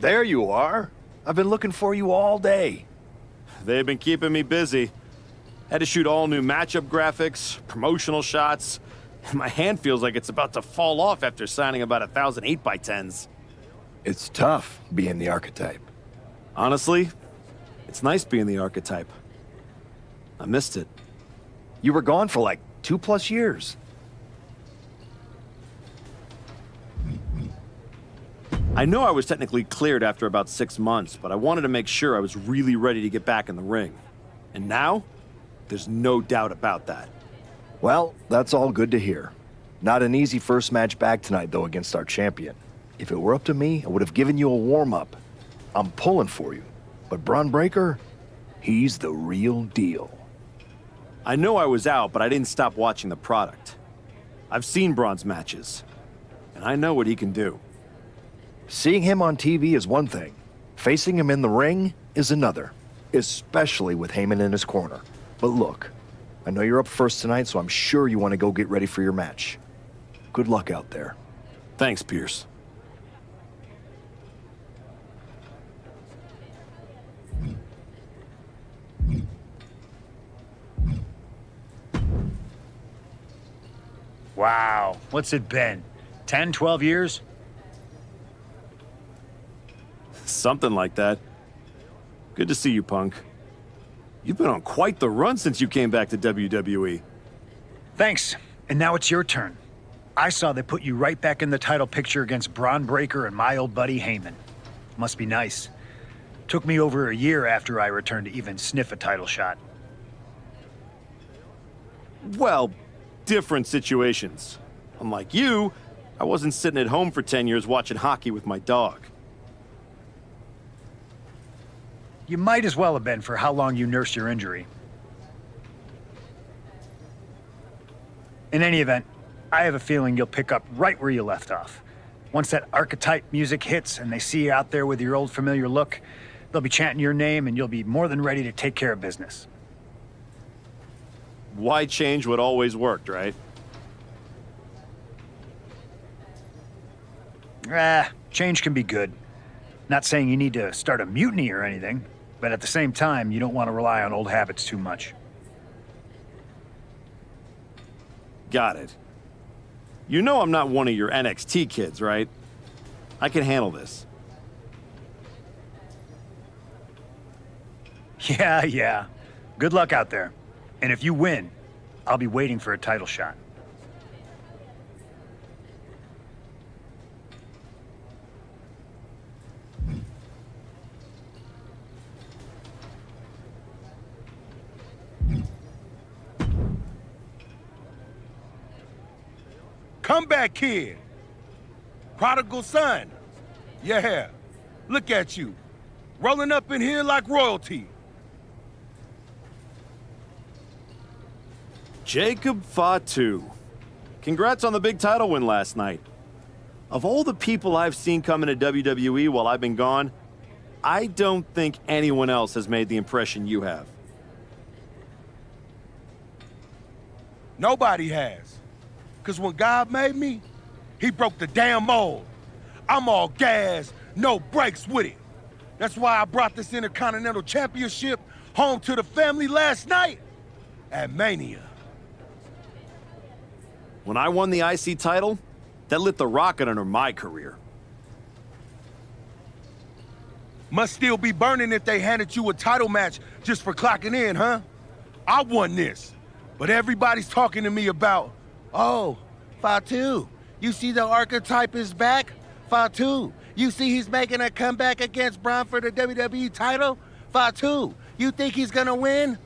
There you are. I've been looking for you all day. They've been keeping me busy. Had to shoot all new matchup graphics, promotional shots. My hand feels like it's about to fall off after signing about 1,000 8x10s. It's tough being the archetype. Honestly, it's nice being the archetype. I missed it. You were gone for like 2+ years. I know I was technically cleared after about 6 months, but I wanted to make sure I was really ready to get back in the ring. And now, there's no doubt about that. Well, that's all good to hear. Not an easy first match back tonight, though, against our champion. If it were up to me, I would have given you a warm-up. I'm pulling for you. But Braun Breaker, he's the real deal. I know I was out, but I didn't stop watching the product. I've seen Braun's matches, and I know what he can do. Seeing him on TV is one thing. Facing him in the ring is another. Especially with Heyman in his corner. But look, I know you're up first tonight, so I'm sure you want to go get ready for your match. Good luck out there. Thanks, Pierce. Wow, what's it been? 10, 12 years? Something like that. Good to see you, Punk. You've been on quite the run since you came back to WWE. Thanks, and now it's your turn. I saw they put you right back in the title picture against Braun Breaker and my old buddy Heyman. Must be nice. Took me over a year after I returned to even sniff a title shot. Well, different situations. Unlike you, I wasn't sitting at home for 10 years watching hockey with my dog. You might as well have been for how long you nursed your injury. In any event, I have a feeling you'll pick up right where you left off. Once that archetype music hits and they see you out there with your old familiar look, they'll be chanting your name and you'll be more than ready to take care of business. Why change what always worked, right? Change can be good. Not saying you need to start a mutiny or anything, but at the same time, you don't want to rely on old habits too much. Got it. You know I'm not one of your NXT kids, right? I can handle this. Yeah. Good luck out there. And if you win, I'll be waiting for a title shot. Comeback kid. Prodigal son. Yeah. Look at you. Rolling up in here like royalty. Jacob Fatu. Congrats on the big title win last night. Of all the people I've seen come into WWE while I've been gone, I don't think anyone else has made the impression you have. Nobody has. Because when God made me, he broke the damn mold. I'm all gas, no brakes with it. That's why I brought this Intercontinental Championship home to the family last night at Mania. When I won the IC title, that lit the rocket under my career. Must still be burning if they handed you a title match just for clocking in, huh? I won this, but everybody's talking to me about, oh, Fatu, you see the archetype is back? Fatu, you see he's making a comeback against Braun for the WWE title? Fatu, you think he's gonna win?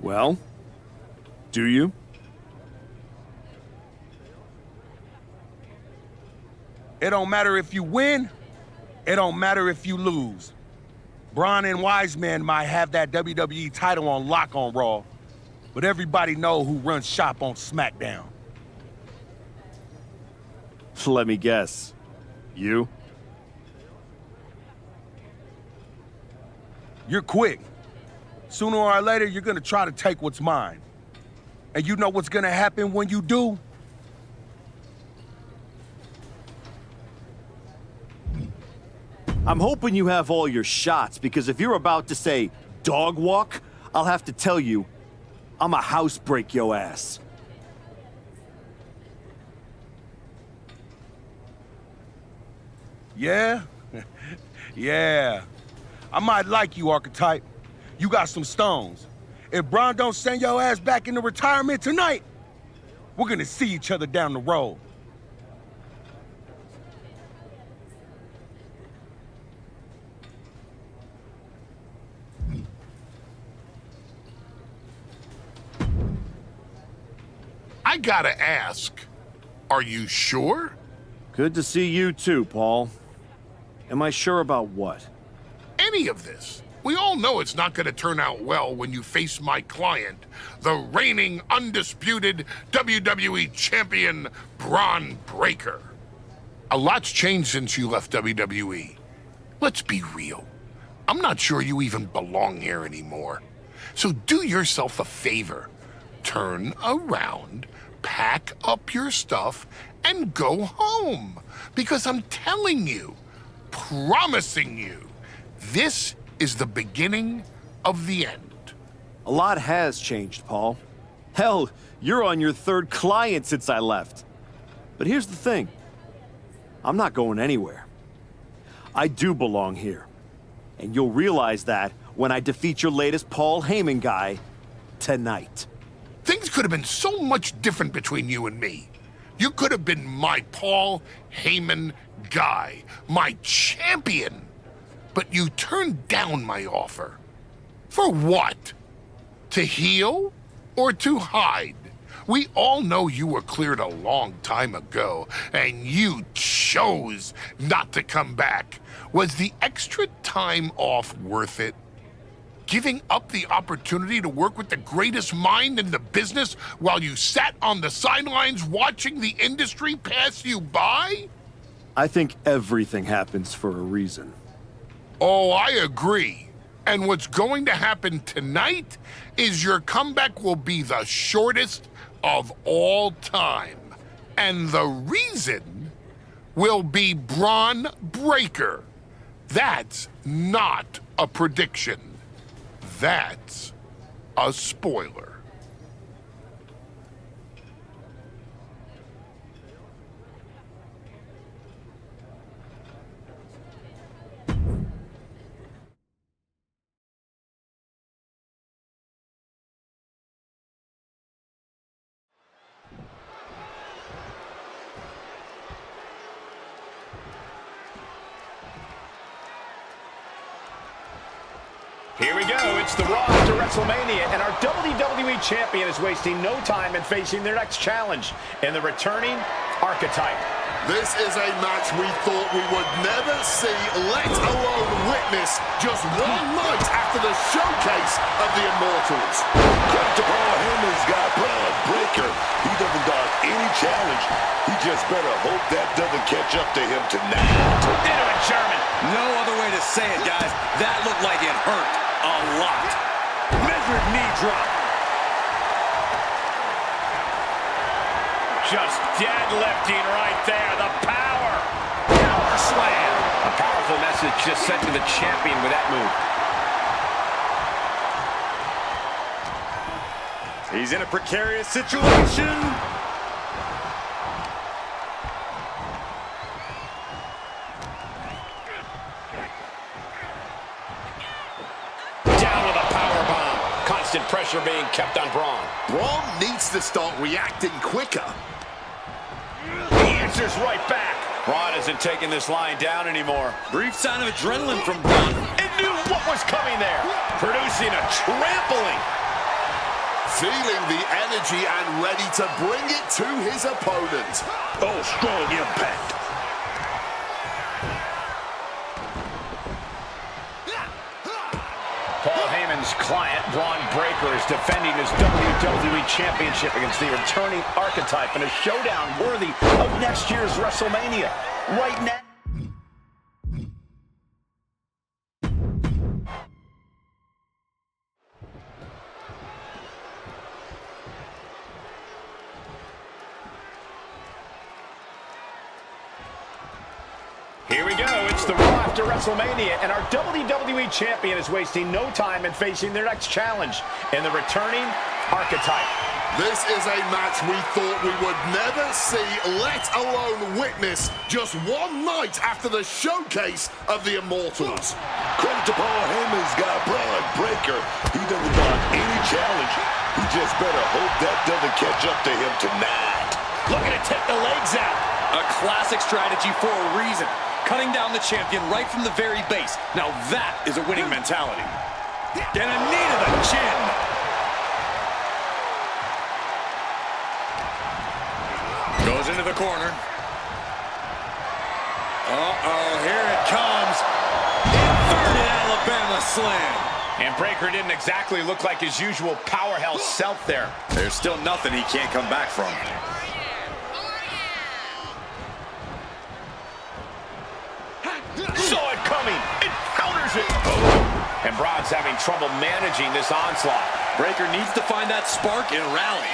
Well, do you? It don't matter if you win, it don't matter if you lose. Braun and Wiseman might have that WWE title on lock on Raw, but everybody know who runs shop on SmackDown. Let me guess. You? You're quick. Sooner or later, you're gonna try to take what's mine. And you know what's gonna happen when you do? I'm hoping you have all your shots, because if you're about to say dog walk, I'll have to tell you, I'm a house break yo ass. Yeah? Yeah. I might like you, Archetype. You got some stones. If Bron don't send your ass back into retirement tonight, we're gonna see each other down the road. I gotta ask, are you sure? Good to see you too, Paul. Am I sure about what? Any of this? We all know it's not gonna turn out well when you face my client, the reigning, undisputed WWE Champion, Bron Breakker. A lot's changed since you left WWE. Let's be real. I'm not sure you even belong here anymore. So do yourself a favor. Turn around, pack up your stuff, and go home. Because I'm telling you, promising you, this is the beginning of the end. A lot has changed, Paul. Hell, you're on your third client since I left. But here's the thing. I'm not going anywhere. I do belong here. And you'll realize that when I defeat your latest Paul Heyman guy tonight. Things could have been so much different between you and me. You could have been my Paul Heyman guy, my champion. But you turned down my offer. For what? To heal or to hide? We all know you were cleared a long time ago, and you chose not to come back. Was the extra time off worth it? Giving up the opportunity to work with the greatest mind in the business while you sat on the sidelines watching the industry pass you by? I think everything happens for a reason. Oh, I agree. And what's going to happen tonight is your comeback will be the shortest of all time. And the reason will be Bron Breakker. That's not a prediction. That's a spoiler. Here we go. It's the road to WrestleMania, and our WWE Champion is wasting no time in facing their next challenge in the returning Archetype. This is a match we thought we would never see, let alone witness, just 1 night after the showcase of the Immortals. Credit to Paul Heyman's guy, Bron Breakker. He doesn't dodge any challenge. He just better hope that doesn't catch up to him tonight. Into a German. No other way to say it, guys. That looked like it hurt a lot. Measured knee drop. Just deadlifting right there. The power. Power slam. A powerful message just sent to the champion with that move. He's in a precarious situation. Down with a power bomb. Constant pressure being kept on Braun. Braun needs to start reacting quicker. He answers right back. Braun isn't taking this line down anymore. Brief sign of adrenaline from Braun. It knew what was coming there. Producing a trampling. Feeling the energy and ready to bring it to his opponent. Oh, strong impact. Paul Heyman's client, Bron Breakker, is defending his WWE Championship against the returning Archetype in a showdown worthy of next year's WrestleMania. Right now. Here we go. It's the Raw after WrestleMania, and our WWE Champion is wasting no time in facing their next challenge in the returning Archetype. This is a match we thought we would never see, let alone witness, just one night after the showcase of the Immortals. Credit to Paul Heyman's guy, Braun Breaker. He doesn't dodge any challenge. He just better hope that doesn't catch up to him tonight. Looking to take the legs out. A classic strategy for a reason. Cutting down the champion right from the very base. Now that is a winning mentality. And a knee to the chin. Goes into the corner. Uh-oh, here it comes. Inverted Alabama slam. And Breaker didn't exactly look like his usual powerhouse self there. There's still nothing he can't come back from. Saw it coming. It counters it. And Braun's having trouble managing this onslaught. Breaker needs to find that spark and rally.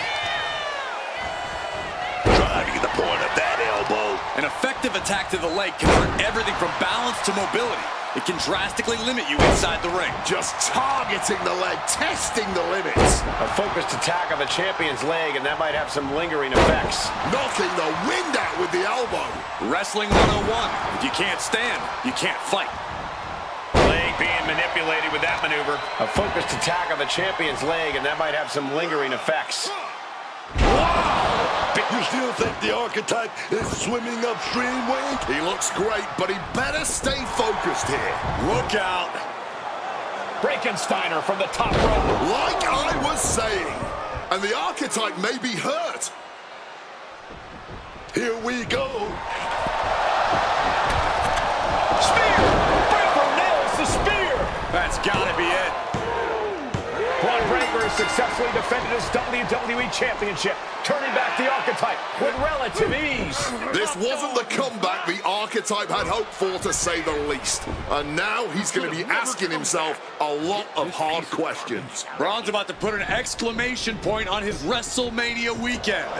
Trying to get the point of that elbow. An effective attack to the leg can hurt everything from balance to mobility. It can drastically limit you inside the ring. Just targeting the leg, testing the limits. A focused attack on the champion's leg, and that might have some lingering effects. Knocking the wind out with the elbow. Wrestling 101. If you can't stand, you can't fight. Leg being manipulated with that maneuver. A focused attack on the champion's leg, and that might have some lingering effects. You still think the Archetype is swimming upstream, Wade? He looks great, but he better stay focused here. Look out. Frankensteiner from the top rope. Like I was saying, and the Archetype may be hurt. Here we go. Spear! Breaker nails the spear! That's gotta be it. Braun Breaker has successfully defended his WWE Championship, turning back the Archetype with relative ease. This wasn't the comeback the Archetype had hoped for, to say the least. And now he's going to be asking himself a lot of hard questions. Braun's about to put an exclamation point on his WrestleMania weekend.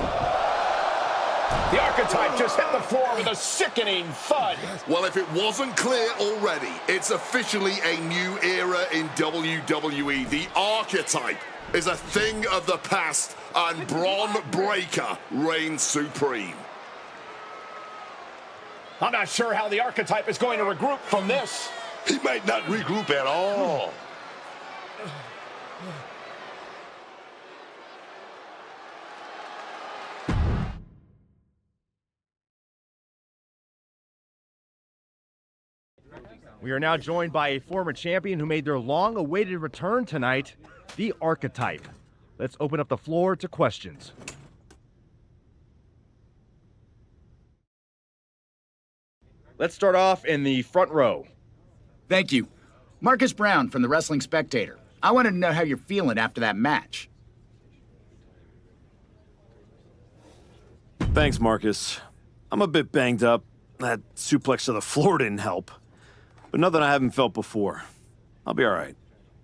The Archetype just hit the floor with a sickening thud. Well, if it wasn't clear already, it's officially a new era in WWE. The Archetype is a thing of the past, and Braun Breaker reigns supreme. I'm not sure how the Archetype is going to regroup from this. He might not regroup at all. We are now joined by a former champion who made their long-awaited return tonight, the Archetype. Let's open up the floor to questions. Let's start off in the front row. Thank you. Marcus Brown from the Wrestling Spectator. I wanted to know how you're feeling after that match. Thanks, Marcus. I'm a bit banged up. That suplex to the floor didn't help. But nothing I haven't felt before. I'll be all right.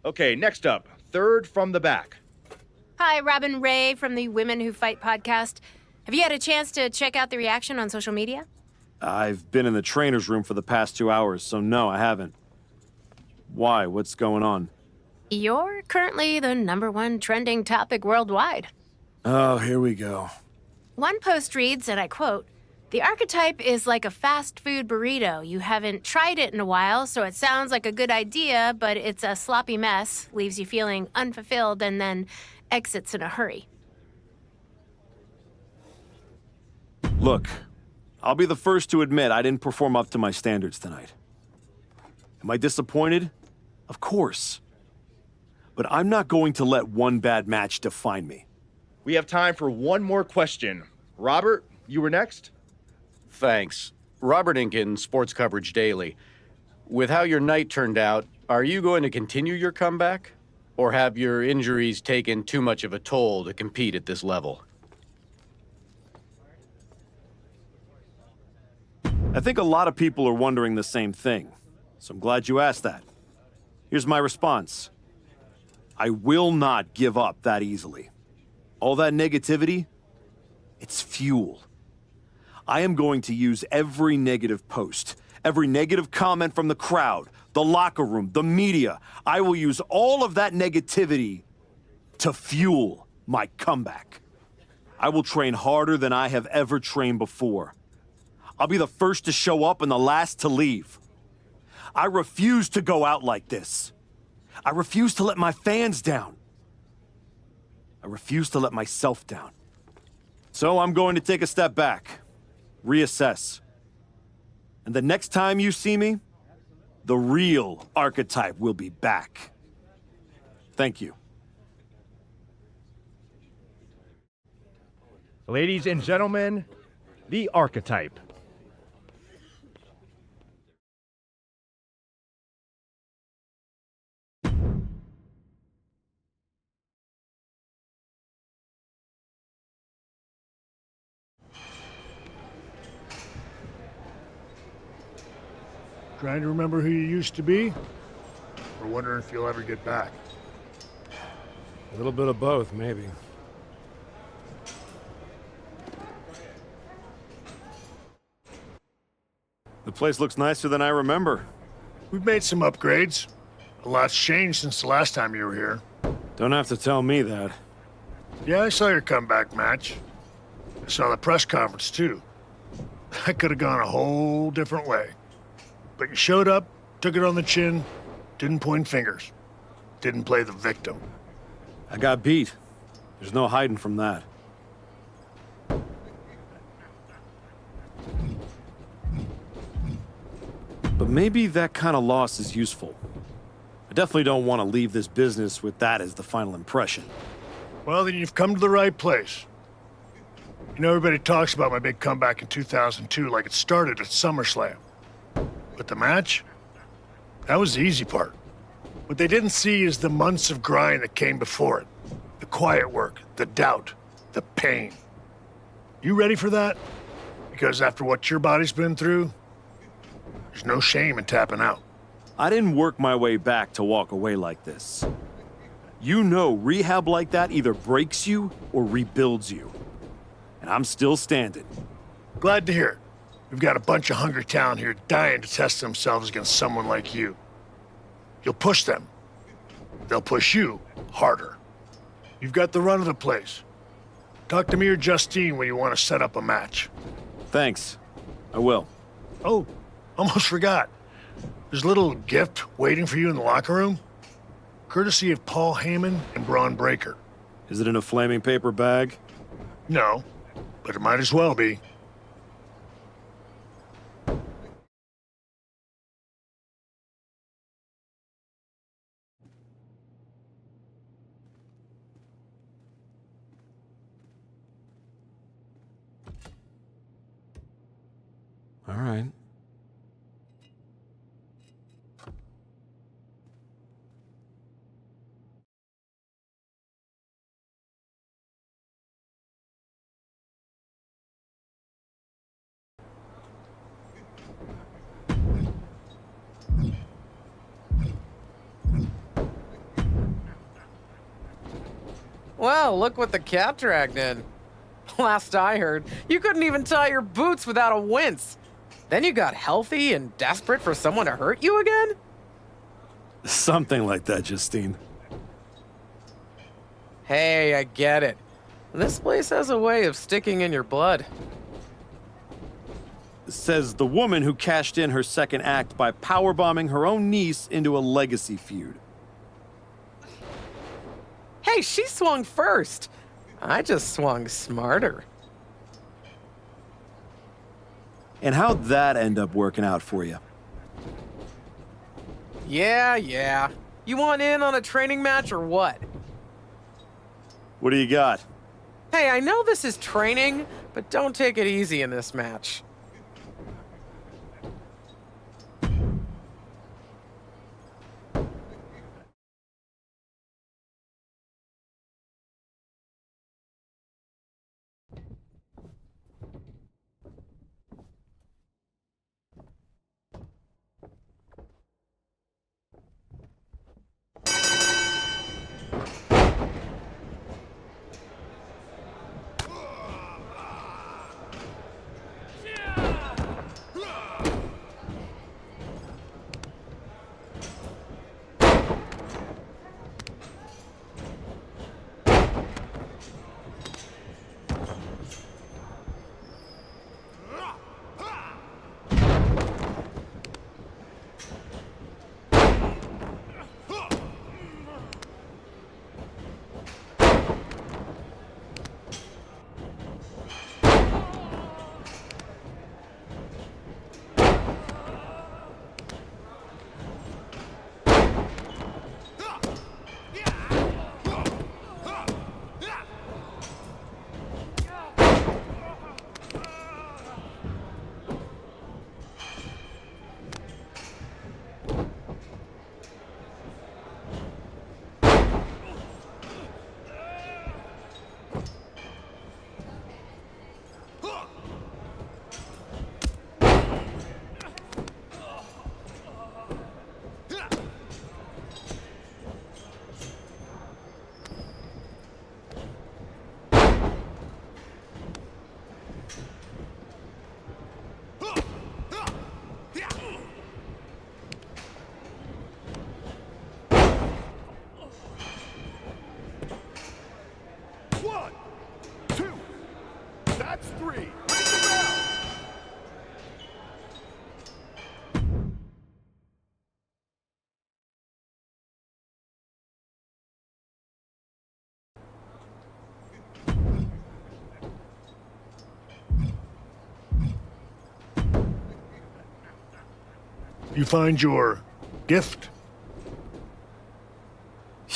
Okay, next up, third from the back. Hi, Robin Ray from the Women Who Fight podcast. Have you had a chance to check out the reaction on social media? I've been in the trainer's room for the past 2 hours, so no, I haven't. Why? What's going on? You're currently the #1 trending topic worldwide. Oh, here we go. One post reads, and I quote, "The Archetype is like a fast food burrito. You haven't tried it in a while, so it sounds like a good idea, but it's a sloppy mess, leaves you feeling unfulfilled, and then exits in a hurry." Look, I'll be the first to admit I didn't perform up to my standards tonight. Am I disappointed? Of course. But I'm not going to let one bad match define me. We have time for one more question. Robert, you were next? Thanks. Robert Inkin, Sports Coverage Daily. With how your night turned out, are you going to continue your comeback? Or have your injuries taken too much of a toll to compete at this level? I think a lot of people are wondering the same thing, so I'm glad you asked that. Here's my response. I will not give up that easily. All that negativity, it's fuel. I am going to use every negative post, every negative comment from the crowd, the locker room, the media. I will use all of that negativity to fuel my comeback. I will train harder than I have ever trained before. I'll be the first to show up and the last to leave. I refuse to go out like this. I refuse to let my fans down. I refuse to let myself down. So I'm going to take a step back, reassess. And the next time you see me, the real archetype will be back. Thank you. Ladies and gentlemen, the archetype. Trying to remember who you used to be? Or wondering if you'll ever get back? A little bit of both, maybe. The place looks nicer than I remember. We've made some upgrades. A lot's changed since the last time you were here. Don't have to tell me that. Yeah, I saw your comeback match. I saw the press conference, too. That could have gone a whole different way. But you showed up, took it on the chin, didn't point fingers, didn't play the victim. I got beat. There's no hiding from that. But maybe that kind of loss is useful. I definitely don't want to leave this business with that as the final impression. Well, then you've come to the right place. You know, everybody talks about my big comeback in 2002 like it started at SummerSlam. But the match? That was the easy part. What they didn't see is the months of grind that came before it. The quiet work, the doubt, the pain. You ready for that? Because after what your body's been through, there's no shame in tapping out. I didn't work my way back to walk away like this. You know, rehab like that either breaks you or rebuilds you. And I'm still standing. Glad to hear it. We've got a bunch of hungry talent here dying to test themselves against someone like you. You'll push them. They'll push you harder. You've got the run of the place. Talk to me or Justine when you want to set up a match. Thanks. I will. Oh, almost forgot. There's a little gift waiting for you in the locker room. Courtesy of Paul Heyman and Braun Breaker. Is it in a flaming paper bag? No, but it might as well be. All right. Well, look what the cat dragged in. Last I heard, you couldn't even tie your boots without a wince. Then you got healthy and desperate for someone to hurt you again? Something like that, Justine. Hey, I get it. This place has a way of sticking in your blood. Says the woman who cashed in her second act by powerbombing her own niece into a legacy feud. Hey, she swung first. I just swung smarter. And how'd that end up working out for you? Yeah. You want in on a training match or what? What do you got? Hey, I know this is training, but don't take it easy in this match. That's 3. Ring the bell. You find your gift?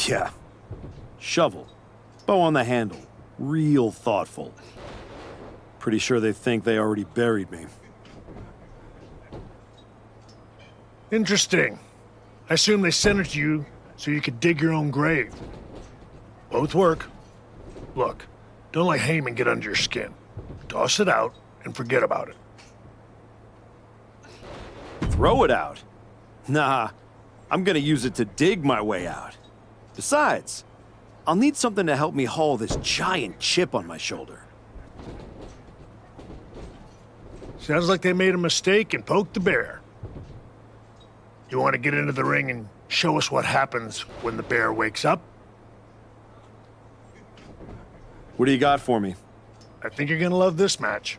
Yeah. Shovel. Bow on the handle. Real thoughtful. Pretty sure they think they already buried me. Interesting. I assume they sent it to you so you could dig your own grave. Both work. Look, don't let Heyman get under your skin. Toss it out and forget about it. Throw it out? Nah, I'm gonna use it to dig my way out. Besides, I'll need something to help me haul this giant chip on my shoulder. Sounds like they made a mistake and poked the bear. You want to get into the ring and show us what happens when the bear wakes up? What do you got for me? I think you're gonna love this match.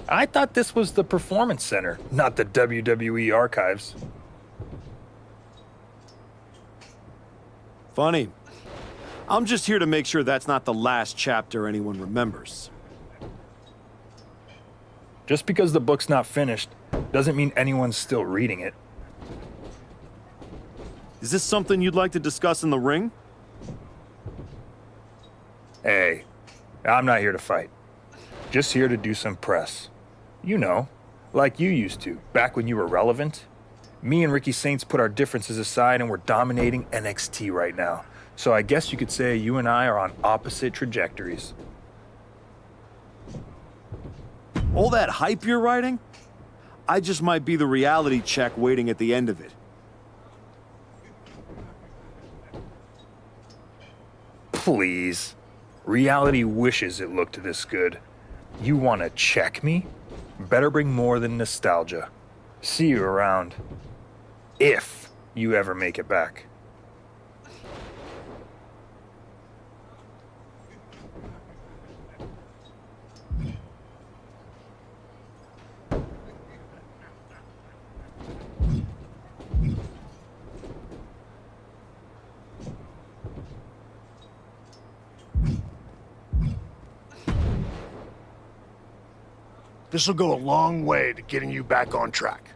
I thought this was the Performance Center, not the WWE Archives. Funny. I'm just here to make sure that's not the last chapter anyone remembers. Just because the book's not finished Doesn't mean anyone's still reading it. Is this something you'd like to discuss in the ring? Hey, I'm not here to fight. Just here to do some press. You know, like you used to, back when you were relevant. Me and Ricky Saints put our differences aside and we're dominating NXT right now. So I guess you could say you and I are on opposite trajectories. All that hype you're writing? I just might be the reality check waiting at the end of it. Please. Reality wishes it looked this good. You want to check me? Better bring more than nostalgia. See you around. If you ever make it back. This will go a long way to getting you back on track.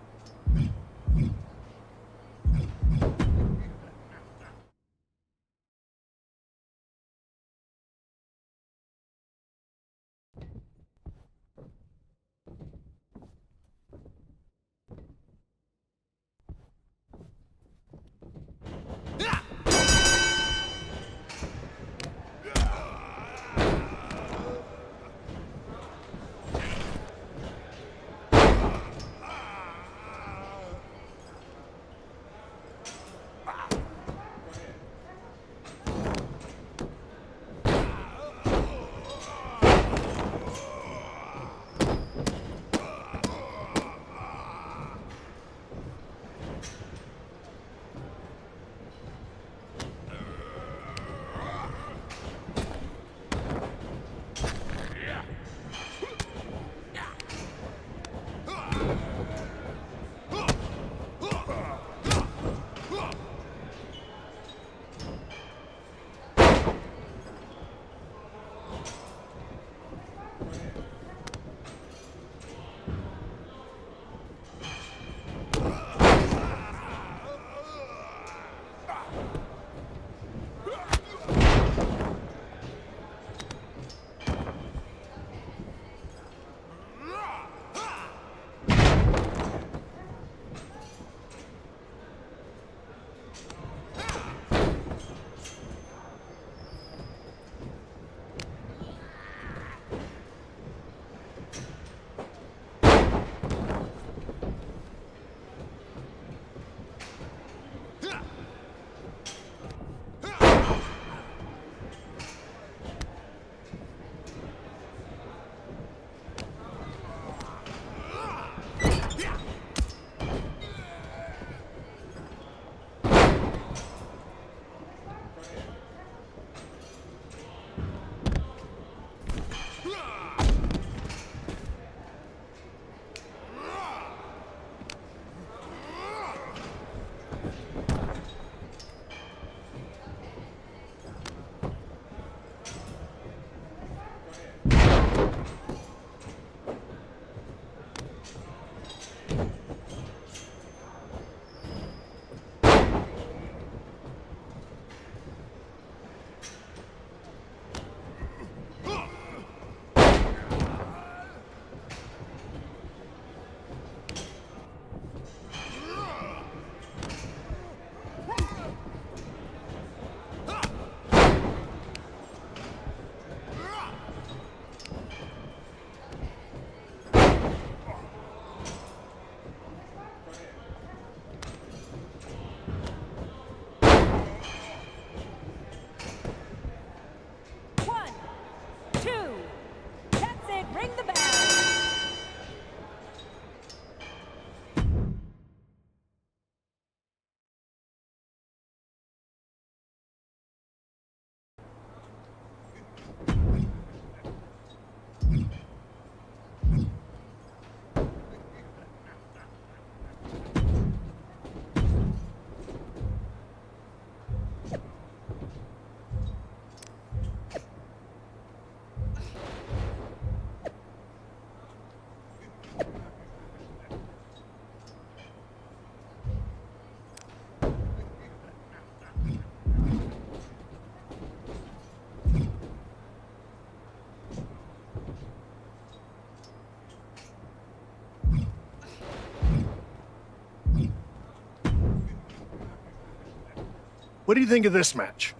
What do you think of this match?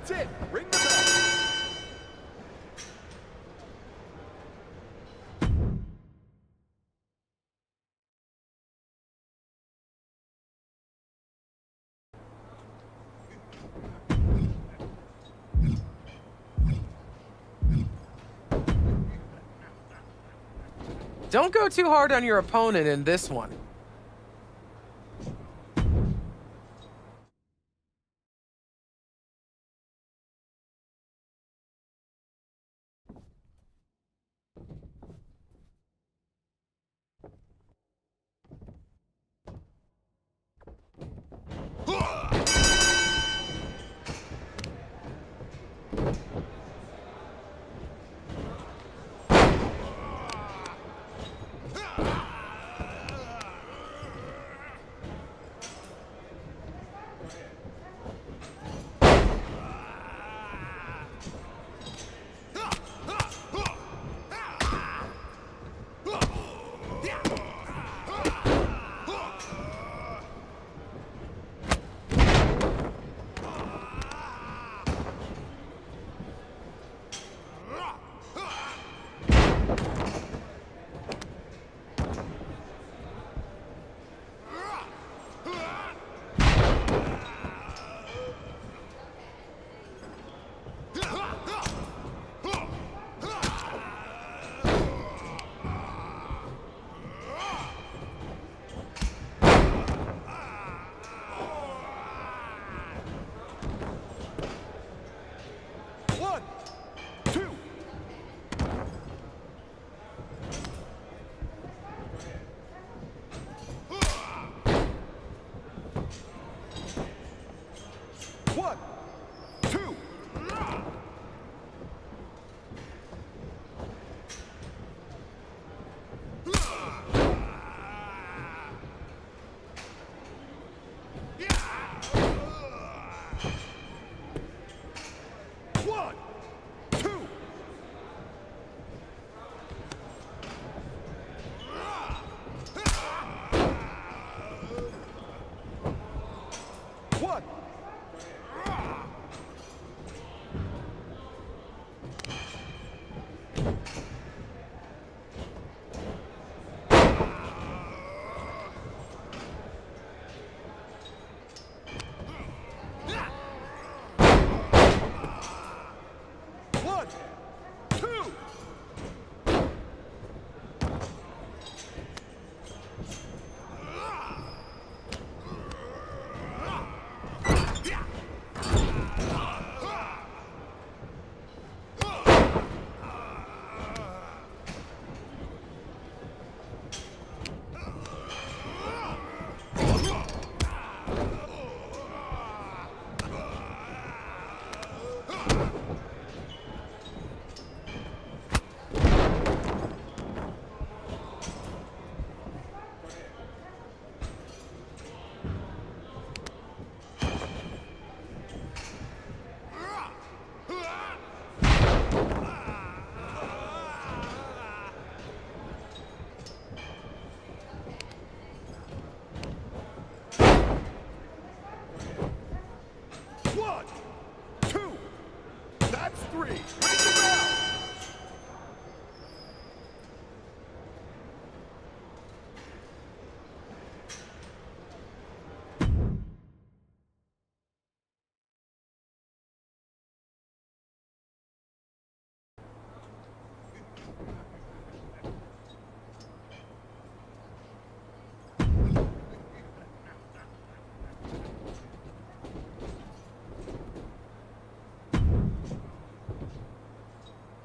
That's it. Ring the bell. Don't go too hard on your opponent in this one.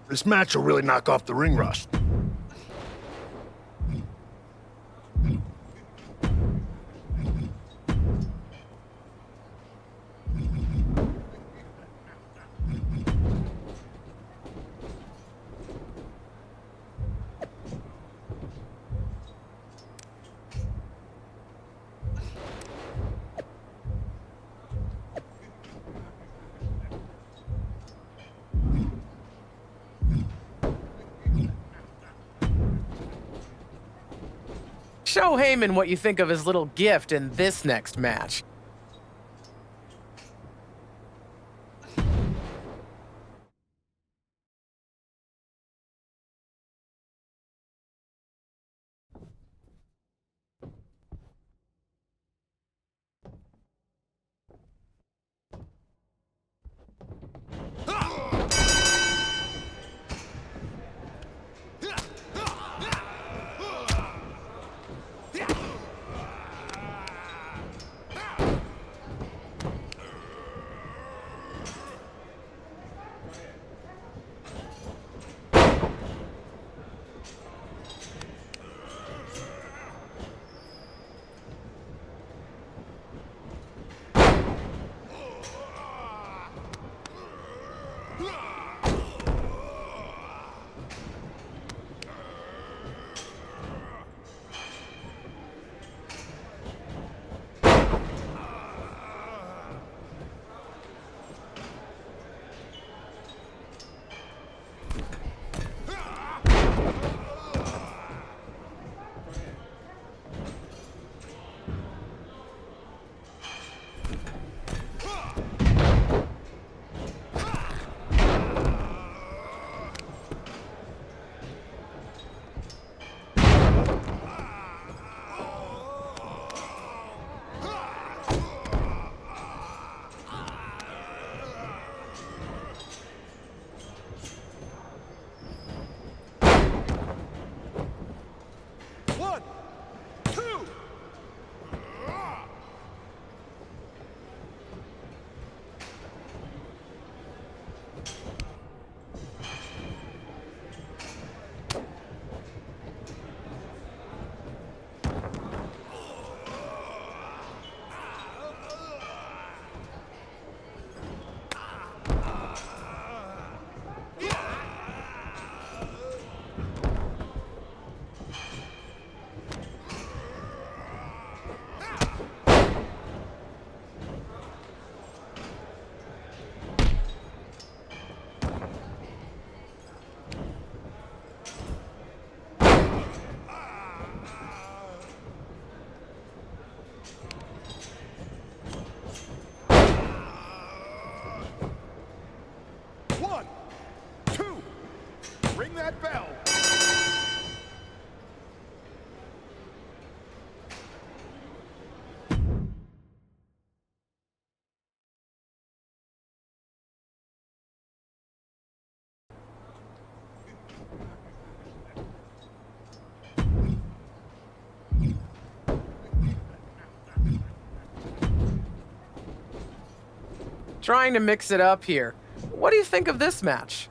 This match will really knock off the ring rust. Show Heyman what you think of his little gift in this next match. Ring that bell. Trying to mix it up here. What do you think of this match?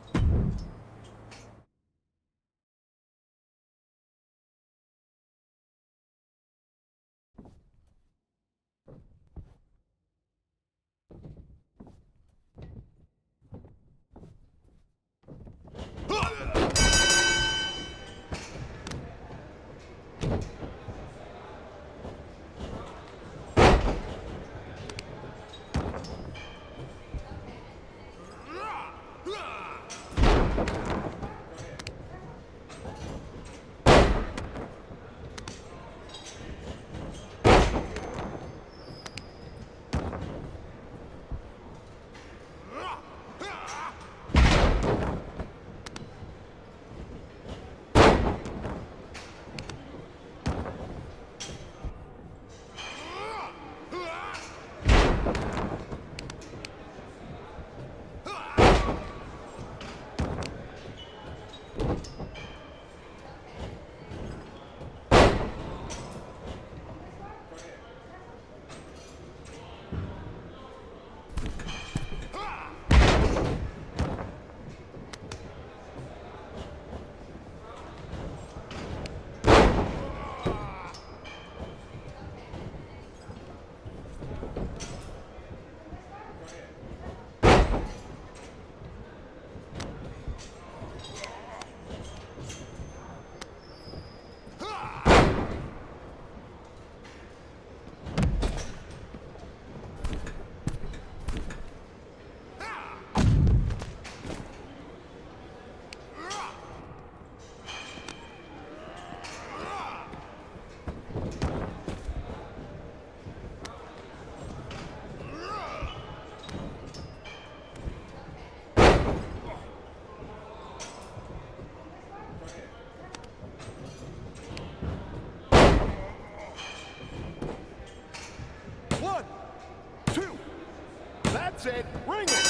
That's it. Bring it.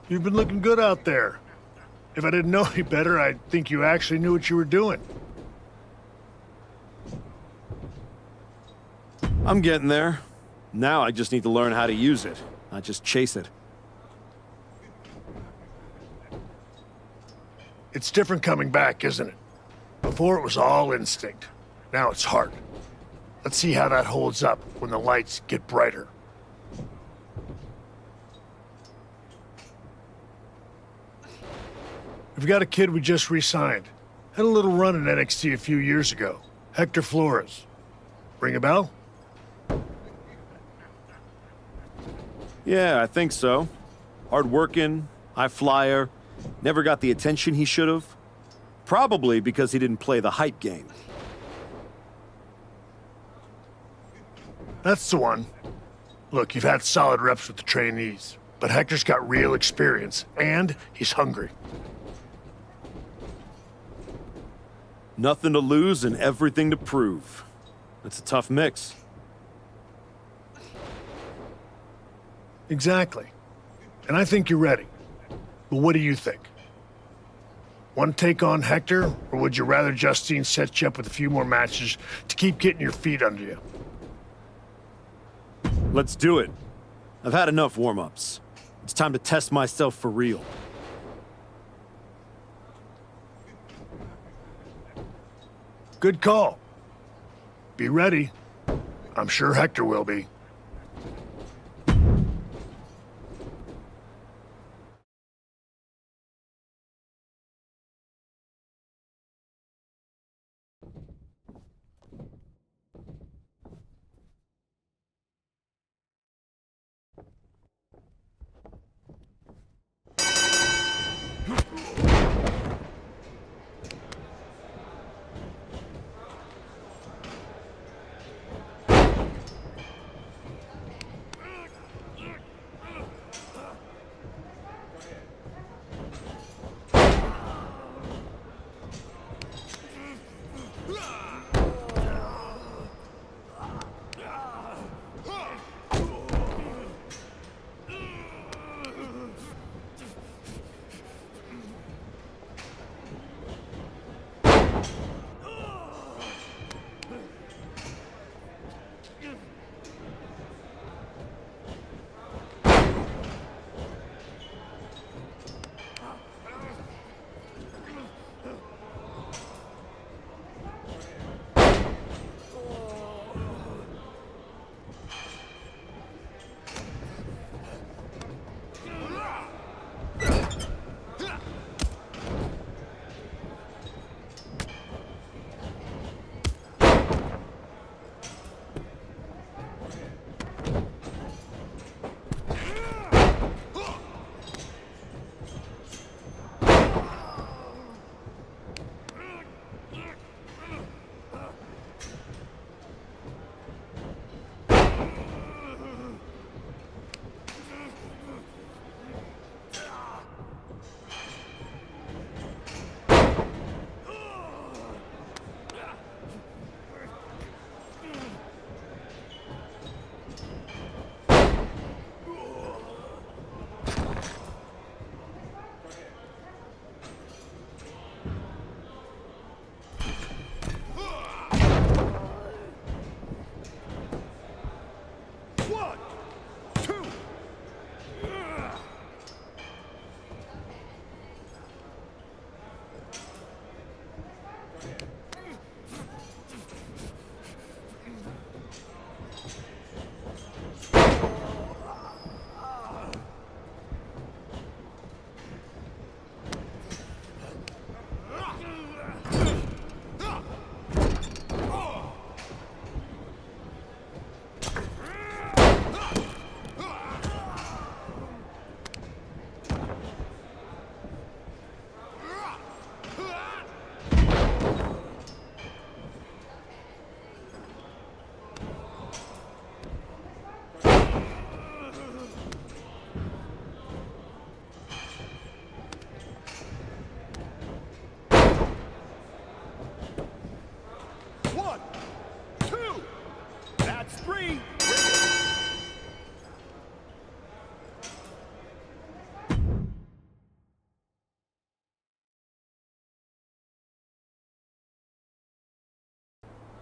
You've been looking good out there. If I didn't know any better, I'd think you actually knew what you were doing. I'm getting there. Now I just need to learn how to use it, not just chase it. It's different coming back, isn't it? Before it was all instinct. Now it's heart. Let's see how that holds up when the lights get brighter. We've got a kid we just re-signed. Had a little run in NXT a few years ago. Hector Flores. Ring a bell? Yeah, I think so. Hard-working, high flyer, never got the attention he should have. Probably because he didn't play the hype game. That's the one. Look, you've had solid reps with the trainees, but Hector's got real experience, and he's hungry. Nothing to lose and everything to prove. That's a tough mix. Exactly. And I think you're ready. But what do you think? Want to take on Hector, or would you rather Justine set you up with a few more matches to keep getting your feet under you? Let's do it. I've had enough warm-ups. It's time to test myself for real. Good call. Be ready. I'm sure Hector will be.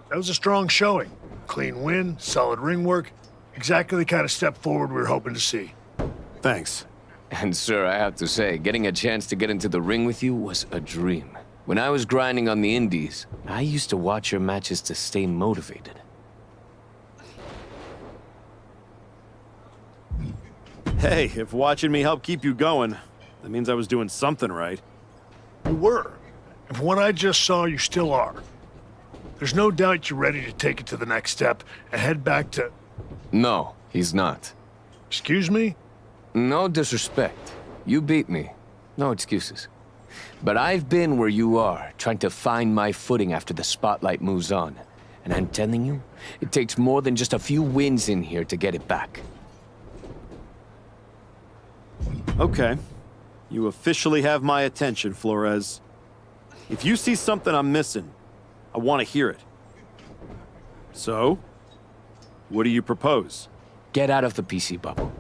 That was a strong showing. Clean win, solid ring work. Exactly the kind of step forward we were hoping to see. Thanks. And sir, I have to say, getting a chance to get into the ring with you was a dream. When I was grinding on the indies, I used to watch your matches to stay motivated. Hey, if watching me helped keep you going, that means I was doing something right. You were. And from what I just saw, you still are. There's no doubt you're ready to take it to the next step and head back to... No, he's not. Excuse me? No disrespect. You beat me. No excuses. But I've been where you are, trying to find my footing after the spotlight moves on. And I'm telling you, it takes more than just a few wins in here to get it back. Okay. You officially have my attention, Flores. If you see something I'm missing, I want to hear it. So, what do you propose? Get out of the PC bubble.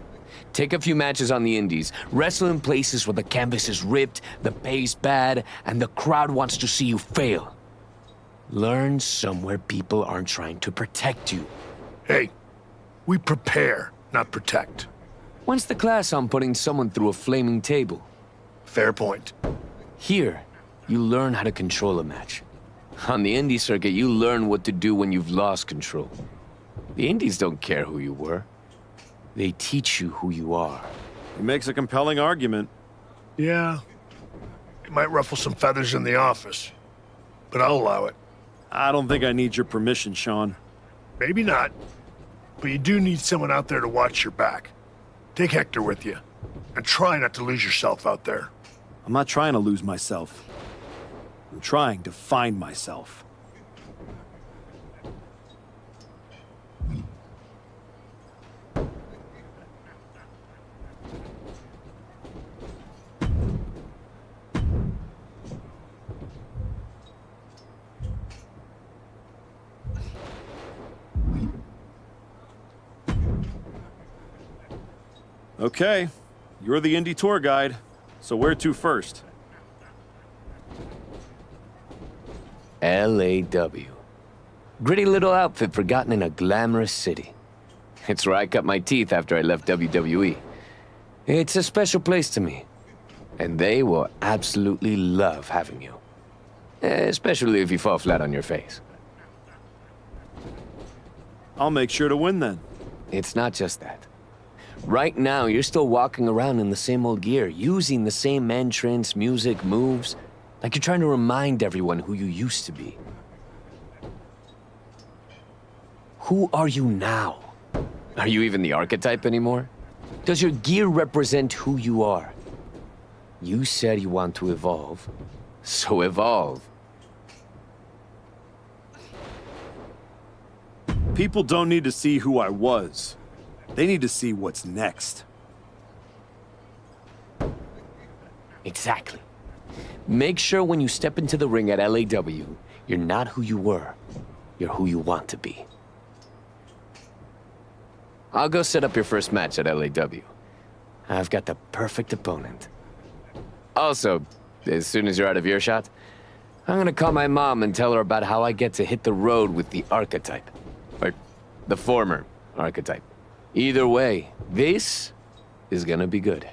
Take a few matches on the indies, wrestle in places where the canvas is ripped, the pay's bad, and the crowd wants to see you fail. Learn somewhere people aren't trying to protect you. Hey, we prepare, not protect. When's the class on putting someone through a flaming table? Fair point. Here, you learn how to control a match. On the indie circuit, you learn what to do when you've lost control. The indies don't care who you were. They teach you who you are. He makes a compelling argument. Yeah. It might ruffle some feathers in the office, but I'll allow it. I don't think I need your permission, Sean. Maybe not, but you do need someone out there to watch your back. Take Hector with you, and try not to lose yourself out there. I'm not trying to lose myself. I'm trying to find myself. Okay, you're the indie tour guide, so where to first? LAW. Gritty little outfit forgotten in a glamorous city. It's where I cut my teeth after I left WWE. It's a special place to me, and they will absolutely love having you. Especially if you fall flat on your face. I'll make sure to win then. It's not just that. Right now, you're still walking around in the same old gear, using the same entrance, music, moves, like you're trying to remind everyone who you used to be. Who are you now? Are you even the archetype anymore? Does your gear represent who you are? You said you want to evolve, so evolve. People don't need to see who I was. They need to see what's next. Exactly. Make sure when you step into the ring at LAW, you're not who you were. You're who you want to be. I'll go set up your first match at LAW. I've got the perfect opponent. Also, as soon as you're out of earshot, I'm gonna call my mom and tell her about how I get to hit the road with the archetype. Or the former archetype. Either way, this is gonna be good.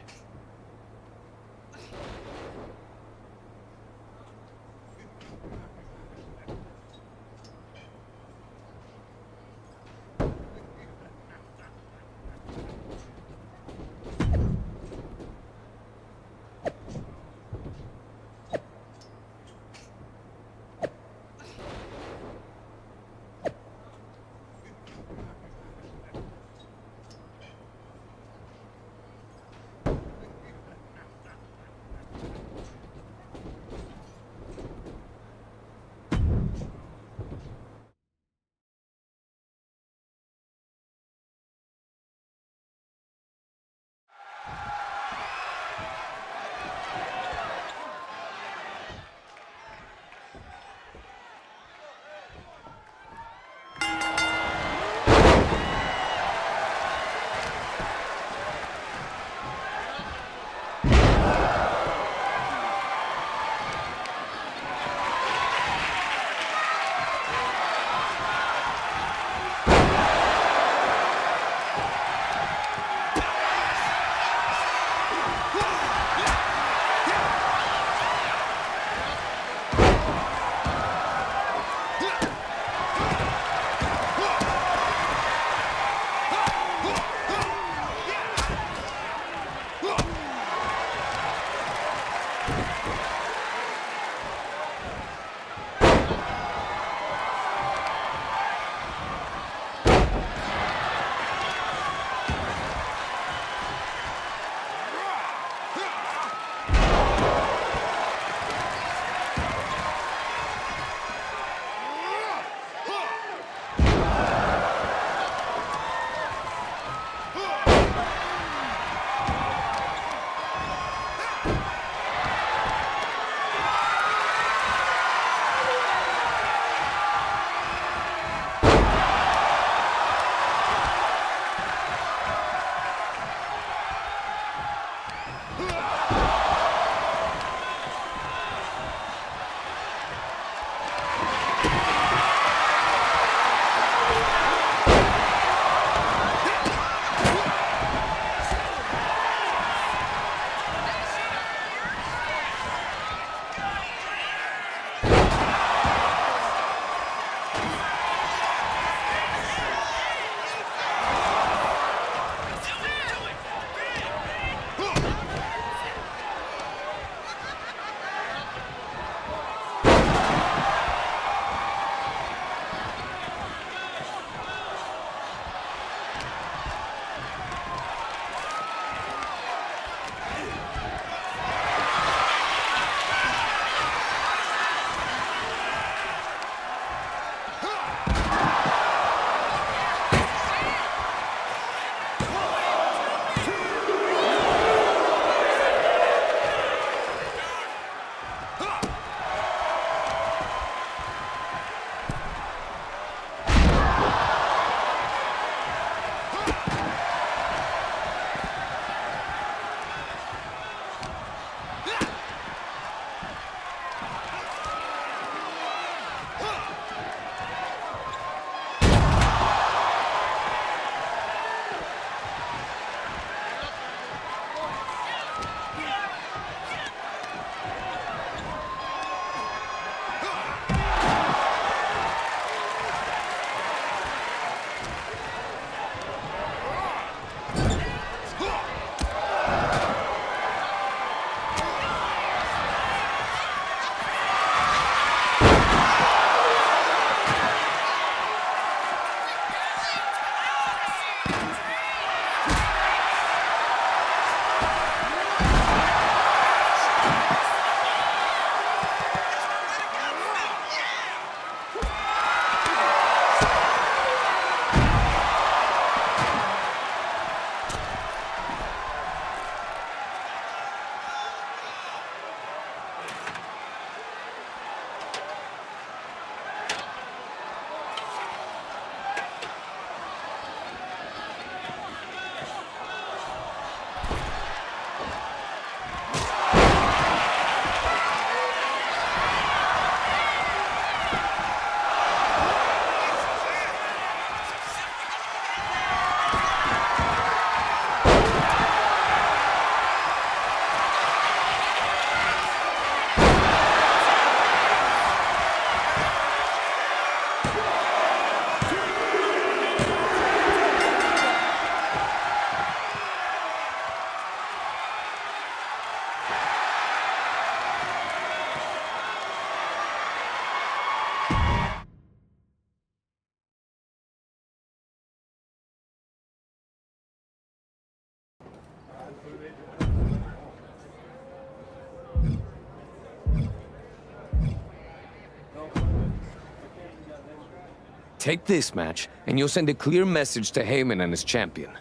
Take this match, and you'll send a clear message to Heyman and his champion.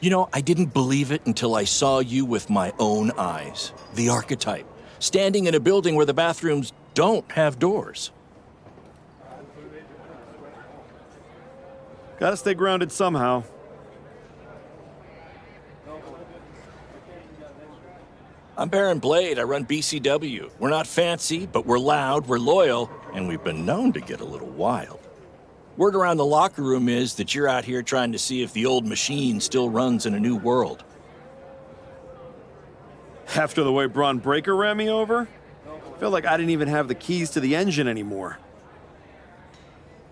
You know, I didn't believe it until I saw you with my own eyes. The archetype, standing in a building where the bathrooms don't have doors. Gotta stay grounded somehow. I'm Baron Blade. I run BCW. We're not fancy, but we're loud, we're loyal, and we've been known to get a little wild. Word around the locker room is that you're out here trying to see if the old machine still runs in a new world. After the way Braun Breaker ran me over, I feel like I didn't even have the keys to the engine anymore.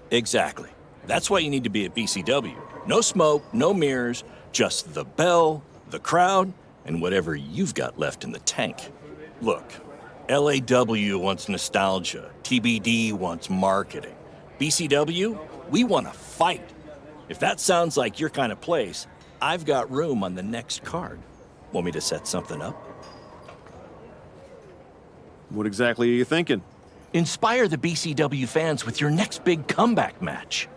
Exactly. That's why you need to be at BCW. No smoke, no mirrors, just the bell, the crowd, and whatever you've got left in the tank. Look, LAW wants nostalgia, TBD wants marketing. BCW, we want to fight. If that sounds like your kind of place, I've got room on the next card. Want me to set something up? What exactly are you thinking? Inspire the BCW fans with your next big comeback match.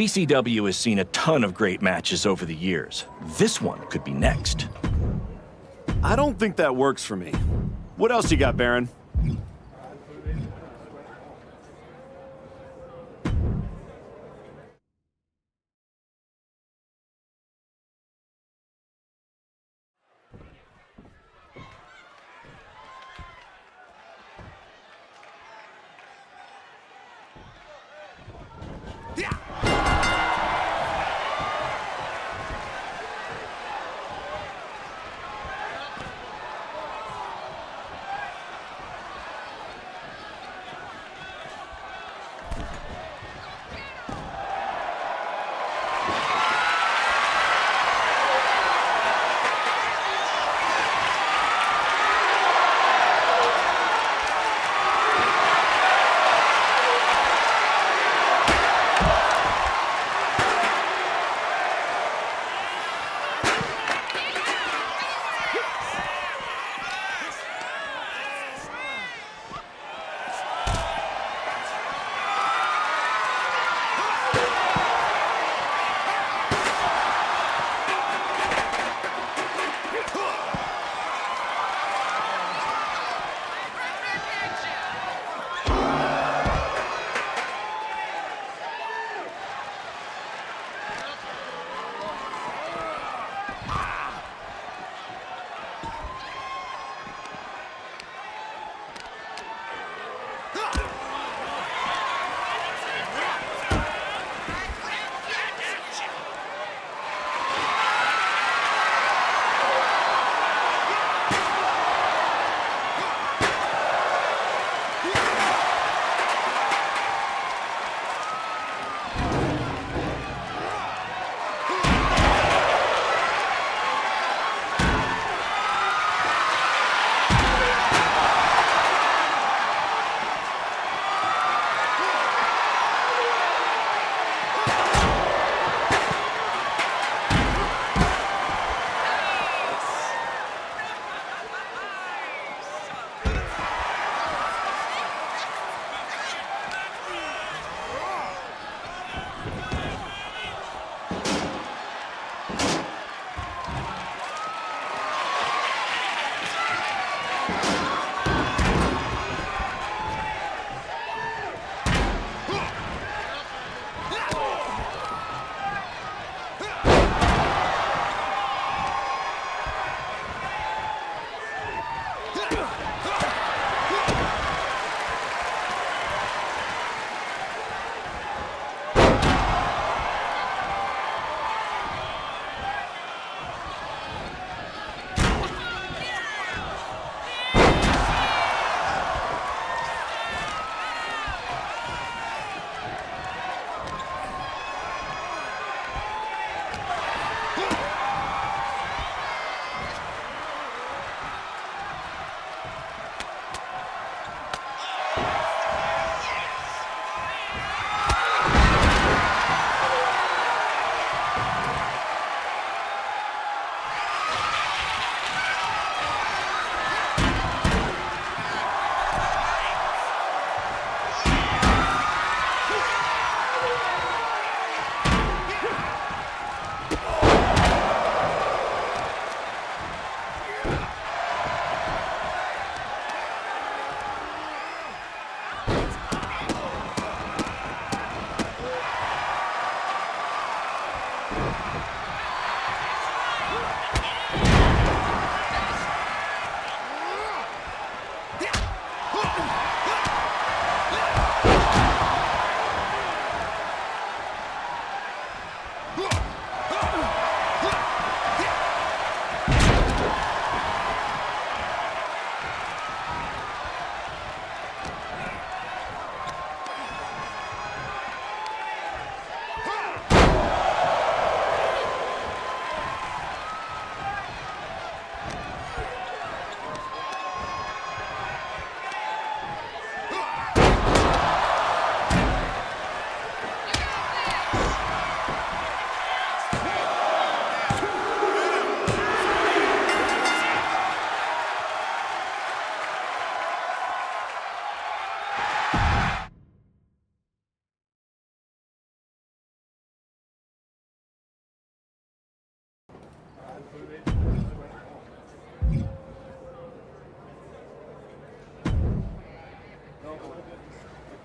BCW has seen a ton of great matches over the years. This one could be next. I don't think that works for me. What else you got, Baron?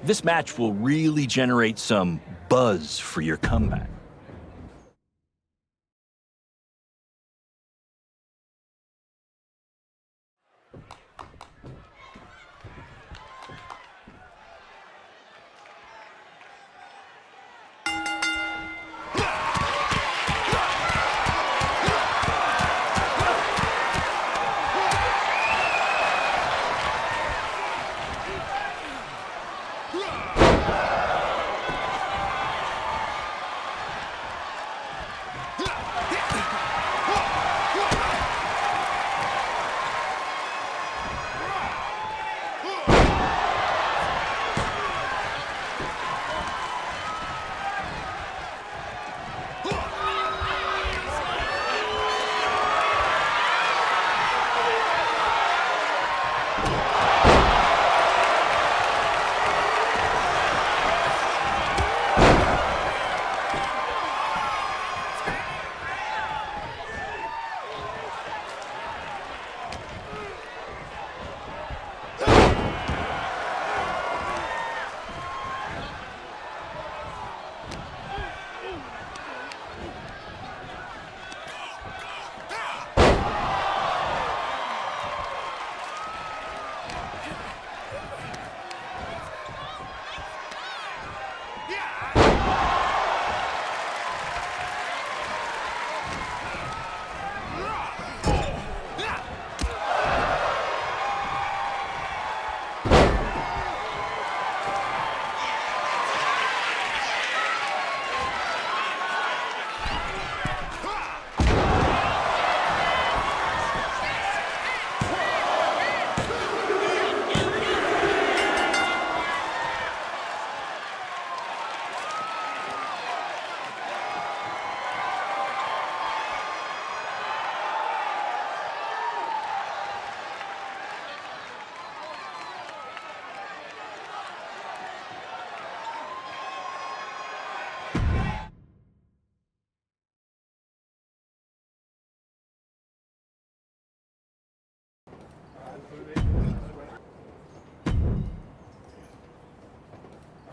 This match will really generate some buzz for your comeback.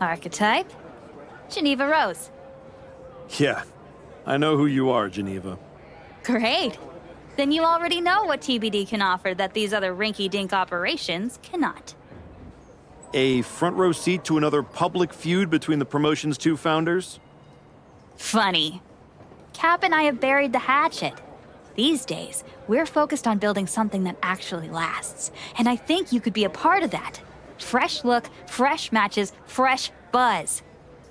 Archetype? Geneva Rose. Yeah, I know who you are, Geneva. Great. Then you already know what TBD can offer that these other rinky-dink operations cannot. A front row seat to another public feud between the promotion's two founders? Funny. Cap and I have buried the hatchet. These days, we're focused on building something that actually lasts. And I think you could be a part of that. Fresh look, fresh matches, fresh buzz.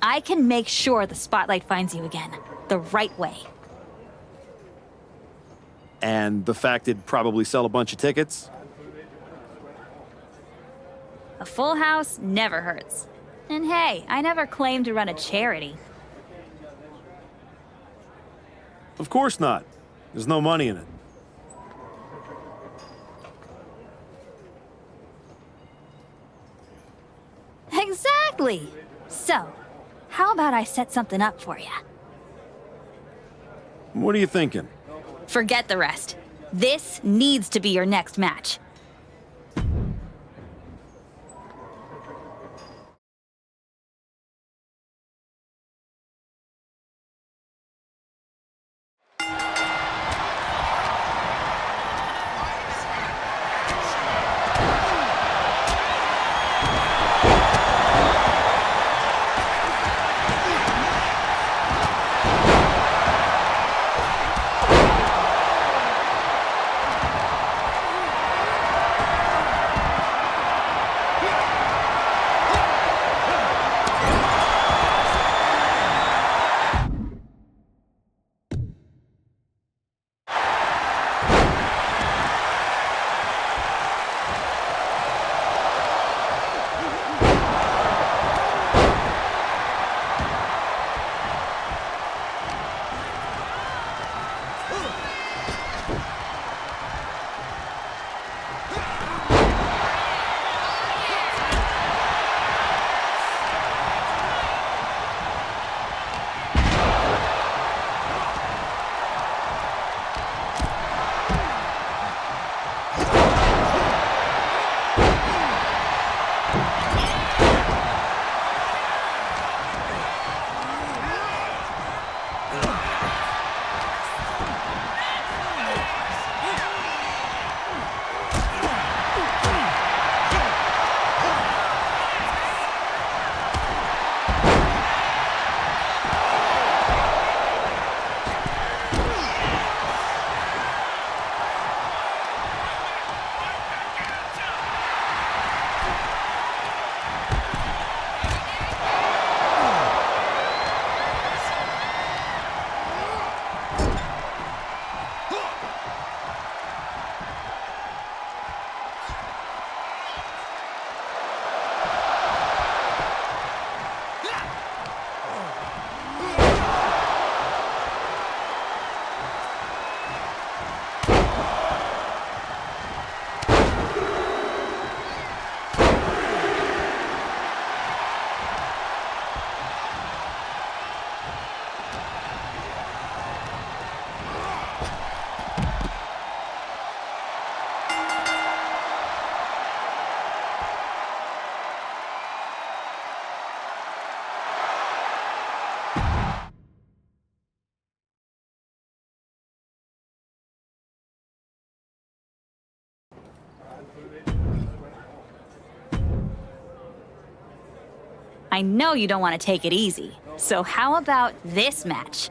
I can make sure the spotlight finds you again. The right way. And the fact it'd probably sell a bunch of tickets? A full house never hurts. And hey, I never claimed to run a charity. Of course not. There's no money in it. Exactly! So, how about I set something up for you? What are you thinking? Forget the rest. This needs to be your next match. I know you don't want to take it easy. So how about this match?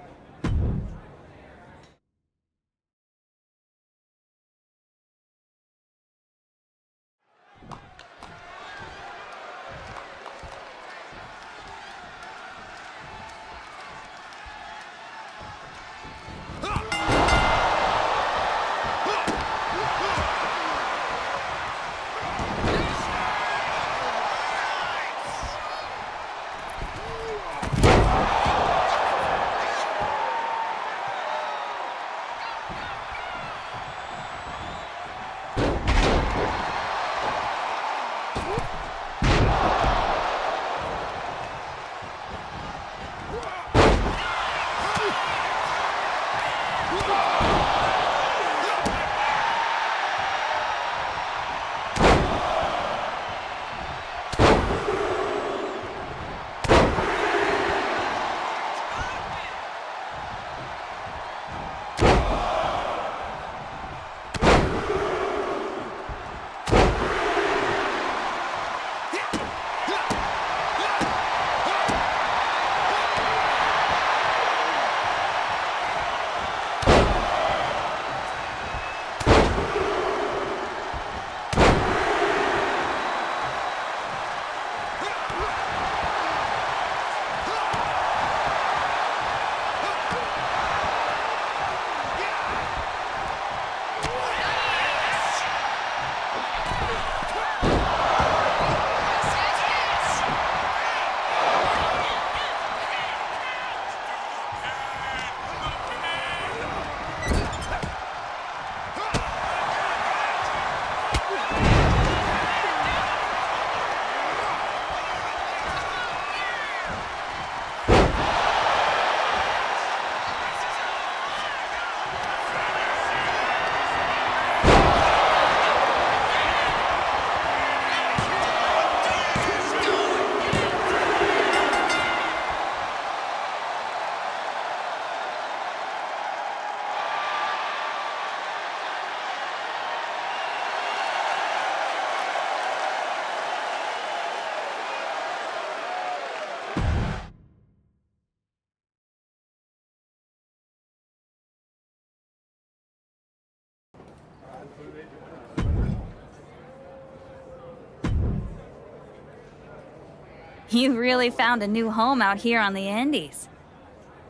You really found a new home out here on the Indies.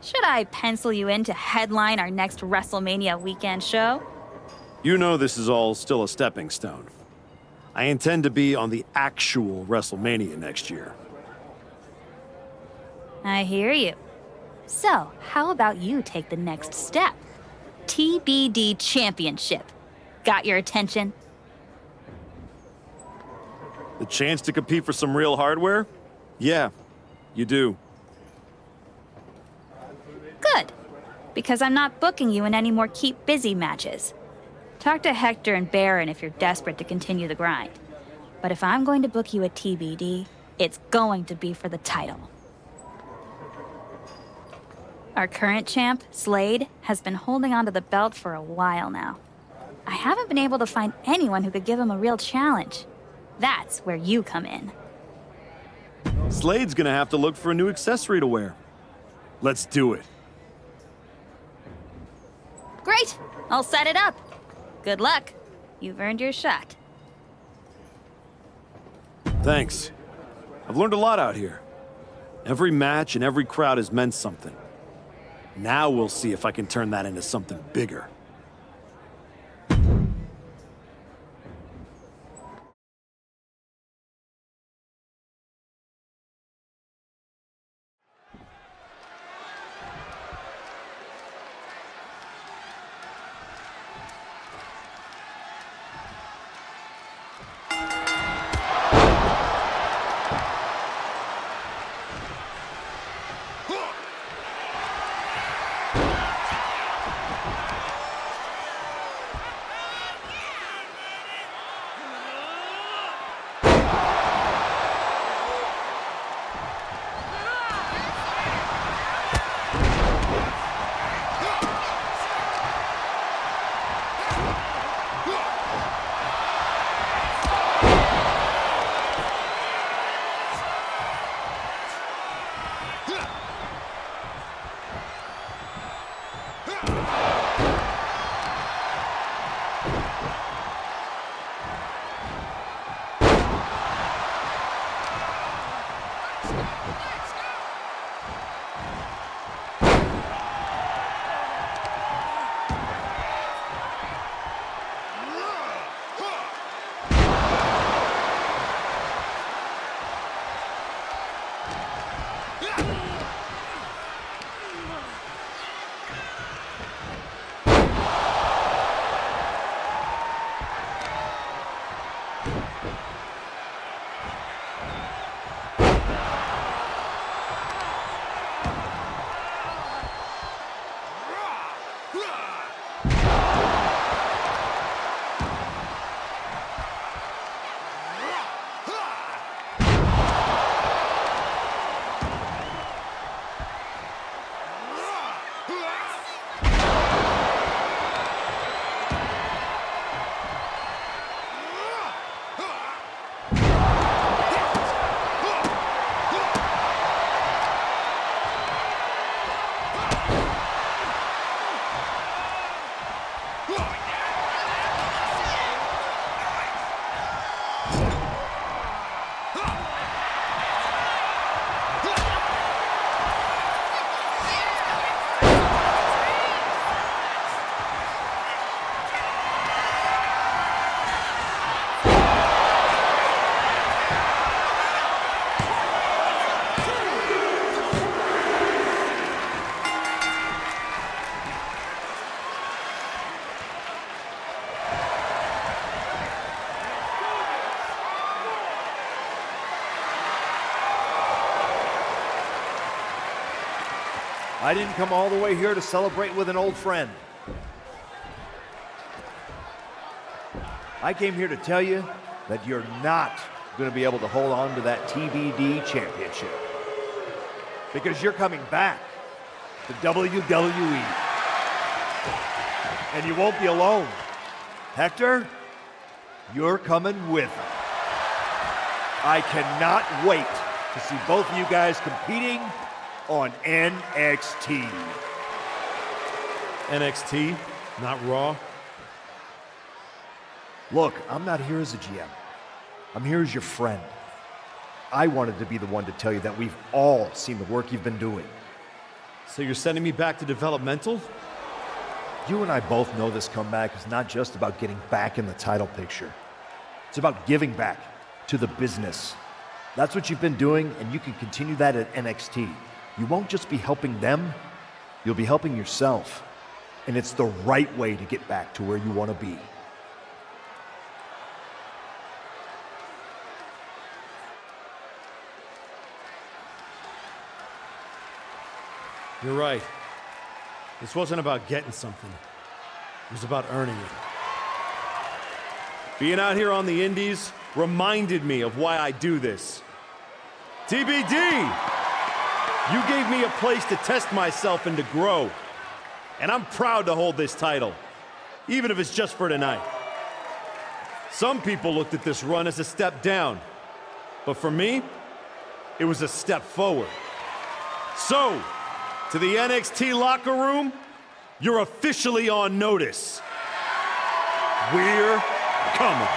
Should I pencil you in to headline our next WrestleMania weekend show? You know this is all still a stepping stone. I intend to be on the actual WrestleMania next year. I hear you. So, how about you take the next step? TBD Championship. Got your attention? The chance to compete for some real hardware? Yeah, you do. Good. Because I'm not booking you in any more keep busy matches. Talk to Hector and Baron if you're desperate to continue the grind. But if I'm going to book you at TBD, it's going to be for the title. Our current champ, Slade, has been holding onto the belt for a while now. I haven't been able to find anyone who could give him a real challenge. That's where you come in. Slade's gonna have to look for a new accessory to wear. Let's do it. Great! I'll set it up. Good luck. You've earned your shot. Thanks. I've learned a lot out here. Every match and every crowd has meant something. Now we'll see if I can turn that into something bigger. I didn't come all the way here to celebrate with an old friend. I came here to tell you that you're not going to be able to hold on to that TBD championship. Because you're coming back to WWE. And you won't be alone. Hector, you're coming with him. I cannot wait to see both of you guys competing on NXT. NXT, not Raw? Look, I'm not here as a GM. I'm here as your friend. I wanted to be the one to tell you that we've all seen the work you've been doing. So you're sending me back to developmental? You and I both know this comeback is not just about getting back in the title picture. It's about giving back to the business. That's what you've been doing, and you can continue that at NXT. You won't just be helping them, you'll be helping yourself. And it's the right way to get back to where you want to be. You're right. This wasn't about getting something. It was about earning it. Being out here on the indies reminded me of why I do this. TBD! You gave me a place to test myself and to grow. And I'm proud to hold this title, even if it's just for tonight. Some people looked at this run as a step down, but for me, it was a step forward. So, to the NXT locker room, you're officially on notice. We're coming.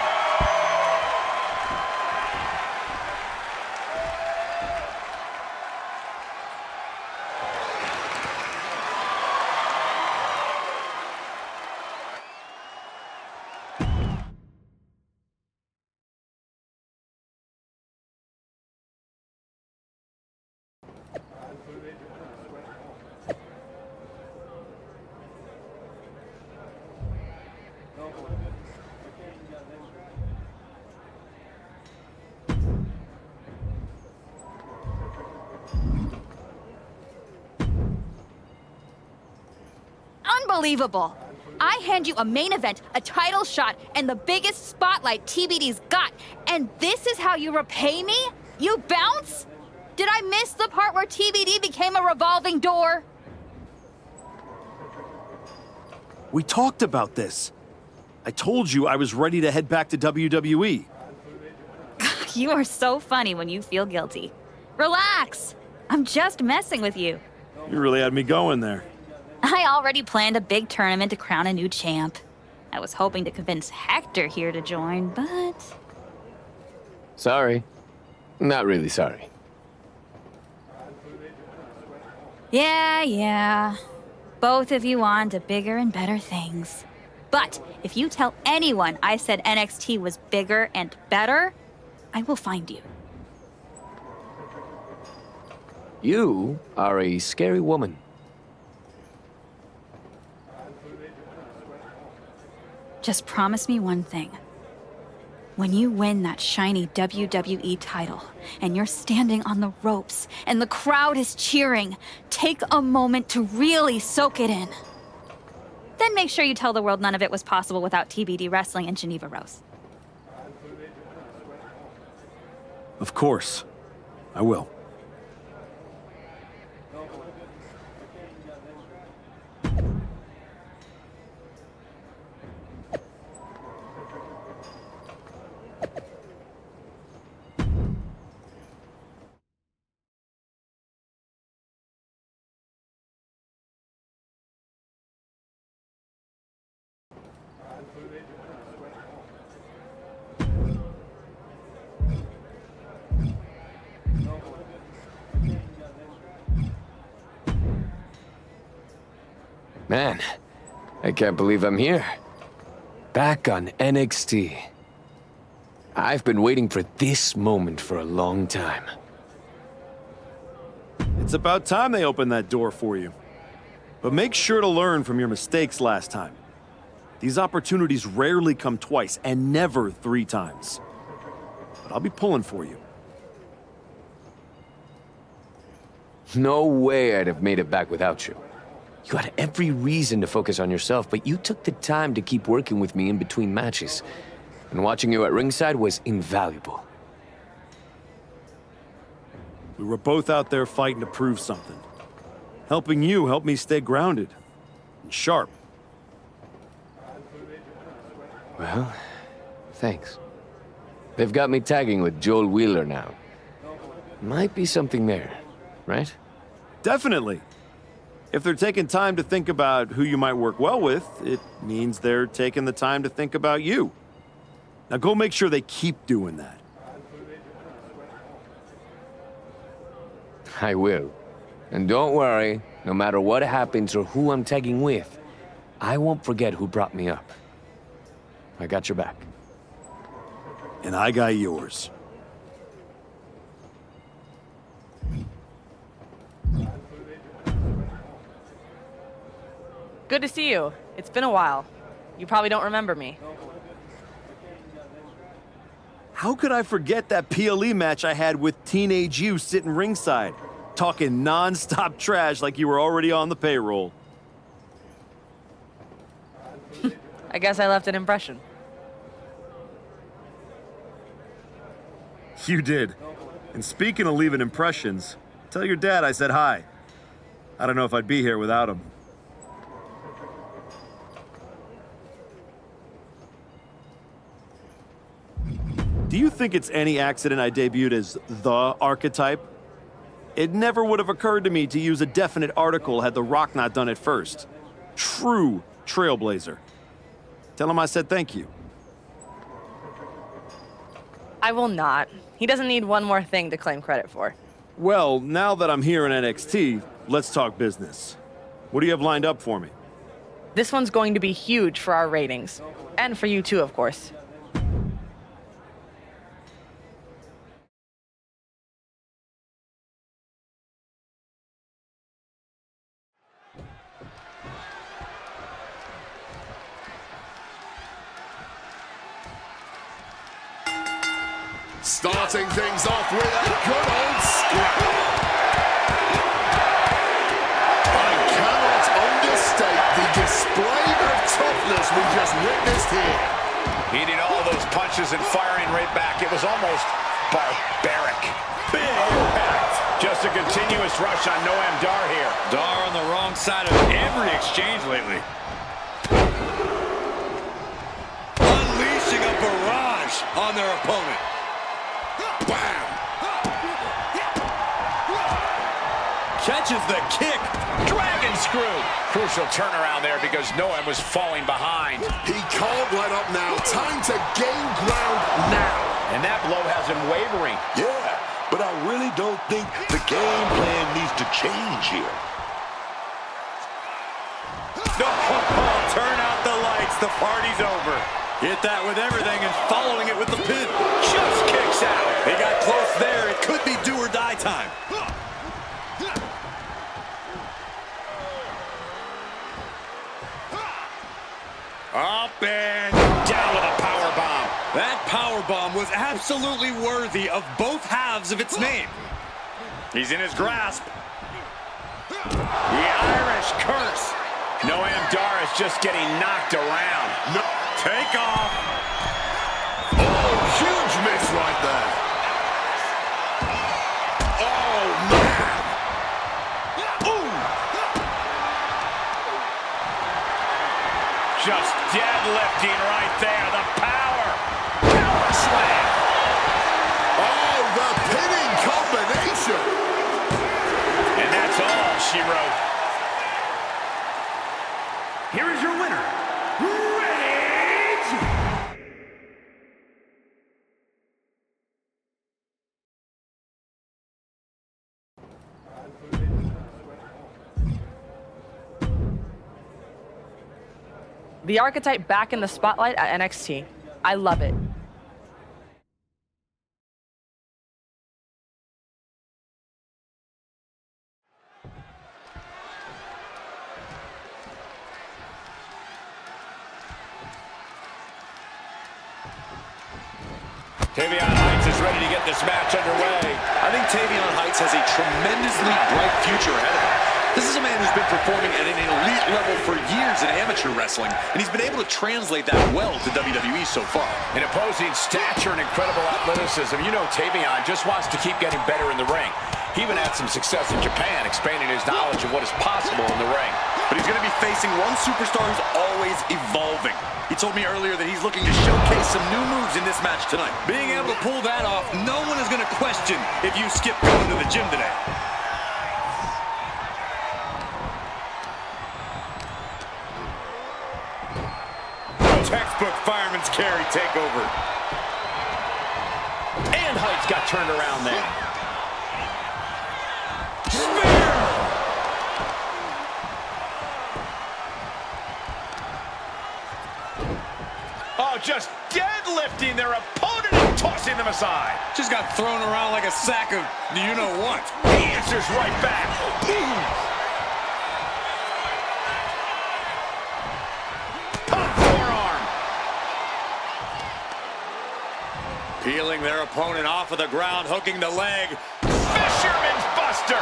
Unbelievable. I hand you a main event, a title shot, and the biggest spotlight TBD's got, and this is how you repay me? You bounce? Did I miss the part where TBD became a revolving door? We talked about this. I told you I was ready to head back to WWE. You are so funny when you feel guilty. Relax. I'm just messing with you. You really had me going there. I already planned a big tournament to crown a new champ. I was hoping to convince Hector here to join, but... Sorry. Not really sorry. Yeah. Both of you on to bigger and better things. But if you tell anyone I said NXT was bigger and better, I will find you. You are a scary woman. Just promise me one thing. When you win that shiny WWE title, and you're standing on the ropes, and the crowd is cheering, take a moment to really soak it in. Then make sure you tell the world none of it was possible without TBD wrestling and Geneva Rose. Of course. I will. Man, I can't believe I'm here. Back on NXT. I've been waiting for this moment for a long time. It's about time they opened that door for you. But make sure to learn from your mistakes last time. These opportunities rarely come twice, and never 3 times. But I'll be pulling for you. No way I'd have made it back without you. You had every reason to focus on yourself, but you took the time to keep working with me in between matches. And watching you at ringside was invaluable. We were both out there fighting to prove something. Helping you helped me stay grounded and sharp. Well, thanks. They've got me tagging with Joel Wheeler now. Might be something there, right? Definitely. If they're taking time to think about who you might work well with, it means they're taking the time to think about you. Now go make sure they keep doing that. I will. And don't worry, no matter what happens or who I'm tagging with, I won't forget who brought me up. I got your back. And I got yours. Good to see you. It's been a while. You probably don't remember me. How could I forget that PLE match I had with teenage you sitting ringside, talking non-stop trash like you were already on the payroll? I guess I left an impression. You did. And speaking of leaving impressions, tell your dad I said hi. I don't know if I'd be here without him. Do you think it's any accident I debuted as the archetype? It never would have occurred to me to use a definite article had The Rock not done it first. True trailblazer. Tell him I said thank you. I will not. He doesn't need one more thing to claim credit for. Well, now that I'm here in NXT, let's talk business. What do you have lined up for me? This one's going to be huge for our ratings. And for you too, of course. Starting things off with a good old scrap. I cannot understate the display of toughness we just witnessed here. He did all those punches and firing right back. It was almost barbaric. Big impact. Just a continuous rush on Noam Dar here. Dar on the wrong side of every exchange lately. Unleashing a barrage on their opponent. Bam! Catches the kick. Dragon screw. Crucial turnaround there because Noam was falling behind. He can't let up now. Time to gain ground now. And that blow has him wavering. Yeah, but I really don't think the game plan needs to change here. No, turn out the lights. The party's over. Hit that with everything and following it with the pin. Just kicks out. He got close there. It could be do or die time. Up and down with a power bomb. That power bomb was absolutely worthy of both halves of its name. He's in his grasp. The Irish curse. Noam Dar is just getting knocked around. No. Take off. Oh, huge miss right there. Oh, man. Ooh. Just deadlifting right there. The power. Power slam. Oh, the pinning combination. And that's all she wrote. Here is your winner, The archetype back in the spotlight at NXT. I love it. Tavion Heights is ready to get this match underway. I think Tavion Heights has a tremendously bright future wrestling, and he's been able to translate that well to WWE so far. In opposing stature and incredible athleticism, you know Tavion just wants to keep getting better in the ring. He even had some success in Japan, expanding his knowledge of what is possible in the ring. But he's going to be facing one superstar who's always evolving. He told me earlier that he's looking to showcase some new moves in this match tonight. Being able to pull that off, no one is going to question if you skip going to the gym today. Textbook fireman's carry takeover. And Heights got turned around there. Oh, just deadlifting their opponent and tossing them aside. Just got thrown around like a sack of you-know-what. He answers right back. Pop forearm. Peeling their opponent off of the ground, hooking the leg. Fisherman's Buster.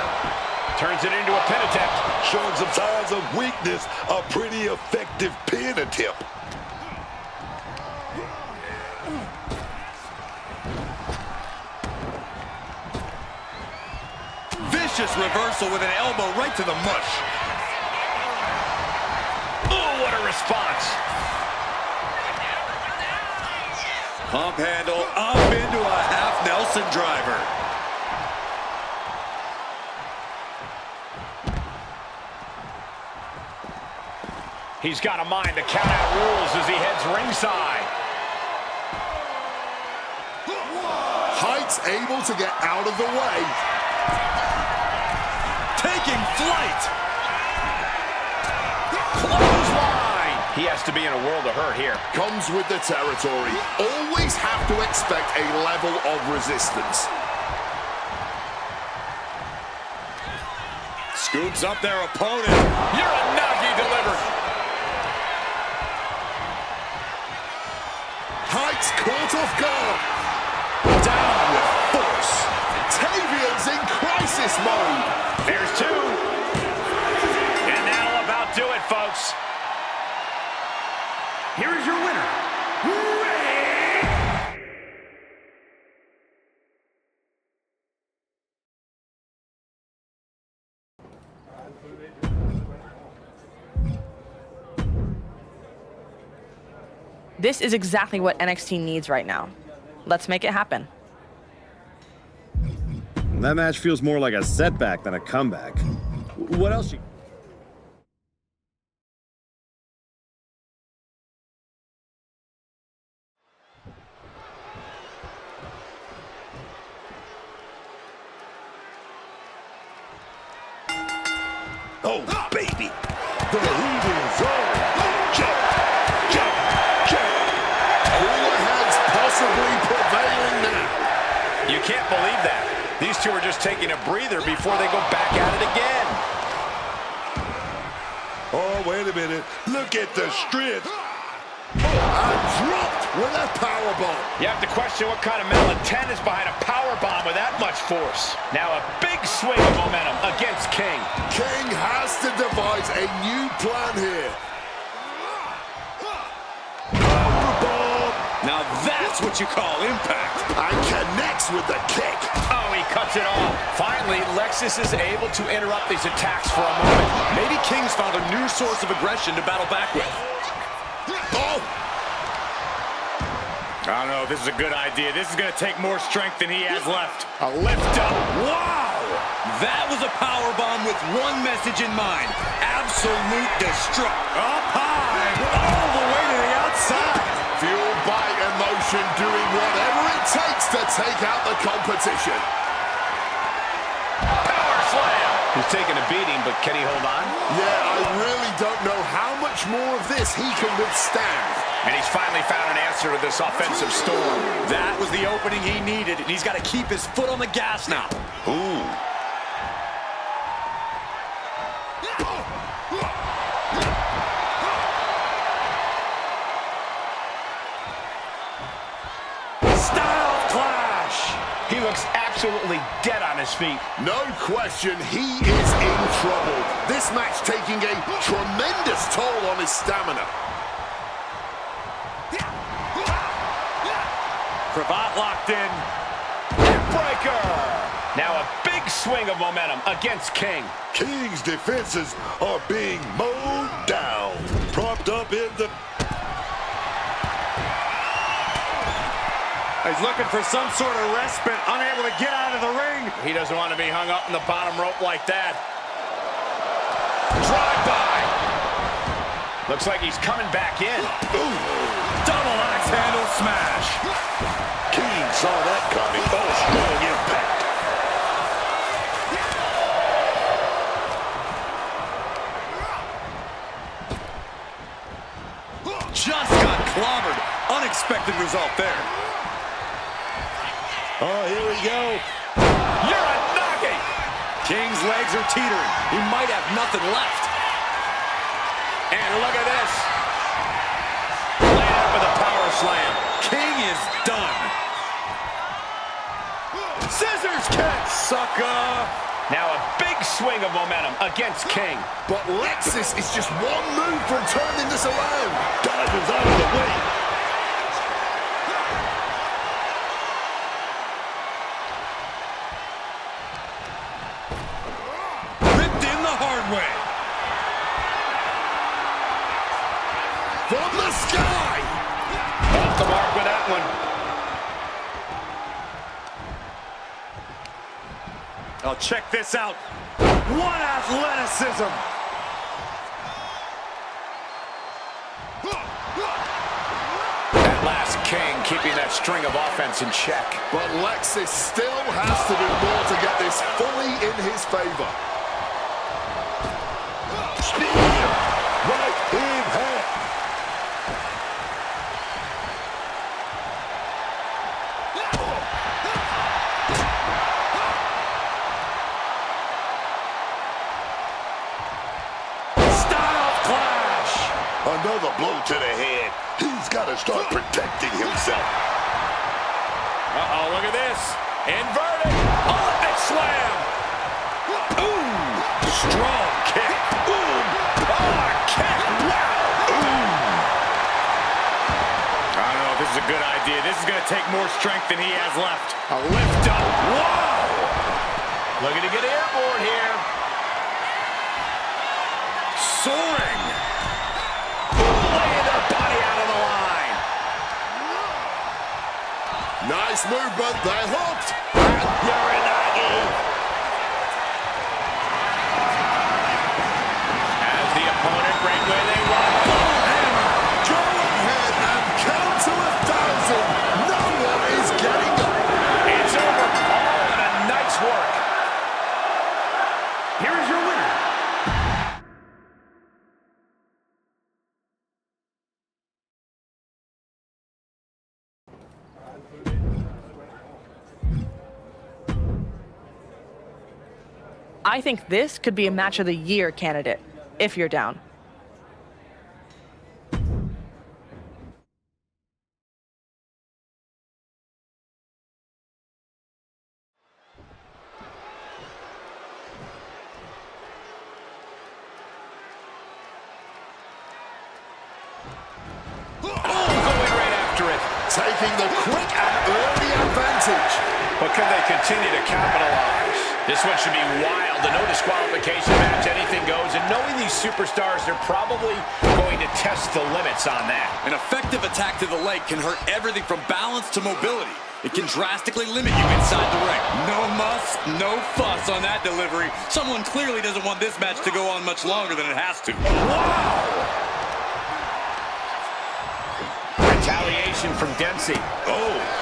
Turns it into a pin attempt. Showing some signs of weakness, a pretty effective pin attempt. Vicious reversal with an elbow right to the mush. Oh, what a response. Pump handle up into a half Nelson driver. He's got to mind the count-out rules as he heads ringside. Heights able to get out of the way. Taking flight. Clothesline. He has to be in a world of hurt here. Comes with the territory. Always have to expect a level of resistance. Scoops up their opponent. Uranagi delivered. Heights caught off guard. Down with force. Tavion's in crisis mode. There's two. And that'll about do it, folks. Here is your winner, This is exactly what NXT needs right now. Let's make it happen. That match feels more like a setback than a comeback. What else you... Oh, baby. The heat is on. Jump, jump, jump. Cooler heads possibly prevailing now. You can't believe that. These two are just taking a breather before they go back at it again. Oh, wait a minute. Look at the strength. And dropped with a powerbomb. You have to question what kind of mental intent is behind a power bomb with that much force. Now a big swing of momentum against King. King has to devise a new plan here. Powerbomb. Now that's what you call impact. And connects with the kick. Oh, he cuts it off. Finally, Lexus is able to interrupt these attacks for a moment. Maybe King's found a new source of aggression to battle back with. Oh! I don't know if this is a good idea. This is going to take more strength than he has left. A lift up. Wow! That was a power bomb with one message in mind. Absolute destruct. Up high. All the way to the outside. Fueled by emotion, doing whatever it takes to take out the competition. Power slam. He's taking a beating, but can he hold on? Yeah, I really don't know how much more of this he can withstand. And he's finally found an answer to this offensive storm. That was the opening he needed, and he's got to keep his foot on the gas now. Ooh. Style clash. He looks just absolutely dead on his feet. No question, he is in trouble. This match taking a tremendous toll on his stamina. Cravat locked in. Neckbreaker. Now a big swing of momentum against King. King's defenses are being mowed down. Propped up in the... He's looking for some sort of respite, unable to get out of the ring. He doesn't want to be hung up in the bottom rope like that. Drive-by. Looks like he's coming back in. Ooh. Double axe handle smash. King saw that coming. Oh, strong impact. Just got clobbered. Unexpected result there. Oh, here we go. Uranage! King's legs are teetering. He might have nothing left. And look at this. Laid out with a power slam. King is done. Scissors kick. Sucker. Now a big swing of momentum against King. But Lexus is just one move from turning this around. Dodges out of the way. Ripped in the hard way. From the sky. Off the mark with that one. Oh, check this out. What athleticism. That last King keeping that string of offense in check. But Lexus still has to do more to get this fully in his favor. Spear. Right in half. Another blow to the head. He's got to start protecting himself. Uh-oh, look at this. Inverted. Olympic slam. Ooh. Strong kick. Ooh. Oh, kick. Wow. I don't know if this is a good idea. This is going to take more strength than he has left. A lift up. Whoa. Looking to get airborne here. Soaring. Laying their body out on the line. Nice movement. They're hooked. As the opponent right where they want. Go ahead and count to 1,000. No one is getting up. It's over. All in a nice work. Here is your winner. I think this could be a match of the year candidate, if you're down. Taking the quick and early advantage. But can they continue to capitalize? This one should be wild. A no disqualification match, anything goes. And knowing these superstars, they're probably going to test the limits on that. An effective attack to the leg can hurt everything from balance to mobility. It can drastically limit you inside the ring. No muss, no fuss on that delivery. Someone clearly doesn't want this match to go on much longer than it has to. Wow! Retaliation from Dempsey. Oh.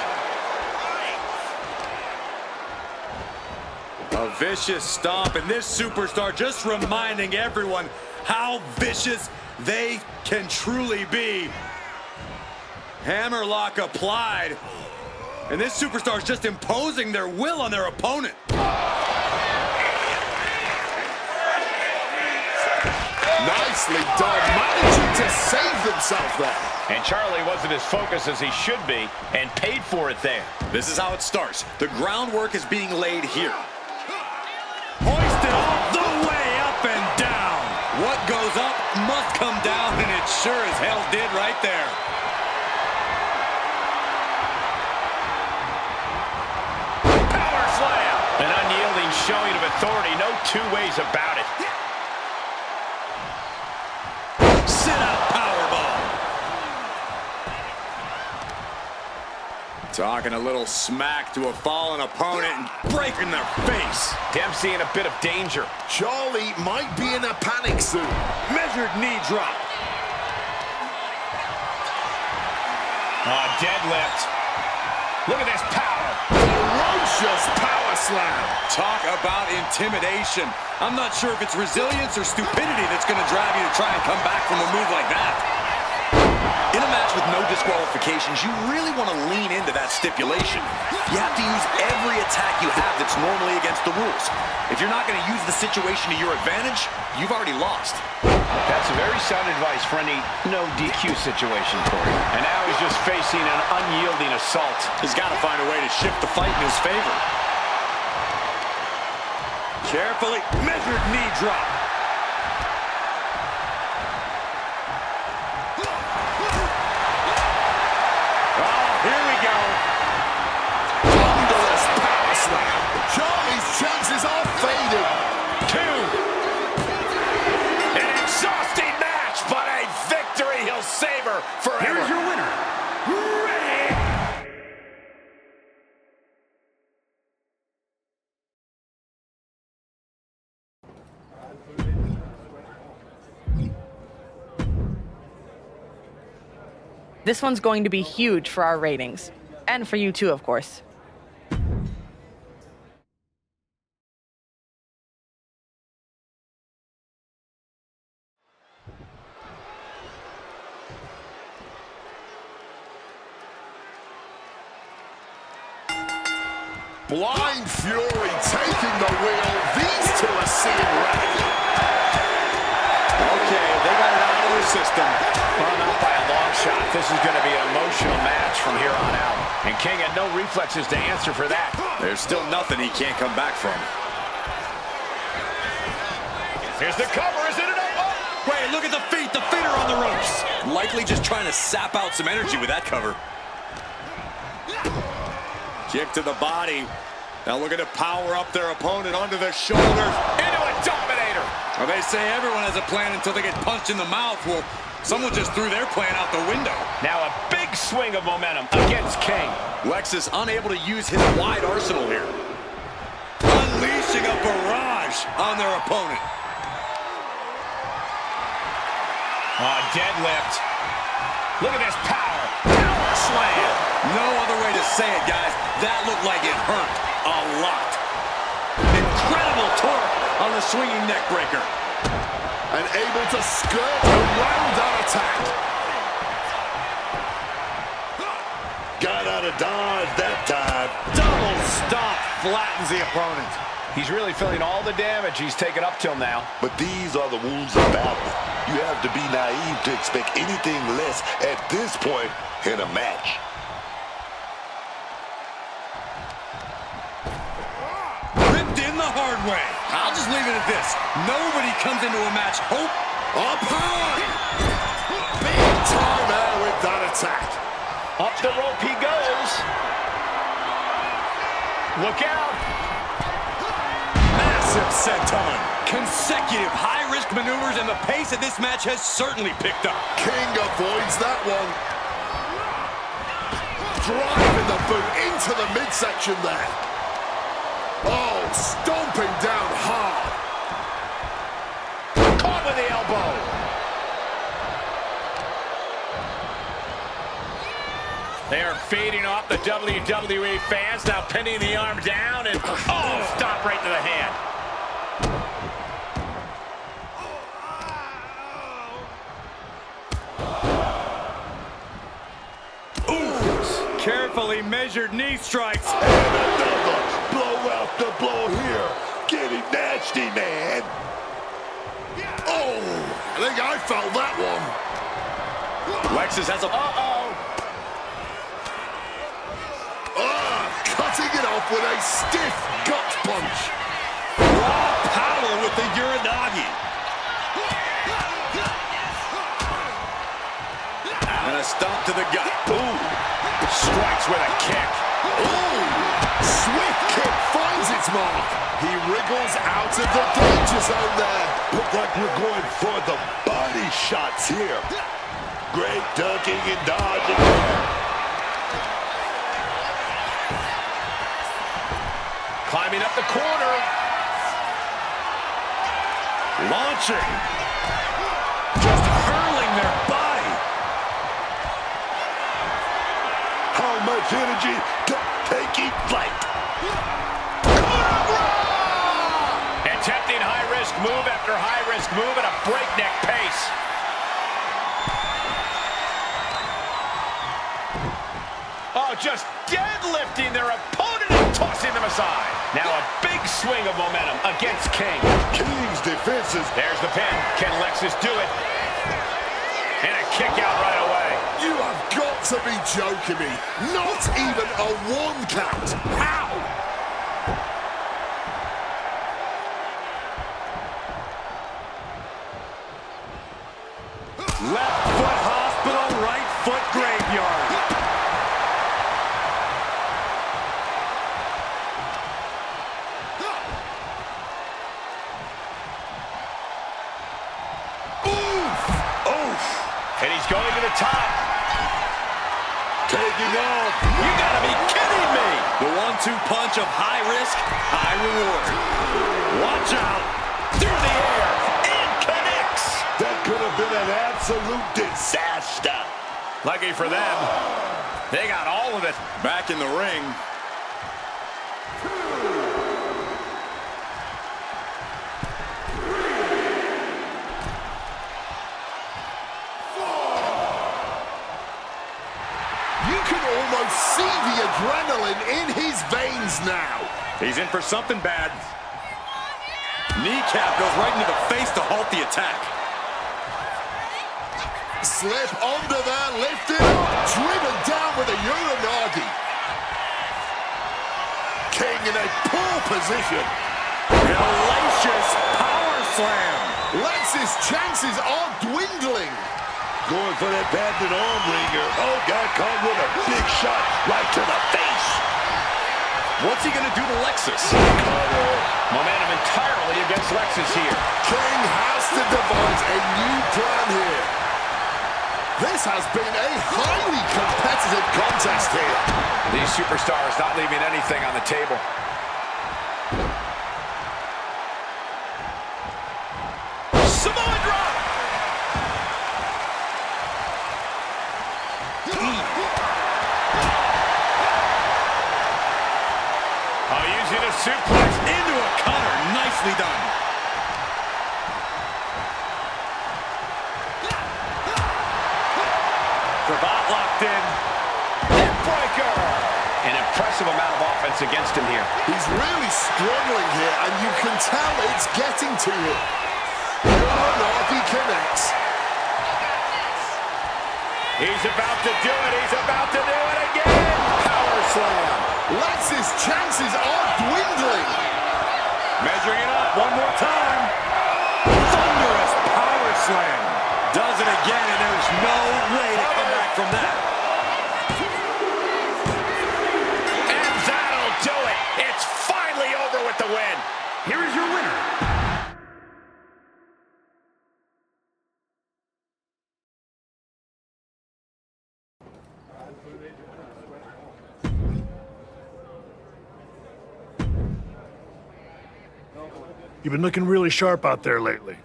A vicious stomp, and this superstar just reminding everyone how vicious they can truly be. Hammerlock applied, and this superstar is just imposing their will on their opponent. Nicely done, managing to save themselves there. And Charlie wasn't as focused as he should be and paid for it there. This is how it starts. The groundwork is being laid here. Hoisted all the way up and down. What goes up must come down, and it sure as hell did right there. Power slam. An unyielding showing of authority. No two ways about it. Sit-out powerbomb. Talking a little smack to a fallen opponent and breaking their face. Dempsey in a bit of danger. Charlie might be in a panic soon. Measured knee drop. Deadlift. Look at this power. Ferocious power slam. Talk about intimidation. I'm not sure if it's resilience or stupidity that's going to drive you to try and come back from a move like that. In a match with no disqualifications, you really want to lean into that stipulation. You have to use every attack you have that's normally against the rules. If you're not going to use the situation to your advantage, you've already lost. That's very sound advice for any no DQ situation, Corey. And now he's just facing an unyielding assault. He's got to find a way to shift the fight in his favor. Carefully measured knee drop. Here we go. Thunderous power slam. Charlie's chances are fading. 2. An exhausting match, but a victory he'll savor forever. Here's your winner, Ray. This one's going to be huge for our ratings. And for you too, of course. Blind Fury taking the wheel. These two are seeing red. Okay, they got it out of their system. Well, not by a long shot. This is going to be an emotional match from here on out. And King had no reflexes to answer for that. There's still nothing he can't come back from. Here's the cover, isn't it? Oh! Wait, look at the feet. The feet are on the ropes. Likely just trying to sap out some energy with that cover. Kick to the body. Now looking to power up their opponent onto their shoulders. Into a dominator. Well, they say everyone has a plan until they get punched in the mouth. Well, someone just threw their plan out the window. Now a big swing of momentum against King. Lexus unable to use his wide arsenal here. Unleashing a barrage on their opponent. Deadlift. Look at this power. Power slam. No other way to say it, guys. That looked like it hurt a lot. Incredible torque on the swinging neck breaker. And able to skirt around that attack. Got out of dodge that time. Double stomp flattens the opponent. He's really feeling all the damage he's taken up till now. But these are the rules of battle. You have to be naive to expect anything less at this point in a match. Ripped in the hard way. I'll just leave it at this. Nobody comes into a match hope. Up high. Big time there with that attack. Up the rope he goes. Look out. Massive senton. Consecutive high-risk maneuvers, and the pace of this match has certainly picked up. King avoids that one. Driving the boot into the midsection there. Oh, stomping down hard. Caught with the elbow. They are feeding off the WWE fans, now pinning the arm down, and oh, stop right to the hand. Carefully measured knee strikes. And another blow after blow here. Getting nasty, man. Oh, felt that one. Lexus has a... Cutting it off with a stiff gut punch. Raw power with the Uranagi. And a stomp to the gut. Ooh. Strikes with a kick. Ooh. Swift kick finds its mark. He wriggles out of the danger zone there. Look like we're going for the body shots here. Great ducking and dodging there. Climbing up the corner. Launching. Just hurling their body. How much energy taking flight. Attempting high-risk move after high-risk move at a breakneck pace. Oh, just deadlifting their opponent and tossing them aside. Now a big swing of momentum against King. King's defenses. There's the pin. Can Lexus do it? And a kick out right away. You have got to be joking me. Not even a one count. How? Left foot hospital, right foot graveyard. And he's going to the top. Taking off. You gotta be kidding me. The 1-2 punch of high risk, high reward. Watch out. Through the air. And connects. That could have been an absolute disaster. Lucky for them, they got all of it. Back in the ring. See the adrenaline in his veins now. He's in for something bad. Kneecap goes right into the face to halt the attack. Slip under there, lifted up, driven down with a Uranagi. King in a poor position. Hellacious power slam. Lexus' chances are dwindling. Going for that patented arm wringer. Oh, got caught with a big shot right to the face. What's he going to do to Lexus? Momentum entirely against Lexus here. King has to devise a new plan here. This has been a highly competitive contest here. These superstars not leaving anything on the table. Samoa drop! Using a suplex into a cutter. Nicely done. Cravat locked in. Neckbreaker. An impressive amount of offense against him here. He's really struggling here, and you can tell it's getting to him. Uranagi connects. He's about to do it. He's about to do it again. Power slam. Lexus' chances are dwindling. Measuring it up one more time. Thunderous power slam. Does it again, and there's no way to come back from that. And that'll do it. It's finally over with the win. Here is your winner. You've been looking really sharp out there lately.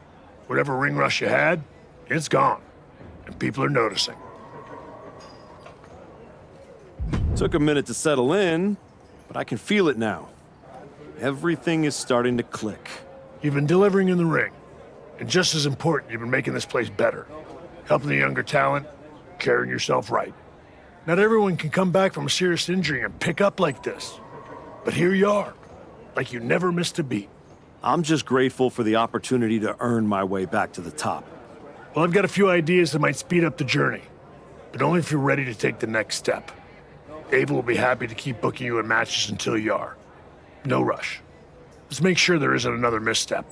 Whatever ring rush you had, it's gone. And people are noticing. Took a minute to settle in, but I can feel it now. Everything is starting to click. You've been delivering in the ring. And just as important, you've been making this place better. Helping the younger talent, carrying yourself right. Not everyone can come back from a serious injury and pick up like this. But here you are, like you never missed a beat. I'm just grateful for the opportunity to earn my way back to the top. Well, I've got a few ideas that might speed up the journey, but only if you're ready to take the next step. Ava will be happy to keep booking you in matches until you are. No rush. Just make sure there isn't another misstep.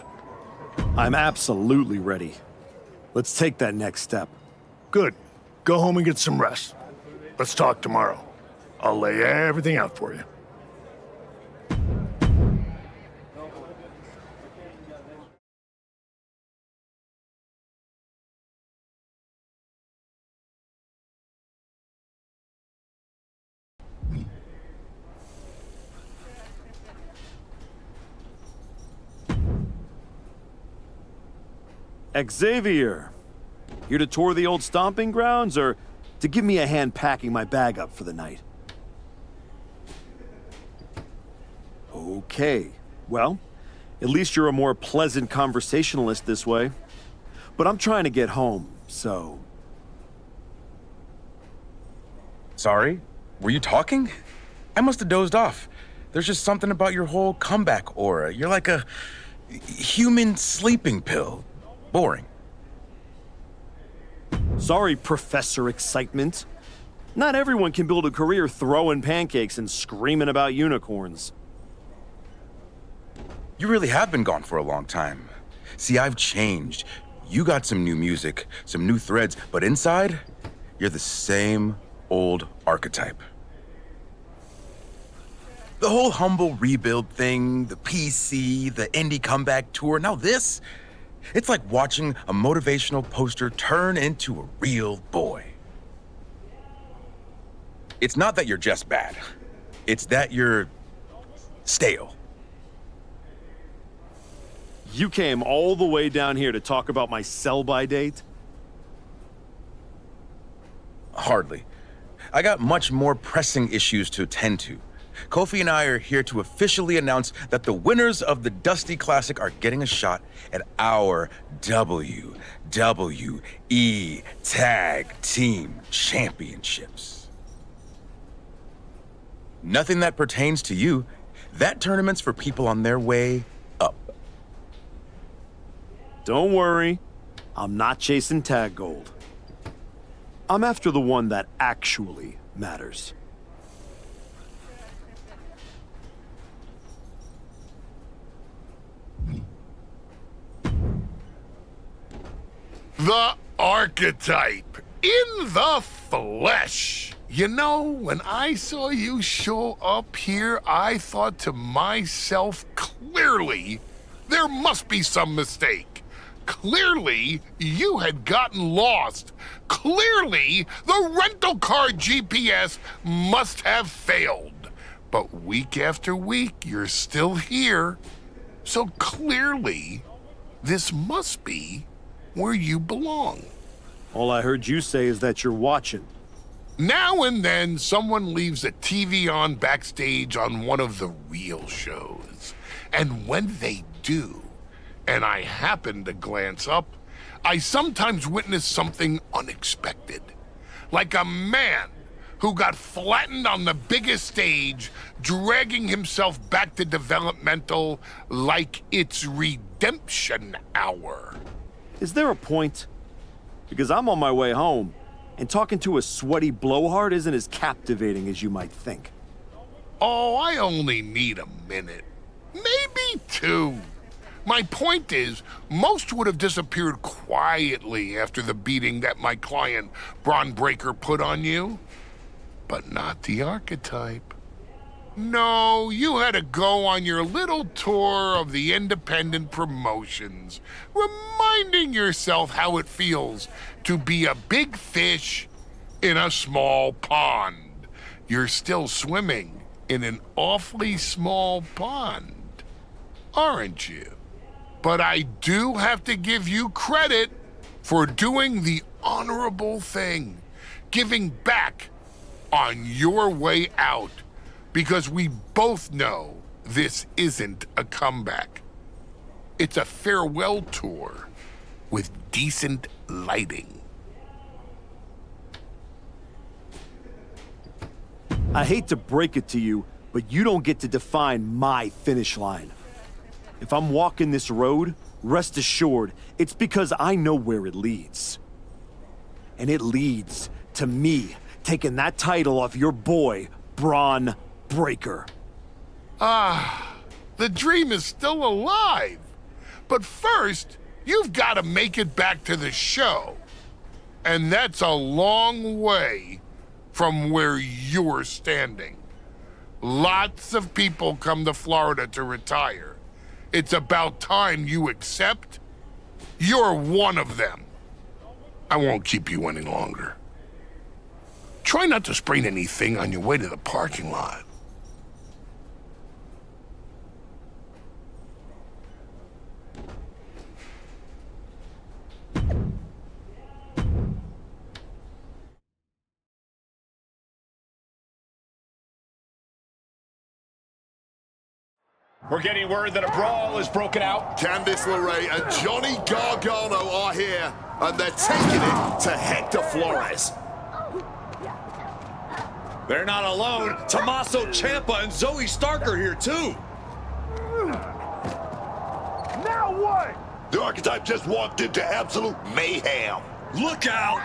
I'm absolutely ready. Let's take that next step. Good. Go home and get some rest. Let's talk tomorrow. I'll lay everything out for you. Xavier, here to tour the old stomping grounds or to give me a hand packing my bag up for the night? Okay, well, at least you're a more pleasant conversationalist this way. But I'm trying to get home, so... Sorry? Were you talking? I must have dozed off. There's just something about your whole comeback aura. You're like a human sleeping pill. Boring. Sorry, Professor Excitement. Not everyone can build a career throwing pancakes and screaming about unicorns. You really have been gone for a long time. See, I've changed. You got some new music, some new threads, but inside, you're the same old archetype. The whole humble rebuild thing, the PC, the indie comeback tour, now this... It's like watching a motivational poster turn into a real boy. It's not that you're just bad. It's that you're stale. You came all the way down here to talk about my sell-by date? Hardly. I got much more pressing issues to attend to. Kofi and I are here to officially announce that the winners of the Dusty Classic are getting a shot at our WWE Tag Team Championships. Nothing that pertains to you. That tournament's for people on their way up. Don't worry, I'm not chasing tag gold. I'm after the one that actually matters. The archetype in the flesh. You know, when I saw you show up here, I thought to myself, clearly, there must be some mistake. Clearly, you had gotten lost. Clearly, the rental car GPS must have failed. But week after week, you're still here. So clearly, this must be where you belong. All I heard you say is that you're watching. Now and then, someone leaves a TV on backstage on one of the real shows. And when they do, and I happen to glance up, I sometimes witness something unexpected. Like a man who got flattened on the biggest stage, dragging himself back to developmental like it's redemption hour. Is there a point? Because I'm on my way home, and talking to a sweaty blowhard isn't as captivating as you might think. Oh, I only need a minute. Maybe two. My point is, most would have disappeared quietly after the beating that my client, Braun Breaker, put on you. But not the archetype. No, you had to go on your little tour of the independent promotions, reminding yourself how it feels to be a big fish in a small pond. You're still swimming in an awfully small pond, aren't you? But I do have to give you credit for doing the honorable thing, giving back on your way out. Because we both know this isn't a comeback. It's a farewell tour with decent lighting. I hate to break it to you, but you don't get to define my finish line. If I'm walking this road, rest assured, it's because I know where it leads. And it leads to me taking that title off your boy, Braun Breaker. The dream is still alive. But first, you've got to make it back to the show. And that's a long way from where you're standing. Lots of people come to Florida to retire. It's about time you accept you're one of them. I won't keep you any longer. Try not to sprain anything on your way to the parking lot. We're getting word that a brawl is broken out. Candice LeRae and Johnny Gargano are here, and they're taking it to Hector Flores. They're not alone. Tommaso Ciampa and Zoe Stark are here, too. Now what? The Archetype just walked into absolute mayhem. Look out!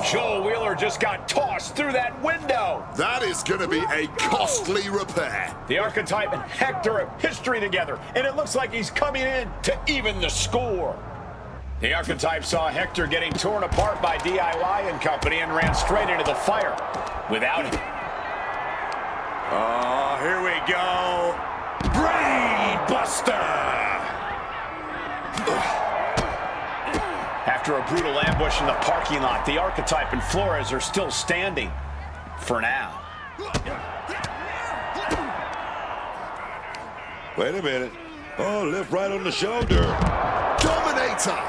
Joe Wheeler just got tossed through that window. That is going to be a costly repair. The Archetype and Hector have history together, and it looks like he's coming in to even the score. The Archetype saw Hector getting torn apart by DIY and company and ran straight into the fire without him. Oh, here we go. Brain Buster! After a brutal ambush in the parking lot, the Archetype and Flores are still standing. For now. Wait a minute. Oh, lift right on the shoulder. Dominator!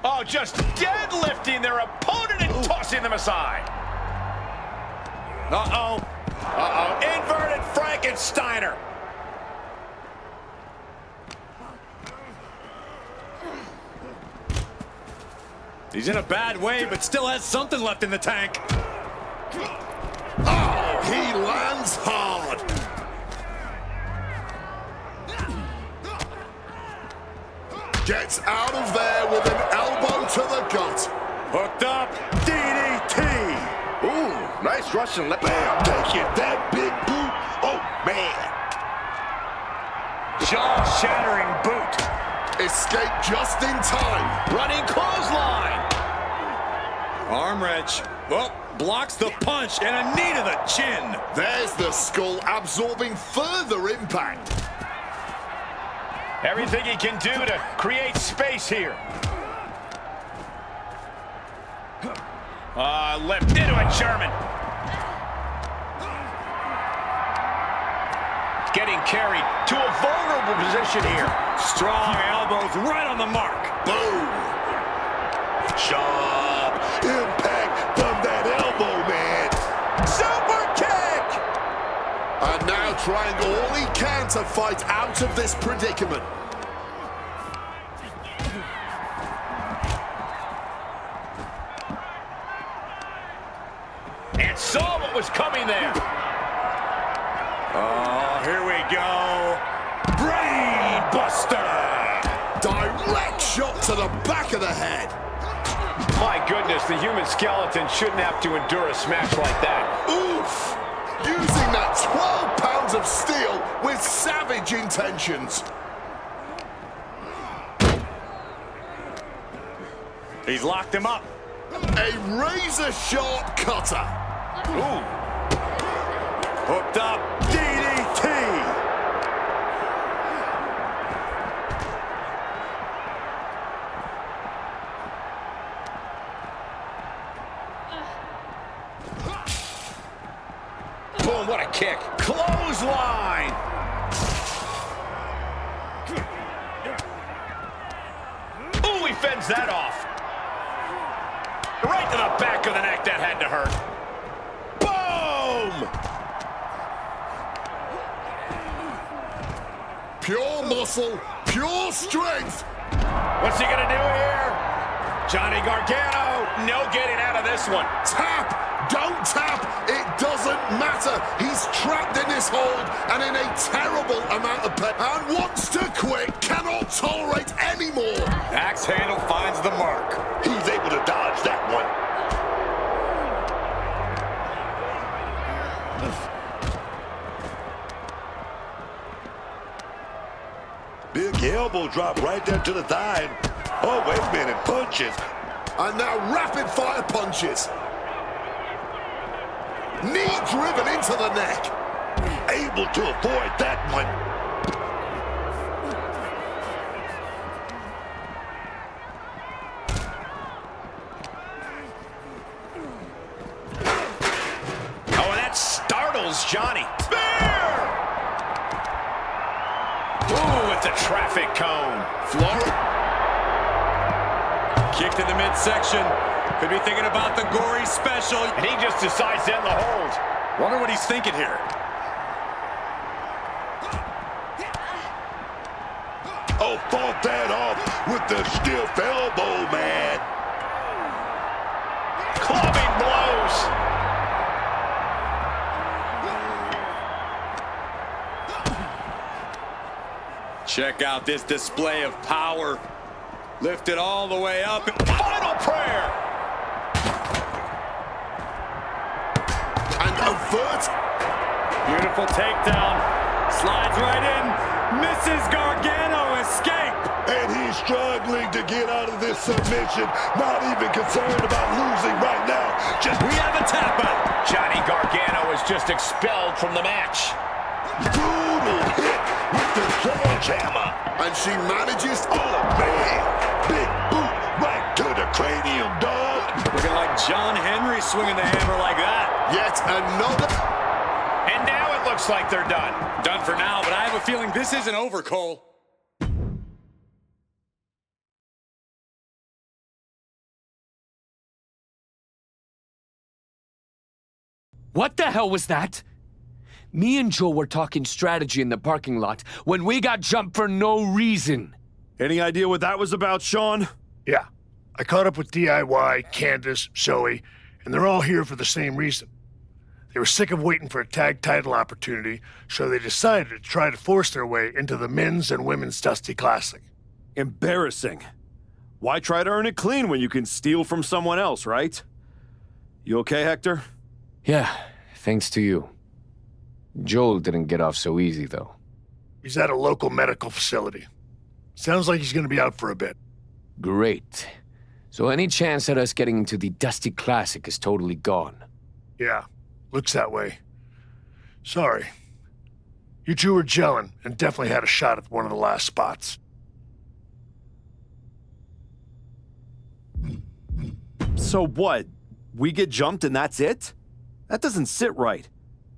Oh, just deadlifting their opponent and tossing them aside. Uh-oh. Uh-oh. Inverted Frankensteiner. He's in a bad way, but still has something left in the tank. Oh, he lands hard. Gets out of there with an elbow to the gut. Hooked up, DDT. Ooh, nice Russian left. Bam, taking that big boot. Oh, man. Jaw-shattering boot. Escape just in time. Running clothesline. Arm wrench. Well, blocks the punch and a knee to the chin. There's the skull absorbing further impact. Everything he can do to create space here. Lift into a German. Getting carried to a vulnerable position here. Strong elbows right on the mark. Boom. Sharp impact from that elbow, man. Super kick! And now trying all he can to fight out of this predicament. And saw what was coming there. Oh, here we go. Brain Buster! Direct shot to the back of the head. My goodness, the human skeleton shouldn't have to endure a smash like that. Oof! Using that 12 pounds of steel with savage intentions. He's locked him up. A razor-sharp cutter. Ooh. Hooked up, DDT. Boom, what a kick. Clothesline. Ooh, he fends that off. Right to the back of the neck. That had to hurt. Boom! Pure muscle, pure strength. What's he gonna do here? Johnny Gargano, no getting out of this one. Tap, don't tap, it doesn't matter. He's trapped in this hold and in a terrible amount of pain and wants to quit, cannot tolerate anymore. Axe handle finds the mark. He's able to dodge that one. Big elbow drop right there to the thigh. Oh, wait a minute, punches. And now rapid fire punches. Knee driven into the neck. Able to avoid that one. Oh, and that startles Johnny. Spear! Ooh, with the traffic cone. Flora. Kicked in the midsection. Could be thinking about the gory special. And he just decides to end the hold. Wonder what he's thinking here. Oh, fought that off with the stiff elbow, man. Clubbing blows. Check out this display of power. Lifted all the way up. Final prayer. And avert. Beautiful takedown. Slides right in. Misses Gargano. Escape. And he's struggling to get out of this submission. Not even concerned about losing right now. We have a tap out. Johnny Gargano is just expelled from the match. Brutal hit with the sledgehammer. And she manages. Oh, man. Big boot right to the cranium, dog. Looking like John Henry swinging the hammer like that. Yet another. And now it looks like they're done. Done for now, but I have a feeling this isn't over, Cole. What the hell was that? Me and Joe were talking strategy in the parking lot when we got jumped for no reason. Any idea what that was about, Sean? Yeah. I caught up with DIY, Candace, Zoe, and they're all here for the same reason. They were sick of waiting for a tag title opportunity, so they decided to try to force their way into the men's and women's Dusty Classic. Embarrassing. Why try to earn it clean when you can steal from someone else, right? You okay, Hector? Yeah, thanks to you. Joel didn't get off so easy, though. He's at a local medical facility. Sounds like he's gonna be out for a bit. Great. So any chance at us getting into the Dusty Classic is totally gone. Yeah, looks that way. Sorry. You two were gelling and definitely had a shot at one of the last spots. So what? We get jumped and that's it? That doesn't sit right.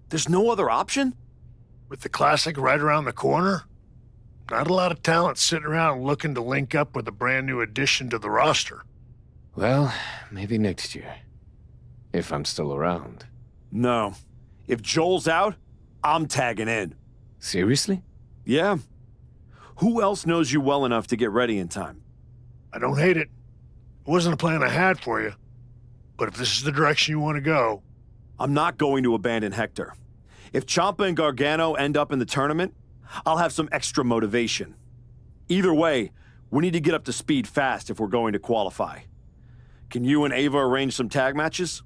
There's no other option? With the Classic right around the corner, not a lot of talent sitting around looking to link up with a brand new addition to the roster. Well, maybe next year. If I'm still around. No. If Joel's out, I'm tagging in. Seriously? Yeah. Who else knows you well enough to get ready in time? I don't hate it. It wasn't a plan I had for you. But if this is the direction you want to go... I'm not going to abandon Hector. If Ciampa and Gargano end up in the tournament, I'll have some extra motivation. Either way, we need to get up to speed fast if we're going to qualify. Can you and Ava arrange some tag matches?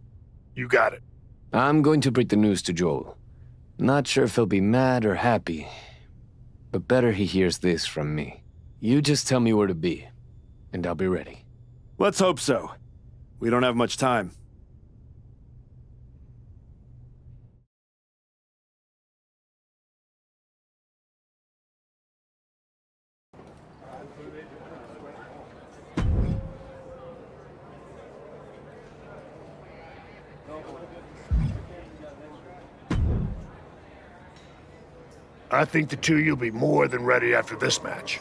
You got it. I'm going to break the news to Joel. Not sure if he'll be mad or happy, but better he hears this from me. You just tell me where to be, and I'll be ready. Let's hope so. We don't have much time. I think the two of you'll be more than ready after this match.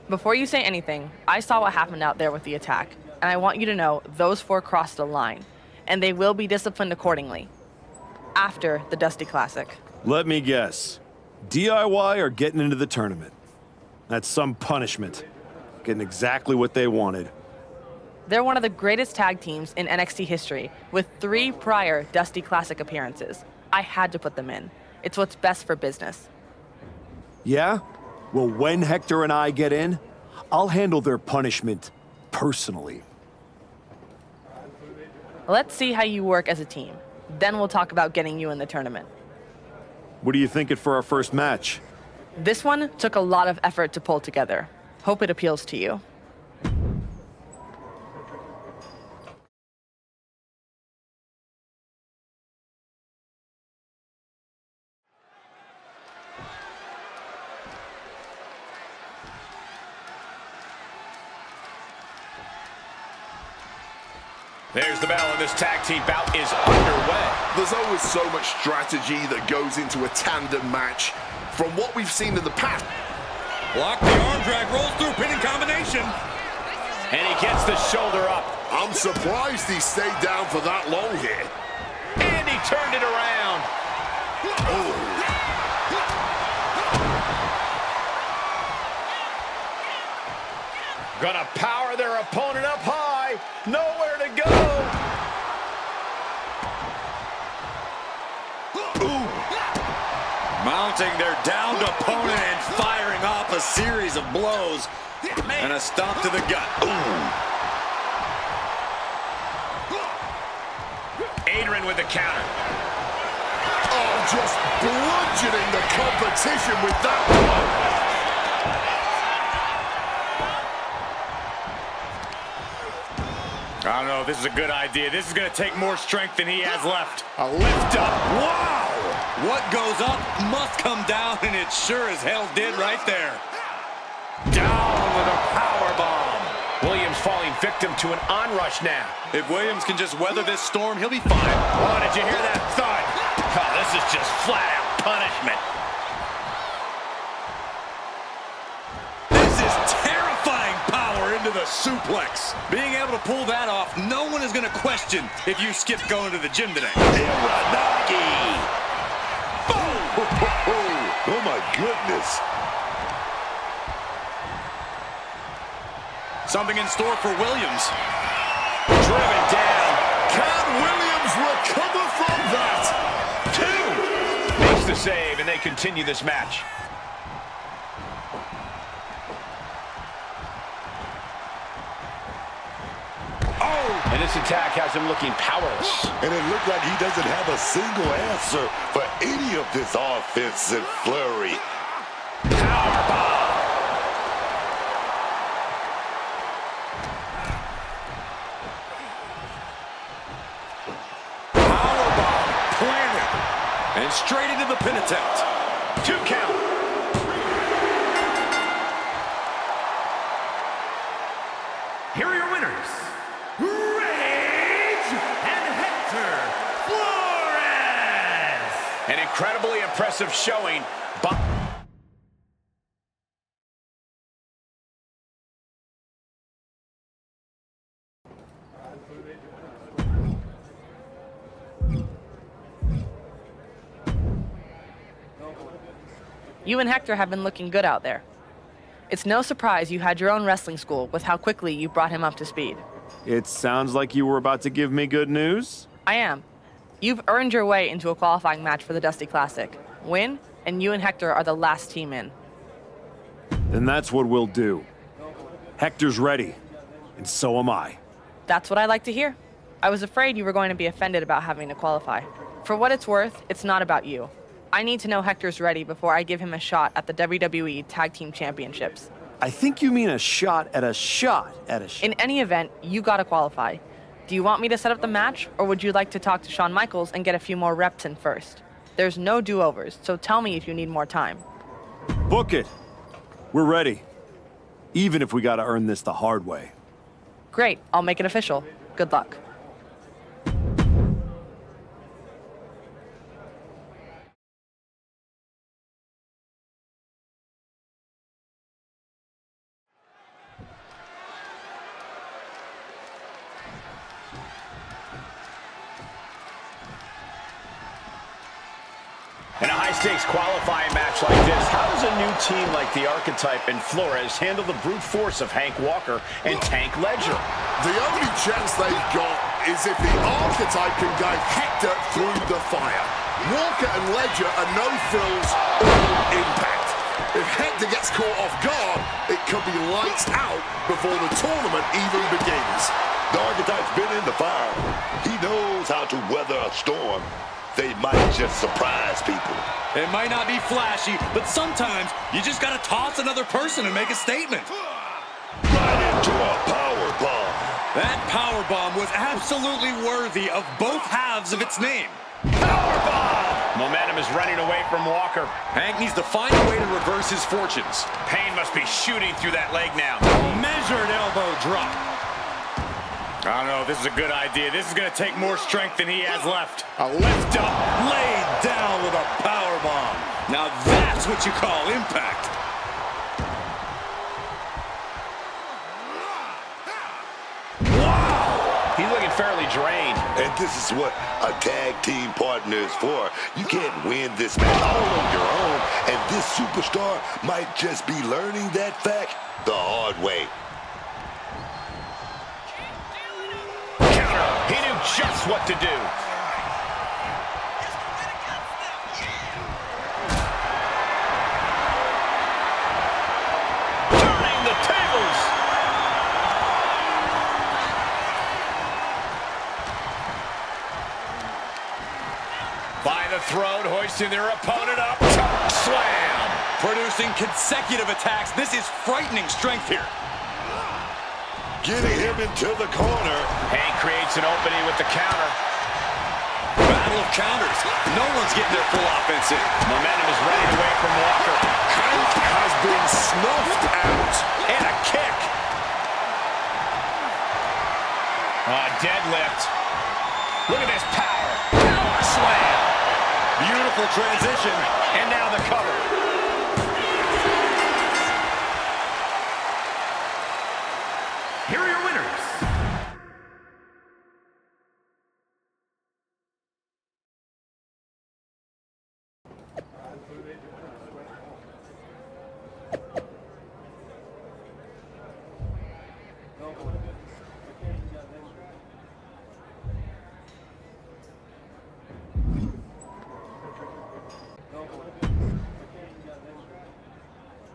Before you say anything, I saw what happened out there with the attack, and I want you to know those four crossed a line, and they will be disciplined accordingly. After the Dusty Classic. Let me guess. DIY are getting into the tournament. That's some punishment. Getting exactly what they wanted. They're one of the greatest tag teams in NXT history, with 3 prior Dusty Classic appearances. I had to put them in. It's what's best for business. Yeah? Well, when Hector and I get in, I'll handle their punishment personally. Let's see how you work as a team. Then we'll talk about getting you in the tournament. What are you thinking for our first match? This one took a lot of effort to pull together. Hope it appeals to you. There's the bell, and this tag team bout is underway. There's always so much strategy that goes into a tandem match. From what we've seen in the past. Block the arm drag, rolls through, pinning combination. And he gets the shoulder up. I'm surprised he stayed down for that long here. And he turned it around. Oh. Gonna power their opponent up high. Nowhere to go. Ooh. Mounting their downed opponent and firing off a series of blows. And a stomp to the gut. Ooh. Adrian with the counter. Oh, just bludgeoning the competition with that one. I don't know if this is a good idea. This is going to take more strength than he has left. A lift up. Wow! What goes up must come down, and it sure as hell did right there. Down with a power bomb. Williams falling victim to an onrush now. If Williams can just weather this storm, he'll be fine. Oh, did you hear that thud? Oh, this is just flat-out punishment. This is terrifying power into the suplex. Being able to pull that off, no one is going to question if you skipped going to the gym today. Oh, my goodness. Something in store for Williams. Driven down. Can Williams recover from that? 2. Makes the save, and they continue this match. Oh! And this attack has him looking powerless. And it looked like he doesn't have a single answer for any of this offensive flurry. Powerbomb. And straight into the pin attempt. 2 count. Here are your winners, Rage and Hector Flores. An incredibly impressive showing, but... You and Hector have been looking good out there. It's no surprise you had your own wrestling school with how quickly you brought him up to speed. It sounds like you were about to give me good news. I am. You've earned your way into a qualifying match for the Dusty Classic. Win, and you and Hector are the last team in. Then that's what we'll do. Hector's ready, and so am I. That's what I like to hear. I was afraid you were going to be offended about having to qualify. For what it's worth, it's not about you. I need to know Hector's ready before I give him a shot at the WWE Tag Team Championships. I think you mean a shot at a shot. In any event, you gotta qualify. Do you want me to set up the match, or would you like to talk to Shawn Michaels and get a few more reps in first? There's no do-overs, so tell me if you need more time. Book it. We're ready. Even if we gotta earn this the hard way. Great, I'll make it official. Good luck. In a high-stakes qualifying match like this, how does a new team like the Archetype and Flores handle the brute force of Hank Walker and Tank Ledger? The only chance they've got is if the Archetype can guide Hector through the fire. Walker and Ledger are no frills, all impact. If Hector gets caught off guard, it could be lights out before the tournament even begins. The Archetype's been in the fire. He knows how to weather a storm. They might just surprise people. It might not be flashy, but sometimes you just gotta toss another person and make a statement. Right into a power bomb. That power bomb was absolutely worthy of both halves of its name. Momentum is running away from Walker. Hank needs to find a way to reverse his fortunes. Pain must be shooting through that leg now. Measured elbow drop. I don't know if this is a good idea. This is going to take more strength than he has left. A lift up. Laid down with a power bomb. Now that's what you call impact. He's looking fairly drained. And this is what a tag team partner is for. You can't win this match all on your own, and this superstar might just be learning that fact the hard way. Counter. He knew just what to do. Turning the tables. By the throat, hoisting their opponent up. Choke slam. Producing consecutive attacks. This is frightening strength here. Getting him into the corner. Hank creates an opening with the counter. Battle of counters. No one's getting their full offense in. Momentum is running away from Walker. Hank has been snuffed out. And a kick. Deadlift. Look at this power. Power slam. Beautiful transition. And now the cover. Here are your winners.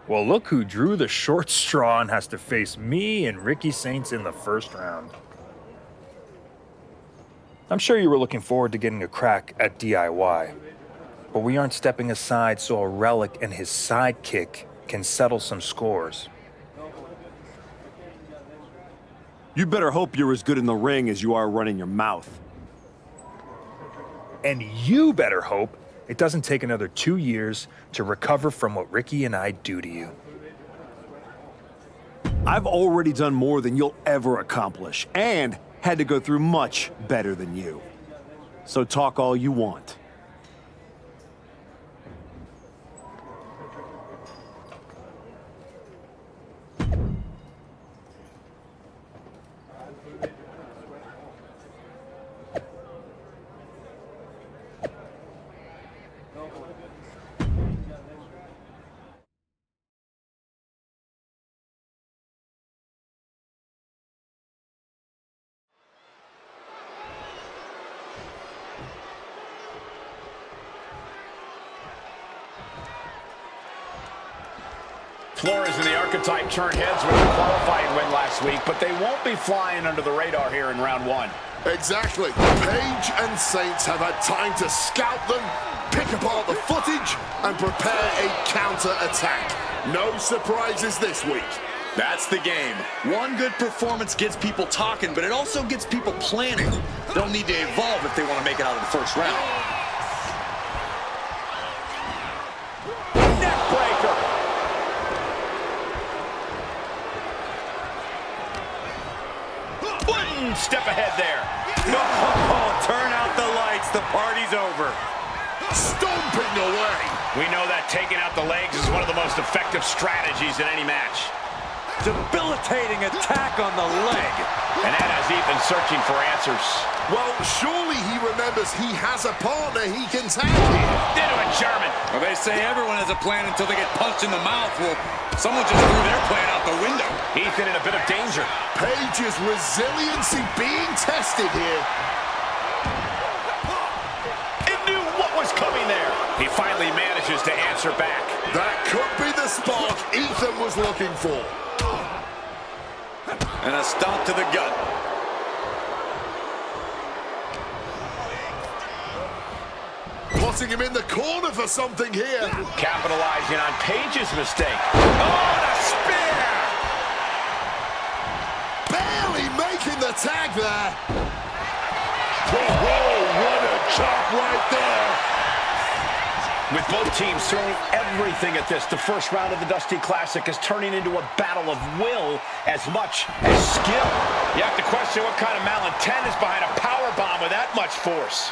Well, look who drew the short straw and has to face me and Ricky Saints in the first round. I'm sure you were looking forward to getting a crack at DIY, but we aren't stepping aside so a Relic and his sidekick can settle some scores. You better hope you're as good in the ring as you are running your mouth. And you better hope it doesn't take another 2 years to recover from what Ricky and I do to you. I've already done more than you'll ever accomplish, and had to go through much better than you. So talk all you want. Flores and the Archetype turned heads with a qualifying win last week, but they won't be flying under the radar here in round one. Exactly. Page and Saints have had time to scout them, pick apart the footage, and prepare a counter-attack. No surprises this week. That's the game. One good performance gets people talking, but it also gets people planning. They'll need to evolve if they want to make it out of the first round. Neckbreaker. One step ahead there. Oh, turn out the lights. The party's over. Stomping away. We know that taking out the legs is one of the most effective strategies in any match. Debilitating attack on the leg. And that has Ethan searching for answers. Well, surely he remembers he has a partner he can tag here. Into a German. Well, they say everyone has a plan until they get punched in the mouth. Well, someone just threw their plan out the window. Ethan in a bit of danger. Page's resiliency being tested here. It knew what was coming there. He finally manages to answer back. That could be the spark Ethan was looking for. And a stomp to the gut. Putting him in the corner for something here. Capitalizing on Page's mistake. Oh, and a spear! Barely making the tag there. Whoa, what a chop right there. With both teams throwing everything at this, the first round of the Dusty Classic is turning into a battle of will as much as skill. You have to question what kind of malintent is behind a power bomb with that much force.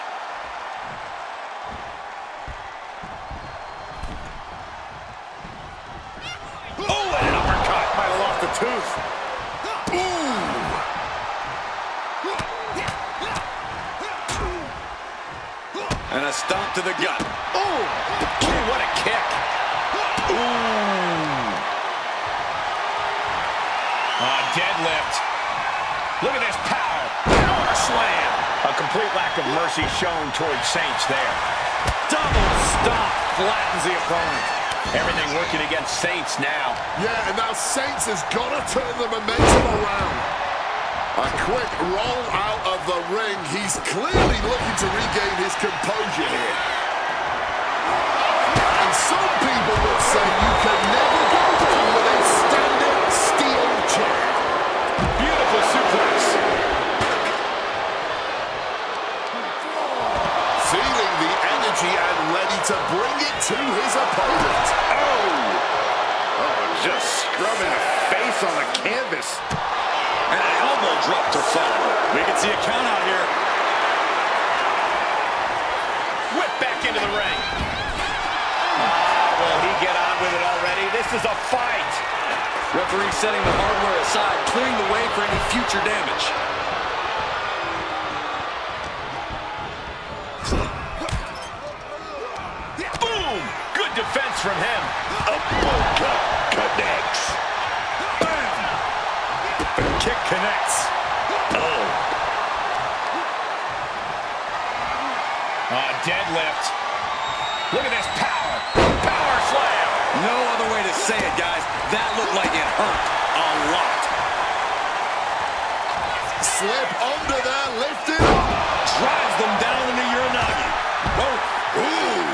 Oh, and an uppercut. Might have lost a tooth. And a stomp to the gut. Oh, gee, what a kick. Ooh. Deadlift. Look at this power. Power slam. A complete lack of mercy shown towards Saints there. Double stomp flattens the opponent. Everything working against Saints now. Yeah, and now Saints has got to turn the momentum around. A quick roll out of the ring. He's clearly looking to regain his composure here. And some people would say you can never go wrong with a standing steel chair. Beautiful suplex. Feeling the energy and ready to bring it to his opponent. Oh, just scrubbing the face on the canvas. And an elbow drop to follow. We can see a count out here. Whip back into the ring. Will he get on with it already? This is a fight. Referee setting the hardware aside, clearing the way for any future damage. Boom! Good defense from him. Uppercut connects. Kick connects. Deadlift. Look at this power. Power slam. No other way to say it, guys. That looked like it hurt a lot. Slip under there, lift it up. Drives them down into Uranagi. Oh. Ooh.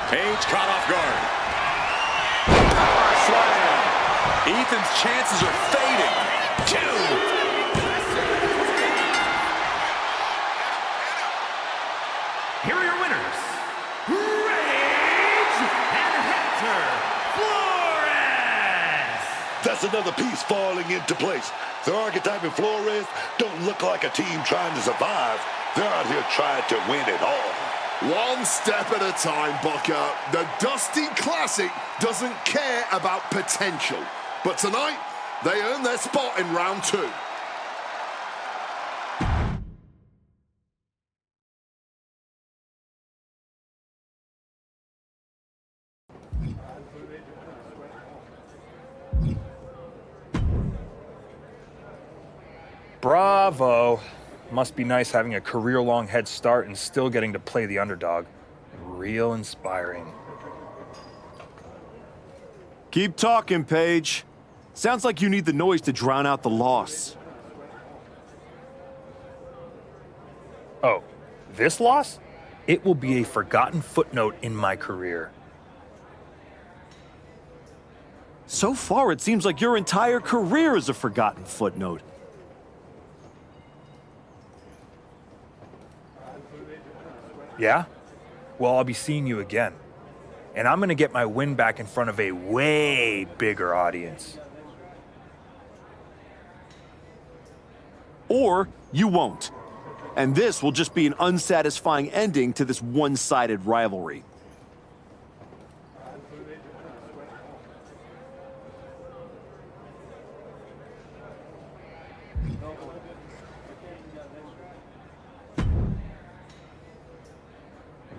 Page caught off guard. Power slam. Ethan's chances are fading. 2. Here are your winners, Rage and Hector Flores. That's another piece falling into place. The Archetype and Flores don't look like a team trying to survive. They're out here trying to win it all. One step at a time, Bucker. The Dusty Classic doesn't care about potential. But tonight, they earn their spot in round 2. Bravo. Must be nice having a career-long head start and still getting to play the underdog. Real inspiring. Keep talking, Paige. Sounds like you need the noise to drown out the loss. Oh, this loss? It will be a forgotten footnote in my career. So far, it seems like your entire career is a forgotten footnote. Yeah? Well, I'll be seeing you again. And I'm gonna get my win back in front of a way bigger audience. Or you won't. And this will just be an unsatisfying ending to this one-sided rivalry.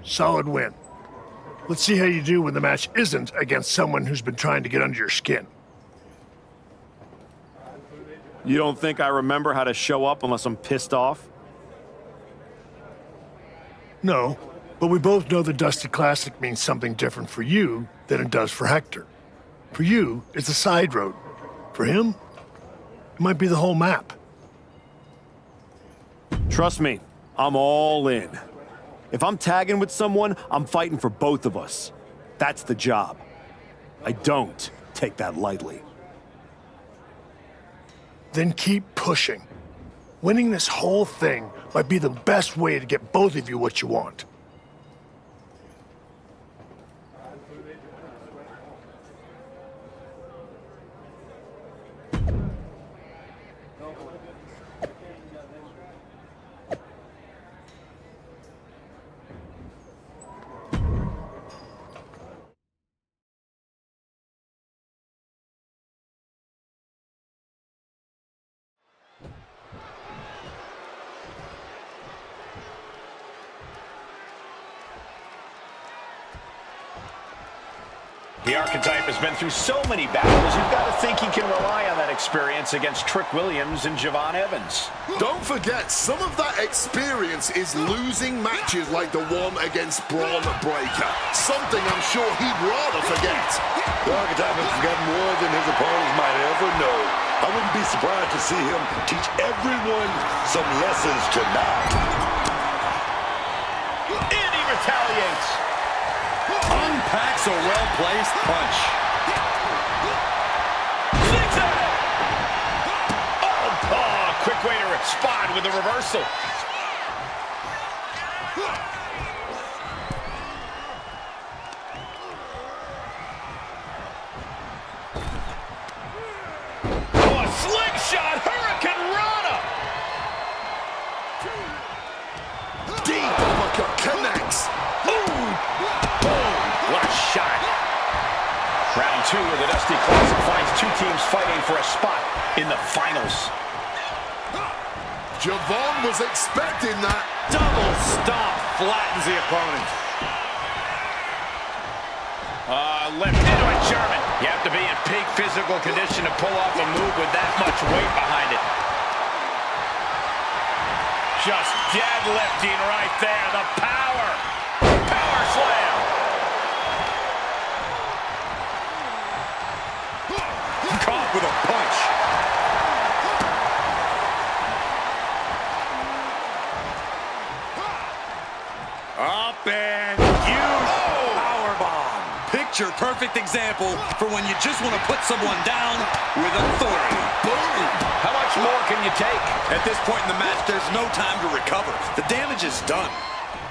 Solid win. Let's see how you do when the match isn't against someone who's been trying to get under your skin. You don't think I remember how to show up unless I'm pissed off? No, but we both know the Dusty Classic means something different for you than it does for Hector. For you, it's a side road. For him, it might be the whole map. Trust me, I'm all in. If I'm tagging with someone, I'm fighting for both of us. That's the job. I don't take that lightly. Then keep pushing. Winning this whole thing might be the best way to get both of you what you want. The Archetype has been through so many battles, you've got to think he can rely on that experience against Trick Williams and Javon Evans. Don't forget, some of that experience is losing matches like the one against Braun Breaker. Something I'm sure he'd rather forget. The Archetype has forgotten more than his opponents might ever know. I wouldn't be surprised to see him teach everyone some lessons tonight. And he retaliates. Unpacks a well-placed punch. Oh, quick way to respond with a reversal. Oh, a slingshot Hurricane Rana. Deep uppercut connects. What a shot. Round 2 of the Dusty Classic finds two teams fighting for a spot in the finals. Javon was expecting that. Double stomp flattens the opponent. Left into a German. You have to be in peak physical condition to pull off a move with that much weight behind it. Just deadlifting right there. The power. Power slam. Caught with a punch. Up and huge powerbomb. Picture-perfect example for when you just want to put someone down with authority. Boom! How much more can you take? At this point in the match, there's no time to recover. The damage is done.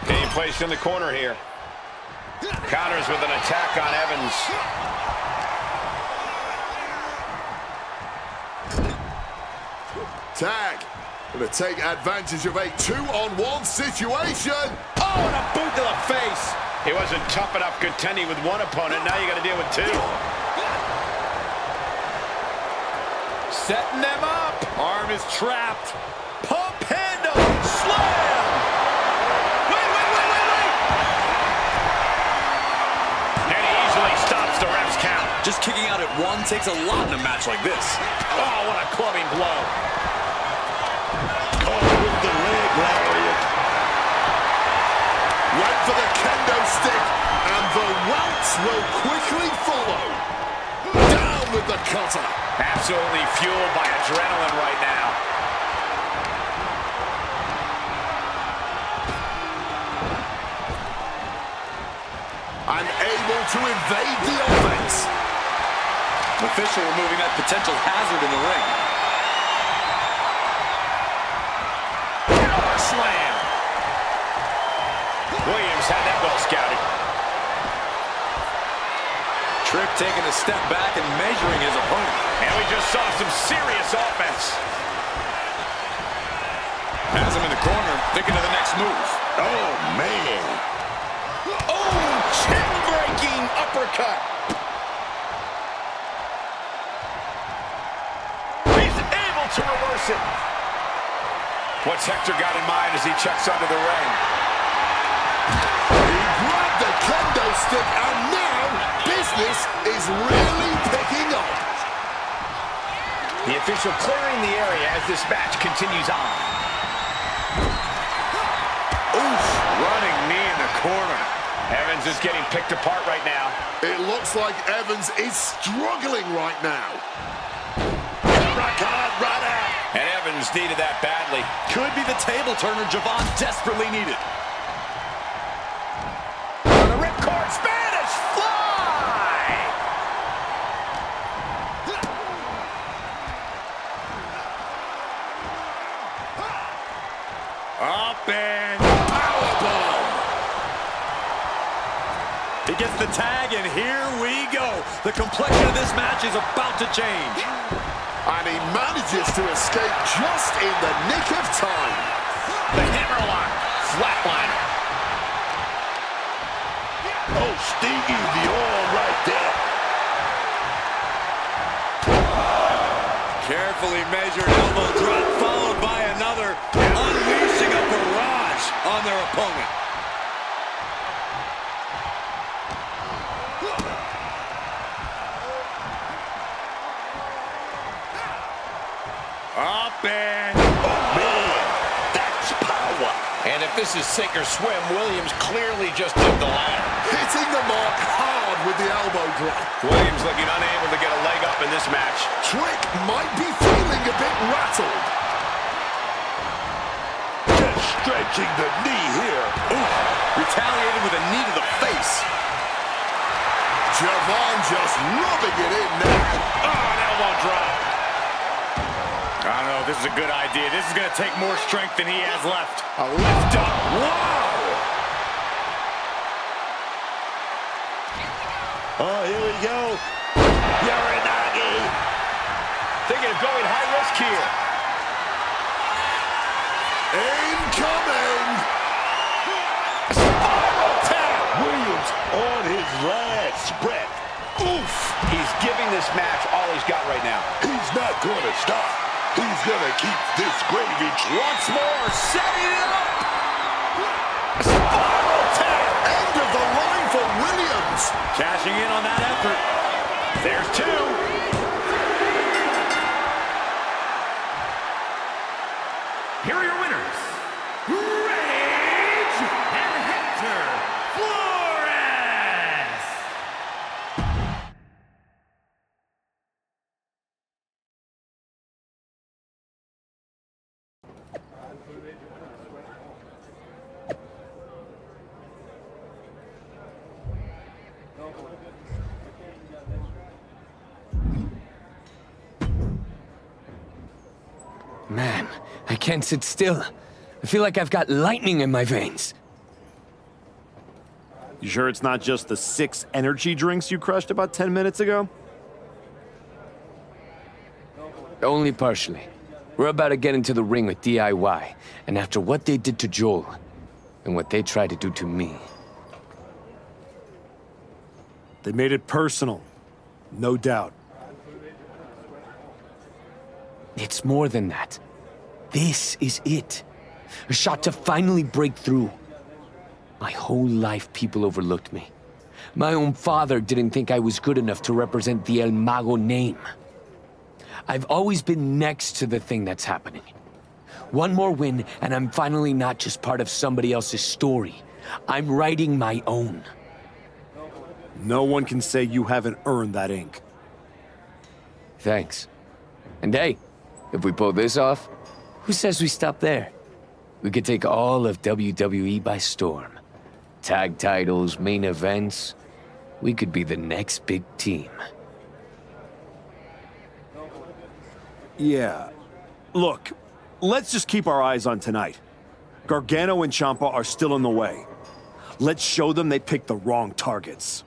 Being placed in the corner here. Counters with an attack on Evans. Tag. Gonna take advantage of a 2-on-1 situation. Oh, and a boot to the face. He wasn't tough enough contending with one opponent. Now you got to deal with two. Setting them up. Arm is trapped. Pump handle. Slam. Wait. And he easily stops the ref's count. Just kicking out at one takes a lot in a match like this. Oh, what a clubbing blow. With the leg lariat. Went for the kendo stick, and the routes will quickly follow. Down with the cutter. Absolutely fueled by adrenaline right now. Unable to evade the offense. Official removing that potential hazard in the ring. Power slam. Williams had that well scouted. Trick taking a step back and measuring his opponent. And we just saw some serious offense. Has him in the corner, thinking of the next move. Oh, man. Oh, chin-breaking uppercut. He's able to reverse it. What's Hector got in mind as he checks under the ring? He grabbed the kendo stick, and now business is really picking up. The official clearing the area as this match continues on. Oof, running knee in the corner. Evans is getting picked apart right now. It looks like Evans is struggling right now. And Evans needed that badly. Could be the table turner Javon desperately needed. The ripcord Spanish fly! Up and powerbomb. He gets the tag, and here we go. The complexion of this match is about to change. And he manages to escape just in the nick of time. The hammerlock, flatliner. Oh, stingy the oil right there. Carefully measured elbow drop, followed by another, unleashing a barrage on their opponent. Up and... Oh, man, that's power. And if this is sink or swim, Williams clearly just did the latter. Hitting the mark hard with the elbow drop. Williams looking unable to get a leg up in this match. Trick might be feeling a bit rattled. Just stretching the knee here. Ooh, retaliated with a knee to the face. Javon just rubbing it in now. Oh, an elbow drop. I don't know if this is a good idea. This is going to take more strength than he has left. A lift up. Wow! Oh, here we go. Uranagi. Thinking of going high risk here. Incoming! Spiral tap. Williams on his last breath. Oof! He's giving this match all he's got right now. He's not going to stop. He's going to keep this gravy. Once more, setting it up. Spiral tap! End of the line for Williams. Cashing in on that effort. There's two. Here are your winners, Rage and Hector Flores. Man, I can't sit still. I feel like I've got lightning in my veins. You sure it's not just the 6 energy drinks you crushed about 10 minutes ago? Only partially. We're about to get into the ring with DIY, and after what they did to Joel, and what they tried to do to me. They made it personal. No doubt. It's more than that. This is it. A shot to finally break through. My whole life, people overlooked me. My own father didn't think I was good enough to represent the El Mago name. I've always been next to the thing that's happening. One more win, and I'm finally not just part of somebody else's story. I'm writing my own. No one can say you haven't earned that ink. Thanks. And hey, if we pull this off, who says we stop there? We could take all of WWE by storm. Tag titles, main events. We could be the next big team. Yeah. Look, let's just keep our eyes on tonight. Gargano and Ciampa are still in the way. Let's show them they picked the wrong targets.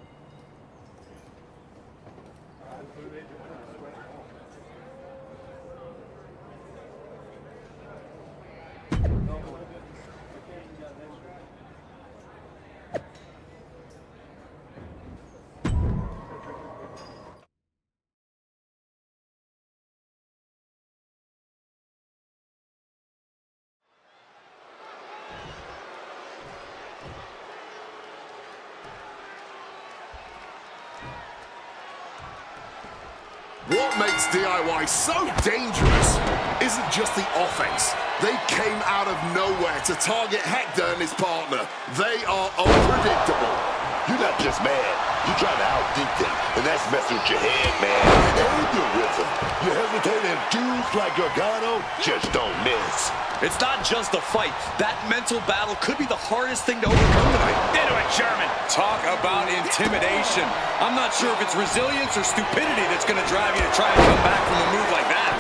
What makes DIY so dangerous isn't just the offense. They came out of nowhere to target Hector and his partner. They are unpredictable. You're not just mad. You're trying to outthink them, and that's messing with your head, man. And your rhythm. You hesitate, and dudes like Gargano just don't miss. It's not just a fight. That mental battle could be the hardest thing to overcome tonight. Into it, Sherman. Talk about intimidation. I'm not sure if it's resilience or stupidity that's going to drive you to try and come back from a move like that.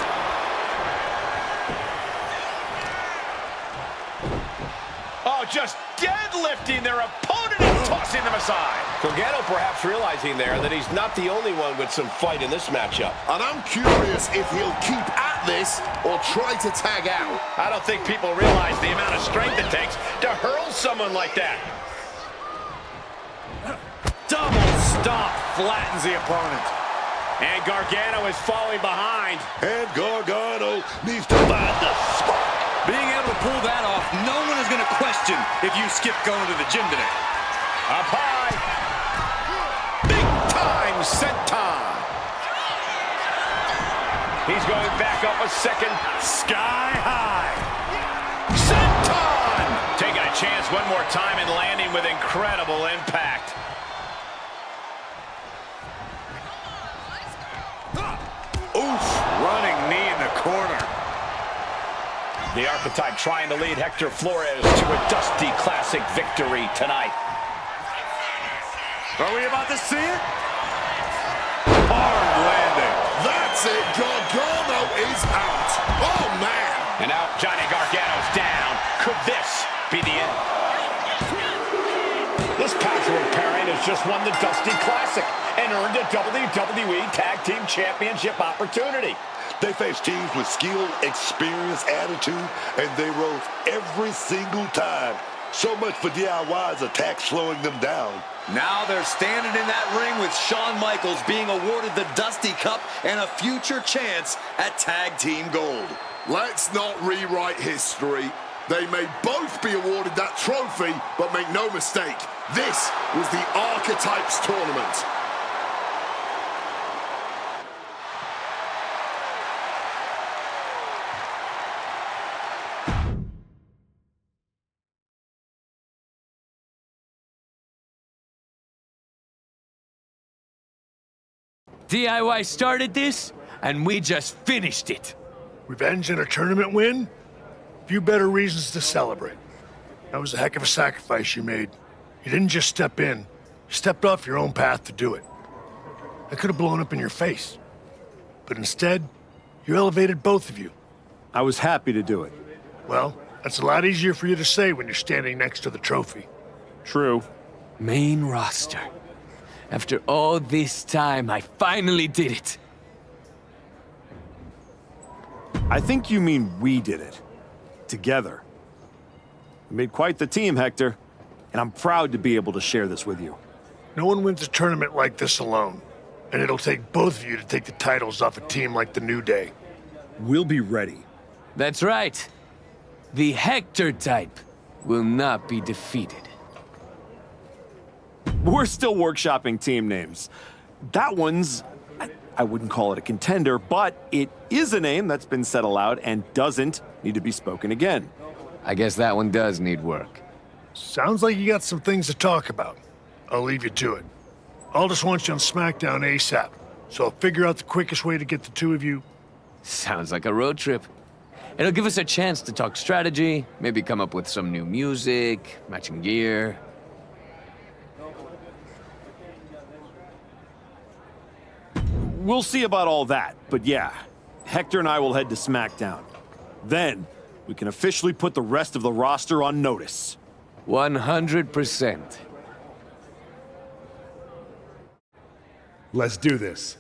Oh, just deadlifting their opponent and tossing them aside. Gargano perhaps realizing there that he's not the only one with some fight in this matchup. And I'm curious if he'll keep at this or try to tag out. I don't think people realize the amount of strength it takes to hurl someone like that. Double stomp flattens the opponent. And Gargano is falling behind. And Gargano needs to find the spot. Being able to pull that off, no one is going to question if you skip going to the gym today. Up high. Big time senton. He's going back up a second. Sky high. Senton! Taking a chance one more time and landing with incredible impact. Oof, running knee in the corner. The Archetype trying to lead Hector Flores to a Dusty Classic victory tonight. Are we about to see it? Hard landing. That's it. Gargano is out. Oh, man. And now Johnny Gargano's down. Could this be the end? This patchwork pairing has just won the Dusty Classic and earned a WWE Tag Team Championship opportunity. They face teams with skill, experience, attitude, and they rose every single time. So much for DIY's attack slowing them down. Now they're standing in that ring with Shawn Michaels being awarded the Dusty Cup and a future chance at Tag Team Gold. Let's not rewrite history. They may both be awarded that trophy, but make no mistake, this was the Archetypes tournament. DIY started this, and we just finished it. Revenge and a tournament win? Few better reasons to celebrate. That was a heck of a sacrifice you made. You didn't just step in, you stepped off your own path to do it. I could have blown up in your face. But instead, you elevated both of you. I was happy to do it. Well, that's a lot easier for you to say when you're standing next to the trophy. True. Main roster. After all this time, I finally did it. I think you mean we did it. Together. We made quite the team, Hector. And I'm proud to be able to share this with you. No one wins a tournament like this alone. And it'll take both of you to take the titles off a team like the New Day. We'll be ready. That's right. The Hector type will not be defeated. We're still workshopping team names. That one's, I wouldn't call it a contender, but it is a name that's been said aloud and doesn't need to be spoken again. I guess that one does need work. Sounds like you got some things to talk about. I'll leave you to it. Aldous wants you on SmackDown ASAP, so I'll figure out the quickest way to get the two of you. Sounds like a road trip. It'll give us a chance to talk strategy, maybe come up with some new music, matching gear. We'll see about all that, but yeah, Hector and I will head to SmackDown. Then, we can officially put the rest of the roster on notice. 100%. Let's do this.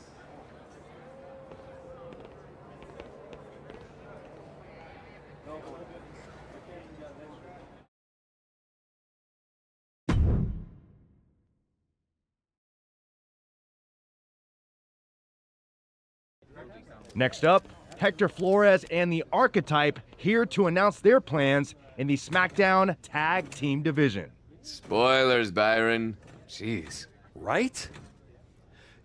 Next up, Hector Flores and the Archetype here to announce their plans in the SmackDown Tag Team Division. Spoilers, Byron. Jeez. Right?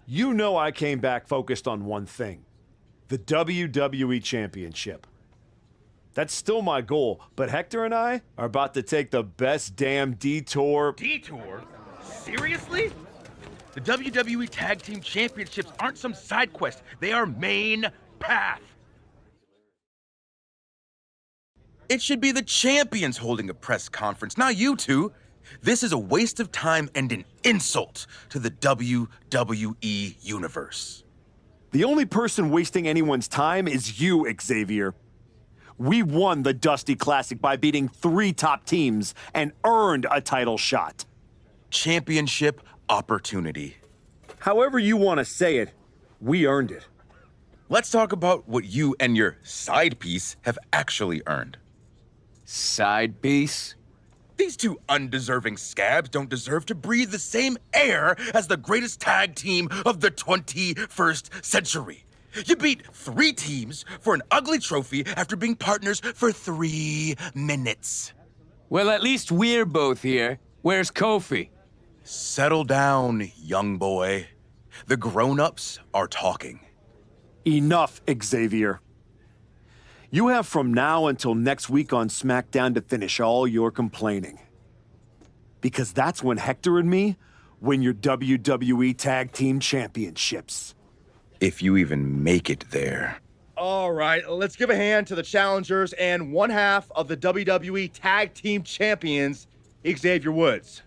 You know I came back focused on one thing. The WWE Championship. That's still my goal, but Hector and I are about to take the best damn detour. Detour? Seriously? The WWE Tag Team Championships aren't some side quest. They are main path. It should be the champions holding a press conference, not you two. This is a waste of time and an insult to the WWE Universe. The only person wasting anyone's time is you, Xavier. We won the Dusty Classic by beating 3 top teams and earned a title shot. Championship opportunity. However you want to say it, we earned it. Let's talk about what you and your side piece have actually earned. Side piece? These two undeserving scabs don't deserve to breathe the same air as the greatest tag team of the 21st century. You beat 3 teams for an ugly trophy after being partners for 3 minutes. Well, at least we're both here. Where's Kofi? Settle down, young boy. The grown-ups are talking. Enough, Xavier. You have from now until next week on SmackDown to finish all your complaining. Because that's when Hector and me win your WWE Tag Team Championships. If you even make it there. All right, let's give a hand to the challengers and one half of the WWE Tag Team Champions, Xavier Woods.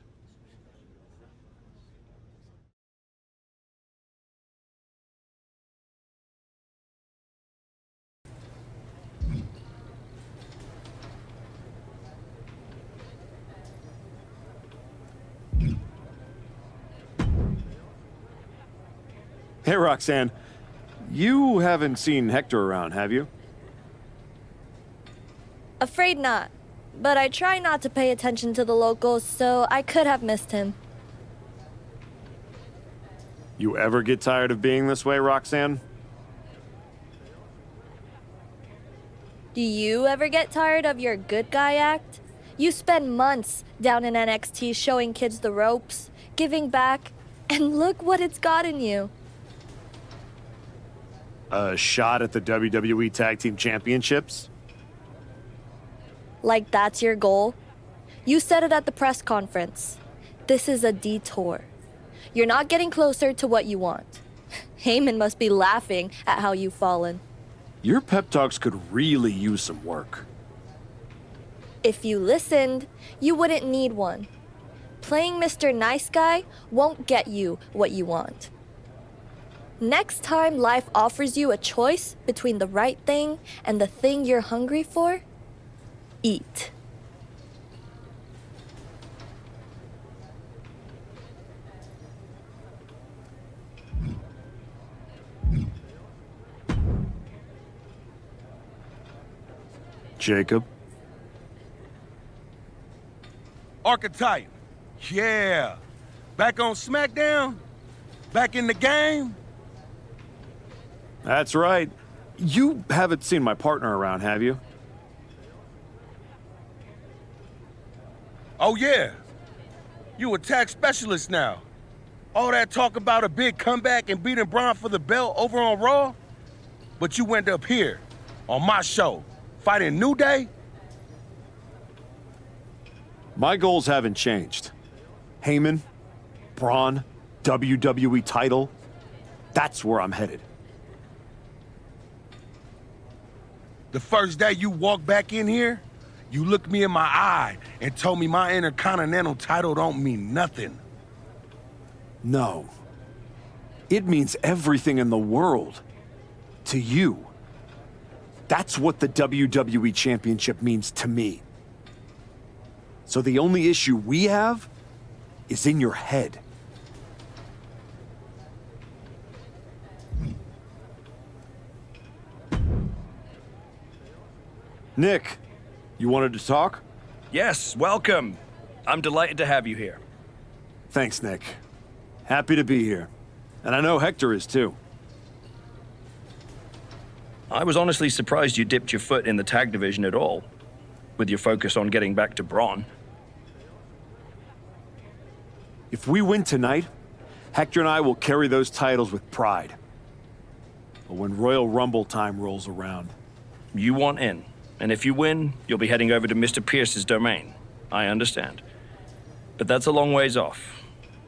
Hey, Roxanne. You haven't seen Hector around, have you? Afraid not. But I try not to pay attention to the locals, so I could have missed him. You ever get tired of being this way, Roxanne? Do you ever get tired of your good guy act? You spend months down in NXT showing kids the ropes, giving back, and look what it's gotten you. A shot at the WWE Tag Team Championships? Like that's your goal? You said it at the press conference. This is a detour. You're not getting closer to what you want. Heyman must be laughing at how you've fallen. Your pep talks could really use some work. If you listened, you wouldn't need one. Playing Mr. Nice Guy won't get you what you want. Next time life offers you a choice between the right thing and the thing you're hungry for, eat. Jacob? Archetype. Yeah. Back on SmackDown? Back in the game? That's right. You haven't seen my partner around, have you? Oh, yeah. You a tag specialist now. All that talk about a big comeback and beating Braun for the belt over on Raw? But you went up here, on my show, fighting New Day? My goals haven't changed. Heyman, Braun, WWE title. That's where I'm headed. The first day you walked back in here, you looked me in my eye and told me my Intercontinental title don't mean nothing. No. It means everything in the world. To you. That's what the WWE Championship means to me. So the only issue we have is in your head. Nick, you wanted to talk? Yes, welcome. I'm delighted to have you here. Thanks, Nick. Happy to be here. And I know Hector is too. I was honestly surprised you dipped your foot in the tag division at all, with your focus on getting back to Braun. If we win tonight, Hector and I will carry those titles with pride. But when Royal Rumble time rolls around... You want in. And if you win, you'll be heading over to Mr. Pierce's domain. I understand. But that's a long ways off.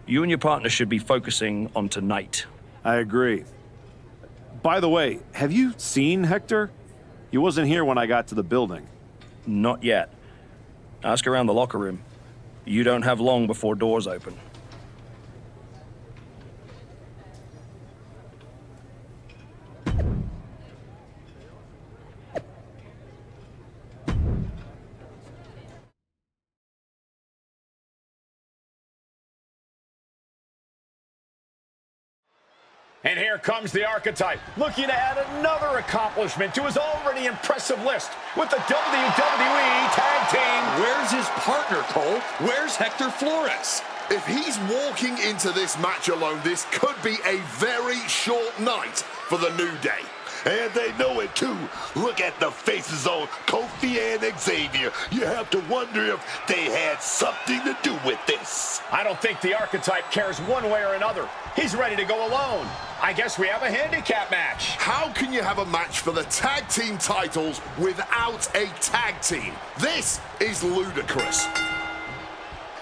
You and your partner should be focusing on tonight. I agree. By the way, have you seen Hector? He wasn't here when I got to the building. Not yet. Ask around the locker room. You don't have long before doors open. And here comes the Archetype, looking to add another accomplishment to his already impressive list with the WWE Tag Team. Where's his partner, Cole? Where's Hector Flores? If he's walking into this match alone, this could be a very short night for the New Day. And they know it too. Look at the faces on Kofi and Xavier. You have to wonder if they had something to do with this. I don't think the Archetype cares one way or another. He's ready to go alone. I guess we have a handicap match. How can you have a match for the tag team titles without a tag team? This is ludicrous.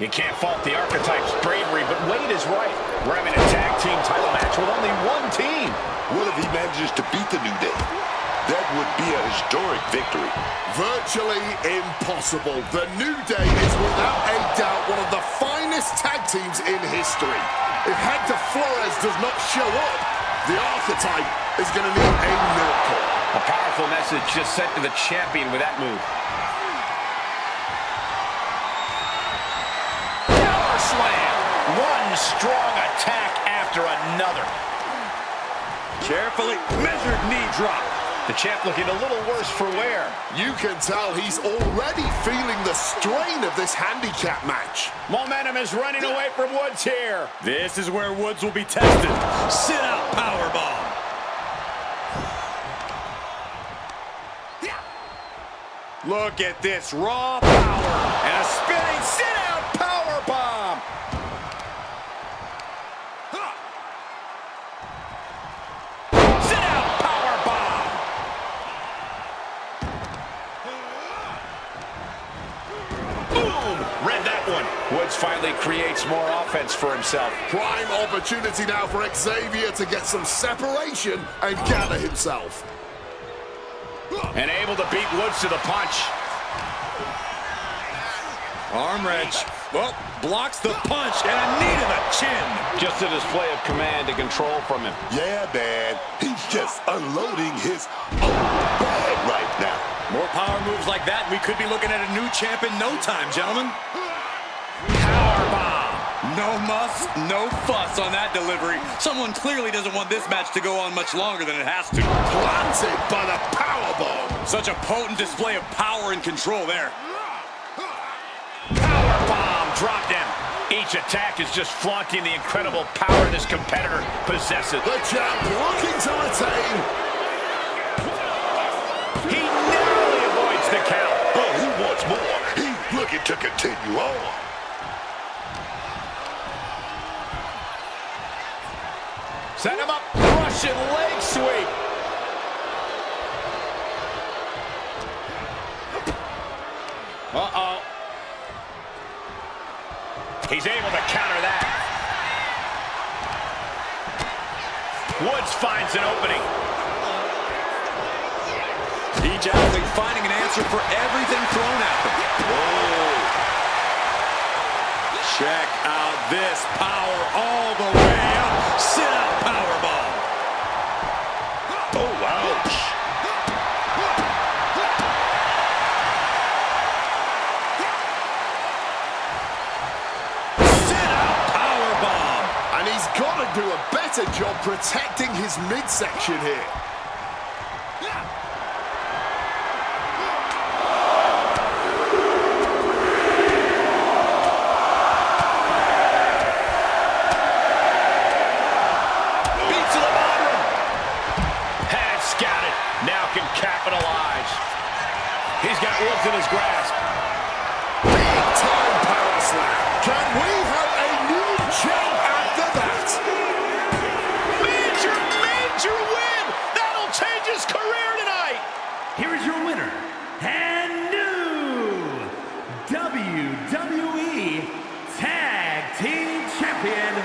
You can't fault the Archetype's bravery, but Wade is right. We're having a tag team title match with only one team. What if he manages to beat the New Day? That would be a historic victory. Virtually impossible. The New Day is without a doubt one of the finest tag teams in history. If Hector Flores does not show up, the Archetype is going to need a miracle. A powerful message just sent to the champion with that move. Power slam. One strong attack after another. Carefully measured knee drop. The champ looking a little worse for wear. You can tell he's already feeling the strain of this handicap match. Momentum is running away from Woods here. This is where Woods will be tested. Sit out powerbomb. Look at this raw power and a spinning sit out powerbomb. Woods finally creates more offense for himself. Prime opportunity now for Xavier to get some separation and gather himself. And able to beat Woods to the punch. Arm wrench. Well, blocks the punch and a knee to the chin. Just a display of command and control from him. Yeah, man. He's just unloading his own bag right now. More power moves like that, we could be looking at a new champ in no time, gentlemen. Powerbomb. No muss, no fuss on that delivery. Someone clearly doesn't want this match to go on much longer than it has to. Planted by the powerbomb. Such a potent display of power and control there. Powerbomb dropped him. Each attack is just flaunting the incredible power this competitor possesses. The champ looking to retain. He narrowly avoids the count. Oh, he wants more. He's looking to continue on. Set him up. Russian leg sweep. Uh-oh. He's able to counter that. Woods finds an opening. Each athlete finding an answer for everything thrown at them. Whoa. Check out this power all the way up. Sit out powerbomb. Oh, ouch. Sit out powerbomb. And he's got to do a better job protecting his midsection here. He's got Woods in his grasp. Big time power slam. Can we have a new champ after that? Major, major win. That'll change his career tonight. Here is your winner and new WWE Tag Team Champion,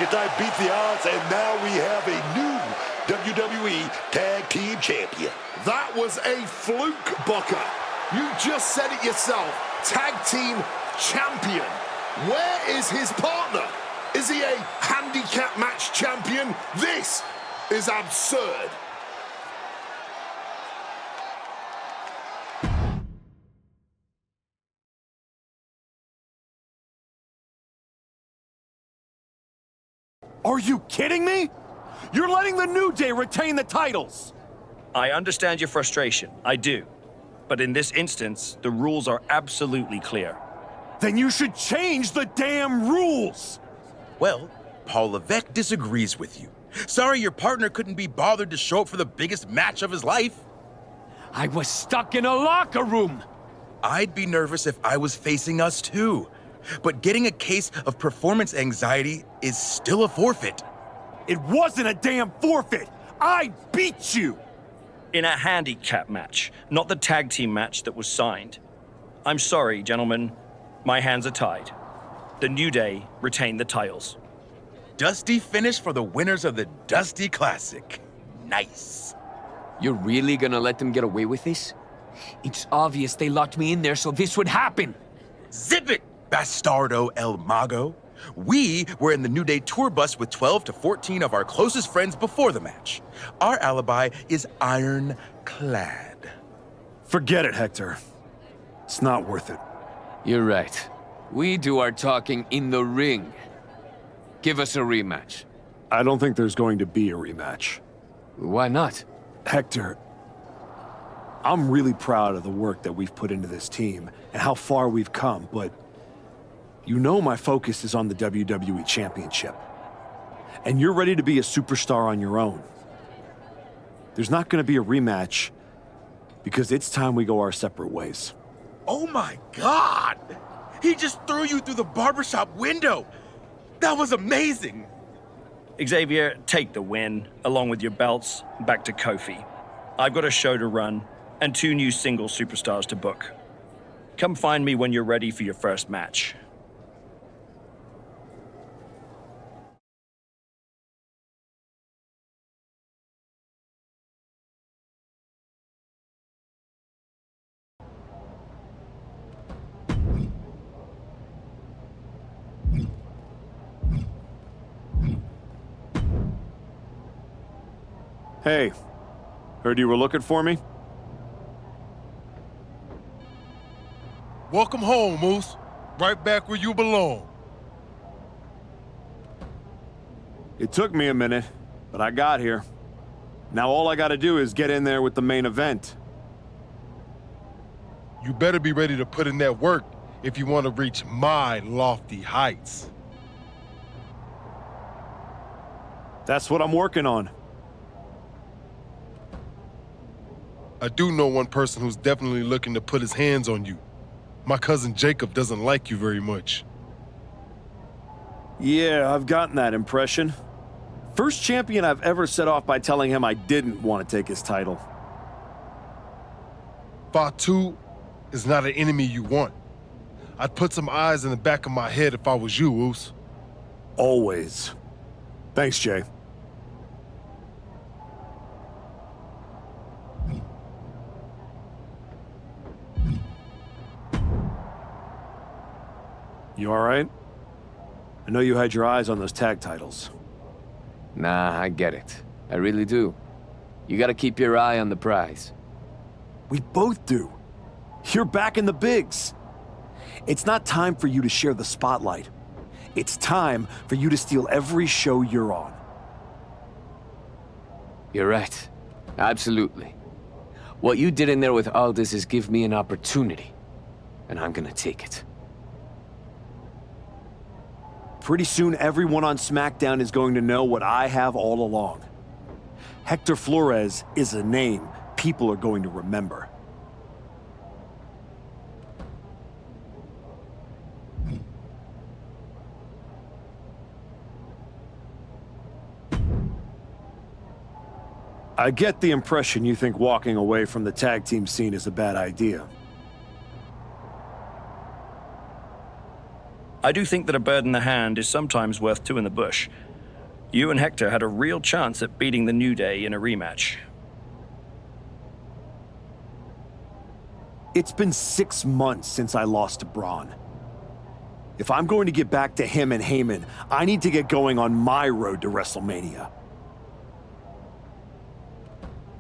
Archetype beat the odds, and now we have a new WWE Tag Team Champion. That was a fluke, Booker. You just said it yourself. Tag Team Champion. Where is his partner? Is he a handicap match champion? This is absurd. Are you kidding me? You're letting the New Day retain the titles! I understand your frustration. I do. But in this instance, the rules are absolutely clear. Then you should change the damn rules! Well, Paul Levesque disagrees with you. Sorry your partner couldn't be bothered to show up for the biggest match of his life. I was stuck in a locker room. I'd be nervous if I was facing us too. But getting a case of performance anxiety is still a forfeit. It wasn't a damn forfeit! I beat you! In a handicap match, not the tag team match that was signed. I'm sorry, gentlemen. My hands are tied. The New Day retain the titles. Dusty finish for the winners of the Dusty Classic. Nice. You're really gonna let them get away with this? It's obvious they locked me in there so this would happen. Zip it, Bastardo El Mago. We were in the New Day tour bus with 12 to 14 of our closest friends before the match. Our alibi is ironclad. Forget it, Hector. It's not worth it. You're right. We do our talking in the ring. Give us a rematch. I don't think there's going to be a rematch. Why not? Hector, I'm really proud of the work that we've put into this team and how far we've come, but you know my focus is on the WWE Championship. And you're ready to be a superstar on your own. There's not going to be a rematch because it's time we go our separate ways. Oh my God! He just threw you through the barbershop window! That was amazing! Xavier, take the win, along with your belts, back to Kofi. I've got a show to run, and 2 new single superstars to book. Come find me when you're ready for your first match. Hey, heard you were looking for me? Welcome home, Moose. Right back where you belong. It took me a minute, but I got here. Now all I gotta do is get in there with the main event. You better be ready to put in that work if you want to reach my lofty heights. That's what I'm working on. I do know one person who's definitely looking to put his hands on you. My cousin Jacob doesn't like you very much. Yeah, I've gotten that impression. First champion I've ever set off by telling him I didn't want to take his title. Fatu is not an enemy you want. I'd put some eyes in the back of my head if I was you, Oos. Always. Thanks, Jay. You all right? I know you had your eyes on those tag titles. Nah, I get it. I really do. You gotta keep your eye on the prize. We both do. You're back in the bigs. It's not time for you to share the spotlight. It's time for you to steal every show you're on. You're right. Absolutely. What you did in there with Aldis is give me an opportunity, and I'm gonna take it. Pretty soon, everyone on SmackDown is going to know what I have all along. Hector Flores is a name people are going to remember. I get the impression you think walking away from the tag team scene is a bad idea. I do think that a bird in the hand is sometimes worth 2 in the bush. You and Hector had a real chance at beating the New Day in a rematch. It's been 6 months since I lost to Braun. If I'm going to get back to him and Heyman, I need to get going on my road to WrestleMania.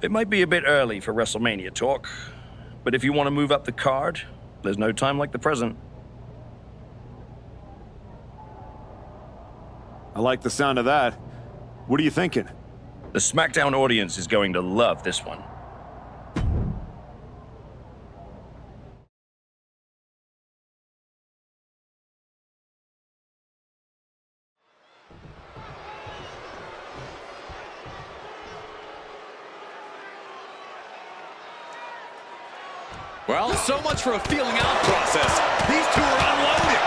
It might be a bit early for WrestleMania talk, but if you want to move up the card, there's no time like the present. I like the sound of that. What are you thinking? The SmackDown audience is going to love this one. Well, so much for a feeling out process. These two are unloading.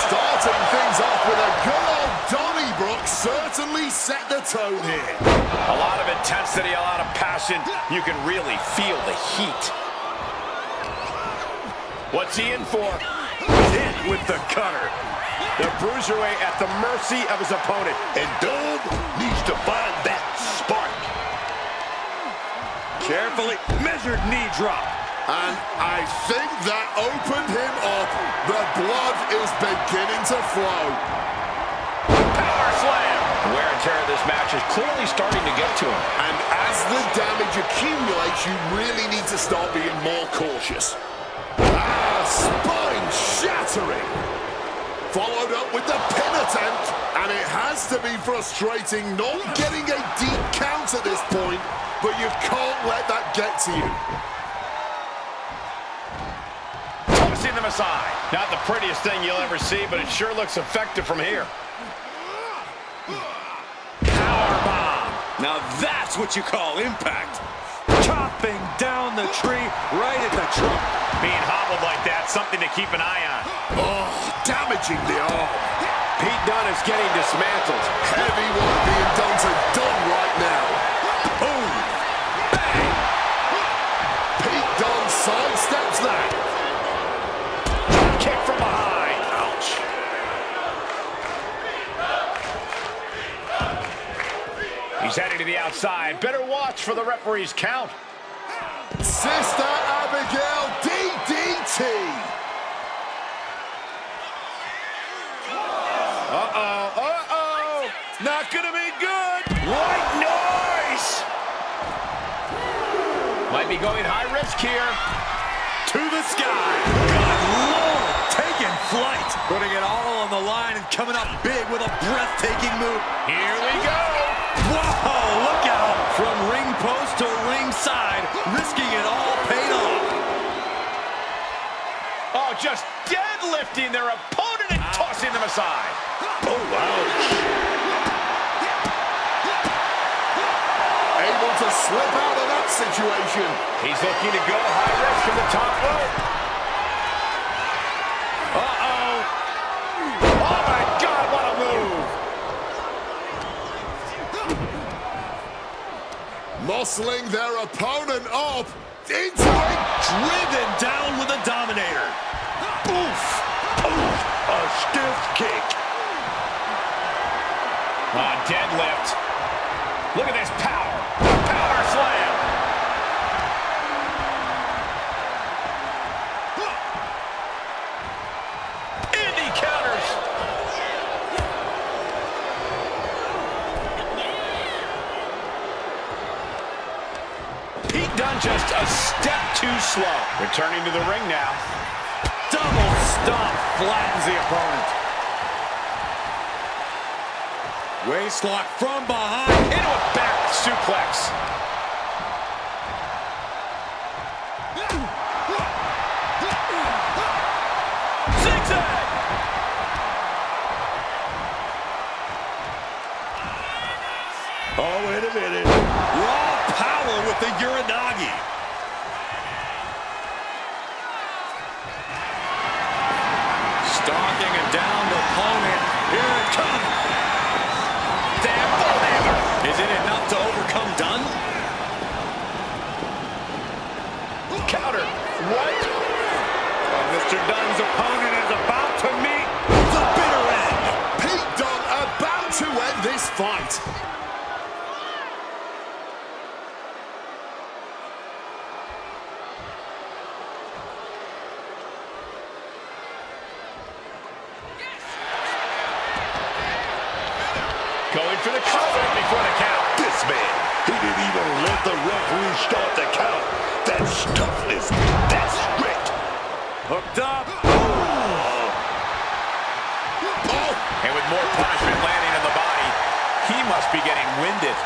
Starting things off with a good old Donnybrook certainly set the tone here. A lot of intensity, a lot of passion. You can really feel the heat. What's he in for? Hit with the cutter. The Bruiserweight at the mercy of his opponent. And Doug needs to find that spark. Carefully measured knee drop. And I think that opened him up. The blood is beginning to flow. Power slam. The wear and tear of this match is clearly starting to get to him. And as the damage accumulates, you really need to start being more cautious. Spine shattering. Followed up with the pin attempt. And it has to be frustrating not getting a deep count at this point. But you can't let that get to you. Tossing them aside. Not the prettiest thing you'll ever see, but it sure looks effective from here. Powerbomb. Now that's what you call impact. Chopping down the tree right at the trunk. Being hobbled like that, something to keep an eye on. Oh, damaging the arm. Pete Dunne is getting dismantled. Heavy work being done to Dunne right now. Boom. Dunne sidesteps that. Kick from behind. Ouch. He's heading to the outside. Better watch for the referee's count. Sister Abigail DDT. Uh-oh. Not gonna be good. White noise. Might be going high risk here. To the sky. Good Lord. Taking flight. Putting it all on the line and coming up big with a breathtaking move. Here we go. Whoa, look out. From ring post to ringside. Risking it all paid off. Oh, just deadlifting their opponent and tossing them aside. Oh, wow. Able to slip out of that situation. He's looking to go high risk from the top rope. Uh-oh. Oh, my God, what a move. Muscling their opponent up into a driven down with a dominator. Oof. A stiff kick. Deadlift. Look at this power. Power slam. Indy counters. Pete Dunne just a step too slow. Returning to the ring now. Double stomp flattens the opponent. Waistlock from behind. Into a back suplex. Zigzag. Oh, wait a minute. Raw power with the Uranagi. Stalking and down the opponent. Here it comes. Damn bullhammer. Is it enough to overcome Dunne? Counter. What? Mr. Dunne's opponent is about to meet the bitter end. Pete Dunne fight. Going for the cover before the count. This man, he didn't even let the referee start the count. That's toughness. That's grit. Hooked up. And with more punishment landing in the body, he must be getting winded.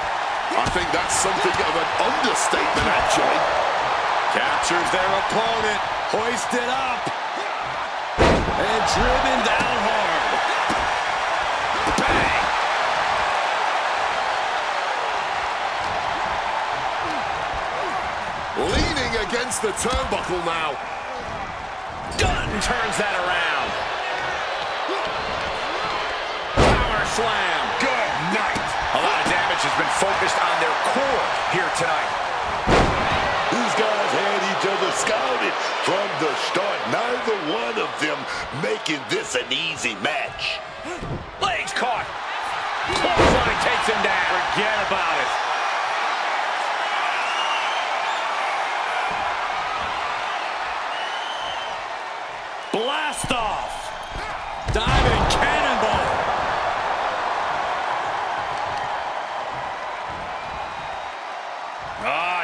I think that's something of an understatement, actually. Captures their opponent. Hoisted up. And driven down hard. Bang! Leaning against the turnbuckle now. Gunn turns that around. Power slam. Good night. A lot of damage has been focused on their core here tonight. These guys had each other scouted from the start. Neither one of them making this an easy match. Legs caught. Clothesline takes him down. Forget about it. Blast off. Diving cannonball.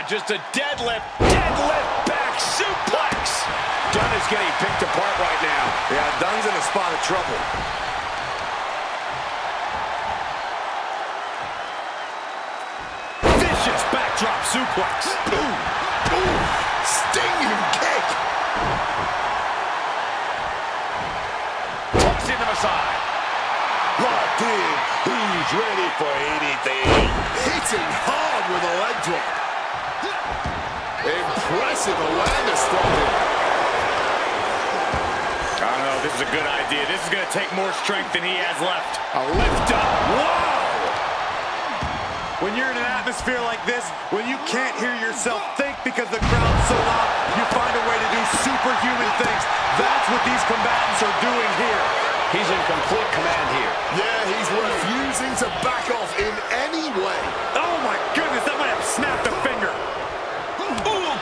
Just a deadlift back suplex. Dunn is getting picked apart right now. Yeah, Dunn's in a spot of trouble. Vicious backdrop suplex. Ooh, stinging kick. Tossing them aside. Locked in. He's ready for anything. Hitting hard with a leg drop. Impressive awareness from him. I don't know, this is a good idea. This is going to take more strength than he has left. A lift up. Whoa! When you're in an atmosphere like this, when you can't hear yourself think because the crowd's so loud, you find a way to do superhuman things. That's what these combatants are doing here. He's in complete command here. Yeah, he's refusing to back off in any way. Oh my goodness, that might have snapped a finger. Ooh,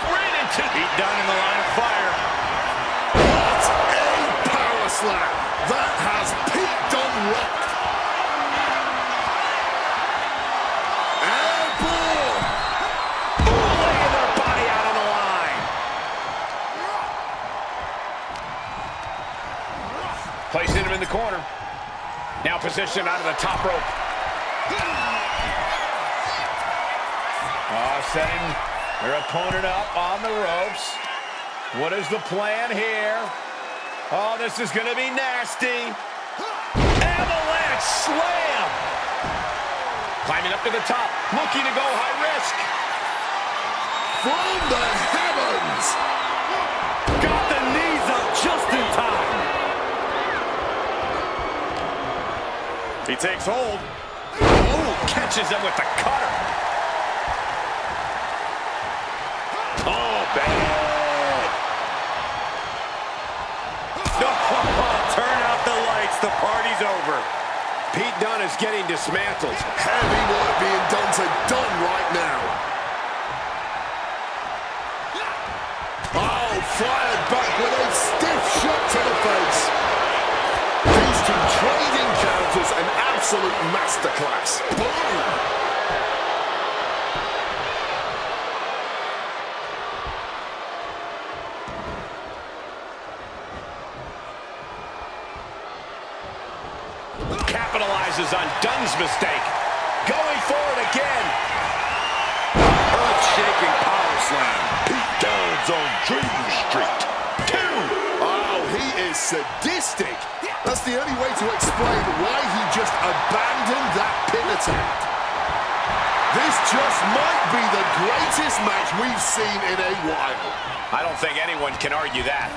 great into Pete Dunn in the line of fire. What a power slam. That has Pete Dunn rocked. Airborne. Ooh, laying their body out on the line. Placing him in the corner. Now positioned out of the top rope. Setting their opponent up on the ropes. What is the plan here? Oh, this is going to be nasty. Avalanche slam. Climbing up to the top, looking to go high risk. From the heavens. Got the knees up just in time. He takes hold. Oh, catches him with the cutter. Oh, bad. Oh, turn out the lights. The party's over. Pete Dunn is getting dismantled. Heavy work being done to Dunn right now. Oh, fired back with a stiff shot to the face. These two trading counters, an absolute masterclass. Boom! Capitalizes on Dunn's mistake. Going for it again. Earth-shaking power slam. Pete Dunn's on Dream Street. 2. Oh, he is sadistic. That's the only way to explain why he just abandoned that pin attempt. This just might be the greatest match we've seen in a while. I don't think anyone can argue that.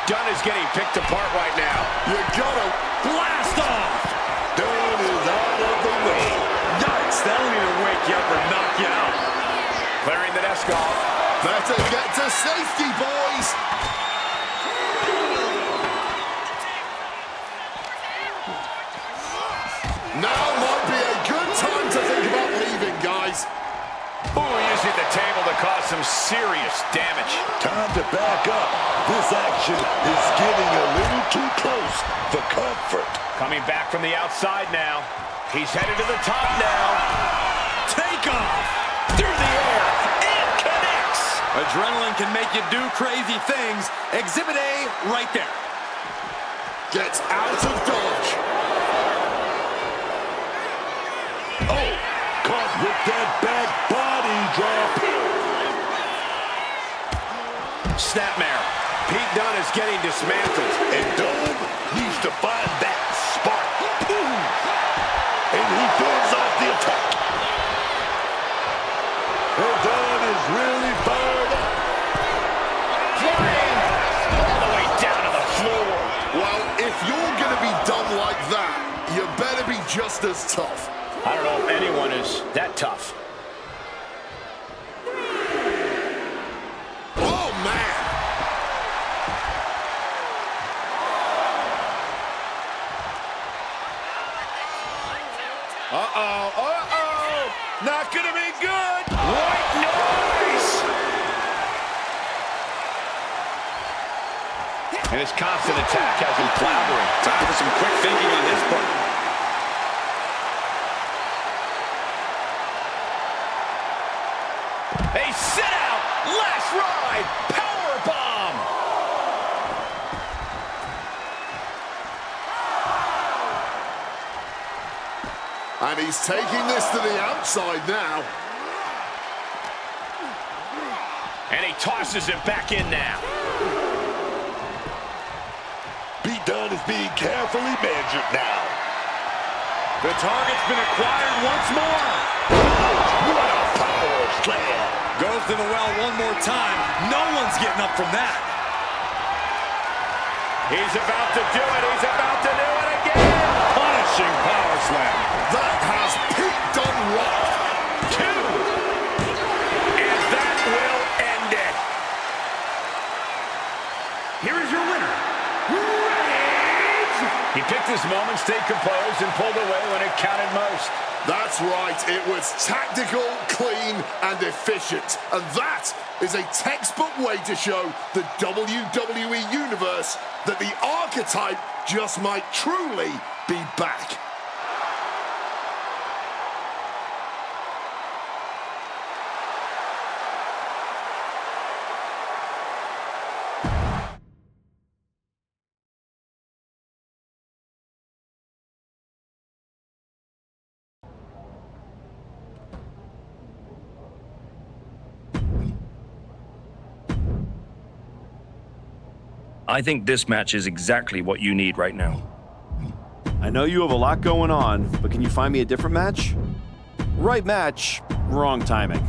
Dunn is getting picked apart right now. You gotta blast off. Dunn is out of the way. Yikes, that'll either wake you up or knock you out. Clearing the desk off. Better get to safety, boys. Now might be a good time to think about leaving, guys. Ooh, using the table to cause some serious damage. Time to back up. This action is getting a little too close for comfort. Coming back from the outside now. He's headed to the top now. Take off! Through the air. And connects. Adrenaline can make you do crazy things. Exhibit A right there. Gets out of dodge. Oh, caught with that back body drop. Snapmare. Pete Dunne is getting dismantled. And Dunne needs to find that spark. And he builds off the attack. And Dunne is really fired up. Flying all the way down to the floor. Well, if you're going to be done like that, you better be just as tough. I don't know if anyone is that tough. Oh, man. Not gonna be good. White noise. And his constant attack has him floundering. Time for some quick thinking on his part. A sit-out, last ride, power bomb. And he's taking this to the outside now. And he tosses it back in now. Pete Dunne is being carefully measured now. The target's been acquired once more. What a power slam. Goes to the well one more time. No one's getting up from that. He's about to do it. He's about to do it again. Punishing power slam. That has Pete Dunne rocked. 2. And that will end it. Here is your winner, He picked his moment, stayed composed, and pulled away when it counted most. That's right. It was tactical, clean, and efficient. And that is a textbook way to show the WWE Universe that the archetype just might truly be back. I think this match is exactly what you need right now. I know you have a lot going on, but can you find me a different match? Right match, wrong timing.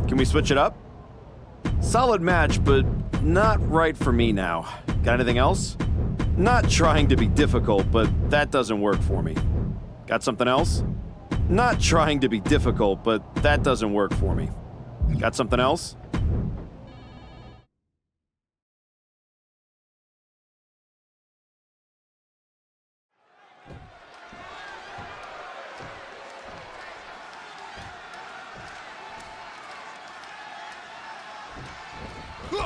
Can we switch it up? Solid match, but not right for me now. Got anything else? Not trying to be difficult, but that doesn't work for me. Got something else? Not trying to be difficult, but that doesn't work for me. Got something else?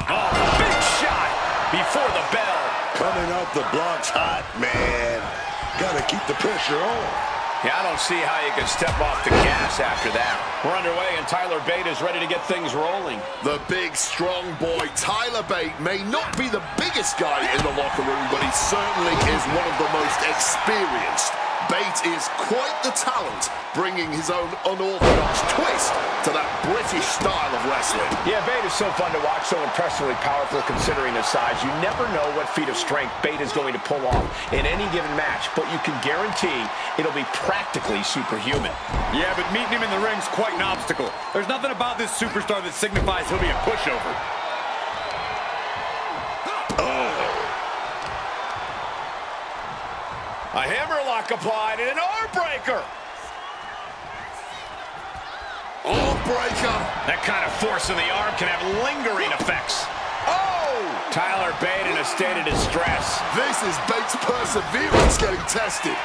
Oh, big shot before the bell. Coming out the blocks hot, man. Gotta keep the pressure on. Yeah, I don't see how you can step off the gas after that. We're underway, and Tyler Bate is ready to get things rolling. The big, strong boy, Tyler Bate, may not be the biggest guy in the locker room, but he certainly is one of the most experienced. Bate is quite the talent, bringing his own unorthodox twist to that British style of wrestling. Yeah, Bate is so fun to watch, so impressively powerful considering his size. You never know what feat of strength Bate is going to pull off in any given match, but you can guarantee it'll be practically superhuman. Yeah, but meeting him in the ring's quite an obstacle. There's nothing about this superstar that signifies he'll be a pushover. A hammerlock applied and an arm breaker. Arm breaker. That kind of force in the arm can have lingering effects. Oh! Tyler Bate in a state of distress. This is Bate's perseverance getting tested.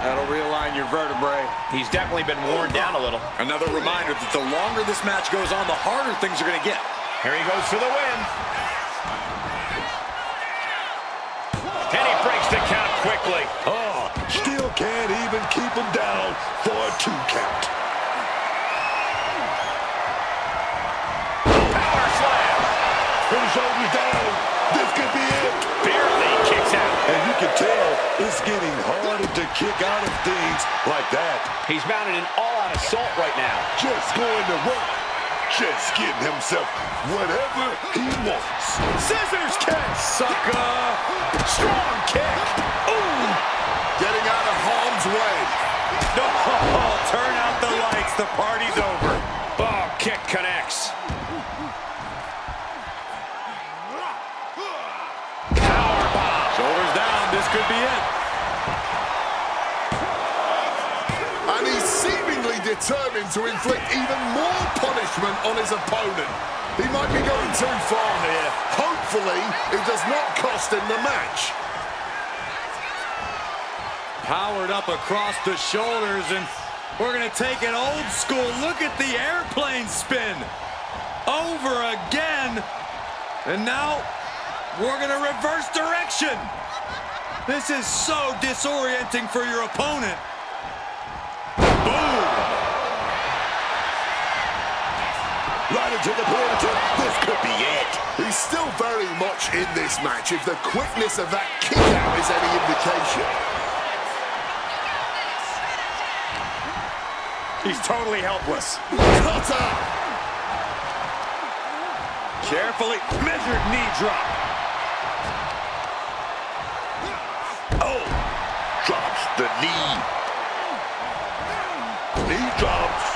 That'll realign your vertebrae. He's definitely been worn down a little. Another reminder that the longer this match goes on, the harder things are going to get. Here he goes for the win. And he breaks the count quickly. Oh, still can't even keep him down for a 2 count. Power slam. Put his shoulders down. This could be it. Barely kicks out. And you can tell it's getting harder to kick out of things like that. He's mounted an all-out assault right now. Just going to work. Just getting himself whatever he wants. Scissors kick. Sucker. Strong kick. Ooh. Getting out of harm's way. No, turn out the lights. The party's over. Oh, kick connects. Powerbomb. Shoulders down. This could be it. And he's seemingly determined to inflict even more punishment on his opponent. He might be going too far here. Hopefully, it does not cost him the match. Powered up across the shoulders, and we're going to take an old school look at the airplane spin. Over again. And now we're going to reverse direction. This is so disorienting for your opponent. Boom! Right into the planetary. This could be it. He's still very much in this match, if the quickness of that kick out is any indication. He's totally helpless. Cutter! Carefully measured knee drop. Oh! Drops the knee. Knee drops.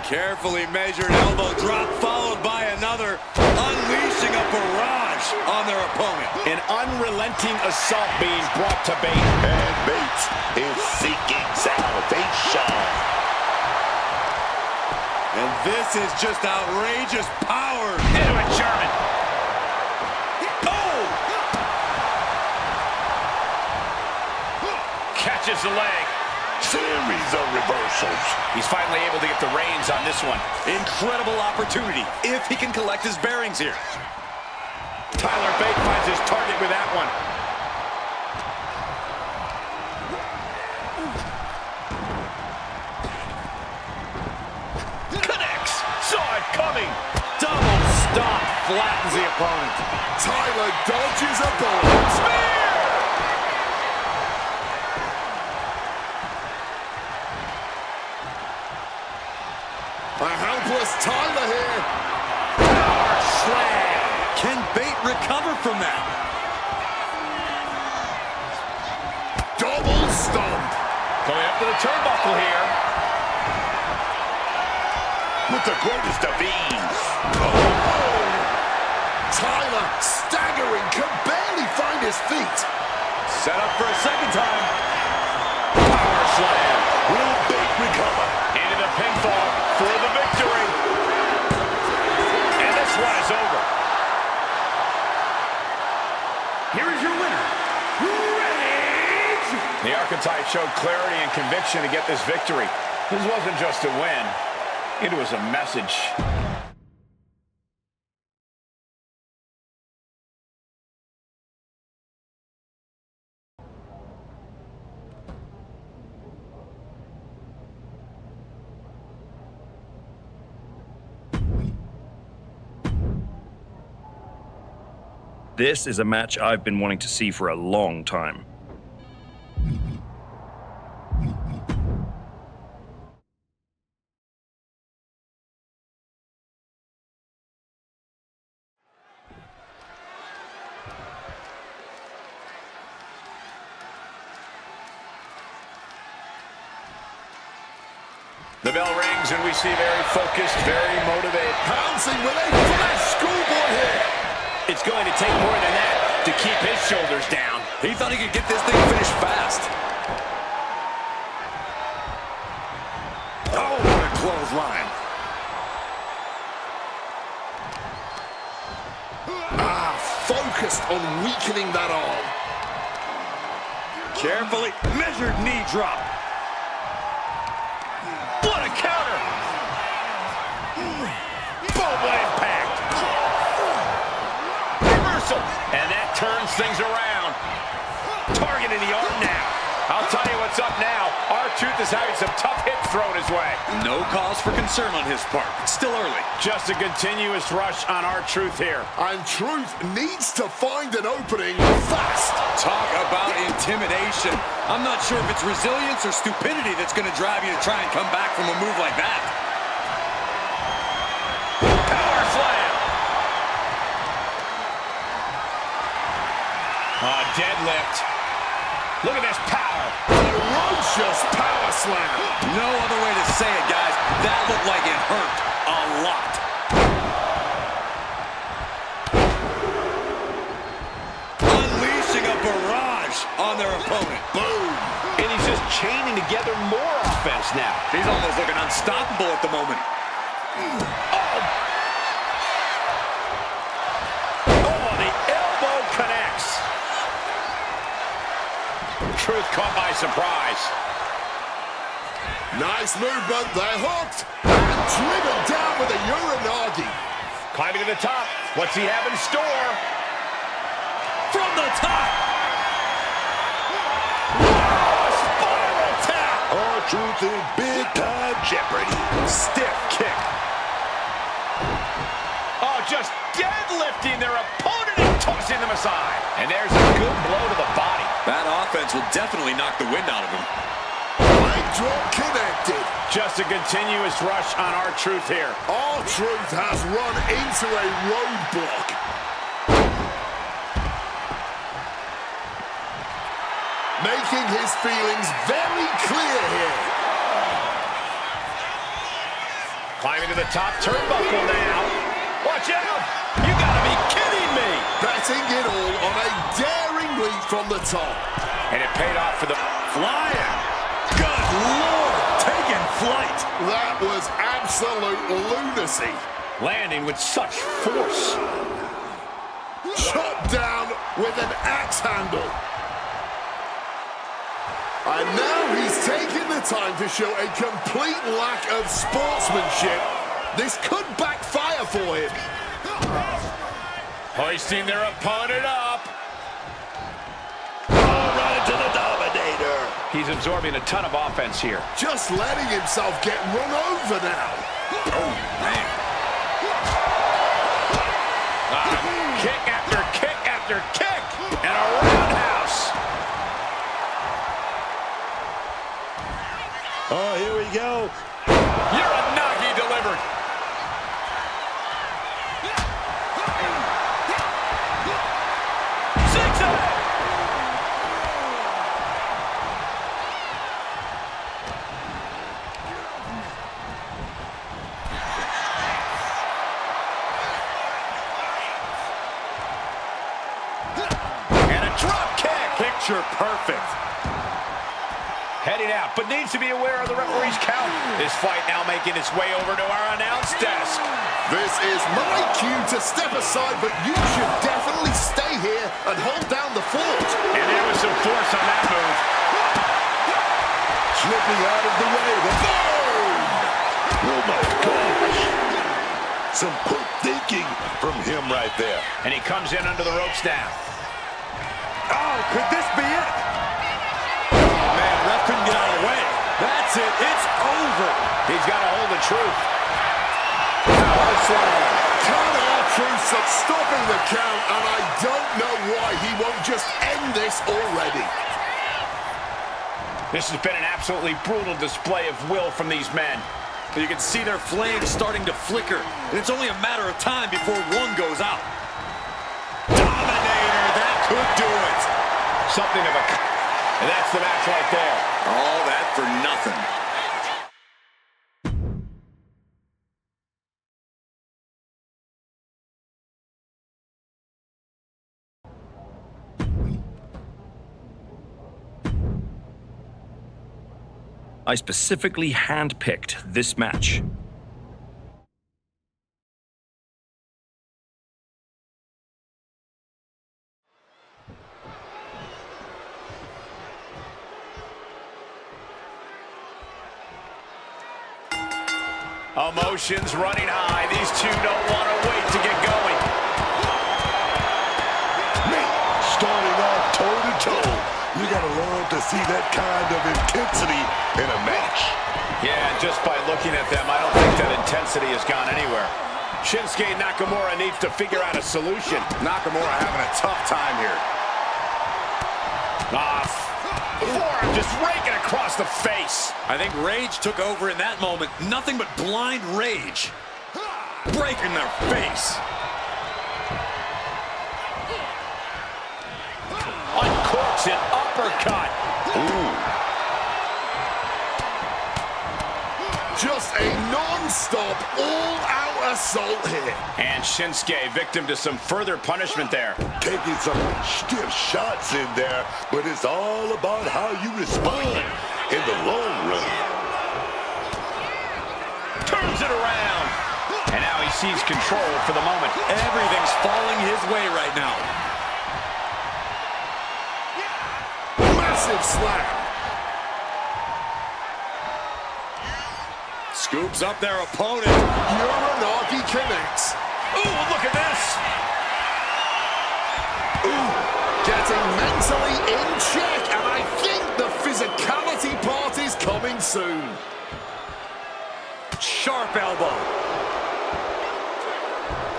Carefully measured elbow drop followed by another, unleashing a barrage on their opponent. An unrelenting assault being brought to Bate. And Bates is seeking salvation. And this is just outrageous power. Into a German. Oh! Catches the leg. Series of reversals. He's finally able to get the reins on this one. Incredible opportunity if he can collect his bearings here. Tyler Bate finds his target with that one. Connects. Saw it coming. Double stop flattens the opponent. Tyler dodges a ball. Spear! A helpless Tyler here. Power slam. Can Bate recover from that? Double stomp. Going up to the turnbuckle here. With the greatest of ease. Oh! Tyler, staggering, can barely find his feet. Set up for a second time. Power slam. Will Bate recover? Into the pinfall for the victory. And this one is over. Here is your winner, Rage! The Archetype showed clarity and conviction to get this victory. This wasn't just a win. It was a message. This is a match I've been wanting to see for a long time. The bell rings and we see very focused, very motivated. Pouncing with a flash schoolboy here. It's going to take more than that to keep his shoulders down. He thought he could get this thing finished fast. Oh, what a clothesline. focused on weakening that arm. Carefully measured knee drop. What a counter! Boom impact. Reversal. And that turns things around. Targeting the arm now. I'll tell you what's up now. R-Truth is having some tough hits thrown his way. No cause for concern on his part. It's still early. Just a continuous rush on R-Truth here. And Truth needs to find an opening fast. Talk about intimidation. I'm not sure if it's resilience or stupidity that's going to drive you to try and come back from a move like that. Power slam. Deadlift. Look at this power. Ferocious power slam. No other way to say it, guys. That looked like it hurt a lot. Unleashing a barrage on their opponent. Boom. And he's just chaining together more offense now. He's almost looking unstoppable at the moment. Oh, the elbow connects. Truth caught by surprise. Nice movement. They're hooked. And driven down with a Uranagi. Climbing to the top. What's he have in store? From the top. Spiral tap. R-Truth in big-time jeopardy. Stiff kick. Oh, just deadlifting their opponent and tossing them aside. And there's a good blow to the body. That offense will definitely knock the wind out of him. Leg drop connected. Just a continuous rush on R-Truth here. R-Truth has run into a roadblock. Making his feelings very clear here. Climbing to the top turnbuckle now. Watch out! You gotta be kidding me! Betting it all on a daring leap from the top. And it paid off for the flying. Good Lord! Taking flight. That was absolute lunacy. Landing with such force. Chopped down with an axe handle. And now he's taking the time to show a complete lack of sportsmanship. This could backfire for him. Hoisting their opponent up. Right to the Dominator. He's absorbing a ton of offense here. Just letting himself get run over now. Oh, man. Kick after kick after kick. And a roundhouse. Oh, here we go. Uranagi delivered. Picture perfect. Heading out, but needs to be aware of the referee's count. This fight now making its way over to our announce desk. This is my cue to step aside, but you should definitely stay here and hold down the fort. And there was some force on that move. Slipping out of the way. The boom! Oh, my gosh. Some quick thinking from him right there. And he comes in under the ropes now. Oh, could this be it? Oh, man, ref couldn't get out of the way. That's it. It's over. He's got a hold of truth. Power slam. Can R-Truth stopping the count, and I don't know why he won't just end this already. This has been an absolutely brutal display of will from these men. You can see their flames starting to flicker, and it's only a matter of time before one goes out. Dominator, that could do it. Something of a... And that's the match right there. All that for nothing. I specifically handpicked this match. Emotions running high. These two don't want to wait to get going. Starting off toe-to-toe. You gotta love to see that kind of intensity in a match. Yeah, just by looking at them, I don't think that intensity has gone anywhere. Shinsuke Nakamura needs to figure out a solution. Nakamura having a tough time here. Forearm just raking across the face. I think rage took over in that moment. Nothing but blind rage. Breaking their face. Uncorks an uppercut. Ooh. Just a non-stop, all-out assault here. And Shinsuke, victim to some further punishment there. Taking some stiff shots in there, but it's all about how you respond in the long run. Turns it around. And now he sees control for the moment. Everything's falling his way right now. Massive slam. Scoops up their opponent. Uranagi connects. Ooh, look at this. Ooh, getting mentally in check, and I think the physicality part is coming soon. Sharp elbow.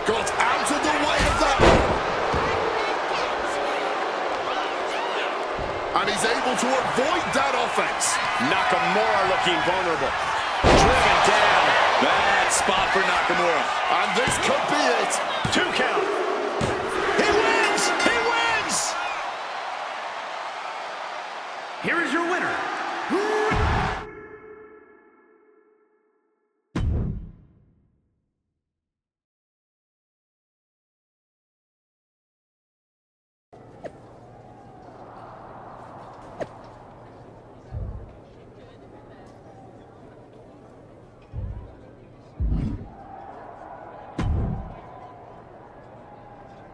Got out of the way of that one. And he's able to avoid that offense. Nakamura looking vulnerable. Driven down. Bad spot for Nakamura. And this could be it. 2 count. He wins! He wins! Here is your winner.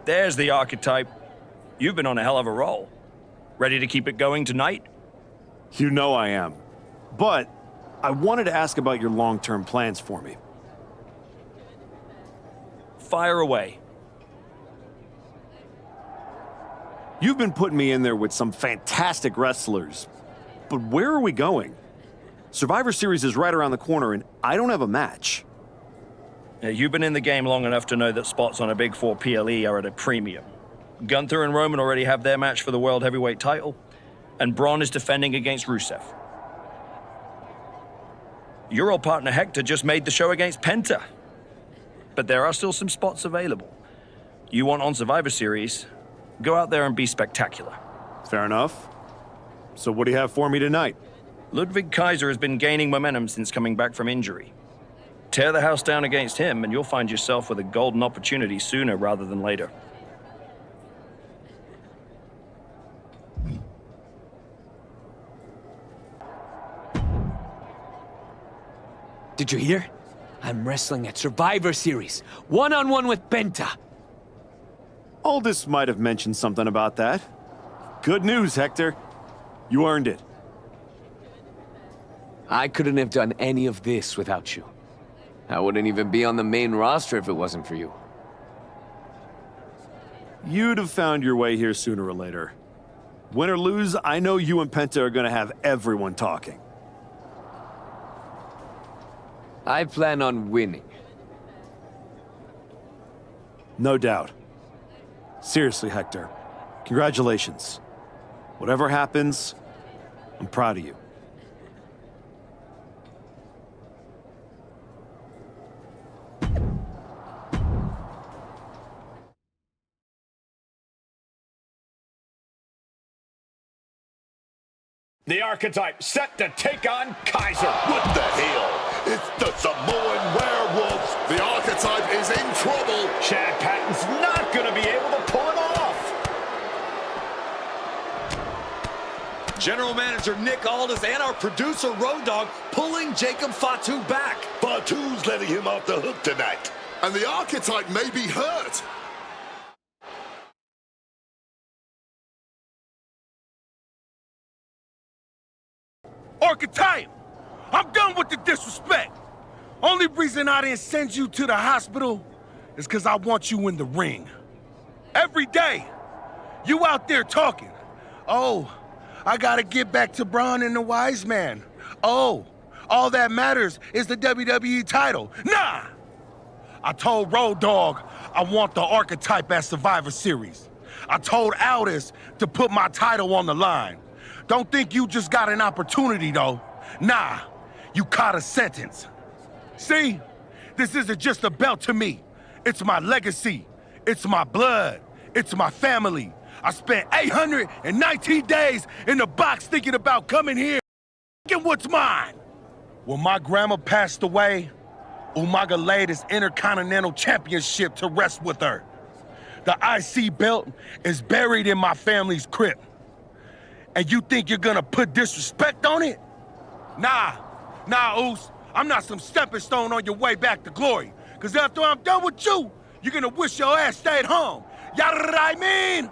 There's the archetype. You've been on a hell of a roll. Ready to keep it going tonight? You know I am. But I wanted to ask about your long-term plans for me. Fire away. You've been putting me in there with some fantastic wrestlers. But where are we going? Survivor Series is right around the corner, and I don't have a match. Yeah, you've been in the game long enough to know that spots on a Big 4 PLE are at a premium. Gunther and Roman already have their match for the World Heavyweight title, and Braun is defending against Rusev. Your old partner Hector just made the show against Penta. But there are still some spots available. You want on Survivor Series, go out there and be spectacular. Fair enough. So what do you have for me tonight? Ludwig Kaiser has been gaining momentum since coming back from injury. Tear the house down against him, and you'll find yourself with a golden opportunity sooner rather than later. Did you hear? I'm wrestling at Survivor Series, one-on-one with Penta. Aldous might have mentioned something about that. Good news, Hector. You earned it. I couldn't have done any of this without you. I wouldn't even be on the main roster if it wasn't for you. You'd have found your way here sooner or later. Win or lose, I know you and Penta are gonna have everyone talking. I plan on winning. No doubt. Seriously, Hector. Congratulations. Whatever happens, I'm proud of you. The archetype set to take on Kaiser. What the hell? It's the Samoan werewolves. The archetype is in trouble. Chad Patton's not going to be able to pull it off. General Manager Nick Aldis and our producer Road Dogg pulling Jacob Fatu back. Fatu's letting him off the hook tonight. And the archetype may be hurt. Archetype! I'm done with the disrespect. Only reason I didn't send you to the hospital is because I want you in the ring. Every day, you out there talking. Oh, I gotta get back to Braun and the Wise Man. Oh, all that matters is the WWE title. Nah! I told Road Dogg I want the Archetype at Survivor Series. I told Aldis to put my title on the line. Don't think you just got an opportunity, though. Nah, you caught a sentence. See? This isn't just a belt to me. It's my legacy. It's my blood. It's my family. I spent 819 days in the box thinking about coming here and what's mine. When my grandma passed away, Umaga laid his Intercontinental Championship to rest with her. The IC belt is buried in my family's crypt. And you think you're gonna put disrespect on it? Nah, Oos. I'm not some stepping stone on your way back to glory. Cause after I'm done with you, you're gonna wish your ass stayed home. You know what I mean?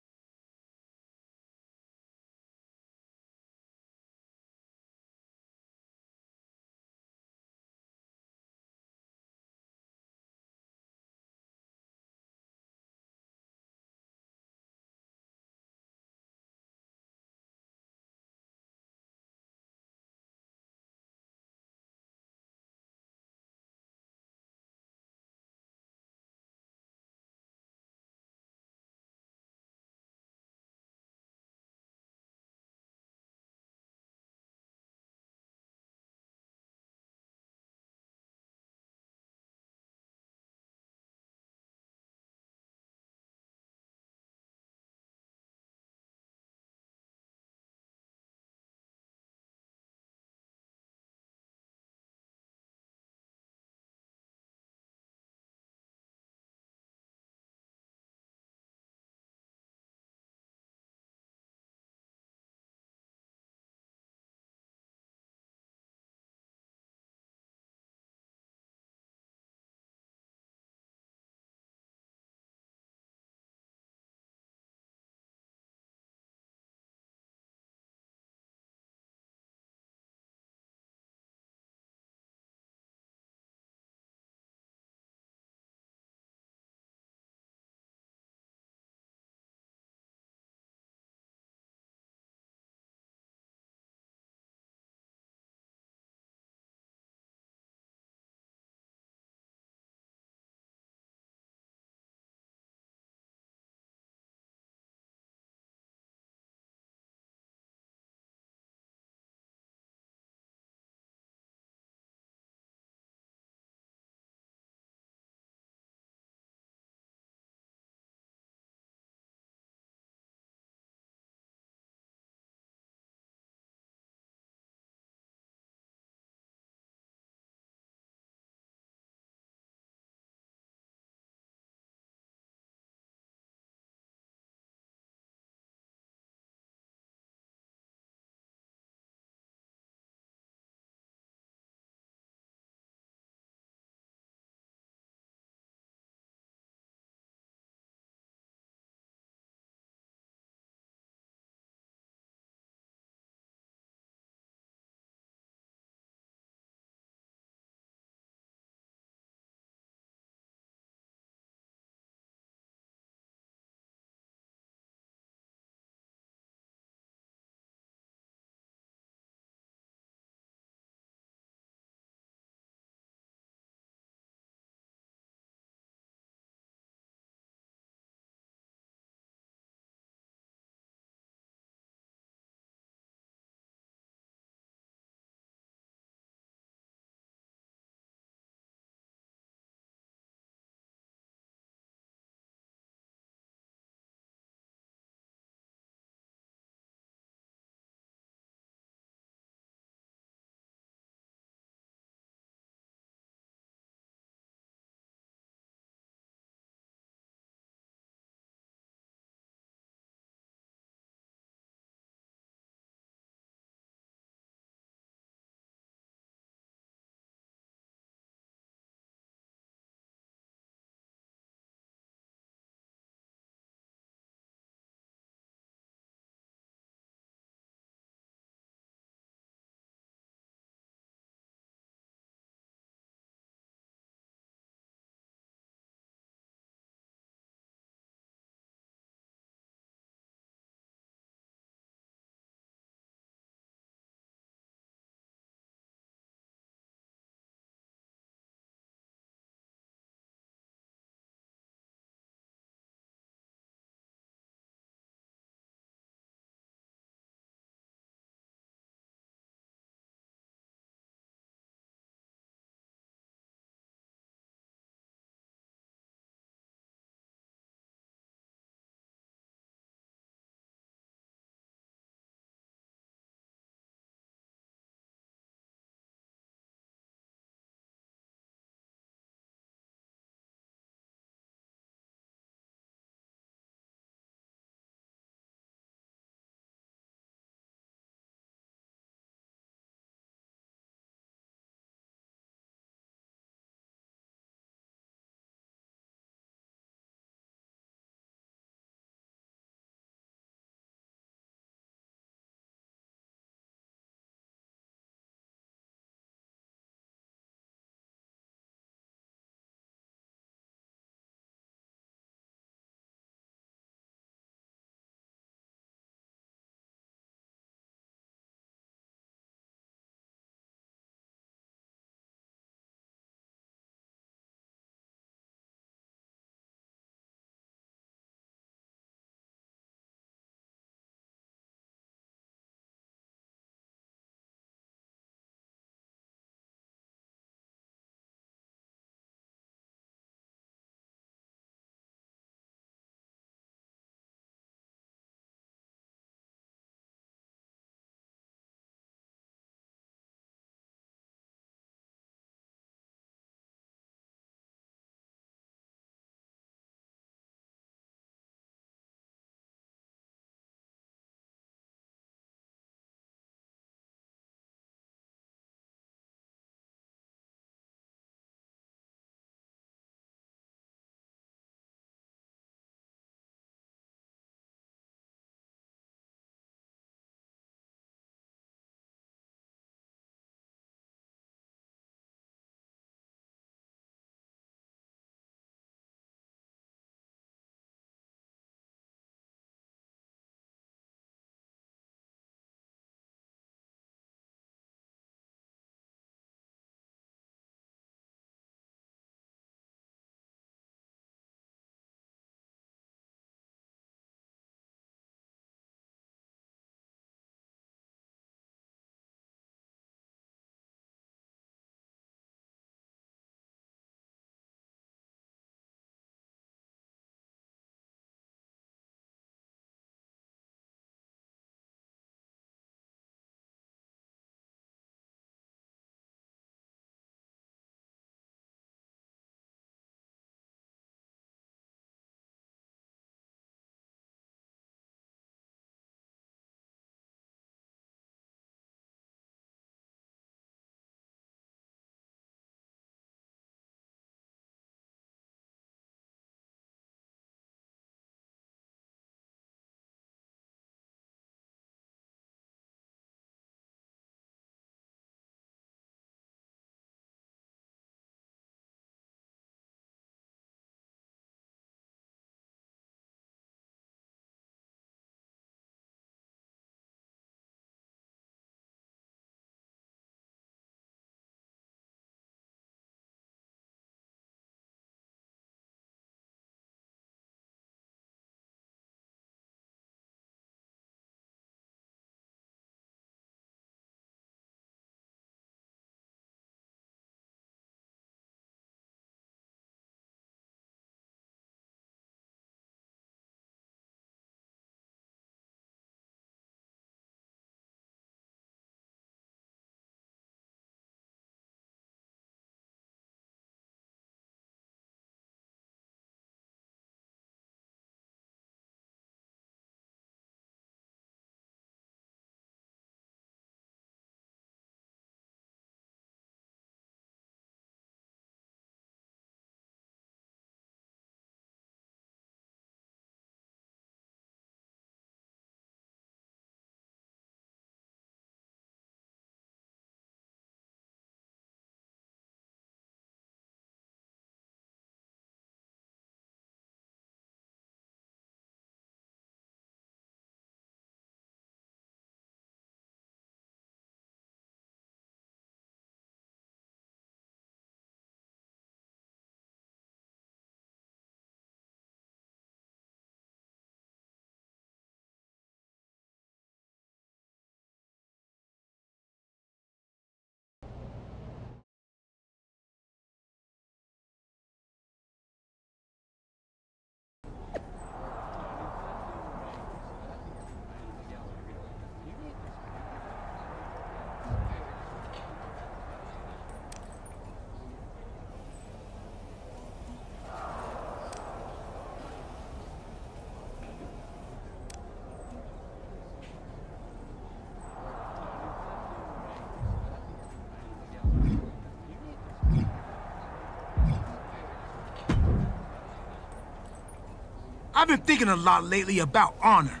I've been thinking a lot lately about honor,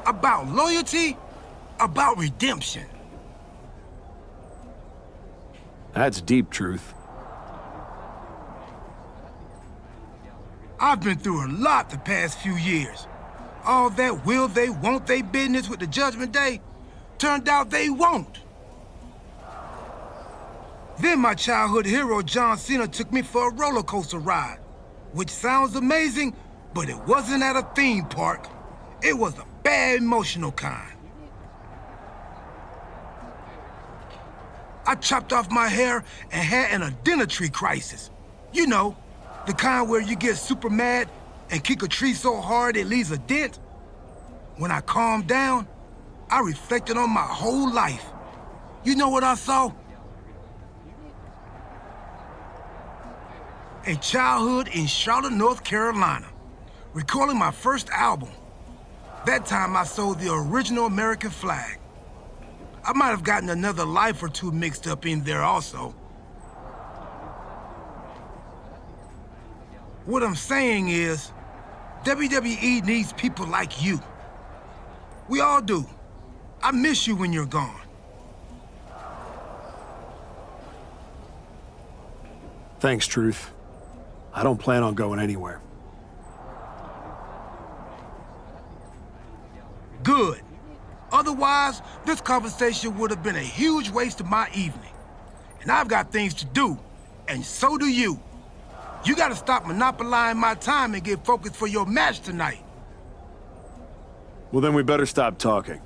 about loyalty, about redemption. That's deep, Truth. I've been through a lot the past few years. All that will they, won't they business with the Judgment Day turned out they won't. Then my childhood hero John Cena took me for a roller coaster ride, which sounds amazing, but it wasn't at a theme park. It was a bad emotional kind. I chopped off my hair and had an identity crisis. You know, the kind where you get super mad and kick a tree so hard it leaves a dent. When I calmed down, I reflected on my whole life. You know what I saw? A childhood in Charlotte, North Carolina, recording my first album. That time I sold the original American flag. I might have gotten another life or two mixed up in there also. What I'm saying is, WWE needs people like you. We all do. I miss you when you're gone. Thanks, Truth. I don't plan on going anywhere. Good. Otherwise, this conversation would have been a huge waste of my evening. And I've got things to do, and so do you. You gotta stop monopolizing my time and get focused for your match tonight. Well, then we better stop talking.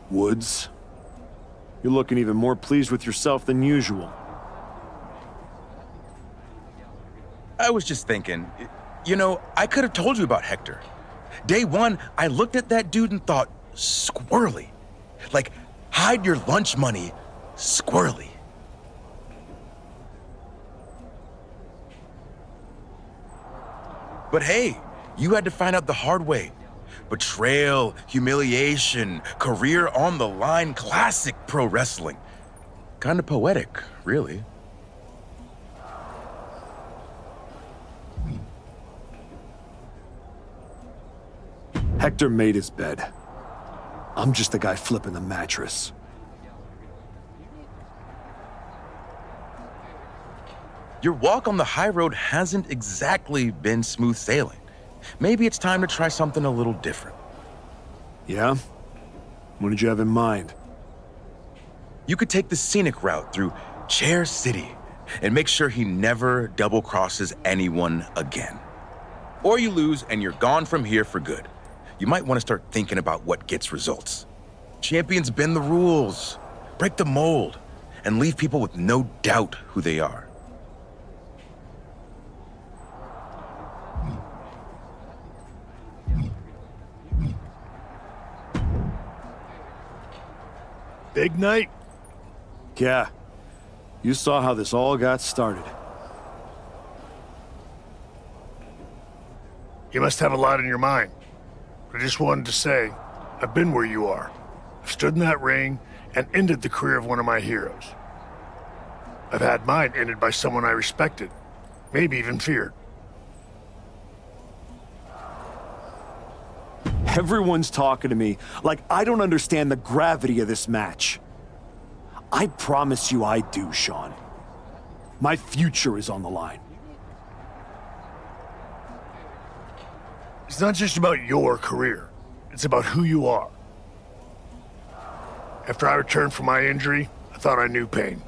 Woods, you're looking even more pleased with yourself than usual. I was just thinking, you know, I could have told you about Hector. Day one, I looked at that dude and thought, squirrely. Like, hide your lunch money, squirrely. But hey, you had to find out the hard way. Betrayal, humiliation, career on the line, classic pro wrestling. Kind of poetic, really. Hector made his bed. I'm just the guy flipping the mattress. Your walk on the high road hasn't exactly been smooth sailing. Maybe it's time to try something a little different. Yeah? What did you have in mind? You could take the scenic route through Chair City and make sure he never double crosses anyone again. Or you lose and you're gone from here for good. You might want to start thinking about what gets results. Champions bend the rules, break the mold, and leave people with no doubt who they are. Big night? Yeah. You saw how this all got started. You must have a lot in your mind. I just wanted to say, I've been where you are. I've stood in that ring and ended the career of one of my heroes. I've had mine ended by someone I respected, maybe even feared. Everyone's talking to me like I don't understand the gravity of this match. I promise you I do, Sean. My future is on the line. It's not just about your career. It's about who you are. After I returned from my injury, I thought I knew pain.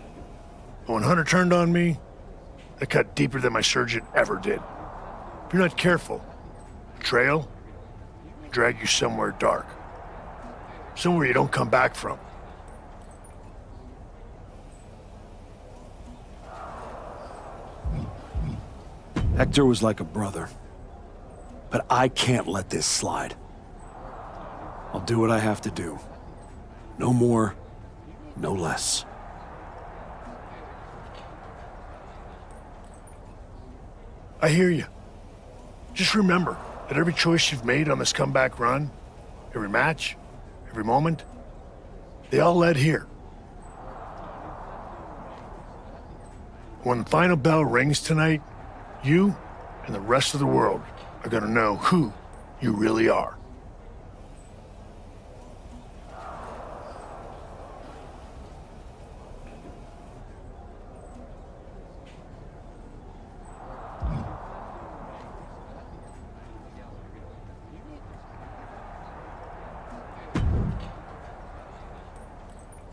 But when Hunter turned on me, it cut deeper than my surgeon ever did. If you're not careful, betrayal can drag you somewhere dark. Somewhere you don't come back from. Hector was like a brother. But I can't let this slide. I'll do what I have to do. No more, no less. I hear you. Just remember that every choice you've made on this comeback run, every match, every moment, they all led here. When the final bell rings tonight, you and the rest of the world are gonna know who you really are.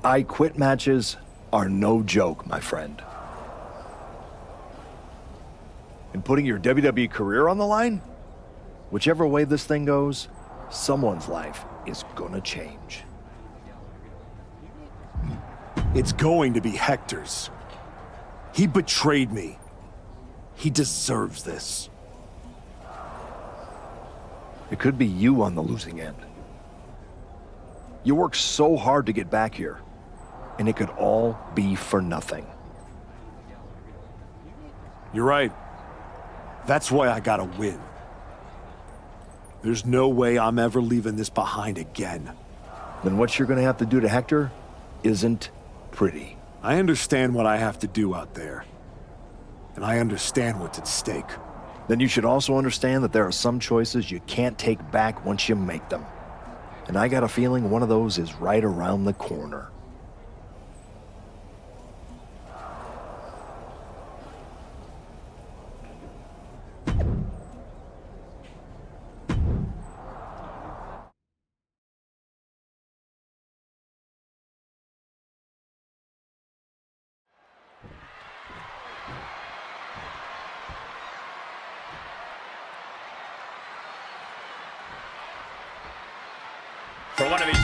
I quit matches are no joke, my friend. And putting your WWE career on the line? Whichever way this thing goes, someone's life is gonna change. It's going to be Hector's. He betrayed me. He deserves this. It could be you on the losing end. You worked so hard to get back here, and it could all be for nothing. You're right. That's why I gotta win. There's no way I'm ever leaving this behind again. Then what you're gonna have to do to Hector isn't pretty. I understand what I have to do out there. And I understand what's at stake. Then you should also understand that there are some choices you can't take back once you make them. And I got a feeling one of those is right around the corner. For one of these.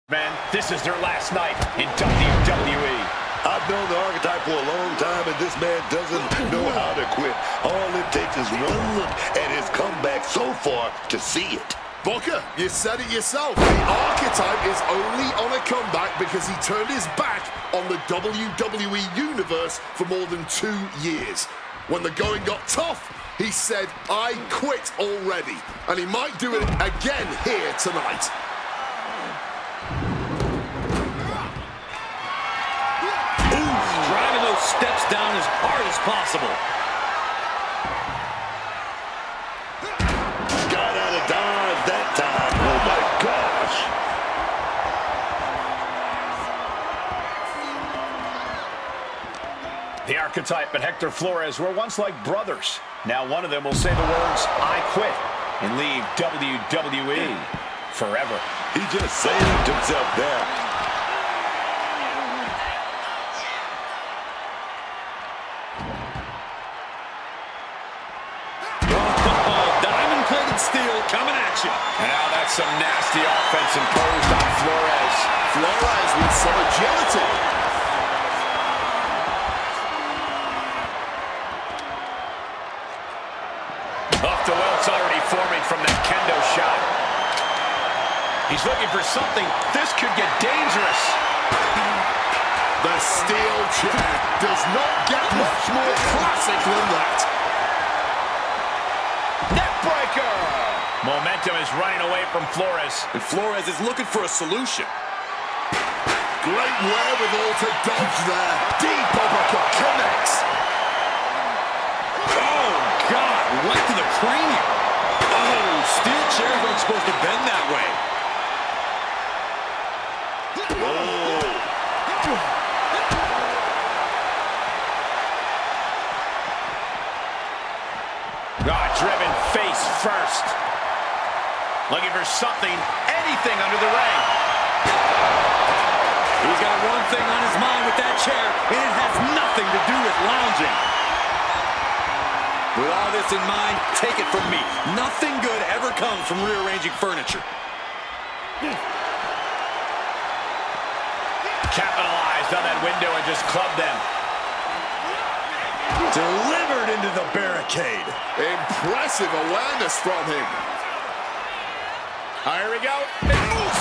Man, this is their last night in WWE. I've known the Archetype for a long time, and this man doesn't know how to quit. All it takes is one look at his comeback so far to see it. Booker, you said it yourself. The Archetype is only on a comeback because he turned his back on the WWE Universe for more than 2 years. When the going got tough, he said, I quit already. And he might do it again here tonight. Driving those steps down as hard as possible. Got out of dodge that time. Oh my gosh. The Archetype and Hector Flores were once like brothers. Now one of them will say the words, I quit, and leave WWE forever. He just saved himself there. Steel coming at you. And now that's some nasty offense imposed on Flores. Flores with some agility. Off the welts already forming from that kendo shot. He's looking for something. This could get dangerous. The steel chair does not get much more classic than that. Neckbreaker! Momentum is running away from Flores. And Flores is looking for a solution. Great wherewithal to dodge there. Deep uppercut connects. Oh, God, right to the cranium. Oh, steel chairs aren't supposed to bend that way. Driven face first. Looking for something, anything under the ring. He's got one thing on his mind with that chair, and it has nothing to do with lounging. With all this in mind, take it from me. Nothing good ever comes from rearranging furniture. Capitalized on that window and just clubbed them. Delivered into the barricade. Impressive awareness from him. Here we go. Oof!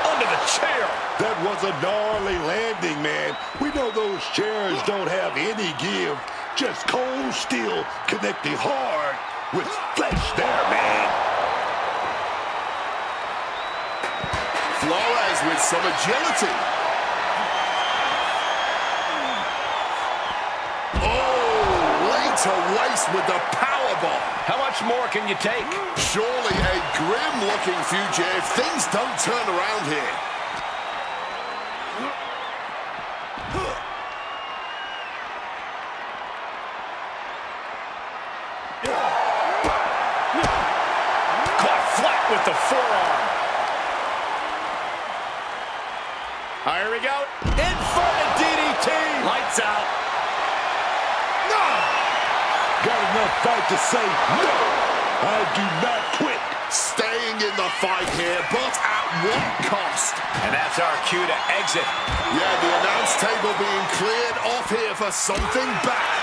Under the chair. That was a gnarly landing, man. We know those chairs don't have any give. Just cold steel connecting hard with flesh there, man. Flores with some agility. Oh, laid to waste with the powerbomb. How much more can you take? Surely a grim-looking future if things don't turn around here. Caught flat with the forearm. Here we go. Inverted DDT. Lights out. No. Got enough fight to say, no, I do not quit. Staying in the fight here, but at what cost? And that's our cue to exit. Yeah, the announce table being cleared off here for something bad.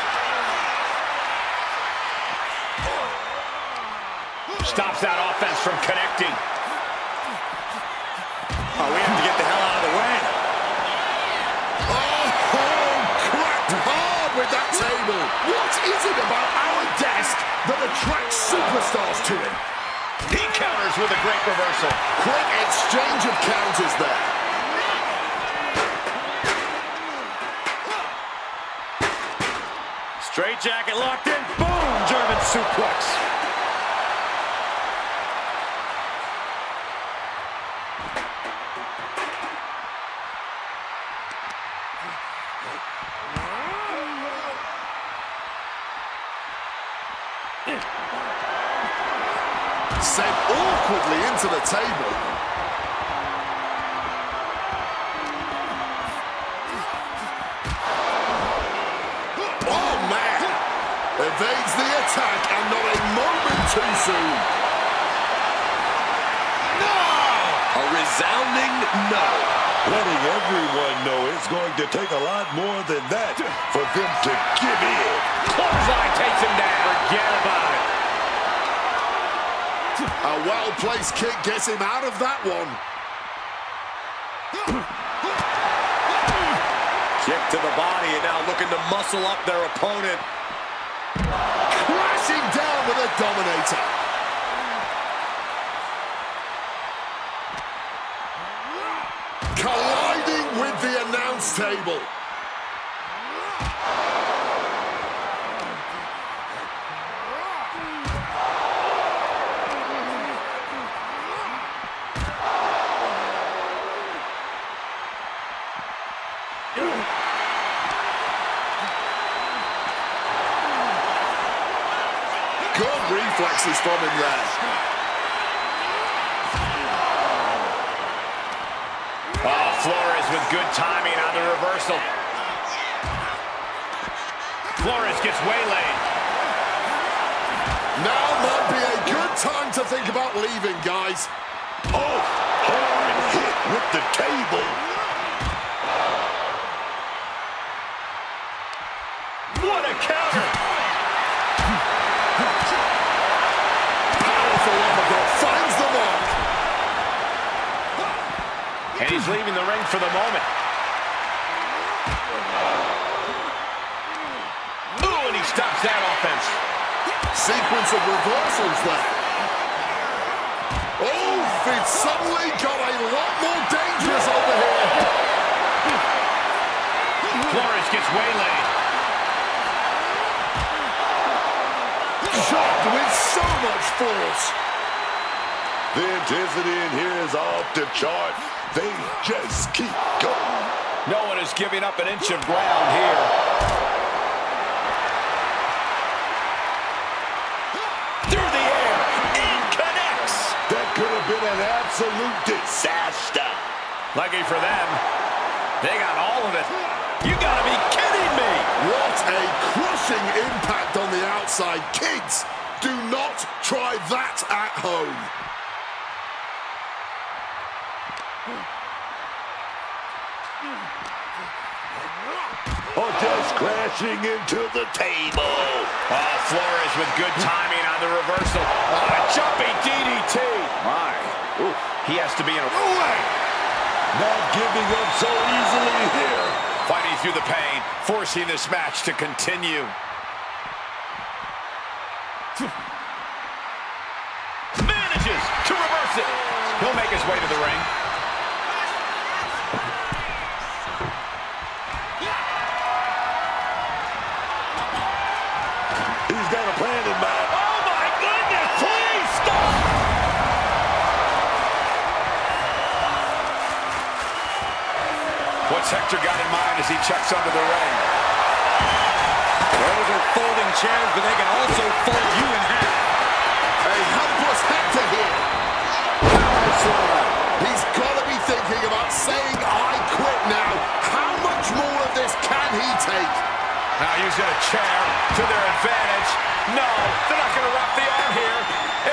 Stops that offense from connecting. Oh, we have to get the hell out of the way. Oh, cracked hard with that table. What is it about our desk that attracts superstars to him? He counters with a great reversal. Quick exchange of counters there. Straight jacket locked in. Boom! German suplex. Sent awkwardly into the table. Oh, man. Evades the attack and not a moment too soon. No! A resounding no. Letting everyone know it's going to take a lot more than that for them to give in. Clothesline takes him down. Forget about it. A well-placed kick gets him out of that one. Kick to the body and now looking to muscle up their opponent. Crashing down with a dominator. Colliding with the announce table. Good reflexes from him there. Oh, Flores with good timing on the reversal. Flores gets waylaid. Now might be a good time to think about leaving, guys. Oh, hard hit with the table. What a counter! Powerful uppercut finds the mark. And he's leaving the ring for the moment. Ooh, and he stops that offense. Sequence of reversals there. Oh, it suddenly got a lot more dangerous over here. Flores gets waylaid. Shot with so much force. The intensity in here is off the chart. They just keep going. No one is giving up an inch of ground here. Through the air, and connects. That could have been an absolute disaster. Lucky for them, they got all of it. You gotta be kidding me! What a crushing impact on the outside. Kids, do not try that at home. Or just crashing into the table. Oh, Flores with good timing on the reversal. Oh, a jumping DDT. My. Ooh, he has to be in a... No way! Not giving up so easily here. Fighting through the pain, forcing this match to continue. Manages to reverse it. He'll make his way to the ring. He's got a plan in mind. Oh my goodness, please stop! What's Hector got in mind as he checks under the ring? Those are folding chairs, but they can also fold you in half. A helpless Hector here. He's got to be thinking about saying, I quit now. How much more of this can he take? Now using a chair to their advantage. No, they're not going to wrap the arm here.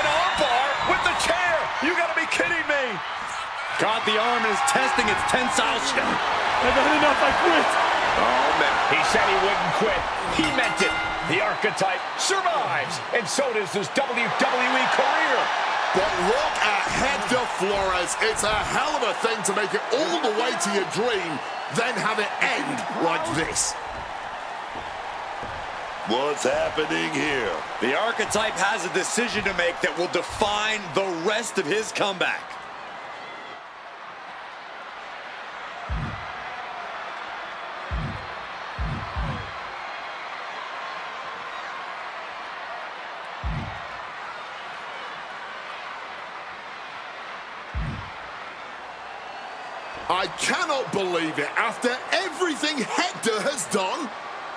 An arm bar with the chair. You got to be kidding me. Got the arm and is testing its tensile strength. I've had enough, I quit. Oh, man. He said he wouldn't quit. He meant it. The Archetype survives, and so does his WWE career. But look at Hector Flores. It's a hell of a thing to make it all the way to your dream, then have it end like this. What's happening here? The Archetype has a decision to make that will define the rest of his comeback. I cannot believe it. After everything Hector has done,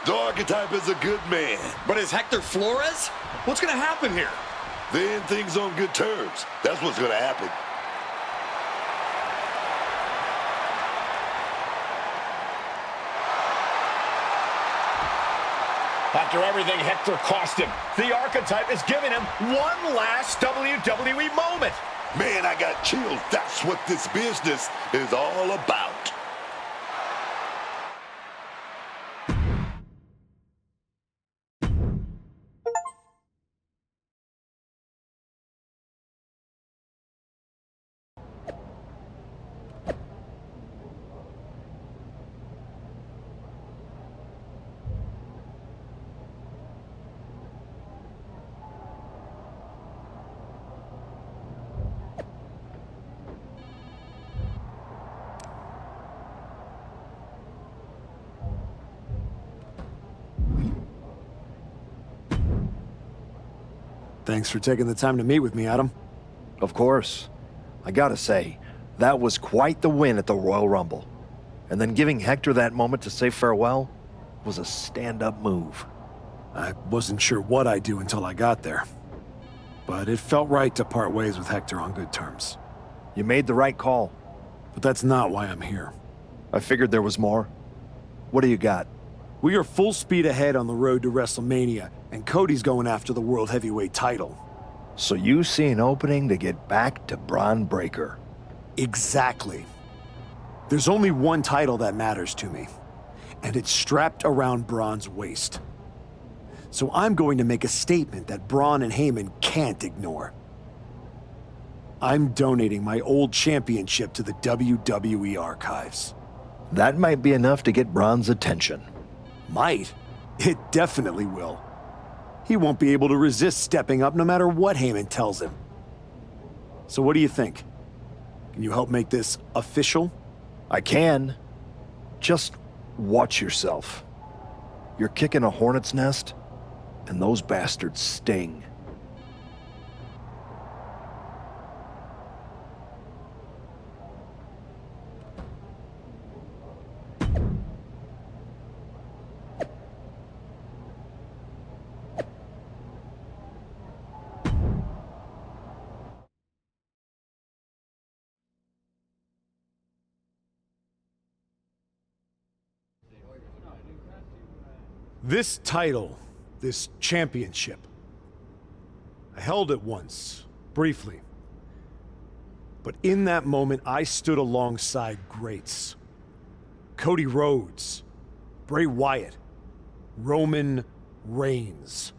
The Archetype is a good man. But is Hector Flores? What's going to happen here? They end things on good terms. That's what's going to happen. After everything Hector cost him, the Archetype is giving him one last WWE moment. Man, I got chills. That's what this business is all about. Thanks for taking the time to meet with me, Adam. Of course. I gotta say, that was quite the win at the Royal Rumble. And then giving Hector that moment to say farewell was a stand-up move. I wasn't sure what I'd do until I got there. But it felt right to part ways with Hector on good terms. You made the right call. But that's not why I'm here. I figured there was more. What do you got? We are full speed ahead on the road to WrestleMania, and Cody's going after the World Heavyweight title. So you see an opening to get back to Braun Breaker. Exactly. There's only one title that matters to me, and it's strapped around Braun's waist. So I'm going to make a statement that Braun and Heyman can't ignore. I'm donating my old championship to the WWE archives. That might be enough to get Braun's attention. Might. It definitely will. He won't be able to resist stepping up no matter what Heyman tells him. So what do you think? Can you help make this official? I can. Just watch yourself. You're kicking a hornet's nest, and those bastards sting. This title, this championship, I held it once, briefly. But in that moment, I stood alongside greats. Cody Rhodes, Bray Wyatt, Roman Reigns.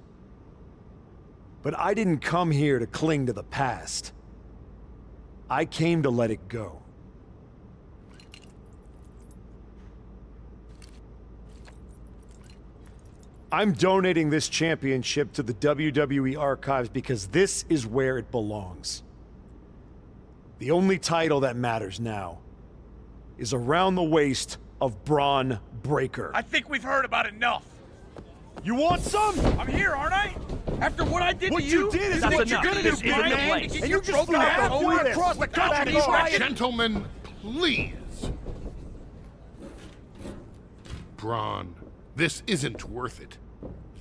But I didn't come here to cling to the past. I came to let it go. I'm donating this championship to the WWE archives because this is where it belongs. The only title that matters now is around the waist of Braun Breaker. I think we've heard about enough. You want some? I'm here, aren't I? After what I did What to you? you did is That's what you're enough. gonna do, This isn't Brian. the place. And you just threw halfway across the country. Gentlemen, please. Braun, this isn't worth it.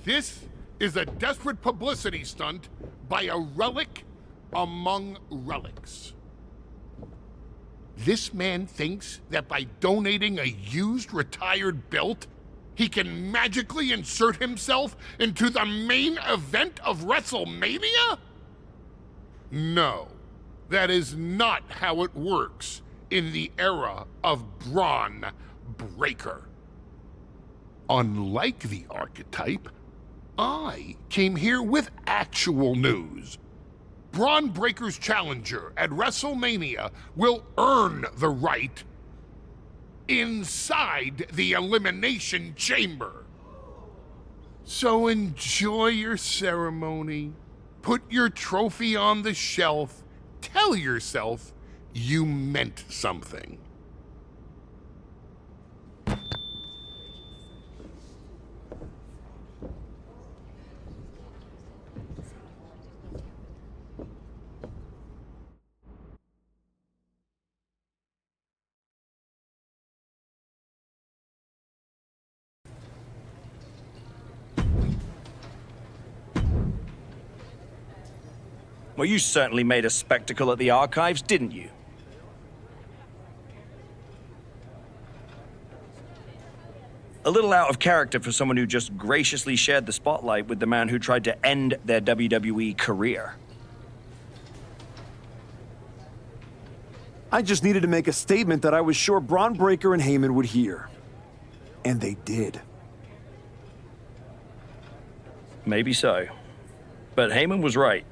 This is a desperate publicity stunt by a relic among relics. This man thinks that by donating a used retired belt, he can magically insert himself into the main event of WrestleMania? No, that is not how it works in the era of Braun Breaker. Unlike the archetype, I came here with actual news. Braun Breaker's challenger at WrestleMania will earn the right inside the Elimination Chamber. So enjoy your ceremony, put your trophy on the shelf, tell yourself you meant something. Well, you certainly made a spectacle at the archives, didn't you? A little out of character for someone who just graciously shared the spotlight with the man who tried to end their WWE career. I just needed to make a statement that I was sure Braun Breaker and Heyman would hear. And they did. Maybe so. But Heyman was right.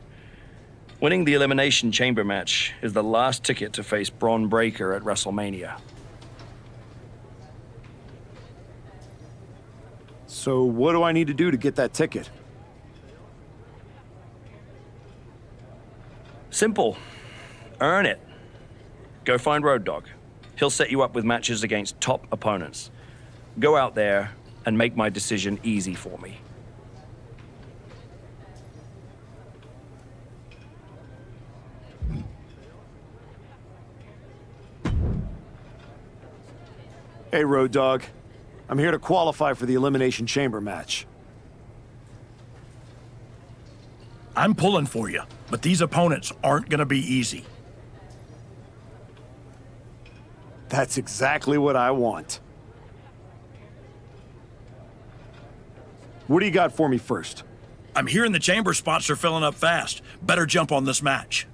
Winning the Elimination Chamber match is the last ticket to face Braun Breaker at WrestleMania. So what do I need to do to get that ticket? Simple. Earn it. Go find Road Dogg. He'll set you up with matches against top opponents. Go out there and make my decision easy for me. Hey, Road Dogg. I'm here to qualify for the Elimination Chamber match. I'm pulling for you, but these opponents aren't going to be easy. That's exactly what I want. What do you got for me first? I'm hearing the chamber spots are filling up fast. Better jump on this match.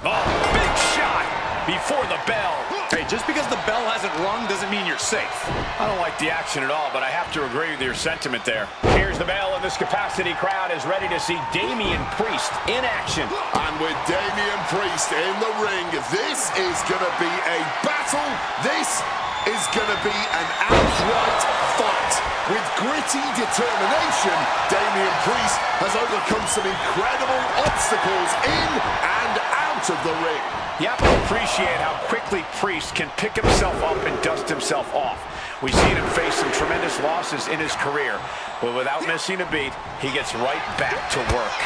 Oh, big shot before the bell. Hey, just because the bell hasn't rung doesn't mean you're safe. I don't like the action at all, but I have to agree with your sentiment there. Here's the bell, and this capacity crowd is ready to see Damian Priest in action. And with Damian Priest in the ring, this is going to be a battle. This is going to be an outright fight. With gritty determination, Damian Priest has overcome some incredible obstacles in and out of the ring. You have to appreciate how quickly Priest can pick himself up and dust himself off. We've seen him face some tremendous losses in his career, but without missing a beat, he gets right back to work.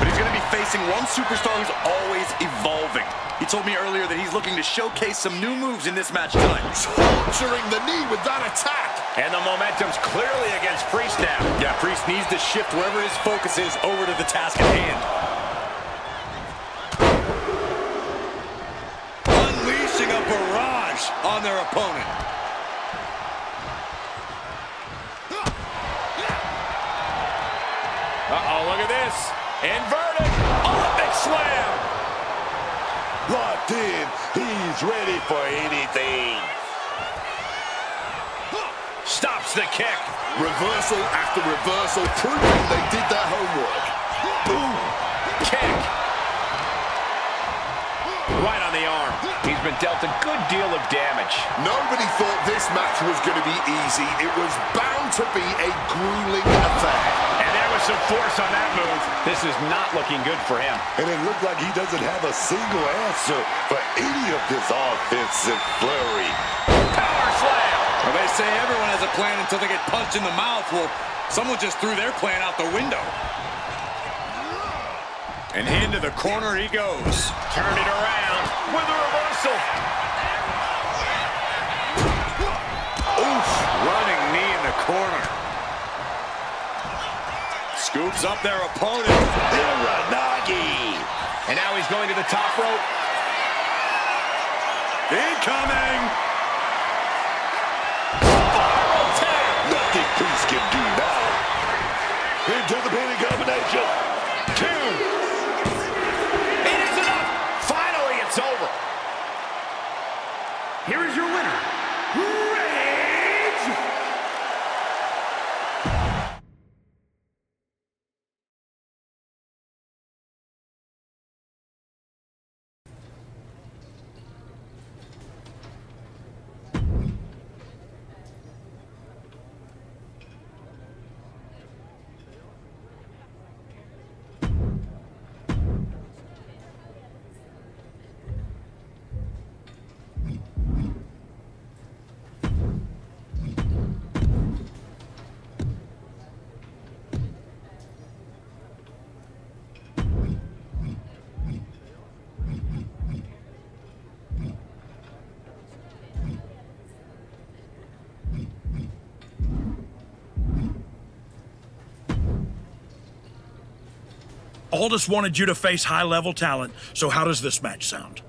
But he's going to be facing one superstar who's always evolving. He told me earlier that he's looking to showcase some new moves in this match tonight. Torturing the knee with that attack. And the momentum's clearly against Priest now. Yeah, Priest needs to shift wherever his focus is over to the task at hand. barrage on their opponent. Uh-oh, look at this. Inverted. Olympic slam. Locked in. He's ready for anything. Stops the kick. Reversal after reversal, proving they did their homework. Boom. Kick. Right on the arm. He's been dealt a good deal of damage. Nobody thought this match was going to be easy. It was bound to be a grueling affair. And there was some force on that move. This is not looking good for him. And it looked like he doesn't have a single answer for any of this offensive flurry. Power slam. Well, they say everyone has a plan until they get punched in the mouth. Well, someone just threw their plan out the window. And into the corner he goes. Turned it around with a reversal. Oof, running knee in the corner. Scoops up their opponent. Uranagi. And now he's going to the top rope. Incoming. Nothing Priest can do now. Into the pinning combination. 2. It is enough. Finally, it's over. Here is your winner, Rage! Aldis wanted you to face high-level talent, so how does this match sound?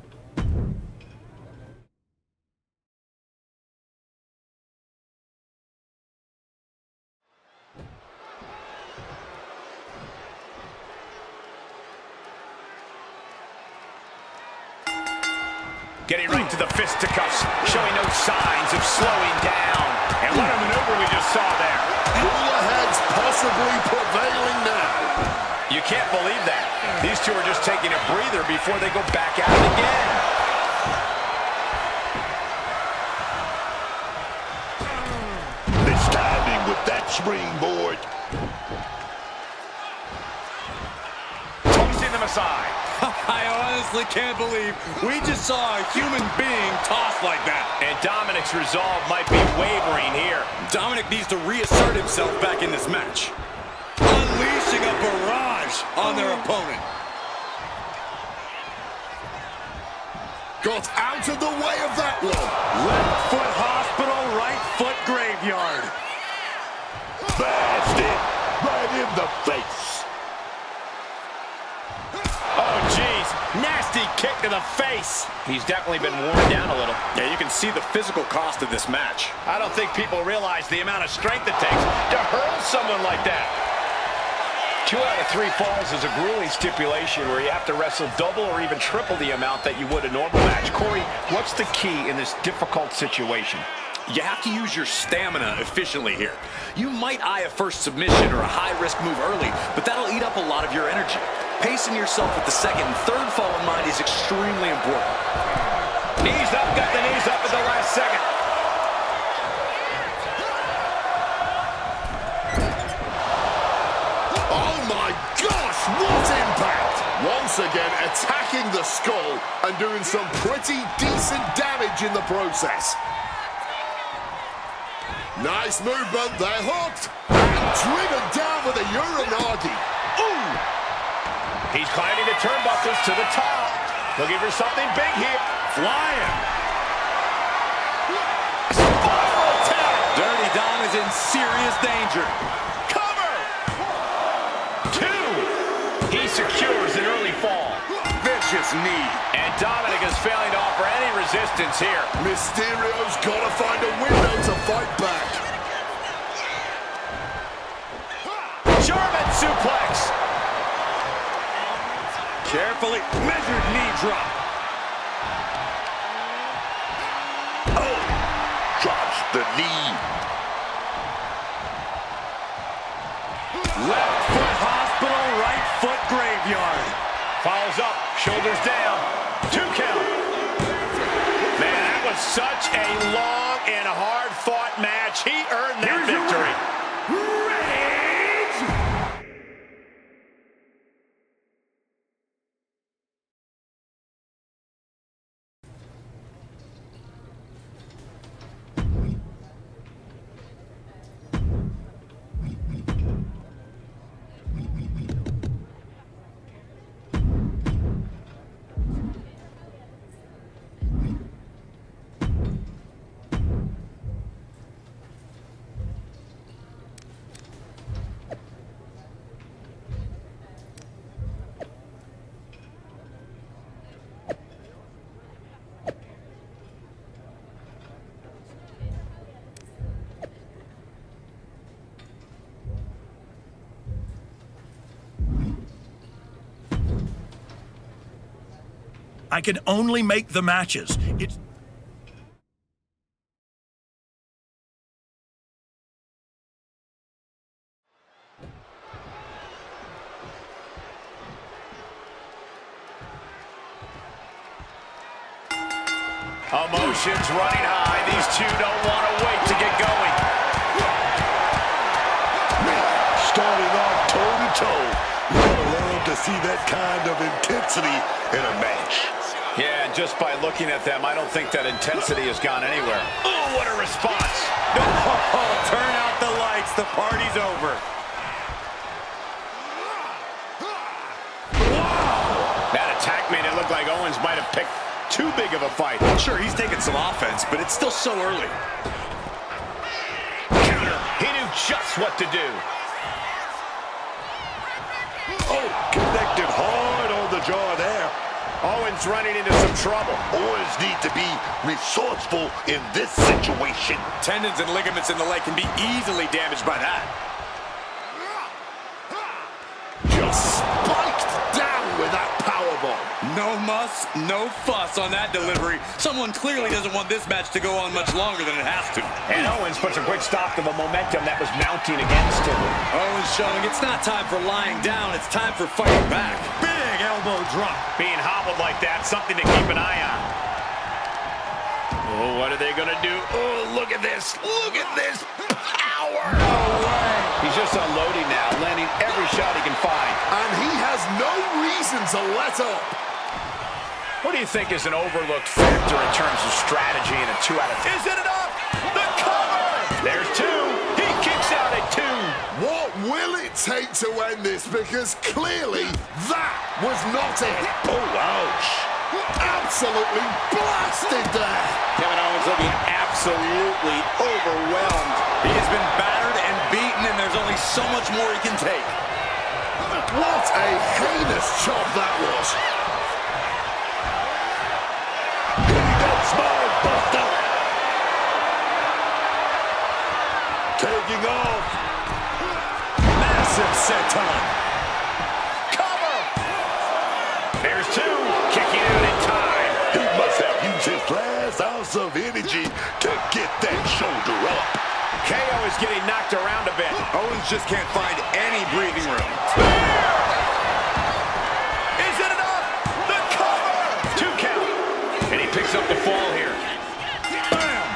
Getting right to the fisticuffs, showing no signs of slowing down. And what a maneuver we just saw there. Cooler heads possibly prevailing now. You can't believe that. These two are just taking a breather before they go back at it again. This timing with that springboard. Tossing them aside. I honestly can't believe we just saw a human being tossed like that. And Dominic's resolve might be wavering here. Dominic needs to reassert himself back in this match. Unleashing a barrage on their opponent. Got out of the way of that one. Left foot hospital, right foot graveyard. Bashed it right in the face. Oh, geez. Nasty kick to the face. He's definitely been worn down a little. Yeah, you can see the physical cost of this match. I don't think people realize the amount of strength it takes to hurl someone like that. 2 out of 3 falls is a grueling stipulation where you have to wrestle double or even triple the amount that you would a normal match. Corey, what's the key in this difficult situation? You have to use your stamina efficiently here. You might eye a first submission or a high-risk move early, but that'll eat up a lot of your energy. Pacing yourself with the second and third fall in mind is extremely important. Knees up, got the knees up at the last second. Oh my gosh, what impact! Once again attacking the skull and doing some pretty decent damage in the process. Nice movement, they're hooked and driven down with a Uranagi. Ooh! He's climbing the turnbuckles to the top. Looking for something big here. Flying. Spiral tap. Dirty Dom is in serious danger. Cover. 2. He secures an early fall. This vicious knee. And Dominic is failing to offer any resistance here. Mysterio's got to find a window to fight back. German suplex. Carefully measured knee drop. Oh, drops the knee. Left foot hospital, right foot graveyard. Follows up, shoulders down. 2 count. Man, that was such a long and hard-fought match. He earned that victory. I can only make the matches. It's Emotions running high. These two don't want to wait to get going. Starting off toe-to-toe. You gotta love to see that kind of intensity in a match. Yeah, and just by looking at them, I don't think that intensity has gone anywhere. Oh, what a response. Oh, turn out the lights. The party's over. That attack made it look like Owens might have picked too big of a fight. Sure, he's taking some offense, but it's still so early. Counter. He knew just what to do. Oh, connected hard on the jaw there. Owens running into some trouble. Owens need to be resourceful in this situation. Tendons and ligaments in the leg can be easily damaged by that. Just spiked down with that powerbomb. No muss, no fuss on that delivery. Someone clearly doesn't want this match to go on much longer than it has to. And Owens puts a quick stop to the momentum that was mounting against him. Owens showing it's not time for lying down, it's time for fighting back. Big elbow drop. Being hobbled like that, something to keep an eye on. Oh, what are they going to do? Oh, look at this. Look at this power. No way. He's just unloading now, landing every shot he can find. And he has no reason to let up. What do you think is an overlooked factor in terms of strategy in a 2 out of 10? Is it enough? The cover! There's 2. He kicks out at 2. What will it take to end this? Because clearly that was not it. Oh, ouch. Absolutely blasted there. Kevin Owens looking absolutely overwhelmed. He has been battered and beaten, and there's only so much more he can take. What a heinous chop that was. Smile buster. Taking off. Massive senton. Cover! There's 2. Kicking out in time. He must have used his last ounce of energy to get that shoulder up. KO is getting knocked around a bit. Owens just can't find any breathing room. Is it enough? The cover! 2 count. And he picks up the fall here. Bam!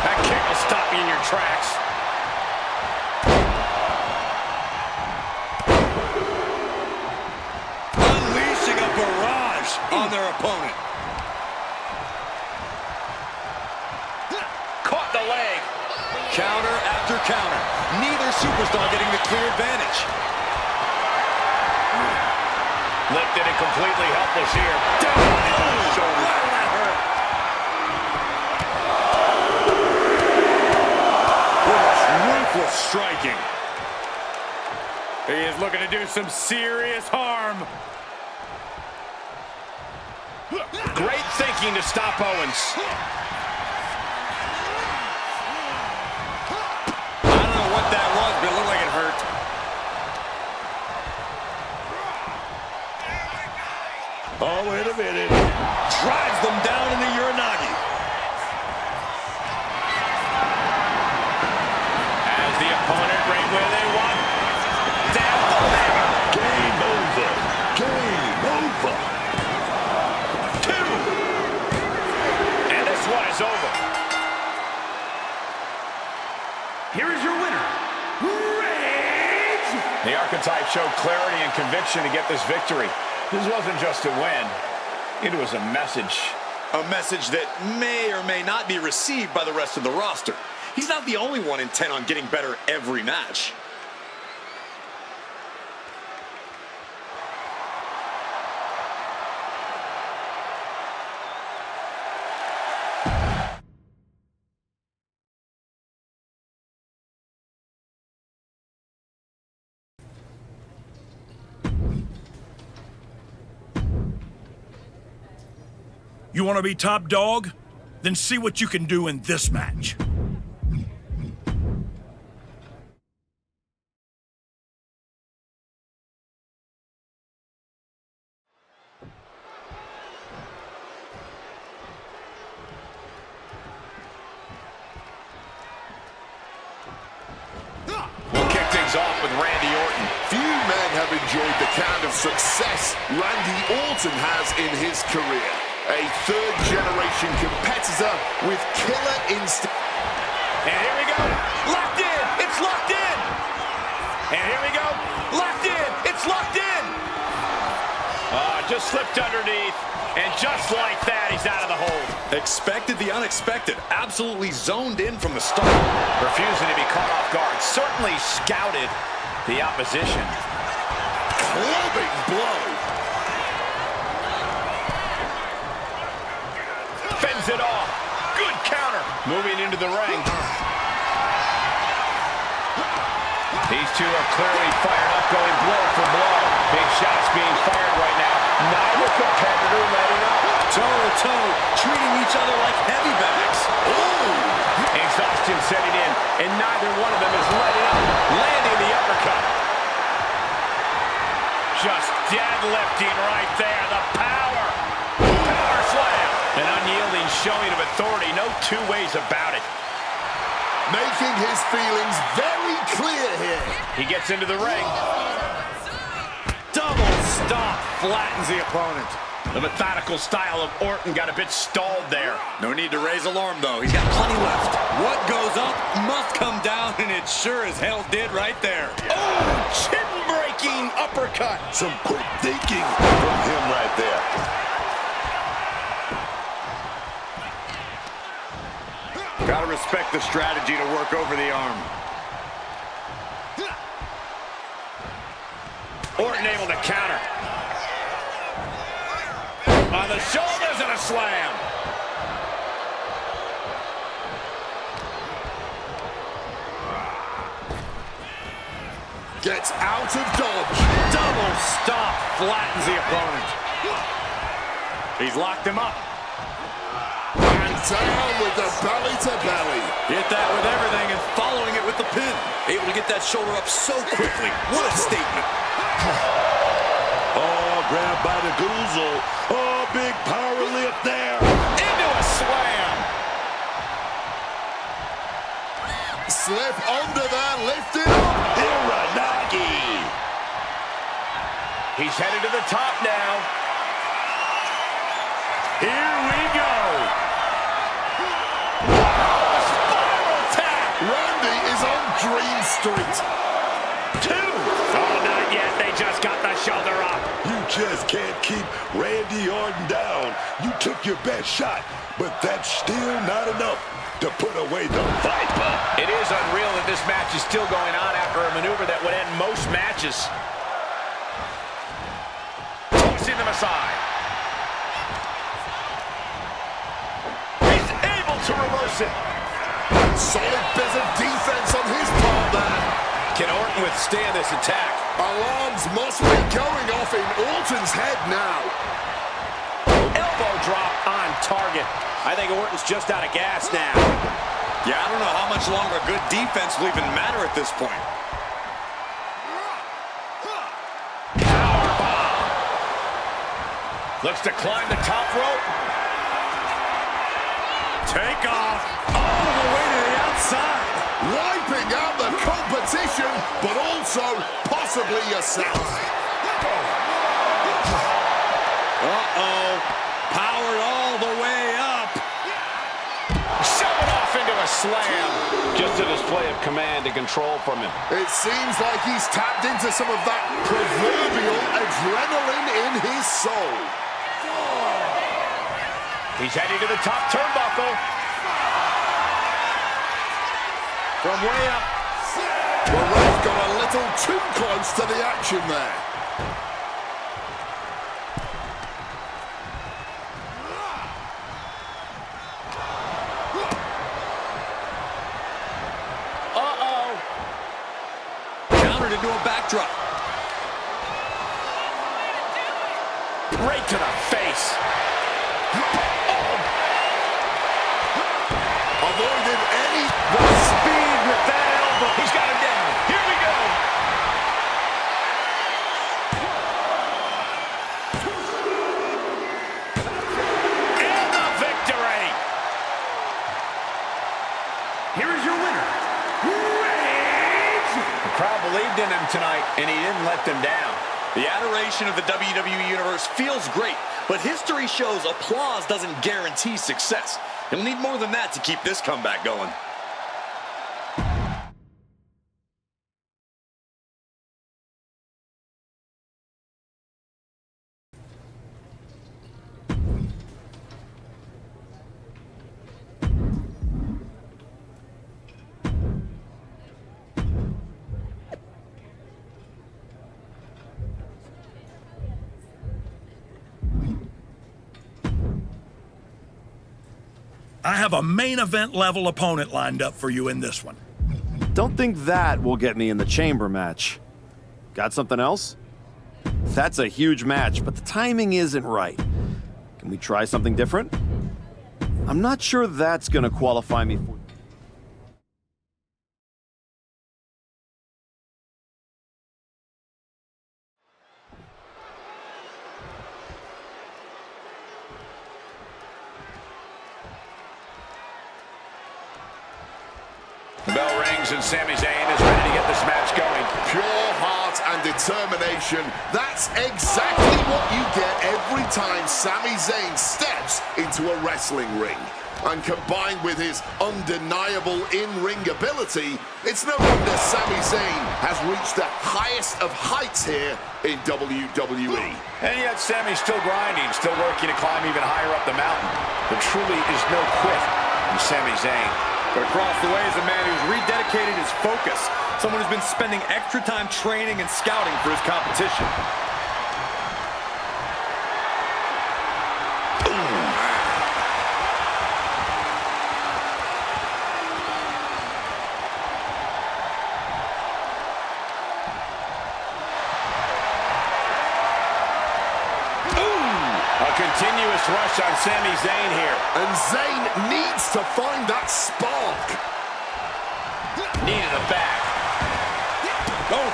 That kick will stop you in your tracks. Unleashing a barrage on their opponent. Caught the leg. Counter after counter. Neither superstar getting the clear advantage. Lifted and completely helpless here. Down on his shoulder. Wow, that hurt. With ruthless striking. He is looking to do some serious harm. Great thinking to stop Owens. I don't know what that was, but it looked like it hurt. Oh, wait a minute. Drives them down in the Uranagi. As the opponent right where they want. Down the leg. Game over. Game over. 2. And this one is over. Here is your winner, Rage! The Archetype showed clarity and conviction to get this victory. This wasn't just a win. It was a message. A message that may or may not be received by the rest of the roster. He's not the only one intent on getting better every match. You want to be top dog? Then see what you can do in this match. We'll kick things off with Randy Orton. Few men have enjoyed the kind of success Randy Orton has in his career. A third-generation competitor with killer instinct. And here we go. Locked in. It's locked in. And here we go. Locked in. It's locked in. Just slipped underneath. And just like that, he's out of the hold. Expected the unexpected. Absolutely zoned in from the start. Refusing to be caught off guard. Certainly scouted the opposition. Clubbing blow. Fends it off. Good counter. Moving into the ring. These two are clearly fired up, going blow for blow. Big shots being fired right now. Neither competitor letting up. Toe-to-toe, treating each other like heavy bags. Ooh! Exhaustion setting in, and neither one of them is letting up. Landing the uppercut. Just deadlifting right there. The power. Power slam. An unyielding showing of authority. No two ways about it. Making his feelings very clear here. He gets into the ring. Double stomp flattens the opponent. The methodical style of Orton got a bit stalled there. No need to raise alarm, though. He's got plenty left. What goes up must come down, and it sure as hell did right there. Oh, chin-breaking uppercut. Some quick thinking from him right there. Gotta respect the strategy to work over the arm. Orton able to counter. On the shoulders and a slam. Gets out of dodge. Double stomp flattens the opponent. He's locked him up. And down with the belly to belly. Hit that with everything and following it with the pin. Able to get that shoulder up so quickly. What a statement. Oh, grabbed by the goozle. Oh, big power lift there. Into a slam. Slip under there, lift it up. Uranagi. He's headed to the top now. Here we go. Spiral tap. Randy is on Dream Street. 2. Oh, not yet. They just got the shoulder up. You just can't keep Randy Orton down. You took your best shot, but that's still not enough to put away the Viper. It is unreal that this match is still going on after a maneuver that would end most matches. Tossing them aside. He's able to reverse it. Solid bit of defense on his part there. Can Orton withstand this attack? Alarms must be going off in Orton's head now. Elbow drop on target. I think Orton's just out of gas now. Yeah, I don't know how much longer good defense will even matter at this point. Looks to climb the top rope. Take off all the way to the outside. Wiping out the competition, but also possibly yourself. Uh-oh. Powered all the way up. Shoving off into a slam. Just a display of command and control from him. It seems like he's tapped into some of that proverbial adrenaline in his soul. He's heading to the top turnbuckle. From way up. The ref got a little too close to the action there. Uh-oh. Countered into a backdrop. Right to the face. Avoided any... The speed with that elbow. He's got him down. Here we go. And the victory. Here is your winner, Reigns! The crowd believed in him tonight, and he didn't let them down. The adoration of the WWE Universe feels great, but history shows applause doesn't guarantee success. You'll need more than that to keep this comeback going. I have a main event level opponent lined up for you in this one. Don't think that will get me in the chamber match. Got something else? That's a huge match, but the timing isn't right. Can we try something different? I'm not sure that's gonna qualify me for... The bell rings and Sami Zayn is ready to get this match going. Pure heart and determination. That's exactly what you get every time Sami Zayn steps into a wrestling ring. And combined with his undeniable in-ring ability, it's no wonder Sami Zayn has reached the highest of heights here in WWE. And yet Sami's still grinding, still working to climb even higher up the mountain. There truly is no quit from Sami Zayn. But across the way is a man who's rededicated his focus. Someone who's been spending extra time training and scouting for his competition. A continuous rush on Sami Zayn here. And Zayn needs to find that spark. Knee to the back. Oh.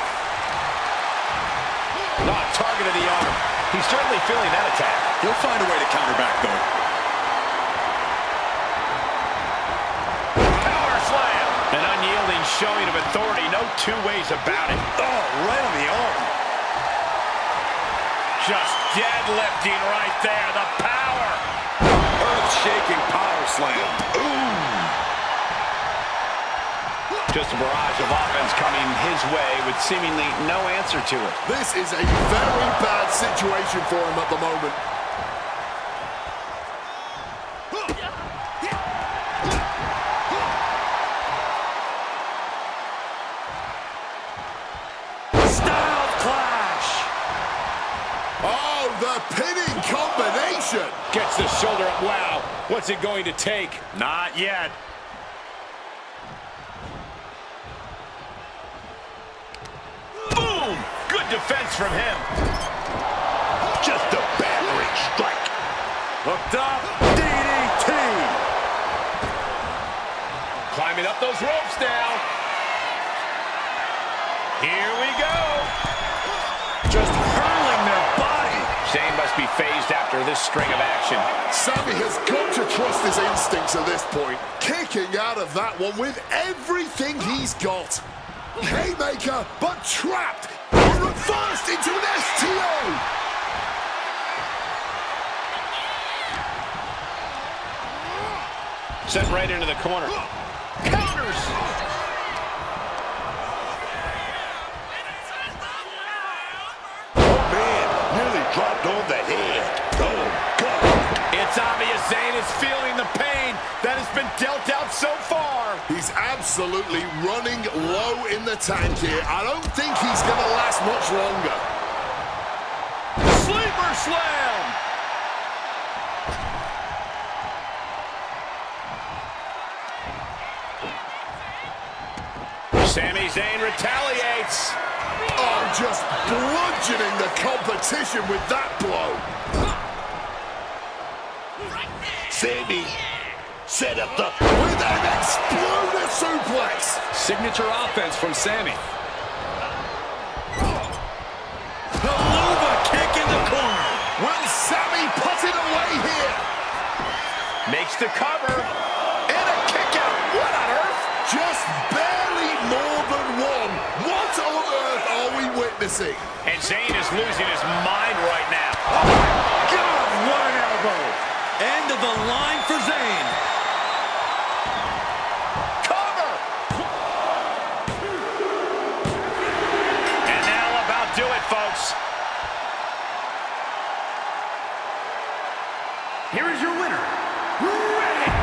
Not target of the arm. He's certainly feeling that attack. He'll find a way to counter back, though. Power slam. An unyielding showing of authority. No two ways about it. Oh, right on the arm. Just deadlifting right there. The power. Earth-shaking power slam. Ooh. Just a barrage of offense coming his way with seemingly no answer to it. This is a very bad situation for him at the moment. Style clash. Oh, the pinning combination. Gets the shoulder up. Wow. What's it going to take? Not yet. Boom! Good Good defense from him. Just a battering strike. Hooked up. DDT. Climbing up those ropes now. Here we go. Just hurling their body. Shane must be phased after this string of action. Sammy has got to trust his instincts at this point. Kicking out of that one with everything he's got. Haymaker, but trapped. Reversed into an STO. Sent right into the corner. Counters. Oh, man, nearly dropped on the head. Oh, God. It's obvious Zayn is feeling the pain that has been dealt out so far. He's absolutely running low in the tank here. I don't think he's going to last much longer. Sleeper slam. Sami Zayn retaliates. Oh, just bludgeoning the competition with that blow. Sammy set up the... With an exploded suplex. Signature offense from Sami. The Luva kick in the corner. Will Sami put it away here? Makes the cover. And a kick out. What on earth? Just barely more than one. What on earth are we witnessing? And Zayn is losing his mind right now. Oh my God, what an elbow. End of the line for Zayn. Cover. And that'll about do it, folks. Here is your winner, Ready!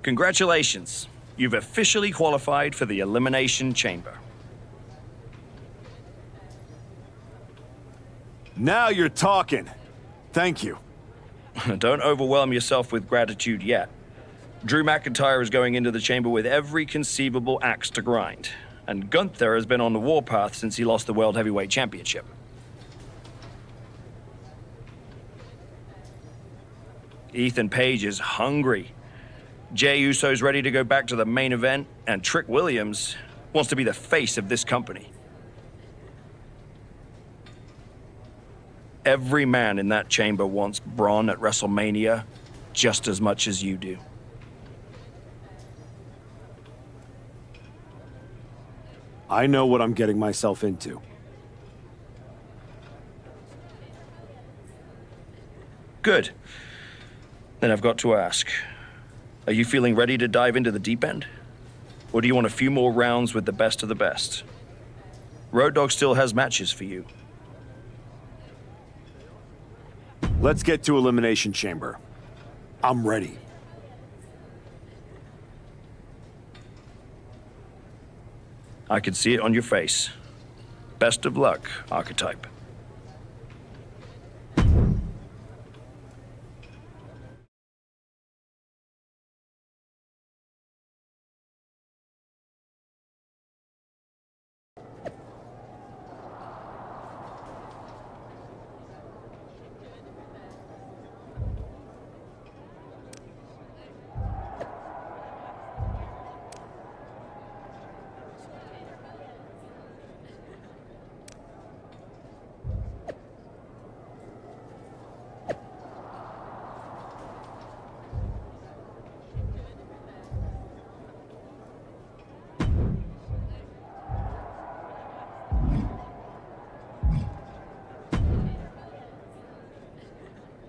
Congratulations. You've officially qualified for the Elimination Chamber. Now you're talking. Thank you. Don't overwhelm yourself with gratitude yet. Drew McIntyre is going into the chamber with every conceivable axe to grind, and Gunther has been on the warpath since he lost the World Heavyweight Championship. Ethan Page is hungry. Jey Uso's ready to go back to the main event, and Trick Williams wants to be the face of this company. Every man in that chamber wants Braun at WrestleMania just as much as you do. I know what I'm getting myself into. Good. Then I've got to ask, are you feeling ready to dive into the deep end? Or do you want a few more rounds with the best of the best? Road Dogg still has matches for you. Let's get to Elimination Chamber. I'm ready. I can see it on your face. Best of luck, Archetype.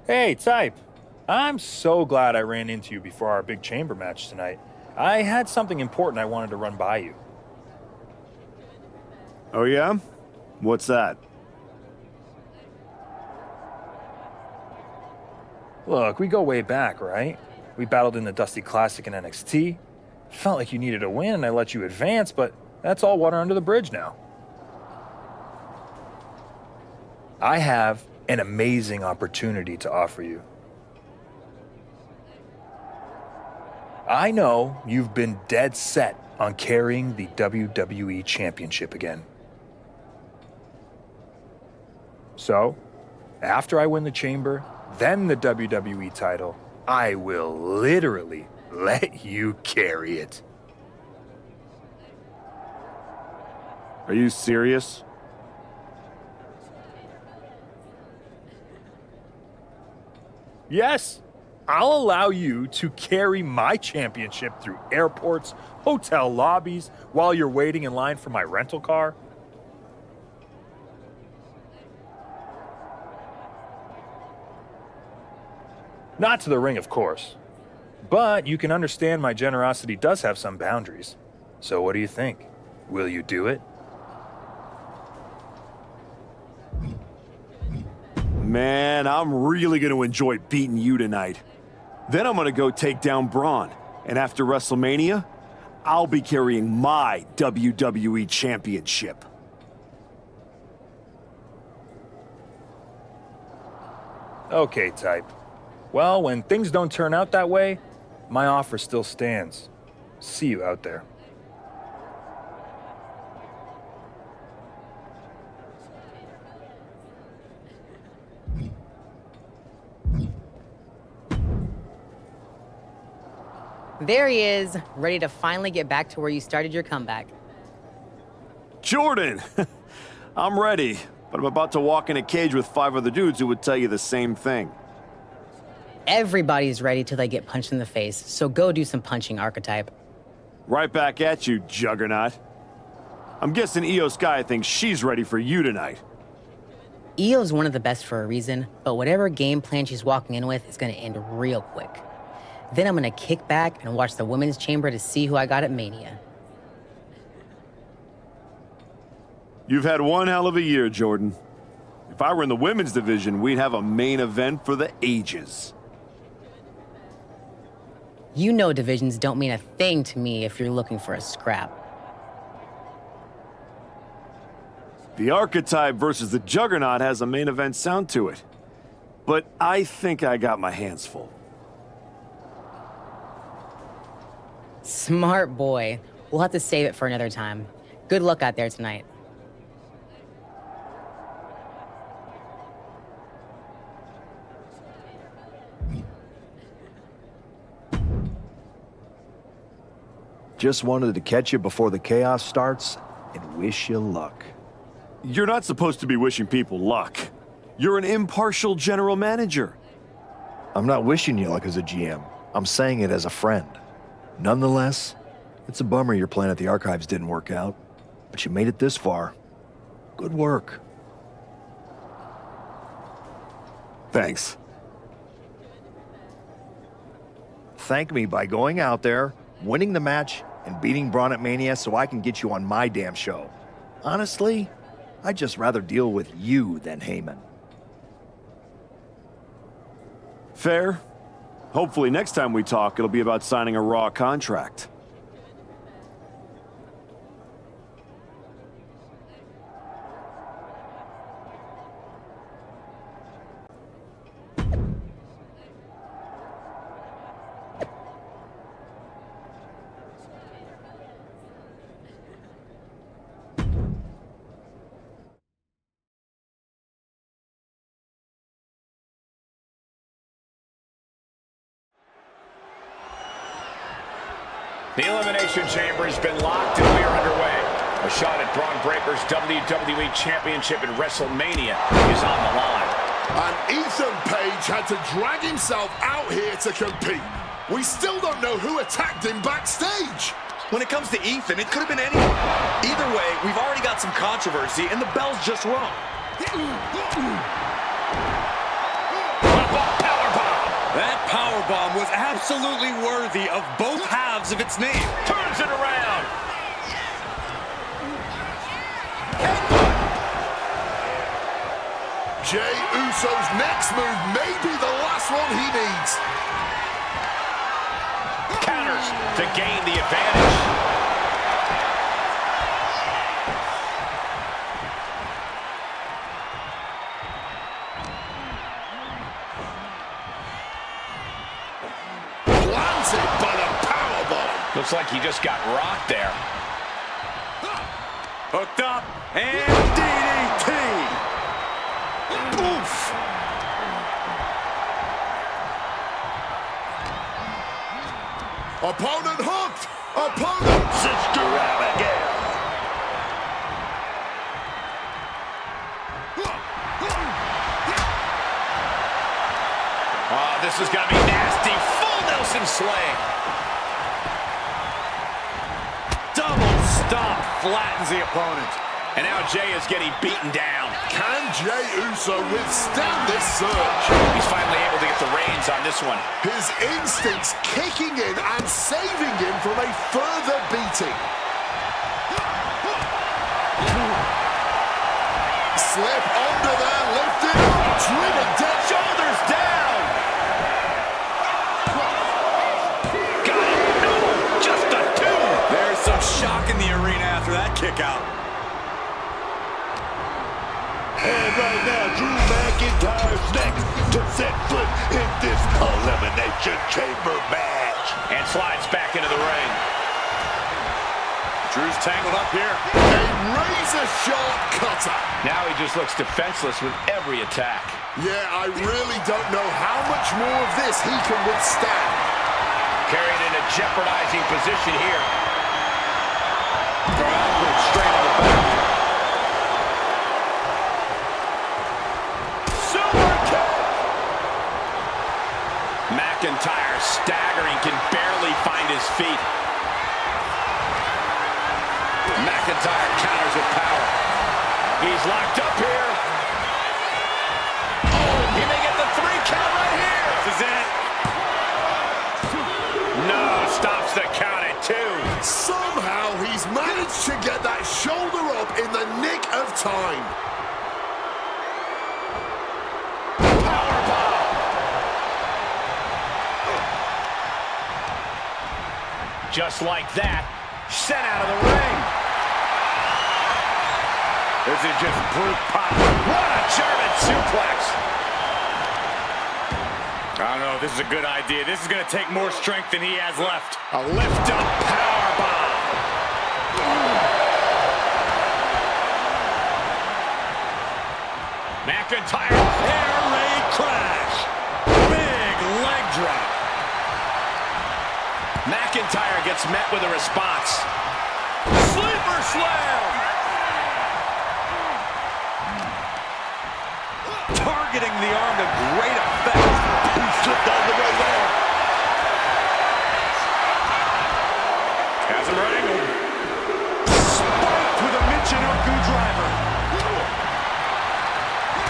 Hey, Type. I'm so glad I ran into you before our big chamber match tonight. I had something important I wanted to run by you. Oh, yeah? What's that? Look, we go way back, right? We battled in the Dusty Classic in NXT. Felt like you needed a win and I let you advance, but that's all water under the bridge now. I have an amazing opportunity to offer you. I know you've been dead set on carrying the WWE Championship again. So, after I win the Chamber, then the WWE title, I will literally let you carry it. Are you serious? Yes, I'll allow you to carry my championship through airports, hotel lobbies, while you're waiting in line for my rental car. Not to the ring, of course. But you can understand my generosity does have some boundaries. So what do you think? Will you do it? Man, I'm really going to enjoy beating you tonight. Then I'm going to go take down Braun. And after WrestleMania, I'll be carrying my WWE Championship. Okay, type. Well, when things don't turn out that way, my offer still stands. See you out there. There he is, ready to finally get back to where you started your comeback. Jordan! I'm ready, but I'm about to walk in a cage with 5 other dudes who would tell you the same thing. Everybody's ready till they get punched in the face, so go do some punching, Archetype. Right back at you, Juggernaut. I'm guessing Io Sky thinks she's ready for you tonight. Io's one of the best for a reason, but whatever game plan she's walking in with is gonna end real quick. Then I'm gonna kick back and watch the Women's Chamber to see who I got at Mania. You've had one hell of a year, Jordan. If I were in the women's division, we'd have a main event for the ages. You know divisions don't mean a thing to me if you're looking for a scrap. The Archetype versus the Juggernaut has a main event sound to it. But I think I got my hands full. Smart boy. We'll have to save it for another time. Good luck out there tonight. Just wanted to catch you before the chaos starts and wish you luck. You're not supposed to be wishing people luck. You're an impartial general manager. I'm not wishing you luck as a GM. I'm saying it as a friend. Nonetheless, it's a bummer your plan at the Archives didn't work out, but you made it this far. Good work. Thanks. Thank me by going out there, winning the match, and beating Braun at Mania so I can get you on my damn show. Honestly, I'd just rather deal with you than Heyman. Fair. Hopefully next time we talk, it'll be about signing a Raw contract. The Elimination Chamber has been locked and we are underway. A shot at Braun Breaker's WWE Championship at WrestleMania is on the line. And Ethan Page had to drag himself out here to compete. We still don't know who attacked him backstage. When it comes to Ethan, it could have been anyone. Either way, we've already got some controversy and the bell's just rung. That powerbomb was absolutely worthy of both halves of its name. Turns it around. Jey Uso's next move may be the last one he to gain the advantage. Planted by the powerbomb. Looks like he just got rocked there. Hooked up, and DDT! Oof! Opponent hooked! Opponent! Sister Abigail. Oh, this is going to be nasty. Full Nelson slam. Double stomp flattens the opponent. And now Jay is getting beaten down. Can Jey Uso withstand this surge? He's finally able to get the reins on this one. His instincts kicking in and saving him from a further beating. Slip under there, lifted up, driven down. Shoulders down. Got it. No, just a two. There's some shock in the arena after that kick out. And right now, Drew McIntyre's next to set foot in this Elimination Chamber match. And slides back into the ring. Drew's tangled up here. A razor-sharp cutter. Now he just looks defenseless with every attack. Yeah, I really don't know how much more of this he can withstand. Carried in a jeopardizing position here. Straight on the back. McIntyre staggering, can barely find his feet. McIntyre counters with power. He's locked up here. Oh, he may get the 3 count right here. This is it. No, stops the count at 2. Somehow he's managed to get that shoulder up in the nick of time. Just like that, sent out of the ring. This is just brute power. What a German suplex. I don't know if this is a good idea. This is going to take more strength than he has left. A lift-up powerbomb. McIntyre, air raid crash. Big leg drop. McIntyre gets met with a response. Sleeper slam! Targeting the arm to great effect. He slipped out of the way there. Has him wrangled. Spiked with a Michinoku driver.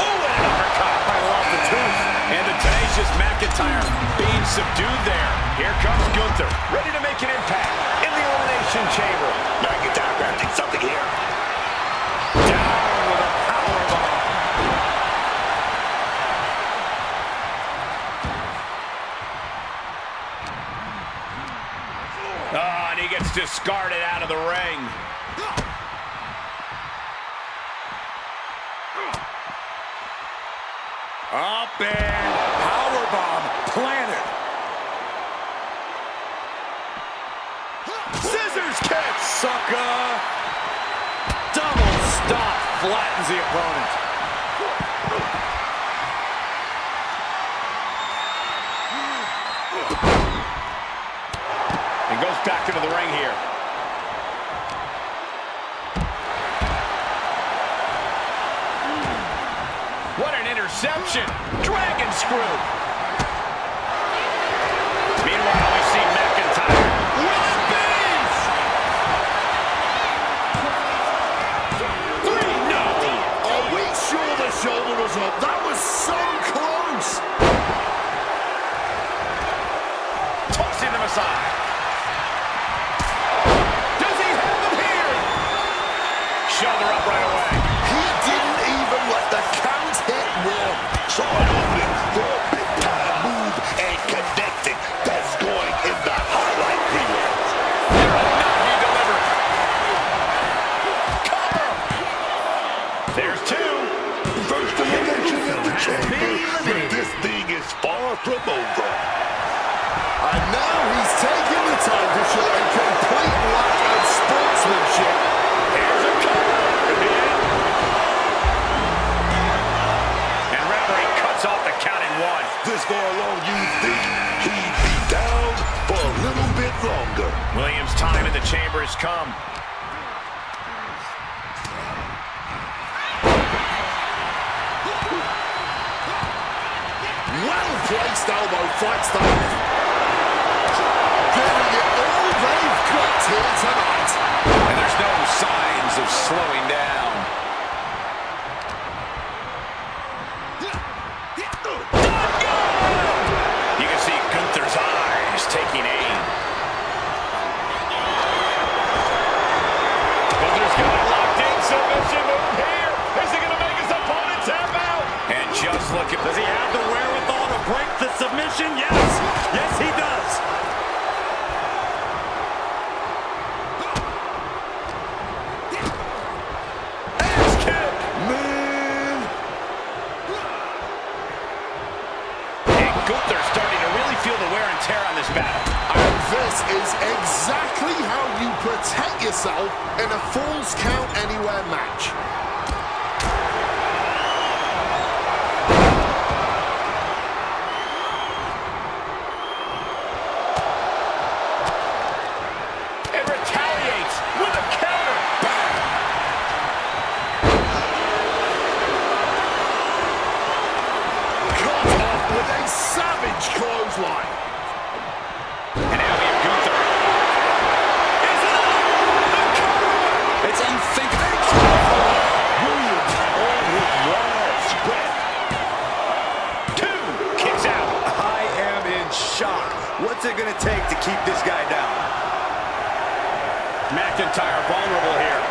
Oh, and an uppercut right off the tooth. And the tenacious McIntyre being subdued there. Here comes Gunther, ready to make an impact in the Elimination Chamber. McIntyre crafting something here. Down with a powerbomb. Oh, and he gets discarded out of the ring. Up and powerbomb planted. Scissors kick! Sucker! Double stop flattens the opponent. And goes back into the ring here. What an interception! Dragon screw! Meanwhile, we see McIntyre. Weapons! 3, no! Are we sure the shoulder was up? That was so close! Tossing them aside. Does he have them here? Shoulder up right away. He didn't even let the count hit one. Saw an opening for a big-time move and connected. That's going in the highlight reel. superstar from over. And now he's taking the time to show a complete lack of sportsmanship. Here's a cover. And referee cuts off the count in one. This far along, you think he'd be down for a little bit longer. Williams' time in the chamber has come. Well-placed elbow fights the left. Giving it all they've got here tonight. And there's no signs of slowing down. You can see Gunther's eyes taking aim. Gunther's got a locked-in submission move here. Is he going to make his opponent tap out? And just look at... Does he have the wherewithal to break the submission? Yes. Yes, he does. Axe kick. Man. And Gunther's starting to really feel the wear and tear on this battle. And this is exactly how you protect yourself in a Falls Count Anywhere match. And retaliates with a counter. Cut off with a savage clothesline. And now we have Gunther. Is it up? The cover! It's unthinkable. Williams on his last breath. Two kicks out. I am in shock. What's it gonna take to keep this guy down? McIntyre vulnerable here.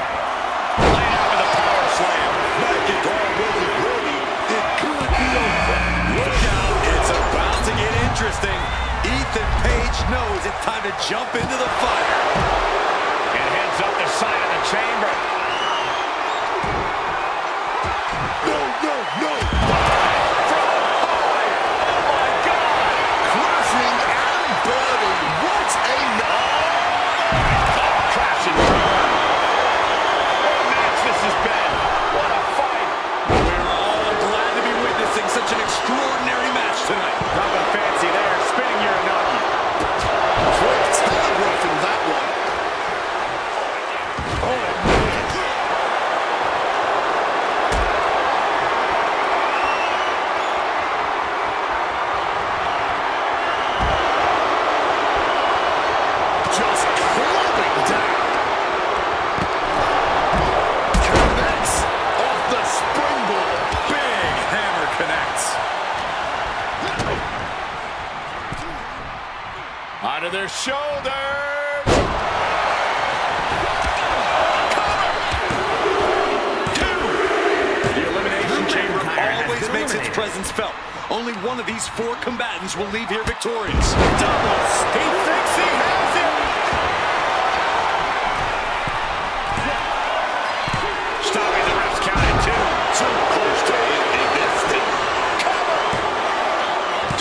Laying out with a power slam. McIntyre wasn't ready. It could be over. Look out, it's about to get interesting. Ethan Page knows it's time to jump into the fire. And heads up the side of the chamber. No, no, no. Crashing and burning. What a Crash and burn. What a match this has been. What a fight. We're all glad to be witnessing such an extraordinary match tonight. Nothing fancy there. Spinning your nugget. quick telegraphing that one. Oh, man. Just clubbing down. Connects off the springboard. Big hammer connects. Onto their shoulders. The Elimination Chamber always makes its presence felt. Only one of these four combatants will leave here victorious. Doubles. He thinks he has it. Stopping the ref's count at two. Too close to ending this thing. Cover.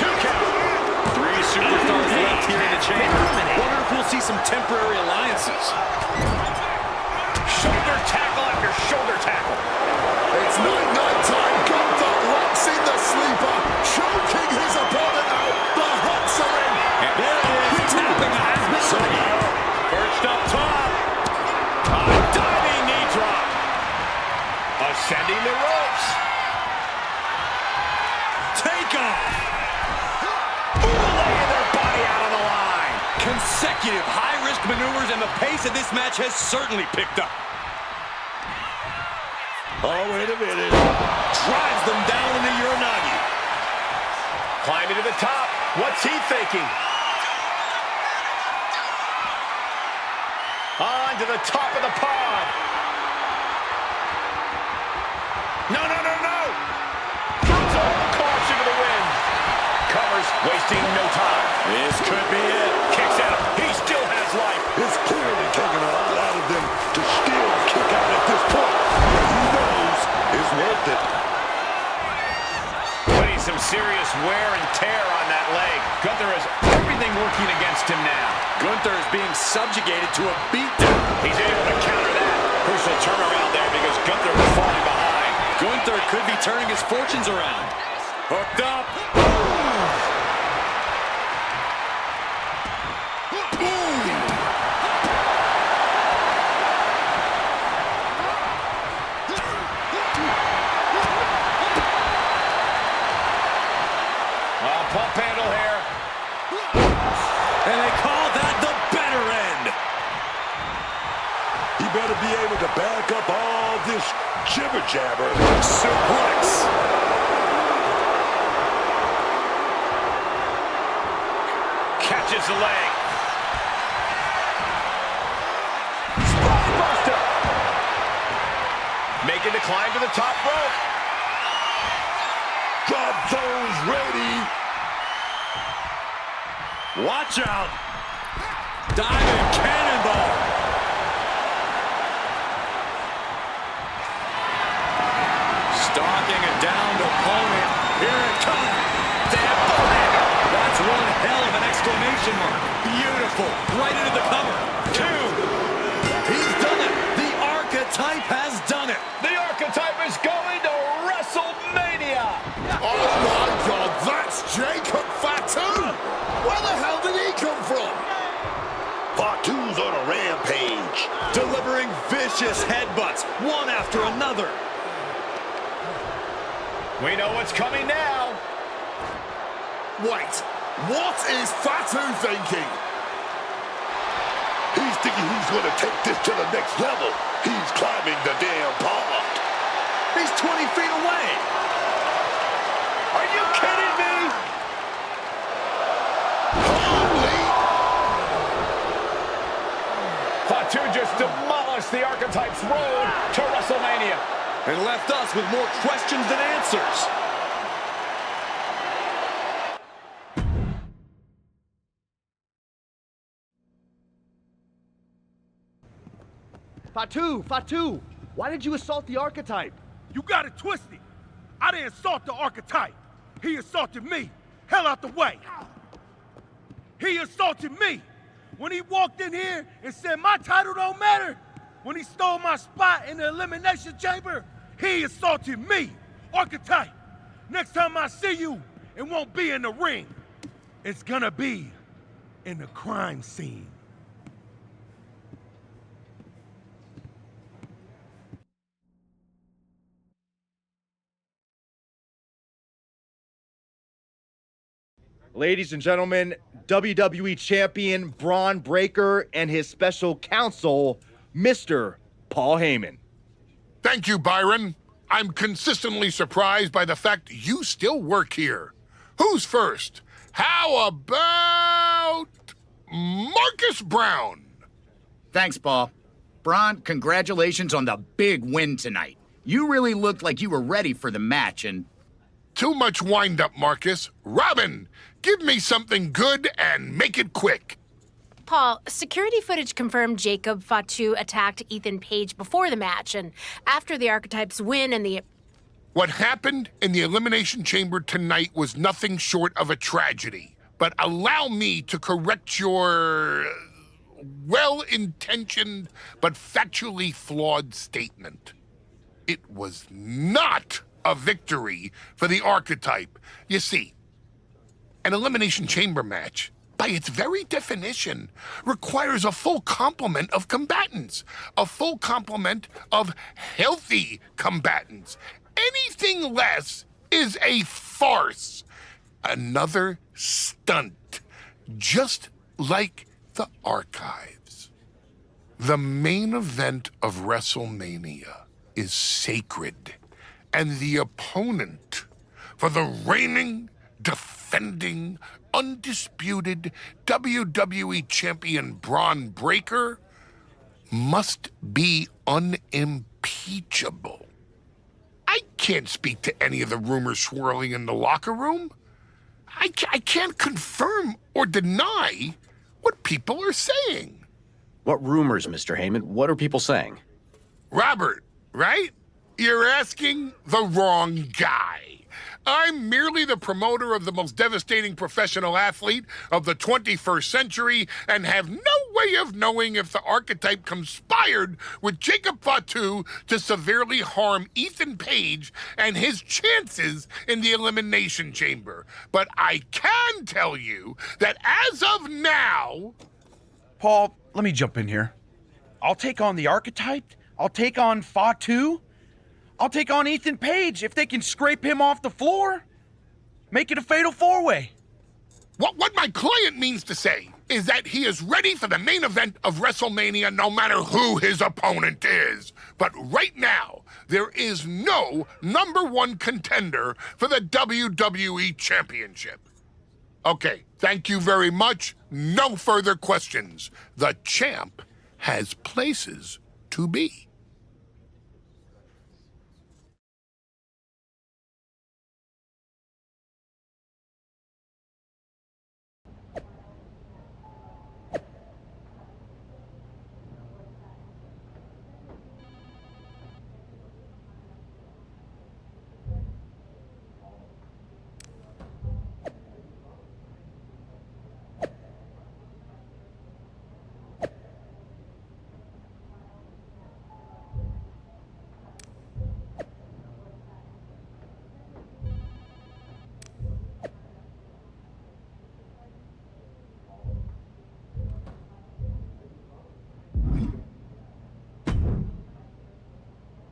Two count. Three superstars left here in the chamber. Wonder if we'll see some temporary alliances. Shoulder tackle after shoulder tackle. It's night time. Gunther locks in the sleeper, choking his opponent out. The hooks are in. And there it is. Tapping has been made. Perched up top. A diving knee drop. Ascending the ropes. Take off. Laying their body out on the line. Consecutive high-risk maneuvers, and the pace of this match has certainly picked up. Oh, wait a minute. Drives them down in the Uranagi. Climbing to the top. What's he thinking? On to the top of the pod. No, no, no, no. Throws a caution to the wind. Covers, wasting no time. This could be it. Kicks out. He still has life. It's clearly taking a lot out of them to still kick out at this point. But who knows? It's worth it. Putting some serious wear and tear on that working against him now. Gunther is being subjugated to a beatdown. He's able to counter that. Crucial turnaround there because Gunther was falling behind. Gunther could be turning his fortunes around. Hooked up. Pump handle here. And they call that the better end. He better be able to back up all this jibber-jabber. Suplex. Catches the leg. Spinebuster. Making the climb to the top rope. Drop zones ready. Watch out. Diving cannonball. Stalking a downed opponent. Here it comes. That's one hell of an exclamation mark. Beautiful. Right into the cover. 2. He's done it. The Archetype has done it. The Archetype is going to WrestleMania. Oh my God, that's Jacob Fatu! Where the hell did he come from? Fatu's on a rampage. Delivering vicious headbutts, one after another. We know what's coming now. Wait, what is Fatu thinking? He's thinking he's going to take this to the next level. He's climbing the damn pond. He's 20 feet away. Are you kidding me? Holy! Fatu just demolished the Archetype's road to WrestleMania. And left us with more questions than answers. Fatu, why did you assault the Archetype? You got it twisted. I didn't assault the Archetype. He assaulted me. Hell out the way. He assaulted me. When he walked in here and said my title don't matter, when he stole my spot in the Elimination Chamber, he assaulted me. Archetype, next time I see you, it won't be in the ring. It's gonna be in the crime scene. Ladies and gentlemen, WWE Champion Braun Breaker and his special counsel, Mr. Paul Heyman. Thank you, Byron. I'm consistently surprised by the fact you still work here. Who's first? How about Marcus Brown? Thanks, Paul. Braun, congratulations on the big win tonight. You really looked like you were ready for the match, and... Too much wind-up, Marcus. Robin, give me something good and make it quick. Paul, security footage confirmed Jacob Fatu attacked Ethan Page before the match, and after the Archetypes win and the... What happened in the Elimination Chamber tonight was nothing short of a tragedy. But allow me to correct your well-intentioned but factually flawed statement. It was not a victory for the Archetype. You see, an Elimination Chamber match, by its very definition, requires a full complement of combatants, a full complement of healthy combatants. Anything less is a farce, another stunt, just like the archives. The main event of WrestleMania is sacred, and the opponent for the reigning, defending, undisputed WWE Champion Braun Breaker must be unimpeachable. I can't speak to any of the rumors swirling in the locker room. I can't confirm or deny what people are saying. What rumors, Mr. Heyman? What are people saying? Robert, right? You're asking the wrong guy. I'm merely the promoter of the most devastating professional athlete of the 21st century and have no way of knowing if the archetype conspired with Jacob Fatu to severely harm Ethan Page and his chances in the Elimination Chamber. But I can tell you that as of now... Paul, let me jump in here. I'll take on the archetype. I'll take on Fatu. I'll take on Ethan Page if they can scrape him off the floor. Make it a fatal four-way. What my client means to say is that he is ready for the main event of WrestleMania no matter who his opponent is. But right now, there is no #1 contender for the WWE Championship. Okay, thank you very much. No further questions. The champ has places to be.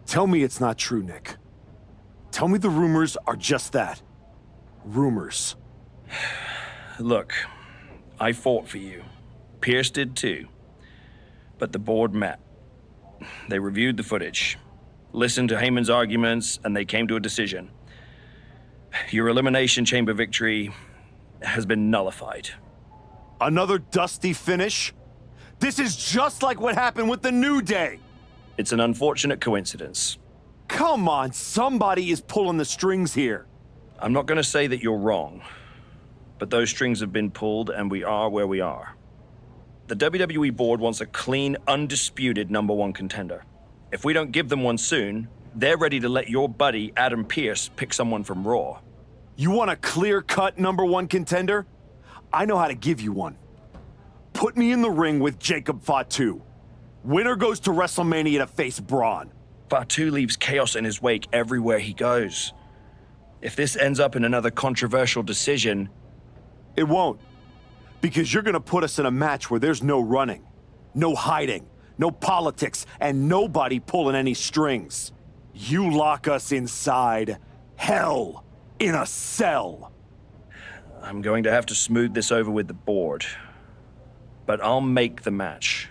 Tell me it's not true, Nick. Tell me the rumors are just that. Rumors. Look, I fought for you. Pierce did too. But the board met. They reviewed the footage, listened to Heyman's arguments, and they came to a decision. Your Elimination Chamber victory has been nullified. Another dusty finish? This is just like what happened with the New Day. It's an unfortunate coincidence. Come on, somebody is pulling the strings here. I'm not going to say that you're wrong, but those strings have been pulled and we are where we are. The WWE board wants a clean, undisputed #1 contender. If we don't give them one soon, they're ready to let your buddy Adam Pearce pick someone from Raw. You want a clear-cut #1 contender? I know how to give you one. Put me in the ring with Jacob Fatu. Winner goes to WrestleMania to face Braun. Fatu leaves chaos in his wake everywhere he goes. If this ends up in another controversial decision... It won't. Because you're gonna put us in a match where there's no running, no hiding, no politics, and nobody pulling any strings. You lock us inside hell in a cell. I'm going to have to smooth this over with the board. But I'll make the match.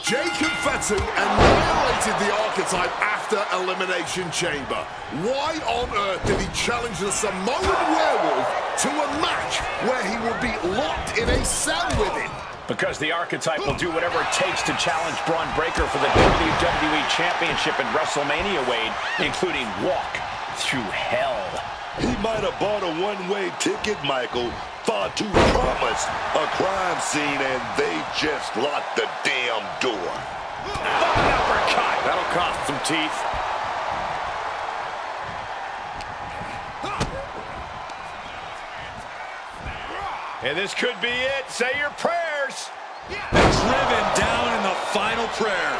Jacob Fatu annihilated the archetype after Elimination Chamber. Why on earth did he challenge the Samoan Werewolf to a match where he would be locked in a cell with him? Because the archetype will do whatever it takes to challenge Braun Breaker for the WWE Championship at WrestleMania, Wade, including walk through hell. He might have bought a one-way ticket, Michael. Fatu promised a crime scene, and they just locked the damn door. An uppercut. That'll cost some teeth. And this could be it. Say your prayers. Driven down in the final prayer.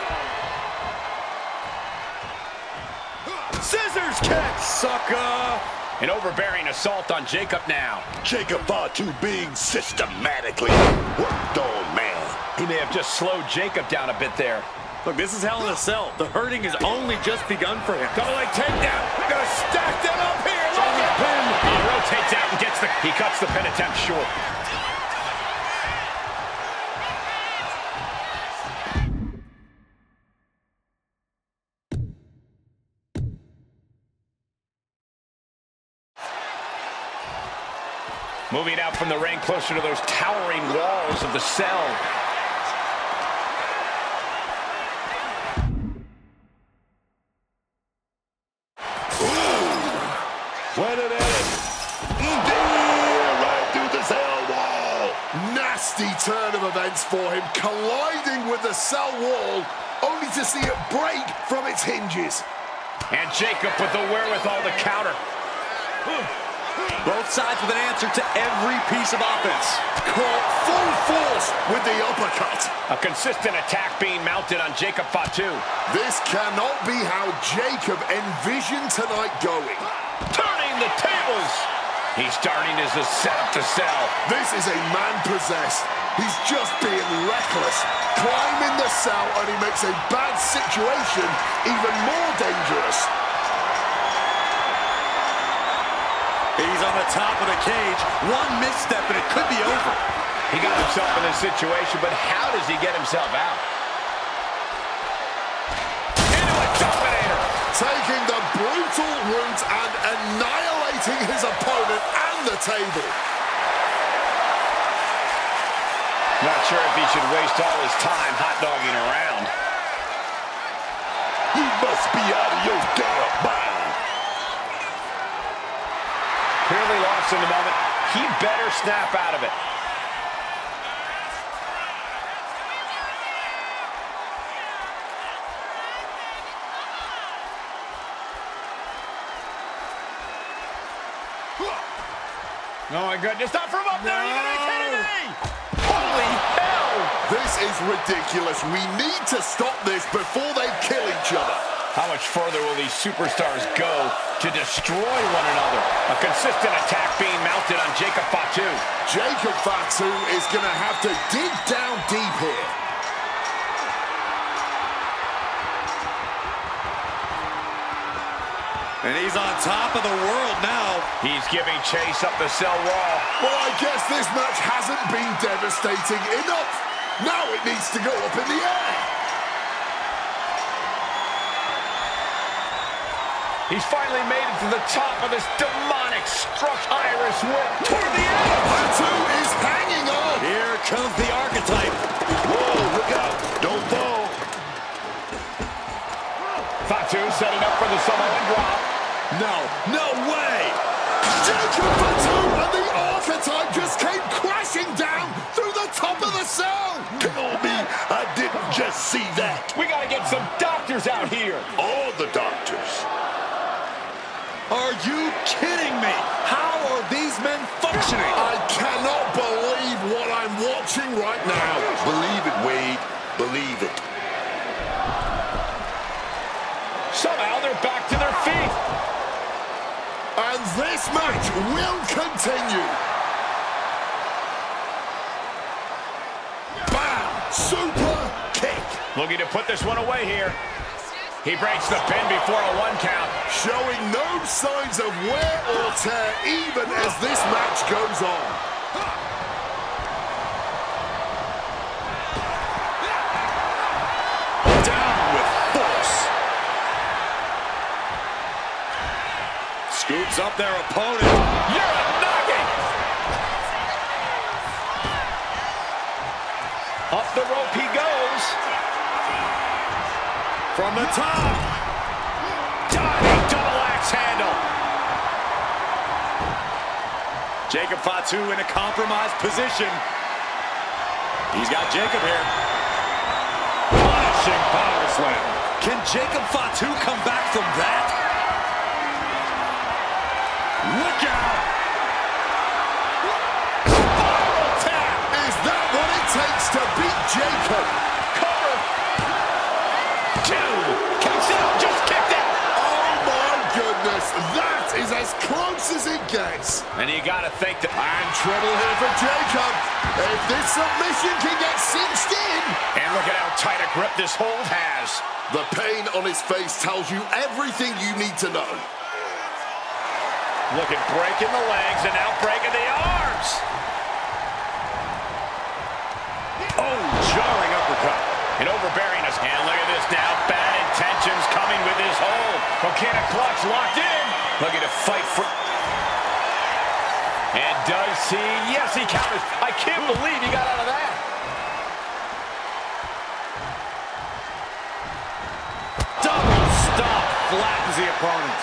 Scissors kick. Sucker. An overbearing assault on Jacob now. Jacob Fatu being systematically worked on, man. He may have just slowed Jacob down a bit there. Look, this is Hell in a Cell. The hurting has only just begun for him. Double leg takedown. Gonna stack them up here. Look at pin. He rotates out and gets the... He cuts the pin attempt short. Moving out from the ring closer to those towering walls of the cell. Went it at it. Right through the cell wall. Nasty turn of events for him, colliding with the cell wall, only to see it break from its hinges. And Jacob with the wherewithal to counter. Both sides with an answer to every piece of offense. Caught full force with the uppercut. A consistent attack being mounted on Jacob Fatu. This cannot be how Jacob envisioned tonight going. Turning the tables. He's starting as a setup to sell. This is a man possessed. He's just being reckless. Climbing the cell, and he makes a bad situation even more dangerous. He's on the top of the cage. One misstep and it could be over. He got himself in this situation, but how does he get himself out? Into a dominator. Taking the brutal route and annihilating his opponent and the table. Not sure if he should waste all his time hot-dogging around. You must be out of your damn mind. Clearly lost in the moment. He better snap out of it. Oh my goodness, not from up there, you gotta be kidding me! Holy hell! This is ridiculous. We need to stop this before they kill each other. How much further will these superstars go to destroy one another? A consistent attack being mounted on Jacob Fatu. Jacob Fatu is gonna have to dig down deep here. And he's on top of the world now. He's giving chase up the cell wall. Well, I guess this match hasn't been devastating enough. Now it needs to go up in the air. He's finally made it to the top of this demonic struck iris whip toward the edge. Fatu is hanging on. Here comes the archetype. Whoa, look out. Don't fall. Fatu setting up for the Samoan drop. No way! Jacob Fatu and the archetype just came crashing down through the top of the cell. Tell me I didn't just see that. We gotta get some doctors out here. All the doctors. Are you kidding me? How are these men functioning? I cannot believe what I'm watching right now. Believe it, Wade. Believe it. Somehow they're back to their feet. And this match will continue. Bam! Super kick. Looking to put this one away here. He breaks the pin before a 1 count. Showing no signs of wear or tear even as this match goes on. Down with force. Scoops up their opponent. You're a knocking. Up the rope he goes. From the top. Diving double axe handle. Jacob Fatu in a compromised position. He's got Jacob here. Punishing power slam. Can Jacob Fatu come back from that? Look out! Spiral tap. Is that what it takes to beat Jacob? Cover. 2. Kicks out. Just kicked it. Oh my goodness. That is as close as it gets. And you got to think that... And trouble here for Jacob. If this submission can get cinched in. And look at how tight a grip this hold has. The pain on his face tells you everything you need to know. Look at breaking the legs and now breaking the arms. Oh, jarring uppercut. And overbearing us. And look at this now. Bad intentions coming with his hold. Coquina clutch locked in. Looking to fight for... And Does he? Yes, he counters. I can't believe he got out of that. Double stomp flattens the opponent.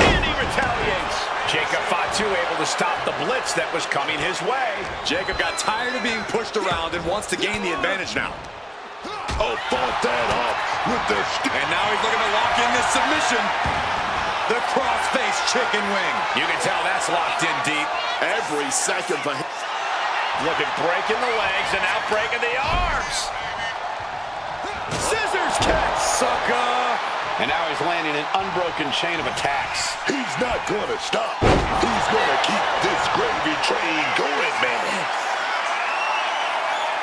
And he retaliates. Jacob Fatu able to stop the blitz that was coming his way. Jacob got tired of being pushed around and wants to gain the advantage now. Oh, fought that off with the And now he's looking to lock in this submission. The cross-face chicken wing. You can tell that's locked in deep. Every second for him. Look at breaking the legs and now breaking the arms. Scissors kick. Sucker. And now he's landing an unbroken chain of attacks. He's not going to stop. He's going to keep this gravy train going, man.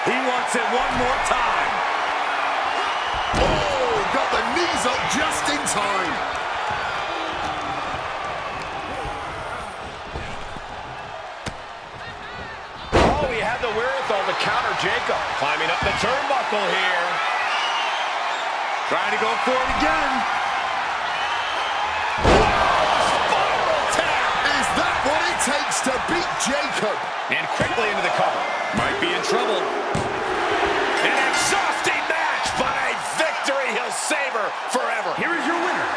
He wants it one more time. Oh, got the knees up just in time. Oh, he had the wherewithal to counter Jacob. Climbing up the turnbuckle here. Trying to go for it again. Spiral tap. Is that what it takes to beat Jacob? And quickly into the cover. Might be in trouble. An exhausting match, but a victory he'll savor forever. Here is your winner,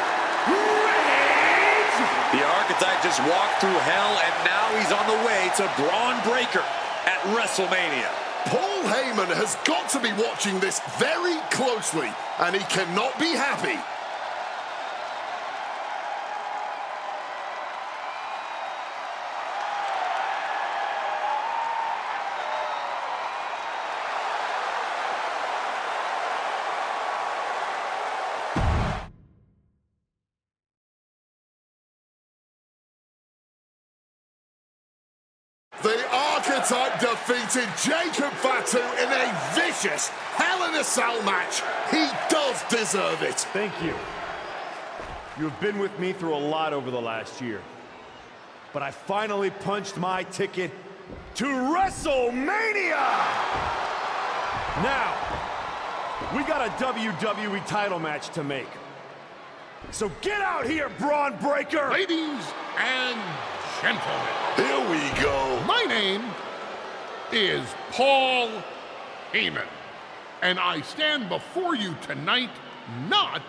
Reigns! The Archetype just walked through hell, and now he's on the way to Braun Breaker at WrestleMania. Paul Heyman has got to be watching this very closely, and he cannot be happy. The Archetype defeated Jacob Fatu in a vicious Hell in a Cell match. He does deserve it. Thank you. You have been with me through a lot over the last year. But I finally punched my ticket to WrestleMania! Now, we got a WWE title match to make. So get out here, Braun Breaker! Ladies and gentlemen. Here we go. My name is Paul Heyman, and I stand before you tonight not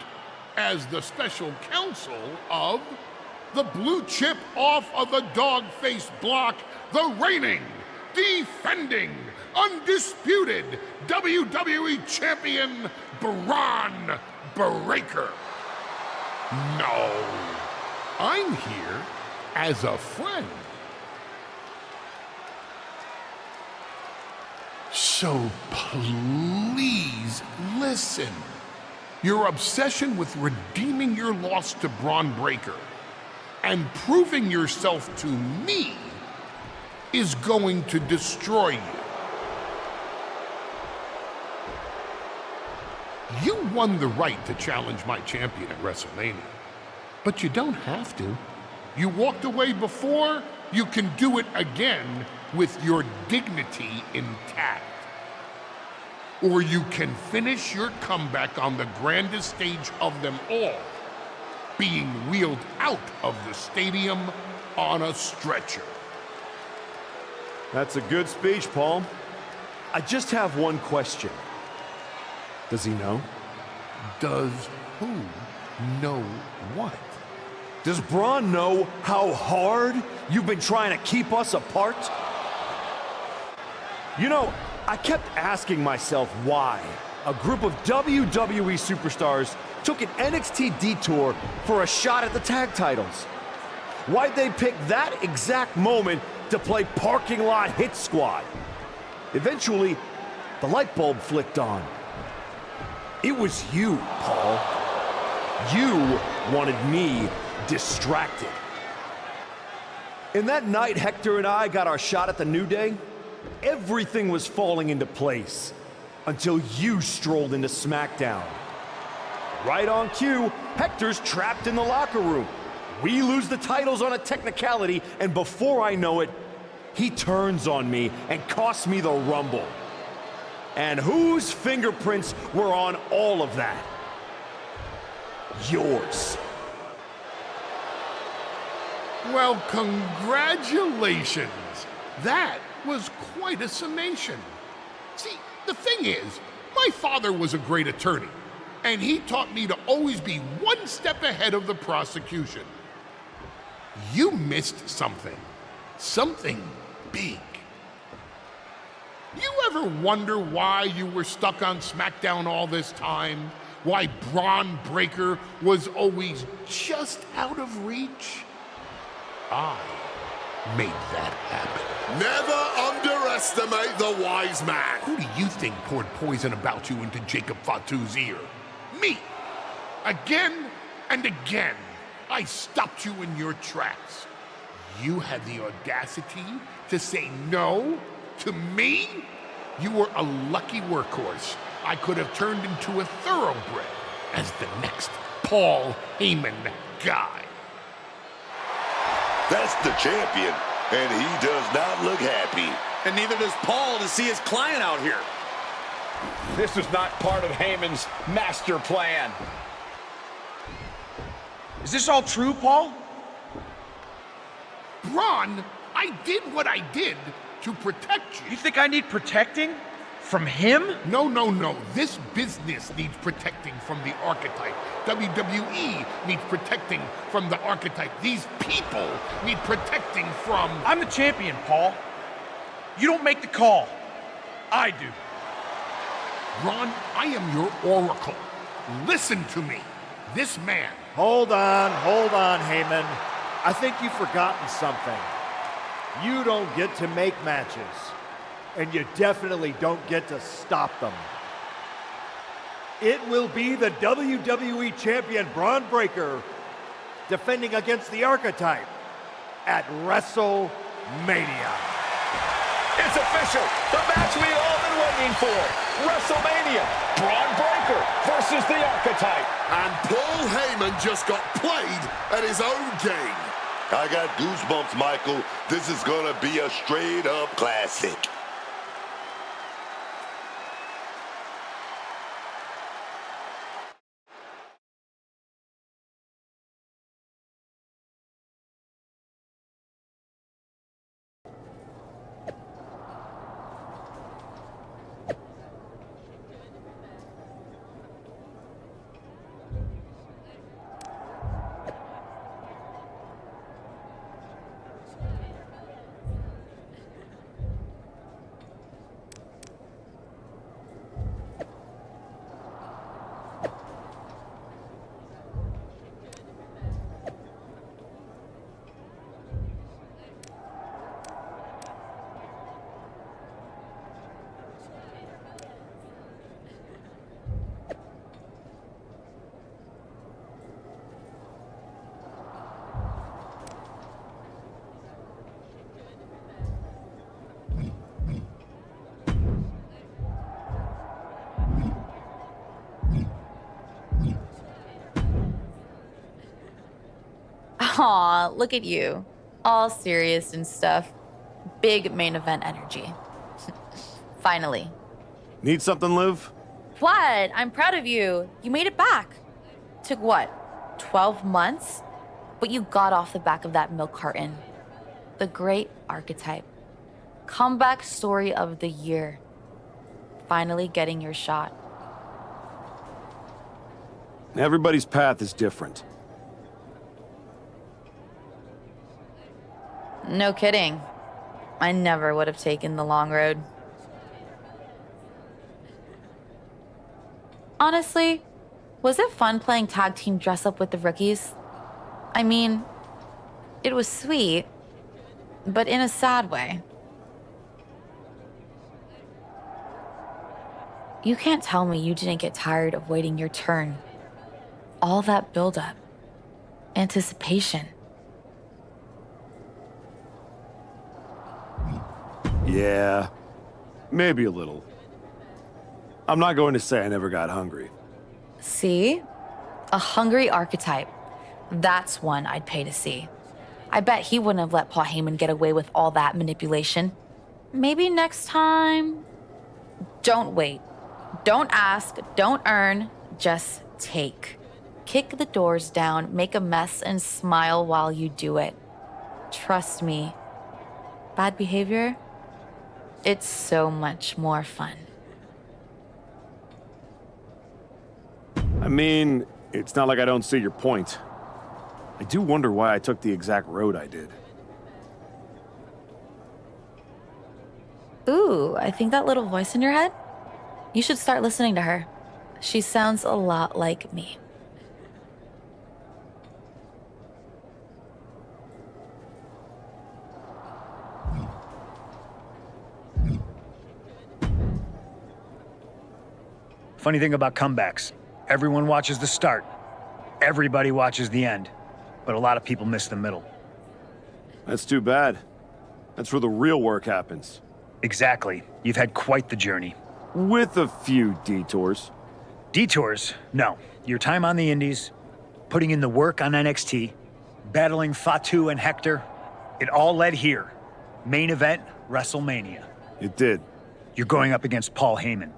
as the special counsel of the blue chip off of the dog-faced block, the reigning, defending, undisputed WWE Champion Braun Breaker. No, I'm here as a friend. So please listen. Your obsession with redeeming your loss to Braun Breaker and proving yourself to me is going to destroy you. You won the right to challenge my champion at WrestleMania, but you don't have to. You walked away before, you can do it again with your dignity intact. Or you can finish your comeback on the grandest stage of them all, being wheeled out of the stadium on a stretcher. That's a good speech, Paul. I just have one question. Does he know? Does who know what? Does Braun know how hard you've been trying to keep us apart? You know, I kept asking myself why a group of WWE superstars took an NXT detour for a shot at the tag titles. Why'd they pick that exact moment to play parking lot hit squad? Eventually, the light bulb flicked on. It was you, Paul. You wanted me distracted. And that night Hector and I got our shot at the New Day, everything was falling into place until you strolled into SmackDown. Right on cue, Hector's trapped in the locker room. We lose the titles on a technicality, and before I know it, he turns on me and costs me the Rumble. And whose fingerprints were on all of that? Yours. Well, congratulations. That was quite a summation. See, the thing is, my father was a great attorney, and he taught me to always be one step ahead of the prosecution. You missed something. Something big. You ever wonder why you were stuck on SmackDown all this time? Why Braun Breaker was always just out of reach? I made that happen. Never underestimate the wise man. Who do you think poured poison about you into Jacob Fatu's ear? Me. Again and again, I stopped you in your tracks. You had the audacity to say no to me? You were a lucky workhorse. I could have turned into a thoroughbred as the next Paul Heyman guy. That's the champion, and he does not look happy. And neither does Paul to see his client out here. This was not part of Heyman's master plan. Is this all true, Paul? Braun, I did what I did to protect you. You think I need protecting? From him? No, no, no. This business needs protecting from the archetype. WWE needs protecting from the archetype. These people need protecting from... I'm the champion, Paul. You don't make the call. I do. Ron, I am your oracle. Listen to me. This man... Hold on, Heyman. I think you've forgotten something. You don't get to make matches. And you definitely don't get to stop them. It will be the WWE Champion Braun Breaker defending against the Archetype at WrestleMania. It's official. The match we've all been waiting for. WrestleMania. Braun Breaker versus the Archetype. And Paul Heyman just got played at his own game. I got goosebumps, Michael. This is gonna be a straight-up classic. Aw, look at you. All serious and stuff. Big main event energy. Finally. Need something, Liv? What? I'm proud of you. You made it back. Took what, 12 months? But you got off the back of that milk carton. The great archetype. Comeback story of the year. Finally getting your shot. Everybody's path is different. No kidding. I never would have taken the long road. Honestly, was it fun playing tag team dress up with the rookies? I mean, it was sweet, but in a sad way. You can't tell me you didn't get tired of waiting your turn. All that buildup, anticipation. Yeah, maybe a little. I'm not going to say I never got hungry. See? A hungry archetype. That's one I'd pay to see. I bet he wouldn't have let Paul Heyman get away with all that manipulation. Maybe next time... Don't wait. Don't ask, don't earn, just take. Kick the doors down, make a mess, and smile while you do it. Trust me, bad behavior, it's so much more fun. I mean, it's not like I don't see your point. I do wonder why I took the exact road I did. Ooh, I think that little voice in your head, you should start listening to her. She sounds a lot like me. Funny thing about comebacks, everyone watches the start. Everybody watches the end. But a lot of people miss the middle. That's too bad. That's where the real work happens. Exactly. You've had quite the journey. With a few detours. Detours? No. Your time on the Indies, putting in the work on NXT, battling Fatu and Hector, it all led here. Main event, WrestleMania. It did. You're going up against Paul Heyman.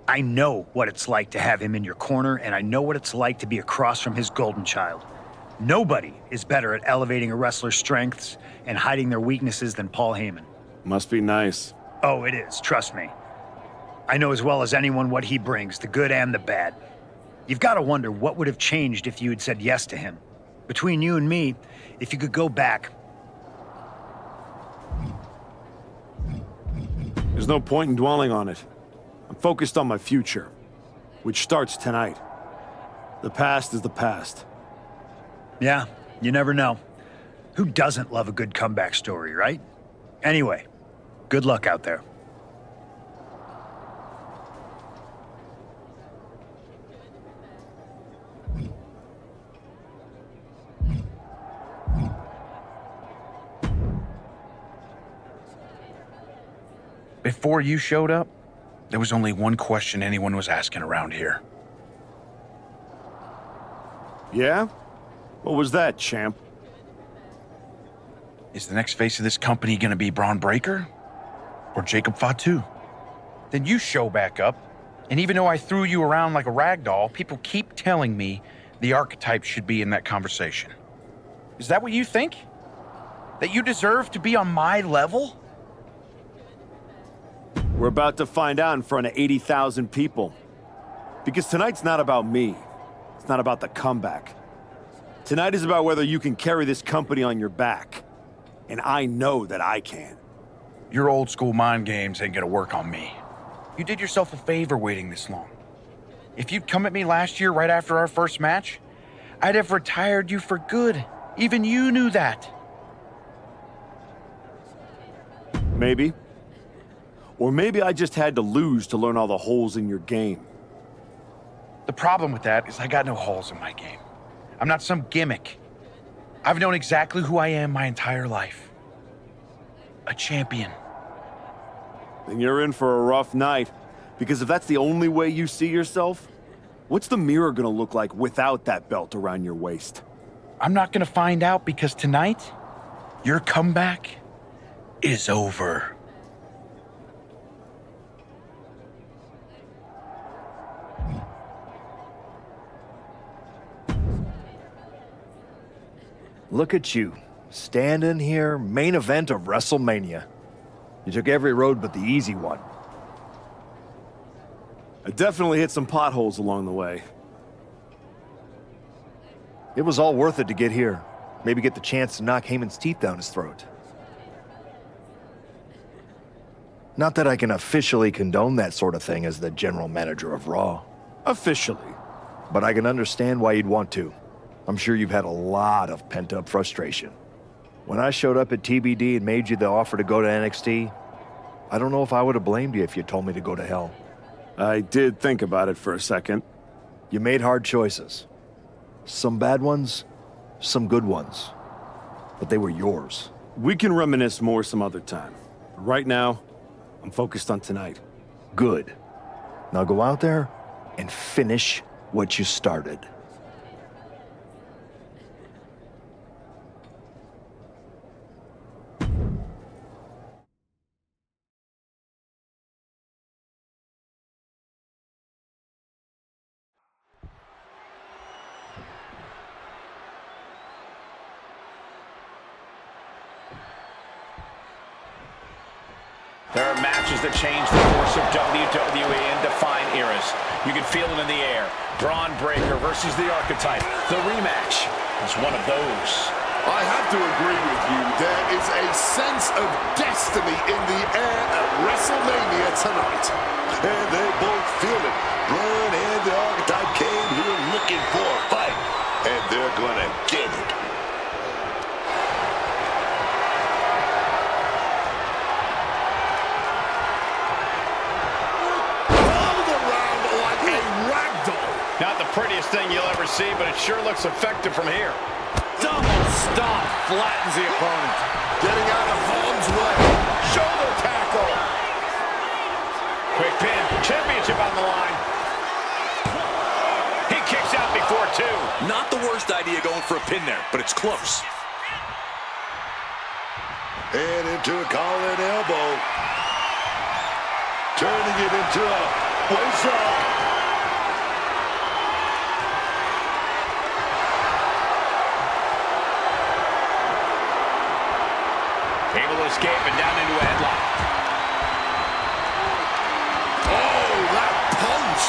I know what it's like to have him in your corner, and I know what it's like to be across from his golden child. Nobody is better at elevating a wrestler's strengths and hiding their weaknesses than Paul Heyman. Must be nice. Oh, it is, trust me. I know as well as anyone what he brings, the good and the bad. You've got to wonder what would have changed if you had said yes to him. Between you and me, if you could go back. There's no point in dwelling on it. I'm focused on my future, which starts tonight. The past is the past. Yeah, you never know. Who doesn't love a good comeback story, right? Anyway, good luck out there. Before you showed up, there was only one question anyone was asking around here. Yeah? What was that, champ? Is the next face of this company gonna be Braun Breaker? Or Jacob Fatu? Then you show back up, and even though I threw you around like a rag doll, people keep telling me the archetype should be in that conversation. Is that what you think? That you deserve to be on my level? We're about to find out in front of 80,000 people. Because tonight's not about me. It's not about the comeback. Tonight is about whether you can carry this company on your back. And I know that I can. Your old school mind games ain't gonna work on me. You did yourself a favor waiting this long. If you'd come at me last year right after our first match, I'd have retired you for good. Even you knew that. Maybe. Or maybe I just had to lose to learn all the holes in your game. The problem with that is I got no holes in my game. I'm not some gimmick. I've known exactly who I am my entire life. A champion. Then you're in for a rough night. Because if that's the only way you see yourself, what's the mirror gonna look like without that belt around your waist? I'm not gonna find out because tonight, your comeback is over. Look at you, standing here, main event of WrestleMania. You took every road but the easy one. I definitely hit some potholes along the way. It was all worth it to get here. Maybe get the chance to knock Heyman's teeth down his throat. Not that I can officially condone that sort of thing as the general manager of Raw. Officially. But I can understand why you'd want to. I'm sure you've had a lot of pent-up frustration. When I showed up at TBD and made you the offer to go to NXT, I don't know if I would have blamed you if you told me to go to hell. I did think about it for a second. You made hard choices. Some bad ones, some good ones. But they were yours. We can reminisce more some other time. Right now, I'm focused on tonight. Good. Now go out there and finish what you started. There are matches that change the course of WWE and define eras. You can feel them in the air. Braun Breaker versus the Archetype. The rematch is one of those. I have to agree with you. There is a sense of destiny in the air at WrestleMania tonight. And they both feel it. Braun and the Archetype came here looking for a fight, and they're gonna get it. Not the prettiest thing you'll ever see, but it sure looks effective from here. Double stomp flattens the opponent. Getting out of harm's way. Shoulder tackle. Quick pin. Championship on the line. He kicks out before two. Not the worst idea going for a pin there, but it's close. And into a collar and elbow. Turning it into a waistlock. Able to escape and down into a headlock. Oh, that punch!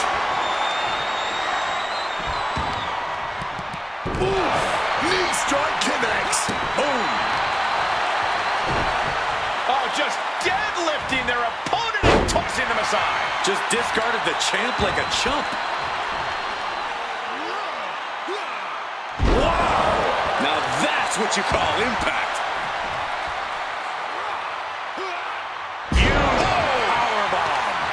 Oof! Knee strike connects. Boom! Oh, just deadlifting their opponent and tossing them aside. Just discarded the champ like a chump. Wow! Now that's what you call impact.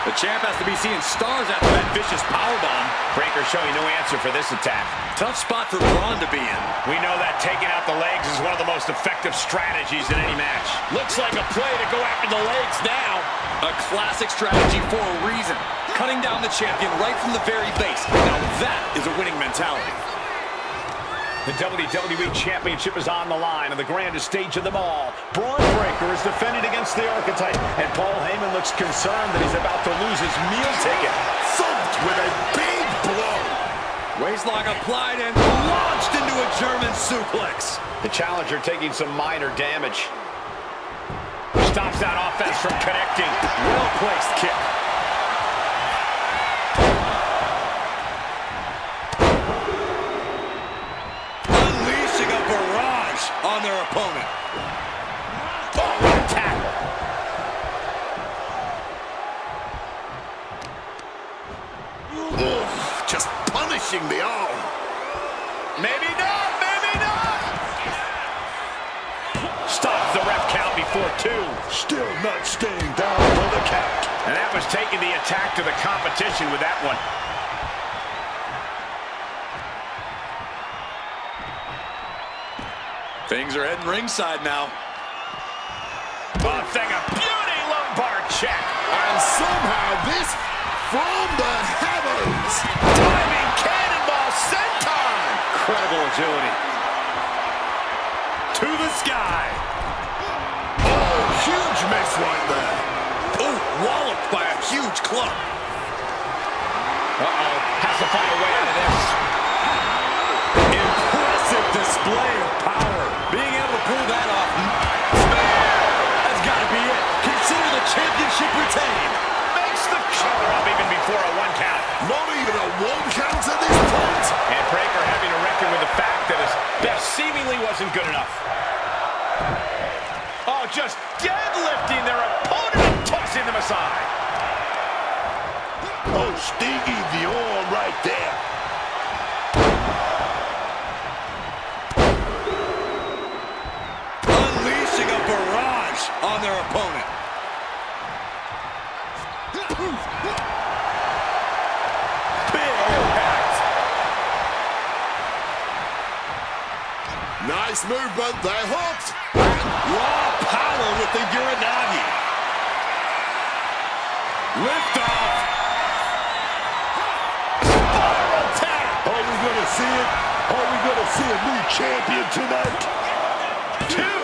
The champ has to be seeing stars after that vicious powerbomb. Breaker showing no answer for this attack. Tough spot for Braun to be in. We know that taking out the legs is one of the most effective strategies in any match. Looks like a play to go after the legs now. A classic strategy for a reason. Cutting down the champion right from the very base. Now that is a winning mentality. The WWE Championship is on the line on the grandest stage of them all. Braun Breaker is defended against the Archetype, and Paul Heyman looks concerned that he's about to lose his meal ticket. Thumped with a big blow. Waistlock applied and launched into a German suplex. The challenger taking some minor damage. Stops that offense from connecting. Well-placed kick. On their opponent. Oh, what a tackle. Oof, just punishing the arm. Maybe not, maybe not. Stops the ref count before two. Still not staying down for the count. And that was taking the attack to the competition with that one. Things are heading ringside now. Oh, thing of beauty, lumbar check. And somehow this from the heavens. Timing cannonball senton. Incredible agility. To the sky. Oh, huge miss right there. Oh, walloped by a huge club. Uh-oh, has to find a way out of this. Impressive display of power. Being able to pull that off. That's got to be it. Consider the championship retained. Makes the cover up even before a one count. Not even a one count at this point. And Breaker having to reckon with the fact that his best seemingly wasn't good enough. Oh, just deadlifting their opponent and tossing them aside. Oh, stinging the arm right there. Unleashing a barrage on their opponent. Big impact. Nice movement. They're hooked. Raw power with the Uranagi. Lift off. Spiral tap. Are we going to see it? Are we going to see a new champion tonight? Two.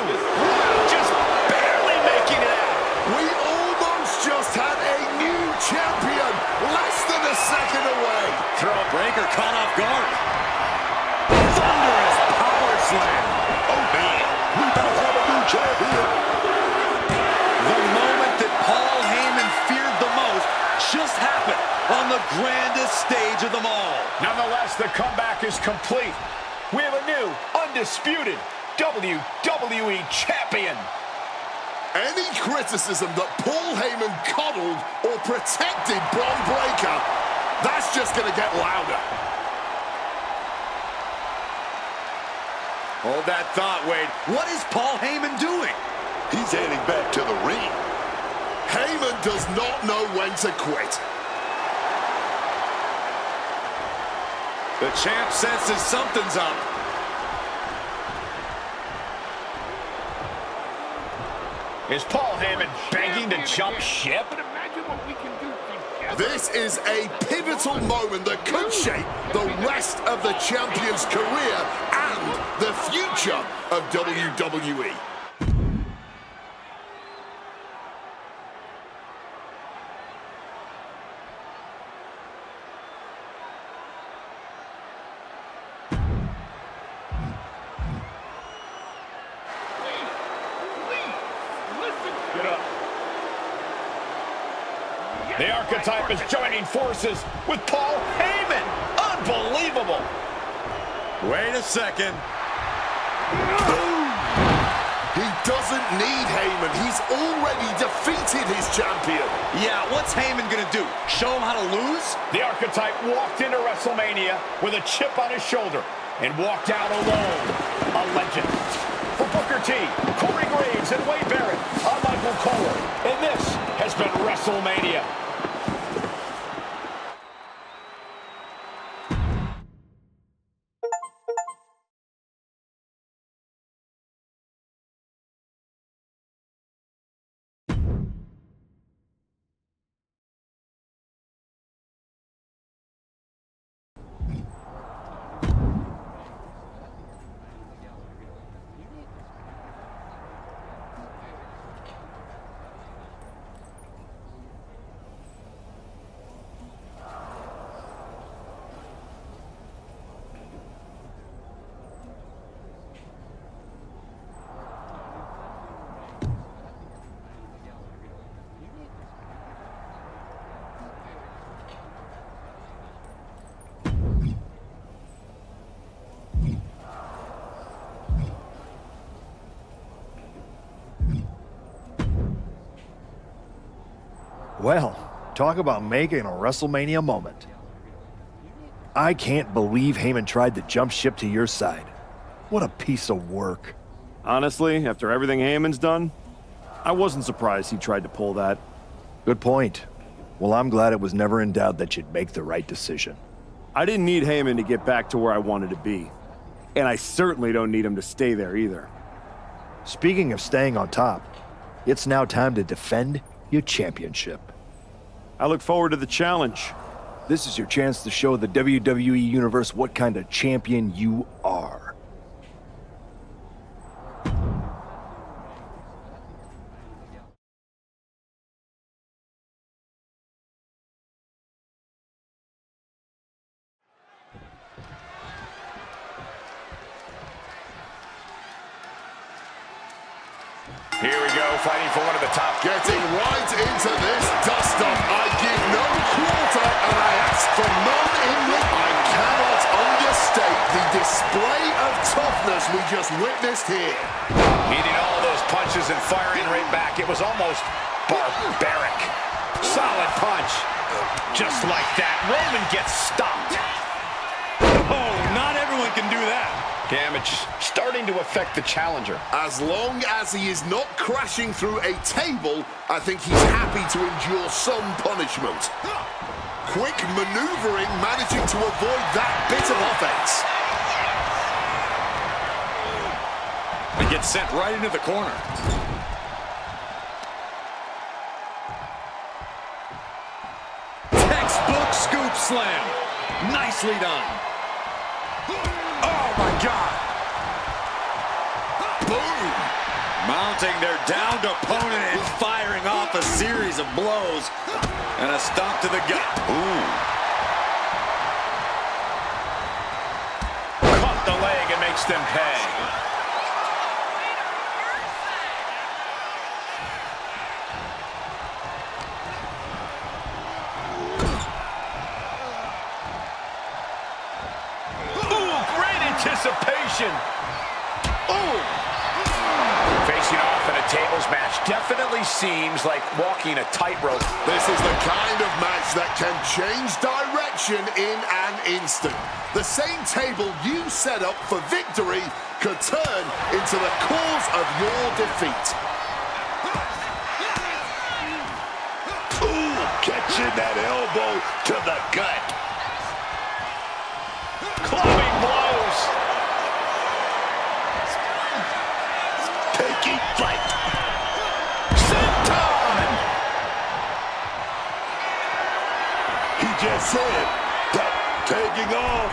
Just barely making it out. We almost just had a new champion. Less than a second away. Throw a Breaker caught off guard. Thunderous power slam. Oh, man. We better have a new champion. The moment that Paul grandest stage of them all. Nonetheless, the comeback is complete. We have a new, undisputed WWE Champion. Any criticism that Paul Heyman coddled or protected Bron Breakker, that's just going to get louder. Hold that thought, Wade. What is Paul Heyman doing? He's heading back to the ring. Heyman does not know when to quit. The champ senses something's up. Is Paul Heyman begging to jump ship? This is a pivotal moment that could shape the rest of the champion's career and the future of WWE. The Archetype is joining forces with Paul Heyman. Unbelievable. Wait a second. He doesn't need Heyman. He's already defeated his champion. Yeah, what's Heyman gonna do? Show him how to lose? The Archetype walked into WrestleMania with a chip on his shoulder and walked out alone. A legend. For Booker T, Corey Graves, and Wade Barrett, I'm Michael Kohler, and this has been WrestleMania. Well, talk about making a WrestleMania moment. I can't believe Heyman tried to jump ship to your side. What a piece of work. Honestly, after everything Heyman's done, I wasn't surprised he tried to pull that. Good point. Well, I'm glad it was never in doubt that you'd make the right decision. I didn't need Heyman to get back to where I wanted to be. And I certainly don't need him to stay there either. Speaking of staying on top, it's now time to defend your championship. I look forward to the challenge. This is your chance to show the WWE Universe what kind of champion you are. Here we go, fighting for one of the top. Getting right into this dust-up. I give no quarter and I ask for none in return. I cannot understate the display of toughness we just witnessed here. Eating all those punches and firing right back. It was almost barbaric. Solid punch. Just like that, Roman gets stopped. Oh, not everyone can do that. Damage starting to affect the challenger. As long as he is not crashing through a table, I think he's happy to endure some punishment. Quick maneuvering, managing to avoid that bit of offense. He gets sent right into the corner. Textbook scoop slam. Nicely done. Oh, my God. Boom. Mounting their downed opponent and firing off a series of blows. And a stomp to the gut. Ooh. Caught the leg and makes them pay. anticipation. Ooh! Facing off in a tables match definitely seems like walking a tightrope. This is the kind of match that can change direction in an instant. The same table you set up for victory could turn into the cause of your defeat. Ooh, catching that elbow to the gut. Clubbing blows. Taking flight. Senton! He just said that taking off.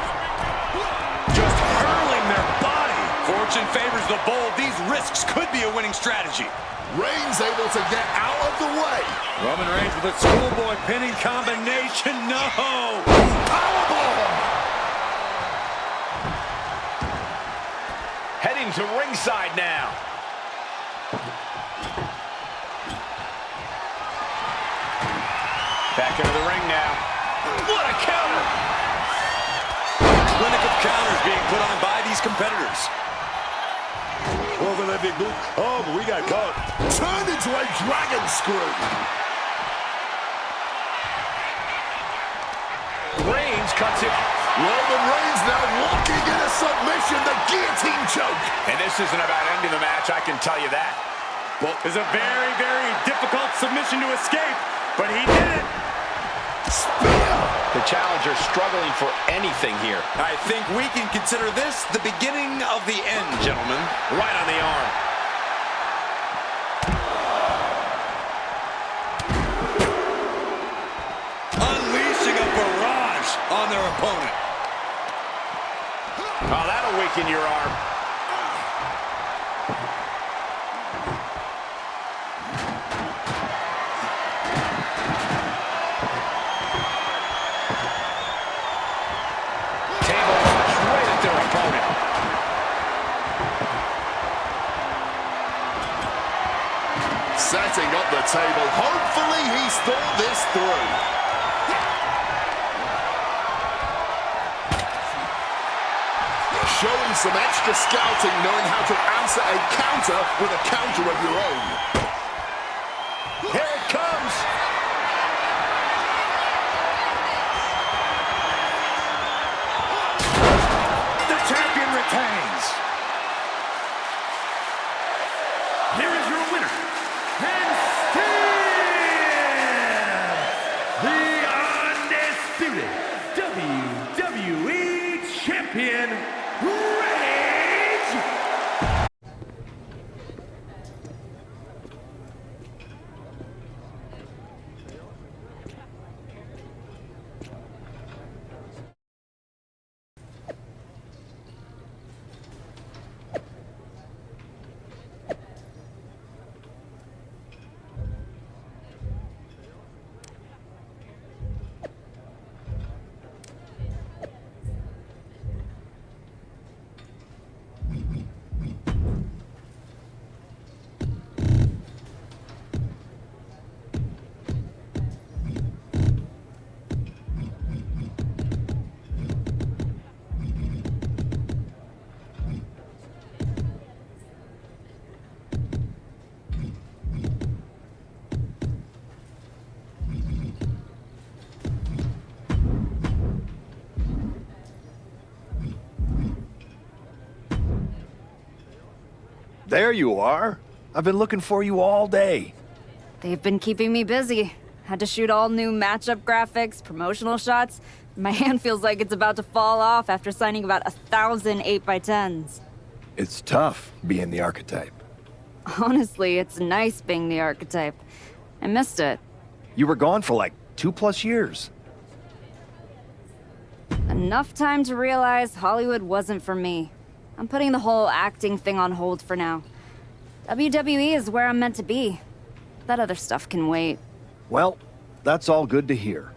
Just hurling their body. Fortune favors the bold. These risks could be a winning strategy. Reigns able to get out of the way. Roman Reigns with a schoolboy pinning combination. No! Powerbomb! Heading to ringside now. Back into the ring now. What a counter! Clinic of counters being put on by these competitors. Over that big boot. Oh, but we got caught. Turned into a dragon screw. Reigns cuts it. Roman Reigns now locking in a submission, the guillotine choke. And this isn't about ending the match, I can tell you that. Well, it's a very, very difficult submission to escape, but he did it. Spear! The challenger struggling for anything here. I think we can consider this the beginning of the end, gentlemen. Right on the arm. Unleashing a barrage on their opponent. Oh, that'll weaken your arm. Table launch right at their opponent. Setting up the table. Hopefully he's thought this through. Showing some extra scouting, knowing how to answer a counter with a counter of your own. Here it comes. The champion retains. Here is your winner, and still the undisputed WWE Champion, Reigns! There you are. I've been looking for you all day. They've been keeping me busy. Had to shoot all new matchup graphics, promotional shots. My hand feels like it's about to fall off after signing about 1,000 8x10s. It's tough being the archetype. Honestly, it's nice being the archetype. I missed it. You were gone for like 2+ years. Enough time to realize Hollywood wasn't for me. I'm putting the whole acting thing on hold for now. WWE is where I'm meant to be. That other stuff can wait. Well, that's all good to hear.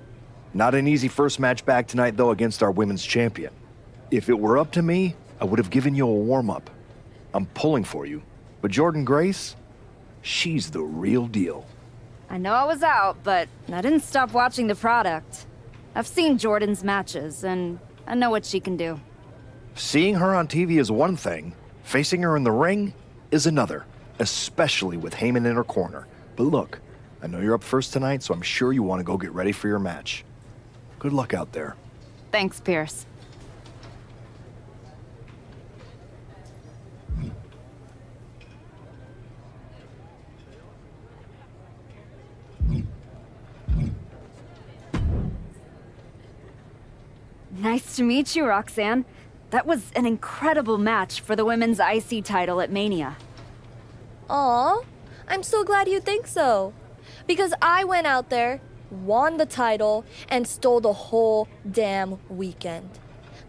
Not an easy first match back tonight, though, against our women's champion. If it were up to me, I would have given you a warm-up. I'm pulling for you. But Jordan Grace, she's the real deal. I know I was out, but I didn't stop watching the product. I've seen Jordan's matches, and I know what she can do. Seeing her on TV is one thing, facing her in the ring is another, especially with Heyman in her corner. But look, I know you're up first tonight, so I'm sure you want to go get ready for your match. Good luck out there. Thanks, Pierce. Nice to meet you, Roxanne. That was an incredible match for the women's IC title at Mania. Aw, I'm so glad you think so. Because I went out there, won the title, and stole the whole damn weekend.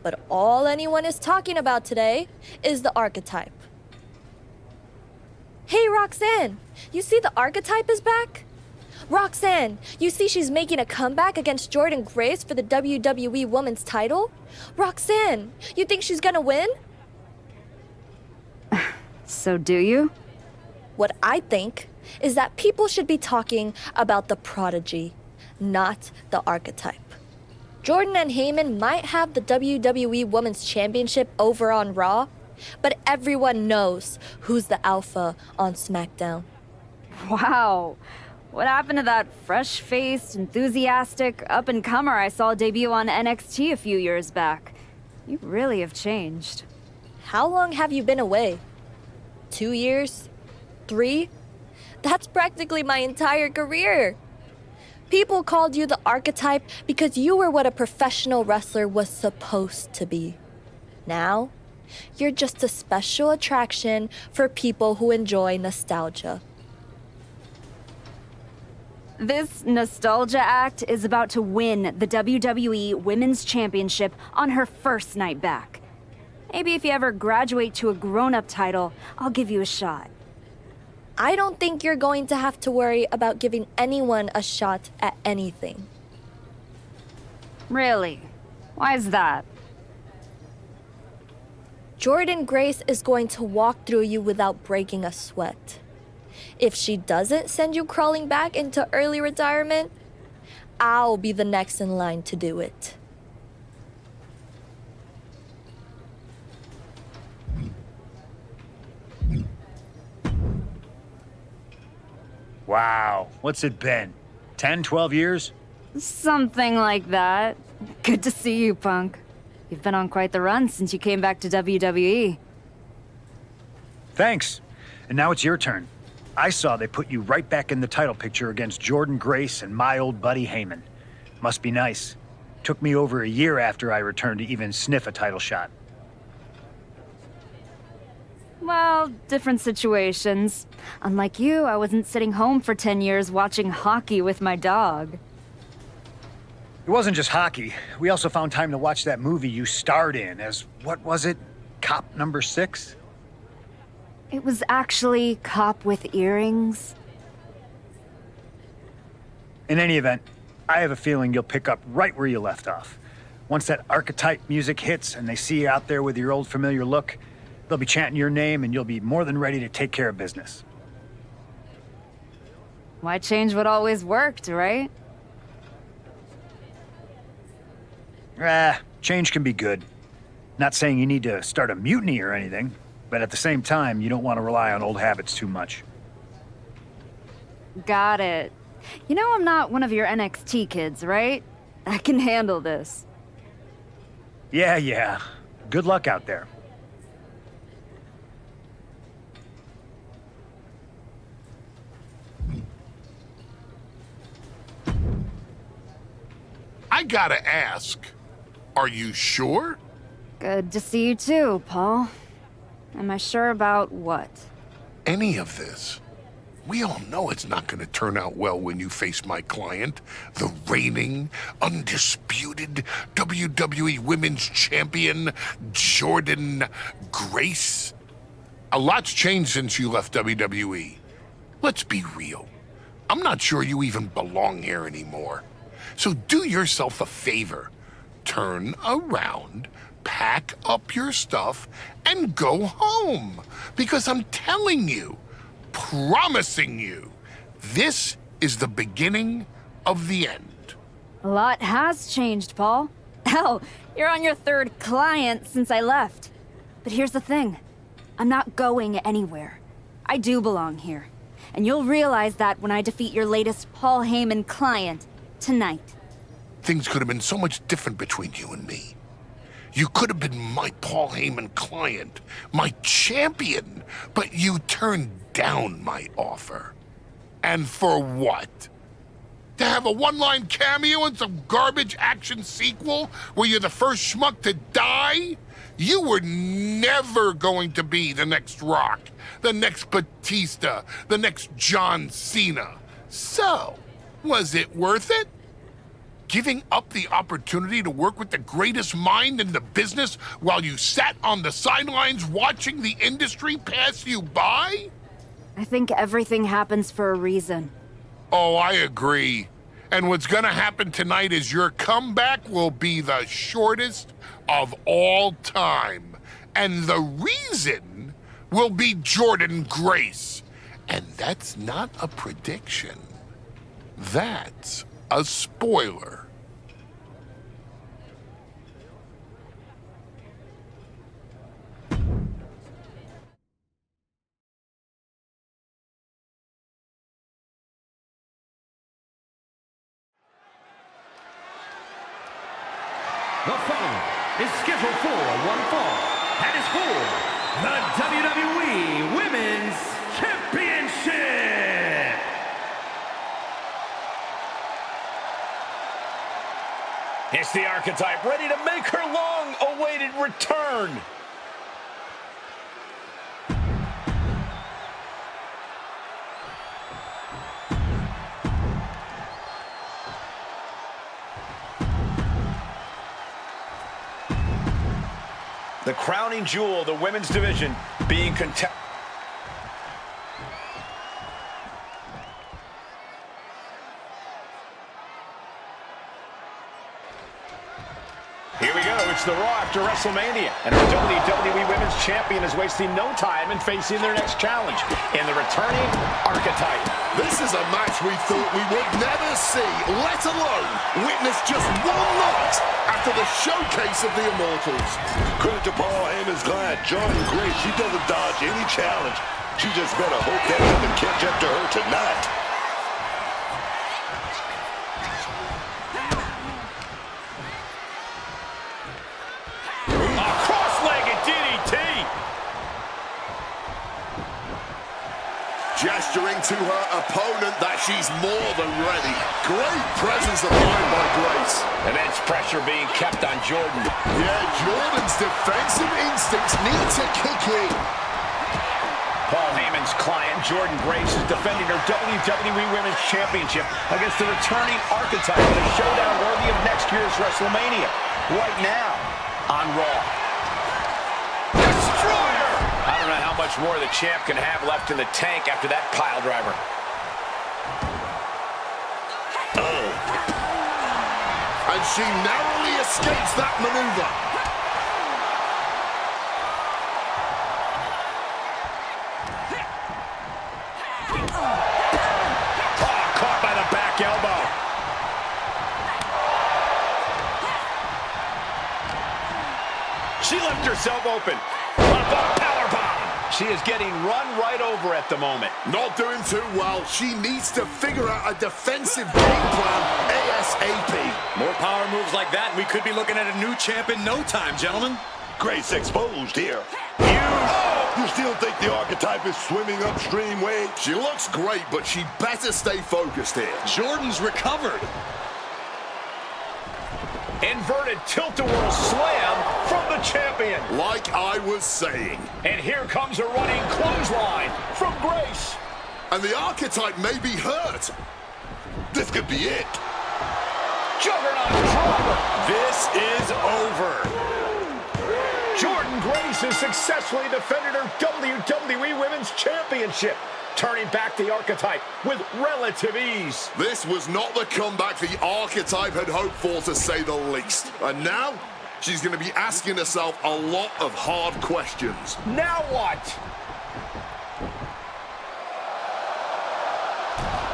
But all anyone is talking about today is the archetype. Hey, Roxanne, you see the archetype is back? Roxanne, you see she's making a comeback against Jordynne Grace for the WWE Women's title? Roxanne, you think she's gonna win? So do you? What I think is that people should be talking about the prodigy, not the archetype. Jordan and Heyman might have the WWE Women's Championship over on Raw, but everyone knows who's the alpha on SmackDown. Wow. What happened to that fresh-faced, enthusiastic up-and-comer I saw debut on NXT a few years back? You really have changed. How long have you been away? 2 years? 3? That's practically my entire career. People called you the archetype because you were what a professional wrestler was supposed to be. Now, you're just a special attraction for people who enjoy nostalgia. This nostalgia act is about to win the WWE Women's Championship on her first night back. Maybe if you ever graduate to a grown-up title, I'll give you a shot. I don't think you're going to have to worry about giving anyone a shot at anything. Really? Why is that? Jordynne Grace is going to walk through you without breaking a sweat. If she doesn't send you crawling back into early retirement, I'll be the next in line to do it. Wow, what's it been? 10, 12 years? Something like that. Good to see you, Punk. You've been on quite the run since you came back to WWE. Thanks. And now it's your turn. I saw they put you right back in the title picture against Jordynne Grace and my old buddy Heyman. Must be nice. Took me over a year after I returned to even sniff a title shot. Well, different situations. Unlike you, I wasn't sitting home for 10 years watching hockey with my dog. It wasn't just hockey. We also found time to watch that movie you starred in as, what was it? Cop number 6? It was actually Cop with Earrings. In any event, I have a feeling you'll pick up right where you left off. Once that archetype music hits and they see you out there with your old familiar look, they'll be chanting your name and you'll be more than ready to take care of business. Why change what always worked, right? Change can be good. Not saying you need to start a mutiny or anything, but at the same time, you don't want to rely on old habits too much. Got it. You know I'm not one of your NXT kids, right? I can handle this. Yeah. Good luck out there. I gotta ask, are you sure? Good to see you too, Paul. Am I sure about what? Any of this. We all know it's not gonna turn out well when you face my client, the reigning, undisputed WWE Women's Champion, Jordynne Grace. A lot's changed since you left WWE. Let's be real. I'm not sure you even belong here anymore. So do yourself a favor. Turn around, pack up your stuff, and go home. Because I'm telling you, promising you, this is the beginning of the end. A lot has changed, Paul. Hell, you're on your third client since I left. But here's the thing. I'm not going anywhere. I do belong here. And you'll realize that when I defeat your latest Paul Heyman client tonight. Things could have been so much different between you and me. You could have been my Paul Heyman client, my champion, but you turned down my offer. And for what? To have a one-line cameo in some garbage action sequel where you're the first schmuck to die? You were never going to be the next Rock, the next Batista, the next John Cena. So, was it worth it? Giving up the opportunity to work with the greatest mind in the business while you sat on the sidelines watching the industry pass you by? I think everything happens for a reason. Oh, I agree. And what's gonna happen tonight is your comeback will be the shortest of all time. And the reason will be Jordan Grace. And that's not a prediction. That's a spoiler. The following is scheduled for one fall, and is for the WWE Women's Championship. It's the Archetype ready to make her long-awaited return. The crowning jewel of the women's division being contested. Here we go, it's the Raw after WrestleMania, and our WWE Women's Champion is wasting no time in facing their next challenge in the returning Archetype. This is a match we thought we would never see, let alone witness just one night after the showcase of the Immortals. Credit to Paul Heyman's client, Jordan Grace. She doesn't dodge any challenge. She just better hope that doesn't catch up to her tonight. Gesturing to her opponent that she's more than ready. Great presence of mind by Grace. Immense pressure being kept on Jordan. Yeah, Jordan's defensive instincts need to kick in. Paul Heyman's client, Jordan Grace, is defending her WWE Women's Championship against the returning Archetype in a showdown worthy of next year's WrestleMania. Right now on Raw. I don't know how much more the champ can have left in the tank after that pile driver. And she narrowly escapes that maneuver. Oh, caught by the back elbow. She left herself open. She is getting run right over at the moment. Not doing too well. She needs to figure out a defensive game plan ASAP. More power moves like that, and we could be looking at a new champ in no time, gentlemen. Grace exposed here. You still think the Archetype is swimming upstream, Wade? She looks great, but she better stay focused here. Jordan's recovered. Inverted tilt-a-whirl slam from the champion. Like I was saying. And here comes a running clothesline from Grace. And the Archetype may be hurt. This could be it. Juggernaut driver. This is over. Jordan Grace has successfully defended her WWE Women's Championship, turning back the Archetype with relative ease. This was not the comeback the Archetype had hoped for, to say the least. And now, she's going to be asking herself a lot of hard questions. Now what?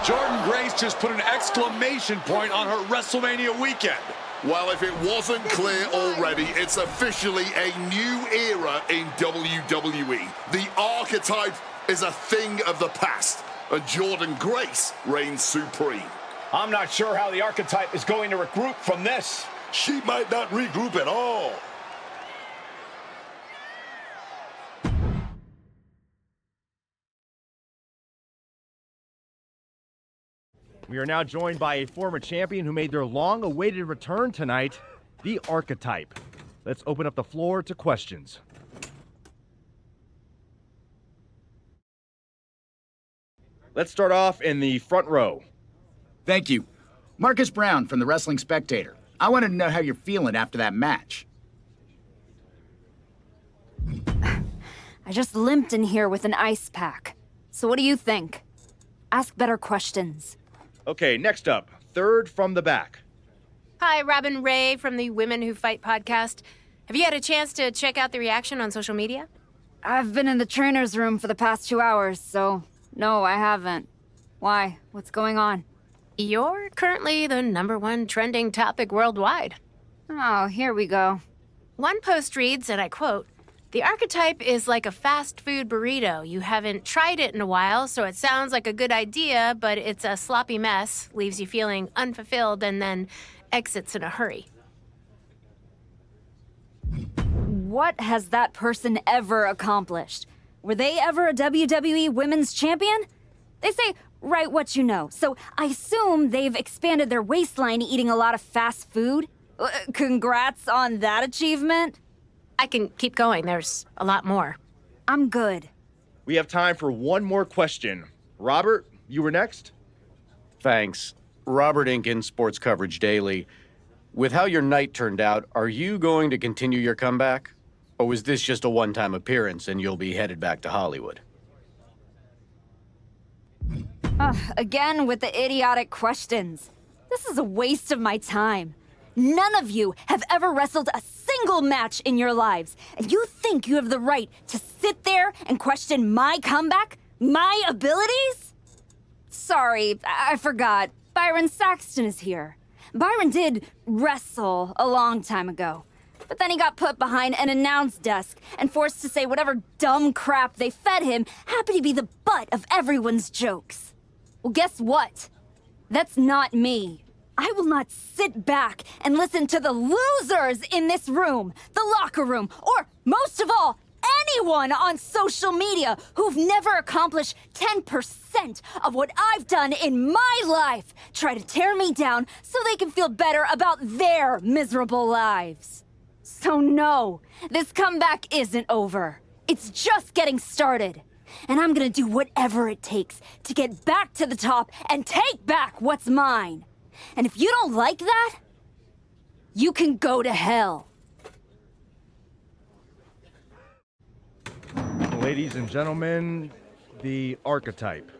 Jordan Grace just put an exclamation point on her WrestleMania weekend. Well, if it wasn't clear already, it's officially a new era in WWE. The archetype is a thing of the past, and Jordan Grace reigns supreme. I'm not sure how the archetype is going to regroup from this. She might not regroup at all. We are now joined by a former champion who made their long-awaited return tonight, the Archetype. Let's open up the floor to questions. Let's start off in the front row. Thank you. Marcus Brown from the Wrestling Spectator. I wanted to know how you're feeling after that match. I just limped in here with an ice pack. So what do you think? Ask better questions. Okay, next up, third from the back. Hi, Robin Ray from the Women Who Fight podcast. Have you had a chance to check out the reaction on social media? I've been in the trainer's room for the past 2 hours, so no, I haven't. Why? What's going on? You're currently the #1 trending topic worldwide. Oh, here we go. One post reads, and I quote, "The archetype is like a fast food burrito. You haven't tried it in a while, so it sounds like a good idea, but it's a sloppy mess, leaves you feeling unfulfilled, and then exits in a hurry." What has that person ever accomplished? Were they ever a WWE Women's Champion? They say, write what you know, so I assume they've expanded their waistline eating a lot of fast food? Congrats on that achievement. I can keep going. There's a lot more. I'm good. We have time for one more question. Robert, you were next? Thanks. Robert Inkin, Sports Coverage Daily. With how your night turned out, are you going to continue your comeback? Or was this just a one-time appearance and you'll be headed back to Hollywood? Again with the idiotic questions. This is a waste of my time. None of you have ever wrestled a single match in your lives, and you think you have the right to sit there and question my comeback? My abilities? Sorry, I forgot. Byron Saxton is here. Byron did wrestle a long time ago, but then he got put behind an announce desk and forced to say whatever dumb crap they fed him happened to be the butt of everyone's jokes. Well, guess what? That's not me. I will not sit back and listen to the losers in this room, the locker room, or most of all, anyone on social media who've never accomplished 10% of what I've done in my life try to tear me down so they can feel better about their miserable lives. So no, this comeback isn't over. It's just getting started. And I'm gonna do whatever it takes to get back to the top and take back what's mine. And if you don't like that, you can go to hell. Ladies and gentlemen, the Archetype.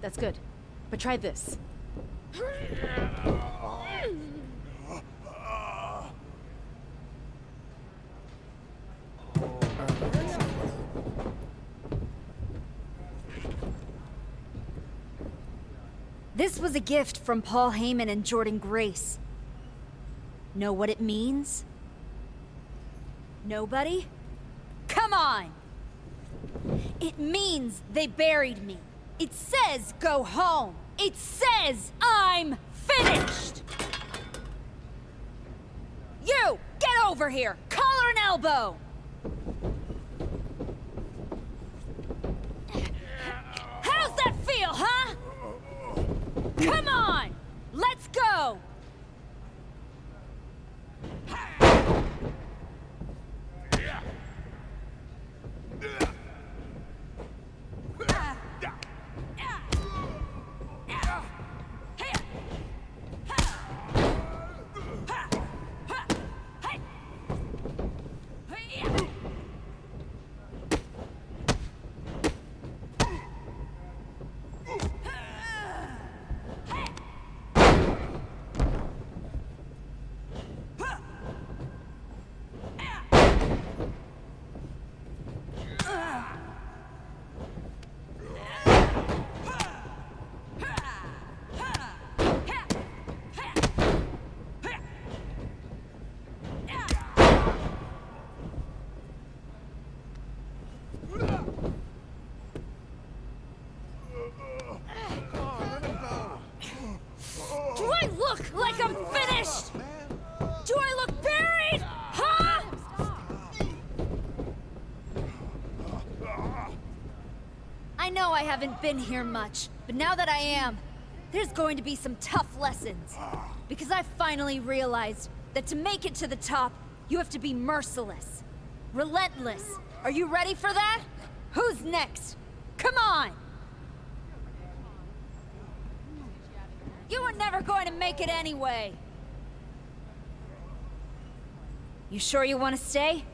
That's good. But try this. This was a gift from Paul Heyman and Jordan Grace. Know what it means? Nobody? Come on! It means they buried me. It says go home. It says I'm finished! You! Get over here! Collar and elbow! How's that feel, huh? Come on! Let's go! haven't been here much, but now that I am, there's going to be some tough lessons. Because I finally realized that to make it to the top, you have to be merciless. Relentless. Are you ready for that? Who's next? Come on! You were never going to make it anyway. You sure you want to stay?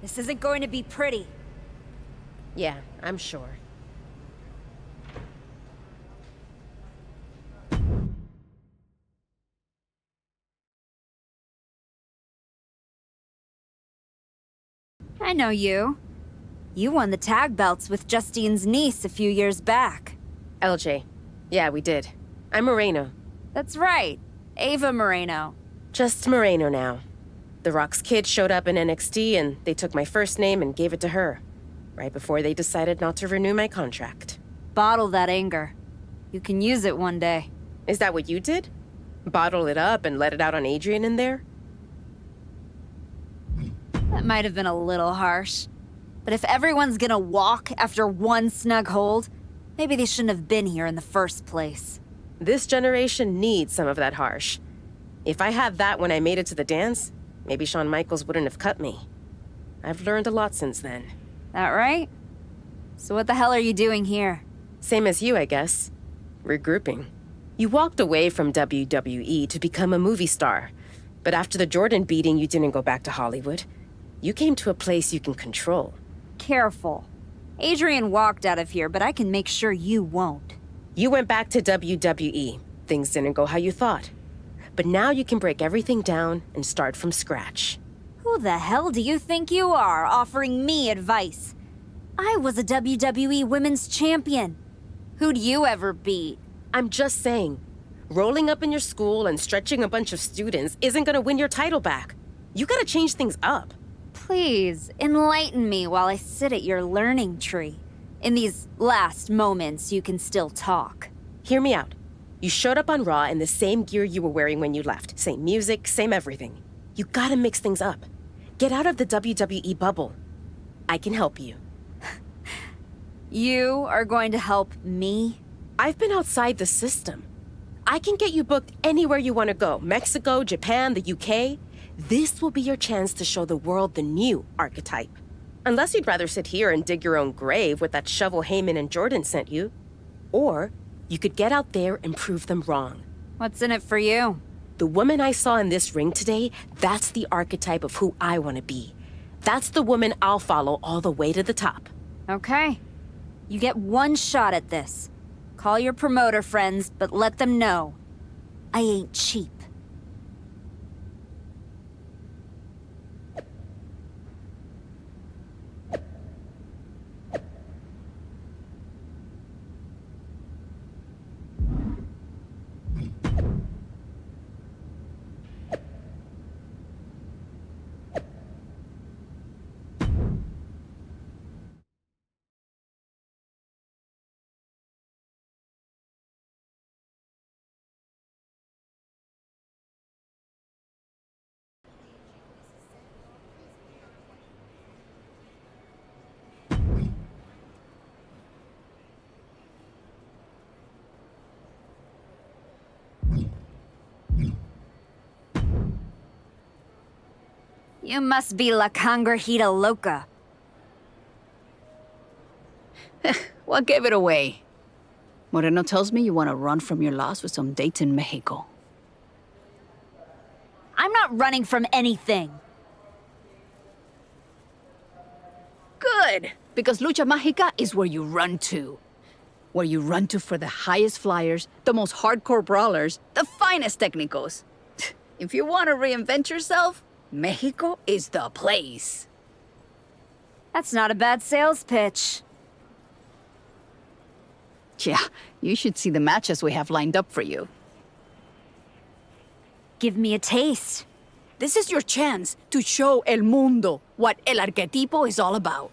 This isn't going to be pretty. Yeah, I'm sure. I know you. You won the tag belts with Justine's niece a few years back. LJ. Yeah, we did. I'm Moreno. That's right. Ava Moreno. Just Moreno now. The Rock's kid showed up in NXT and they took my first name and gave it to her. Right before they decided not to renew my contract. Bottle that anger. You can use it one day. Is that what you did? Bottle it up and let it out on Adrian in there? That might have been a little harsh. But if everyone's gonna walk after one snug hold, maybe they shouldn't have been here in the first place. This generation needs some of that harsh. If I had that when I made it to the dance, maybe Shawn Michaels wouldn't have cut me. I've learned a lot since then. That right? So what the hell are you doing here? Same as you, I guess. Regrouping. You walked away from WWE to become a movie star. But after the Jordan beating, you didn't go back to Hollywood. You came to a place you can control. Careful. Adrian walked out of here, but I can make sure you won't. You went back to WWE. Things didn't go how you thought. But now you can break everything down and start from scratch. Who the hell do you think you are, offering me advice? I was a WWE Women's Champion. Who'd you ever beat? I'm just saying, rolling up in your school and stretching a bunch of students isn't gonna win your title back. You gotta change things up. Please, enlighten me while I sit at your learning tree. In these last moments, you can still talk. Hear me out. You showed up on Raw in the same gear you were wearing when you left. Same music, same everything. You gotta mix things up. Get out of the WWE bubble. I can help you. You are going to help me? I've been outside the system. I can get you booked anywhere you want to go. Mexico, Japan, the UK. This will be your chance to show the world the new archetype. Unless you'd rather sit here and dig your own grave with that shovel Heyman and Jordan sent you. Or you could get out there and prove them wrong. What's in it for you? The woman I saw in this ring today, that's the archetype of who I want to be. That's the woman I'll follow all the way to the top. Okay. You get one shot at this. Call your promoter friends, but let them know. I ain't cheap. You must be La Cangrejita Loca. What gave it away? Moreno tells me you want to run from your loss with some dates in Mexico. I'm not running from anything. Good, because Lucha Mágica is where you run to. Where you run to for the highest flyers, the most hardcore brawlers, the finest technicos. If you want to reinvent yourself, Mexico is the place. That's not a bad sales pitch. Yeah, you should see the matches we have lined up for you. Give me a taste. This is your chance to show El Mundo what El Arquetipo is all about.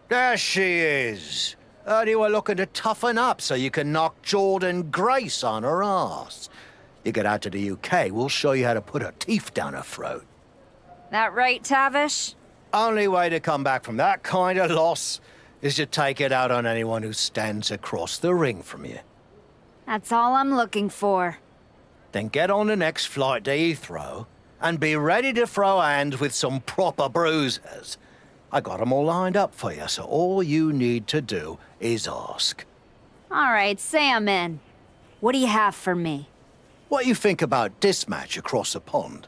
There she is. Heard you were looking to toughen up so you can knock Jordan Grace on her ass. You get out to the UK, we'll show you how to put her teeth down her throat. That right, Tavish? Only way to come back from that kind of loss is to take it out on anyone who stands across the ring from you. That's all I'm looking for. Then get on the next flight to Heathrow and be ready to throw hands with some proper bruisers. I got 'em all lined up for you, so all you need to do is ask. All right, say I'm in. What do you have for me? What you think about this match across the pond?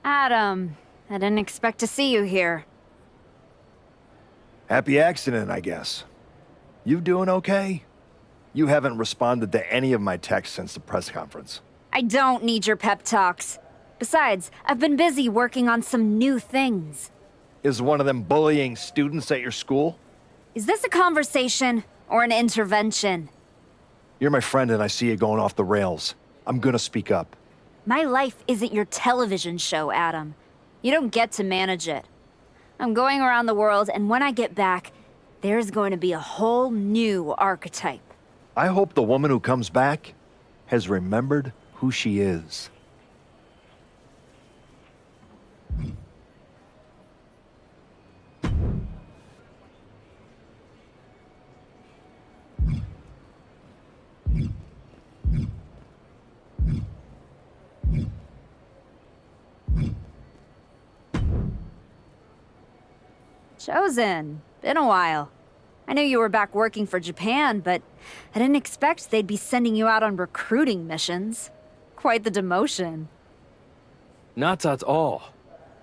Adam, I didn't expect to see you here. Happy accident, I guess. You doing okay? You haven't responded to any of my texts since the press conference. I don't need your pep talks. Besides, I've been busy working on some new things. Is one of them bullying students at your school? Is this a conversation or an intervention? You're my friend and I see you going off the rails. I'm gonna speak up. My life isn't your television show, Adam. You don't get to manage it. I'm going around the world, and when I get back, there's going to be a whole new archetype. I hope the woman who comes back has remembered who she is. Chosen. Been a while. I knew you were back working for Japan, but I didn't expect they'd be sending you out on recruiting missions. Quite the demotion. Not at all.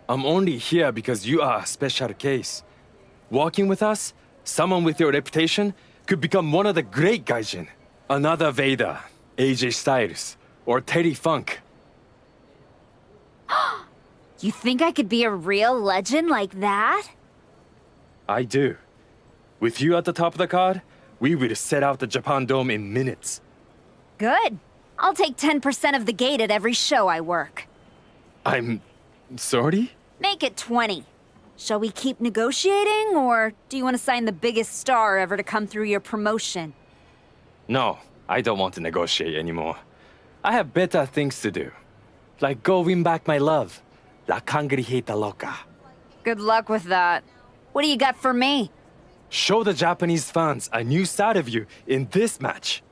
I'm only here because you are a special case. Working with us, someone with your reputation could become one of the great gaijin. Another Vader, AJ Styles, or Terry Funk. You think I could be a real legend like that? I do. With you at the top of the card, we will set out the Japan Dome in minutes. Good. I'll take 10% of the gate at every show I work. I'm sorry? Make it 20. Shall we keep negotiating, or do you want to sign the biggest star ever to come through your promotion? No, I don't want to negotiate anymore. I have better things to do. Like go win back my love. La Cangrijita Loca. Good luck with that. What do you got for me? Show the Japanese fans a new side of you in this match.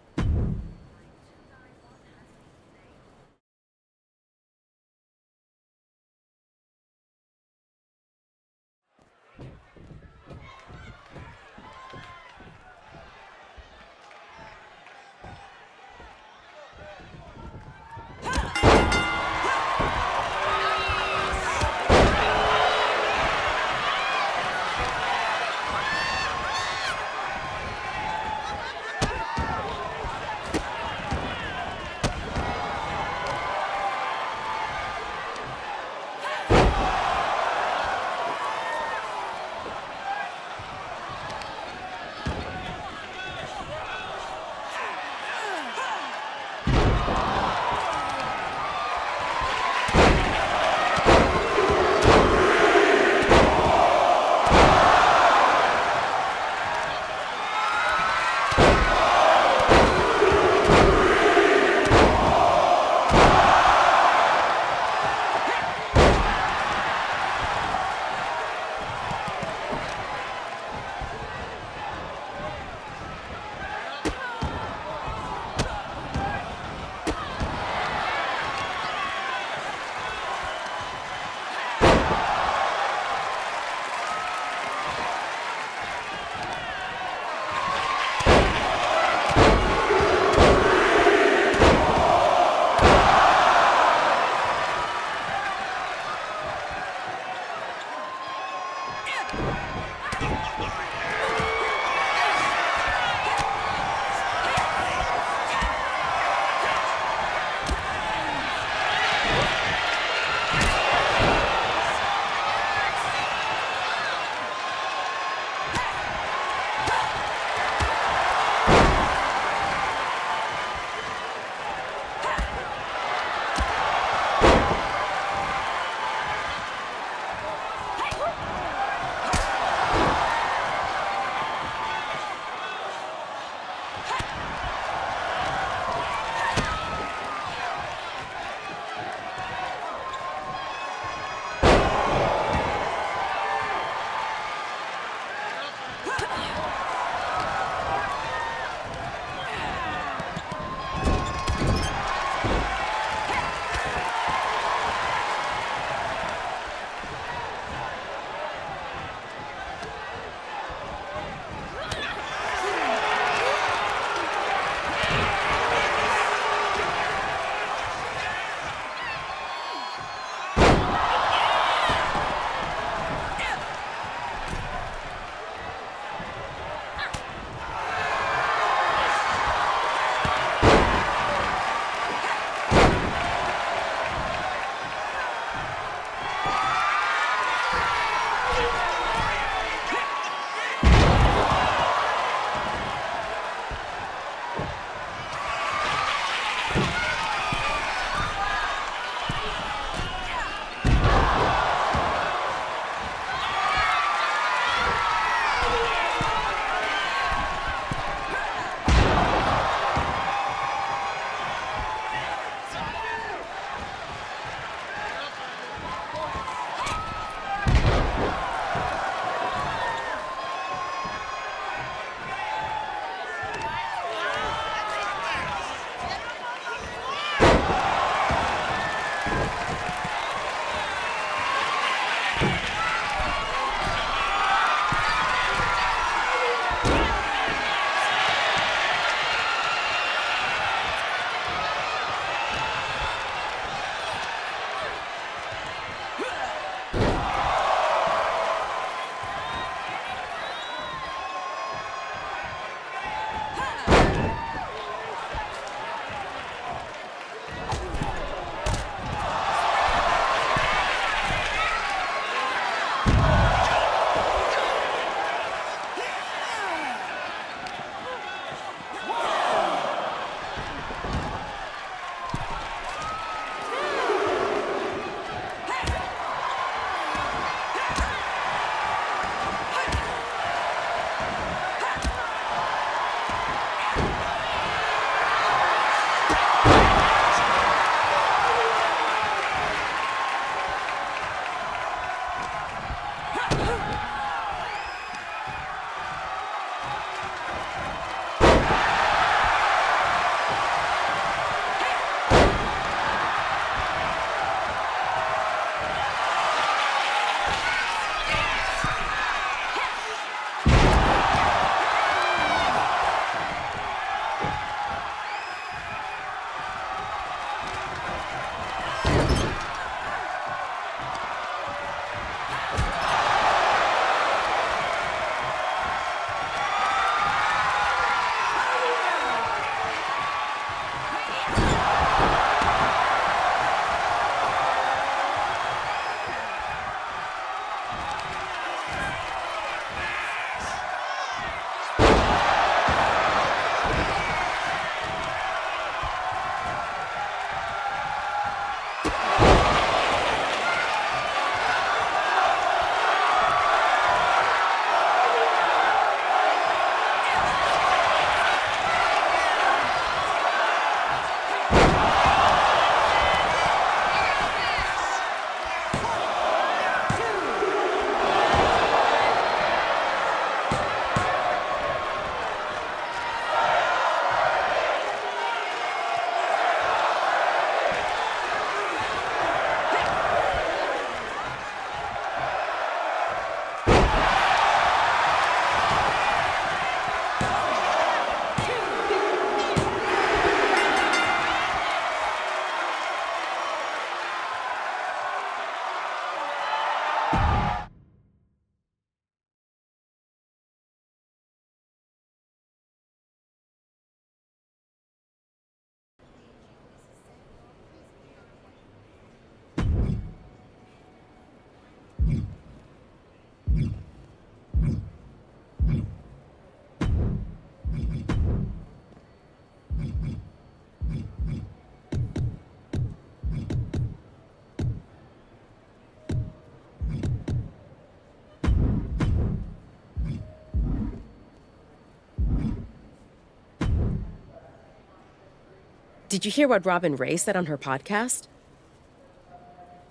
Did you hear what Robin Ray said on her podcast?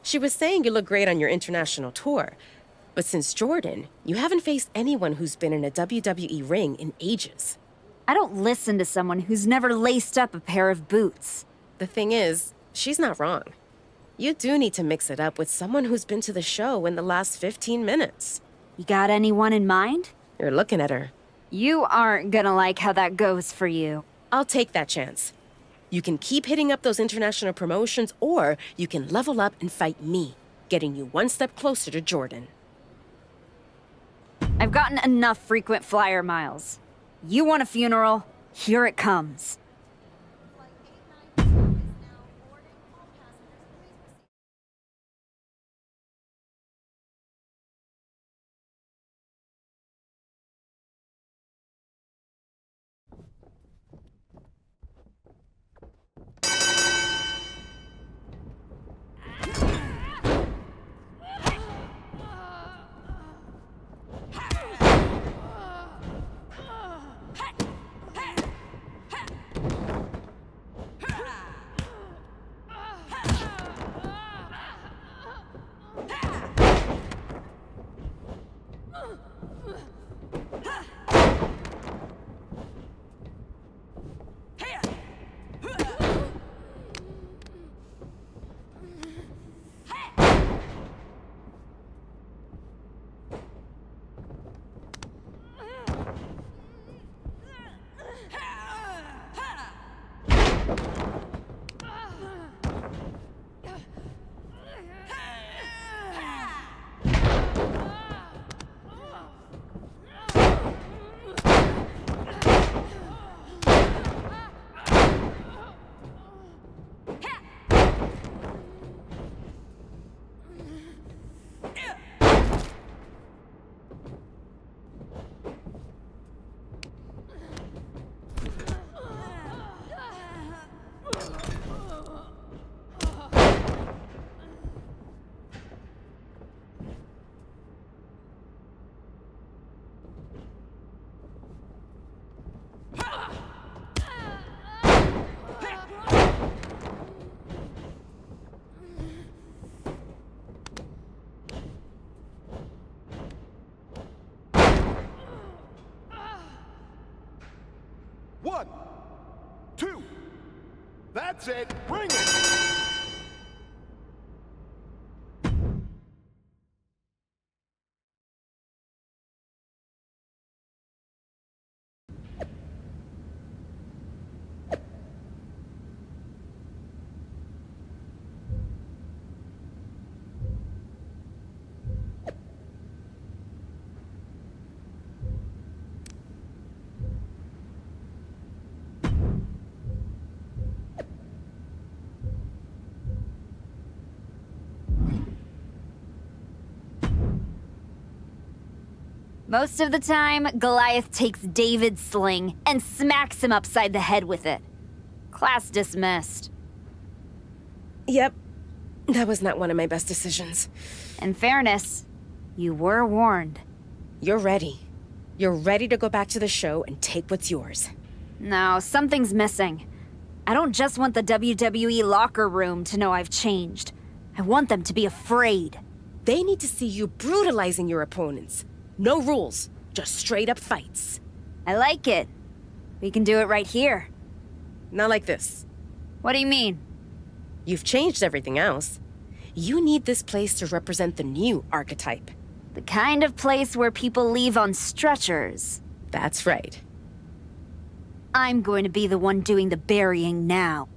She was saying you look great on your international tour, but since Jordan, you haven't faced anyone who's been in a WWE ring in ages. I don't listen to someone who's never laced up a pair of boots. The thing is, she's not wrong. You do need to mix it up with someone who's been to the show in the last 15 minutes. You got anyone in mind? You're looking at her. You aren't gonna like how that goes for you. I'll take that chance. You can keep hitting up those international promotions, or you can level up and fight me, getting you one step closer to Jordan. I've gotten enough frequent flyer miles. You want a funeral? Here it comes. One, two, that's it, bring it! Most of the time, Goliath takes David's sling and smacks him upside the head with it. Class dismissed. Yep, that was not one of my best decisions. In fairness, you were warned. You're ready. You're ready to go back to the show and take what's yours. No, something's missing. I don't just want the WWE locker room to know I've changed. I want them to be afraid. They need to see you brutalizing your opponents. No rules, just straight up fights. I like it. We can do it right here. Not like this. What do you mean? You've changed everything else. You need this place to represent the new archetype. The kind of place where people leave on stretchers. That's right. I'm going to be the one doing the burying now.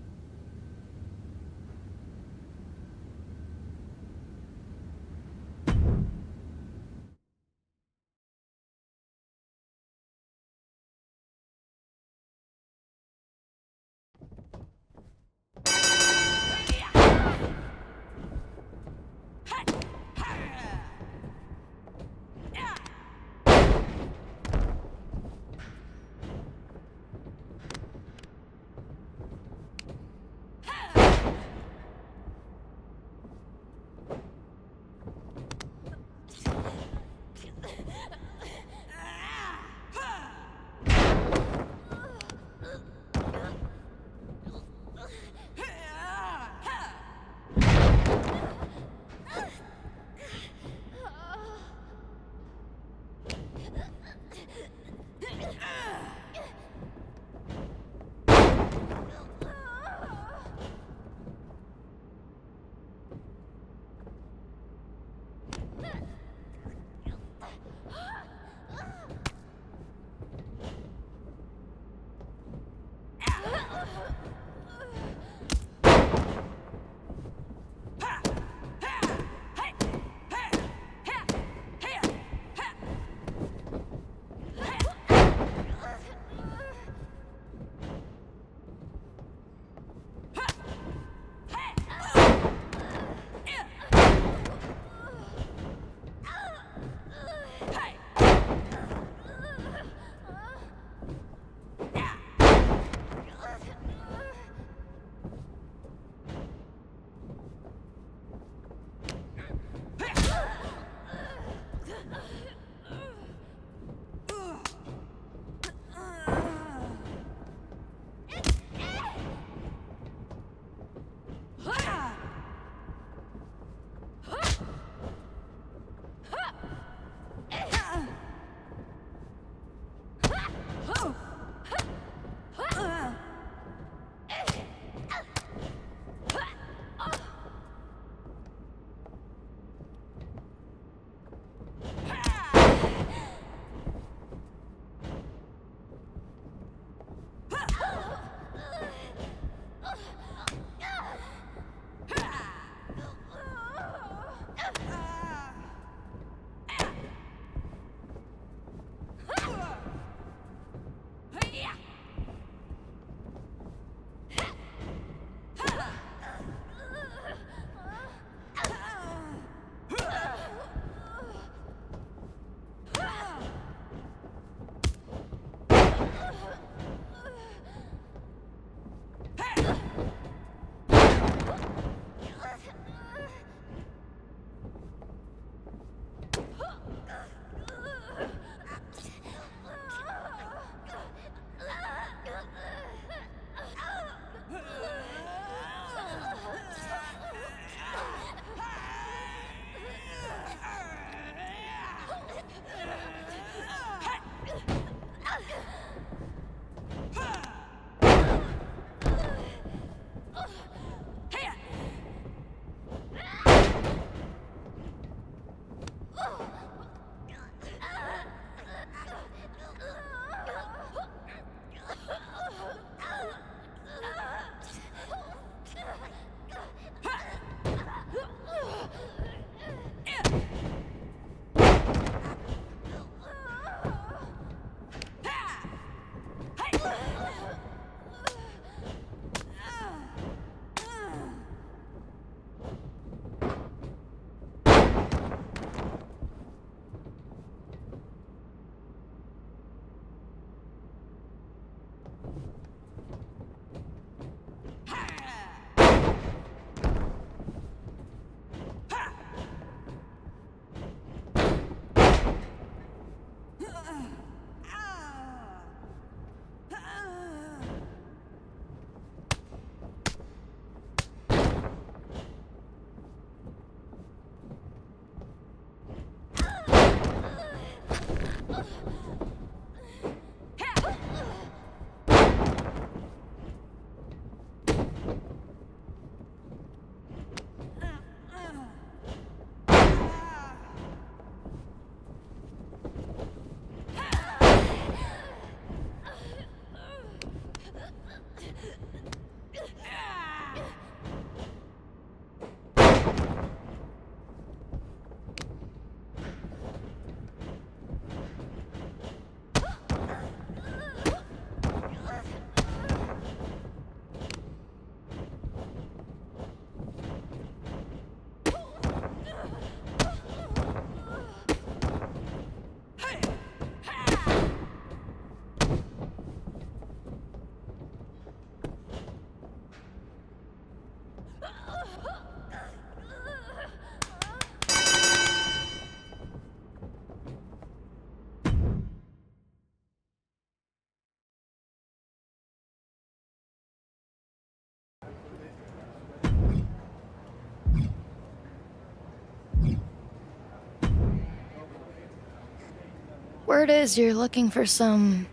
Word is you're looking for some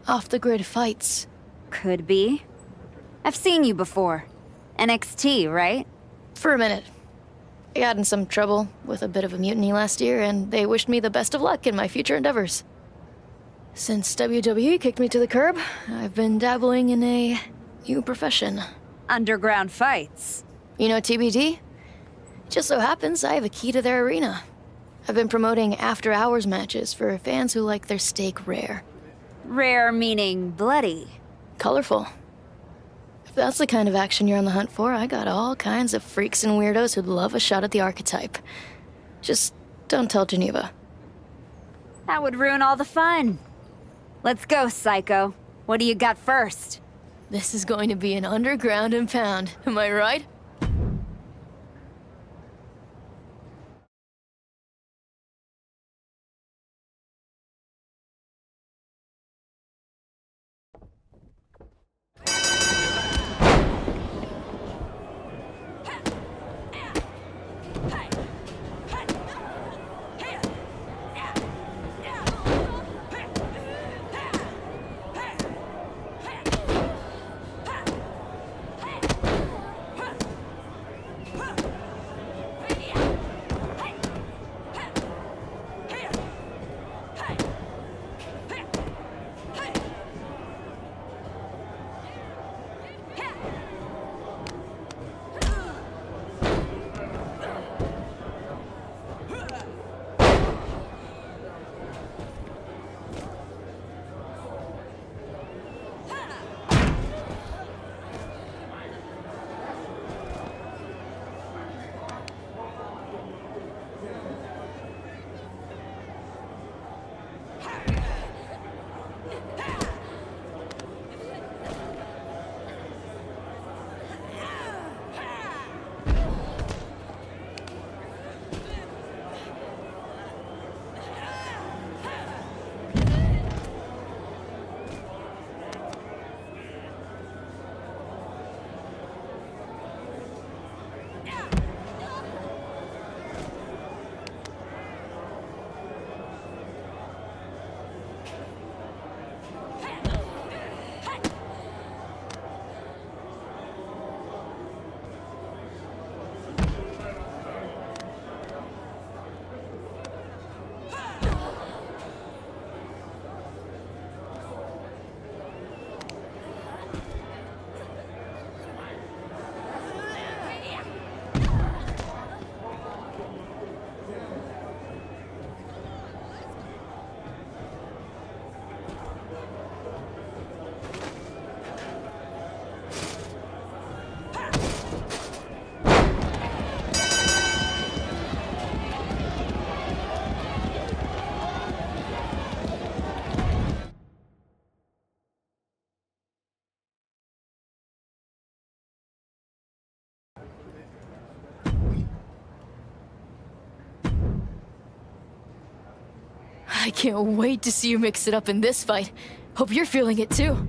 off-the-grid fights. Could be. I've seen you before. NXT, right? For a minute. I got in some trouble with a bit of a mutiny last year, and they wished me the best of luck in my future endeavors. Since WWE kicked me to the curb, I've been dabbling in a new profession. Underground fights. You know TBD? Just so happens I have a key to their arena. I've been promoting after-hours matches for fans who like their steak rare. Rare meaning bloody. Colorful. If that's the kind of action you're on the hunt for, I got all kinds of freaks and weirdos who'd love a shot at the archetype. Just don't tell Geneva. That would ruin all the fun. Let's go, Psycho. What do you got first? This is going to be an underground and pound, am I right? I can't wait to see you mix it up in this fight. Hope you're feeling it too.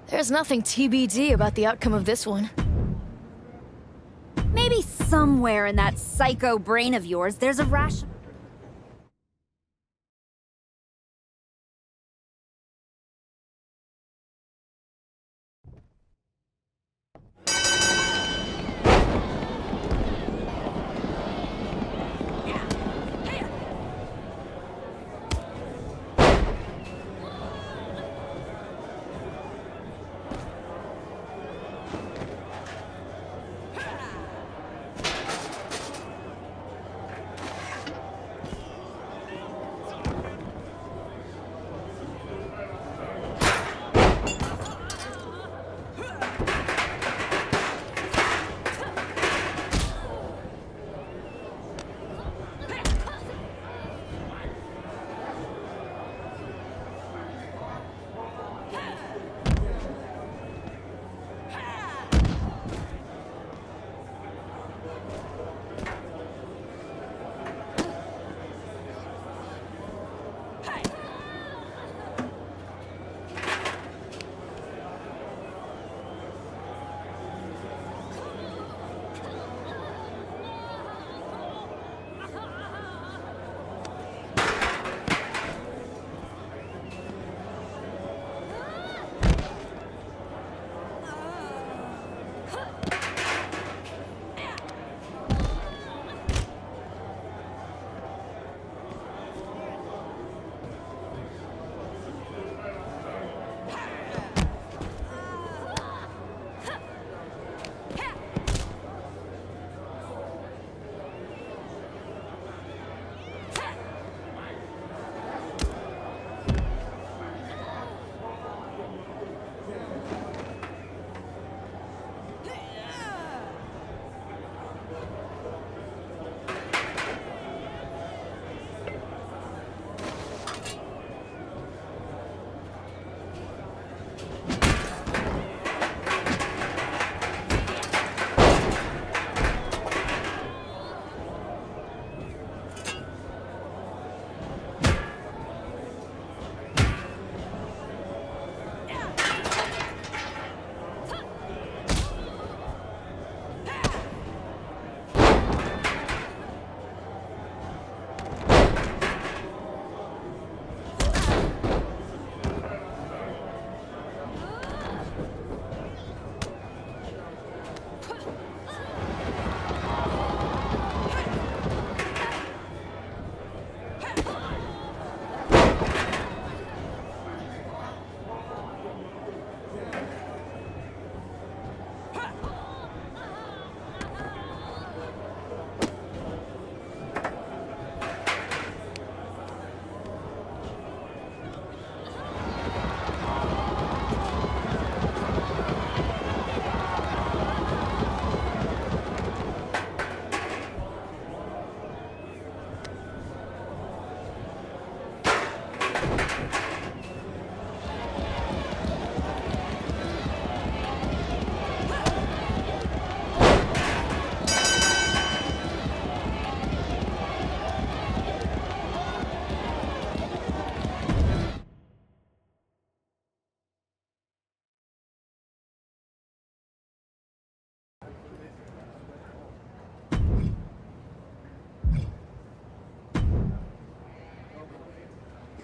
There's nothing TBD about the outcome of this one. Maybe somewhere in that psycho brain of yours, there's a rational...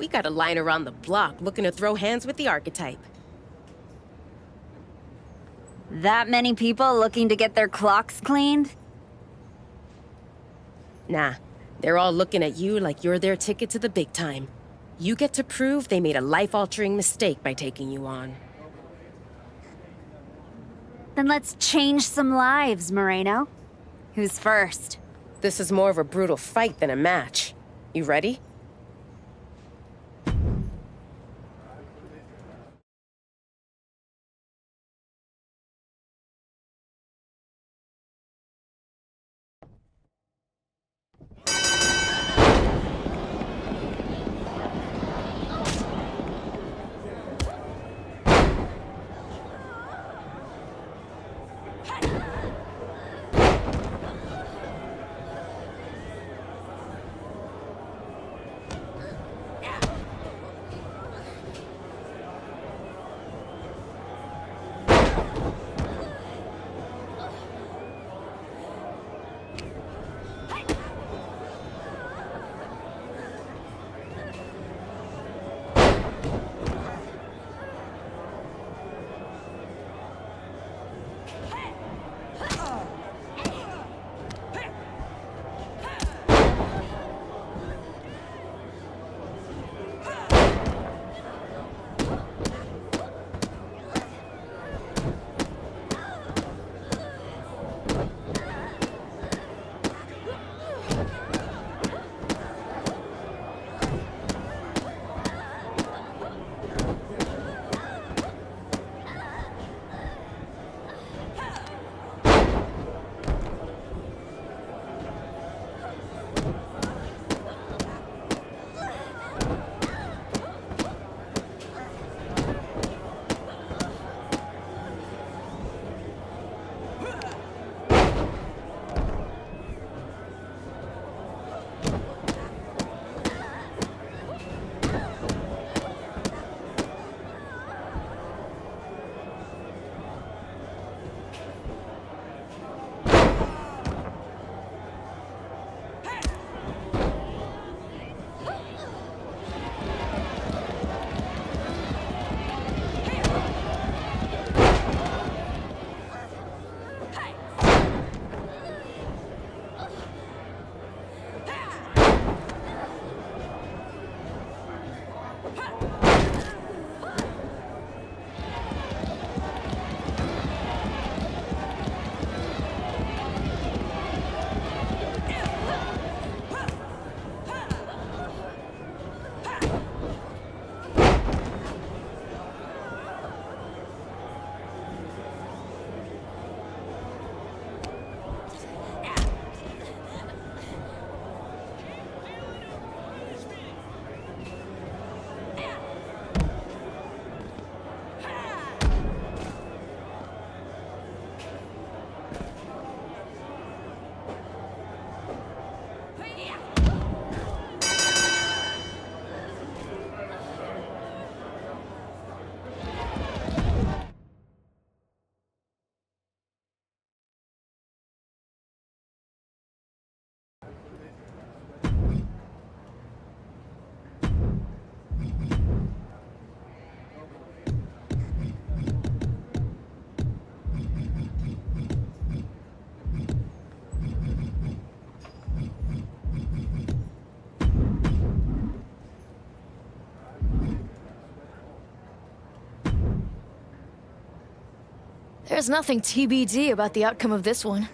We got a line around the block looking to throw hands with the archetype. That many people looking to get their clocks cleaned? Nah, they're all looking at you like you're their ticket to the big time. You get to prove they made a life-altering mistake by taking you on. Then let's change some lives, Moreno. Who's first? This is more of a brutal fight than a match. You ready? There's nothing TBD about the outcome of this one.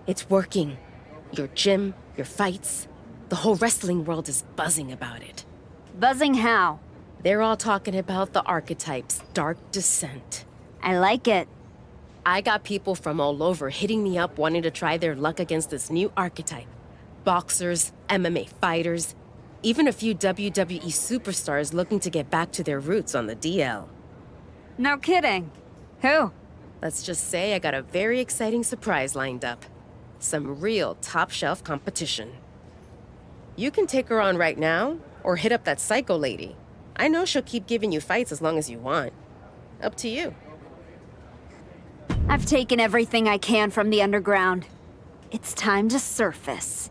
It's working. Your gym, your fights, the whole wrestling world is buzzing about it. Buzzing how? They're all talking about the Archetype's dark descent. I like it. I got people from all over hitting me up wanting to try their luck against this new Archetype. Boxers, MMA fighters, even a few WWE superstars looking to get back to their roots on the DL. No kidding. Who? Let's just say I got a very exciting surprise lined up. Some real top-shelf competition. You can take her on right now, or hit up that psycho lady. I know she'll keep giving you fights as long as you want. Up to you. I've taken everything I can from the underground. It's time to surface.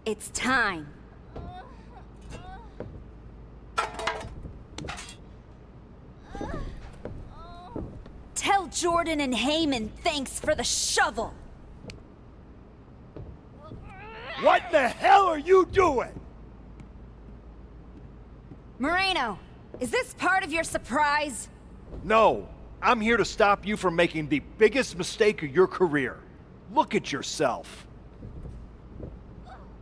It's time. Tell Jordan and Heyman thanks for the shovel. What the hell are you doing? Moreno, is this part of your surprise? No, I'm here to stop you from making the biggest mistake of your career. Look at yourself.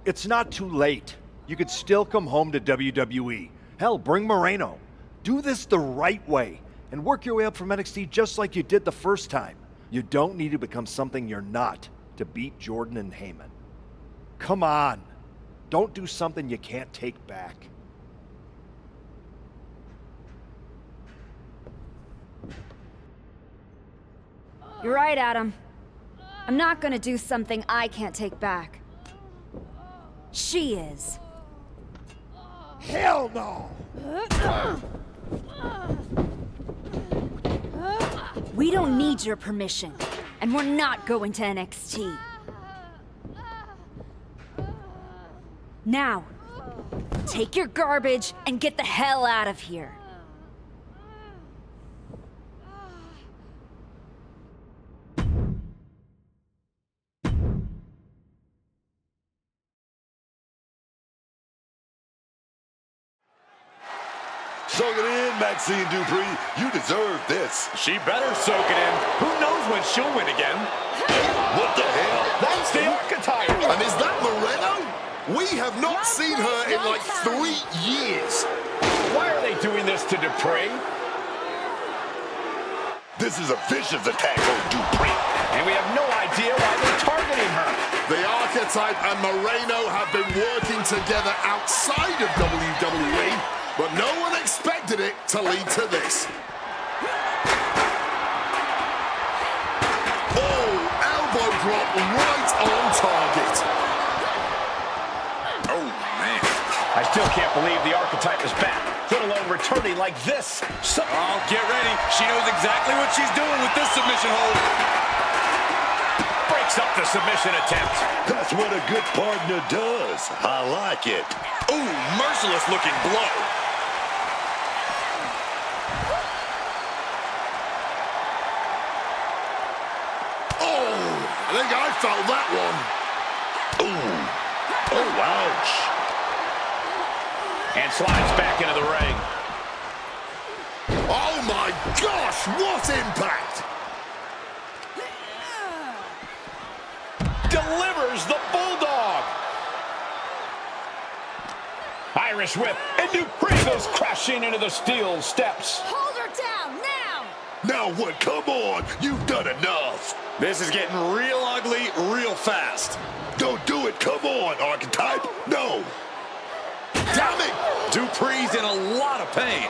It's not too late. You could still come home to WWE. Hell, bring Moreno. Do this the right way and work your way up from NXT just like you did the first time. You don't need to become something you're not to beat Jordan and Heyman. Come on. Don't do something you can't take back. You're right, Adam. I'm not gonna do something I can't take back. She is. Hell no! We don't need your permission, and we're not going to NXT. Now, take your garbage and get the hell out of here. Soak it in, Maxine Dupree. You deserve this. She better soak it in. Who knows when she'll win again? What the hell? That's the archetype. And is that Moreno? We have not seen her in like 3 years. Why are they doing this to Dupree? This is a vicious attack on Dupree. And we have no idea why they're targeting her. The Archetype and Moreno have been working together outside of WWE, but no one expected it to lead to this. Oh, elbow drop right on target. Oh, man. I still can't believe the Archetype is back, let alone returning like this. Oh, get ready. She knows exactly what she's doing with this submission hold. Breaks up the submission attempt. That's what a good partner does. I like it. Ooh, merciless looking blow. I think I felt that one. Ooh. Oh, ouch. And slides back into the ring. Oh my gosh, what impact! Delivers the Bulldog. Irish whip, and Dupree goes crashing into the steel steps. Hold her down, now! Now what? Come on. You've done enough. This is getting real ugly real fast. Don't do it. Come on, Archetype. No. Damn it! Dupree's in a lot of pain.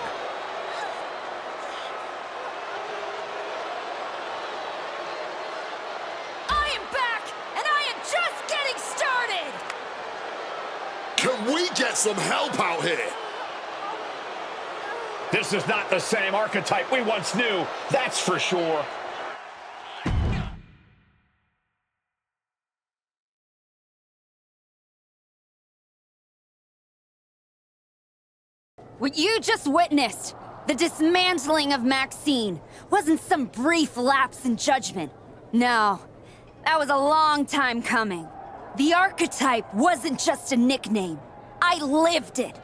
I am back, and I am just getting started! Can we get some help out here? This is not the same Archetype we once knew, that's for sure. What you just witnessed, the dismantling of Maxine, wasn't some brief lapse in judgment. No, that was a long time coming. The Archetype wasn't just a nickname. I lived it.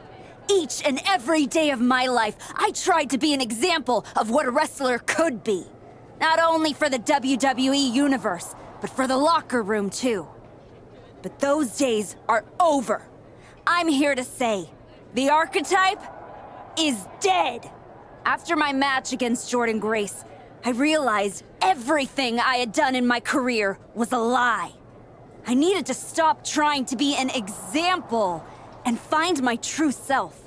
Each and every day of my life, I tried to be an example of what a wrestler could be. Not only for the WWE Universe, but for the locker room too. But those days are over. I'm here to say, the Archetype is dead. After my match against Jordynne Grace, I realized everything I had done in my career was a lie. I needed to stop trying to be an example and find my true self.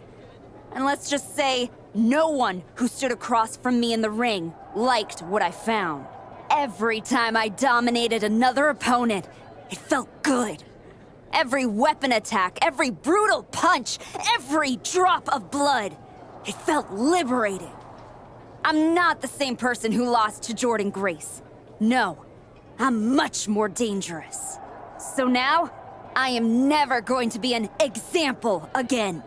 And let's just say, no one who stood across from me in the ring liked what I found. Every time I dominated another opponent, it felt good. Every weapon attack, every brutal punch, every drop of blood, it felt liberating. I'm not the same person who lost to Jordynne Grace. No, I'm much more dangerous. So now, I am never going to be an example again.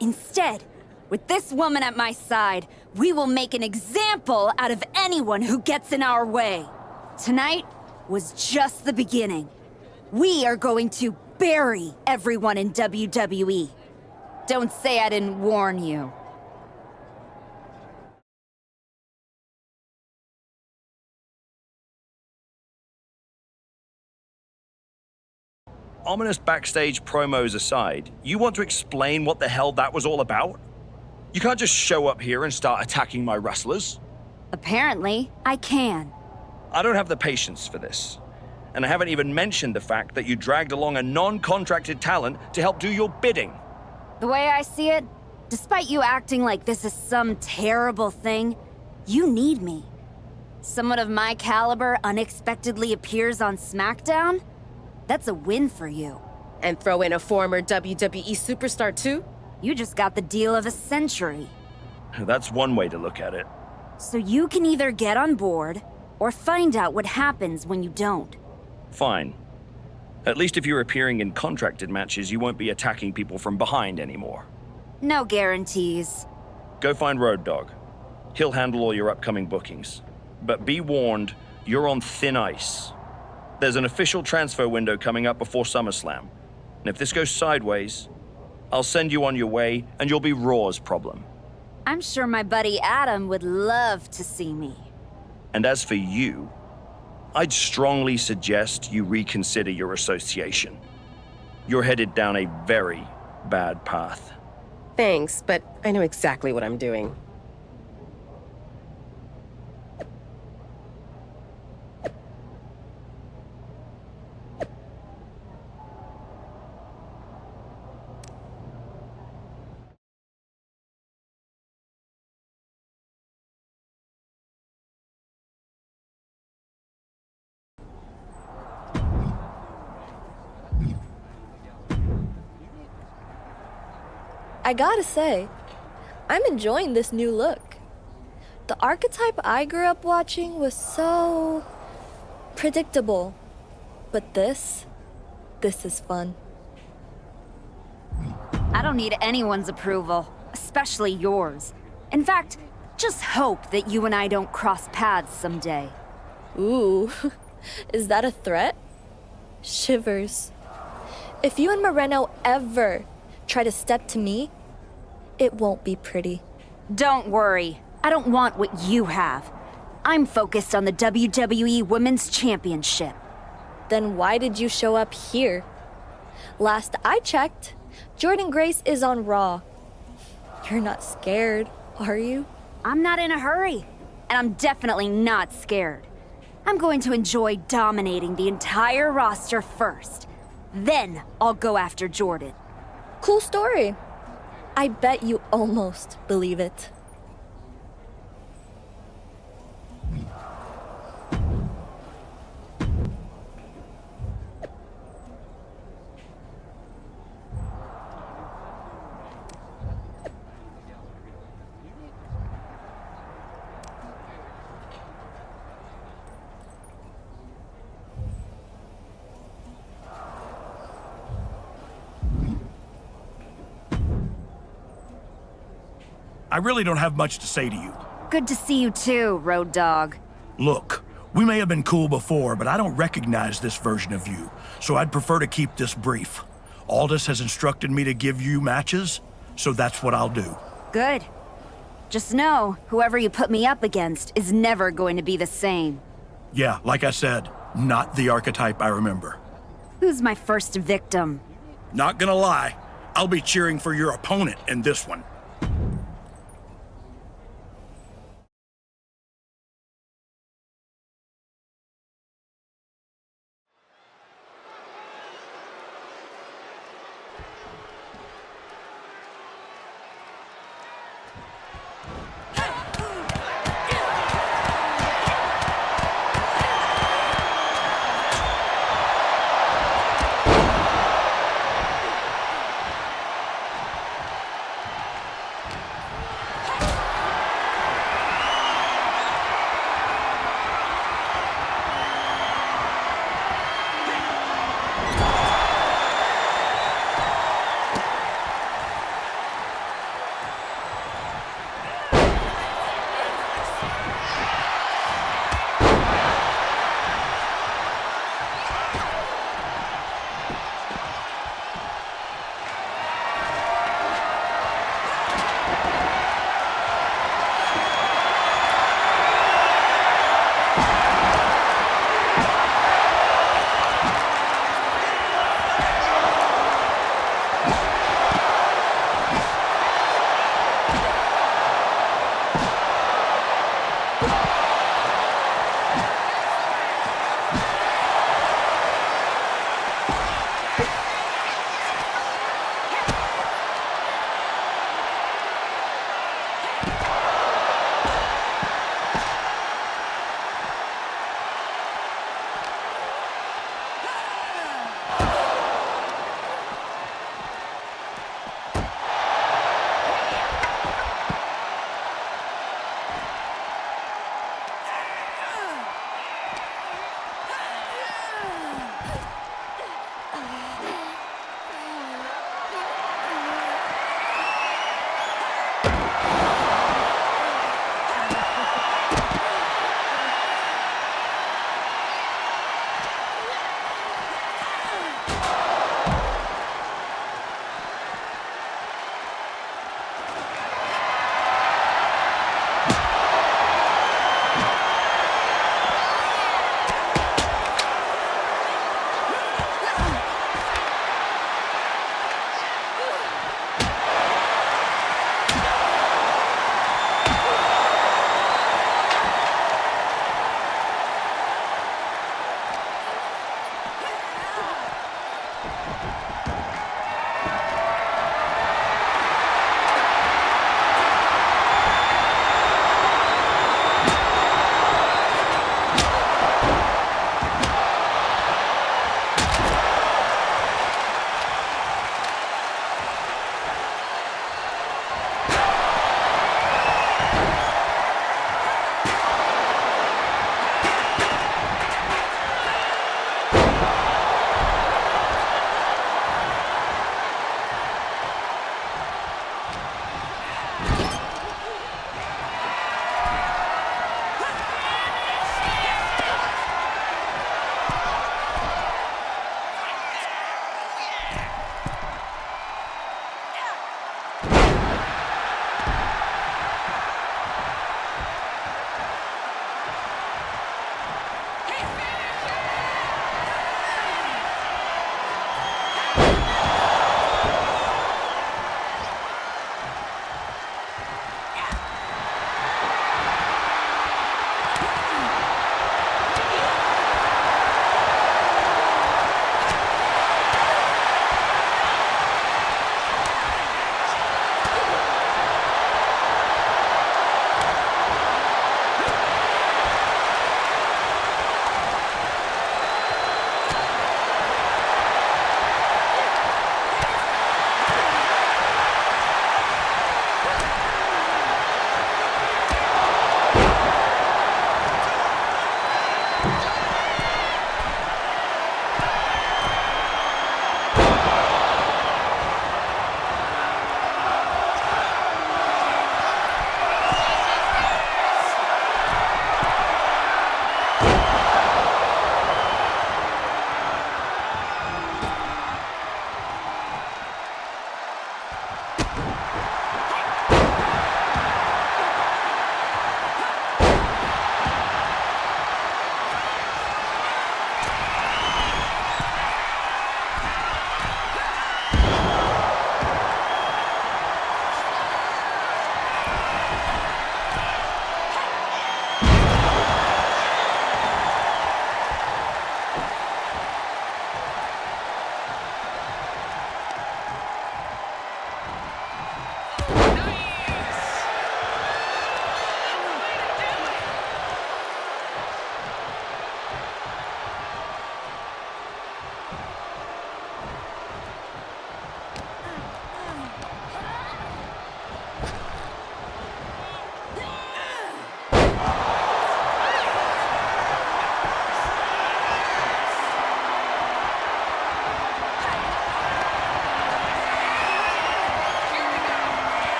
Instead, with this woman at my side, we will make an example out of anyone who gets in our way. Tonight was just the beginning. We are going to bury everyone in WWE. Don't say I didn't warn you. Ominous backstage promos aside, you want to explain what the hell that was all about? You can't just show up here and start attacking my wrestlers. Apparently, I can. I don't have the patience for this. And I haven't even mentioned the fact that you dragged along a non-contracted talent to help do your bidding. The way I see it, despite you acting like this is some terrible thing, you need me. Someone of my caliber unexpectedly appears on SmackDown? That's a win for you. And throw in a former WWE superstar too? You just got the deal of a century. That's one way to look at it. So you can either get on board, or find out what happens when you don't. Fine. At least if you're appearing in contracted matches, you won't be attacking people from behind anymore. No guarantees. Go find Road Dogg. He'll handle all your upcoming bookings. But be warned, you're on thin ice. There's an official transfer window coming up before SummerSlam. And if this goes sideways, I'll send you on your way and you'll be Raw's problem. I'm sure my buddy Adam would love to see me. And as for you, I'd strongly suggest you reconsider your association. You're headed down a very bad path. Thanks, but I know exactly what I'm doing. I gotta say, I'm enjoying this new look. The archetype I grew up watching was so predictable. But this is fun. I don't need anyone's approval, especially yours. In fact, just hope that you and I don't cross paths someday. Ooh, is that a threat? Shivers. If you and Moreno ever try to step to me, it won't be pretty. Don't worry. I don't want what you have. I'm focused on the WWE Women's Championship. Then why did you show up here? Last I checked, Jordynne Grace is on Raw. You're not scared, are you? I'm not in a hurry, and I'm definitely not scared. I'm going to enjoy dominating the entire roster first. Then I'll go after Jordynne. Cool story. I bet you almost believe it. I really don't have much to say to you. Good to see you too, Road Dogg. Look, we may have been cool before, but I don't recognize this version of you, so I'd prefer to keep this brief. Aldous has instructed me to give you matches, so that's what I'll do. Good. Just know, whoever you put me up against is never going to be the same. Yeah, like I said, not the archetype I remember. Who's my first victim? Not gonna lie, I'll be cheering for your opponent in this one.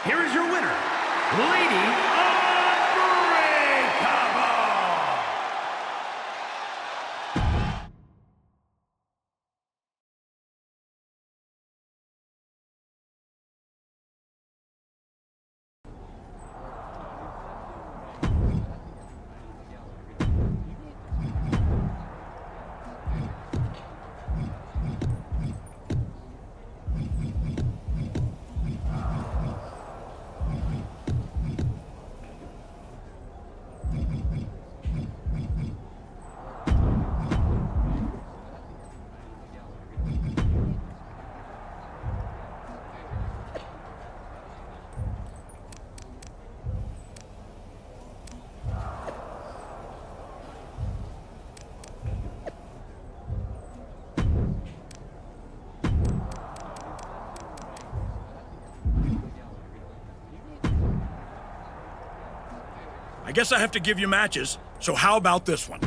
Here is your winner, Lady Unbreakable! I guess I have to give you matches, so how about this one?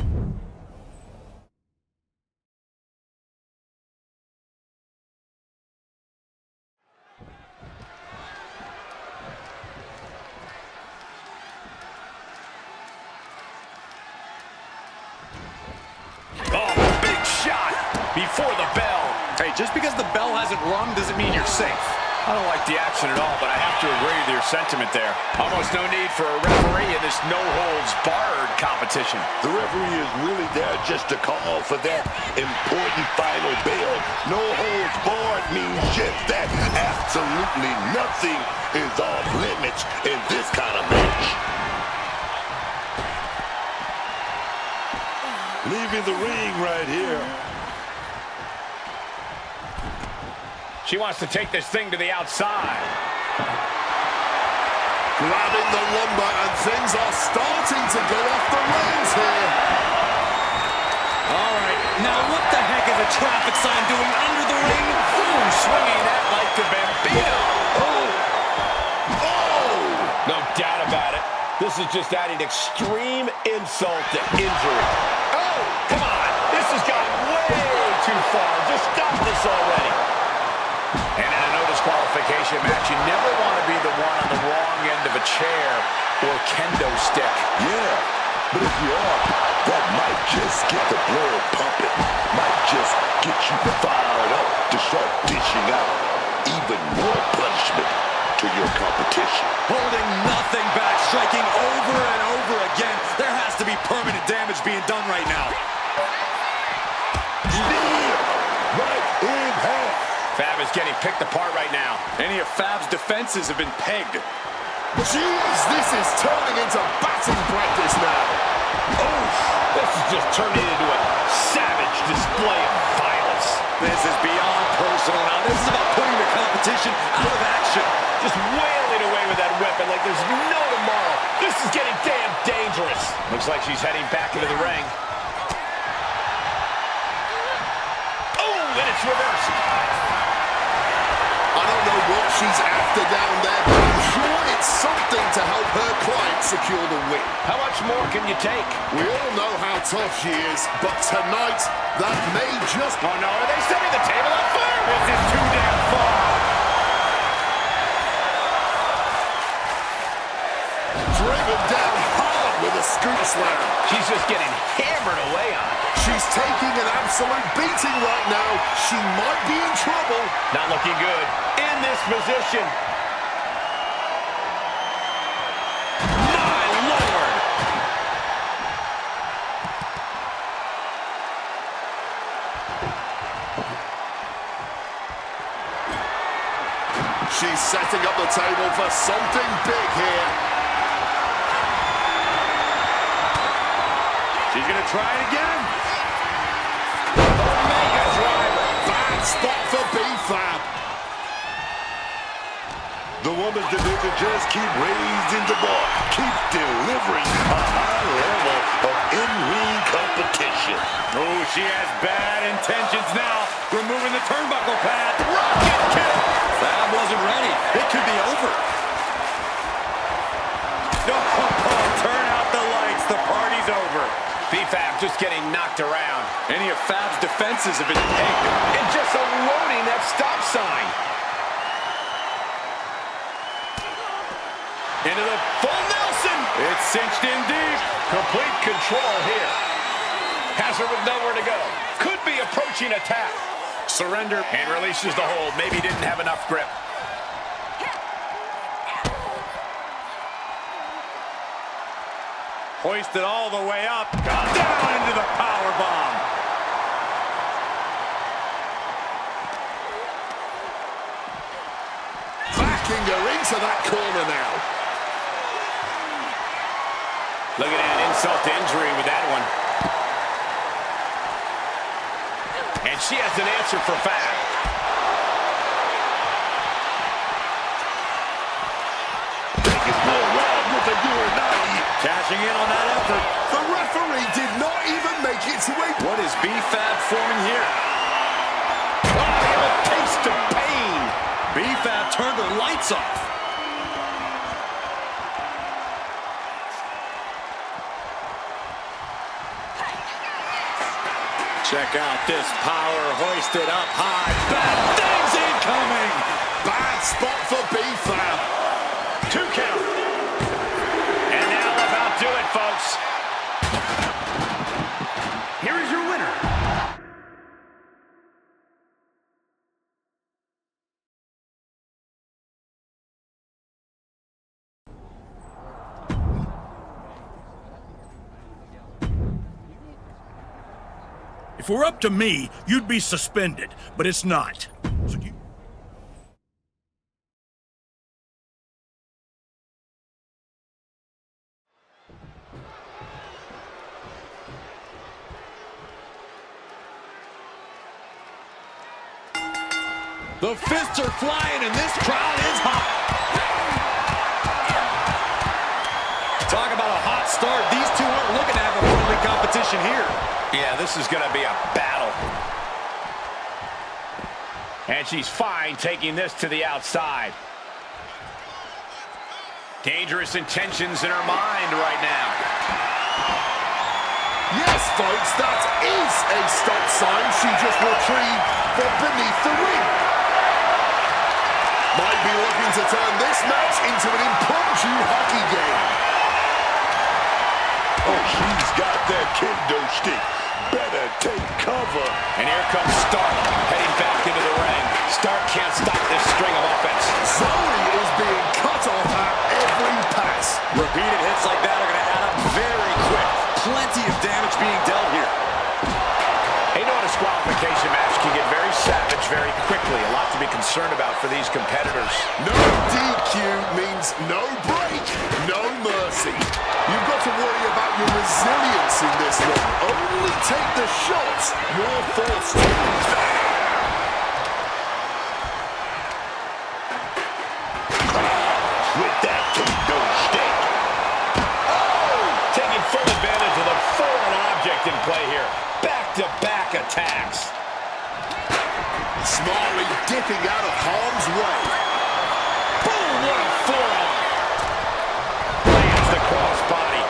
Oh, big shot before the bell. Hey, just because the bell hasn't rung doesn't mean you're safe. I don't like the action at all, but I have to agree with your sentiment there. Almost no need for a referee in this no-holds-barred competition. The referee is really there just to call for that important final bell. No holds barred. start means just that. Absolutely nothing is off limits in this kind of match. Leaving the ring right here. She wants to take this thing to the outside. Grabbing the lumber, and things are starting to go off the rails here. All right, now what the heck is a traffic sign doing under the ring? Ooh, swinging that like the Bambino. No doubt about it. This is just adding extreme insult to injury. Oh, come on. This has gone way too far. Just stop this already. And in a no disqualification match, you never want to be the one on the wrong end of a chair or kendo stick. Yeah, but if you are, that might just get the blood pumping. Might just get you fired up to start dishing out even more punishment to your competition. Holding nothing back, striking over and over again. There has to be permanent damage being done right now. Right in half. Fab is getting picked apart right now. Any of Fab's defenses have been pegged. Jeez, this is turning into batting practice now. Oh, this is just turning into a savage display of violence. This is beyond personal now. This is about putting the competition out of action. Just wailing away with that weapon like there's no tomorrow. This is getting damn dangerous. Looks like she's heading back into the ring. Oh, and it's reversed. I don't know what she's after down there, but I'm sure it's something to help her client secure the win. How much more can you take? We all know how tough she is, but tonight, that may just... Oh no, are they setting the table on fire? This is too damn far. Driven down hard with a scoop slam. She's just getting hammered away on. She's taking an absolute beating right now. She might be in trouble. Not looking good. In this position. My Lord! She's setting up the table for something big here. She's going to try it again. Omega driver. Bad spot for B-Fab. The women's division just keep raising the bar, keep delivering a high level of in-ring competition. Oh, she has bad intentions now. Removing the turnbuckle pad. Rocket kick. Fab wasn't ready. It could be over. Oh, turn out the lights. The party's over. B-Fab just getting knocked around. Any of Fab's defenses have been pegged. And just unloading that stop sign. Into the full Nelson. It's cinched in deep. Complete control here. Has her with nowhere to go. Could be approaching a tap. Surrender. And releases the hold. Maybe didn't have enough grip. Hoisted all the way up. Down into the power bomb. Backing her into that corner now. Look at that insult to injury with that one. And she has an answer for Fab. Cashing in on that effort. The referee did not even make it to a... What is B-Fab forming here? Oh, they have a taste of pain. B-Fab turned her lights off. Check out this power hoisted up high. Bad things incoming. Bad spot for B-Fab. 2 count. And that'll about do it, folks. Here is your winner. If it were up to me, you'd be suspended, but it's not. So you The fists are flying, and this crowd is hot. Talk about a hot start. These two aren't looking to have a friendly competition here. Yeah, this is going to be a battle. And she's fine taking this to the outside. Dangerous intentions in her mind right now. Yes, folks, that is a stop sign she just retrieved from beneath the ring. Might be looking to turn this match into an impromptu hockey game. Oh, she's got that kendo stick. Better take cover. And here comes Stark, heading back into the ring. Stark can't stop this string of offense. Zoe is being cut off at every pass. Repeated hits like that are going to add up very quick. Plenty of damage being dealt here. A no-disqualification match can get very savage very quickly. A lot to be concerned about for these competitors. No DQ means no break, no mercy. You've got to worry about your resilience in this one. Only take the shots you're forced to. With that kendo stick. Oh! Taking full advantage of the foreign object in play here. Back-to-back attacks. Smartly dipping out of harm's way. Boom! What a forearm! Lands the crossbody.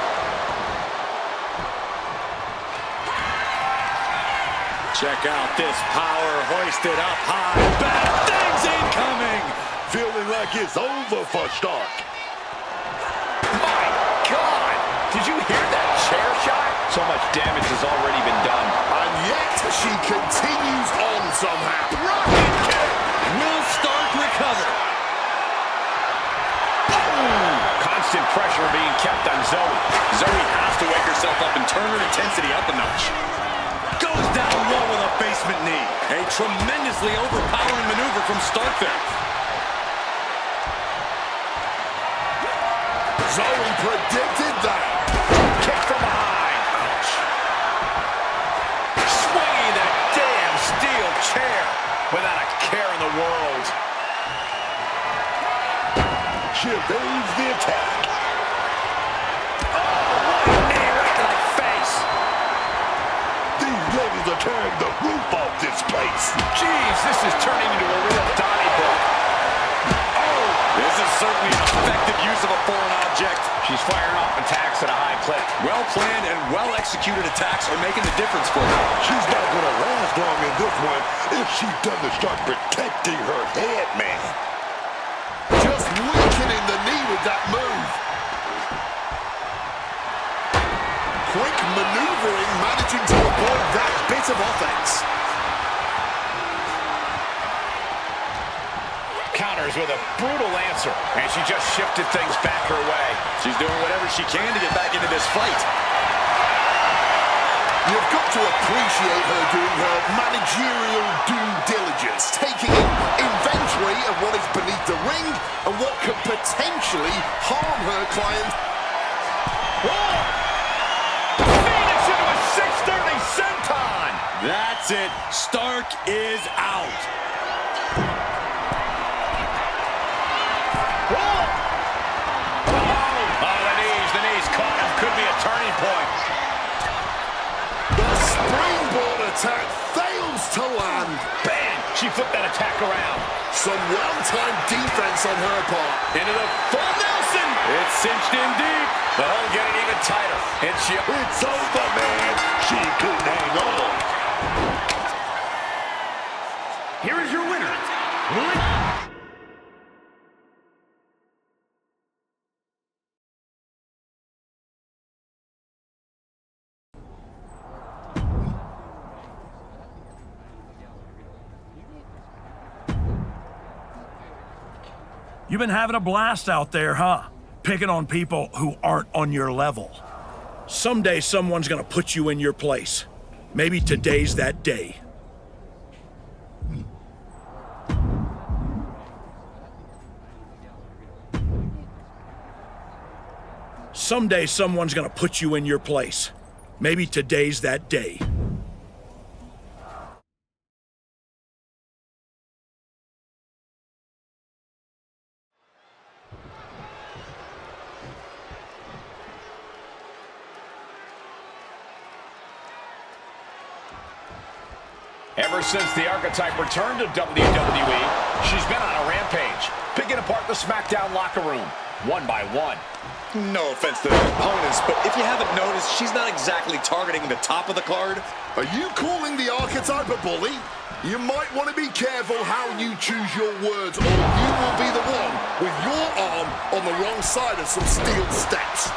Check out this power hoisted up high. Bad things incoming! Feeling like it's over for Stark. My God! Did you hear that chair shot? So much damage has already been done. And yet she continues on somehow. Rocket kick! Will Stark recover? Oh! Constant pressure being kept on Zoe. Zoe has to wake herself up and turn her intensity up a notch. Goes down low with a basement knee. A tremendously overpowering maneuver from Stark there. Zoe predicted that. Kick from behind. Ouch. Swinging that damn steel chair without a care in the world. She evades the attack. Oh, what a knee right to the face. These ladies are tearing the roof off this place. Jeez, this is turning into a real Donnybrook. Oh, this is certainly an effective use of a foreign object. She's firing off attacks at a high clip. Well-planned and well-executed attacks are making the difference for her. She's not going to last long in this one if she doesn't start protecting her head, man. Just weakening the knee with that move. Quick maneuvering, managing to avoid that bit of offense. Counters with a brutal answer, and she just shifted things back her way. She's doing whatever she can to get back into this fight. You've got to appreciate her doing her managerial due diligence, taking inventory of what is beneath the ring and what could potentially harm her client. Whoa! Phoenix into a 630 senton! That's it. Stark is out. The knees caught him. Could be a turning point. The springboard attack fails to land. Bam! She flipped that attack around. Some well-timed defense on her part. Into the full Nelson. It's cinched in deep. The hold getting even tighter. It's over, man. She couldn't hang on. Here is your winner. You've been having a blast out there, huh? Picking on people who aren't on your level. Someday someone's gonna put you in your place. Maybe today's that day. Someday someone's gonna put you in your place. Maybe today's that day. Ever since the Archetype returned to WWE, she's been on a rampage, picking apart the SmackDown locker room, one by one. No offense to their opponents, but if you haven't noticed, she's not exactly targeting the top of the card. Are you calling the Archetype a bully? You might want to be careful how you choose your words, or you will be the one with your arm on the wrong side of some steel steps.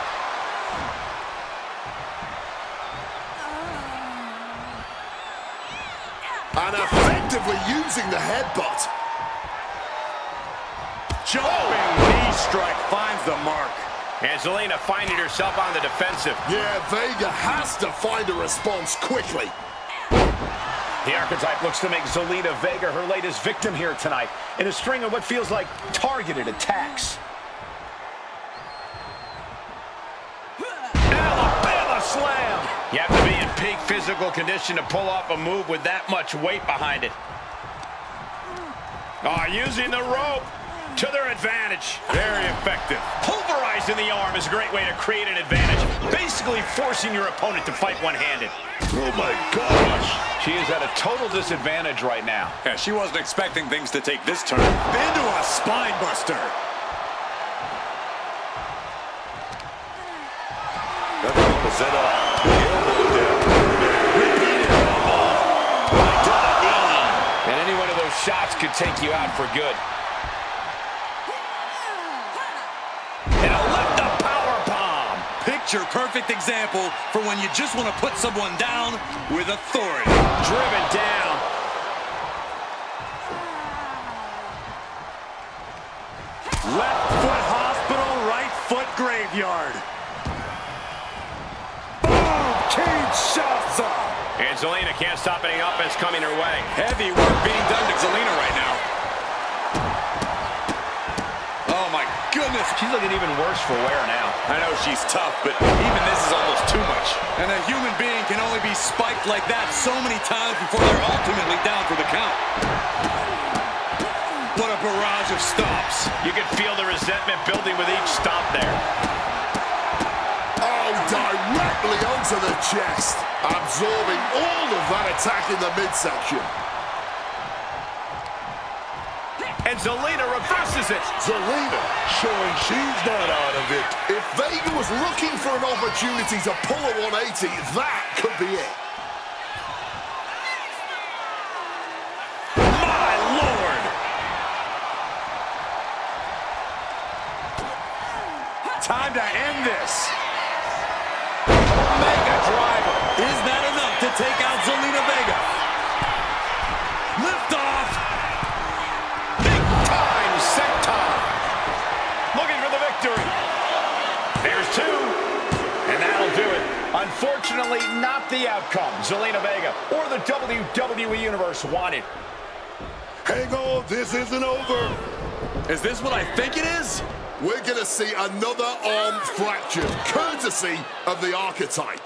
And effectively using the headbutt. Jumping knee strike finds the mark. And Zelina finding herself on the defensive. Yeah, Vega has to find a response quickly. The Archetype looks to make Zelina Vega her latest victim here tonight in a string of what feels like targeted attacks. Alabama slam! You have to be in peak physical condition to pull off a move with that much weight behind it. Using the rope to their advantage. Very effective. Pulverizing the arm is a great way to create an advantage, basically forcing your opponent to fight one-handed. Oh my gosh! She is at a total disadvantage right now. Yeah, she wasn't expecting things to take this turn. Into a spine buster. Set up. Elbow down. Repeated elbow. Right to the knee. And any one of those shots could take you out for good. And a lift-up powerbomb. Picture-perfect example for when you just want to put someone down with authority. Driven down. Left foot hospital, right foot graveyard. Kinshasa! And Zelina can't stop any offense coming her way. Heavy work being done to Zelina right now. Oh my goodness. She's looking even worse for wear now. I know she's tough, but even this is almost too much. And a human being can only be spiked like that so many times before they're ultimately down for the count. What a barrage of stomps. You can feel the resentment building with each stomp there. Directly onto the chest, absorbing all of that attack in the midsection. And Zelina reverses it. Zelina showing she's not out of it. If Vega was looking for an opportunity to pull a 180, that could be it. My Lord! Time to end this. Mega driver. Is that enough to take out Zelina Vega? Lift off. Big time senton. Looking for the victory. There's two. And that'll do it. Unfortunately, not the outcome Zelina Vega or the WWE Universe wanted. Hang on, this isn't over. Is this what I think it is? We're going to see another arm fractured, courtesy of the Archetype.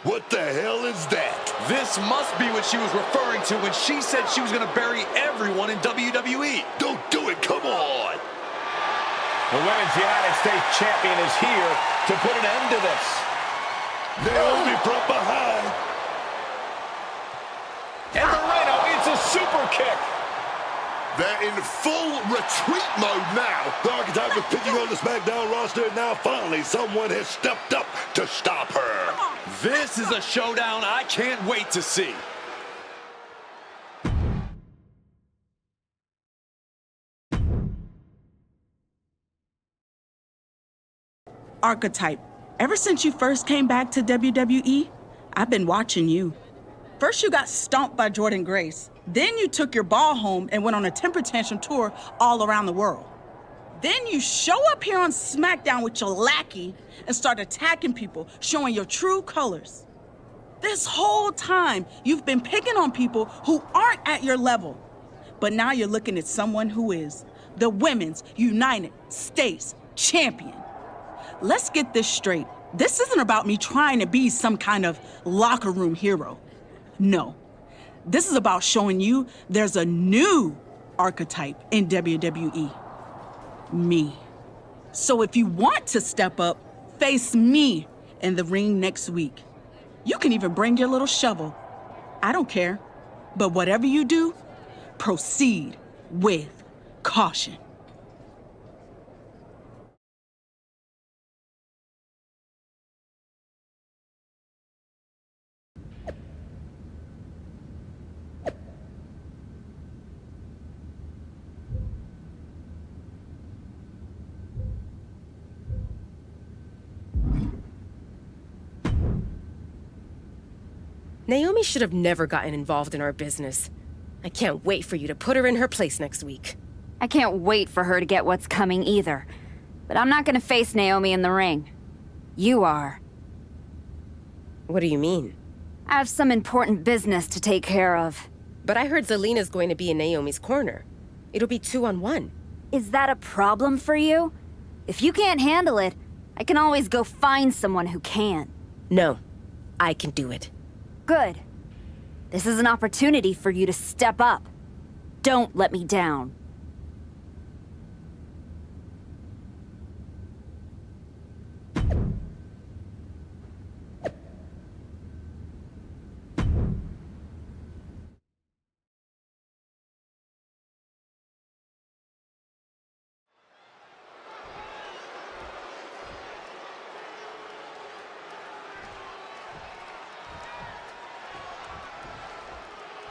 What the hell is that? This must be what she was referring to when she said she was going to bury everyone in WWE. Don't do it, come on. The Women's United States Champion is here to put an end to this. Naomi from behind. And Moreno, it's a super kick. They're in full retreat mode now. The Archetype is picking on the SmackDown roster, and now finally someone has stepped up to stop her. This is a showdown I can't wait to see. Archetype, ever since you first came back to WWE, I've been watching you. First you got stomped by Jordynne Grace. Then you took your ball home and went on a temper tantrum tour all around the world. Then you show up here on SmackDown with your lackey and start attacking people, showing your true colors. This whole time, you've been picking on people who aren't at your level. But now you're looking at someone who is the Women's United States Champion. Let's get this straight. This isn't about me trying to be some kind of locker room hero. No. This is about showing you there's a new archetype in WWE. Me. So if you want to step up, face me in the ring next week. You can even bring your little shovel. I don't care. But whatever you do, proceed with caution. Naomi should have never gotten involved in our business. I can't wait for you to put her in her place next week. I can't wait for her to get what's coming either. But I'm not gonna face Naomi in the ring. You are. What do you mean? I have some important business to take care of. But I heard Zelina's going to be in Naomi's corner. It'll be 2-on-1. Is that a problem for you? If you can't handle it, I can always go find someone who can. No, I can do it. Good. This is an opportunity for you to step up. Don't let me down.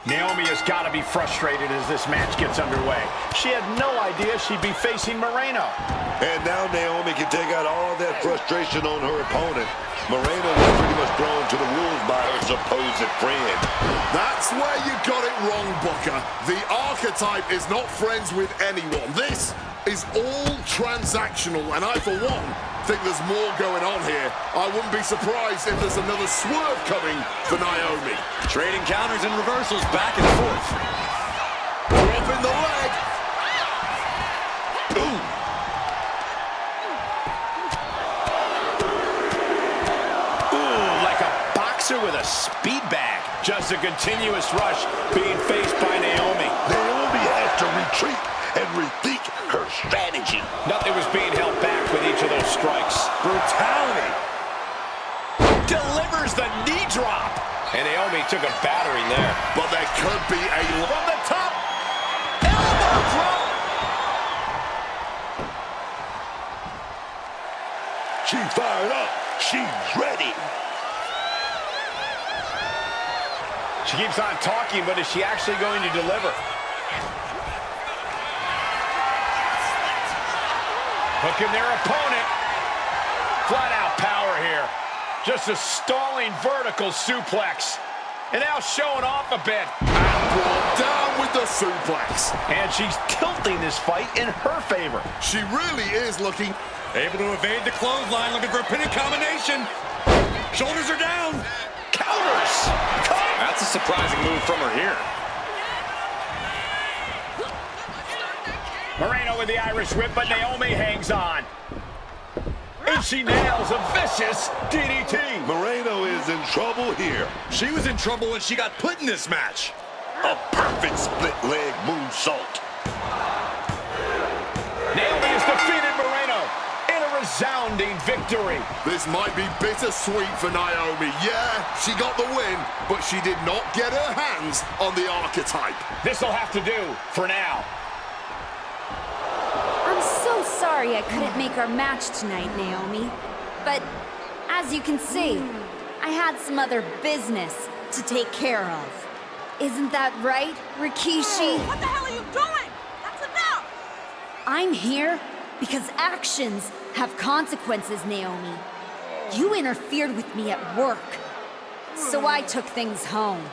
Naomi has got to be frustrated as this match gets underway. She had no idea she'd be facing Moreno. And now Naomi can take out all that frustration on her opponent. Moreno was pretty much thrown to the wolves by her supposed friend. That's where you got it wrong, Booker. The archetype is not friends with anyone. This is all transactional, and I, for one, think there's more going on here. I wouldn't be surprised if there's another swerve coming for Naomi. Trading counters and reversals back and forth. Dropping the leg. Ooh. Ooh, like a boxer with a speed bag. Just a continuous rush being faced by Naomi. Naomi has to retreat and rethink her strategy. Nothing was being held back with each of those strikes. Brutality. Delivers the knee drop. And Naomi took a battering there. But there could be a... From the top. Elbow drop. She's fired up. She's ready. She keeps on talking, but is she actually going to deliver? Hooking their opponent. Flat out power here. Just a stalling vertical suplex. And now showing off a bit. And brought down with the suplex. And she's tilting this fight in her favor. She really is looking... Able to evade the clothesline, looking for a pinning combination. Shoulders are down. Counters. That's a surprising move from her here. Moreno with the Irish whip, but Naomi hangs on. And she nails a vicious DDT. Moreno is in trouble here. She was in trouble when she got put in this match. A perfect split leg moonsault. Naomi has defeated Moreno in a resounding victory. This might be bittersweet for Naomi. Yeah, she got the win, but she did not get her hands on the archetype. This'll have to do for now. I'm so sorry I couldn't make our match tonight, Naomi. But as you can see, I had some other business to take care of. Isn't that right, Rikishi? What the hell are you doing? That's enough! I'm here because actions have consequences, Naomi. You interfered with me at work, so I took things home.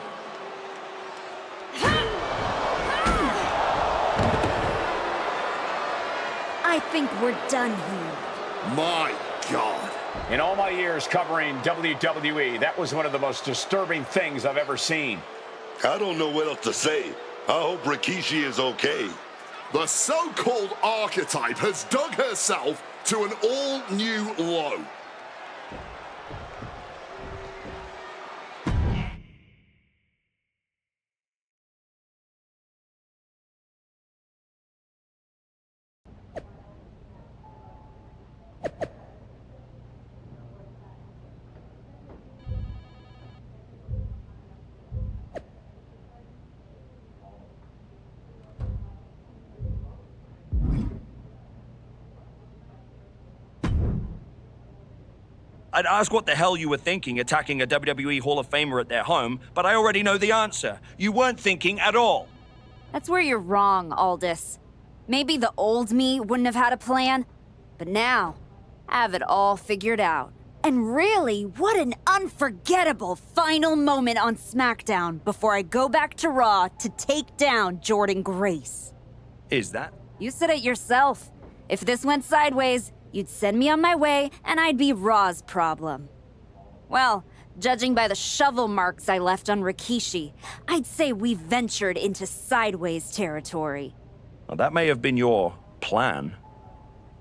I think we're done here. My God. In all my years covering WWE, that was one of the most disturbing things I've ever seen. I don't know what else to say. I hope Rikishi is okay. The so-called archetype has dug herself to an all-new low. I'd ask what the hell you were thinking attacking a WWE Hall of Famer at their home, but I already know the answer. You weren't thinking at all. That's where you're wrong, Aldous. Maybe the old me wouldn't have had a plan, but now, I have it all figured out. And really, what an unforgettable final moment on SmackDown before I go back to Raw to take down Jordynne Grace. Is that? You said it yourself. If this went sideways, you'd send me on my way and I'd be Raw's problem. Well, judging by the shovel marks I left on Rikishi, I'd say we ventured into sideways territory. Well, that may have been your plan,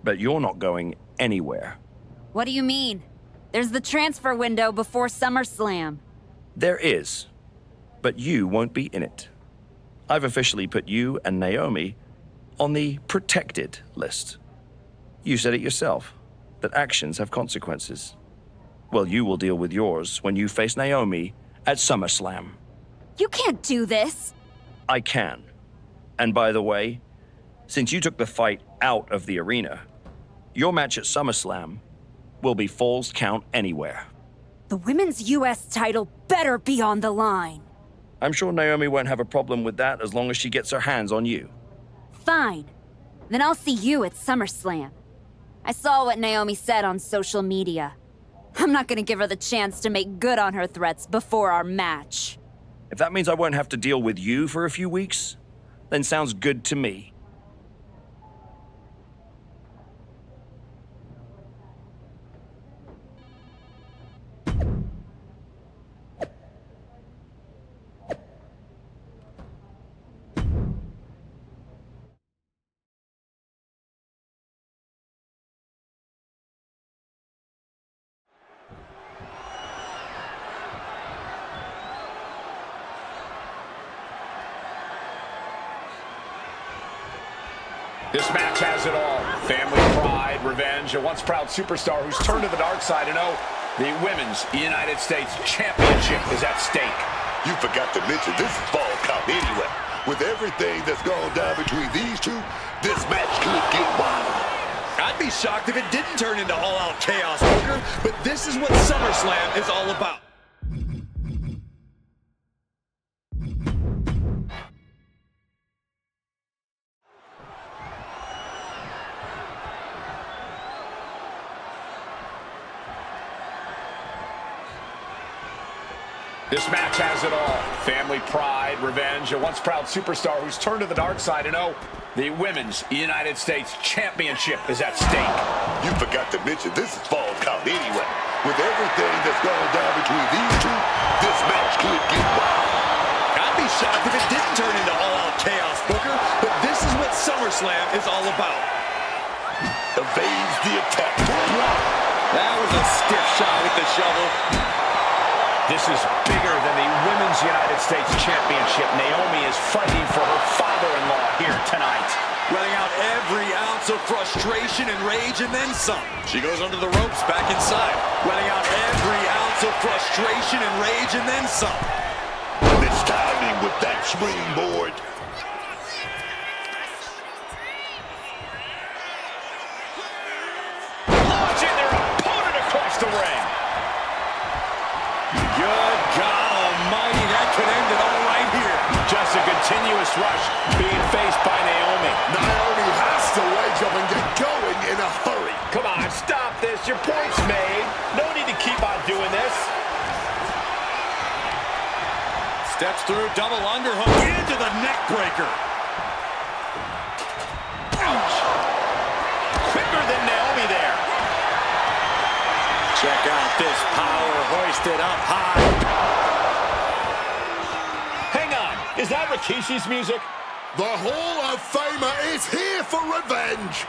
but you're not going anywhere. What do you mean? There's the transfer window before SummerSlam. There is, but you won't be in it. I've officially put you and Naomi on the protected list. You said it yourself, that actions have consequences. Well, you will deal with yours when you face Naomi at SummerSlam. You can't do this. I can. And by the way, since you took the fight out of the arena, your match at SummerSlam will be Falls Count Anywhere. The women's US title better be on the line. I'm sure Naomi won't have a problem with that as long as she gets her hands on you. Fine. Then I'll see you at SummerSlam. I saw what Naomi said on social media. I'm not gonna give her the chance to make good on her threats before our match. If that means I won't have to deal with you for a few weeks, then sounds good to me. This match has it all. Family pride, revenge, a once proud superstar who's turned to the dark side. And oh, the Women's United States Championship is at stake. You forgot to mention this is Fall Count Anywhere. With everything that's gone down between these two, this match could get wild. I'd be shocked if it didn't turn into all-out chaos, Booker, but this is what SummerSlam is all about. This match has it all. Family pride, revenge, a once proud superstar who's turned to the dark side. And oh, the Women's United States Championship is at stake. You forgot to mention this is Fall Count Anywhere. With everything that's gone down between these two, this match could get wild. I'd be shocked if it didn't turn into all-out chaos, Booker, but this is what SummerSlam is all about. Evades the attack. That was a stiff shot with the shovel. This is bigger than the Women's United States Championship. Naomi is fighting for her father-in-law here tonight. Letting out every ounce of frustration and rage and then some. She goes under the ropes back inside. Letting out every ounce of frustration and rage and then some. This timing with that springboard. Launching their opponent across the ring. Good God almighty, that could end it all right here. Just a continuous rush being faced by Naomi. Naomi has to wake up and get going in a hurry. Come on, stop this. Your point's made. No need to keep on doing this. Steps through, double underhook into the neck breaker. Ouch. Quicker than Naomi there. Check out this power hoisted up high. Hang on, is that Rikishi's music? The Hall of Famer is here for revenge.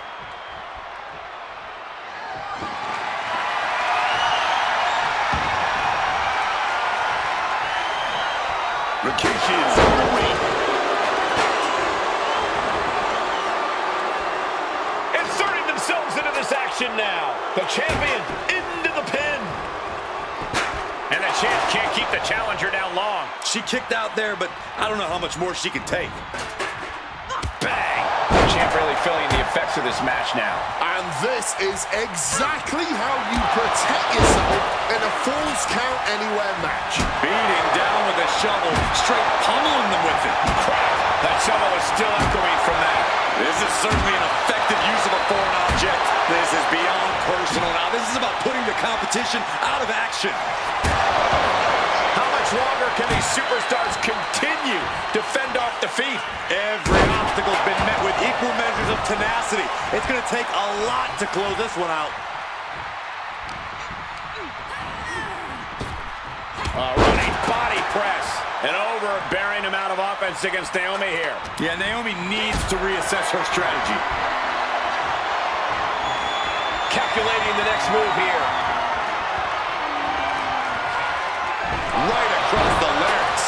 Rikishi is in the ring. Inserting themselves into this action now. The champion into the pin. And the champ can't keep the challenger down long. She kicked out there, but I don't know how much more she can take. Bang! The champ really feeling the effects of this match now. And this is exactly how you protect yourself in a Falls Count Anywhere match. Beating down with a shovel, straight pummeling them with it. Crap, that shovel is still echoing from that. This is certainly an effective use of a foreign object. This is beyond personal now. This is about putting the competition out of action. How much longer can these superstars continue to fend off defeat? Every obstacle's been met with equal measures of tenacity. It's going to take a lot to close this one out. A running body press. An overbearing amount of offense against Naomi here. Yeah, Naomi needs to reassess her strategy. Calculating the next move here. Right across the larynx.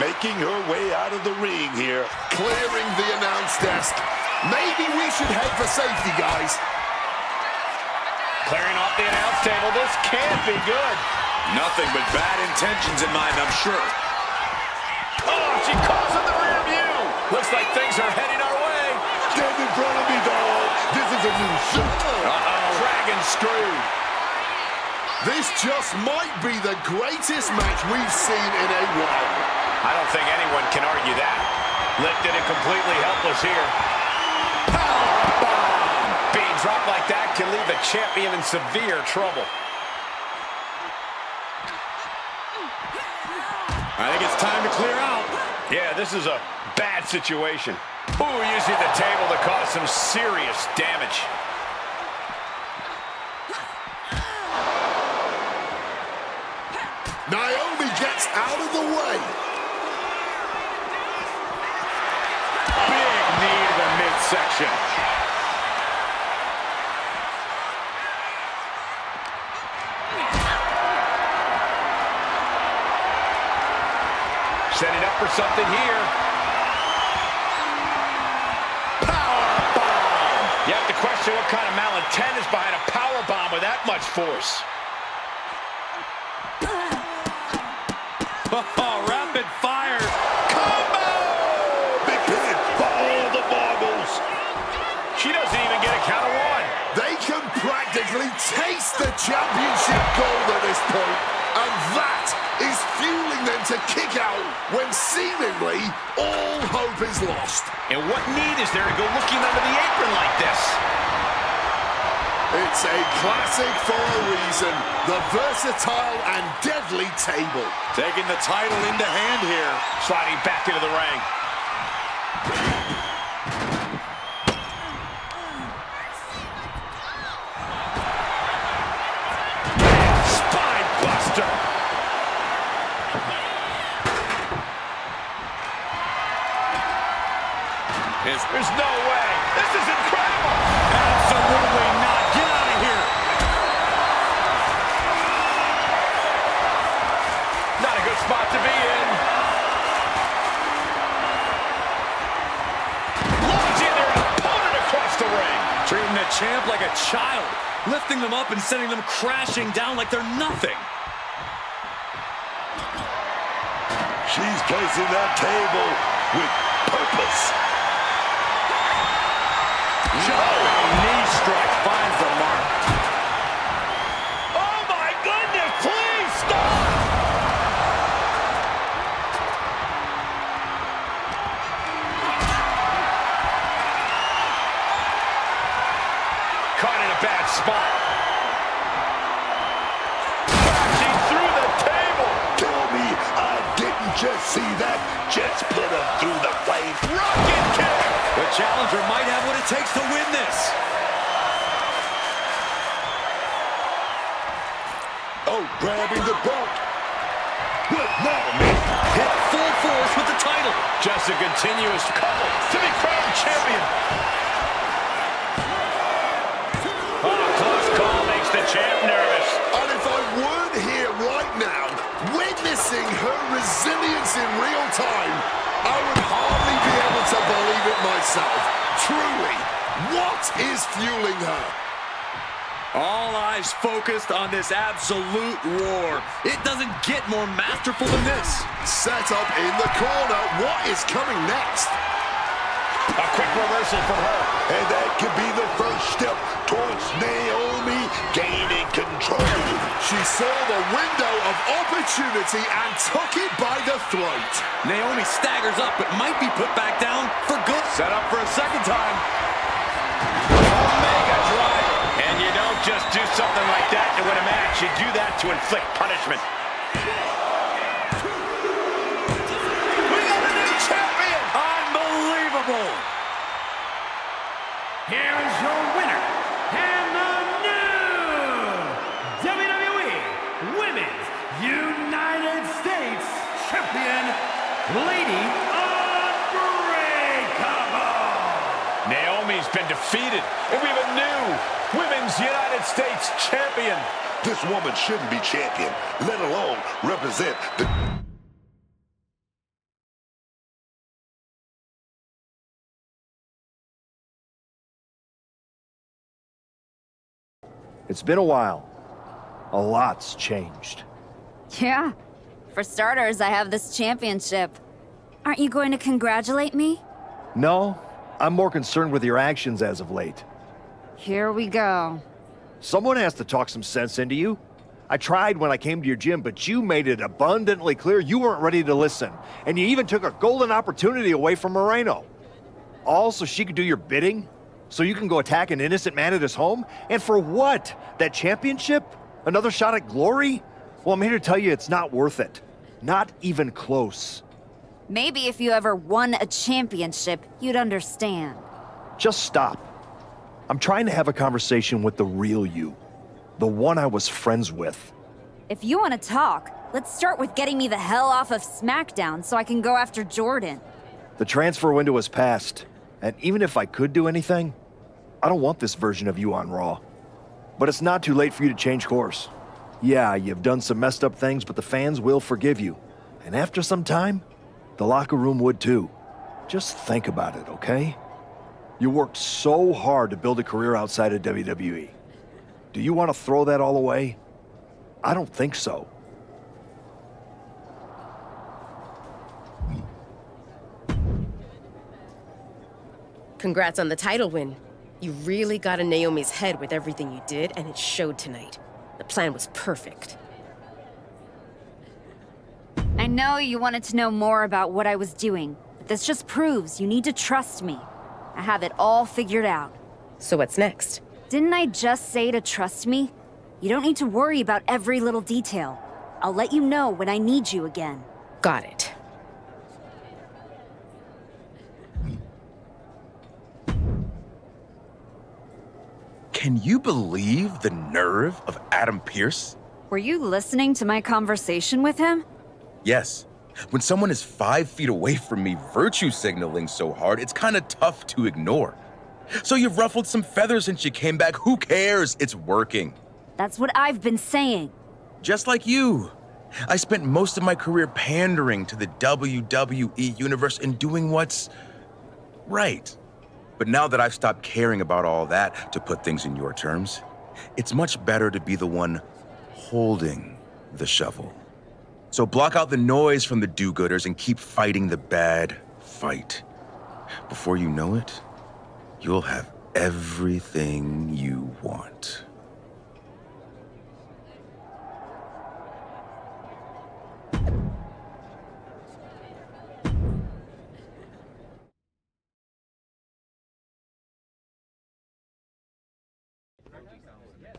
Making her way out of the ring here. Clearing the announce desk. Maybe we should head for safety, guys. Clearing off the announce table. This can't be good. Nothing but bad intentions in mind, I'm sure. Oh, she calls in the rear view. Looks like things are heading our way. Stand in front of me, dog. This is a new shoot. Dragon screw. This just might be the greatest match we've seen in a while. I don't think anyone can argue that. Lifted and completely helpless here. Powerbomb! Being dropped like that can leave the champion in severe trouble. I think it's time to clear out. Yeah, this is a bad situation. Ooh, using the table to cause some serious damage. Naomi gets out of the way. Big knee to the midsection. Setting up for something here. Powerbomb! You have to question what kind of malintent is behind a powerbomb with that much force. Oh, rapid fire. Combo! Big pin for all the marbles. She doesn't even get a count of one. They can practically taste the championship gold at this point, and that is fueling them to kick out when seemingly all hope is lost. And what need is there to go looking under the apron like this? It's a classic for a reason. The versatile and deadly table. Taking the title into hand here. Sliding back into the ring. Spine buster. There's no way. This is incredible. Absolutely not. Get out of here. Not a good spot to be in. Launching their opponent across the ring. Treating the champ like a child. Lifting them up and sending them crashing down like they're nothing. She's placing that table with purpose. Jumping knee strike finds the mark. Oh my goodness, please stop! Caught in a bad spot. Crashing through the table. Tell me I didn't just see that. Just put her through the flame. Rocket kick. The challenger might have what it takes to win this. Oh, grabbing the belt. What now, man? Hit full force with the title. Just a continuous couple to be crowned champion. Oh, close call makes the champ nervous. And if I weren't here right now, witnessing her resilience in real time, I would hardly be able to believe it myself. Truly, what is fueling her? All eyes focused on this absolute war. It doesn't get more masterful than this. Set up in the corner. What is coming next? A quick reversal from her. And that could be the first step towards Naomi gaining control. She saw the window of opportunity and took it by the throat. Naomi staggers up but might be put back down for good. Set up for a second time. Omega driver. And you don't just do something like that to win a match. You do that to inflict punishment. Here is your winner, and the new WWE Women's United States Champion, Lady Unbreakable. Naomi's been defeated, and we have a new Women's United States Champion. This woman shouldn't be champion, let alone represent the... It's been a while. A lot's changed. Yeah. For starters, I have this championship. Aren't you going to congratulate me? No, I'm more concerned with your actions as of late. Here we go. Someone has to talk some sense into you. I tried when I came to your gym, but you made it abundantly clear you weren't ready to listen. And you even took a golden opportunity away from Moreno. All so she could do your bidding? So you can go attack an innocent man at his home? And for what? That championship? Another shot at glory? Well, I'm here to tell you it's not worth it. Not even close. Maybe if you ever won a championship, you'd understand. Just stop. I'm trying to have a conversation with the real you. The one I was friends with. If you want to talk, let's start with getting me the hell off of SmackDown so I can go after Jordan. The transfer window has passed. And even if I could do anything, I don't want this version of you on Raw. But it's not too late for you to change course. Yeah, you've done some messed up things, but the fans will forgive you. And after some time, the locker room would too. Just think about it, okay? You worked so hard to build a career outside of WWE. Do you want to throw that all away? I don't think so. Congrats on the title win. You really got in Naomi's head with everything you did, and it showed tonight. The plan was perfect. I know you wanted to know more about what I was doing, but this just proves you need to trust me. I have it all figured out. So what's next? Didn't I just say to trust me? You don't need to worry about every little detail. I'll let you know when I need you again. Got it. Can you believe the nerve of Adam Pearce? Were you listening to my conversation with him? Yes. When someone is 5 feet away from me virtue signaling so hard, it's kind of tough to ignore. So you've ruffled some feathers since you came back. Who cares? It's working. That's what I've been saying. Just like you. I spent most of my career pandering to the WWE universe and doing what's right. But now that I've stopped caring about all that, to put things in your terms, it's much better to be the one holding the shovel. So block out the noise from the do-gooders and keep fighting the bad fight. Before you know it, you'll have everything you want.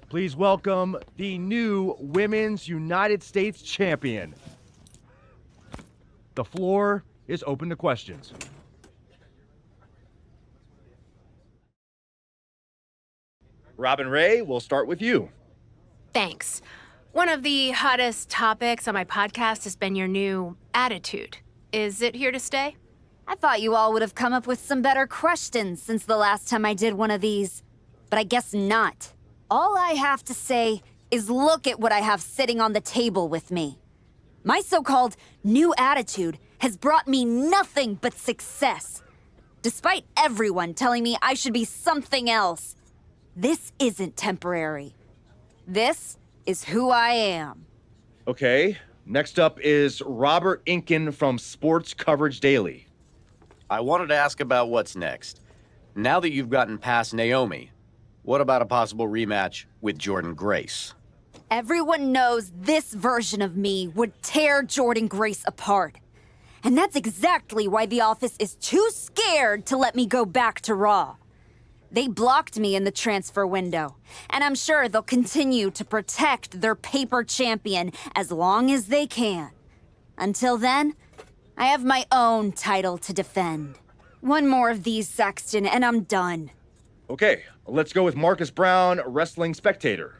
Please welcome the new Women's United States Champion. The floor is open to questions. Robin Ray, we'll start with you. Thanks. One of the hottest topics on my podcast has been your new attitude. Is it here to stay? I thought you all would have come up with some better questions since the last time I did one of these. But I guess not. All I have to say is look at what I have sitting on the table with me. My so-called new attitude has brought me nothing but success. Despite everyone telling me I should be something else. This isn't temporary. This is who I am. Okay, next up is Robert Inkin from Sports Coverage Daily. I wanted to ask about what's next. Now that you've gotten past Naomi, what about a possible rematch with Jordan Grace? Everyone knows this version of me would tear Jordan Grace apart. And that's exactly why the office is too scared to let me go back to Raw. They blocked me in the transfer window, and I'm sure they'll continue to protect their paper champion as long as they can. Until then, I have my own title to defend. One more of these, Saxton, and I'm done. Okay, let's go with Marcus Brown, Wrestling Spectator.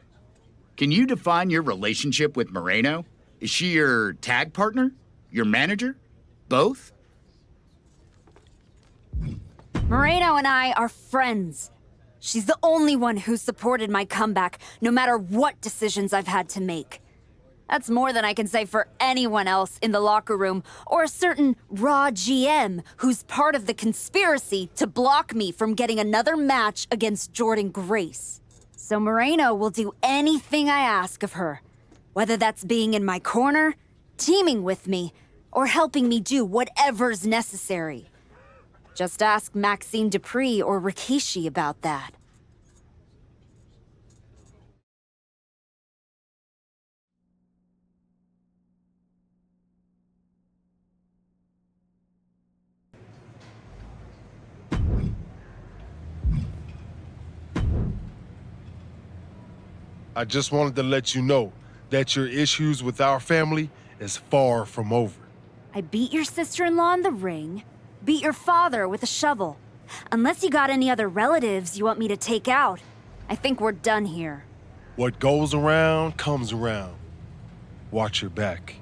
Can you define your relationship with Moreno? Is she your tag partner? Your manager? Both? Moreno and I are friends. She's the only one who's supported my comeback, no matter what decisions I've had to make. That's more than I can say for anyone else in the locker room, or a certain Raw GM who's part of the conspiracy to block me from getting another match against Jordan Grace. So Moreno will do anything I ask of her, whether that's being in my corner, teaming with me, or helping me do whatever's necessary. Just ask Maxine Dupree or Rikishi about that. I just wanted to let you know that your issues with our family is far from over. I beat your sister-in-law in the ring, beat your father with a shovel. Unless you got any other relatives you want me to take out, I think we're done here. What goes around comes around. Watch your back.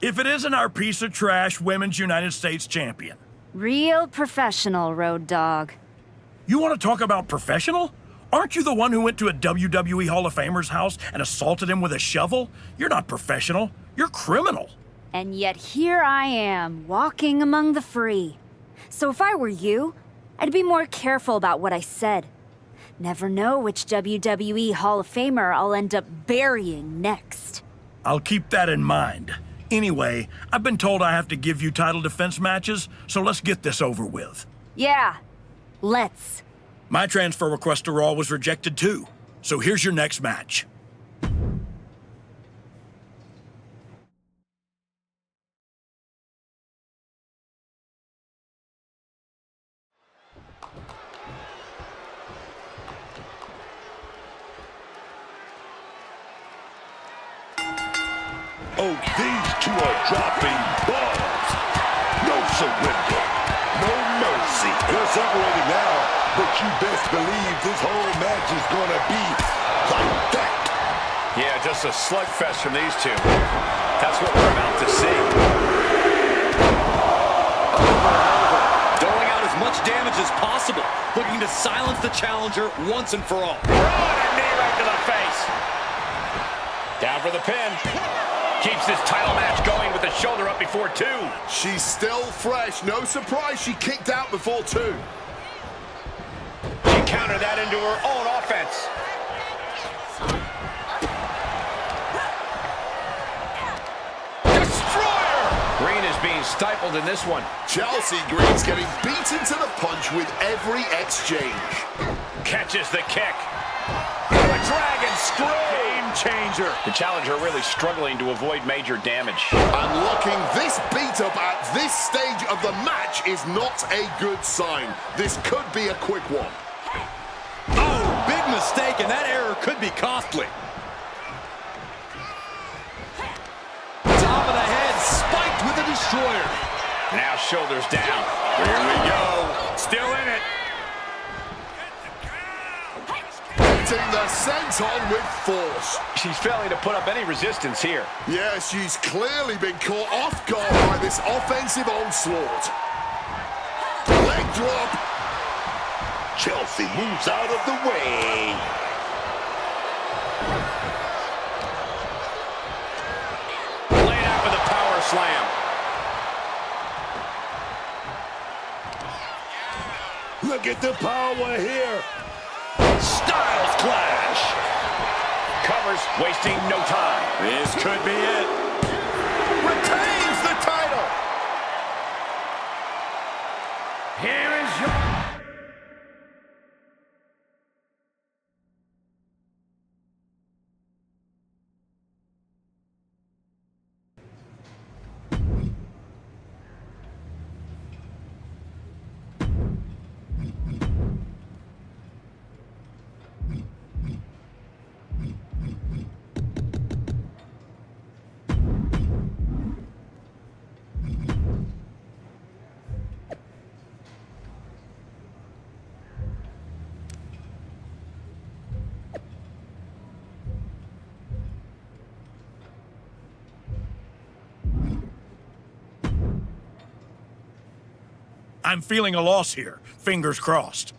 If it isn't our piece of trash Women's United States champion. Real professional, Road Dogg. You want to talk about professional? Aren't you the one who went to a WWE Hall of Famer's house and assaulted him with a shovel? You're not professional. You're criminal. And yet here I am, walking among the free. So if I were you, I'd be more careful about what I said. Never know which WWE Hall of Famer I'll end up burying next. I'll keep that in mind. Anyway, I've been told I have to give you title defense matches, so let's get this over with. Yeah, let's. My transfer request to Raw was rejected too, so here's your next match. Oh, these two are dropping bombs. No surrender. No mercy. They're separated now, but you best believe this whole match is gonna be like that. Yeah, just a slugfest from these two. That's what we're about to see. Doling out as much damage as possible, looking to silence the challenger once and for all. A knee right to the face. Down for the pin. Keeps this title match going with the shoulder up before 2. She's still fresh. No surprise she kicked out before 2. She countered that into her own offense. Destroyer! Green is being stifled in this one. Chelsea Green's getting beaten to the punch with every exchange. Catches the kick. A dragon screw! Game changer. The challenger really struggling to avoid major damage. And looking this beat up at this stage of the match is not a good sign. This could be a quick one. Oh, big mistake, and that error could be costly. Top of the head, spiked with a destroyer. Now shoulders down. Here we go. Still in it. Getting the senton with force. She's failing to put up any resistance here. Yeah, she's clearly been caught off guard by this offensive onslaught. Leg drop. Chelsea moves out of the way. Laid out with a power slam. Look at the power here. Styles clash. Covers, wasting no time. This could be it. Retains the title. Here is your... I'm feeling a loss here. Fingers crossed.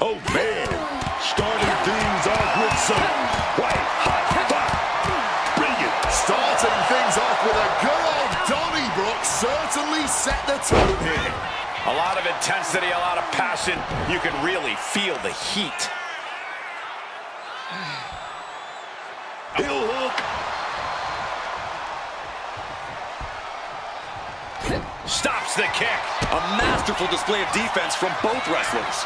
Oh man, starting things off with some white hot fire. Brilliant. Starting things off with a good old Donnybrook certainly set the tone here. A lot of intensity, a lot of passion. You can really feel the heat. Heel hook. Stops the kick. A masterful display of defense from both wrestlers.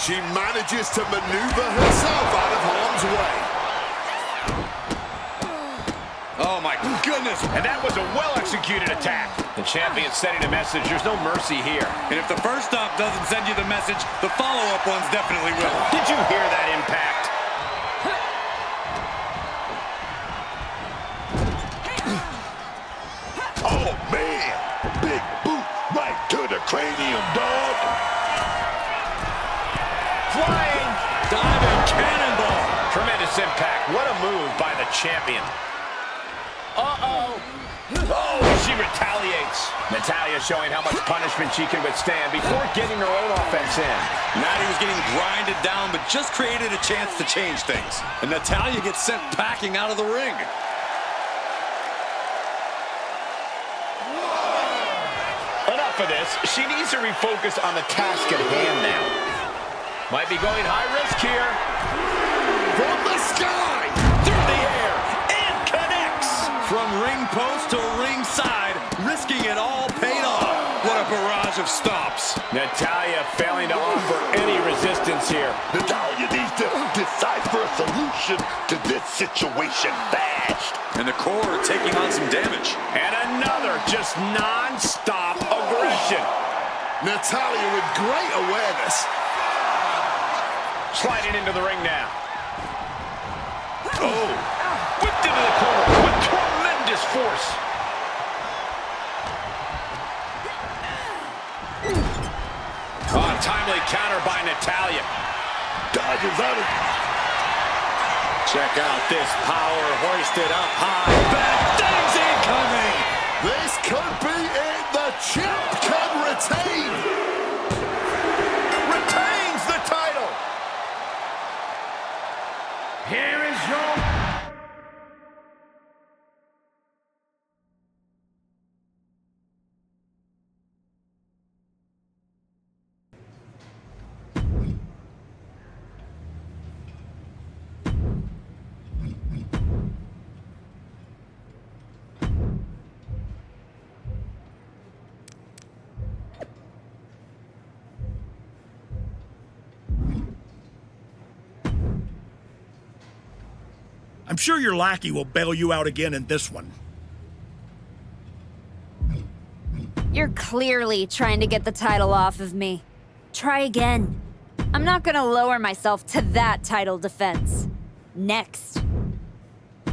She manages to maneuver herself out of harm's way. Oh my goodness. And that was a well-executed attack. The champion sending a message. There's no mercy here. And if the first stop doesn't send you the message, the follow-up ones definitely will. Did you hear that impact? Oh man, big boot right to the cranium, dog. Flying. Diving cannonball. Tremendous impact. What a move by the champion. Uh-oh. Oh, she retaliates. Natalya showing how much punishment she can withstand before getting her own offense in. Natty was getting grinded down, but just created a chance to change things. And Natalya gets sent packing out of the ring. Enough of this. She needs to refocus on the task at hand now. Might be going high risk here. From the sky! Through the air. And connects. From ring post to ringside, risking it all paid off. What a barrage of stops. Natalya failing to offer any resistance here. Natalya needs to decipher a solution to this situation fast. And the core taking on some damage. And another just non-stop aggression. Natalya with great awareness. Sliding into the ring now. Oh, whipped into the corner with tremendous force. Oh, timely counter by Natalya. Dodges out of. Check out this power hoisted up high. Bad things incoming. This could be it. The champ can retain. Retains the title. Here is your... I'm sure your lackey will bail you out again in this one. You're clearly trying to get the title off of me. Try again. I'm not gonna lower myself to that title defense. Next.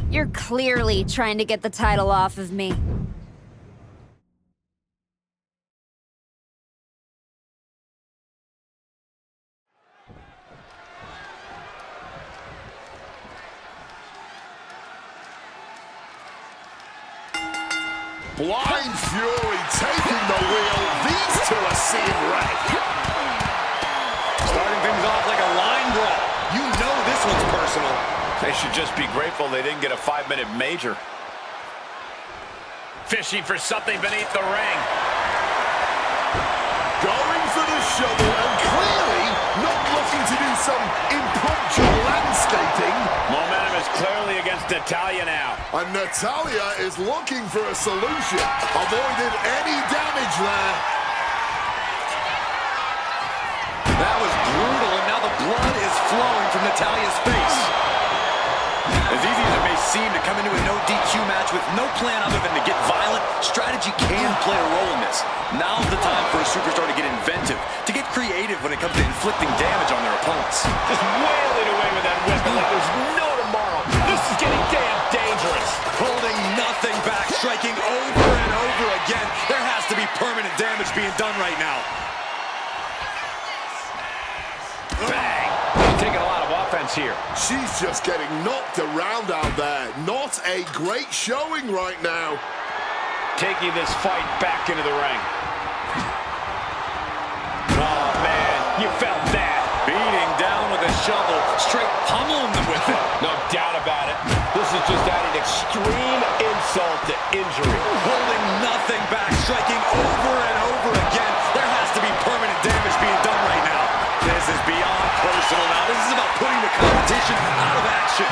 You're clearly trying to get the title off of me. Blind Fury taking the wheel. These two are seeing red. Starting things off like a line brawl. You know this one's personal. They should just be grateful they didn't get a 5-minute major. Fishing for something beneath the ring. Going for the shovel and clearly not looking to do some impromptu landscaping. Momentum is clearly against Natalya now. And Natalya is looking for a solution. Avoided any damage there. That was brutal, and now the blood is flowing from Natalya's face. As easy as it may seem to come into a no DQ match with no plan other than to get violent, strategy can play a role in this. Now's the time for a superstar to get inventive, to get creative when it comes to inflicting damage on their opponents. Just wailing away with that weapon like there's no tomorrow. This is getting damn dangerous. Holding nothing back, striking over and over again. There has to be permanent damage being done right now. Bang! Taking a lot of offense here. She's just getting knocked around out there. Not a great showing right now. Taking this fight back into the ring. Oh, man, you felt that. Beating down with a shovel, straight pummeling them with it. No doubt about it. This is just adding extreme insult to injury. Holding nothing back, striking over and over again. There has to be permanent damage being done right now. This is beyond personal now. This is about putting the competition out of action.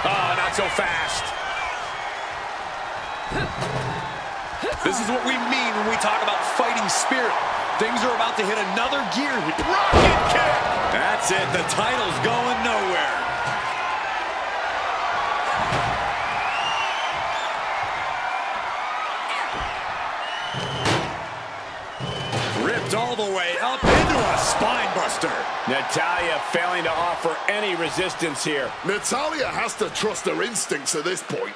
Oh, not so fast. This is what we mean when we talk about fighting spirit. Things are about to hit another gear. Rocket kick! That's it. The title's going nowhere. Ripped all the way up into a spine buster. Natalya failing to offer any resistance here. Natalya has to trust her instincts at this point.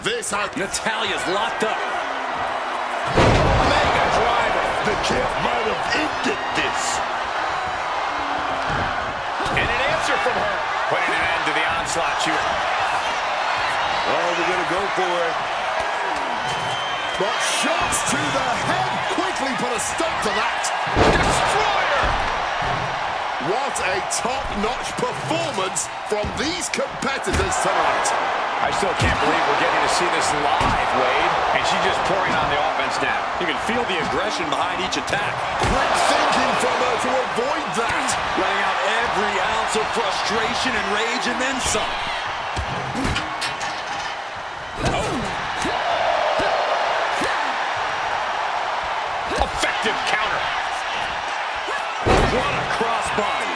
Natalya's locked up. Mega driver. The champ might have ended this. And an answer from her. Putting an end to the onslaught here. Oh, we're going to go for it. But shots to the head quickly put a stop to that. Destroyer! What a top-notch performance from these competitors tonight. I still can't believe we're getting to see this live, Wade. And she's just pouring on the offense now. You can feel the aggression behind each attack. Quick thinking from her to avoid that. Letting out every ounce of frustration and rage and then some. Effective counter. What a crossbody.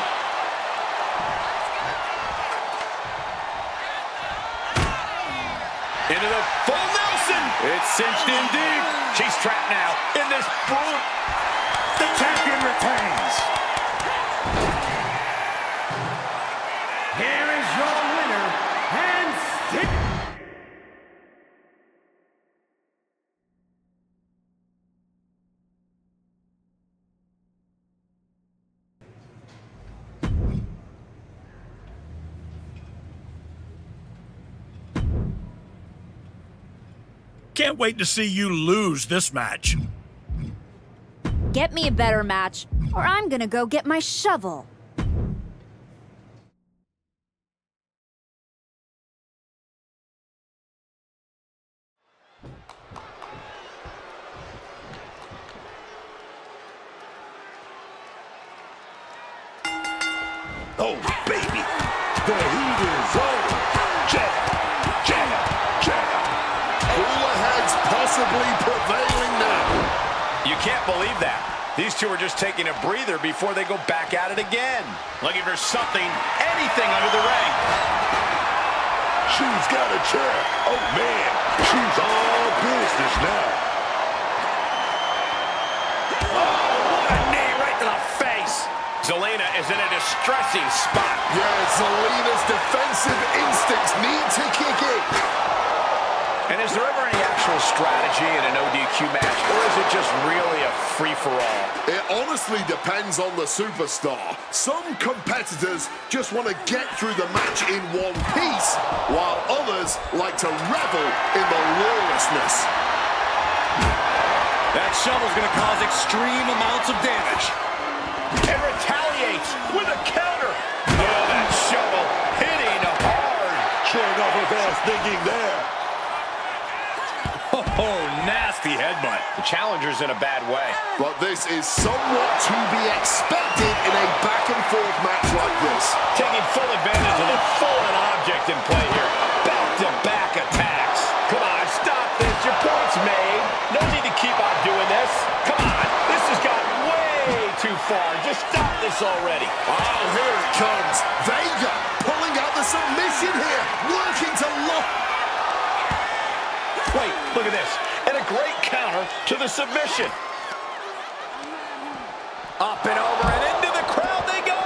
Into the full Nelson. It's cinched in deep. She's trapped now in this brute. The champion retains. Here is your winner, and still. Can't wait to see you lose this match. Get me a better match, or I'm gonna go get my shovel. Oh, baby, the heat is on. Jab, jab, jab. Cooler heads possibly prevailing now. You can't believe that. These two are just taking a breather before they go back at it again. Looking for something, anything under the ring. She's got a chair. Oh, man, she's all business now. Oh, what a knee right to the face. Zelina is in a distressing spot. Yeah, Zelina's defensive instincts need to kick in. And is there ever any actual strategy in an ODQ match, or is it just really a free-for-all? It honestly depends on the superstar. Some competitors just want to get through the match in one piece, while others like to revel in the lawlessness. That shovel's going to cause extreme amounts of damage. And retaliates with a counter. Oh, that shovel hitting hard. Showing off her fast thinking there. Oh, nasty headbutt. The challenger's in a bad way. But this is somewhat to be expected in a back-and-forth match like this. Taking full advantage of the foreign object in play here. Back-to-back attacks. Come on, stop this. Your point's made. No need to keep on doing this. Come on, this has gotten way too far. Just stop this already. Oh, here it comes. Vega pulling out the submission here. Working to lock. Wait, look at this. And a great counter to the submission. Up and over and into the crowd they go.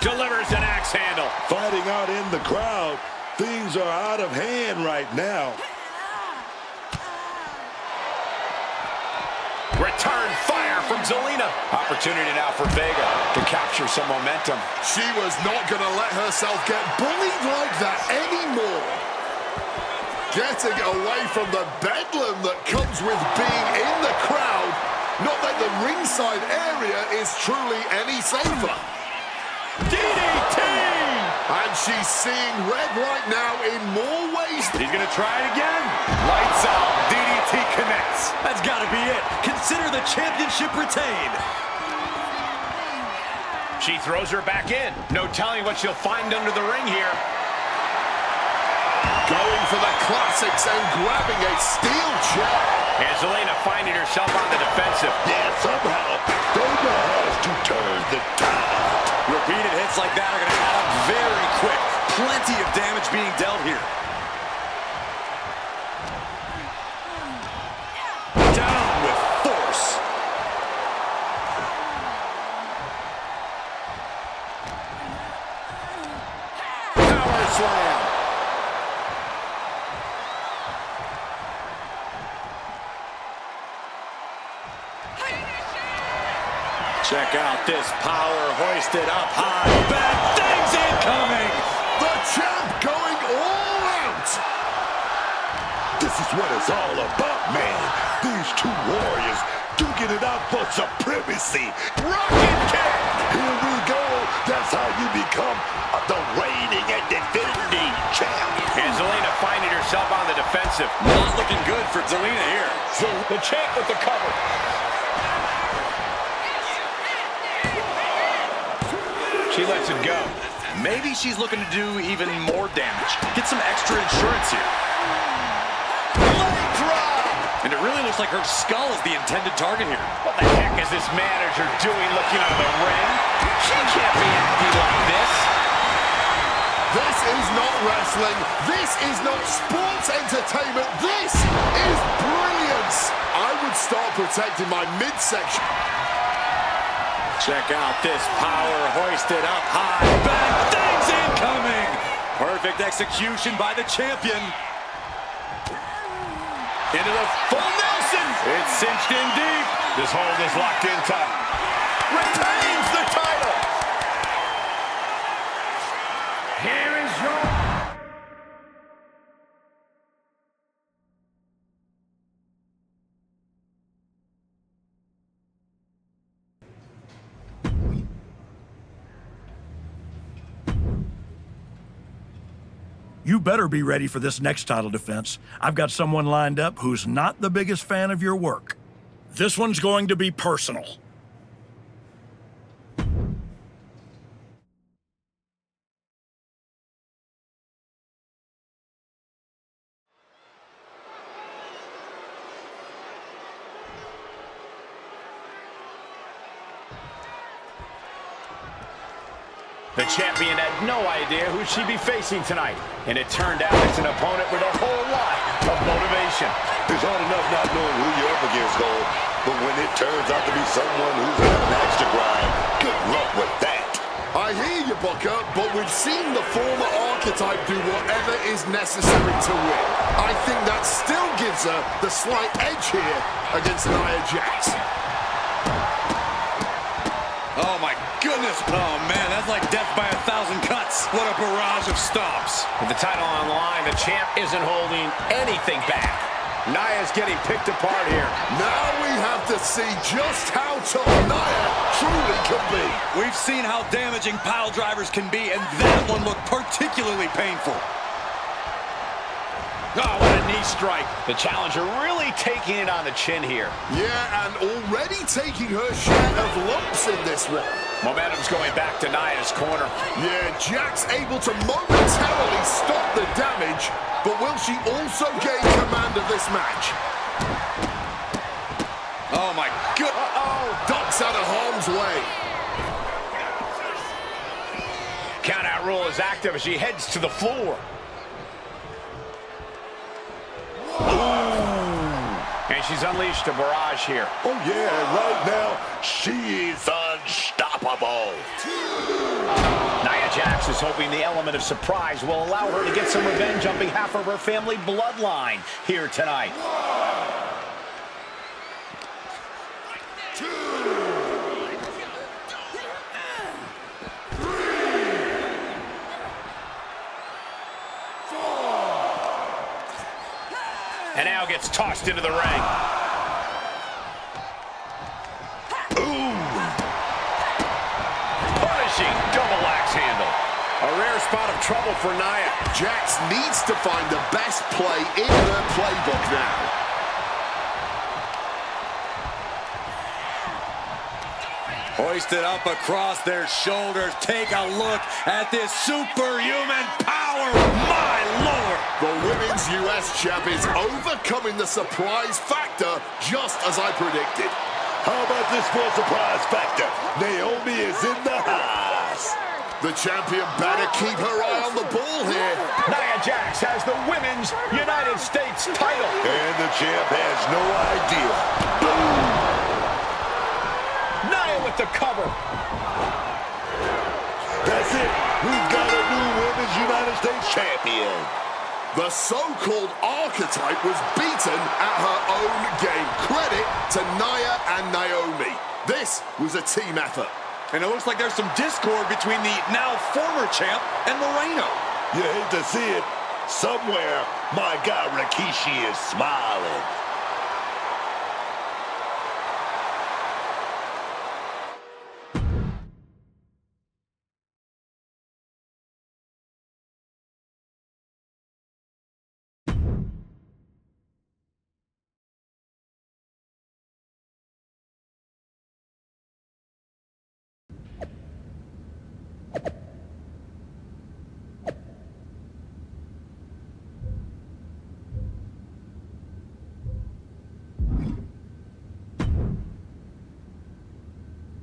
Delivers an axe handle. Fighting out in the crowd. Things are out of hand right now. Return fire from Zelina. Opportunity now for Vega to capture some momentum. She was not going to let herself get bullied like that anymore. Getting away from the bedlam that comes with being in the crowd. Not that the ringside area is truly any safer. DDT! And she's seeing red right now in more ways. He's going to try it again. Lights out. DDT connects. That's got to be it. Consider the championship retained. She throws her back in. No telling what she'll find under the ring here. Going for the classics and grabbing a steel chair. And Zelina finding herself on the defensive. Yeah, somehow Vega has to turn the tide. Repeated hits like that are going to add up very quick. Plenty of damage being dealt here. Down with force. Power slam. Check out this power hoisted up high. Bad things incoming. The champ going all out. This is what it's all about, man. These two warriors duking it out for supremacy. Rocket kick. Here we go. That's how you become the reigning and defending champ. And Zelina finding herself on the defensive. Not looking good for Zelina here. The champ with the cover. She lets it go. Maybe she's looking to do even more damage. Get some extra insurance here. Leg drop. And it really looks like her skull is the intended target here. What the heck is this manager doing looking out of the ring? She can't be acting like this. This is not wrestling. This is not sports entertainment. This is brilliance. I would start protecting my midsection. Check out this power hoisted up high. Bad things incoming. Perfect execution by the champion. Into the full Nelson. It's cinched in deep. This hold is locked in tight. Retains the title. Here is your... You better be ready for this next title defense. I've got someone lined up who's not the biggest fan of your work. This one's going to be personal. The champion had no idea who she'd be facing tonight, and it turned out it's an opponent with a whole lot of motivation. situation. It's hard enough not knowing who you're up against, Cole. But when it turns out to be someone who's got an axe to grind, good luck with that. I hear you, Booker, but we've seen the former archetype do whatever is necessary to win. I think that still gives her the slight edge here against Nia Jax. Oh, my goodness. Oh, man, that's like death by 1,000 cuts. What a barrage of stomps. With the title on the line, the champ isn't holding anything back. Nia's getting picked apart here. Now we have to see just how tough Nia truly can be. We've seen how damaging pile drivers can be, and that one looked particularly painful. Oh, what a knee strike. The challenger really taking it on the chin here. Yeah, and already taking her share of lumps in this one. Momentum's going back to Nia's corner. Yeah, Jax able to momentarily stop the damage, but will she also gain command of this match? Oh, my God. Uh-oh. Ducks out of harm's way. Countout rule is active as she heads to the floor. And she's unleashed a barrage here. Oh, yeah, right now, she is unstoppable. Nia Jax is hoping the element of surprise will allow her to get some revenge on behalf of her family bloodline here tonight. And now gets tossed into the ring. Ooh. Punishing double axe handle. A rare spot of trouble for Nia. Jax needs to find the best play in her playbook now. Hoisted up across their shoulders. Take a look at this superhuman power. My Lord! The Women's U.S. Champ is overcoming the surprise factor just as I predicted. How about this for a surprise factor? Naomi is in the house. The champion better keep her eye on the ball here. Nia Jax has the Women's United States title. And the champ has no idea. Boom! Nia with the cover. That's it. We've got a new Women's United States champion. The so-called archetype was beaten at her own game. Credit to Nia and Naomi. This was a team effort. And it looks like there's some discord between the now former champ and Moreno. You hate to see it. Somewhere, my guy Rikishi is smiling.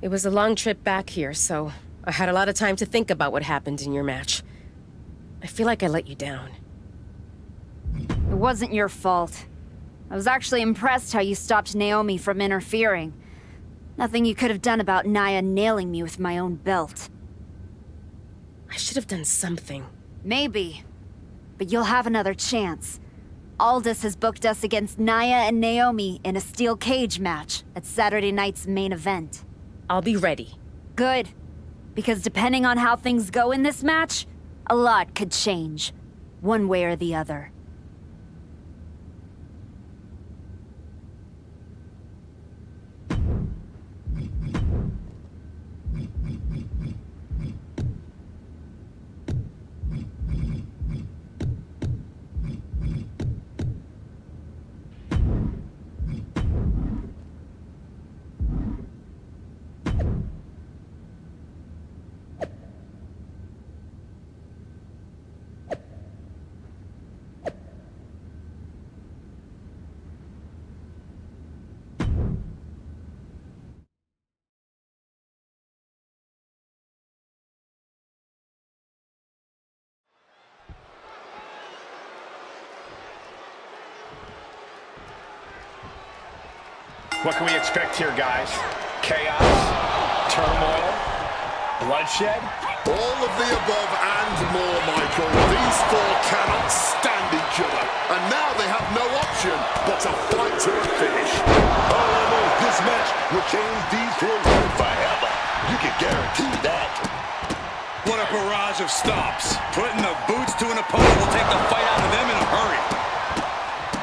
It was a long trip back here, so I had a lot of time to think about what happened in your match. I feel like I let you down. It wasn't your fault. I was actually impressed how you stopped Naomi from interfering. Nothing you could have done about Nia nailing me with my own belt. I should have done something. Maybe. But you'll have another chance. Aldous has booked us against Nia and Naomi in a steel cage match at Saturday night's main event. I'll be ready. Good. Because depending on how things go in this match, a lot could change. One way or the other. What can we expect here, guys? Chaos? Turmoil? Bloodshed? All of the above and more, Michael. These four cannot stand each other. And now they have no option but to fight to a finish. All I know is this match will change these four women forever. You can guarantee that. What a barrage of stops. Putting the boots to an opponent will take the fight out of them in a hurry.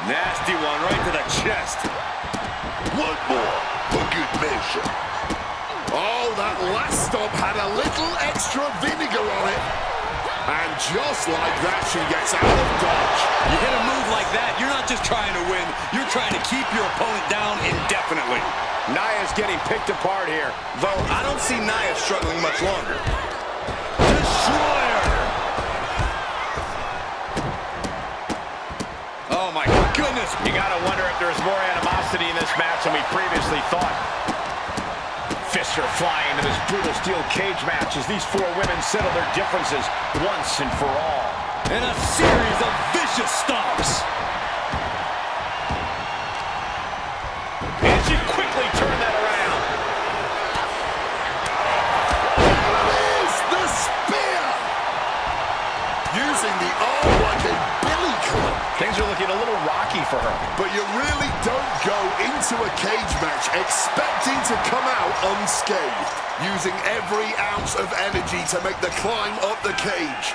Nasty one right to the chest. One more for good measure. Oh, that last stop had a little extra vinegar on it. And just like that, she gets out of dodge. You hit a move like that, you're not just trying to win, you're trying to keep your opponent down indefinitely. Nia's getting picked apart here, though I don't see Nia struggling much longer. Destroyer! Oh my goodness! You gotta wonder if there's more animosity in this match than we previously thought. Fists are flying into this brutal steel cage match as these four women settle their differences once and for all. And a series of vicious stomps. And she quickly turned that around. There is the spear! Using the arm like a billy club. Things are looking a little rocky for her. But you really don't go into a cage match expecting to come out unscathed, using every ounce of energy to make the climb up the cage.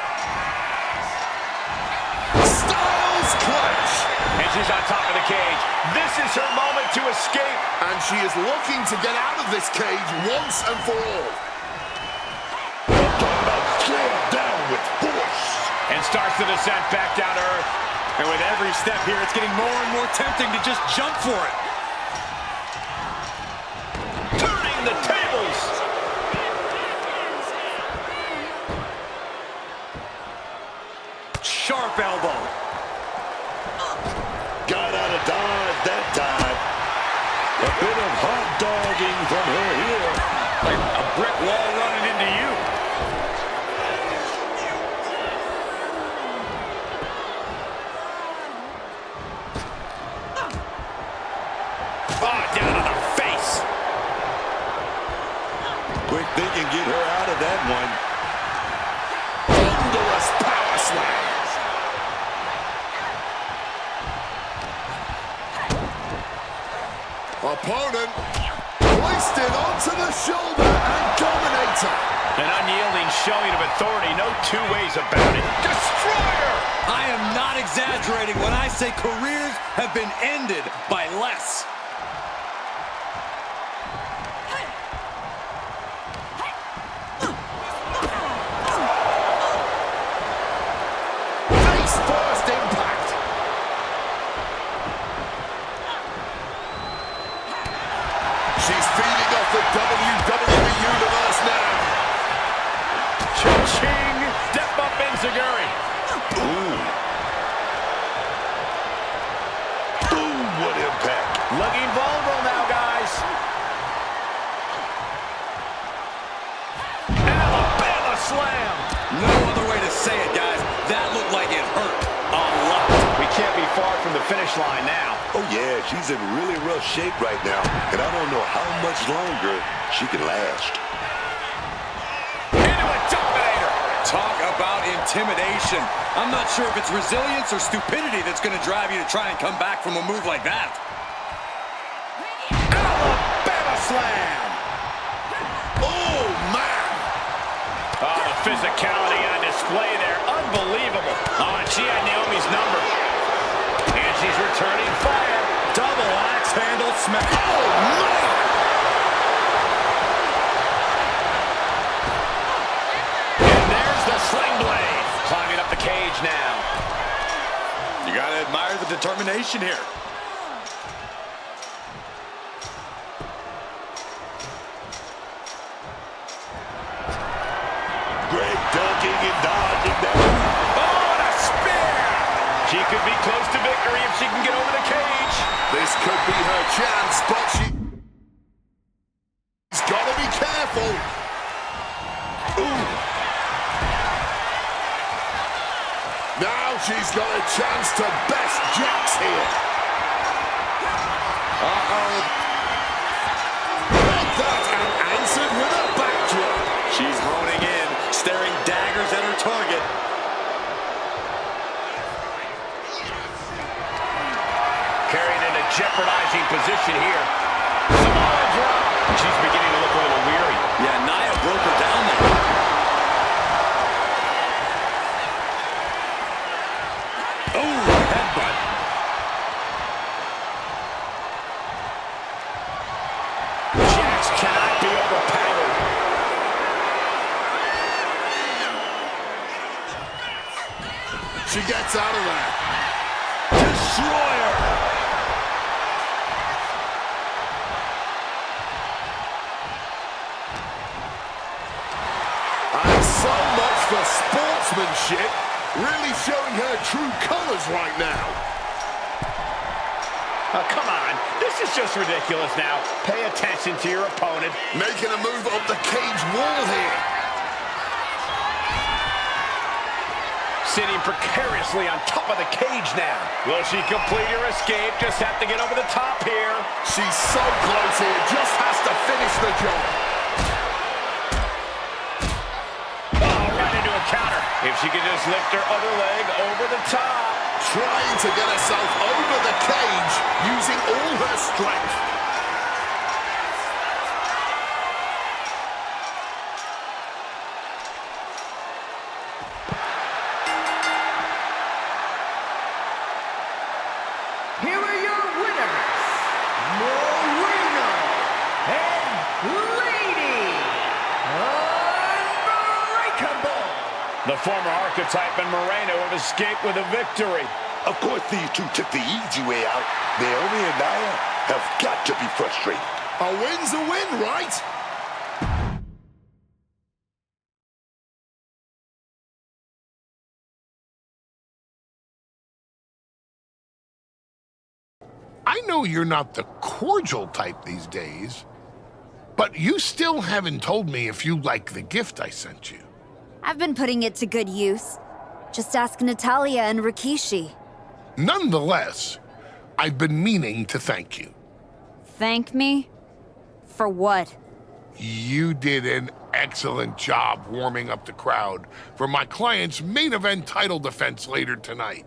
Styles clash! And she's on top of the cage. This is her moment to escape. And she is looking to get out of this cage once and for all. I'm talking about slam down with force. And starts the descent back down to earth. And with every step here, it's getting more and more tempting to just jump for it. Turning the tables. Sharp elbow. Got out of dodge that time. A bit of hot dogging from her here. Like a brick wall running into you. Down to the face. Quick thinking, get her out of that one. Thunderous power slam. Opponent hoisted onto the shoulder and dominator. An unyielding showing of authority, no two ways about it. Destroyer! I am not exaggerating when I say careers have been ended by less. Face first impact. She's feeding off the WWE Universe now. Cha-ching! Step up Enziguri. Ooh. Boom, what impact. Looking vulnerable now, guys. Alabama slam. No other way to say it, guys. That looked like it hurt a lot. We can't be far from the finish line now. Oh yeah, she's in really rough shape right now, and I don't know how much longer she can last. Into a dominator. Talk about intimidation. I'm not sure if it's resilience or stupidity that's going to drive you to try and come back from a move like that. Alabama slam. Oh, man. Oh, the physicality on display there. Unbelievable. Oh, and she had Naomi's number. And she's returning fire. Double axe handle smack. Oh, man. And there's the sling blade. Climbing up the cage now. You got to admire the determination here. Great dunking and dodging that. Oh, and a spear. She could be close to victory if she can get over the cage. This could be her chance, but she's got to be careful. Ooh. Now she's got a chance to best Jax here. Uh-oh. target. Carrying in a jeopardizing position here. Samoa drop. She's beginning to look a little weary. Yeah, Nia broke her down there. Oh, headbutt. Jax cannot be overpowered. She gets out of that. Destroyer. And so much for sportsmanship. Really showing her true colors right now. Oh, come on. This is just ridiculous now. Pay attention to your opponent. Making a move up the cage wall here. Sitting precariously on top of the cage now. Will she complete her escape? Just have to get over the top here. She's so close here. Just has to finish the job. Oh, right into a counter. If she could just lift her other leg over the top. Trying to get herself over the cage using all her strength. Here are your winners, Moreno and Lady Unbreakable. The former Archetype and Moreno have escaped with a victory. Of course, these two took the easy way out. Naomi and Nia have got to be frustrated. A win's a win, right? I know you're not the cordial type these days, but you still haven't told me if you like the gift I sent you. I've been putting it to good use. Just ask Natalia and Rikishi. Nonetheless, I've been meaning to thank you. Thank me? For what? You did an excellent job warming up the crowd for my client's main event title defense later tonight.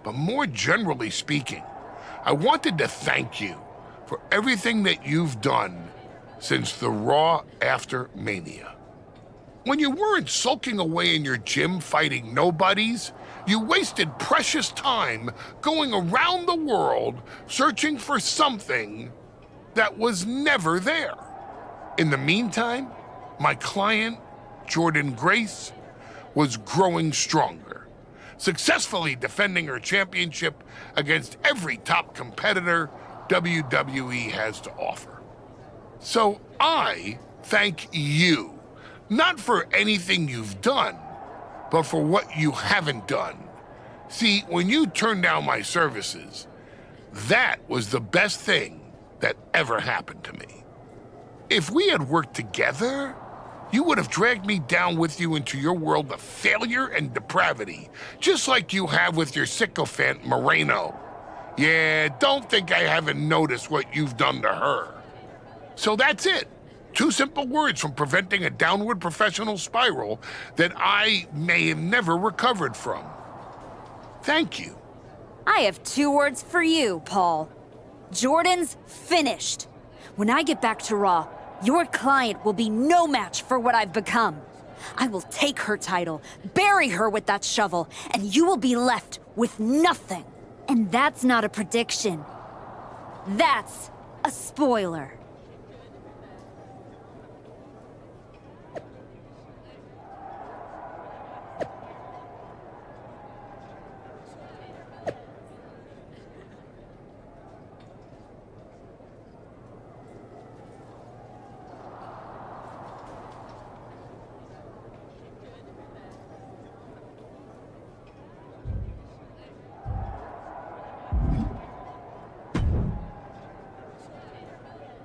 But more generally speaking, I wanted to thank you for everything that you've done since the Raw after Mania. When you weren't sulking away in your gym fighting nobodies, you wasted precious time going around the world searching for something that was never there. In the meantime, my client, Jordan Grace, was growing stronger, successfully defending her championship against every top competitor WWE has to offer. So I thank you, not for anything you've done, but for what you haven't done. See, when you turned down my services, that was the best thing that ever happened to me. If we had worked together, you would have dragged me down with you into your world of failure and depravity, just like you have with your sycophant Moreno. Yeah, don't think I haven't noticed what you've done to her. So that's it. 2 simple words from preventing a downward professional spiral that I may have never recovered from. Thank you. I have 2 words for you, Paul. Jordan's finished. When I get back to Raw, your client will be no match for what I've become. I will take her title, bury her with that shovel, and you will be left with nothing. And that's not a prediction. That's a spoiler.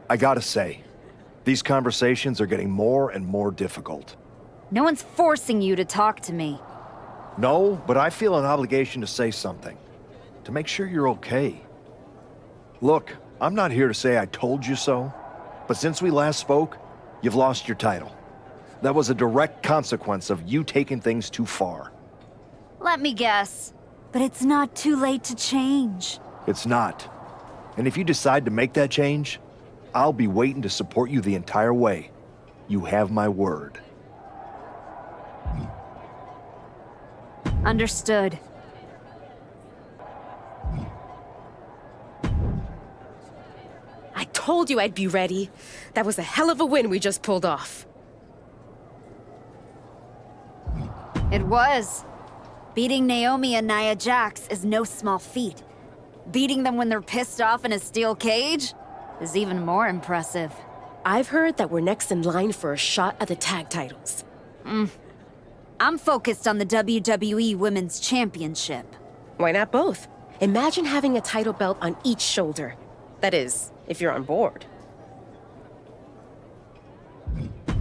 I gotta say, these conversations are getting more and more difficult. No one's forcing you to talk to me. No, but I feel an obligation to say something. To make sure you're okay. Look, I'm not here to say I told you so, but since we last spoke, you've lost your title. That was a direct consequence of you taking things too far. Let me guess. But it's not too late to change. It's not. And if you decide to make that change, I'll be waiting to support you the entire way. You have my word. Understood. I told you I'd be ready. That was a hell of a win we just pulled off. It was. Beating Naomi and Nia Jax is no small feat. Beating them when they're pissed off in a steel cage is even more impressive. I've heard that we're next in line for a shot at the tag titles. I'm focused on the WWE Women's Championship. Why not both? Imagine having a title belt on each shoulder. That is, if you're on board.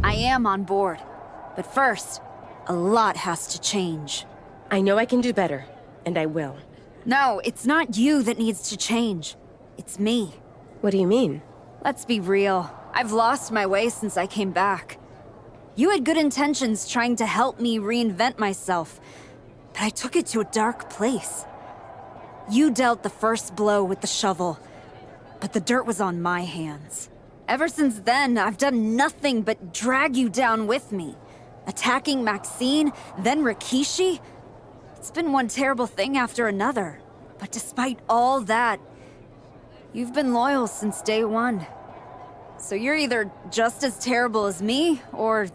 I am on board. But first, a lot has to change. I know I can do better, and I will. No, it's not you that needs to change. It's me. What do you mean? Let's be real. I've lost my way since I came back. You had good intentions trying to help me reinvent myself, but I took it to a dark place. You dealt the first blow with the shovel, but the dirt was on my hands. Ever since then, I've done nothing but drag you down with me. Attacking Maxine, then Rikishi. It's been one terrible thing after another. But despite all that, you've been loyal since day one. So you're either just as terrible as me, or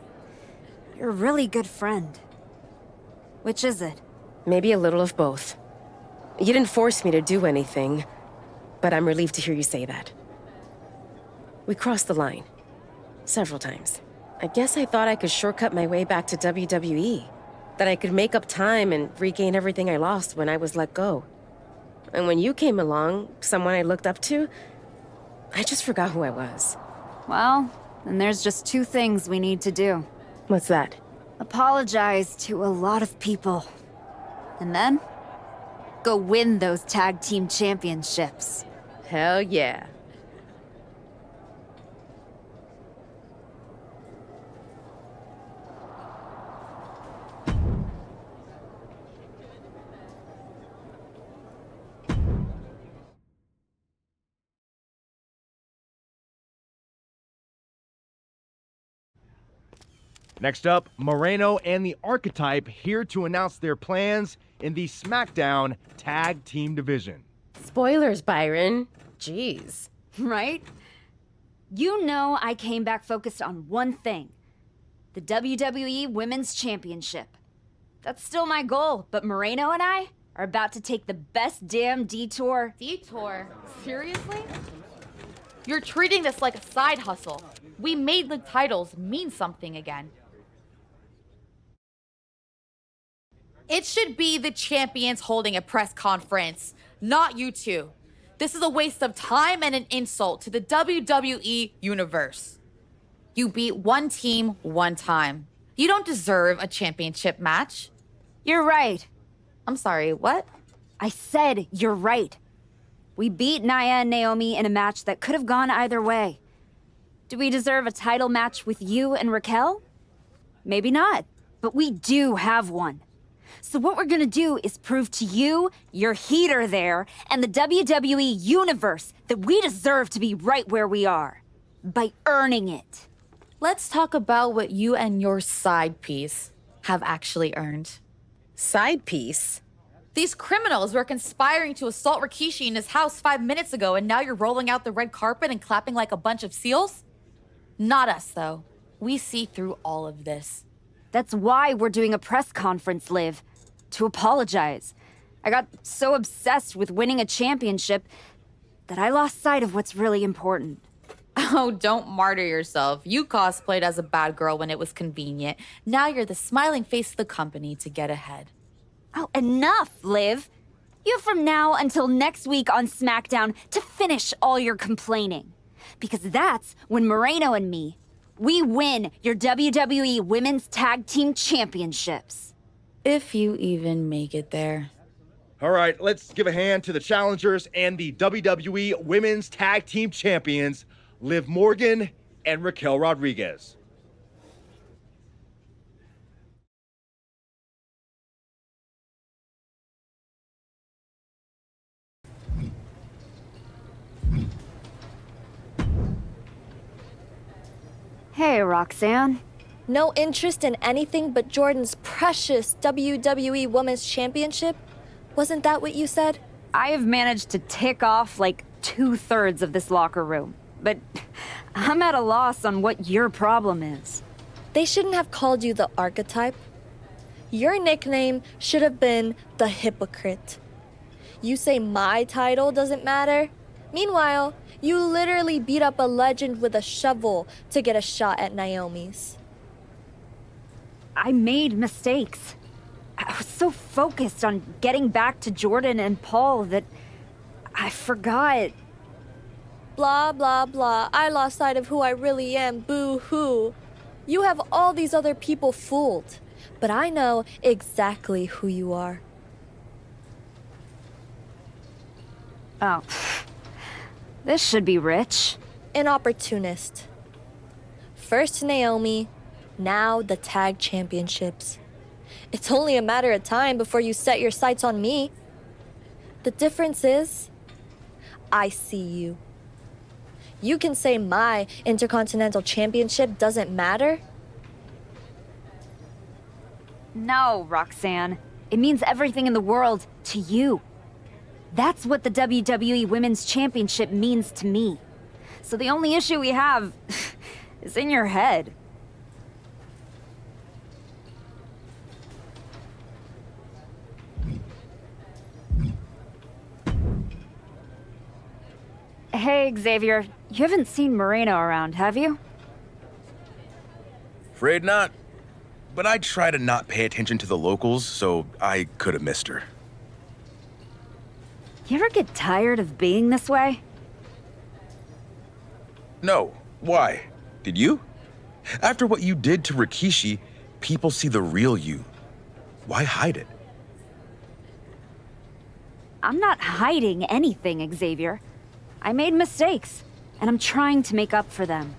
you're a really good friend. Which is it? Maybe a little of both. You didn't force me to do anything, but I'm relieved to hear you say that. We crossed the line. Several times. I guess I thought I could shortcut my way back to WWE. That I could make up time and regain everything I lost when I was let go. And when you came along, someone I looked up to, I just forgot who I was. Well, then there's just two things we need to do. What's that? Apologize to a lot of people. And then, go win those tag team championships. Hell yeah. Next up, Moreno and the Archetype here to announce their plans in the SmackDown Tag Team Division. Spoilers, Byron. Jeez. Right? You know I came back focused on one thing. The WWE Women's Championship. That's still my goal, but Moreno and I are about to take the best damn detour. Detour? Seriously? You're treating this like a side hustle. We made the titles mean something again. It should be the champions holding a press conference, not you two. This is a waste of time and an insult to the WWE Universe. You beat one team one time. You don't deserve a championship match. You're right. I'm sorry, what? I said you're right. We beat Nia and Naomi in a match that could have gone either way. Do we deserve a title match with you and Raquel? Maybe not, but we do have one. So what we're gonna do is prove to you, your heater there, and the WWE Universe that we deserve to be right where we are. By earning it. Let's talk about what you and your side piece have actually earned. Side piece? These criminals were conspiring to assault Rikishi in his house 5 minutes ago, and now you're rolling out the red carpet and clapping like a bunch of seals? Not us, though. We see through all of this. That's why we're doing a press conference, Liv. To apologize. I got so obsessed with winning a championship that I lost sight of what's really important. Oh, don't martyr yourself. You cosplayed as a bad girl when it was convenient. Now you're the smiling face of the company to get ahead. Oh, enough, Liv. You have from now until next week on SmackDown to finish all your complaining. Because that's when Moreno and me, we win your WWE Women's Tag Team Championships. If you even make it there. All right, let's give a hand to the challengers and the WWE Women's Tag Team Champions, Liv Morgan and Raquel Rodriguez. Hey, Roxanne. No interest in anything but Jordan's precious WWE Women's Championship? Wasn't that what you said? I have managed to tick off like 2/3 of this locker room, but I'm at a loss on what your problem is. They shouldn't have called you the Archetype. Your nickname should have been the Hypocrite. You say my title doesn't matter? Meanwhile, you literally beat up a legend with a shovel to get a shot at Naomi's. I made mistakes. I was so focused on getting back to Jordan and Paul that I forgot. Blah, blah, blah. I lost sight of who I really am. Boo-hoo. You have all these other people fooled, but I know exactly who you are. Oh, this should be rich. An opportunist. First Naomi, now the tag championships. It's only a matter of time before you set your sights on me. The difference is, I see you. You can say my Intercontinental Championship doesn't matter. No, Roxanne. It means everything in the world to you. That's what the WWE Women's Championship means to me. So the only issue we have is in your head. Hey, Xavier. You haven't seen Moreno around, have you? Afraid not. But I try to not pay attention to the locals, so I could have missed her. You ever get tired of being this way? No. Why? Did you? After what you did to Rikishi, people see the real you. Why hide it? I'm not hiding anything, Xavier. I made mistakes, and I'm trying to make up for them.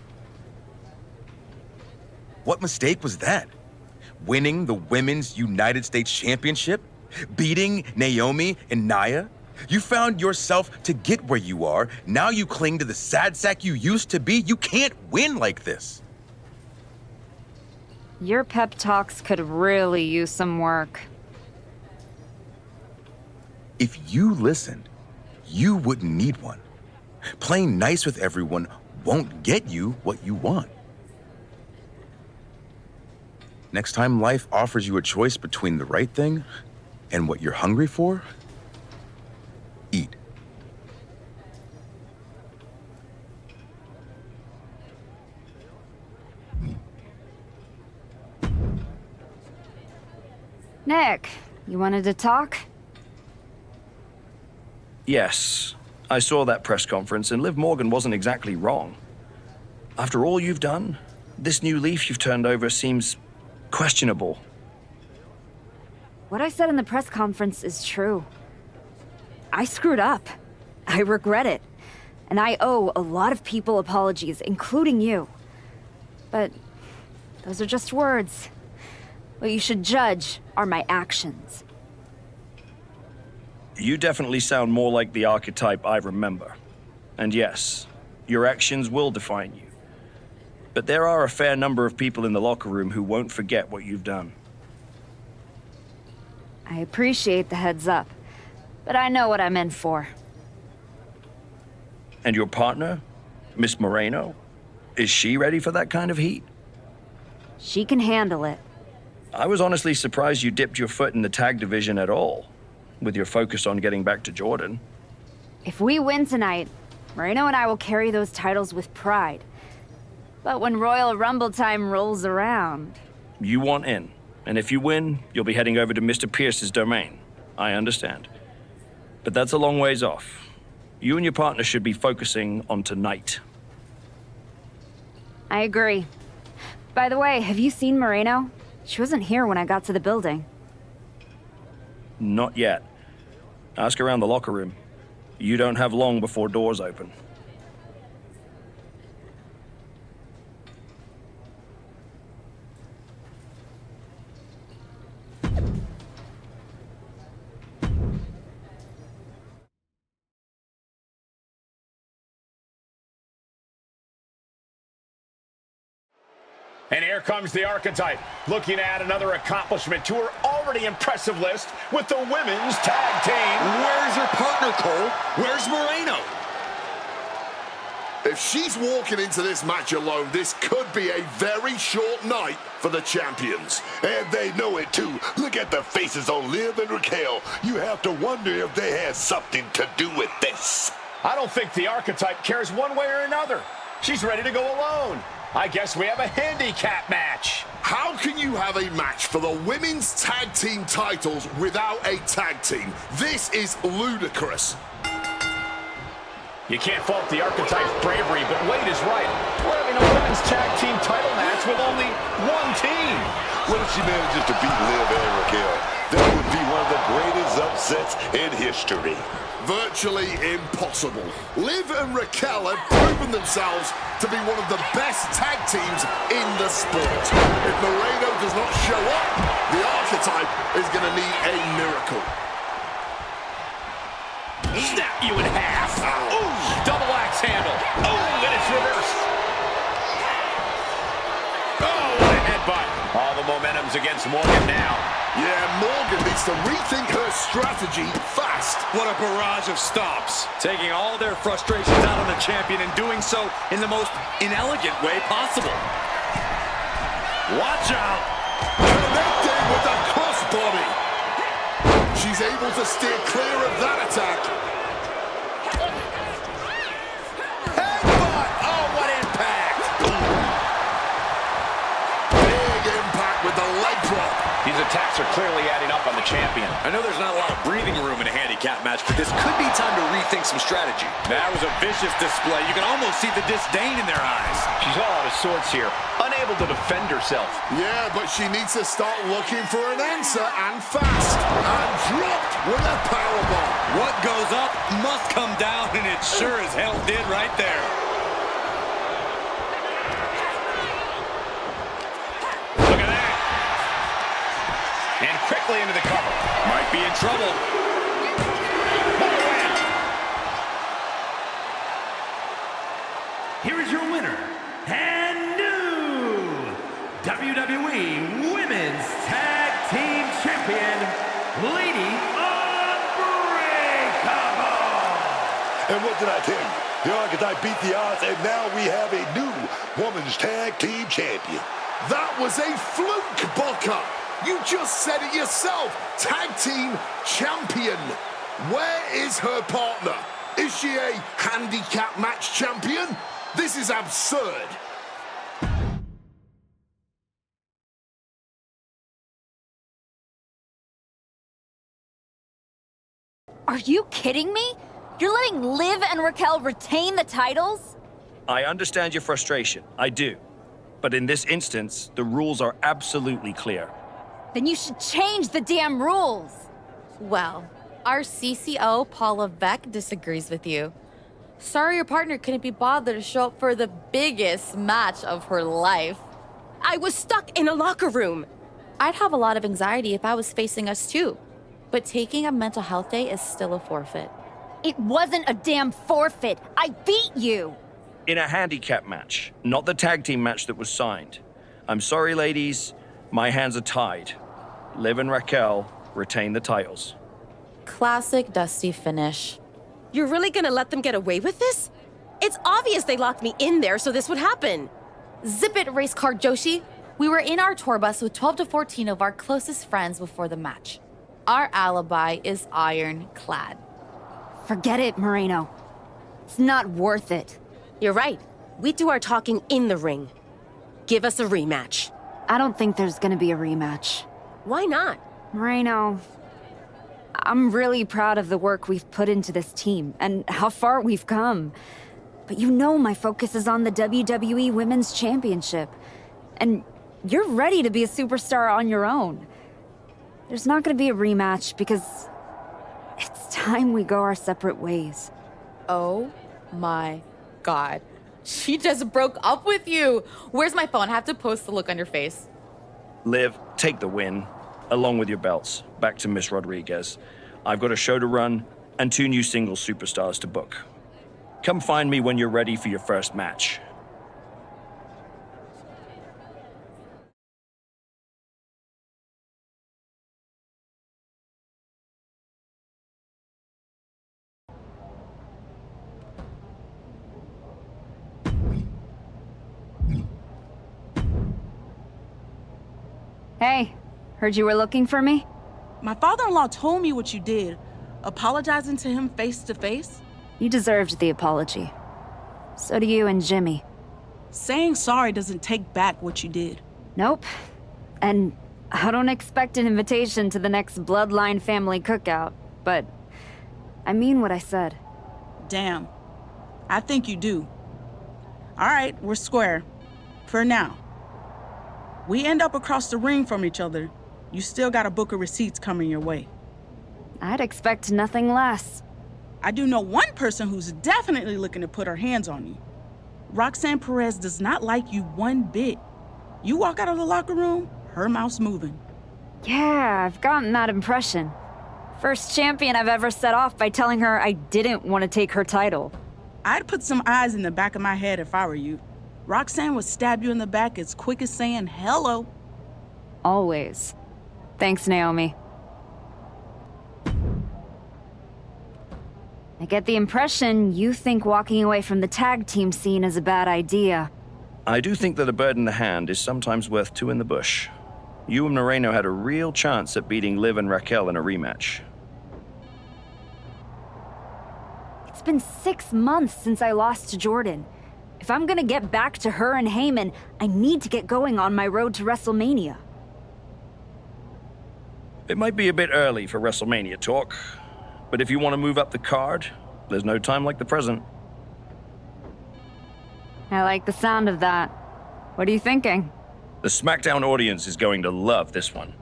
What mistake was that? Winning the Women's United States Championship? Beating Naomi and Nia? You found yourself to get where you are. Now you cling to the sad sack you used to be. You can't win like this. Your pep talks could really use some work. If you listened, you wouldn't need one. Playing nice with everyone won't get you what you want. Next time life offers you a choice between the right thing and what you're hungry for, eat. Nick, you wanted to talk? Yes, I saw that press conference, and Liv Morgan wasn't exactly wrong. After all you've done, this new leaf you've turned over seems questionable. What I said in the press conference is true. I screwed up. I regret it. And I owe a lot of people apologies, including you. But those are just words. What you should judge are my actions. You definitely sound more like the archetype I remember. And yes, your actions will define you. But there are a fair number of people in the locker room who won't forget what you've done. I appreciate the heads up, but I know what I'm in for. And your partner, Miss Moreno, is she ready for that kind of heat? She can handle it. I was honestly surprised you dipped your foot in the tag division at all, with your focus on getting back to Jordan. If we win tonight, Moreno and I will carry those titles with pride. But when Royal Rumble time rolls around... You want in, and if you win, you'll be heading over to Mr. Pierce's domain. I understand. But that's a long ways off. You and your partner should be focusing on tonight. I agree. By the way, have you seen Moreno? She wasn't here when I got to the building. Not yet. Ask around the locker room. You don't have long before doors open. And here comes the Archetype, looking to add another accomplishment to her already impressive list with the women's tag team. Where's her partner, Cole? Where's Moreno? If she's walking into this match alone, this could be a very short night for the champions. And they know it too. Look at the faces on Liv and Raquel. You have to wonder if they had something to do with this. I don't think the Archetype cares one way or another. She's ready to go alone. I guess we have a handicap match. How can you have a match for the women's tag team titles without a tag team? This is ludicrous. You can't fault the Archetype's bravery, but Wade is right. We're having a women's tag team title match with only one team. What if she manages to beat Liv and Raquel? That would be one of the greatest upsets in history. Virtually impossible. Liv and Raquel have proven themselves to be one of the best tag teams in the sport. If Moreno does not show up, the Archetype is going to need a miracle. Snap you in half. Ooh, double axe handle. Oh, and it's reversed. Oh, what a headbutt. All the momentum's against Morgan now. Yeah, Morgan needs to rethink her strategy fast. What a barrage of stops. Taking all their frustrations out on the champion and doing so in the most inelegant way possible. Watch out. Connecting with the crossbody. She's able to steer clear of that attack. Headbutt. Oh, what impact. Big impact with the leg drop. These attacks are clearly adding up on the champion. I know there's not a lot of breathing room in a handicap match, but this could be time to rethink some strategy. That was a vicious display. You can almost see the disdain in their eyes. She's all out of sorts here, unable to defend herself. Yeah, but she needs to start looking for an answer, and fast. And dropped with a powerbomb. What goes up must come down, and it sure as hell did right there. Look at that. And quickly into the cover. Might be in trouble. Here is your winner, and new WWE Women's Tag Team Champion, Lady Unbreakable. And what did I tell you? The Archetype beat the odds, and now we have a new Women's Tag Team Champion. That was a fluke, Booker. You just said it yourself. Tag team champion. Where is her partner? Is she a handicap match champion? This is absurd. Are you kidding me? You're letting Liv and Raquel retain the titles? I understand your frustration. I do. But in this instance, the rules are absolutely clear. Then you should change the damn rules. Well, our CCO, Paul Levesque, disagrees with you. Sorry your partner couldn't be bothered to show up for the biggest match of her life. I was stuck in a locker room. I'd have a lot of anxiety if I was facing us too. But taking a mental health day is still a forfeit. It wasn't a damn forfeit. I beat you. In a handicap match, not the tag team match that was signed. I'm sorry, ladies. My hands are tied. Liv and Raquel retain the titles. Classic Dusty finish. You're really gonna let them get away with this? It's obvious they locked me in there so this would happen. Zip it, race car Joshi. We were in our tour bus with 12 to 14 of our closest friends before the match. Our alibi is ironclad. Forget it, Moreno. It's not worth it. You're right. We do our talking in the ring. Give us a rematch. I don't think there's gonna be a rematch. Why not? Moreno, I'm really proud of the work we've put into this team and how far we've come. But you know my focus is on the WWE Women's Championship. And you're ready to be a superstar on your own. There's not gonna be a rematch because it's time we go our separate ways. Oh my God. She just broke up with you. Where's my phone? I have to post the look on your face. Liv, take the win, along with your belts, back to Miss Rodriguez. I've got a show to run and 2 new single superstars to book. Come find me when you're ready for your first match. Hey, heard you were looking for me? My father-in-law told me what you did. Apologizing to him face to face. You deserved the apology. So do you and Jimmy. Saying sorry doesn't take back what you did. Nope. And I don't expect an invitation to the next Bloodline family cookout, but I mean what I said. Damn. I think you do. All right, we're square. For now. We end up across the ring from each other. You still got a book of receipts coming your way. I'd expect nothing less. I do know one person who's definitely looking to put her hands on you. Roxanne Perez does not like you one bit. You walk out of the locker room, her mouth's moving. Yeah, I've gotten that impression. First champion I've ever set off by telling her I didn't want to take her title. I'd put some eyes in the back of my head if I were you. Roxanne would stab you in the back as quick as saying hello. Always. Thanks, Naomi. I get the impression you think walking away from the tag team scene is a bad idea. I do think that a bird in the hand is sometimes worth two in the bush. You and Moreno had a real chance at beating Liv and Raquel in a rematch. It's been 6 months since I lost to Jordan. If I'm gonna get back to her and Heyman, I need to get going on my road to WrestleMania. It might be a bit early for WrestleMania talk, but if you want to move up the card, there's no time like the present. I like the sound of that. What are you thinking? The SmackDown audience is going to love this one.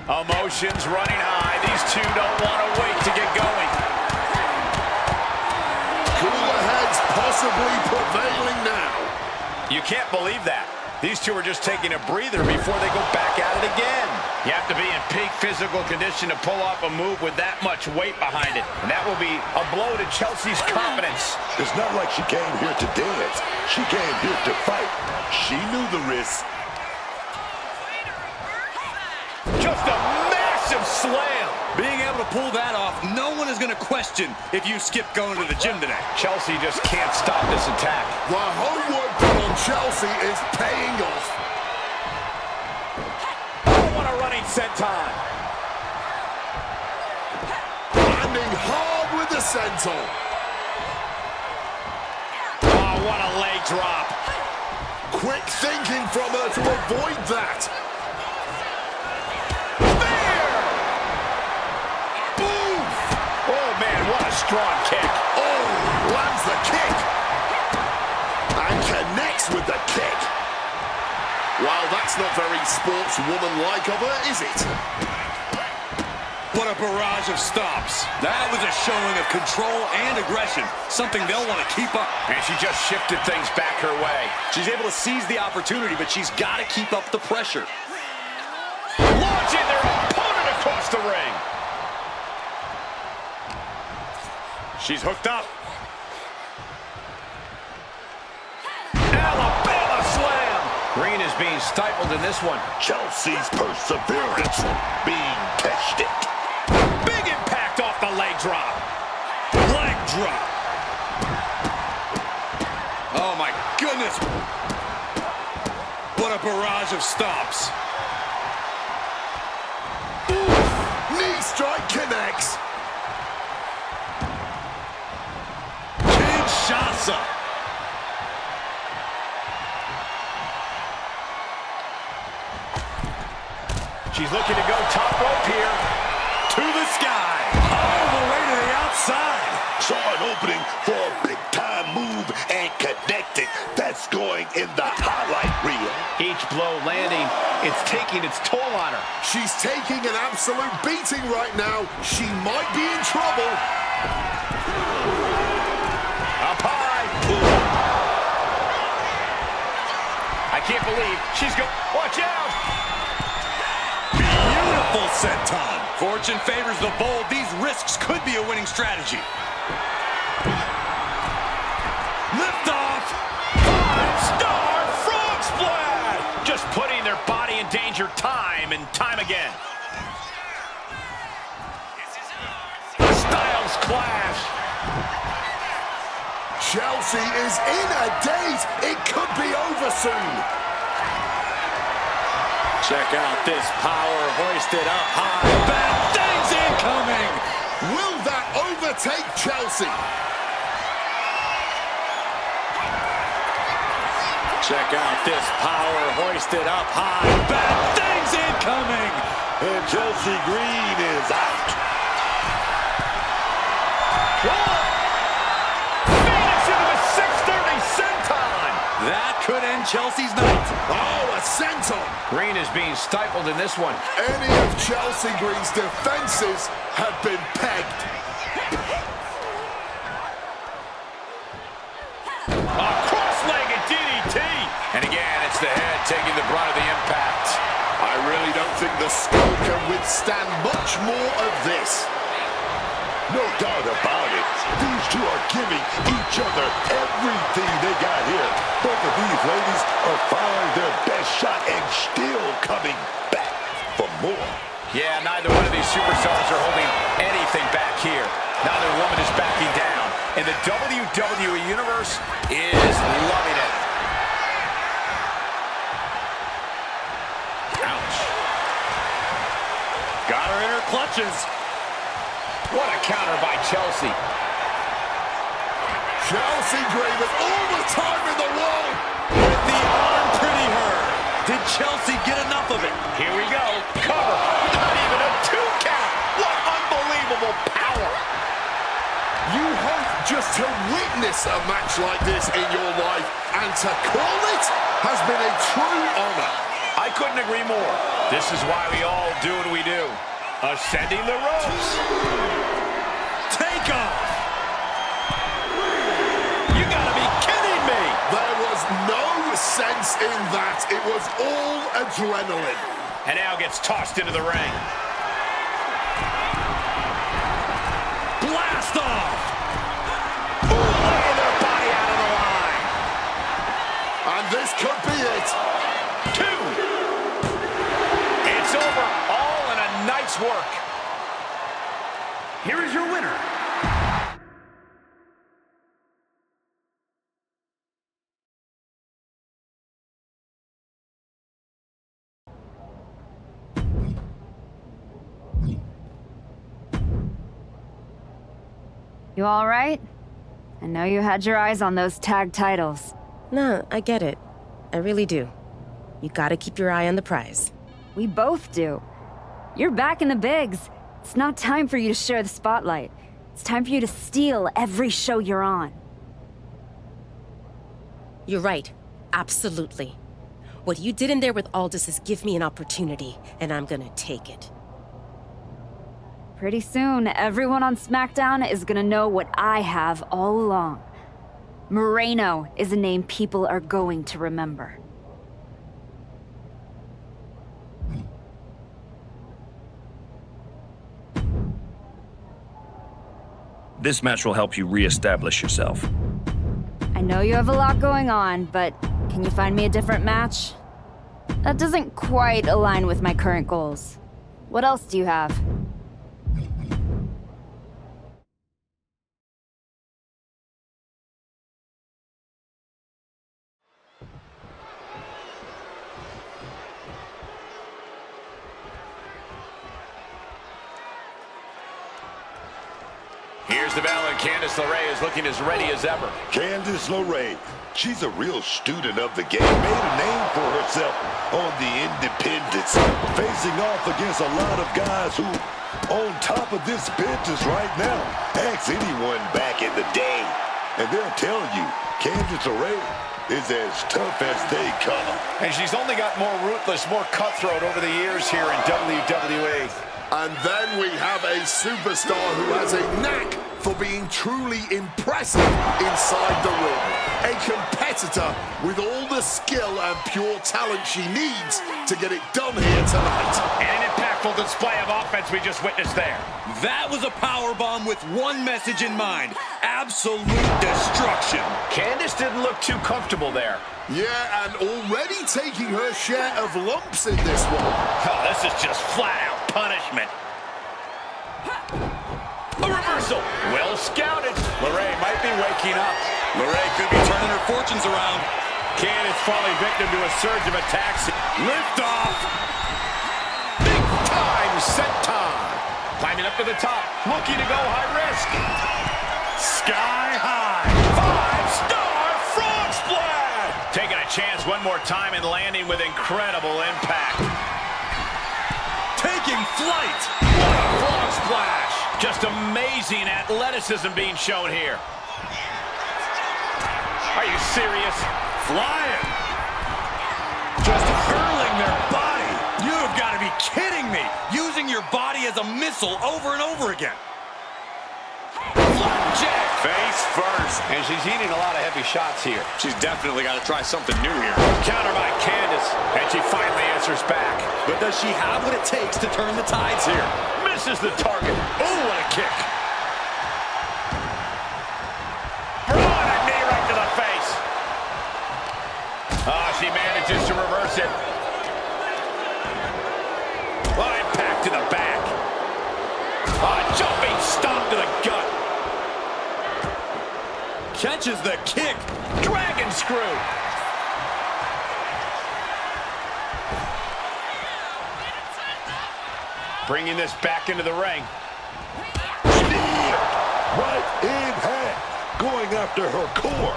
Emotions running high. These two don't want to wait to get going. Cooler heads possibly prevailing now. You can't believe that. These two are just taking a breather before they go back at it again. You have to be in peak physical condition to pull off a move with that much weight behind it. And that will be a blow to Chelsea's confidence. It's not like she came here to dance. She came here to fight. She knew the risk. Just a massive slam. Being able to pull that off, no one is going to question if you skip going to the gym today. Chelsea just can't stop this attack. The homework put on Chelsea is paying off. Oh, what a running senton. Landing hard with the senton. Oh, what a leg drop. Quick thinking from her to avoid that. What a strong kick. Oh, lands the kick. And connects with the kick. Well, that's not very sportswoman-like of her, is it? What a barrage of stops. That was a showing of control and aggression, something they'll want to keep up. And she just shifted things back her way. She's able to seize the opportunity, but she's got to keep up the pressure. Launching their opponent across the ring. She's hooked up. Alabama slam. Green is being stifled in this one. Chelsea's perseverance being tested. Big impact off the leg drop. Leg drop. Oh, my goodness. What a barrage of stops. Ooh, knee strike connects. Kinshasa. She's looking to go top rope here. To the sky. All the way to the outside. Saw an opening for a big-time move and connected. That's going in the highlight reel. Each blow landing, it's taking its toll on her. She's taking an absolute beating right now. She might be in trouble. Up high. I can't believe she's going. Watch out. Beautiful senton. Fortune favors the bold. These risks could be a winning strategy. Lift off. 5-star frog time and time again. The Styles Clash. Chelsea is in a daze. It could be over soon. Check out this power hoisted up high. Bad things incoming. Will that overtake Chelsea? Check out this power hoisted up high. Bad things incoming. And Chelsea Green is out. Phoenix into the 6:30 senton. That could end Chelsea's night. Oh, a senton. Green is being stifled in this one. Any of Chelsea Green's defenses have been pegged. A cross-legged DDT. And again, it's the head taking the brunt of the impact. I really don't think the skull can withstand much more of this. No doubt about it. These two are giving each other everything they got here. Both of these ladies are firing their best shot and still coming back for more. Yeah, neither one of these superstars are holding anything back here. Neither woman is backing down. And the WWE Universe is loving it. Ouch. Got her in her clutches. What a counter by Chelsea. Chelsea Green with all the time in the world. With the arm pretty her. Did Chelsea get enough of it? Here we go. Cover. Not even a 2 count. What unbelievable power. You hope just to witness a match like this in your life, and to call it has been a true honor. I couldn't agree more. This is why we all do what we do. Ascending the ropes. Take off. You gotta be kidding me. There was no sense in that. It was all adrenaline. And now gets tossed into the ring. Blast off. Ooh, laying their body out of the line. And this could be it. 2. It's over. All in a night's work. Here is your winner. You all right? I know you had your eyes on those tag titles. No, I get it. I really do. You gotta keep your eye on the prize. We both do. You're back in the bigs. It's not time for you to share the spotlight. It's time for you to steal every show you're on. You're right. Absolutely. What you did in there with Aldous is give me an opportunity, and I'm gonna take it. Pretty soon, everyone on SmackDown is gonna know what I have all along. Moreno is a name people are going to remember. This match will help you re-establish yourself. I know you have a lot going on, but can you find me a different match? That doesn't quite align with my current goals. What else do you have? Here's the bell, and Candice LeRae is looking as ready as ever. Candice LeRae, she's a real student of the game. Made a name for herself on the independents, facing off against a lot of guys who on top of this business right now. Ask anyone back in the day, and they'll tell you Candice LeRae is as tough as they come. And she's only got more ruthless, more cutthroat over the years here in WWE. And then we have a superstar who has a knack for being truly impressive inside the ring. A competitor with all the skill and pure talent she needs to get it done here tonight. And an impactful display of offense we just witnessed there. That was a powerbomb with one message in mind: absolute destruction. Candice didn't look too comfortable there. Yeah, and already taking her share of lumps in this one. Oh, this is just flat-out punishment. A reversal. Well scouted. LeRae might be waking up. LeRae could be turning her fortunes around. Candice falling victim to a surge of attacks. Lift off. Big time senton. Climbing up to the top. Looking to go high risk. Sky high. 5-star frog splash. Taking a chance one more time and landing with incredible impact. Taking flight. What a frog splash. Just amazing athleticism being shown here. Are you serious? Flying. Just hurling their body. You've got to be kidding me. Using your body as a missile over and over again. Flapjack. Face first. And she's eating a lot of heavy shots here. She's definitely got to try something new here. Counter by Candice. And she finally answers back. But does she have what it takes to turn the tides here? Misses the target. Oh, what a kick. A knee right to the face. She manages to reverse it. Impact to the back. Jumping stomp to the gut. Catches the kick. Dragon screw. Bringing this back into the ring. Right in hand, going after her core.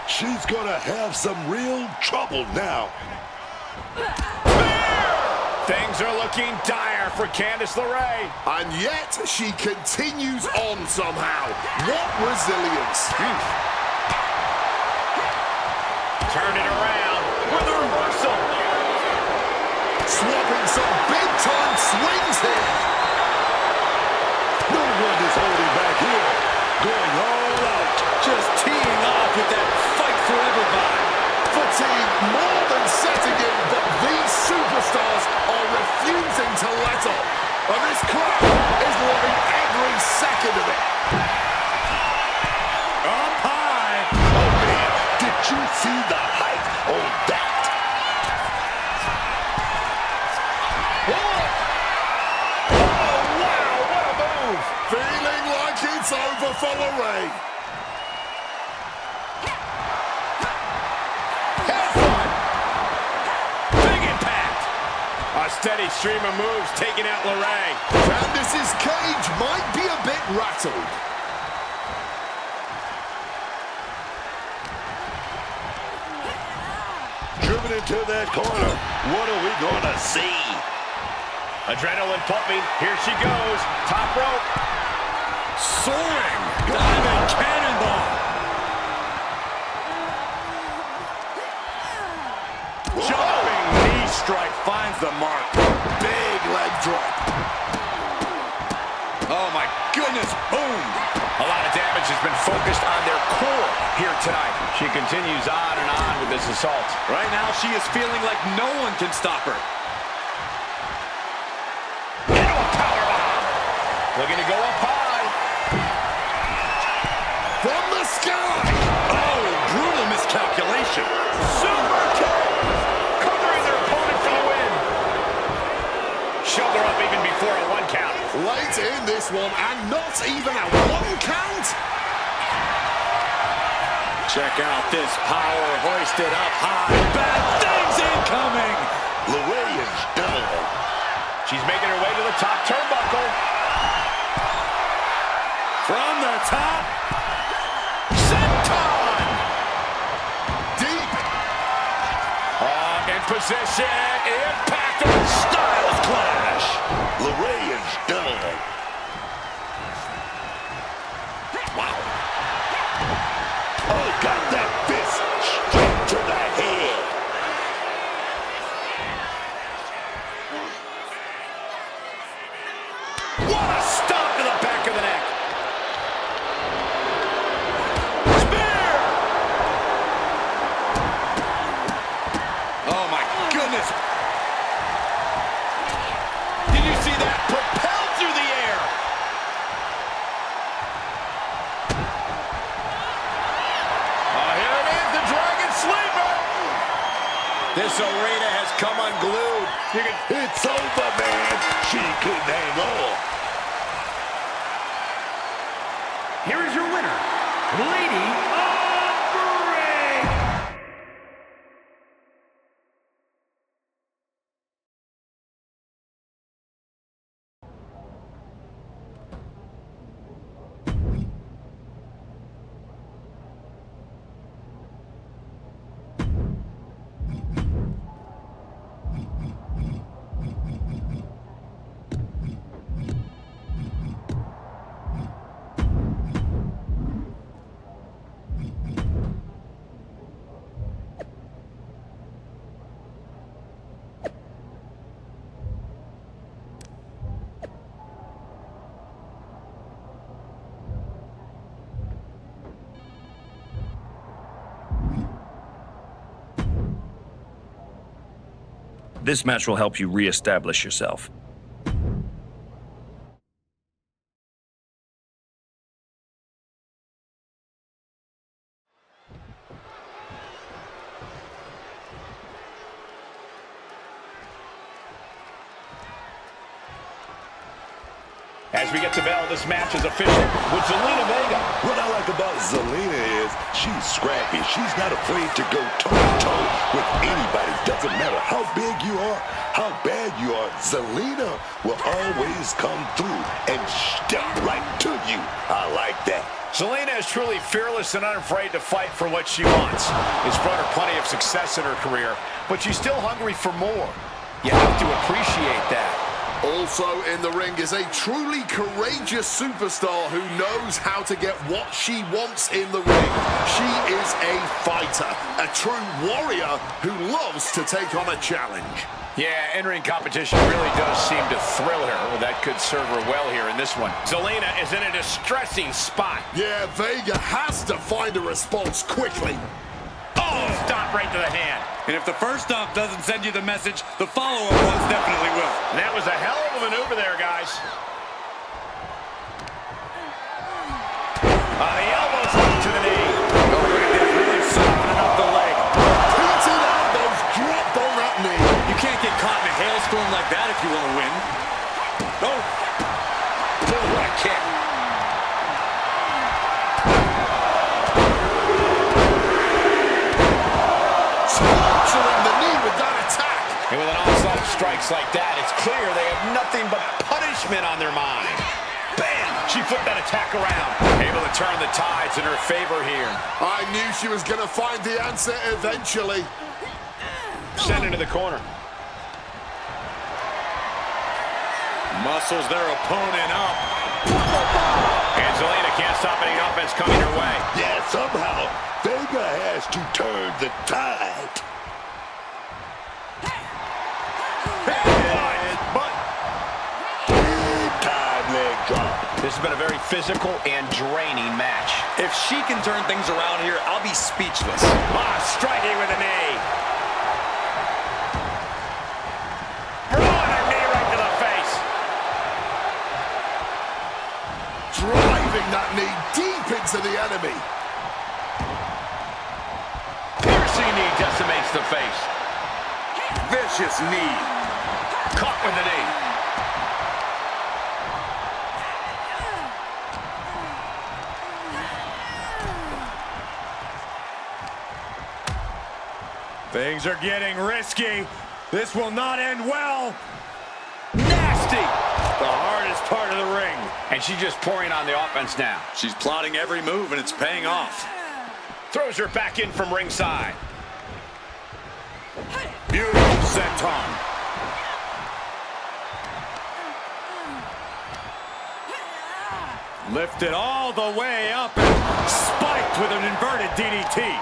She's gonna have some real trouble now. Things are looking dire for Candice LeRae. And yet, she continues on somehow. What resilience. Turn it around with a reversal. Swapping some big-time swings here. No one is holding back here. Going all out. Just teeing off with that fight forever vibe. Fatigue more than setting in, but these superstars are refusing to let up. And this crowd is loving every second of it. Up high. Oh, man, did you see the height on that? Feeling like it's over for LeRae. Big impact. A steady stream of moves taking out LeRae. Candice's cage might be a bit rattled. Driven into that corner. What are we gonna see? Adrenaline pumping. Here she goes. Top rope. Soaring. Diamond cannonball. Jumping knee strike finds the mark. Big leg drop. Oh my goodness, boom. A lot of damage has been focused on their core here tonight. She continues on and on with this assault. Right now she is feeling like no one can stop her. Into a powerbomb. Looking to go up high. From the sky. Oh, brutal miscalculation. Super kick. Covering their opponent for the win. Shoulder up even before a 1 count. Late in this one, and not even a 1 count. Check out this power hoisted up high. Bad things incoming. LeRae is done. She's making her way to the top turnbuckle. From the top. Senton. Deep. In position. Impact of Styles Clash. LeRae is done. Wow. Oh, got that fist straight to the head. What a stomp to the back of the neck. This arena has come unglued. It's over, man. She couldn't hang on. Here is your winner, Lady of the Ring. This match will help you re-establish yourself. As we get to bell, this match is official with Zelina Vega. What I like about Zelina is she's scrappy. She's not afraid to go toe-to-toe with anybody. Doesn't matter how big you are, how bad you are. Zelina will always come through and step right to you. I like that. Zelina is truly fearless and unafraid to fight for what she wants. It's brought her plenty of success in her career, but she's still hungry for more. You have to appreciate that. Also in the ring is a truly courageous superstar who knows how to get what she wants in the ring. She is a fighter, a true warrior who loves to take on a challenge. Yeah, in-ring competition really does seem to thrill her. Well, that could serve her well here in this one. Zelina is in a distressing spot. Yeah, Vega has to find a response quickly. Oh, stop right to the hand. And if the first stomp doesn't send you the message, the follow-up ones definitely will. And that was a hell of a maneuver there, guys. The elbows to the knee. Oh, look at this, really softening up the leg. Repeated elbows dropped on that knee. You can't get caught in a hailstorm like that if you want to win. Oh, what a kick. Sponsoring the knee with that attack. And with an onslaught of strikes like that, it's clear they have nothing but punishment on their mind. Bam! She flipped that attack around. Able to turn the tides in her favor here. I knew she was going to find the answer eventually. Sent into the corner. Muscles their opponent up. And Zelina can't stop any offense coming her way. Yeah, somehow Vega has to turn the tide. Big-time leg drop. This has been a very physical and draining match. If she can turn things around here, I'll be speechless. Striking with a knee. A knee right to the face. Driving that knee deep into the enemy. Piercing knee decimates the face. Vicious knee. Caught with the knee. Things are getting risky. This will not end well. Nasty. The hardest part of the ring. And she's just pouring on the offense now. She's plotting every move, and it's paying off. Throws her back in from ringside. Beautiful senton. Lifted all the way up and spiked with an inverted DDT.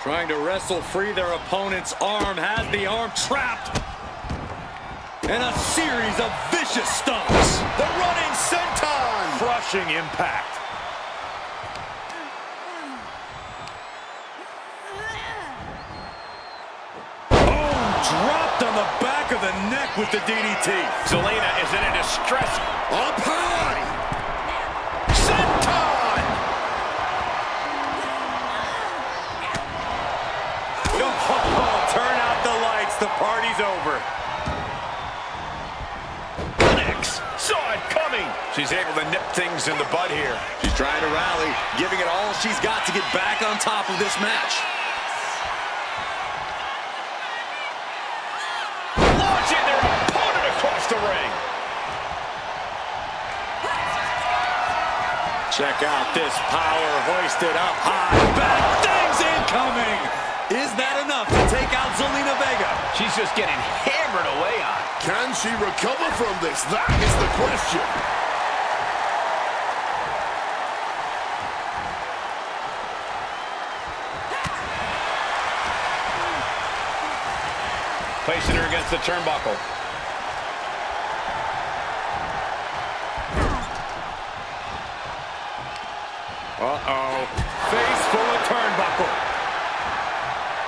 Trying to wrestle free their opponent's arm, has the arm trapped. And a series of vicious stomps. The running senton. Crushing impact. Dropped on the back of the neck with the DDT. Zelina is in a distress. Up high. Senton. Oh, the party's over. Connects. Saw it coming. She's able to nip things in the bud here. She's trying to rally, giving it all she's got to get back on top of this match. Launching their opponent across the ring. Check out this power hoisted up high. Back things incoming. Is that enough to take out Zelina Vega? She's just getting hammered away on. Can she recover from this? That is the question. Placing her against the turnbuckle. Uh-oh. Face full of turnbuckle.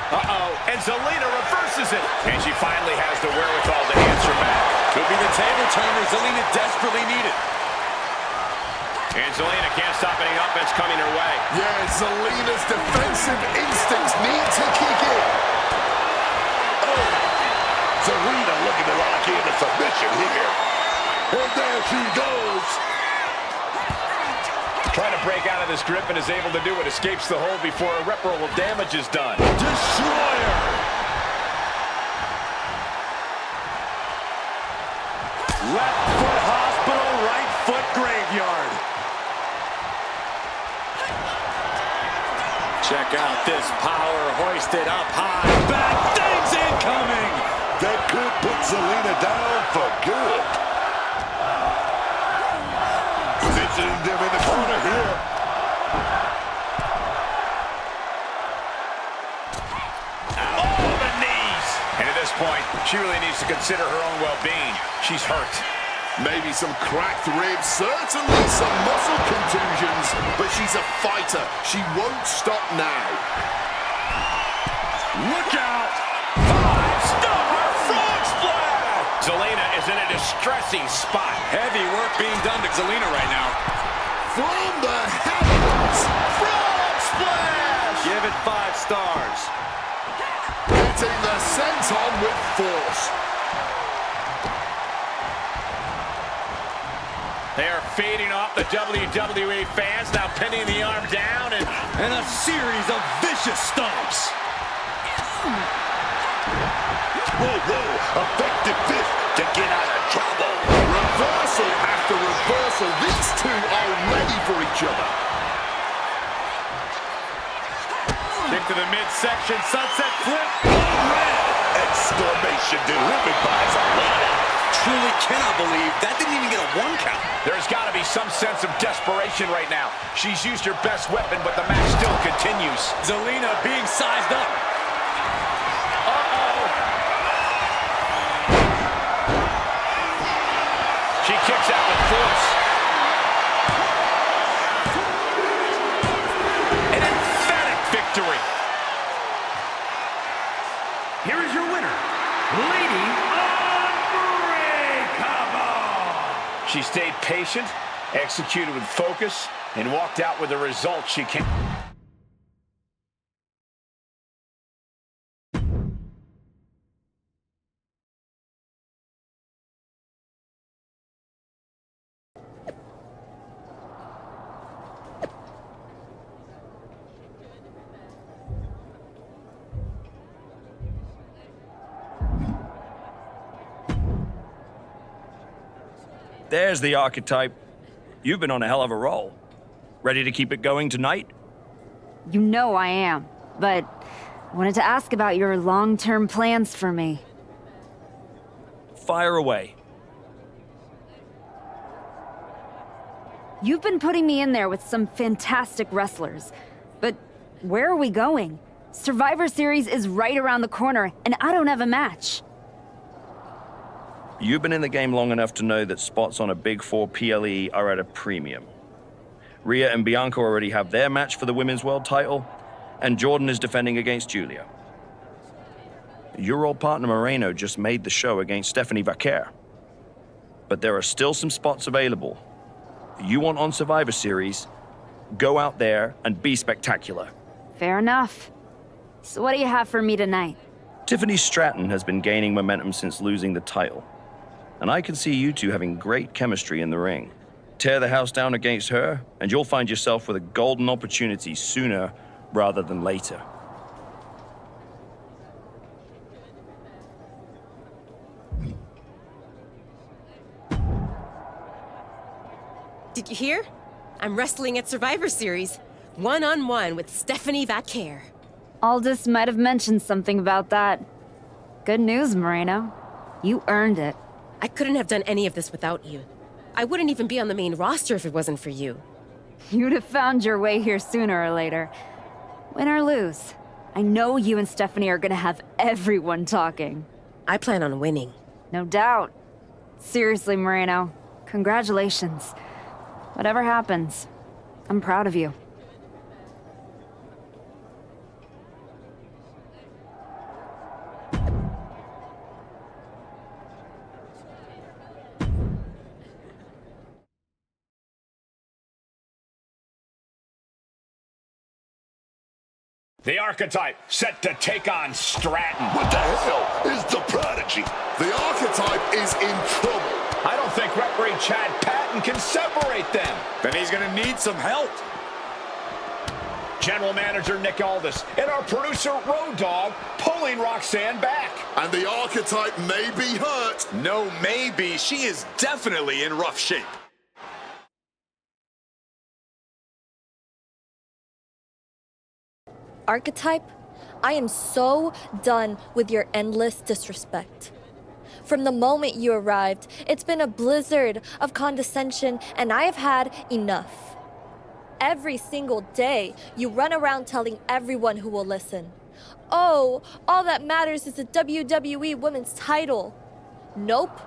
Uh-oh. And Zelina reverses it. And she finally has the wherewithal to answer back. Could be the table turner Zelina desperately needed. And Zelina can't stop any offense coming her way. Yeah, Zelina's defensive instincts need to kick in. Oh. Zelina looking to lock in a submission here. And there she goes. Trying to break out of this grip and is able to do it. Escapes the hold before irreparable damage is done. Destroyer. Left foot hospital, right foot graveyard. Check out this power hoisted up high. Back things incoming. That could put Zelina down for good. Positioning them in the corner here. Oh, the knees. And at this point, she really needs to consider her own well-being. She's hurt. Maybe some cracked ribs, certainly some muscle contusions, but she's a fighter. She won't stop now. Look out! 5-star frog splash! Zelina is in a distressing spot. Heavy work being done to Zelina right now. From the heavens, frog splash! Give it 5 stars. Hitting the senton with force. They are fading off the WWE fans, now pinning the arm down and a series of vicious stomps. Whoa, whoa, effective fist to get out of trouble. Reversal after reversal. These two are ready for each other. Kick to the midsection, sunset flip. Red! Exclamation delivered by Zelina. Truly cannot believe that didn't even get a 1 count. There's got to be some sense of desperation right now. She's used her best weapon, but the match still continues. Zelina being sized up. Uh-oh. She kicks out with force. An emphatic victory. Here is your winner, Lady Unbreakable. She stayed patient, executed with focus, and walked out with the result she can. There's the archetype. You've been on a hell of a roll. Ready to keep it going tonight? You know I am, but I wanted to ask about your long-term plans for me. Fire away. You've been putting me in there with some fantastic wrestlers, but where are we going? Survivor Series is right around the corner, and I don't have a match. You've been in the game long enough to know that spots on a Big 4 PLE are at a premium. Rhea and Bianca already have their match for the Women's World title, and Jordan is defending against Julia. Your old partner Moreno just made the show against Stephanie Vaquer. But there are still some spots available. You want on Survivor Series, go out there and be spectacular. Fair enough. So what do you have for me tonight? Tiffany Stratton has been gaining momentum since losing the title, and I can see you two having great chemistry in the ring. Tear the house down against her, and you'll find yourself with a golden opportunity sooner rather than later. Did you hear? I'm wrestling at Survivor Series, one-on-one with Stephanie Vaquer. Aldous might have mentioned something about that. Good news, Moreno. You earned it. I couldn't have done any of this without you. I wouldn't even be on the main roster if it wasn't for you. You'd have found your way here sooner or later. Win or lose, I know you and Stephanie are gonna have everyone talking. I plan on winning. No doubt. Seriously, Moreno, congratulations. Whatever happens, I'm proud of you. The Archetype set to take on Stratton. What the hell is the Prodigy? The Archetype is in trouble. I don't think referee Chad Patton can separate them. Then he's gonna need some help. General Manager Nick Aldis and our producer Road Dogg pulling Roxanne back. And the Archetype may be hurt. No, maybe. She is definitely in rough shape. Archetype, I am so done with your endless disrespect. From the moment you arrived, it's been a blizzard of condescension, and I have had enough. Every single day, you run around telling everyone who will listen, "Oh, all that matters is the WWE Women's title." Nope.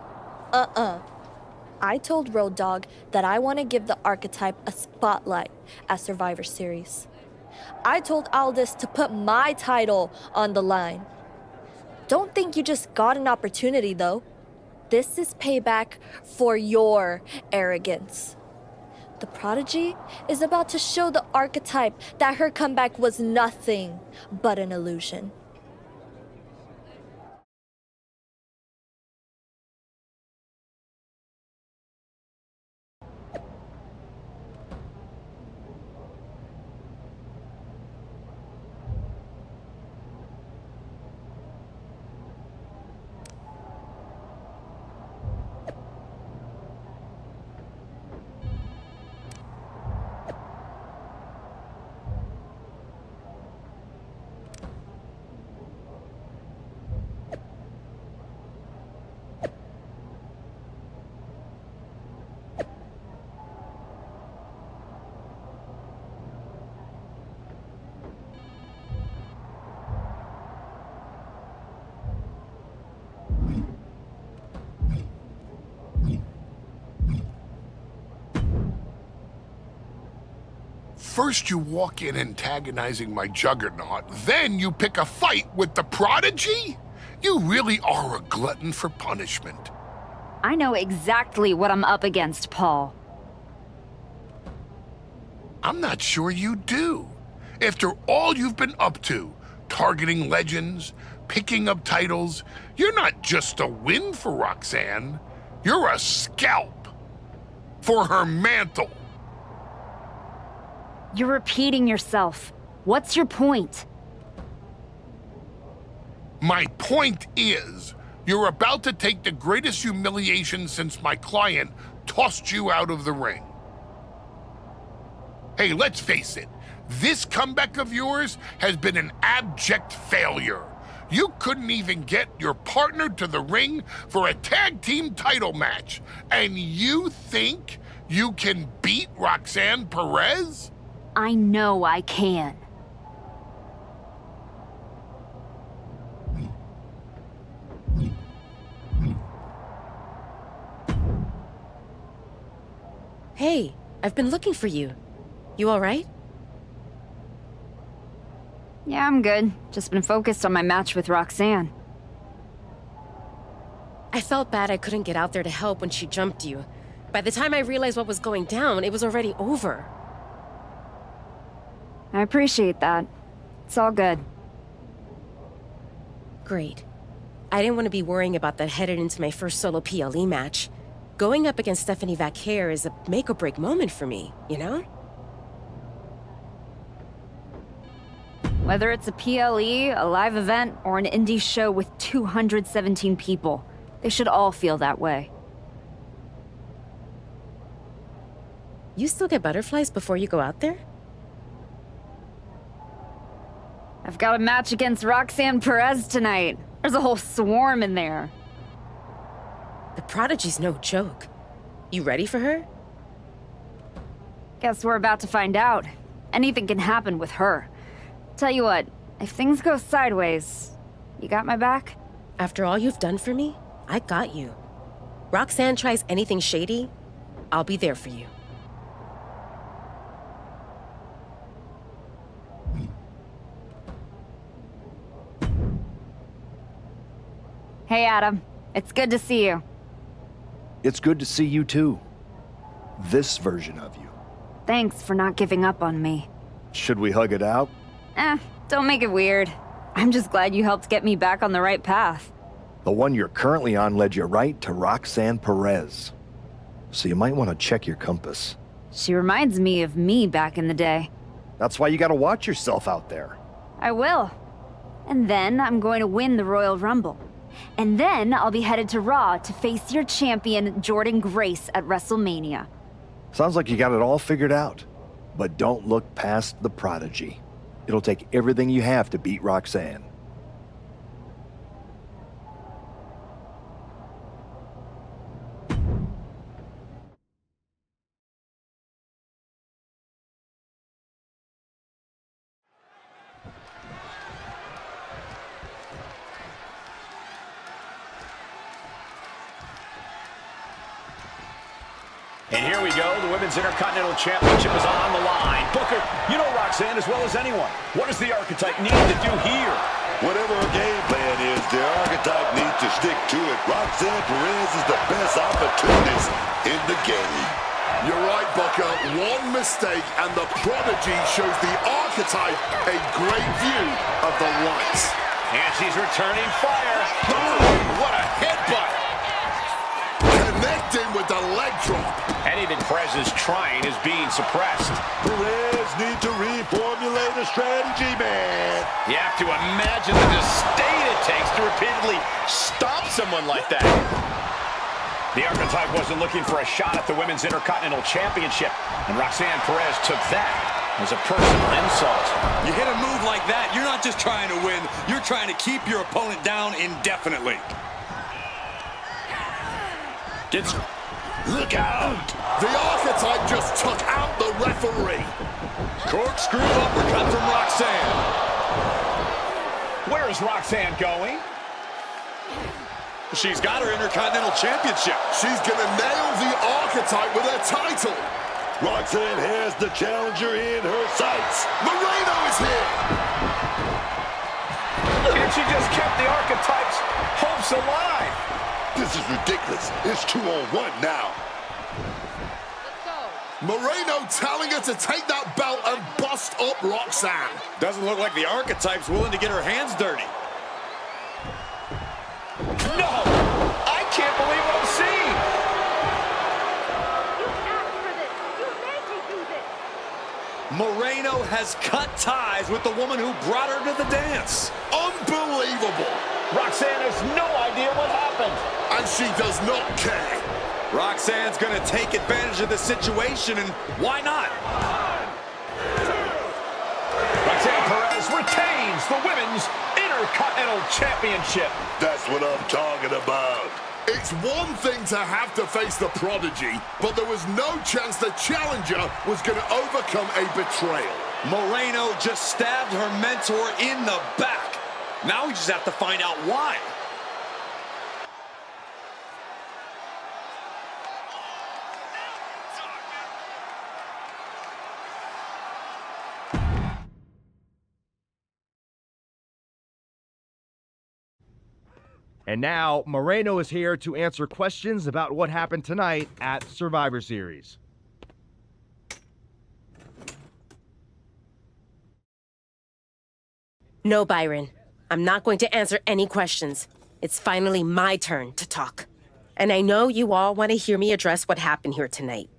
I told Road Dogg that I want to give the Archetype a spotlight at Survivor Series. I told Aldis to put my title on the line. Don't think you just got an opportunity, though. This is payback for your arrogance. The Prodigy is about to show the Archetype that her comeback was nothing but an illusion. First you walk in antagonizing my juggernaut, then you pick a fight with the Prodigy? You really are a glutton for punishment. I know exactly what I'm up against, Paul. I'm not sure you do. After all you've been up to, targeting legends, picking up titles, you're not just a win for Roxanne, you're a scalp for her mantle. You're repeating yourself. What's your point? My point is, you're about to take the greatest humiliation since my client tossed you out of the ring. Hey, let's face it, this comeback of yours has been an abject failure. You couldn't even get your partner to the ring for a tag team title match, and you think you can beat Roxanne Perez? I know I can. Hey, I've been looking for you. You all right? Yeah, I'm good. Just been focused on my match with Roxanne. I felt bad I couldn't get out there to help when she jumped you. By the time I realized what was going down, it was already over. I appreciate that. It's all good. great. I didn't want to be worrying about that headed into my first solo PLE match. Going up against Stephanie Vaquer is a make-or-break moment for me, you know? Whether it's a PLE, a live event, or an indie show with 217 people, they should all feel that way. You still get butterflies before you go out there? I've got a match against Roxanne Perez tonight. There's a whole swarm in there. The Prodigy's no joke. You ready for her? Guess we're about to find out. Anything can happen with her. Tell you what, if things go sideways, you got my back? After all you've done for me, I got you. Roxanne tries anything shady, I'll be there for you. Hey, Adam. It's good to see you. It's good to see you too. This version of you. Thanks for not giving up on me. Should we hug it out? Don't make it weird. I'm just glad you helped get me back on the right path. The one you're currently on led you right to Roxanne Perez. So you might want to check your compass. She reminds me of me back in the day. That's why you gotta watch yourself out there. I will. And then I'm going to win the Royal Rumble. And then I'll be headed to Raw to face your champion, Jordan Grace, at WrestleMania. Sounds like you got it all figured out. But don't look past the Prodigy. It'll take everything you have to beat Roxanne. And here we go. The Women's Intercontinental Championship is on the line. Booker, you know Roxanne as well as anyone. What does the Archetype need to do here? Whatever her game plan is, the Archetype needs to stick to it. Roxanne Perez is the best opportunist in the game. You're right, Booker. One mistake and the Prodigy shows the Archetype a great view of the lights. And she's returning fire. Boom! What a headbutt! Connecting with the leg drop. Anything Perez is trying is being suppressed. Perez needs to reformulate a strategy, man. You have to imagine the disdain it takes to repeatedly stop someone like that. The Archetype wasn't looking for a shot at the Women's Intercontinental Championship, and Roxanne Perez took that as a personal insult. You hit a move like that, you're not just trying to win, you're trying to keep your opponent down indefinitely. Look out! The Archetype just took out the referee. Corkscrew uppercut from Roxanne. Where is Roxanne going? She's got her Intercontinental Championship. She's gonna nail the Archetype with her title. Roxanne has the challenger in her sights. Moreno is here. And she just kept the Archetype's hopes alive. This is ridiculous. It's 2-on-1 now. Moreno telling her to take that belt and bust up Roxanne. Doesn't look like the Archetype's willing to get her hands dirty. No! I can't believe what I'm seeing! You asked for this! You made me do this! Moreno has cut ties with the woman who brought her to the dance. Unbelievable! Roxanne has no idea what happened. And she does not care. Roxanne's gonna take advantage of the situation, and why not? Roxanne Perez retains the Women's Intercontinental Championship. That's what I'm talking about. It's one thing to have to face the Prodigy, but there was no chance the challenger was going to overcome a betrayal. Moreno just stabbed her mentor in the back. Now we just have to find out why. And now, Moreno is here to answer questions about what happened tonight at Survivor Series. No, Byron. I'm not going to answer any questions. It's finally my turn to talk. And I know you all want to hear me address what happened here tonight.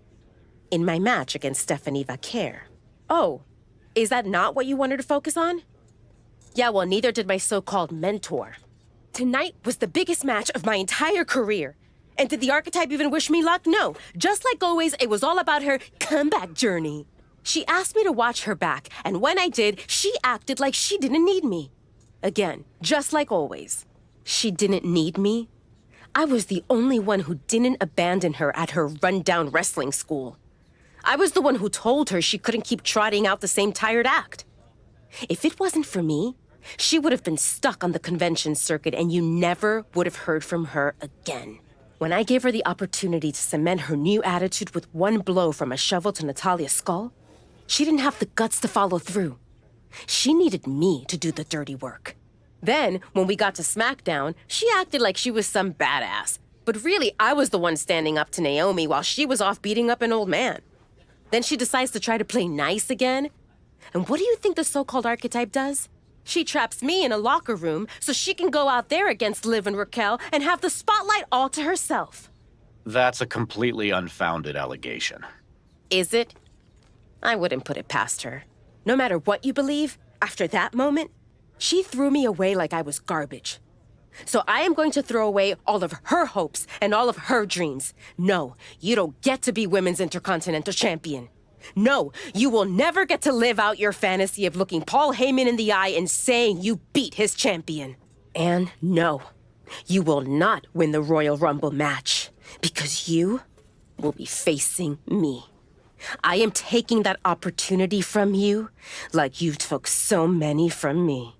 In my match against Stephanie Vaquer. Oh, is that not what you wanted to focus on? Yeah, well, neither did my so-called mentor. Tonight was the biggest match of my entire career. And did the archetype even wish me luck? No. Just like always, it was all about her comeback journey. She asked me to watch her back, and when I did, she acted like she didn't need me. Again, just like always. She didn't need me. I was the only one who didn't abandon her at her rundown wrestling school. I was the one who told her she couldn't keep trotting out the same tired act. If it wasn't for me, she would have been stuck on the convention circuit and you never would have heard from her again. When I gave her the opportunity to cement her new attitude with one blow from a shovel to Natalia's skull, she didn't have the guts to follow through. She needed me to do the dirty work. Then, when we got to SmackDown, she acted like she was some badass. But really, I was the one standing up to Naomi while she was off beating up an old man. Then she decides to try to play nice again. And what do you think the so-called archetype does? She traps me in a locker room so she can go out there against Liv and Raquel and have the spotlight all to herself. That's a completely unfounded allegation. Is it? I wouldn't put it past her. No matter what you believe, after that moment, she threw me away like I was garbage. So I am going to throw away all of her hopes and all of her dreams. No, you don't get to be Women's Intercontinental Champion. No, you will never get to live out your fantasy of looking Paul Heyman in the eye and saying you beat his champion. And no, you will not win the Royal Rumble match because you will be facing me. I am taking that opportunity from you like you took so many from me.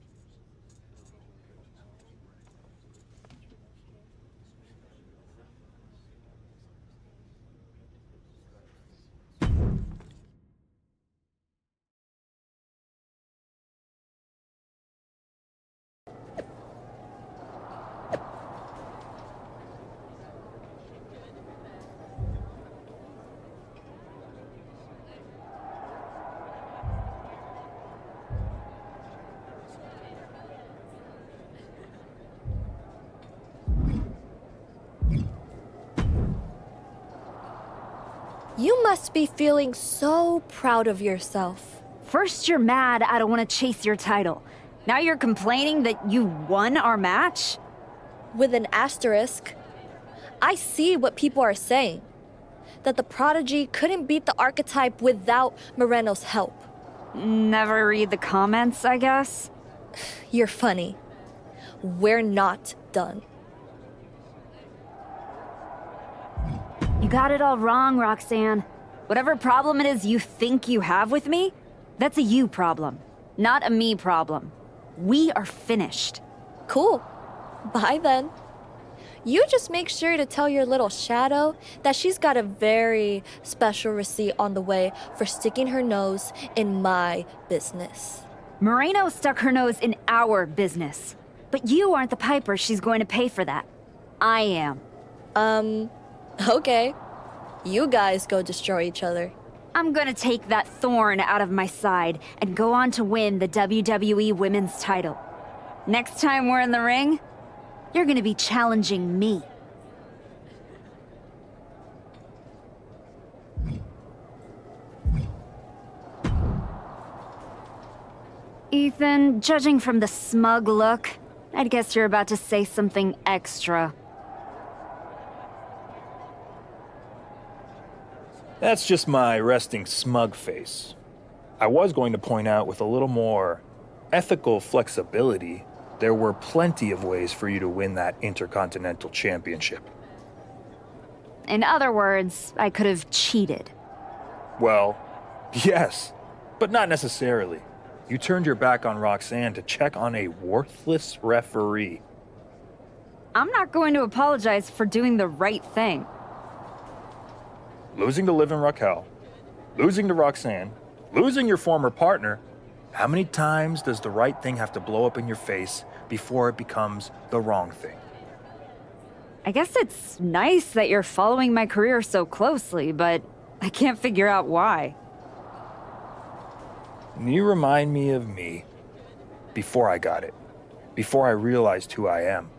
You must be feeling so proud of yourself. First you're mad I don't want to chase your title. Now you're complaining that you won our match? With an asterisk. I see what people are saying. That the Prodigy couldn't beat the archetype without Moreno's help. Never read the comments, I guess? You're funny. We're not done. You got it all wrong, Roxanne. Whatever problem it is you think you have with me, that's a you problem, not a me problem. We are finished. Cool. Bye then. You just make sure to tell your little shadow that she's got a very special receipt on the way for sticking her nose in my business. Moreno stuck her nose in our business. But you aren't the piper she's going to pay for that. I am. Okay. You guys go destroy each other. I'm gonna take that thorn out of my side and go on to win the WWE Women's title. Next time we're in the ring, you're gonna be challenging me. Ethan, judging from the smug look, I'd guess you're about to say something extra. That's just my resting smug face. I was going to point out with a little more ethical flexibility, there were plenty of ways for you to win that Intercontinental Championship. In other words, I could have cheated. Well, yes, but not necessarily. You turned your back on Roxanne to check on a worthless referee. I'm not going to apologize for doing the right thing. Losing to Liv and Raquel, losing to Roxanne, losing your former partner. How many times does the right thing have to blow up in your face before it becomes the wrong thing? I guess it's nice that you're following my career so closely, but I can't figure out why. You remind me of me before I got it. before I realized who I am.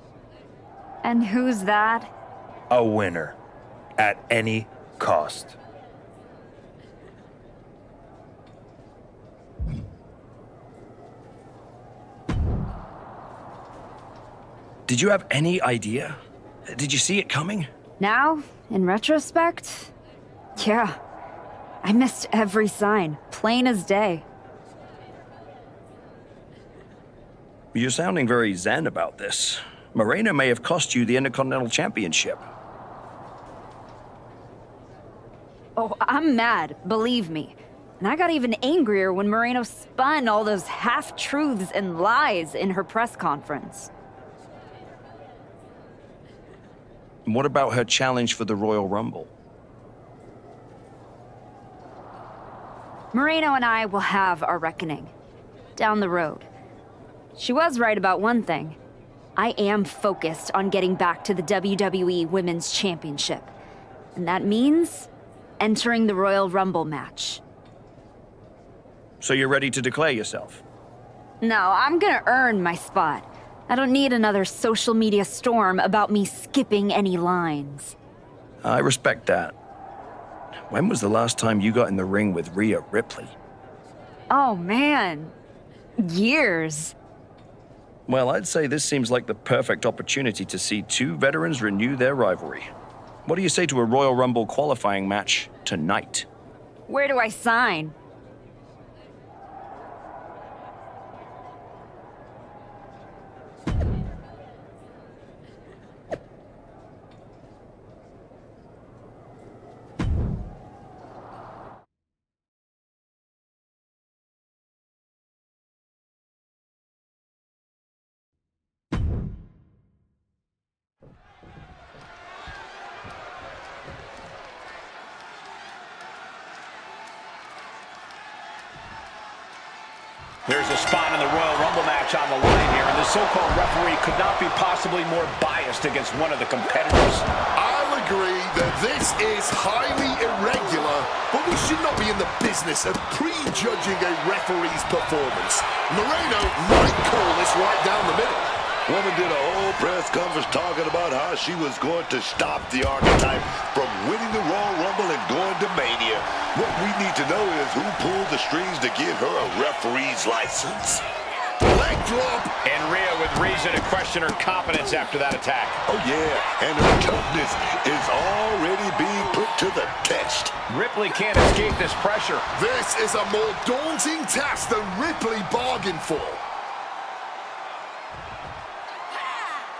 And who's that? A winner. At any cost. Did you have any idea? Did you see it coming? Now, in retrospect, yeah. I missed every sign, plain as day. You're sounding very zen about this. Moreno may have cost you the Intercontinental Championship. Oh, I'm mad, believe me. And I got even angrier when Moreno spun all those half-truths and lies in her press conference. And what about her challenge for the Royal Rumble? Moreno and I will have our reckoning. Down the road. She was right about one thing. I am focused on getting back to the WWE Women's Championship. And that means entering the Royal Rumble match. So you're ready to declare yourself? No, I'm gonna earn my spot. I don't need another social media storm about me skipping any lines. I respect that. When was the last time you got in the ring with Rhea Ripley? Oh man, years. Well, I'd say this seems like the perfect opportunity to see two veterans renew their rivalry. What do you say to a Royal Rumble qualifying match tonight? Where do I sign? There's a spot in the Royal Rumble match on the line here, and the so-called referee could not be possibly more biased against one of the competitors. I'll agree that this is highly irregular, but we should not be in the business of prejudging a referee's performance. Moreno might call this right down the middle. Woman did a whole press conference talking about how she was going to stop the Archetype from winning the Royal Rumble and going to Mania. What we need to know is who pulled the strings to give her a referee's license. Leg drop. And Rhea with reason to question her confidence after that attack. Oh yeah, and her toughness is already being put to the test. Ripley can't escape this pressure. This is a more daunting task than Ripley bargained for.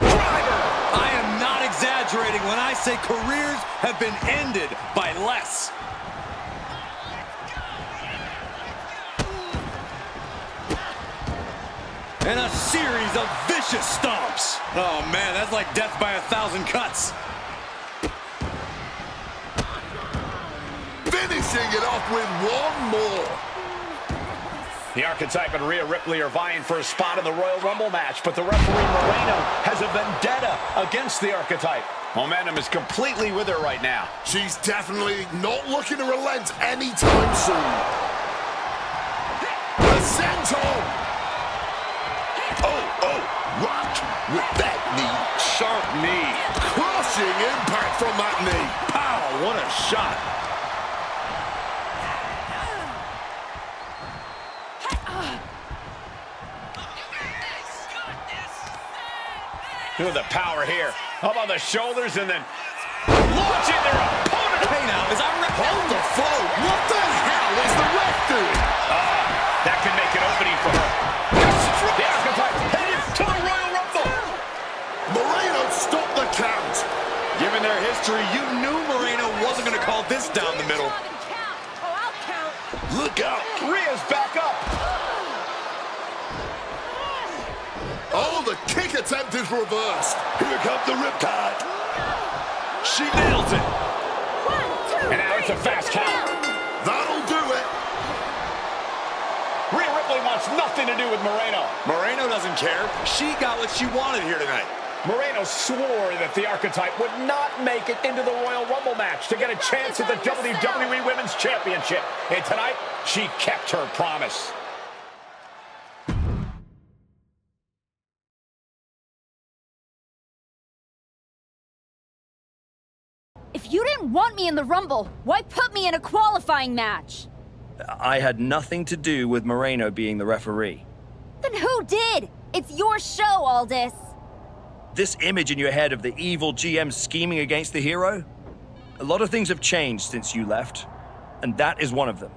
I am not exaggerating when I say careers have been ended by less. And a series of vicious stomps. Oh man, that's like death by 1,000 cuts. Finishing it off with one more. The Archetype and Rhea Ripley are vying for a spot in the Royal Rumble match, but the referee Moreno has a vendetta against the Archetype. Momentum is completely with her right now. She's definitely not looking to relent anytime soon. The senton. Oh, rocked with that knee. Sharp knee. Crushing impact from that knee. Pow, what a shot. Doing the power here. Up on the shoulders and then launching their opponent. Hey now, is that right? Hold the float. What the hell is the ref doing? That could make an opening for her. The Archetype headed to the Royal Rumble. Moreno stopped the count. Given their history, you knew Moreno wasn't going to call this down the middle. Look out. Rhea's back up. Oh, the kick attempt is reversed. Here comes the riptide. She nails it. And now it's a fast count. That'll do it. Rhea Ripley wants nothing to do with Moreno. Moreno doesn't care. She got what she wanted here tonight. Moreno swore that the Archetype would not make it into the Royal Rumble match to get a chance at the WWE Women's Championship. And tonight, she kept her promise. didn't want me in the Rumble, why put me in a qualifying match? I had nothing to do with Moreno being the referee. Then who did? It's your show, Aldis. This image in your head of the evil GM scheming against the hero? A lot of things have changed since you left, and that is one of them.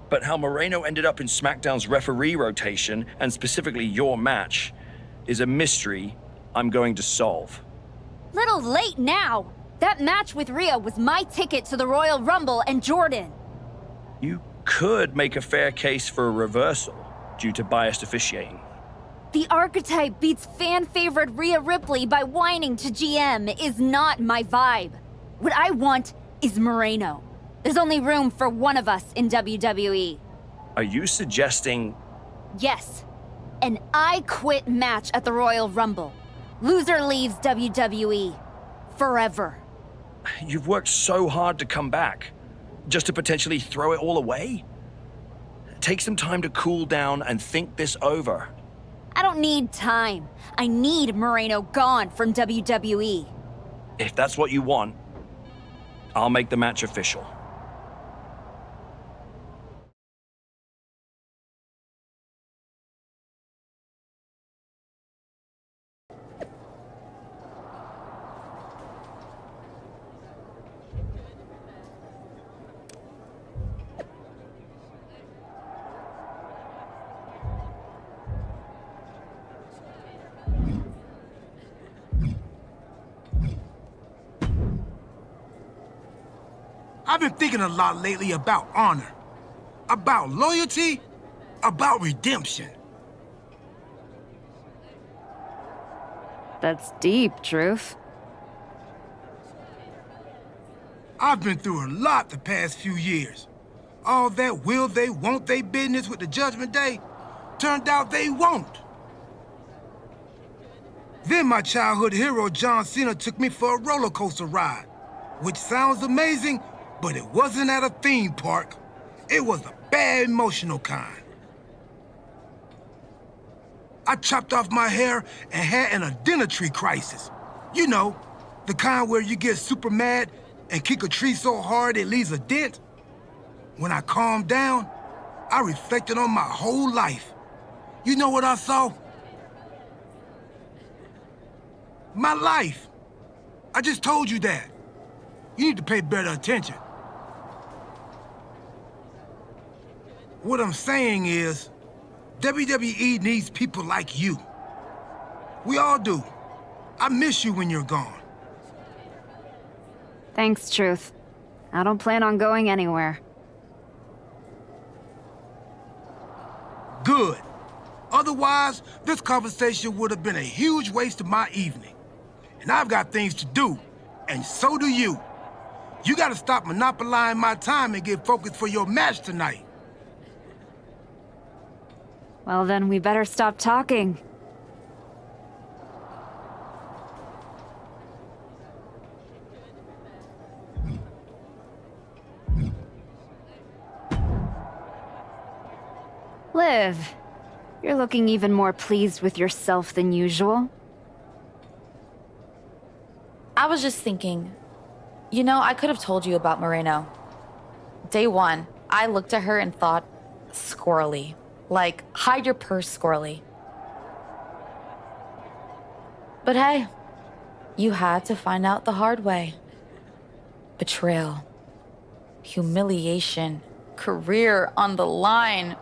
But how Moreno ended up in SmackDown's referee rotation, and specifically your match, is a mystery I'm going to solve. Little late now. That match with Rhea was my ticket to the Royal Rumble and Jordan. You could make a fair case for a reversal due to biased officiating. The archetype beats fan-favorite Rhea Ripley by whining to GM is not my vibe. What I want is Moreno. There's only room for one of us in WWE. Are you suggesting... Yes. An I Quit match at the Royal Rumble. Loser leaves WWE. Forever. You've worked so hard to come back, just to potentially throw it all away? Take some time to cool down and think this over. I don't need time. I need Moreno gone from WWE. If that's what you want, I'll make the match official. I've been thinking a lot lately about honor, about loyalty, about redemption. That's deep, Truth. I've been through a lot the past few years. All that will they, won't they business with the Judgment Day turned out they won't. Then my childhood hero John Cena took me for a roller coaster ride, which sounds amazing, but it wasn't at a theme park. It was a bad emotional kind. I chopped off my hair and had an identity crisis. You know, the kind where you get super mad and kick a tree so hard it leaves a dent. When I calmed down, I reflected on my whole life. You know what I saw? My life. I just told you that. You need to pay better attention. What I'm saying is, WWE needs people like you. We all do. I miss you when you're gone. Thanks, Truth. I don't plan on going anywhere. Good. Otherwise, this conversation would have been a huge waste of my evening. And I've got things to do, and so do you. You gotta stop monopolizing my time and get focused for your match tonight. Well, then we better stop talking. Liv, you're looking even more pleased with yourself than usual. I was just thinking, you know, I could have told you about Moreno. Day one, I looked at her and thought, squirrely. Like, hide your purse, squirrely. But hey, you had to find out the hard way. Betrayal, humiliation, career on the line.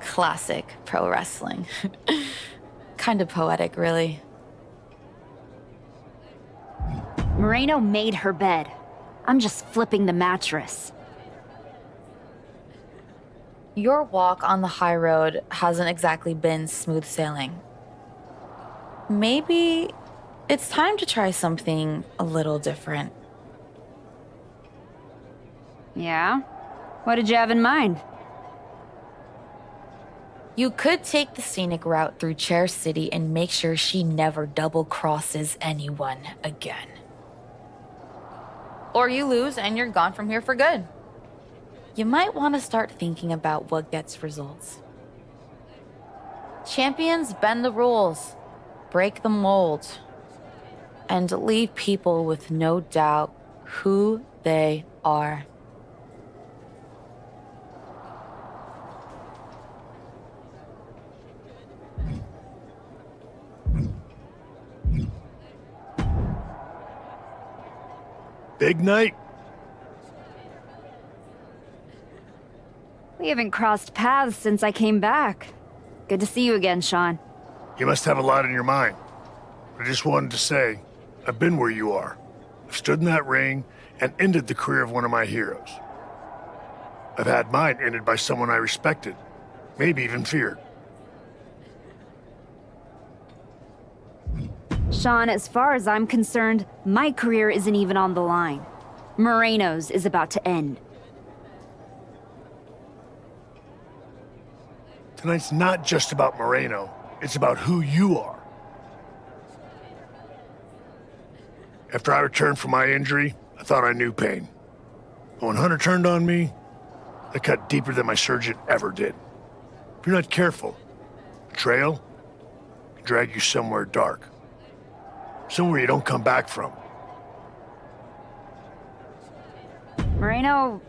Classic pro wrestling. Kind of poetic, really. Moreno made her bed. I'm just flipping the mattress. Your walk on the high road hasn't exactly been smooth sailing. Maybe it's time to try something a little different. Yeah? What did you have in mind? You could take the scenic route through Chair City and make sure she never double crosses anyone again. Or you lose and you're gone from here for good. You might want to start thinking about what gets results. Champions bend the rules, break the mold, and leave people with no doubt who they are. Big night? We haven't crossed paths since I came back. Good to see you again, Sean. You must have a lot in your mind. I just wanted to say, I've been where you are. I've stood in that ring and ended the career of one of my heroes. I've had mine ended by someone I respected, maybe even feared. Sean, as far as I'm concerned, my career isn't even on the line. Moreno's is about to end. Tonight's not just about Moreno. It's about who you are. After I returned from my injury, I thought I knew pain. But when Hunter turned on me, I cut deeper than my surgeon ever did. If you're not careful, betrayal can drag you somewhere dark. Somewhere you don't come back from. Moreno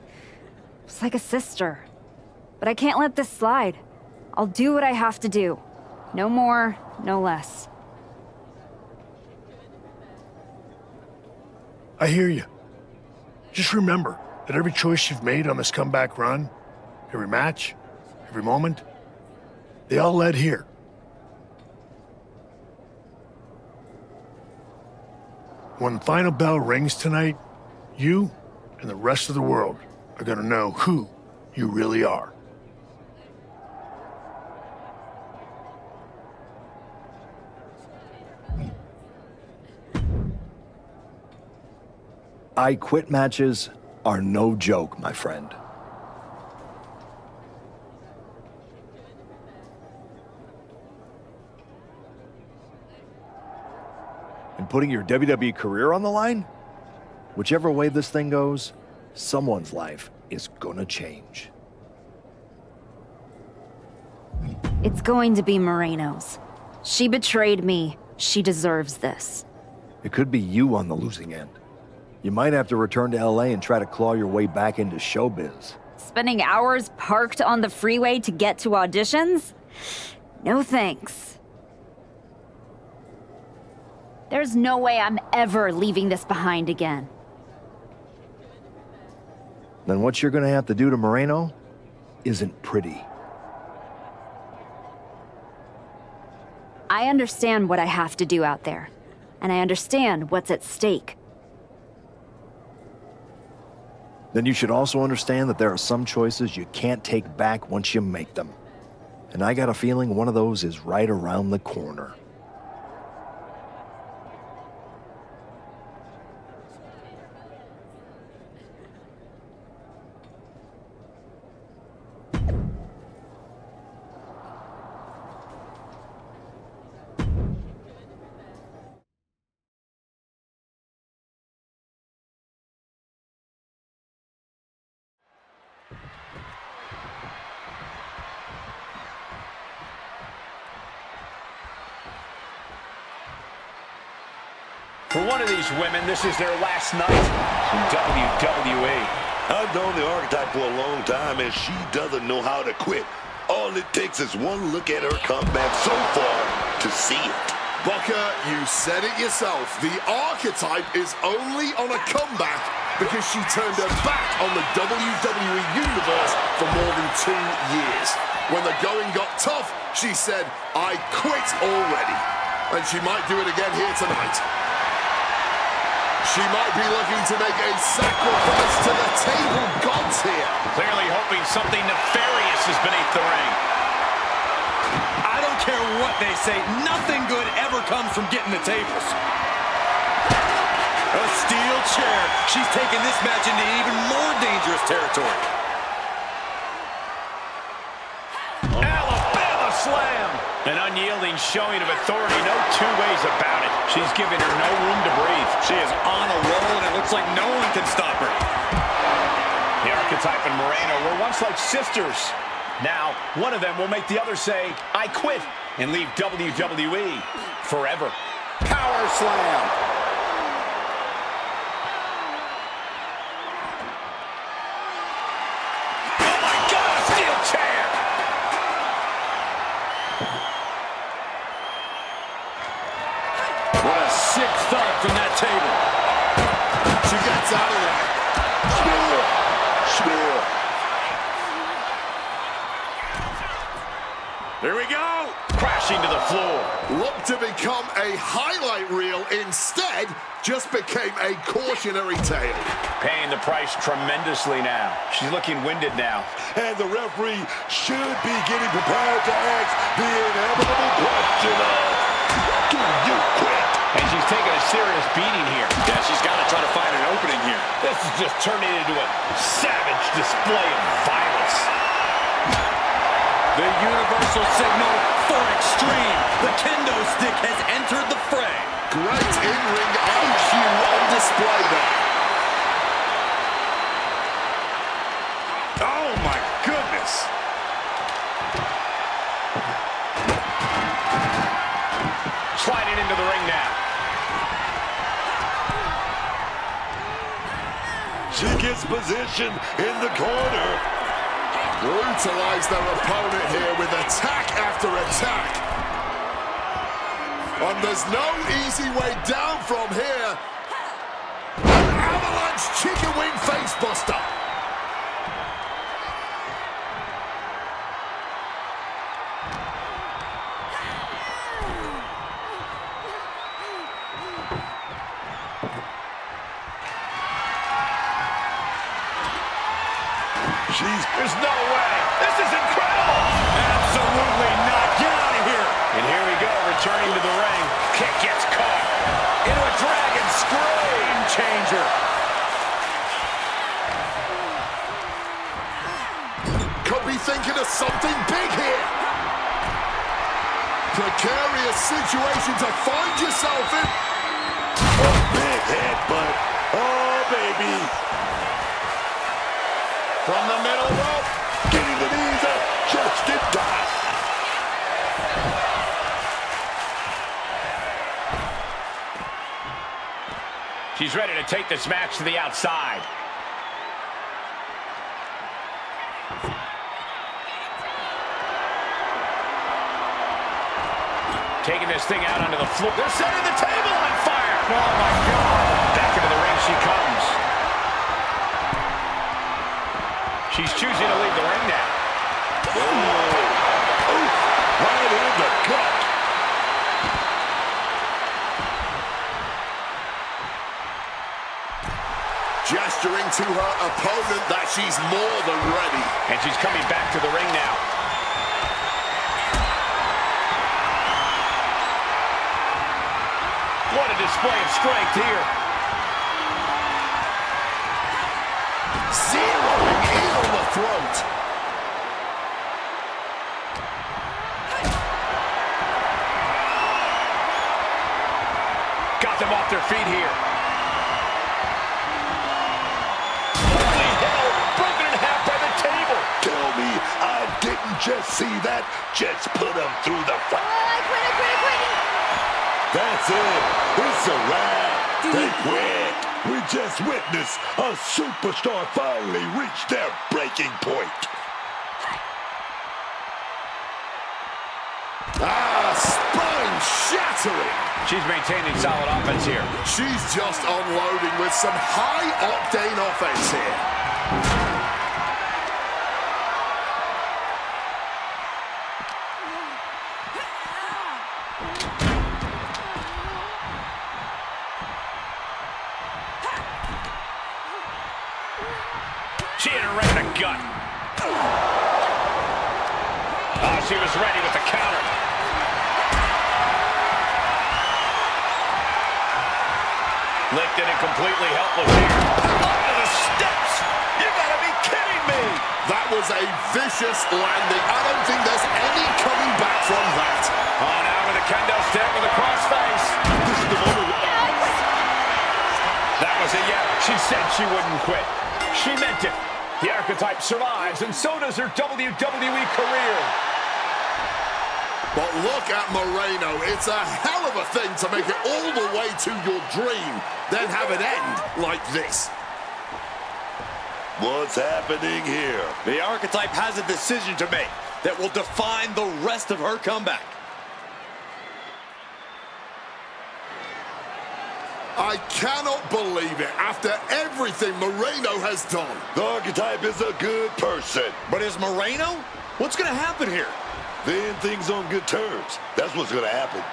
was like a sister. But I can't let this slide. I'll do what I have to do. No more, no less. I hear you. Just remember that every choice you've made on this comeback run, every match, every moment, they all led here. When the final bell rings tonight, you and the rest of the world are gonna know who you really are. I quit matches are no joke, my friend. And putting your WWE career on the line? Whichever way this thing goes, someone's life is gonna change. It's going to be Moreno's. She betrayed me. She deserves this. It could be you on the losing end. You might have to return to LA and try to claw your way back into showbiz. Spending hours parked on the freeway to get to auditions? No thanks. There's no way I'm ever leaving this behind again. Then what you're gonna have to do to Moreno isn't pretty. I understand what I have to do out there, and I understand what's at stake. Then you should also understand that there are some choices you can't take back once you make them. And I got a feeling one of those is right around the corner. For one of these women, this is their last night in WWE. I've known the Archetype for a long time, and she doesn't know how to quit. All it takes is one look at her comeback so far to see it. Booker, you said it yourself. The Archetype is only on a comeback because she turned her back on the WWE Universe for more than 2 years. When the going got tough, she said, I quit already. And she might do it again here tonight. She might be looking to make a sacrifice to the table gods here. Clearly hoping something nefarious is beneath the ring. I don't care what they say, nothing good ever comes from getting the tables. A steel chair. She's taking this match into even more dangerous territory. Alabama slam. An unyielding showing of authority, no two ways about it. She's giving her no room to breathe. She is on a roll, and it looks like no one can stop her. The Archetype and Moreno were once like sisters. Now, one of them will make the other say, I quit, and leave WWE forever. Power slam. gets out of there. Spear. Here we go. Crashing to the floor. Looked to become a highlight reel. Instead, just became a cautionary tale. Paying the price tremendously now. She's looking winded now. And the referee should be getting prepared to ask the inevitable question of, do you quit? And she's taking a serious beating here. Yeah, she's got to try to find an opening here. This is just turning into a savage display of violence. The universal signal for extreme. The kendo stick has entered the fray. Great in-ring IQ on display there. Oh my goodness. Sliding into the ring now. She gets position in the corner. Brutalize their opponent here with attack after attack. And there's no easy way down from here. An avalanche chicken wing face buster. There's no way. This is incredible. Absolutely not. Get out of here. And here we go, returning to the ring. Kick gets caught. Into a dragon scream changer. Could be thinking of something big here. Precarious situation to find yourself in. A big headbutt. Oh, baby. From the middle rope. Getting the knees up just in time. She's ready to take this match to the outside. Taking this thing out onto the floor. They're setting the table on fire. Oh, my God. Back into the ring she comes. She's choosing to leave the ring now. Oh, right in the gut. Gesturing to her opponent that she's more than ready. And she's coming back to the ring now. What a display of strength here. Zeroing in on the throat. Got them off their feet here. Broken in half by the table. Tell me I didn't just see that. Just put them through the front. I quit. That's it. It's a wrap. They quit. We just witnessed a superstar finally reach their breaking point. Spine-shattering. She's maintaining solid offense here. She's just unloading with some high-octane offense here. She hit her right in the gut. Oh, she was ready with the counter. Lifted and completely helpless here. Onto the steps! You gotta be kidding me! That was a vicious landing. I don't think there's any coming back from that. Oh, now with a kendo stick with a crossface. This is the moment. That was a yes. She said she wouldn't quit. She meant it. The Archetype survives, and so does her WWE career. But look at Moreno. It's a hell of a thing to make it all the way to your dream, then have it end like this. What's happening here? The Archetype has a decision to make that will define the rest of her comeback. I cannot believe it after everything Moreno has done. The Archetype is a good person. But is Moreno? What's going to happen here? Then things on good terms. That's what's going to happen.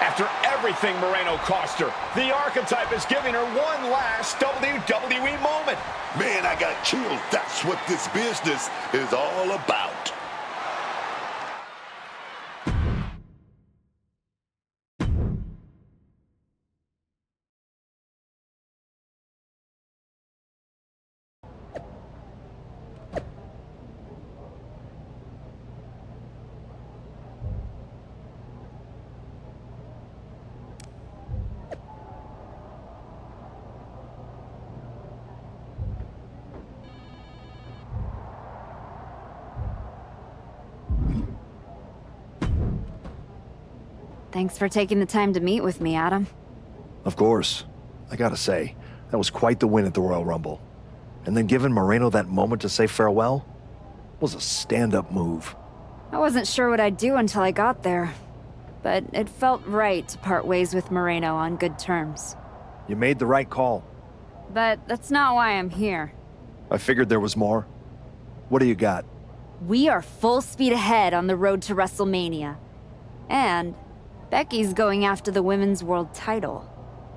After everything Moreno cost her, the Archetype is giving her one last WWE moment. Man, I got chills. That's what this business is all about. Thanks for taking the time to meet with me, Adam. Of course. I gotta say, that was quite the win at the Royal Rumble. And then giving Moreno that moment to say farewell was a stand-up move. I wasn't sure what I'd do until I got there, but it felt right to part ways with Moreno on good terms. You made the right call. But that's not why I'm here. I figured there was more. What do you got? We are full speed ahead on the road to WrestleMania. And Becky's going after the Women's World title.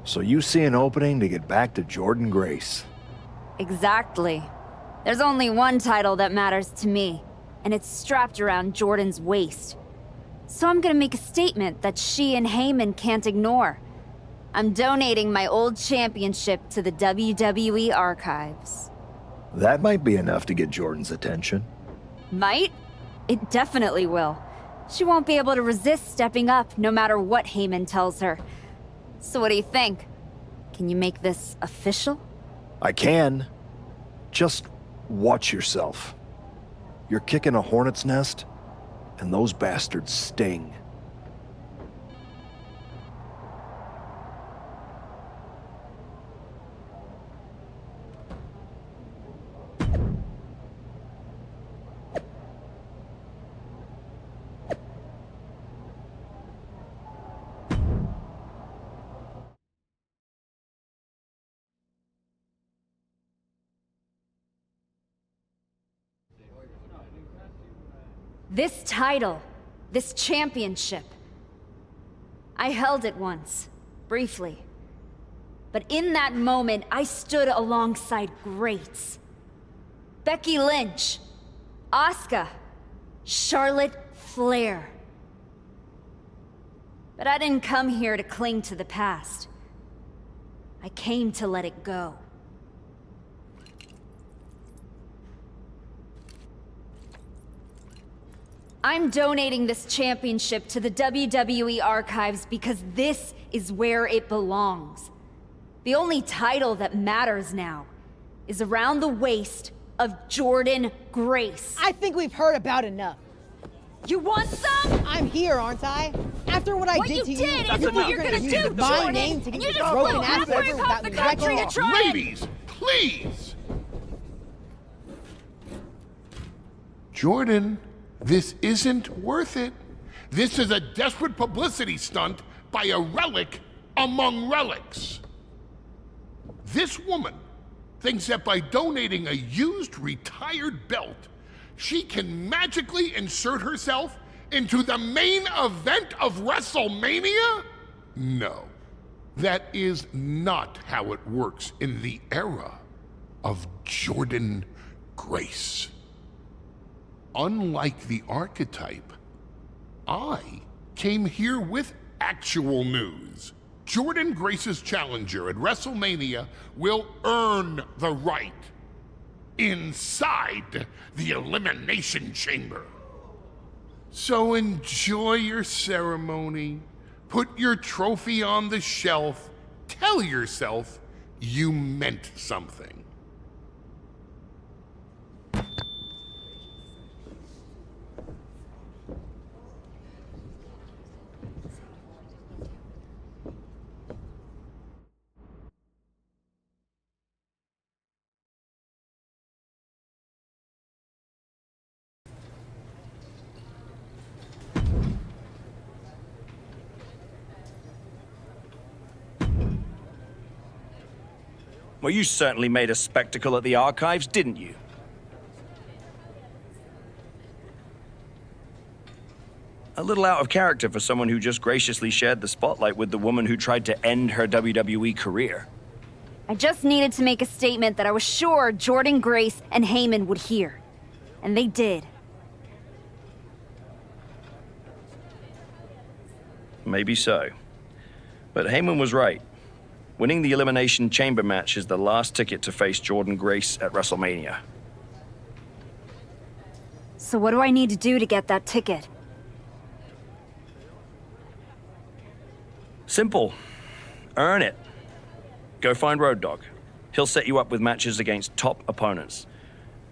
So you see an opening to get back to Jordan Grace. Exactly. There's only one title that matters to me, and it's strapped around Jordan's waist. So I'm gonna make a statement that she and Heyman can't ignore. I'm donating my old championship to the WWE archives. That might be enough to get Jordan's attention. Might? It definitely will. She won't be able to resist stepping up no matter what Heyman tells her. So what do you think? Can you make this official? I can. Just watch yourself. You're kicking a hornet's nest, and those bastards sting. This title, this championship. I held it once, briefly. But in that moment, I stood alongside greats. Becky Lynch, Asuka, Charlotte Flair. But I didn't come here to cling to the past. I came to let it go. I'm donating this championship to the WWE archives because this is where it belongs. The only title that matters now is around the waist of Jordan Grace. I think we've heard about enough. You want some? I'm here, aren't I? After what I did to you, is what you're gonna do, my Jordan. name to And get you your just broken blew ass halfway over across without the me country wrecking to try and- Ladies, please! Jordan, this isn't worth it. This is a desperate publicity stunt by a relic among relics. This woman thinks that by donating a used retired belt, she can magically insert herself into the main event of WrestleMania? No, that is not how it works in the era of Jordan Grace. Unlike the Archetype, I came here with actual news. Jordan Grace's challenger at WrestleMania will earn the right inside the Elimination Chamber. So enjoy your ceremony, put your trophy on the shelf, tell yourself you meant something. Well, you certainly made a spectacle at the archives, didn't you? A little out of character for someone who just graciously shared the spotlight with the woman who tried to end her WWE career. I just needed to make a statement that I was sure Jordan Grace and Heyman would hear. And they did. Maybe so. But Heyman was right. Winning the Elimination Chamber match is the last ticket to face Jordan Grace at WrestleMania. So what do I need to do to get that ticket? Simple. Earn it. Go find Road Dogg. He'll set you up with matches against top opponents.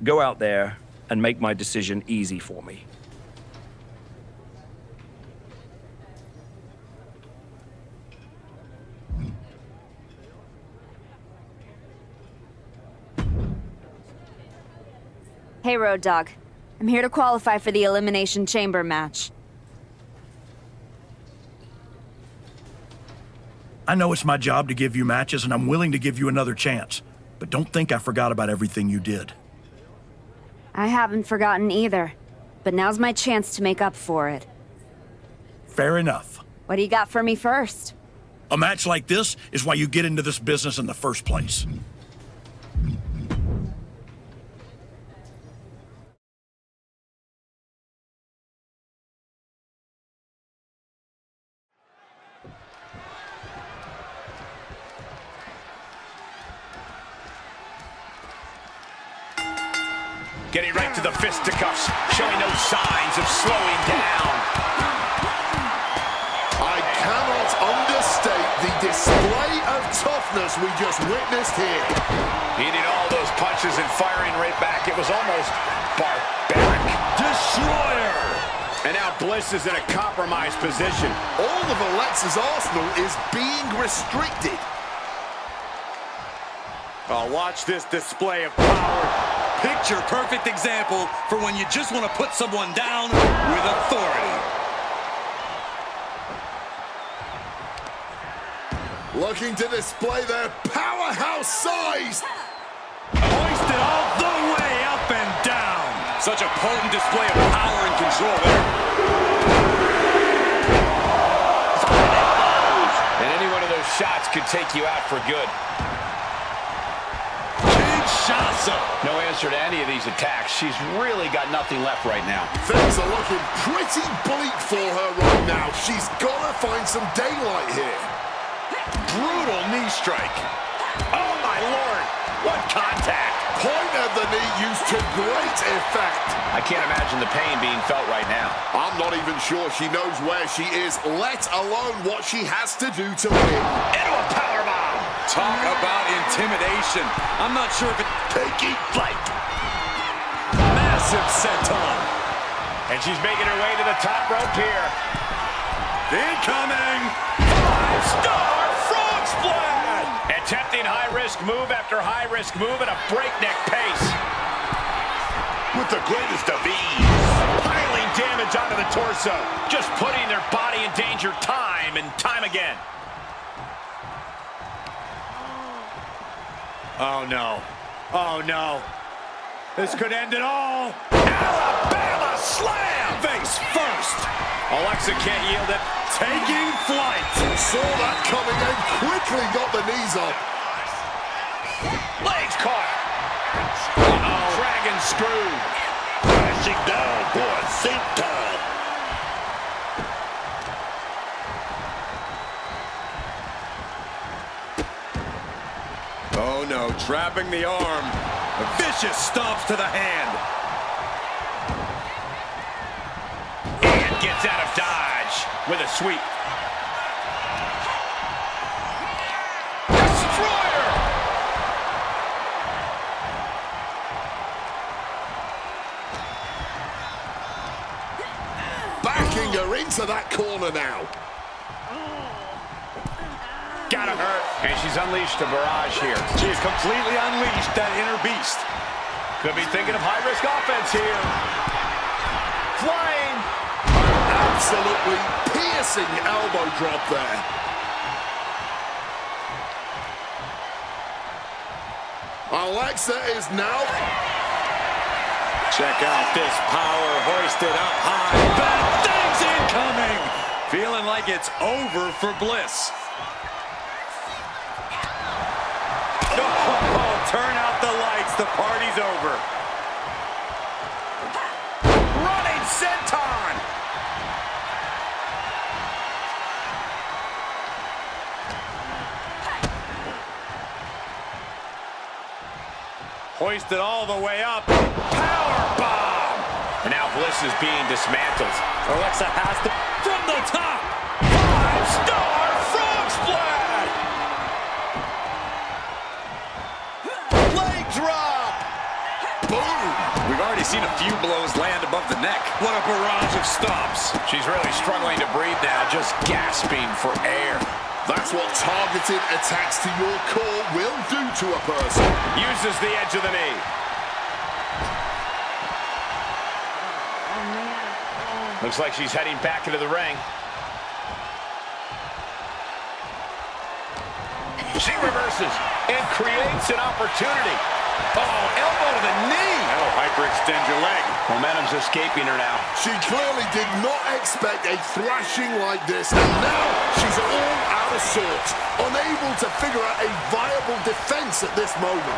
Go out there and make my decision easy for me. Hey, Road Dogg. I'm here to qualify for the Elimination Chamber match. I know it's my job to give you matches, and I'm willing to give you another chance. But don't think I forgot about everything you did. I haven't forgotten either. But now's my chance to make up for it. Fair enough. What do you got for me first? A match like this is why you get into this business in the first place. Getting right to the fisticuffs, showing no signs of slowing down. I cannot understate the display of toughness we just witnessed here. Eating all those punches and firing right back. It was almost barbaric. Destroyer! And now Bliss is in a compromised position. All of Alexa's arsenal is being restricted. Oh, watch this display of power. Picture perfect example for when you just want to put someone down with authority. Looking to display their powerhouse size. Hoisted all the way up and down. Such a potent display of power and control there. And any one of those shots could take you out for good. Kinshasa. No answer to any of these attacks. She's really got nothing left right now. Things are looking pretty bleak for her right now. She's got to find some daylight here. Brutal knee strike. Oh, my Lord. What contact. Point of the knee used to great effect. I can't imagine the pain being felt right now. I'm not even sure she knows where she is, let alone what she has to do to win. Into a powerbomb. Talk about intimidation. I'm not sure if it... Taking flight. Massive senton. And she's making her way to the top rope here. Incoming. 5-star frog splash. Attempting high-risk move after high-risk move at a breakneck pace. With the greatest of ease. Piling damage onto the torso. Just putting their body in danger time and time again. Oh, no. Oh, no. This could end it all. Alabama slam! Face first. Alexa can't yield it. Taking flight. Saw that coming and quickly got the knees up. Legs caught. Uh-oh. Dragon screw. Crashing down for a sink time. Oh no, trapping the arm. A vicious stomps to the hand. And gets out of dodge with a sweep. Destroyer! Backing her into that corner now. Gotta hurt. And she's unleashed a barrage here. She's completely unleashed that inner beast. Could be thinking of high-risk offense here. Flying. Absolutely piercing elbow drop there. Alexa is now... Check out this power hoisted up high. Bad things incoming. Feeling like it's over for Bliss. Oh, turn out the lights. The party's over. Running senton. Hoisted all the way up. Power bomb. And now Bliss is being dismantled. Alexa has to... From the top. 5-star frog splash. Leg drop. Boom. We've already seen a few blows land above the neck. What a barrage of stomps. She's really struggling to breathe now, just gasping for air. That's what targeted attacks to your core will do to a person. Uses the edge of the knee. Looks like she's heading back into the ring. She reverses and creates an opportunity. Oh, elbow to the knee. That'll hyperextend your leg. Momentum's escaping her now. She clearly did not expect a thrashing like this, and now she's all out of sorts, unable to figure out a viable defense at this moment.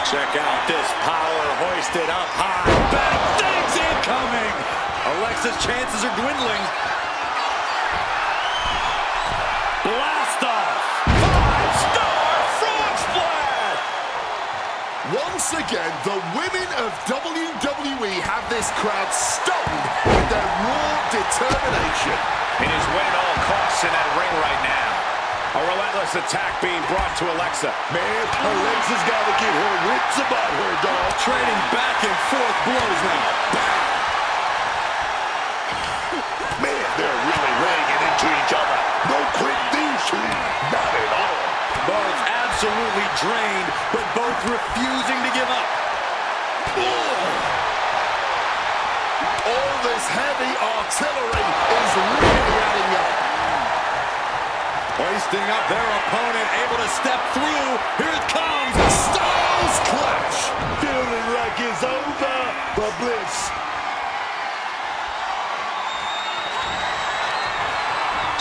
Check out this power hoisted up high. Bad things incoming. Alexa's chances are dwindling. Blast off. 5-star frog splash. Once again, the women of WWE have this crowd stunned with their raw determination. It is win at all costs in that ring right now. A relentless attack being brought to Alexa. Man, Alexa's got to get her wits about her, dog. Trading back and forth blows now. Man, they're really laying it into each other. No quick these two. Not at all. Both absolutely drained, but both refusing to give up. All this heavy artillery is really adding up. Hoisting up their opponent, able to step through. Here it comes. Styles clash. Feeling like it's over for Bliss.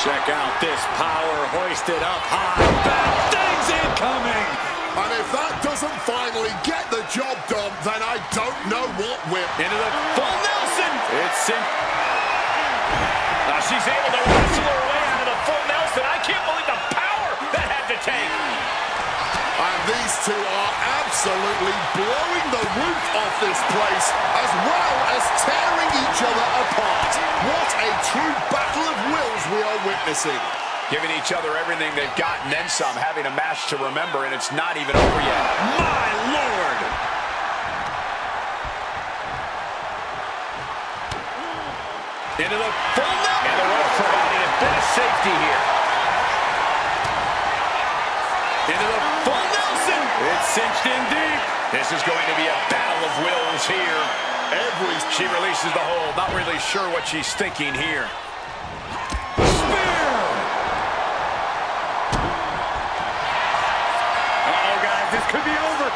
Check out this power hoisted up high. Bad things incoming. And if that doesn't finally get the job done, then I don't know what will. Into the full Nelson. It's in. She's able to wrestle her way out of the full Nelson. I can't believe the power that had to take. And these two are absolutely blowing the roof off this place, as well as tearing each other apart. What a true battle of wills we are witnessing. Giving each other everything they've got and then some, having a match to remember, and it's not even over yet. My Lord! Into the full Nelson. And the ref providing a bit of safety here. Into the full Nelson. It's cinched in deep. This is going to be a battle of wills here. She releases the hold. Not really sure what she's thinking here. Spear! Uh-oh, guys, this could be over.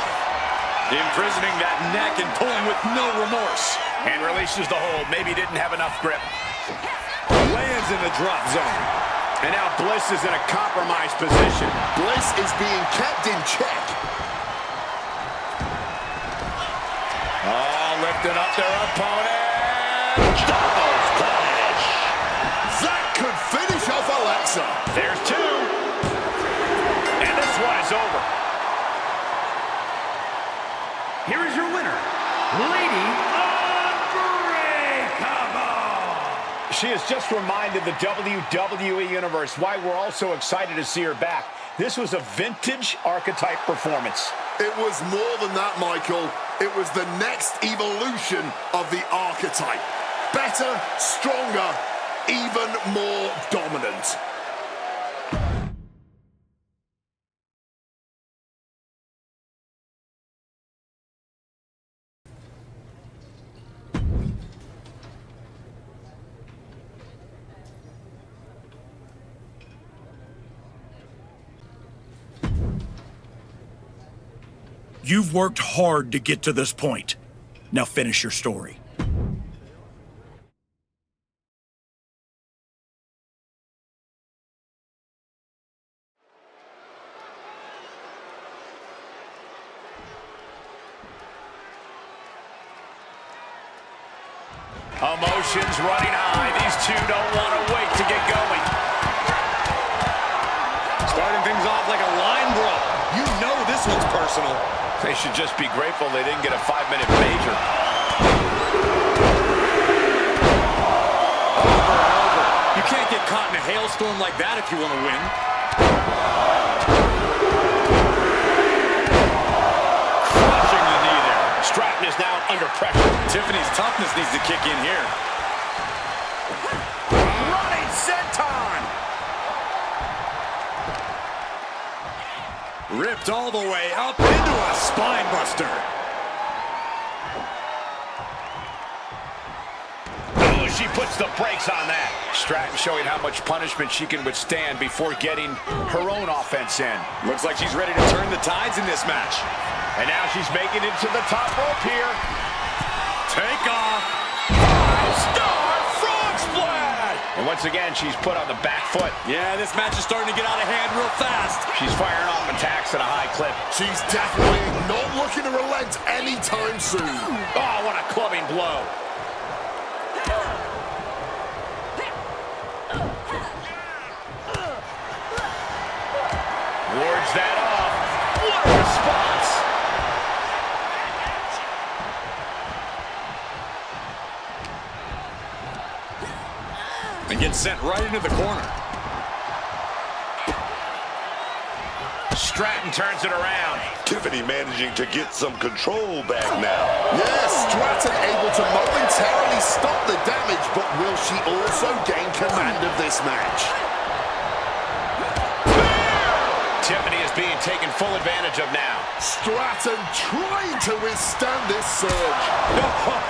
Imprisoning that neck and pulling with no remorse. And releases the hold. Maybe didn't have enough grip. Lands in the drop zone. And now Bliss is in a compromised position. Bliss is being kept in check. Oh, lifting up their opponent. Double splash. That could finish off Alexa. There's two. And this one is over. Here is your winner, Lady Unbreakable. She has just reminded the WWE Universe why we're all so excited to see her back. This was a vintage Archetype performance. It was more than that, Michael. It was the next evolution of the Archetype. Better, stronger, even more dominant. You've worked hard to get to this point. Now finish your story. Emotions running high. These two don't want to wait to get going. Starting things off like a line brawl. You know this one's personal. They should just be grateful they didn't get a 5-minute major. Over and over. You can't get caught in a hailstorm like that if you want to win. Crushing the knee there. Stratton is now under pressure. Tiffany's toughness needs to kick in here. Running senton. Ripped all the way up into a spine buster. Oh, she puts the brakes on that. Stratton showing how much punishment she can withstand before getting her own offense in. Looks like she's ready to turn the tides in this match. And now she's making it to the top rope here. Take off. 5-star frog splash. And once again, she's put on the back foot. Yeah, this match is starting to get out of hand real fast. She's firing off attacks at a high clip. She's definitely not looking to relent anytime soon. Oh, what a clubbing blow. Wards that off. What a response. And gets sent right into the corner. Stratton turns it around. Tiffany managing to get some control back now. Yes, Stratton able to momentarily stop the damage, but will she also gain command of this match? Tiffany is being taken full advantage of now. Stratton trying to withstand this surge.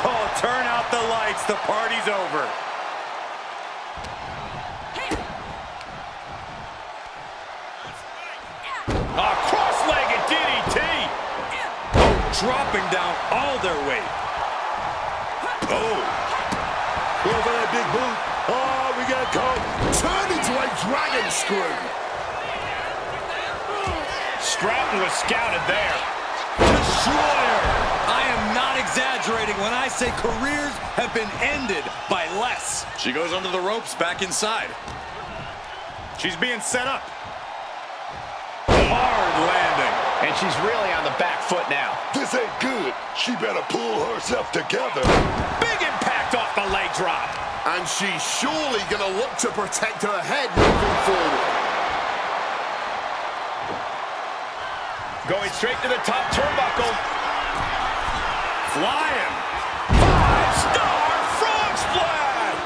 Oh, turn out the lights. The party's over. A cross-legged DDT. Oh, dropping down all their weight. Oh. Go for that big boot. Oh, we got caught. Turned into a dragon screw. Stratton was scouted there. Destroyer. I am not exaggerating when I say careers have been ended by less. She goes under the ropes back inside. She's being set up. Hard landing. And she's really on the back foot now. This ain't good. She better pull herself together. Big impact off the leg drop. And she's surely going to look to protect her head moving forward. Going straight to the top turnbuckle. Flying. 5-star frog splash.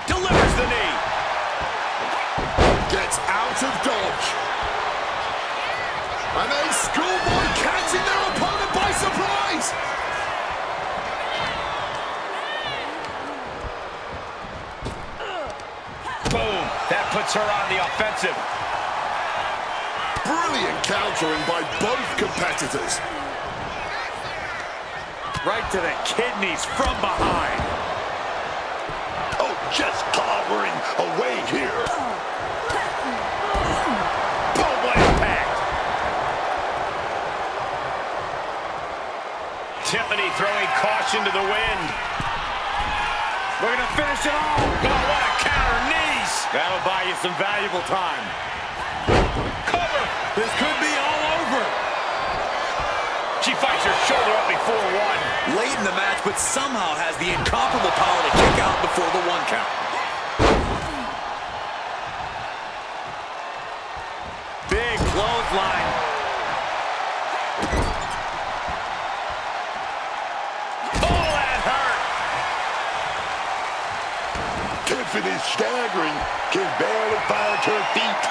Delivers the knee. Gets out of dodge. And a schoolboy catching their opponent by surprise. Boom. That puts her on the offensive. Brilliant countering by both competitors. Right to the kidneys from behind. Oh, just clobbering away here. Boom, what impact. Tiffany throwing caution to the wind. We're going to finish it off. Oh, what a counter, knees. That'll buy you some valuable time. Cover. This could be all over. She fights her shoulder up before one. Late in the match, but somehow has the incomparable power to kick out before the 1 count. Big clothesline. Oh, that hurt. Tiffany staggering, can barely find her feet.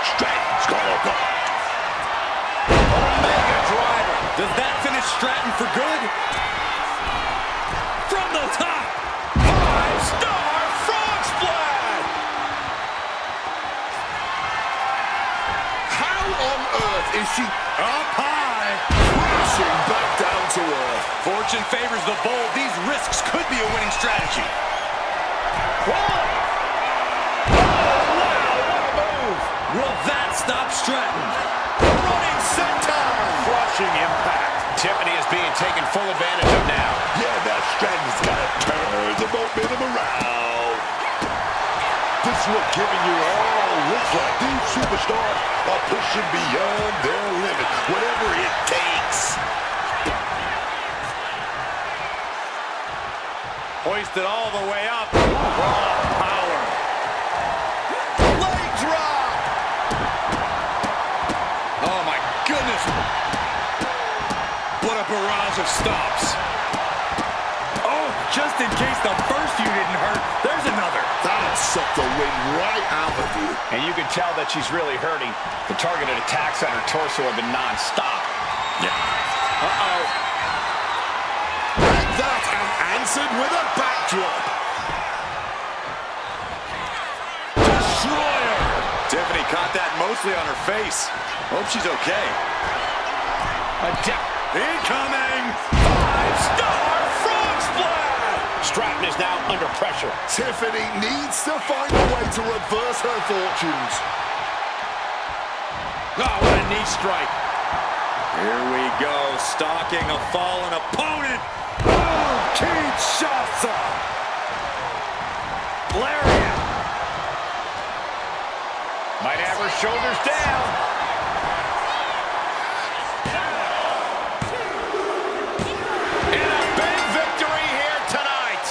Stratton's gonna go. Omega driver. Does that finish Stratton for good? From the top. 5-star frog splash. How Is she Up high. crashing back down to earth? Fortune favors the bold. These risks could be a winning strategy. Will that stop Stratton? Running senton. Crushing impact. Tiffany is being taken full advantage of now. Yeah, that Stratton's got to turn the momentum around. This is what giving you all looks like. These superstars are pushing beyond their limit, whatever it takes. Hoisted all the way up. Raw power. Leg drop. Oh, my goodness. What a barrage of stops. Oh, just in case the first few didn't hurt, there's another. That sucked the wind right out of you. And you can tell that she's really hurting. The targeted attacks on her torso have been non-stop. Uh-oh. Read that and answered with a backdrop. Destroyer. Tiffany caught that mostly on her face. Hope she's okay. Incoming. 5-star frog splash. Stratton is now under pressure. Tiffany needs to find a way to reverse her fortunes. Oh, what a knee strike. Here we go, stalking a fallen opponent. Oh, Kinshasa. Lariat. Might have her shoulders down. And a big victory here tonight.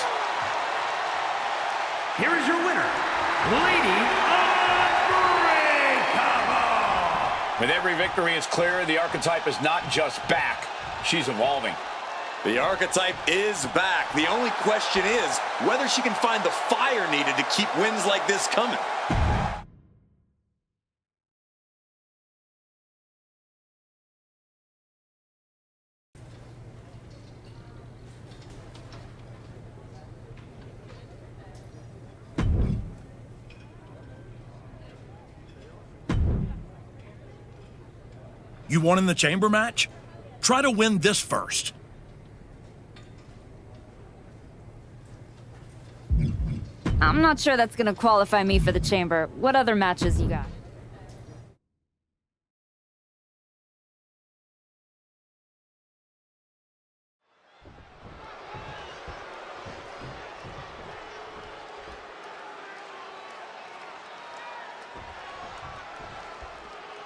Here is your winner, Lady Unbreakable. With every victory is clear, the Archetype is not just back, she's evolving. The Archetype is back. The only question is whether she can find the fire needed to keep wins like this coming. You won in the chamber match? Try to win this first. I'm not sure that's gonna qualify me for the chamber. What other matches you got?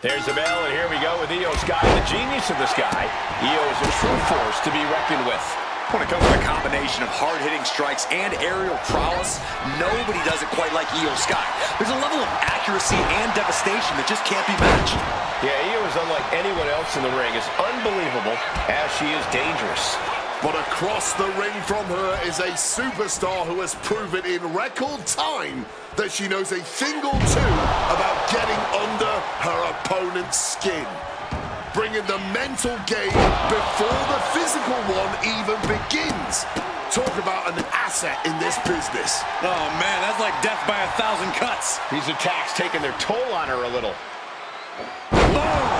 There's the bell, and here we go with Io Sky, the genius of the sky. Io is a true force to be reckoned with. When it comes to the combination of hard-hitting strikes and aerial prowess, nobody does it quite like Io Sky. There's a level of accuracy and devastation that just can't be matched. Yeah, Io is unlike anyone else in the ring. It's unbelievable as she is dangerous. But across the ring from her is a superstar who has proven in record time that she knows a thing or two about getting under her opponent's skin. Bringing the mental game before the physical one even begins. Talk about an asset in this business. Oh man, that's like death by 1,000 cuts. These attacks taking their toll on her a little. Boom!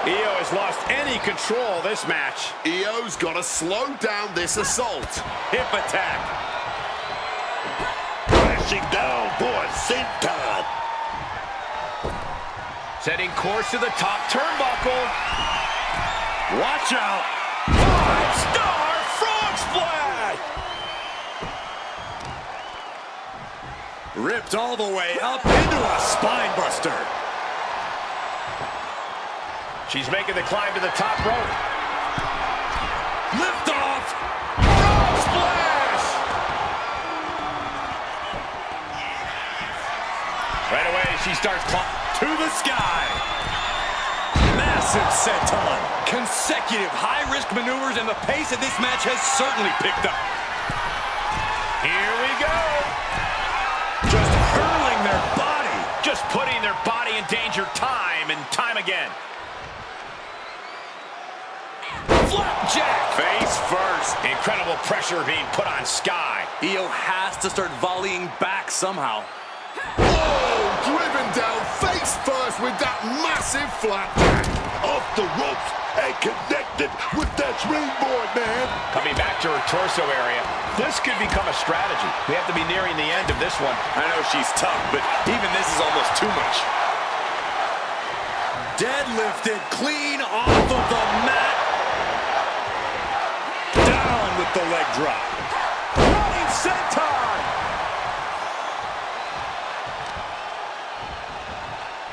Io has lost any control this match. Io's got to slow down this assault. Hip attack. Crashing down for a senton. Setting course to the top turnbuckle. Watch out. 5-star frog splash. Ripped all the way up into a spine buster. She's making the climb to the top rope. Lift off. Frog splash. Right away, she starts climbing to the sky. Massive senton. Consecutive high-risk maneuvers, and the pace of this match has certainly picked up. Here we go. Just hurling their body. Just putting their body in danger time and time again. Flapjack. Face first. Incredible pressure being put on Sky. Io has to start volleying back somehow. Oh, driven down face first with that massive flapjack. Off the ropes and connected with that springboard, man. Coming back to her torso area. This could become a strategy. We have to be nearing the end of this one. I know she's tough, but even this is almost too much. Deadlifted clean off of the mat. Down with the leg drop. Running senton.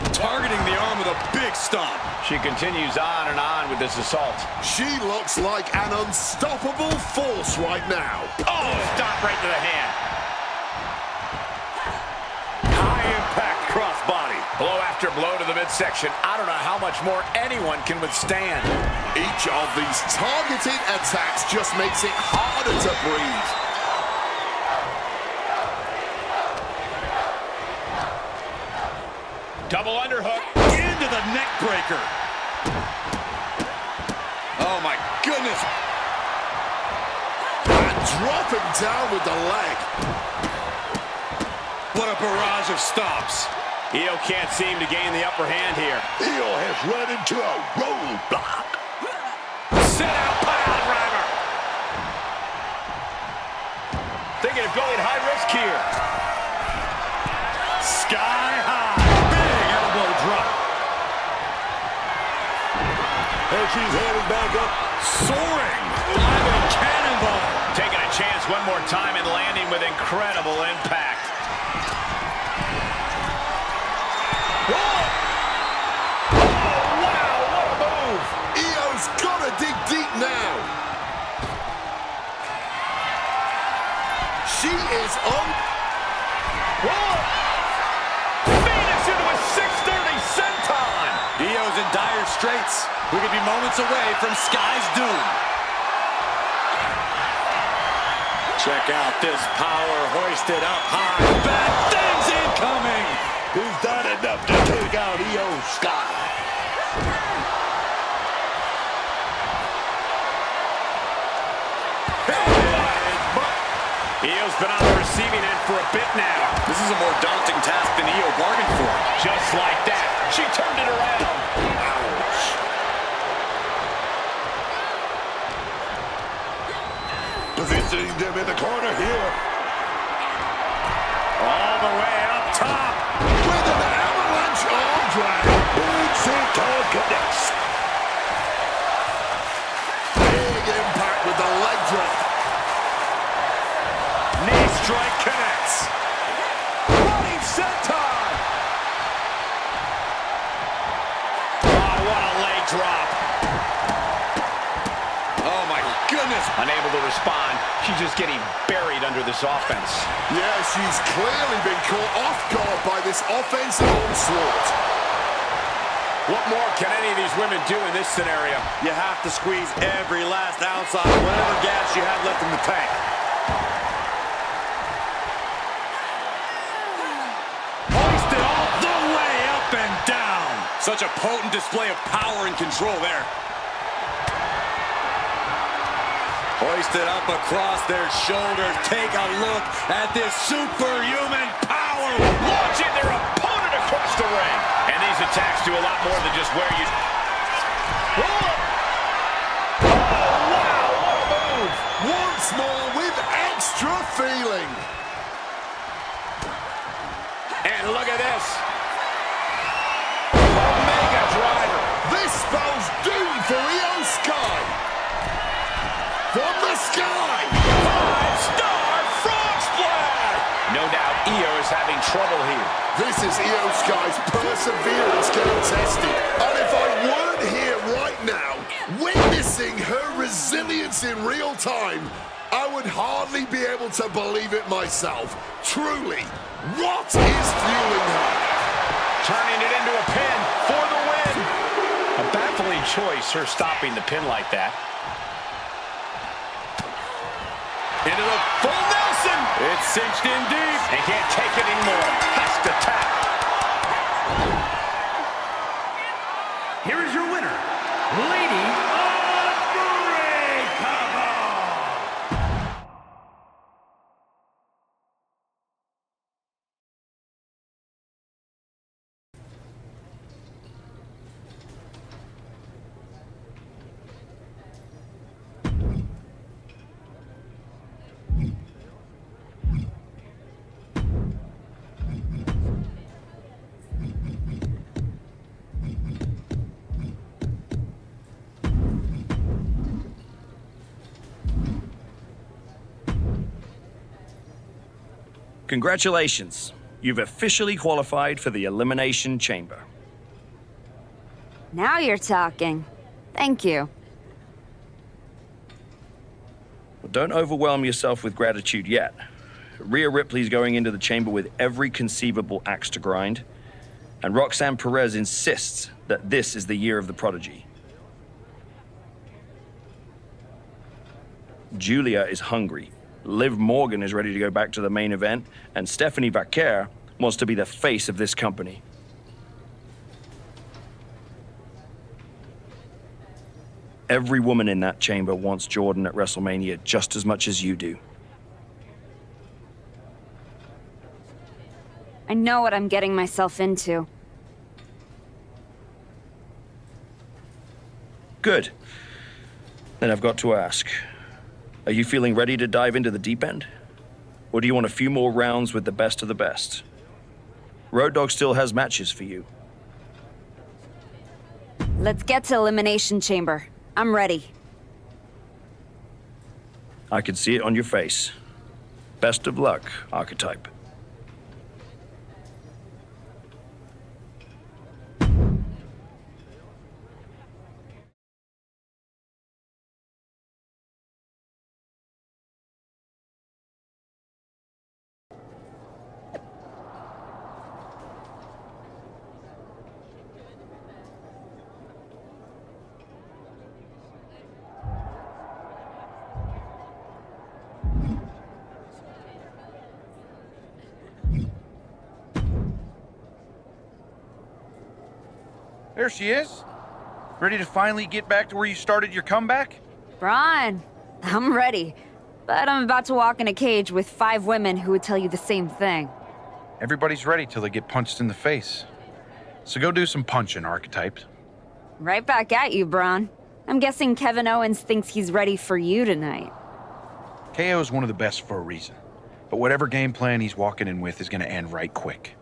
Targeting the arm with a big stomp. She continues on and on with this assault. She looks like an unstoppable force right now. Oh, stop right to the hand. High impact crossbody. Blow after blow to the midsection. I don't know how much more anyone can withstand. Each of these targeted attacks just makes it harder to breathe. Double underhook. Into the neck breaker. Oh my goodness. And dropping down with the leg. What a barrage of stops. Io can't seem to gain the upper hand here. Io has run into a roadblock. Sit out pile driver. Thinking of going high risk here. Sky high. Big elbow drop. And she's heading back up. Soaring. Diving cannonball. Taking a chance one more time and landing with incredible impact. Whoa! Oh, wow, what a move! Io's gotta dig deep now. She is on. Whoa! Phoenix into a 630 senton! Io's in dire straits. We could be moments away from Sky's doom. Check out this power hoisted up high. Bad things incoming! He's done enough to take out Io Sky. Io's been on the receiving end for a bit now. This is a more daunting task than Io bargained for. Just like that, she turned it around. Ouch. Positioning them in the corner here. All the way up top. With an avalanche arm drag. Big senton connects. Big impact with the leg drop. Knee strike connects. Running senton. Oh, what a leg drop. Oh my goodness. Unable to respond. She's just getting buried under this offense. Yeah, she's clearly been caught off guard by this offensive onslaught. What more can any of these women do in this scenario? You have to squeeze every last ounce out of whatever gas you have left in the tank. Hoisted all the way up and down. Such a potent display of power and control there. Hoisted up across their shoulders. Take a look at this superhuman power. Launching their opponent across the ring. And these attacks do a lot more than just wear you. Oh, wow, what a move. Once more with extra feeling. And look at this. Omega driver. This spells doom for Io Sky. From the sky. 5-star frog splash. No doubt Io is having trouble here. This is Io Sky's perseverance getting tested. And if I weren't here right now, witnessing her resilience in real time, I would hardly be able to believe it myself. Truly, what is fueling her? Turning it into a pin for the win. A baffling choice, her stopping the pin like that. Into the full Nelson. It's cinched in deep. And can't take it anymore. Has to tap. Here is your winner, Lady Congratulations. You've officially qualified for the Elimination Chamber. Now you're talking. Thank you. Well, don't overwhelm yourself with gratitude yet. Rhea Ripley's going into the chamber with every conceivable axe to grind, and Roxanne Perez insists that this is the year of the prodigy. Julia is hungry. Liv Morgan is ready to go back to the main event, and Stephanie Vaquer wants to be the face of this company. Every woman in that chamber wants Jordan at WrestleMania just as much as you do. I know what I'm getting myself into. Good. Then I've got to ask, are you feeling ready to dive into the deep end? Or do you want a few more rounds with the best of the best? Road Dogg still has matches for you. Let's get to Elimination Chamber. I'm ready. I can see it on your face. Best of luck, Archetype. There she is. Ready to finally get back to where you started your comeback? Braun, I'm ready. But I'm about to walk in a cage with 5 women who would tell you the same thing. Everybody's ready till they get punched in the face. So go do some punching, Archetype. Right back at you, Braun. I'm guessing Kevin Owens thinks he's ready for you tonight. KO is one of the best for a reason. But whatever game plan he's walking in with is going to end right quick.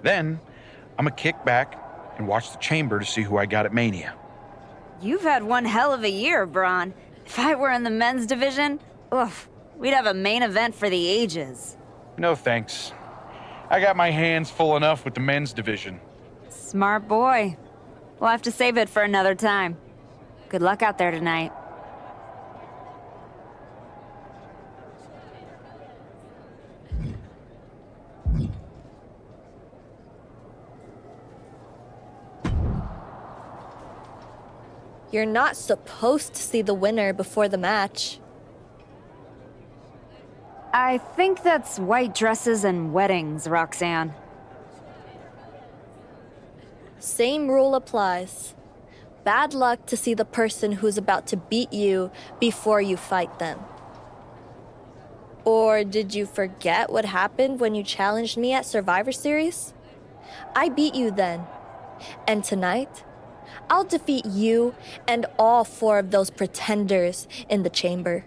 Then, I'm going to kick back and watch the chamber to see who I got at Mania. You've had one hell of a year, Braun. If I were in the men's division, we'd have a main event for the ages. No thanks. I got my hands full enough with the men's division. Smart boy. We'll have to save it for another time. Good luck out there tonight. You're not supposed to see the winner before the match. I think that's white dresses and weddings, Roxanne. Same rule applies. Bad luck to see the person who's about to beat you before you fight them. Or did you forget what happened when you challenged me at Survivor Series? I beat you then. And tonight, I'll defeat you and all 4 of those pretenders in the chamber.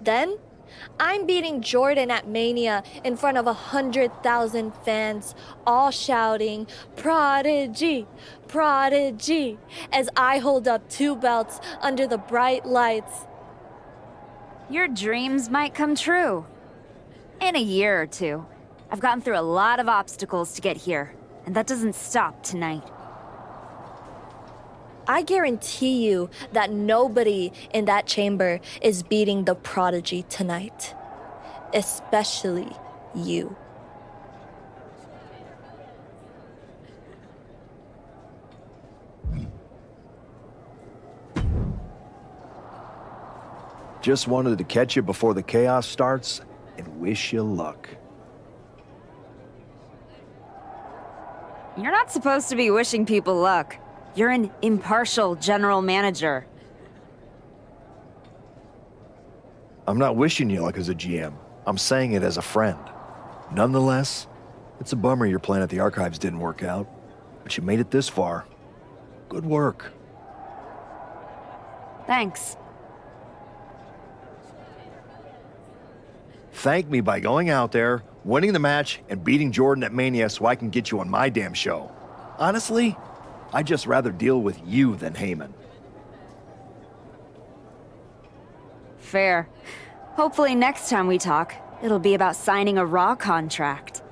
Then, I'm beating Jordan at Mania in front of 100,000 fans, all shouting, "Prodigy, Prodigy," as I hold up 2 belts under the bright lights. Your dreams might come true. In a year or 2. I've gotten through a lot of obstacles to get here, and that doesn't stop tonight. I guarantee you that nobody in that chamber is beating the Prodigy tonight. Especially you. Just wanted to catch you before the chaos starts and wish you luck. You're not supposed to be wishing people luck. You're an impartial general manager. I'm not wishing you luck as a GM. I'm saying it as a friend. Nonetheless, it's a bummer your plan at the archives didn't work out, but you made it this far. Good work. Thanks. Thank me by going out there, winning the match, and beating Jordan at Mania so I can get you on my damn show. Honestly, I'd just rather deal with you than Heyman. Fair. Hopefully next time we talk, It'll be about signing a Raw contract.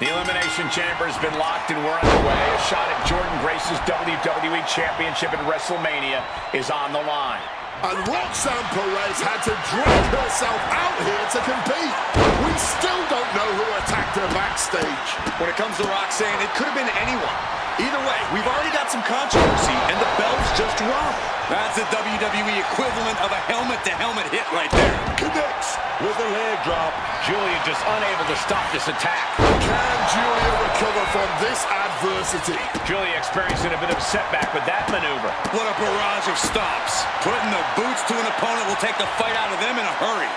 The Elimination Chamber has been locked and we're underway. A shot at Jordan Grace's WWE Championship at WrestleMania is on the line. And Roxanne Perez had to drag herself out here to compete. We still don't know who attacked her backstage. When it comes to Roxanne, it could have been anyone. Either way, we've already got some controversy, and the belt's just wrong. That's the WWE equivalent of a helmet-to-helmet hit right there. Connects with a leg drop. Julia just unable to stop this attack. Can Julia recover from this adversity? Julia experiencing a bit of a setback with that maneuver. What a barrage of stops. Putting the boots to an opponent will take the fight out of them in a hurry.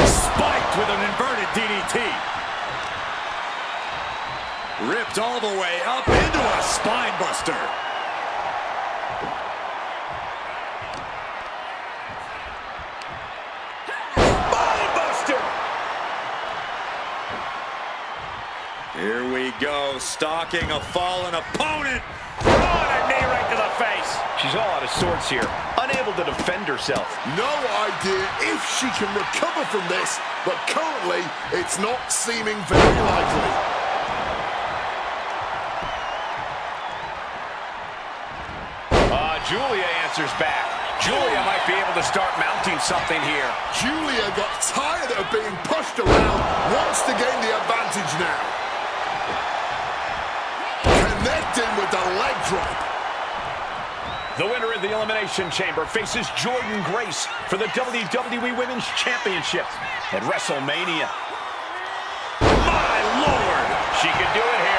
Spiked with an inverted DDT. Ripped all the way up into a spine buster. Spine buster! Here we go, stalking a fallen opponent. Oh, and a knee right to the face. She's all out of sorts here, unable to defend herself. No idea if she can recover from this, but currently it's not seeming very likely. Julia answers back. Julia might be able to start mounting something here. Julia got tired of being pushed around, wants to gain the advantage now. Connecting with the leg drop. The winner of the Elimination Chamber faces Jordan Grace for the WWE Women's Championship at WrestleMania. My Lord! She could do it here.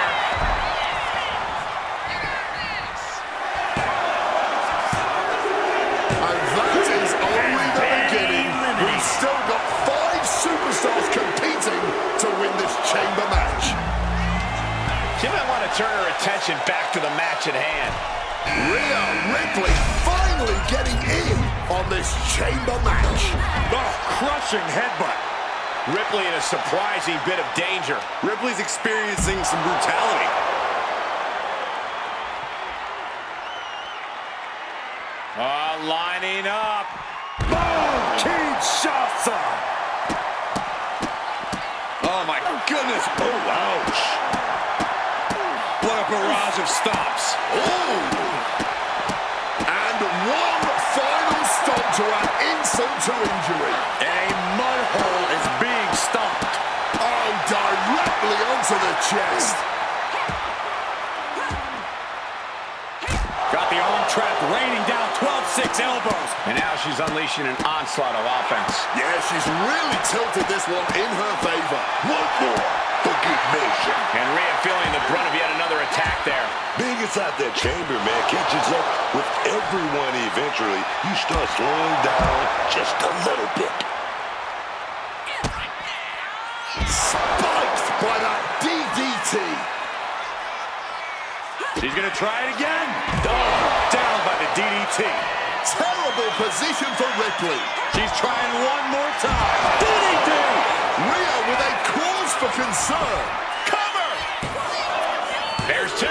We've still got 5 superstars competing to win this chamber match. She might want to turn her attention back to the match at hand. Rhea Ripley finally getting in on this chamber match. Oh, crushing headbutt. Ripley in a surprising bit of danger. Ripley's experiencing some brutality. Lining up. Kinshasa! Oh my goodness! Oh, ouch! What a barrage of stops! Oh! And one final stop to add insult to injury. A mud hole is being stomped. Oh, directly onto the chest. Got the arm trap raining down 12-6 elbows. And now she's unleashing an onslaught of offense. Yeah, she's really tilted this one in her favor. One more for good measure. And Rhea feeling the brunt of yet another attack there. Being inside that chamber, man, catches up with everyone eventually. You start slowing down just a little bit. Spiked by that DDT. She's going to try it again. Oh, down by the DDT. Terrible position for Ripley. She's trying one more time. DDT! Rhea with a cause for concern. Cover! There's 2.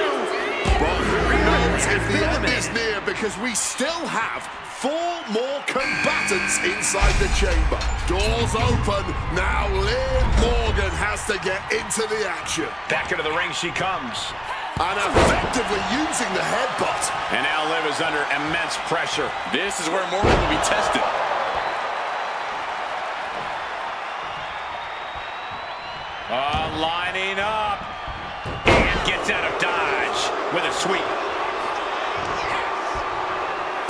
But who knows if the end is near, because we still have 4 more combatants inside the chamber. Doors open. Now Liv Morgan has to get into the action. Back into the ring she comes. And effectively using the headbutt. And now Liv is under immense pressure. This is where Morgan will be tested. Lining up. And gets out of dodge with a sweep.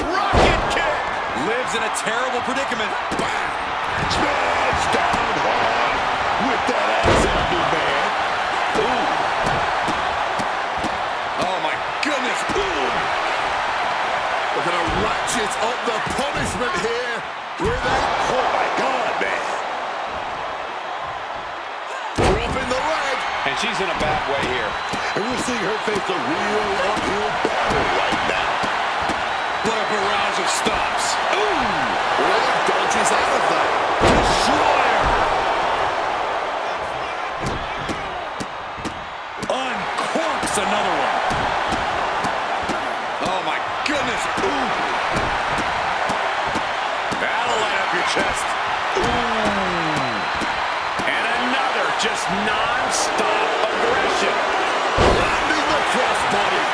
Rocket kick! Liv's in a terrible predicament. Bam! Smash down hard with that ass handle, man. Ooh. Oh my goodness. Ooh. We're going to ratchet up the punishment here with a... Oh my God, man. she's in a bad way here. And we're seeing her face a real uphill battle right now. What a barrage of stops. Ooh! Well, dodges out of that. Destroyer! Uncorks another one. Oh, my goodness. Ooh. That'll light up your chest. Ooh. And another just non-stop aggression. Landing the crossbody.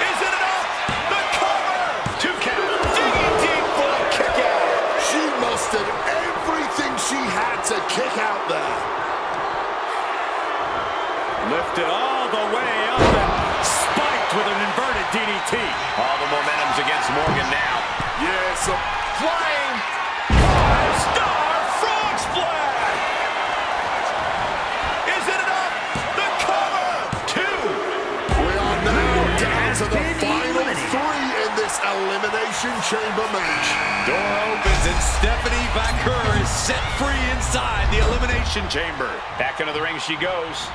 Is it enough? The cover! 2 count. Digging deep for a kick out. She mustered everything she had to kick out there. Lifted all the way up and spiked with an inverted DDT. All the momentum's against Morgan now. Yes, Flying 5-star frog splash! Is it enough? The cover! 2. we are now down to the final 3 in this Elimination Chamber match. Door opens and Stephanie Baker is set free inside the Elimination Chamber. Back into the ring she goes.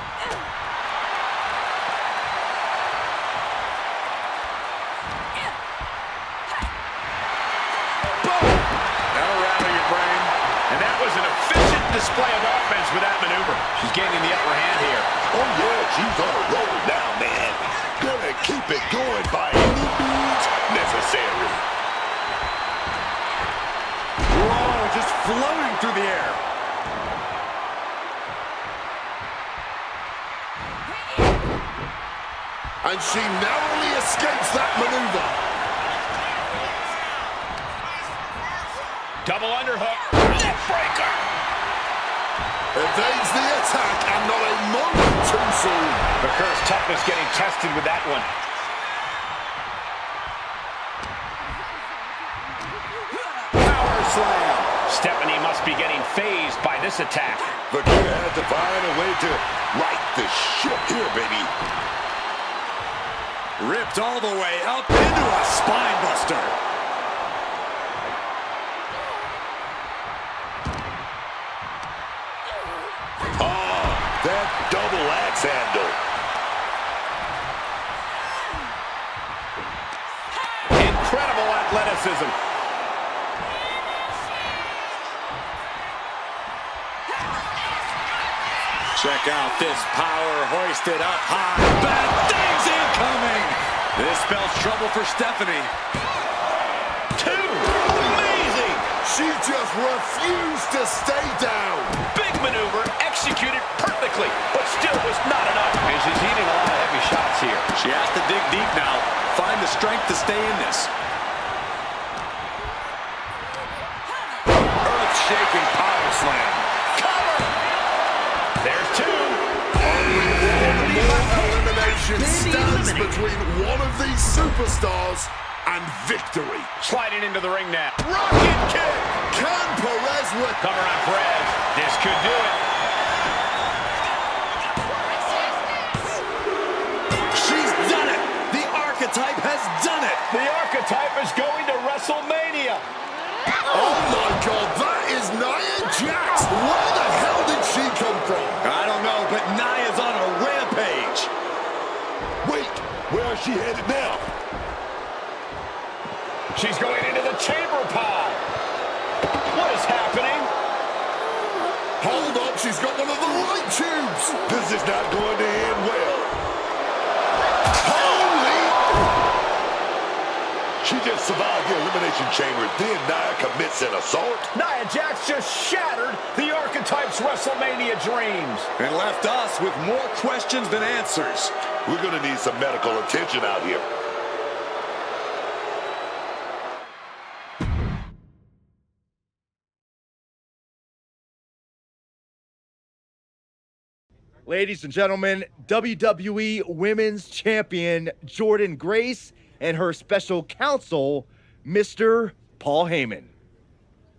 Display of offense with that maneuver. She's gaining the upper hand here. Oh, yeah, she's on a roll now, man. Gonna keep it going by any means necessary. Whoa, just floating through the air. And she narrowly escapes that maneuver. Double underhook. Neck breaker. Evades the attack and not a moment too soon. Baker's toughness getting tested with that one. Power slam. Stephanie must be getting phased by this attack. Baker had to find a way to right the ship here, baby. Ripped all the way up into a spine buster. That double axe handle. Incredible athleticism. Check out this power hoisted up high. Bad things incoming. This spells trouble for Stephanie. 2. Amazing. She just refused to stay down. Big maneuver executed perfectly, but still was not enough. And she's eating a lot of heavy shots here. She has to dig deep now. Find the strength to stay in this. Earth-shaking power slam. Cover. There's 2. Only one more elimination stands between one of these superstars and victory. Sliding into the ring now. Rocket kick. Can Perez with Cover on Perez. This could do it. She's done it. The Archetype has done it. The Archetype is going to WrestleMania. Oh my God, that is Nia Jax. Where the hell did she come from? I don't know, but Nia's on a rampage. Wait, where is she headed now? She's going into the chamber pod. What is happening? Hold up, she's got one of the light tubes. This is not going to end well. Holy! She just survived the Elimination Chamber, then Nia commits an assault. Nia Jax just shattered the Archetype's WrestleMania dreams. And left us with more questions than answers. We're going to need some medical attention out here. Ladies and gentlemen, WWE Women's Champion Jordynne Grace and her special counsel, Mr. Paul Heyman.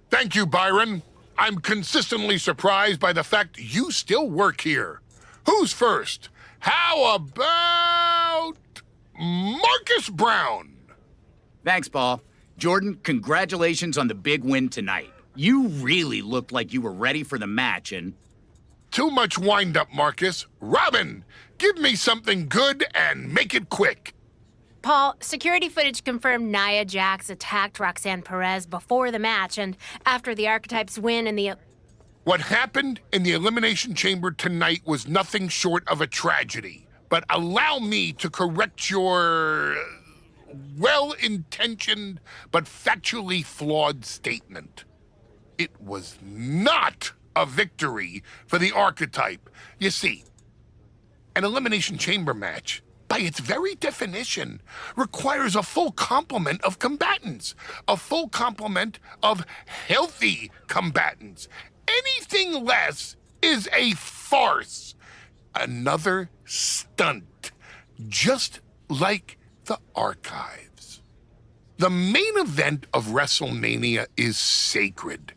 Thank you, Byron. I'm consistently surprised by the fact you still work here. Who's first? How about Marcus Brown? Thanks, Paul. Jordan, congratulations on the big win tonight. You really looked like you were ready for the match, and too much wind-up, Marcus. Robin, give me something good and make it quick. Paul, security footage confirmed Nia Jax attacked Roxanne Perez before the match and after the Archetypes win in the... What happened in the Elimination Chamber tonight was nothing short of a tragedy. But allow me to correct your well-intentioned but factually flawed statement. It was not a victory for the Archetype. You see, an Elimination Chamber match, by its very definition, requires a full complement of combatants, a full complement of healthy combatants. Anything less is a farce, another stunt, just like the archives. The main event of WrestleMania is sacred,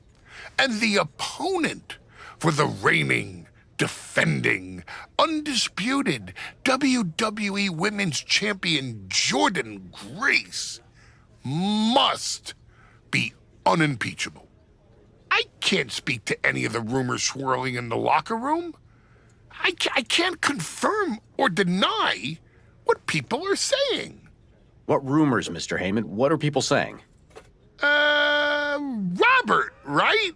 and the opponent for the reigning, defending, undisputed WWE Women's Champion Jordynne Grace must be unimpeachable. I can't speak to any of the rumors swirling in the locker room. I can't confirm or deny what people are saying. What rumors, Mr. Heyman? What are people saying? Robert, right?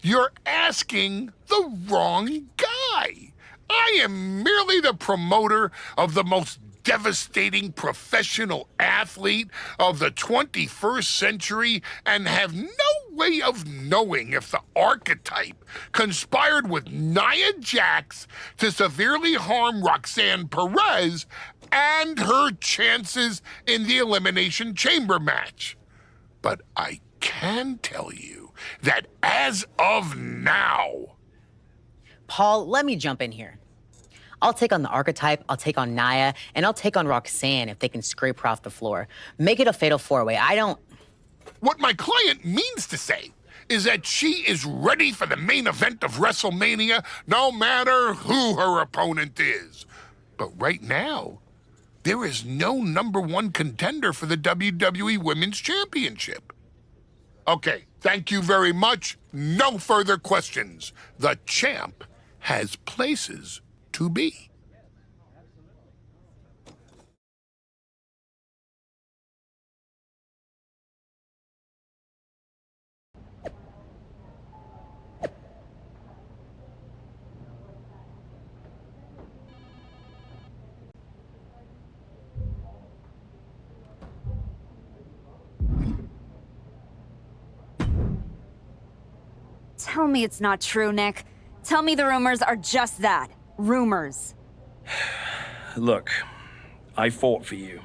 You're asking the wrong guy. I am merely the promoter of the most devastating professional athlete of the 21st century and have no way of knowing if the Archetype conspired with Nia Jax to severely harm Roxanne Perez and her chances in the Elimination Chamber match. But I can tell you that as of now... Paul, let me jump in here. I'll take on the Archetype, I'll take on Nia, and I'll take on Roxanne if they can scrape her off the floor. Make it a fatal four-way. I don't... What my client means to say is that she is ready for the main event of WrestleMania, no matter who her opponent is. But right now, there is no #1 contender for the WWE Women's Championship. Okay, thank you very much. No further questions. The champ has places to be. Tell me it's not true, Nick. Tell me the rumors are just that. Rumors. Look, I fought for you.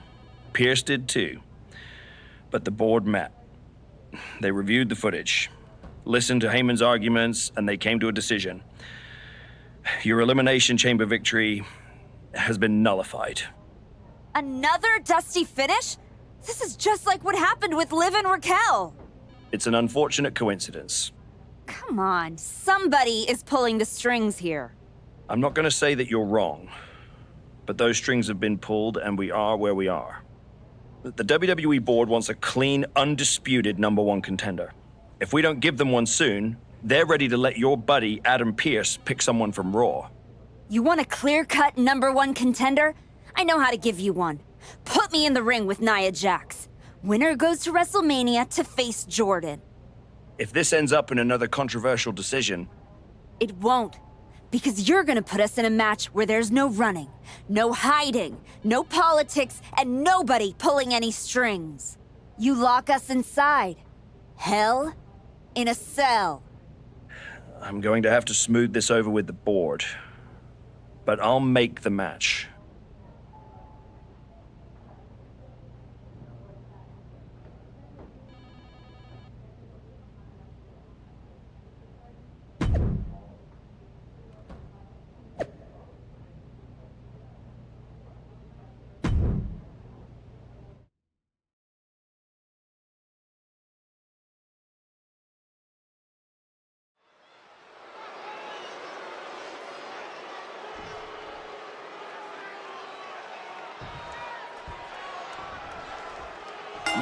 Pierce did too. But the board met. They reviewed the footage, listened to Heyman's arguments, and they came to a decision. Your Elimination Chamber victory has been nullified. Another dusty finish? This is just like what happened with Liv and Raquel. It's an unfortunate coincidence. Come on, somebody is pulling the strings here. I'm not going to say that you're wrong, but those strings have been pulled and we are where we are. The WWE board wants a clean, undisputed #1 contender. If we don't give them one soon, they're ready to let your buddy Adam Pearce pick someone from Raw. You want a clear-cut #1 contender? I know how to give you one. Put me in the ring with Nia Jax. Winner goes to WrestleMania to face Jordynne. If this ends up in another controversial decision... It won't. Because you're gonna put us in a match where there's no running, no hiding, no politics, and nobody pulling any strings. You lock us inside. Hell in a cell. I'm going to have to smooth this over with the board. But I'll make the match.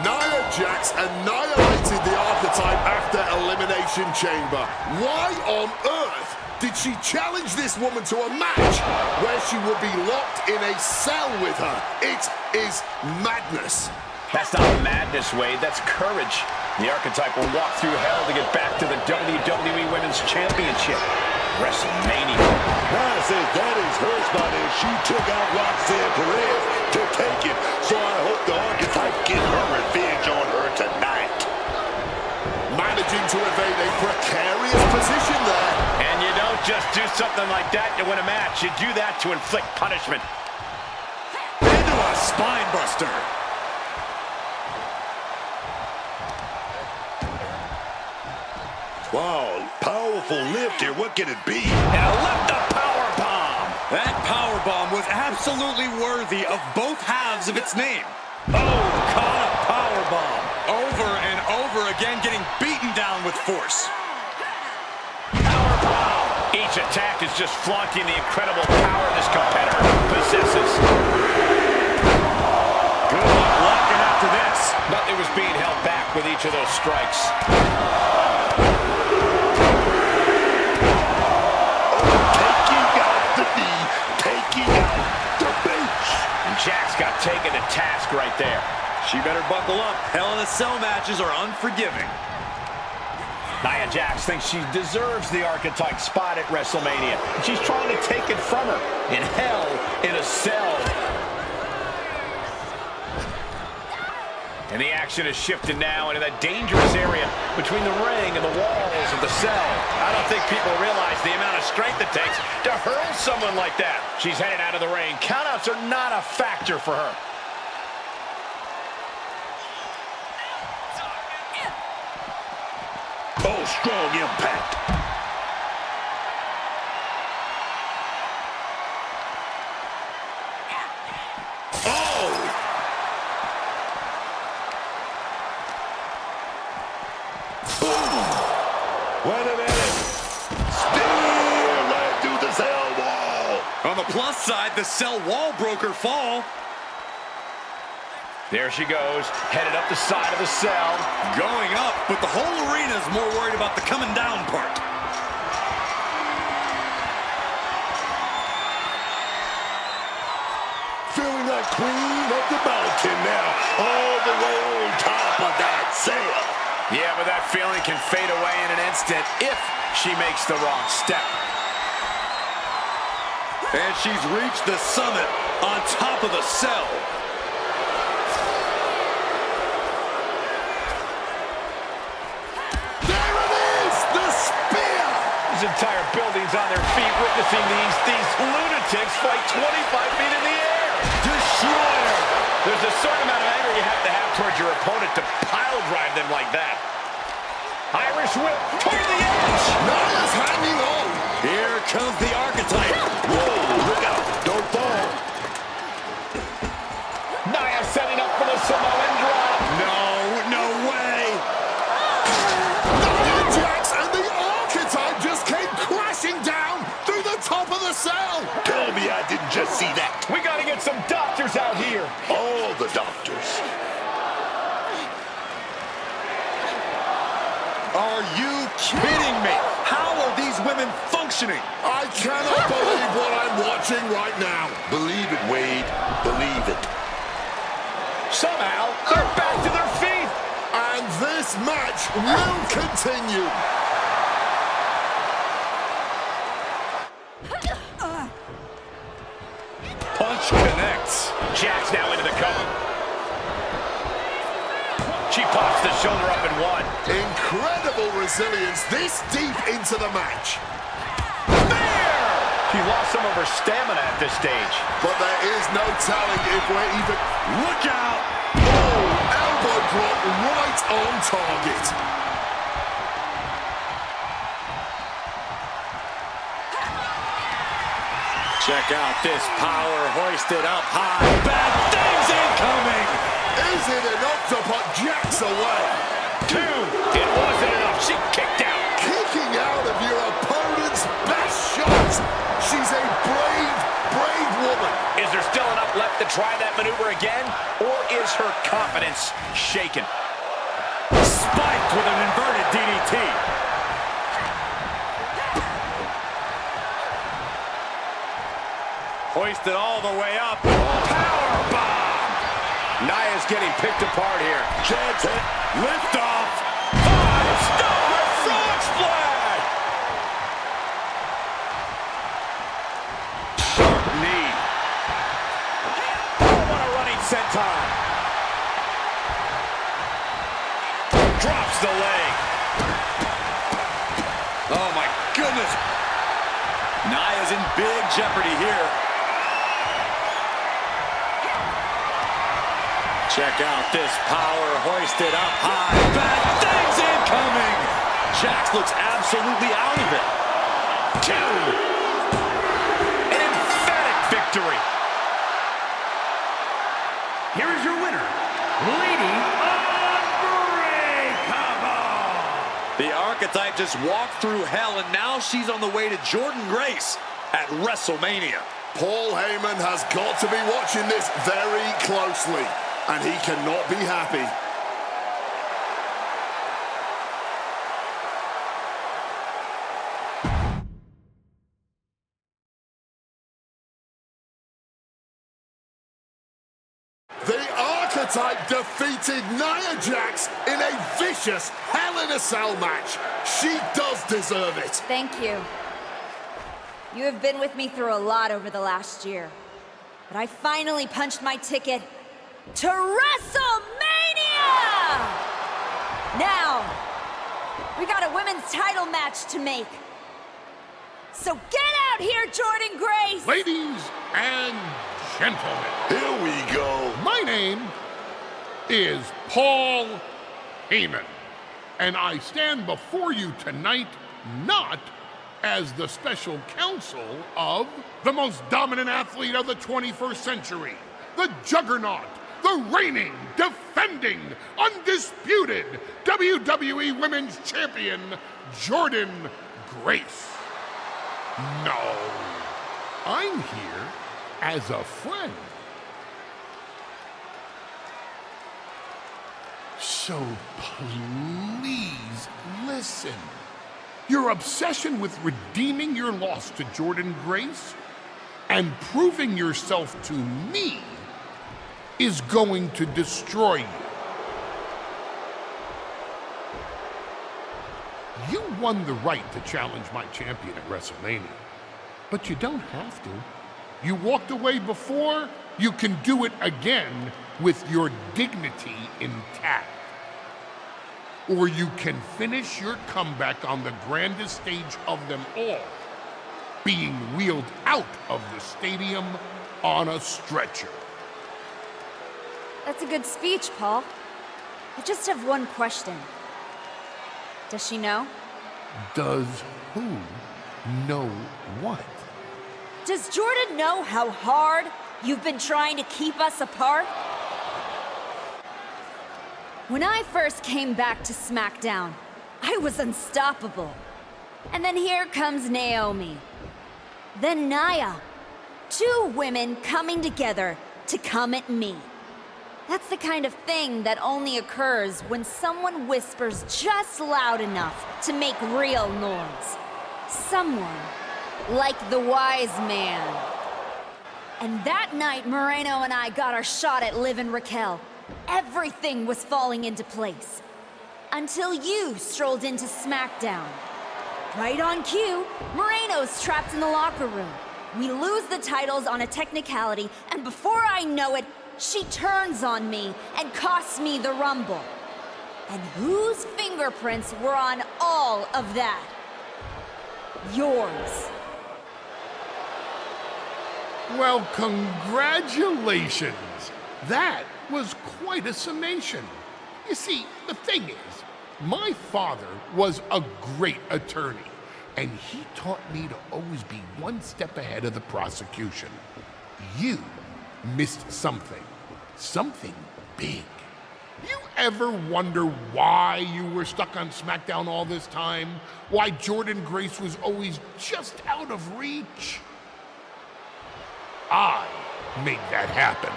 Nia Jax annihilated the Archetype after Elimination Chamber. Why on earth did she challenge this woman to a match where she would be locked in a cell with her? It is madness. That's not madness, Wade. That's courage. The Archetype will walk through hell to get back to the WWE Women's Championship. WrestleMania. Nia says that is her spot, and she took out Roxanne Perez to take it. So I hope the Archetype get her revenge on her tonight. Managing to evade a precarious position there. And you don't just do something like that to win a match. You do that to inflict punishment. Into a spine buster. Wow, powerful lift here. What can it be? And lift the power bomb. That power bomb was absolutely worthy of both halves of its name. Oh, caught a power bomb. Over and over again, getting beaten down with force. Power bomb. Each attack is just flaunting the incredible power this competitor possesses. Good luck blocking after this. Nothing was being held back with each of those strikes. Jax got taken to task right there. She better buckle up. Hell in a Cell matches are unforgiving. Nia Jax thinks she deserves the Archetype spot at WrestleMania. She's trying to take it from her. In Hell in a Cell. And the action is shifted now into that dangerous area between the ring and the walls of the cell. I don't think people realize the amount of strength it takes to hurl someone like that. She's headed out of the ring. Countouts are not a factor for her. Oh, strong impact. Wait a minute. Spear right through the cell wall. On the plus side, the cell wall broke her fall. There she goes, headed up the side of the cell. Going up, but the whole arena is more worried about the coming down part. Feeling like queen of the mountain now, all the way on top of that cell. Yeah, but that feeling can fade away in an instant if she makes the wrong step. And she's reached the summit on top of the cell. There it is, the spear! This entire building's on their feet witnessing these lunatics fight 25 feet in the air. Destroyer! There's a certain amount of anger you have to have towards your opponent to pile drive them like that. Irish whip toward the edge. Nia's hanging on. Here comes the Archetype. Whoa, look out, don't fall. Nia setting up for the Samoan drop. No way. Nia Jax and the Archetype just came crashing down through the top of the cell. Tell me I didn't just see that. We got to get some doctors out here. All the doctors. Are you kidding me? How are these women functioning? I cannot believe what I'm watching right now. Believe it, Wade. Believe it. Somehow, they're back to their feet. And this match will continue. Punch connects. Jax now into the cover. She pops the shoulder up and one. Incredible resilience this deep into the match. There! She lost some of her stamina at this stage. But there is no telling if we're even... Look out! Oh, elbow drop right on target. Check out this power hoisted up high. Bad things incoming! Is it enough to put Jax away? Two! It wasn't enough. She kicked out. Kicking out of your opponent's best shot. She's a brave, brave woman. Is there still enough left to try that maneuver again? Or is her confidence shaken? Spiked with an inverted DDT. Hoisted all the way up. Power bomb. Nia's getting picked apart here. Chance it. Lift off. 5-star frog splash. Sharp knee. Oh, what a running senton. Drops the leg. Oh my goodness. Nia's in big jeopardy here. Check out this power hoisted up high. Bad things incoming. Jax looks absolutely out of it. 2. An emphatic victory. Here is your winner, Lady Unbreakable. The Archetype just walked through hell, and now she's on the way to Jordynne Grace at WrestleMania. Paul Heyman has got to be watching this very closely, and he cannot be happy. The Archetype defeated Nia Jax in a vicious Hell in a Cell match. She does deserve it. Thank you. You have been with me through a lot over the last year. But I finally punched my ticket to WrestleMania! Now, we got a women's title match to make. So get out here, Jordynne Grace! Ladies and gentlemen, here we go. My name is Paul Heyman, and I stand before you tonight not as the special counsel of the most dominant athlete of the 21st century, the juggernaut, the reigning, defending, undisputed WWE Women's Champion, Jordynne Grace. No, I'm here as a friend. So please listen. Your obsession with redeeming your loss to Jordynne Grace and proving yourself to me is going to destroy you. You won the right to challenge my champion at WrestleMania, but you don't have to. You walked away before, you can do it again with your dignity intact. Or you can finish your comeback on the grandest stage of them all, being wheeled out of the stadium on a stretcher. That's a good speech, Paul. I just have one question. Does she know? Does who know what? Does Jordynne know how hard you've been trying to keep us apart? When I first came back to SmackDown, I was unstoppable. And then here comes Naomi. Then Nia. 2 women coming together to come at me. That's the kind of thing that only occurs when someone whispers just loud enough to make real noise. Someone like the wise man. And that night, Moreno and I got our shot at Liv and Raquel. Everything was falling into place. Until you strolled into SmackDown. Right on cue, Moreno's trapped in the locker room. We lose the titles on a technicality, and before I know it, she turns on me and costs me the Rumble. And whose fingerprints were on all of that? Yours. Well, congratulations. That was quite a summation. You see, the thing is, my father was a great attorney, and he taught me to always be one step ahead of the prosecution. You missed something big. You ever wonder why you were stuck on SmackDown all this time? Why Jordynne Grace was always just out of reach? I made that happen.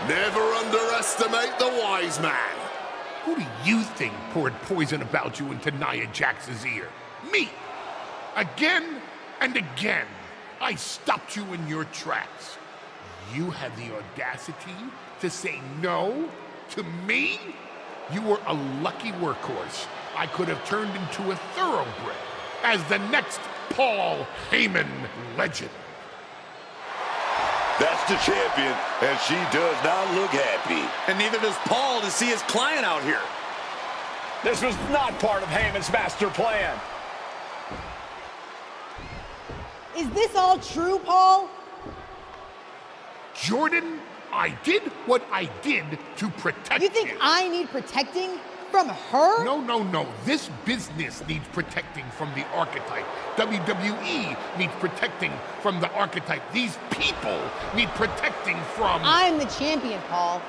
Never underestimate the wise man. Who do you think poured poison about you into Nia Jax's ear? Me! Again and again, I stopped you in your tracks. You had the audacity to say no to me? You were a lucky workhorse I could have turned into a thoroughbred as the next Paul Heyman legend. That's the champion, and she does not look happy. And neither does Paul to see his client out here. This was not part of Heyman's master plan. Is this all true, Paul? Jordan, I did what I did to protect you. You think I need protecting from her? No. This business needs protecting from the archetype. WWE needs protecting from the archetype. These people need protecting from... I'm the champion, Paul.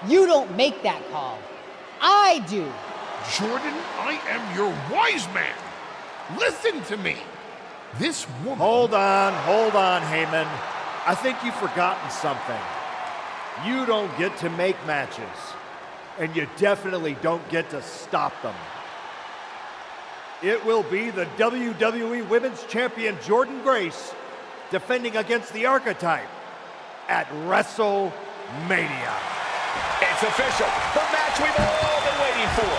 You don't make that call. I do. Jordan, I am your wise man. Listen to me. This woman... Hold on, Heyman. I think you've forgotten something. You don't get to make matches. And you definitely don't get to stop them. It will be the WWE Women's Champion Jordan Grace defending against the Archetype at WrestleMania. It's official. The match we've all been waiting for.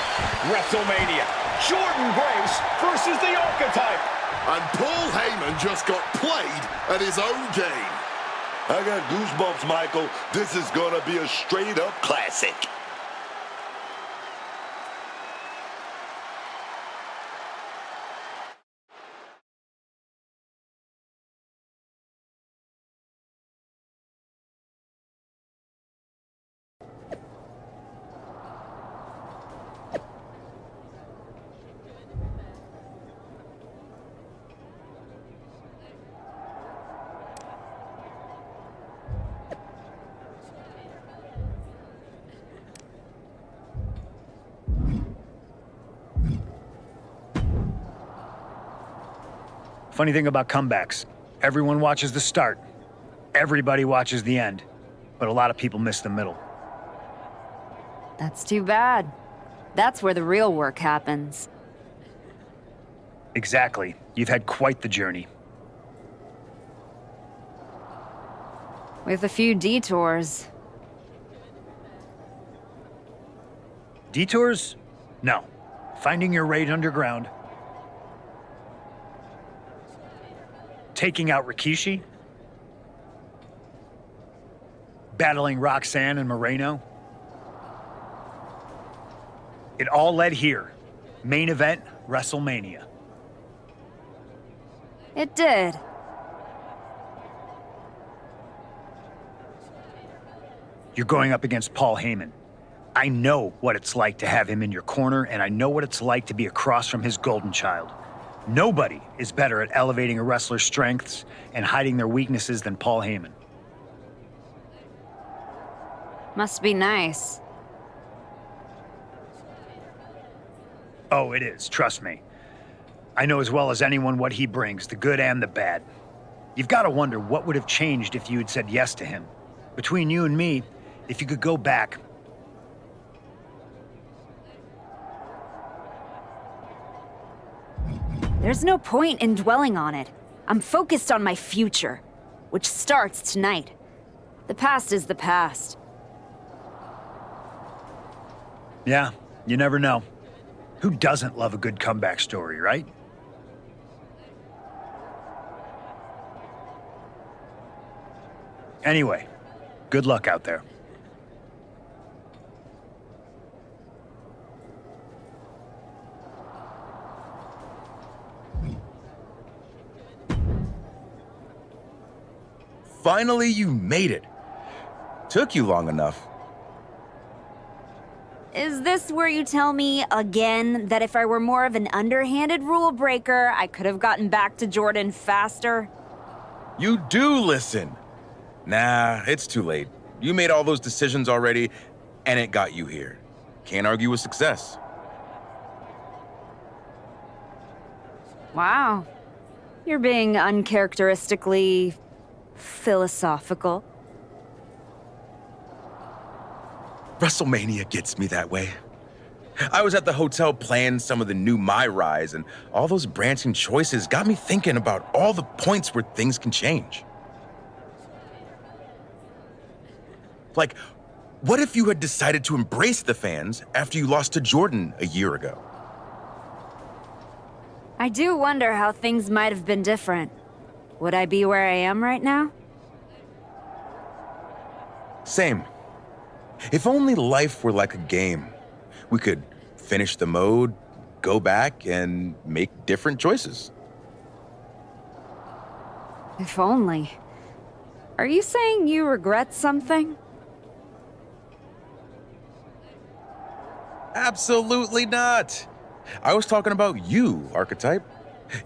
WrestleMania. Jordan Grace versus the Archetype. And Paul Heyman just got played at his own game. I got goosebumps, Michael. This is gonna be a straight-up classic. Funny thing about comebacks, everyone watches the start, everybody watches the end, but a lot of people miss the middle. That's too bad. That's where the real work happens. Exactly. You've had quite the journey. With a few detours. Detours? No. Finding your raid underground. Taking out Rikishi. Battling Roxanne and Moreno. It all led here. Main event, WrestleMania. It did. You're going up against Paul Heyman. I know what it's like to have him in your corner, and I know what it's like to be across from his golden child. Nobody is better at elevating a wrestler's strengths and hiding their weaknesses than Paul Heyman. Must be nice. Oh, it is, trust me. I know as well as anyone what he brings, the good and the bad. You've got to wonder what would have changed if you had said yes to him. Between you and me, if you could go back, there's no point in dwelling on it. I'm focused on my future, which starts tonight. The past is the past. yeah, you never know. Who doesn't love a good comeback story, right? Anyway, good luck out there. Finally, you made it. Took you long enough. Is this where you tell me again that if I were more of an underhanded rule breaker, I could have gotten back to Jordan faster? You do listen. Nah, it's too late. You made all those decisions already, and it got you here. Can't argue with success. Wow. You're being uncharacteristically philosophical. WrestleMania gets me that way. I was at the hotel playing some of the new MyRise, and all those branching choices got me thinking about all the points where things can change. Like, what if you had decided to embrace the fans after you lost to Jordan a year ago? I do wonder how things might have been different. Would I be where I am right now? Same. If only life were like a game. We could finish the mode, go back, and make different choices. If only. Are you saying you regret something? Absolutely not. I was talking about you, Archetype.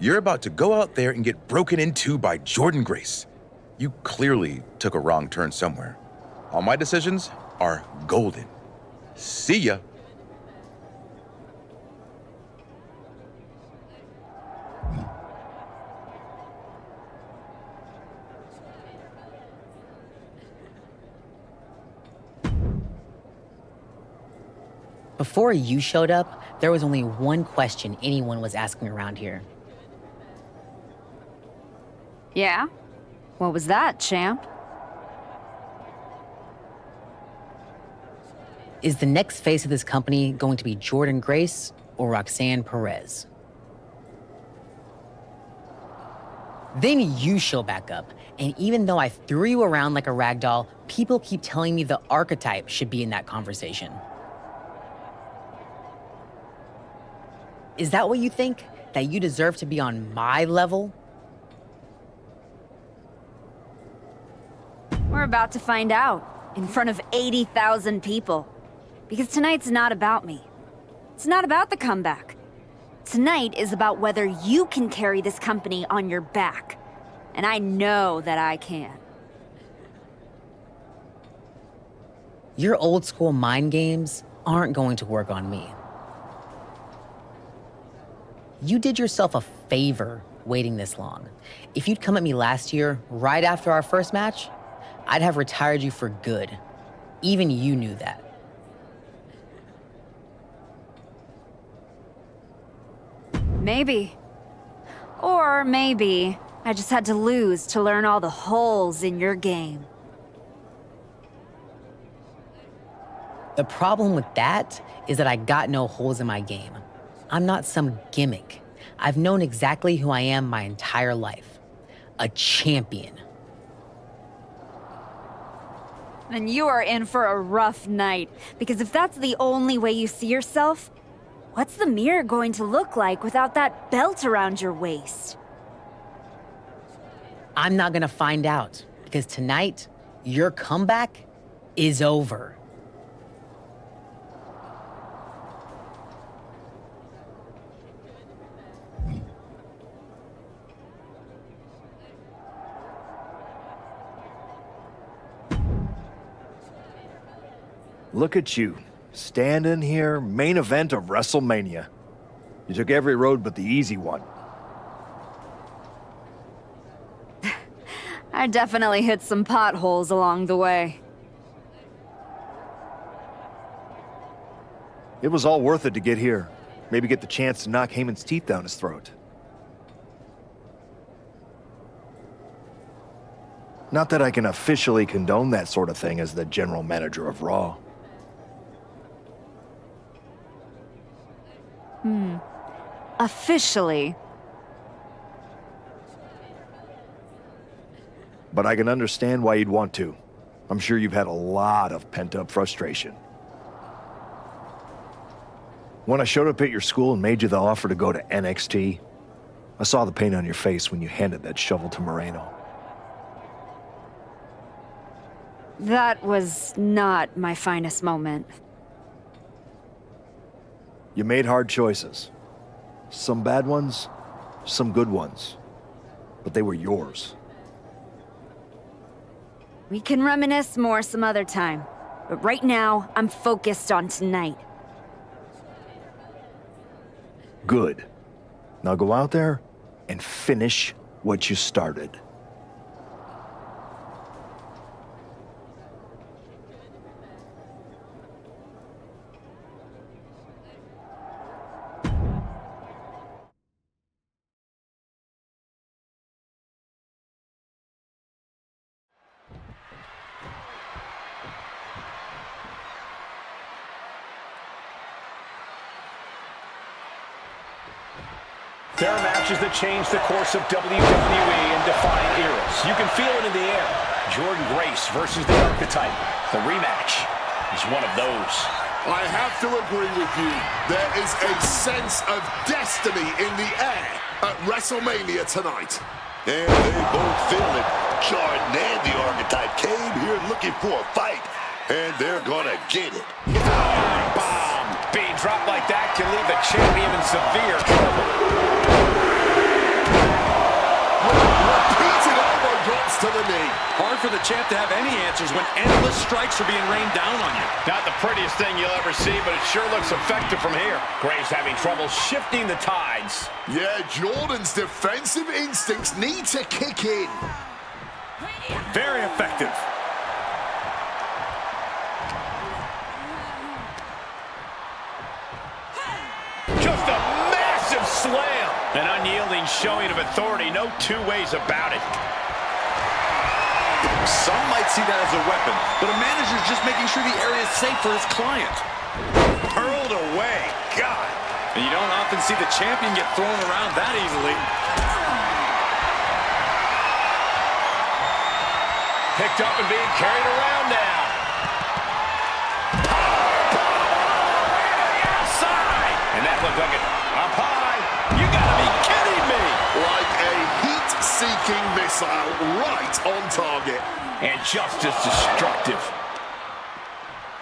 You're about to go out there and get broken into by Jordan Grace. You clearly took a wrong turn somewhere. All my decisions are golden. See ya. Before you showed up, there was only one question anyone was asking around here. Yeah? What was that, champ? Is the next face of this company going to be Jordan Grace or Roxanne Perez? Then you show back up, and even though I threw you around like a rag doll, people keep telling me the Archetype should be in that conversation. Is that what you think? That you deserve to be on my level? We're about to find out, in front of 80,000 people. Because tonight's not about me. It's not about the comeback. Tonight is about whether you can carry this company on your back. And I know that I can. Your old school mind games aren't going to work on me. You did yourself a favor waiting this long. If you'd come at me last year, right after our first match, I'd have retired you for good. Even you knew that. Maybe. Or maybe I just had to lose to learn all the holes in your game. The problem with that is that I got no holes in my game. I'm not some gimmick. I've known exactly who I am my entire life. A champion. Then you are in for a rough night, because if that's the only way you see yourself, what's the mirror going to look like without that belt around your waist? I'm not gonna find out, because tonight, your comeback is over. Look at you, standing here, main event of WrestleMania. You took every road but the easy one. I definitely hit some potholes along the way. It was all worth it to get here. Maybe get the chance to knock Heyman's teeth down his throat. Not that I can officially condone that sort of thing as the general manager of Raw. Officially. But I can understand why you'd want to. I'm sure you've had a lot of pent-up frustration. When I showed up at your school and made you the offer to go to NXT, I saw the pain on your face when you handed that shovel to Moreno. That was not my finest moment. You made hard choices. Some bad ones, some good ones. But they were yours. We can reminisce more some other time. But right now, I'm focused on tonight. Good. Now go out there and finish what you started. There are matches that change the course of WWE and define eras. You can feel it in the air. Jordan Grace versus the Archetype. The rematch is one of those. I have to agree with you. There is a sense of destiny in the air at WrestleMania tonight. And they both feel it. Jordan and the Archetype came here looking for a fight, and they're gonna get it. Bomb! Being dropped like that can leave the champion in severe trouble. Repeated elbow drops to the knee. Hard for the champ to have any answers when endless strikes are being rained down on you. Not the prettiest thing you'll ever see, but it sure looks effective from here. Grace having trouble shifting the tides. Yeah, Jordan's defensive instincts need to kick in. Very effective. Just a massive slam. An unyielding showing of authority. No two ways about it. Some might see that as a weapon, but a manager's just making sure the area is safe for his client. Hurled away. God. And you don't often see the champion get thrown around that easily. Picked up and being carried around now. And that looked like it up high. You gotta be kidding me. Like a heat-seeking missile right on target. And just as destructive.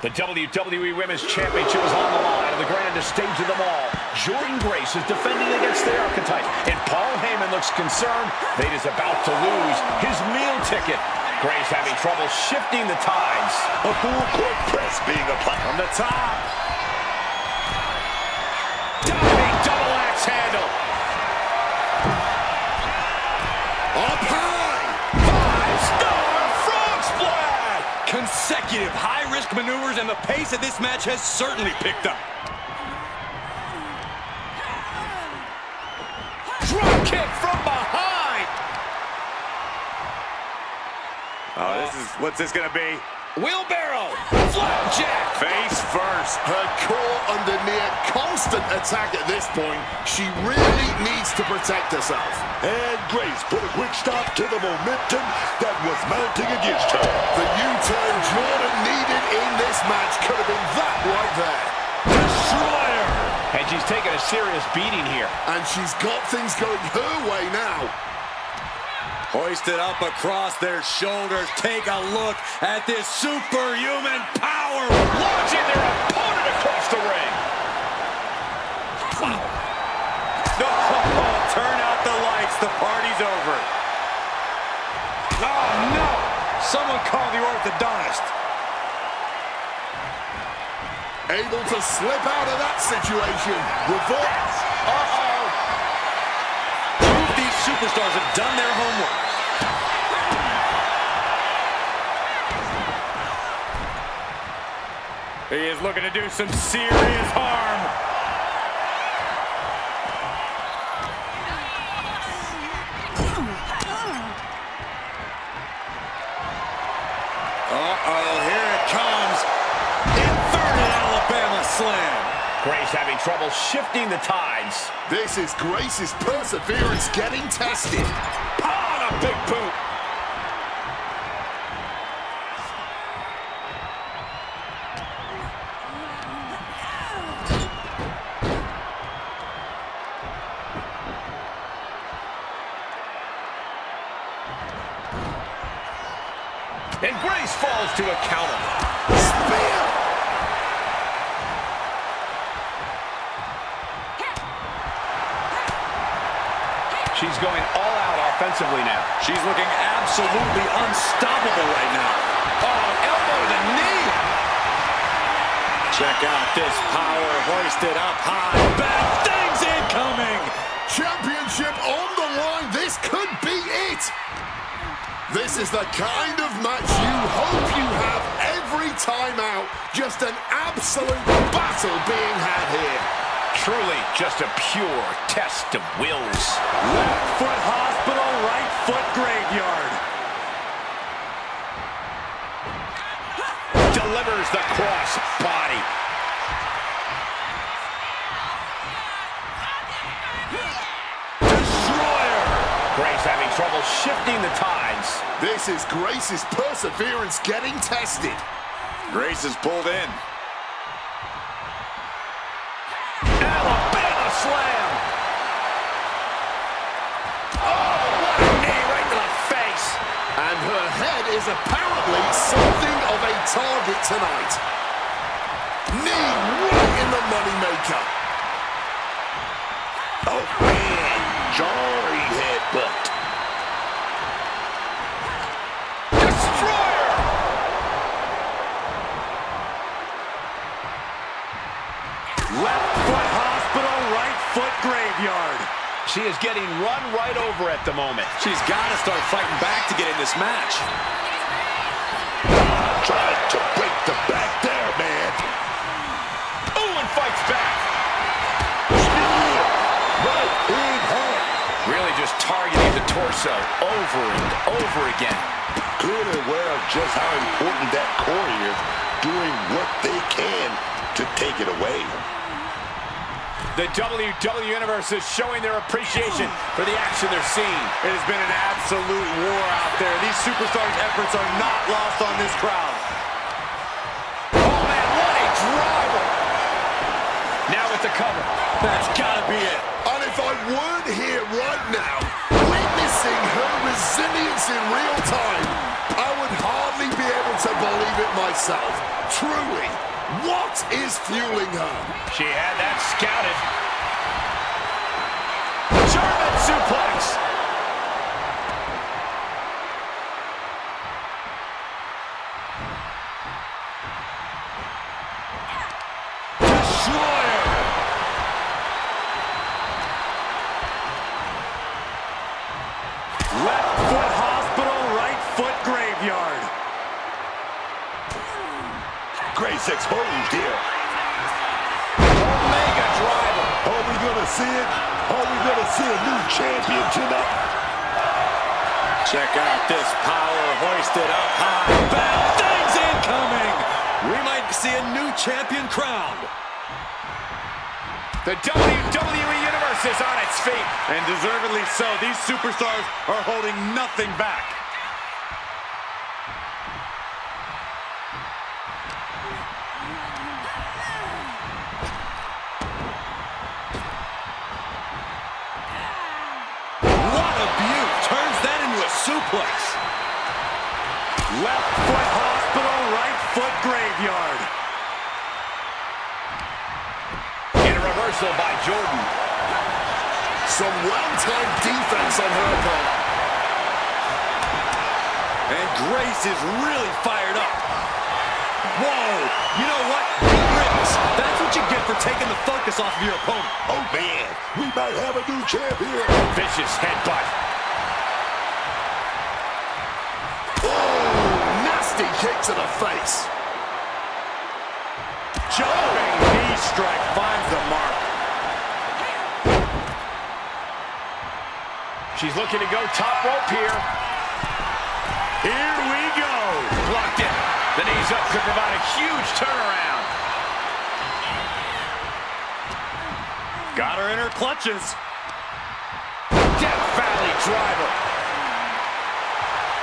The WWE Women's Championship is on the line on the grandest stage of them all. Jordan Grace is defending against the Archetype. And Paul Heyman looks concerned that he's about to lose his meal ticket. Grace having trouble shifting the tides. A full court press being applied from the top. Diving double axe handle. Up high. 5-star frog splash. Consecutive high-risk maneuvers, and the pace of this match has certainly picked up. Drop kick from behind. Oh, what's this gonna be? Wheelbarrow. Flapjack. Face first. Her core under near constant attack at this point. She really needs to protect herself. And Grace put a quick stop to the momentum that was mounting against her. The U-turn Jordan needed in this match could have been that right there. Destroyer. And she's taking a serious beating here. And she's got things going her way now. Hoisted up across their shoulders. Take a look at this superhuman power. Launching their opponent across the ring. Wow. Oh, turn out the lights. The party's over. Oh, no. Someone call the orthodontist. Able to slip out of that situation. Reverse. Uh-oh. Two of these superstars have done their homework. He is looking to do some serious harm. Uh-oh, here it comes. Inverted Alabama slam. Grace having trouble shifting the tides. This is Grace's perseverance getting tested. Ah, a big boot. And Grace falls to a counter. Spear! She's going all out offensively now. She's looking absolutely unstoppable right now. Oh, elbow to the knee. Check out this power hoisted up high. Bad things incoming. Championship on the line. This could be it. This is the kind of match you hope you have every time out. Just an absolute battle being had here. Truly just a pure test of wills. Left foot hospital, right foot graveyard. Delivers the cross body. shifting the tides. This is Grace's perseverance getting tested. Grace is pulled in. Alabama slam. Oh, what a knee right to the face. And her head is apparently something of a target tonight. Knee right in the moneymaker. Oh, man. Jarring headbutt. Destroyer. Left foot hospital, right foot graveyard. She is getting run right over at the moment. She's got to start fighting back to get in this match. Tried to break the back there, man. Ooh, and fights back. Right in hand. Really just targeting the torso over and over again. Clearly aware of just how important that core is, doing what they can to take it away. The WWE Universe is showing their appreciation for the action they're seeing. It has been an absolute war out there. These superstars' efforts are not lost on this crowd. Oh, man, what a driver. Now with the cover. That's got to be it. And if I weren't here right now, witnessing her resilience in real time, I would hardly be able to believe it myself. Truly, what is fueling her? She had that scouted. German suplex. Destroyer. Left foot hospital, right foot graveyard. Grace exposed here. Omega driver. Are we gonna see it? Are we gonna see a new champion tonight? Check out this power hoisted up high. Bad things incoming. We might see a new champion crowned. The WWE Universe is on its feet. And deservedly so. These superstars are holding nothing back. Suplex. Left foot hospital, right foot graveyard. In a reversal by Jordan. Some well-timed defense on her part. And Grace is really fired up. Whoa, you know what? Good riddance. That's what you get for taking the focus off of your opponent. Oh, man, we might have a new champion. Vicious headbutt. Kick to the face. Jumping knee strike finds the mark. She's looking to go top rope here. Here we go. Blocked it. The knees up could provide a huge turnaround. Got her in her clutches. Death Valley driver.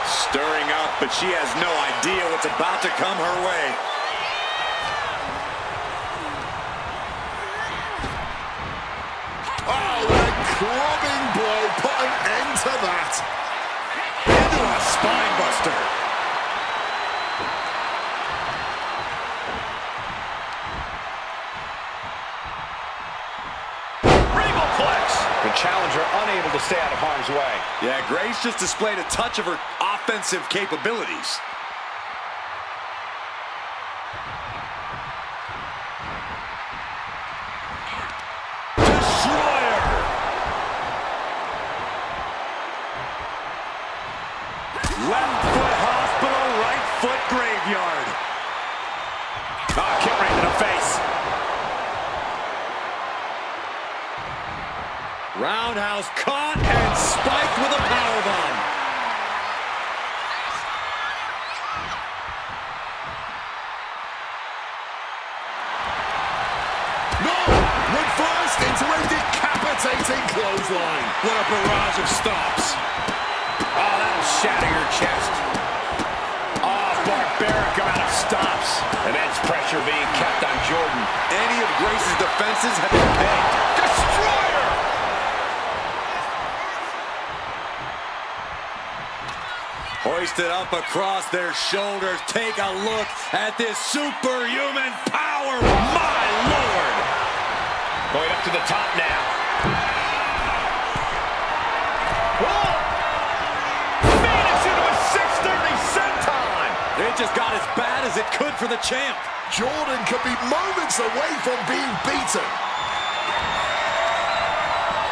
Stirring up, but she has no idea what's about to come her way. Oh, that clubbing blow put an end to that. Into a spine buster. The challenger unable to stay out of harm's way. Yeah, Grace just displayed a touch of her offensive capabilities. Destroyer. Left foot hospital, right foot graveyard. Kick right to the face. Roundhouse caught and spiked with a powerbomb. No! Reversed into a decapitating clothesline. What a barrage of stops. Oh, shatter your chest. Oh, barbaric amount of stops. Immense pressure being kept on Jordan. Any of Grace's defenses have been pegged. Destroyer! Hoisted up across their shoulders. Take a look at this superhuman power. My Lord! Going up to the top now. Whoa! Phoenix into a 630 senton! It just got as bad as it could for the champ. Jordan could be moments away from being beaten.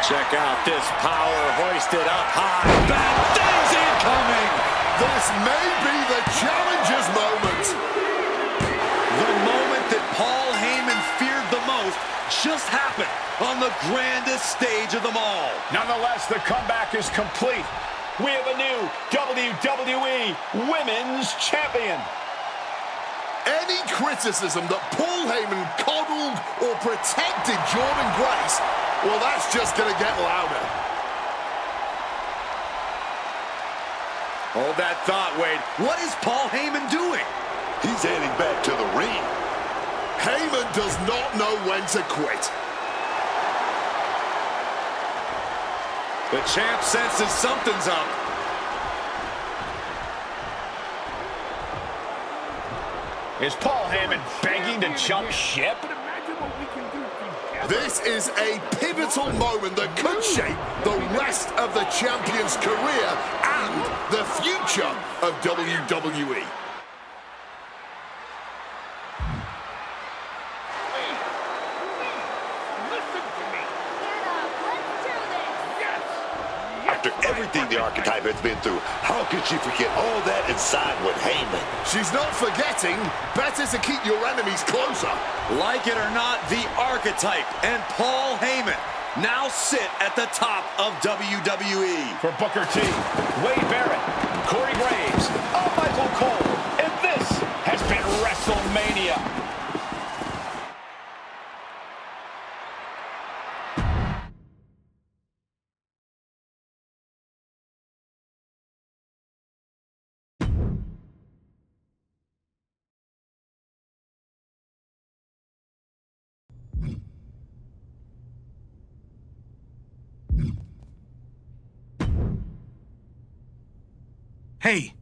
Check out this power hoisted up high. Bad things incoming! This may be the challenger's moment. The moment that Paul Heyman feared the most just happened on the grandest stage of them all. Nonetheless, the comeback is complete. We have a new WWE Women's Champion. Any criticism that Paul Heyman coddled or protected Jordan Grace, well, that's just going to get louder. Hold that thought, Wade. What is Paul Heyman doing? He's heading back to the ring. Heyman does not know when to quit. The champ senses something's up. Is Paul Heyman begging to jump ship? This is a pivotal moment that could shape the rest of the champion's career and the future of WWE. After everything the Archetype has been through, how could she forget all that inside with Heyman? She's not forgetting. Better to keep your enemies closer. Like it or not, the Archetype and Paul Heyman now sit at the top of WWE. For Booker T, Wade Barrett, Corey Graves, Michael Cole, and this has been WrestleMania. Hey,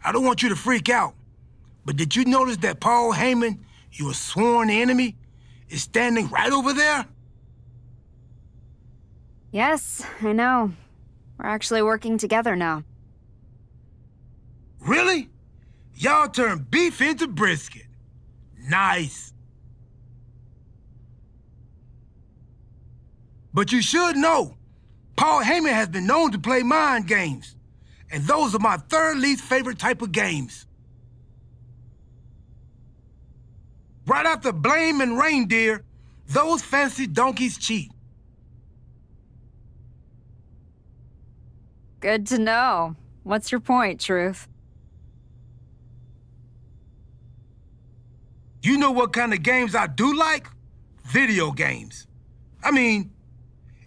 I don't want you to freak out, but did you notice that Paul Heyman, your sworn enemy, is standing right over there? Yes, I know. We're actually working together now. Really? Y'all turned beef into brisket. Nice. But you should know, Paul Heyman has been known to play mind games. And those are my third least favorite type of games. Right after blame and reindeer, those fancy donkeys cheat. Good to know. What's your point, Truth? You know what kind of games I do like? Video games. I mean,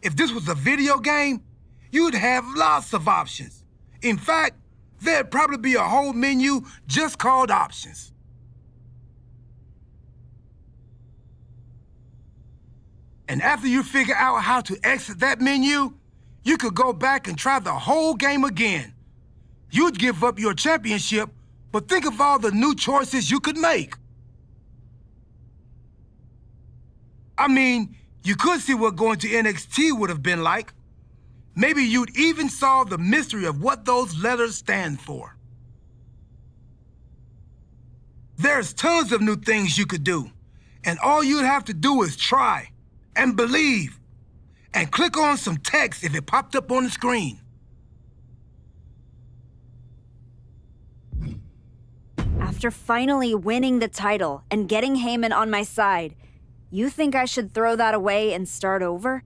if this was a video game, you'd have lots of options. In fact, there'd probably be a whole menu just called options. And after you figure out how to exit that menu, you could go back and try the whole game again. You'd give up your championship, but think of all the new choices you could make. I mean, you could see what going to NXT would have been like. Maybe you'd even solve the mystery of what those letters stand for. There's tons of new things you could do, and all you'd have to do is try and believe and click on some text if it popped up on the screen. After finally winning the title and getting Heyman on my side, you think I should throw that away and start over?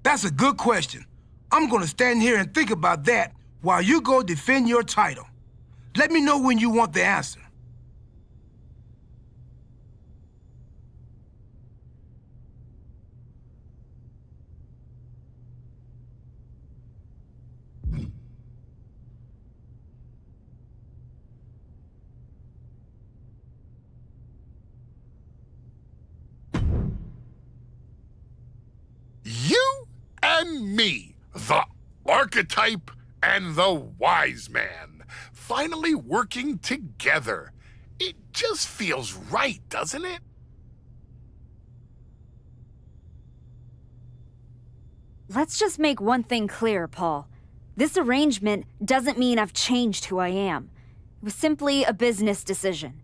That's a good question. I'm gonna stand here and think about that while you go defend your title. Let me know when you want the answer. me, the Archetype and the Wise Man, finally working together. It just feels right, doesn't it? Let's just make one thing clear, Paul. This arrangement doesn't mean I've changed who I am. It was simply a business decision.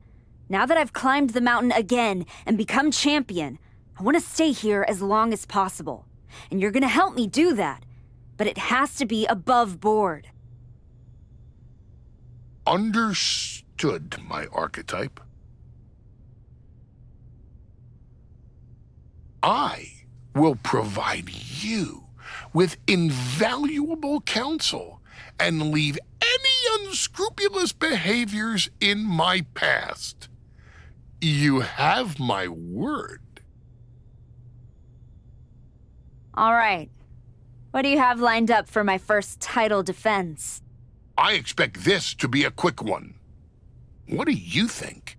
Now that I've climbed the mountain again and become champion, I want to stay here as long as possible. And you're gonna help me do that. But it has to be above board. Understood, my Archetype. I will provide you with invaluable counsel and leave any unscrupulous behaviors in my past. You have my word. All right. What do you have lined up for my first title defense? I expect this to be a quick one. What do you think?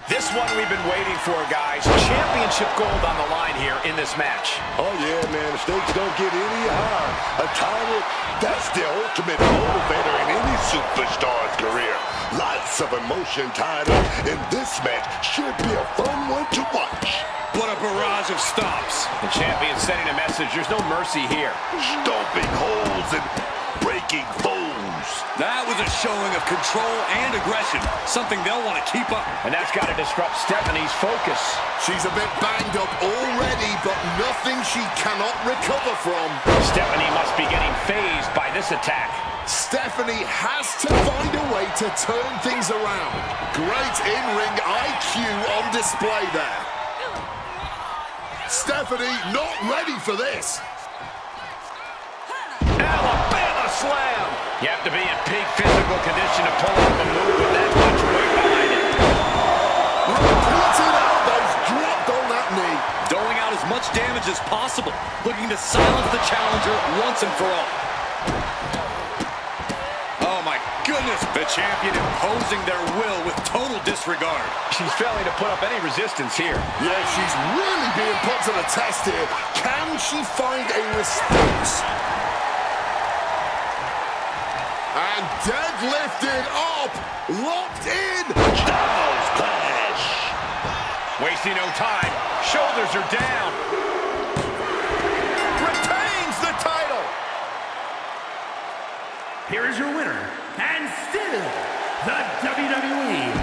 This one we've been waiting for, guys. Championship gold on the line here in this match. Oh, yeah, man. The stakes don't get any higher. A title, that's the ultimate motivator in any superstar's career. Lots of emotion tied up, and this match should be a fun one to watch. What a barrage of stops. The champion's sending a message. There's no mercy here. Stomping holes and breaking foes. That was a showing of control and aggression, something they'll want to keep up. And that's got to disrupt Stephanie's focus. She's a bit banged up already, but nothing she cannot recover from. Stephanie must be getting phased by this attack. Stephanie has to find a way to turn things around. Great in-ring IQ on display there. Stephanie not ready for this. Alabama slam. You have to be in peak physical condition to pull off a move with that much weight behind it. Repeated elbows dropped on that knee. Doling out as much damage as possible, looking to silence the challenger once and for all. Oh my goodness, the champion imposing their will with total disregard. She's failing to put up any resistance here. Yeah, she's really being put to the test here. Can she find a response? And deadlifted up, locked in. Styles Clash. Wasting no time. Shoulders are down. Retains the title. Here is your winner, and still the WWE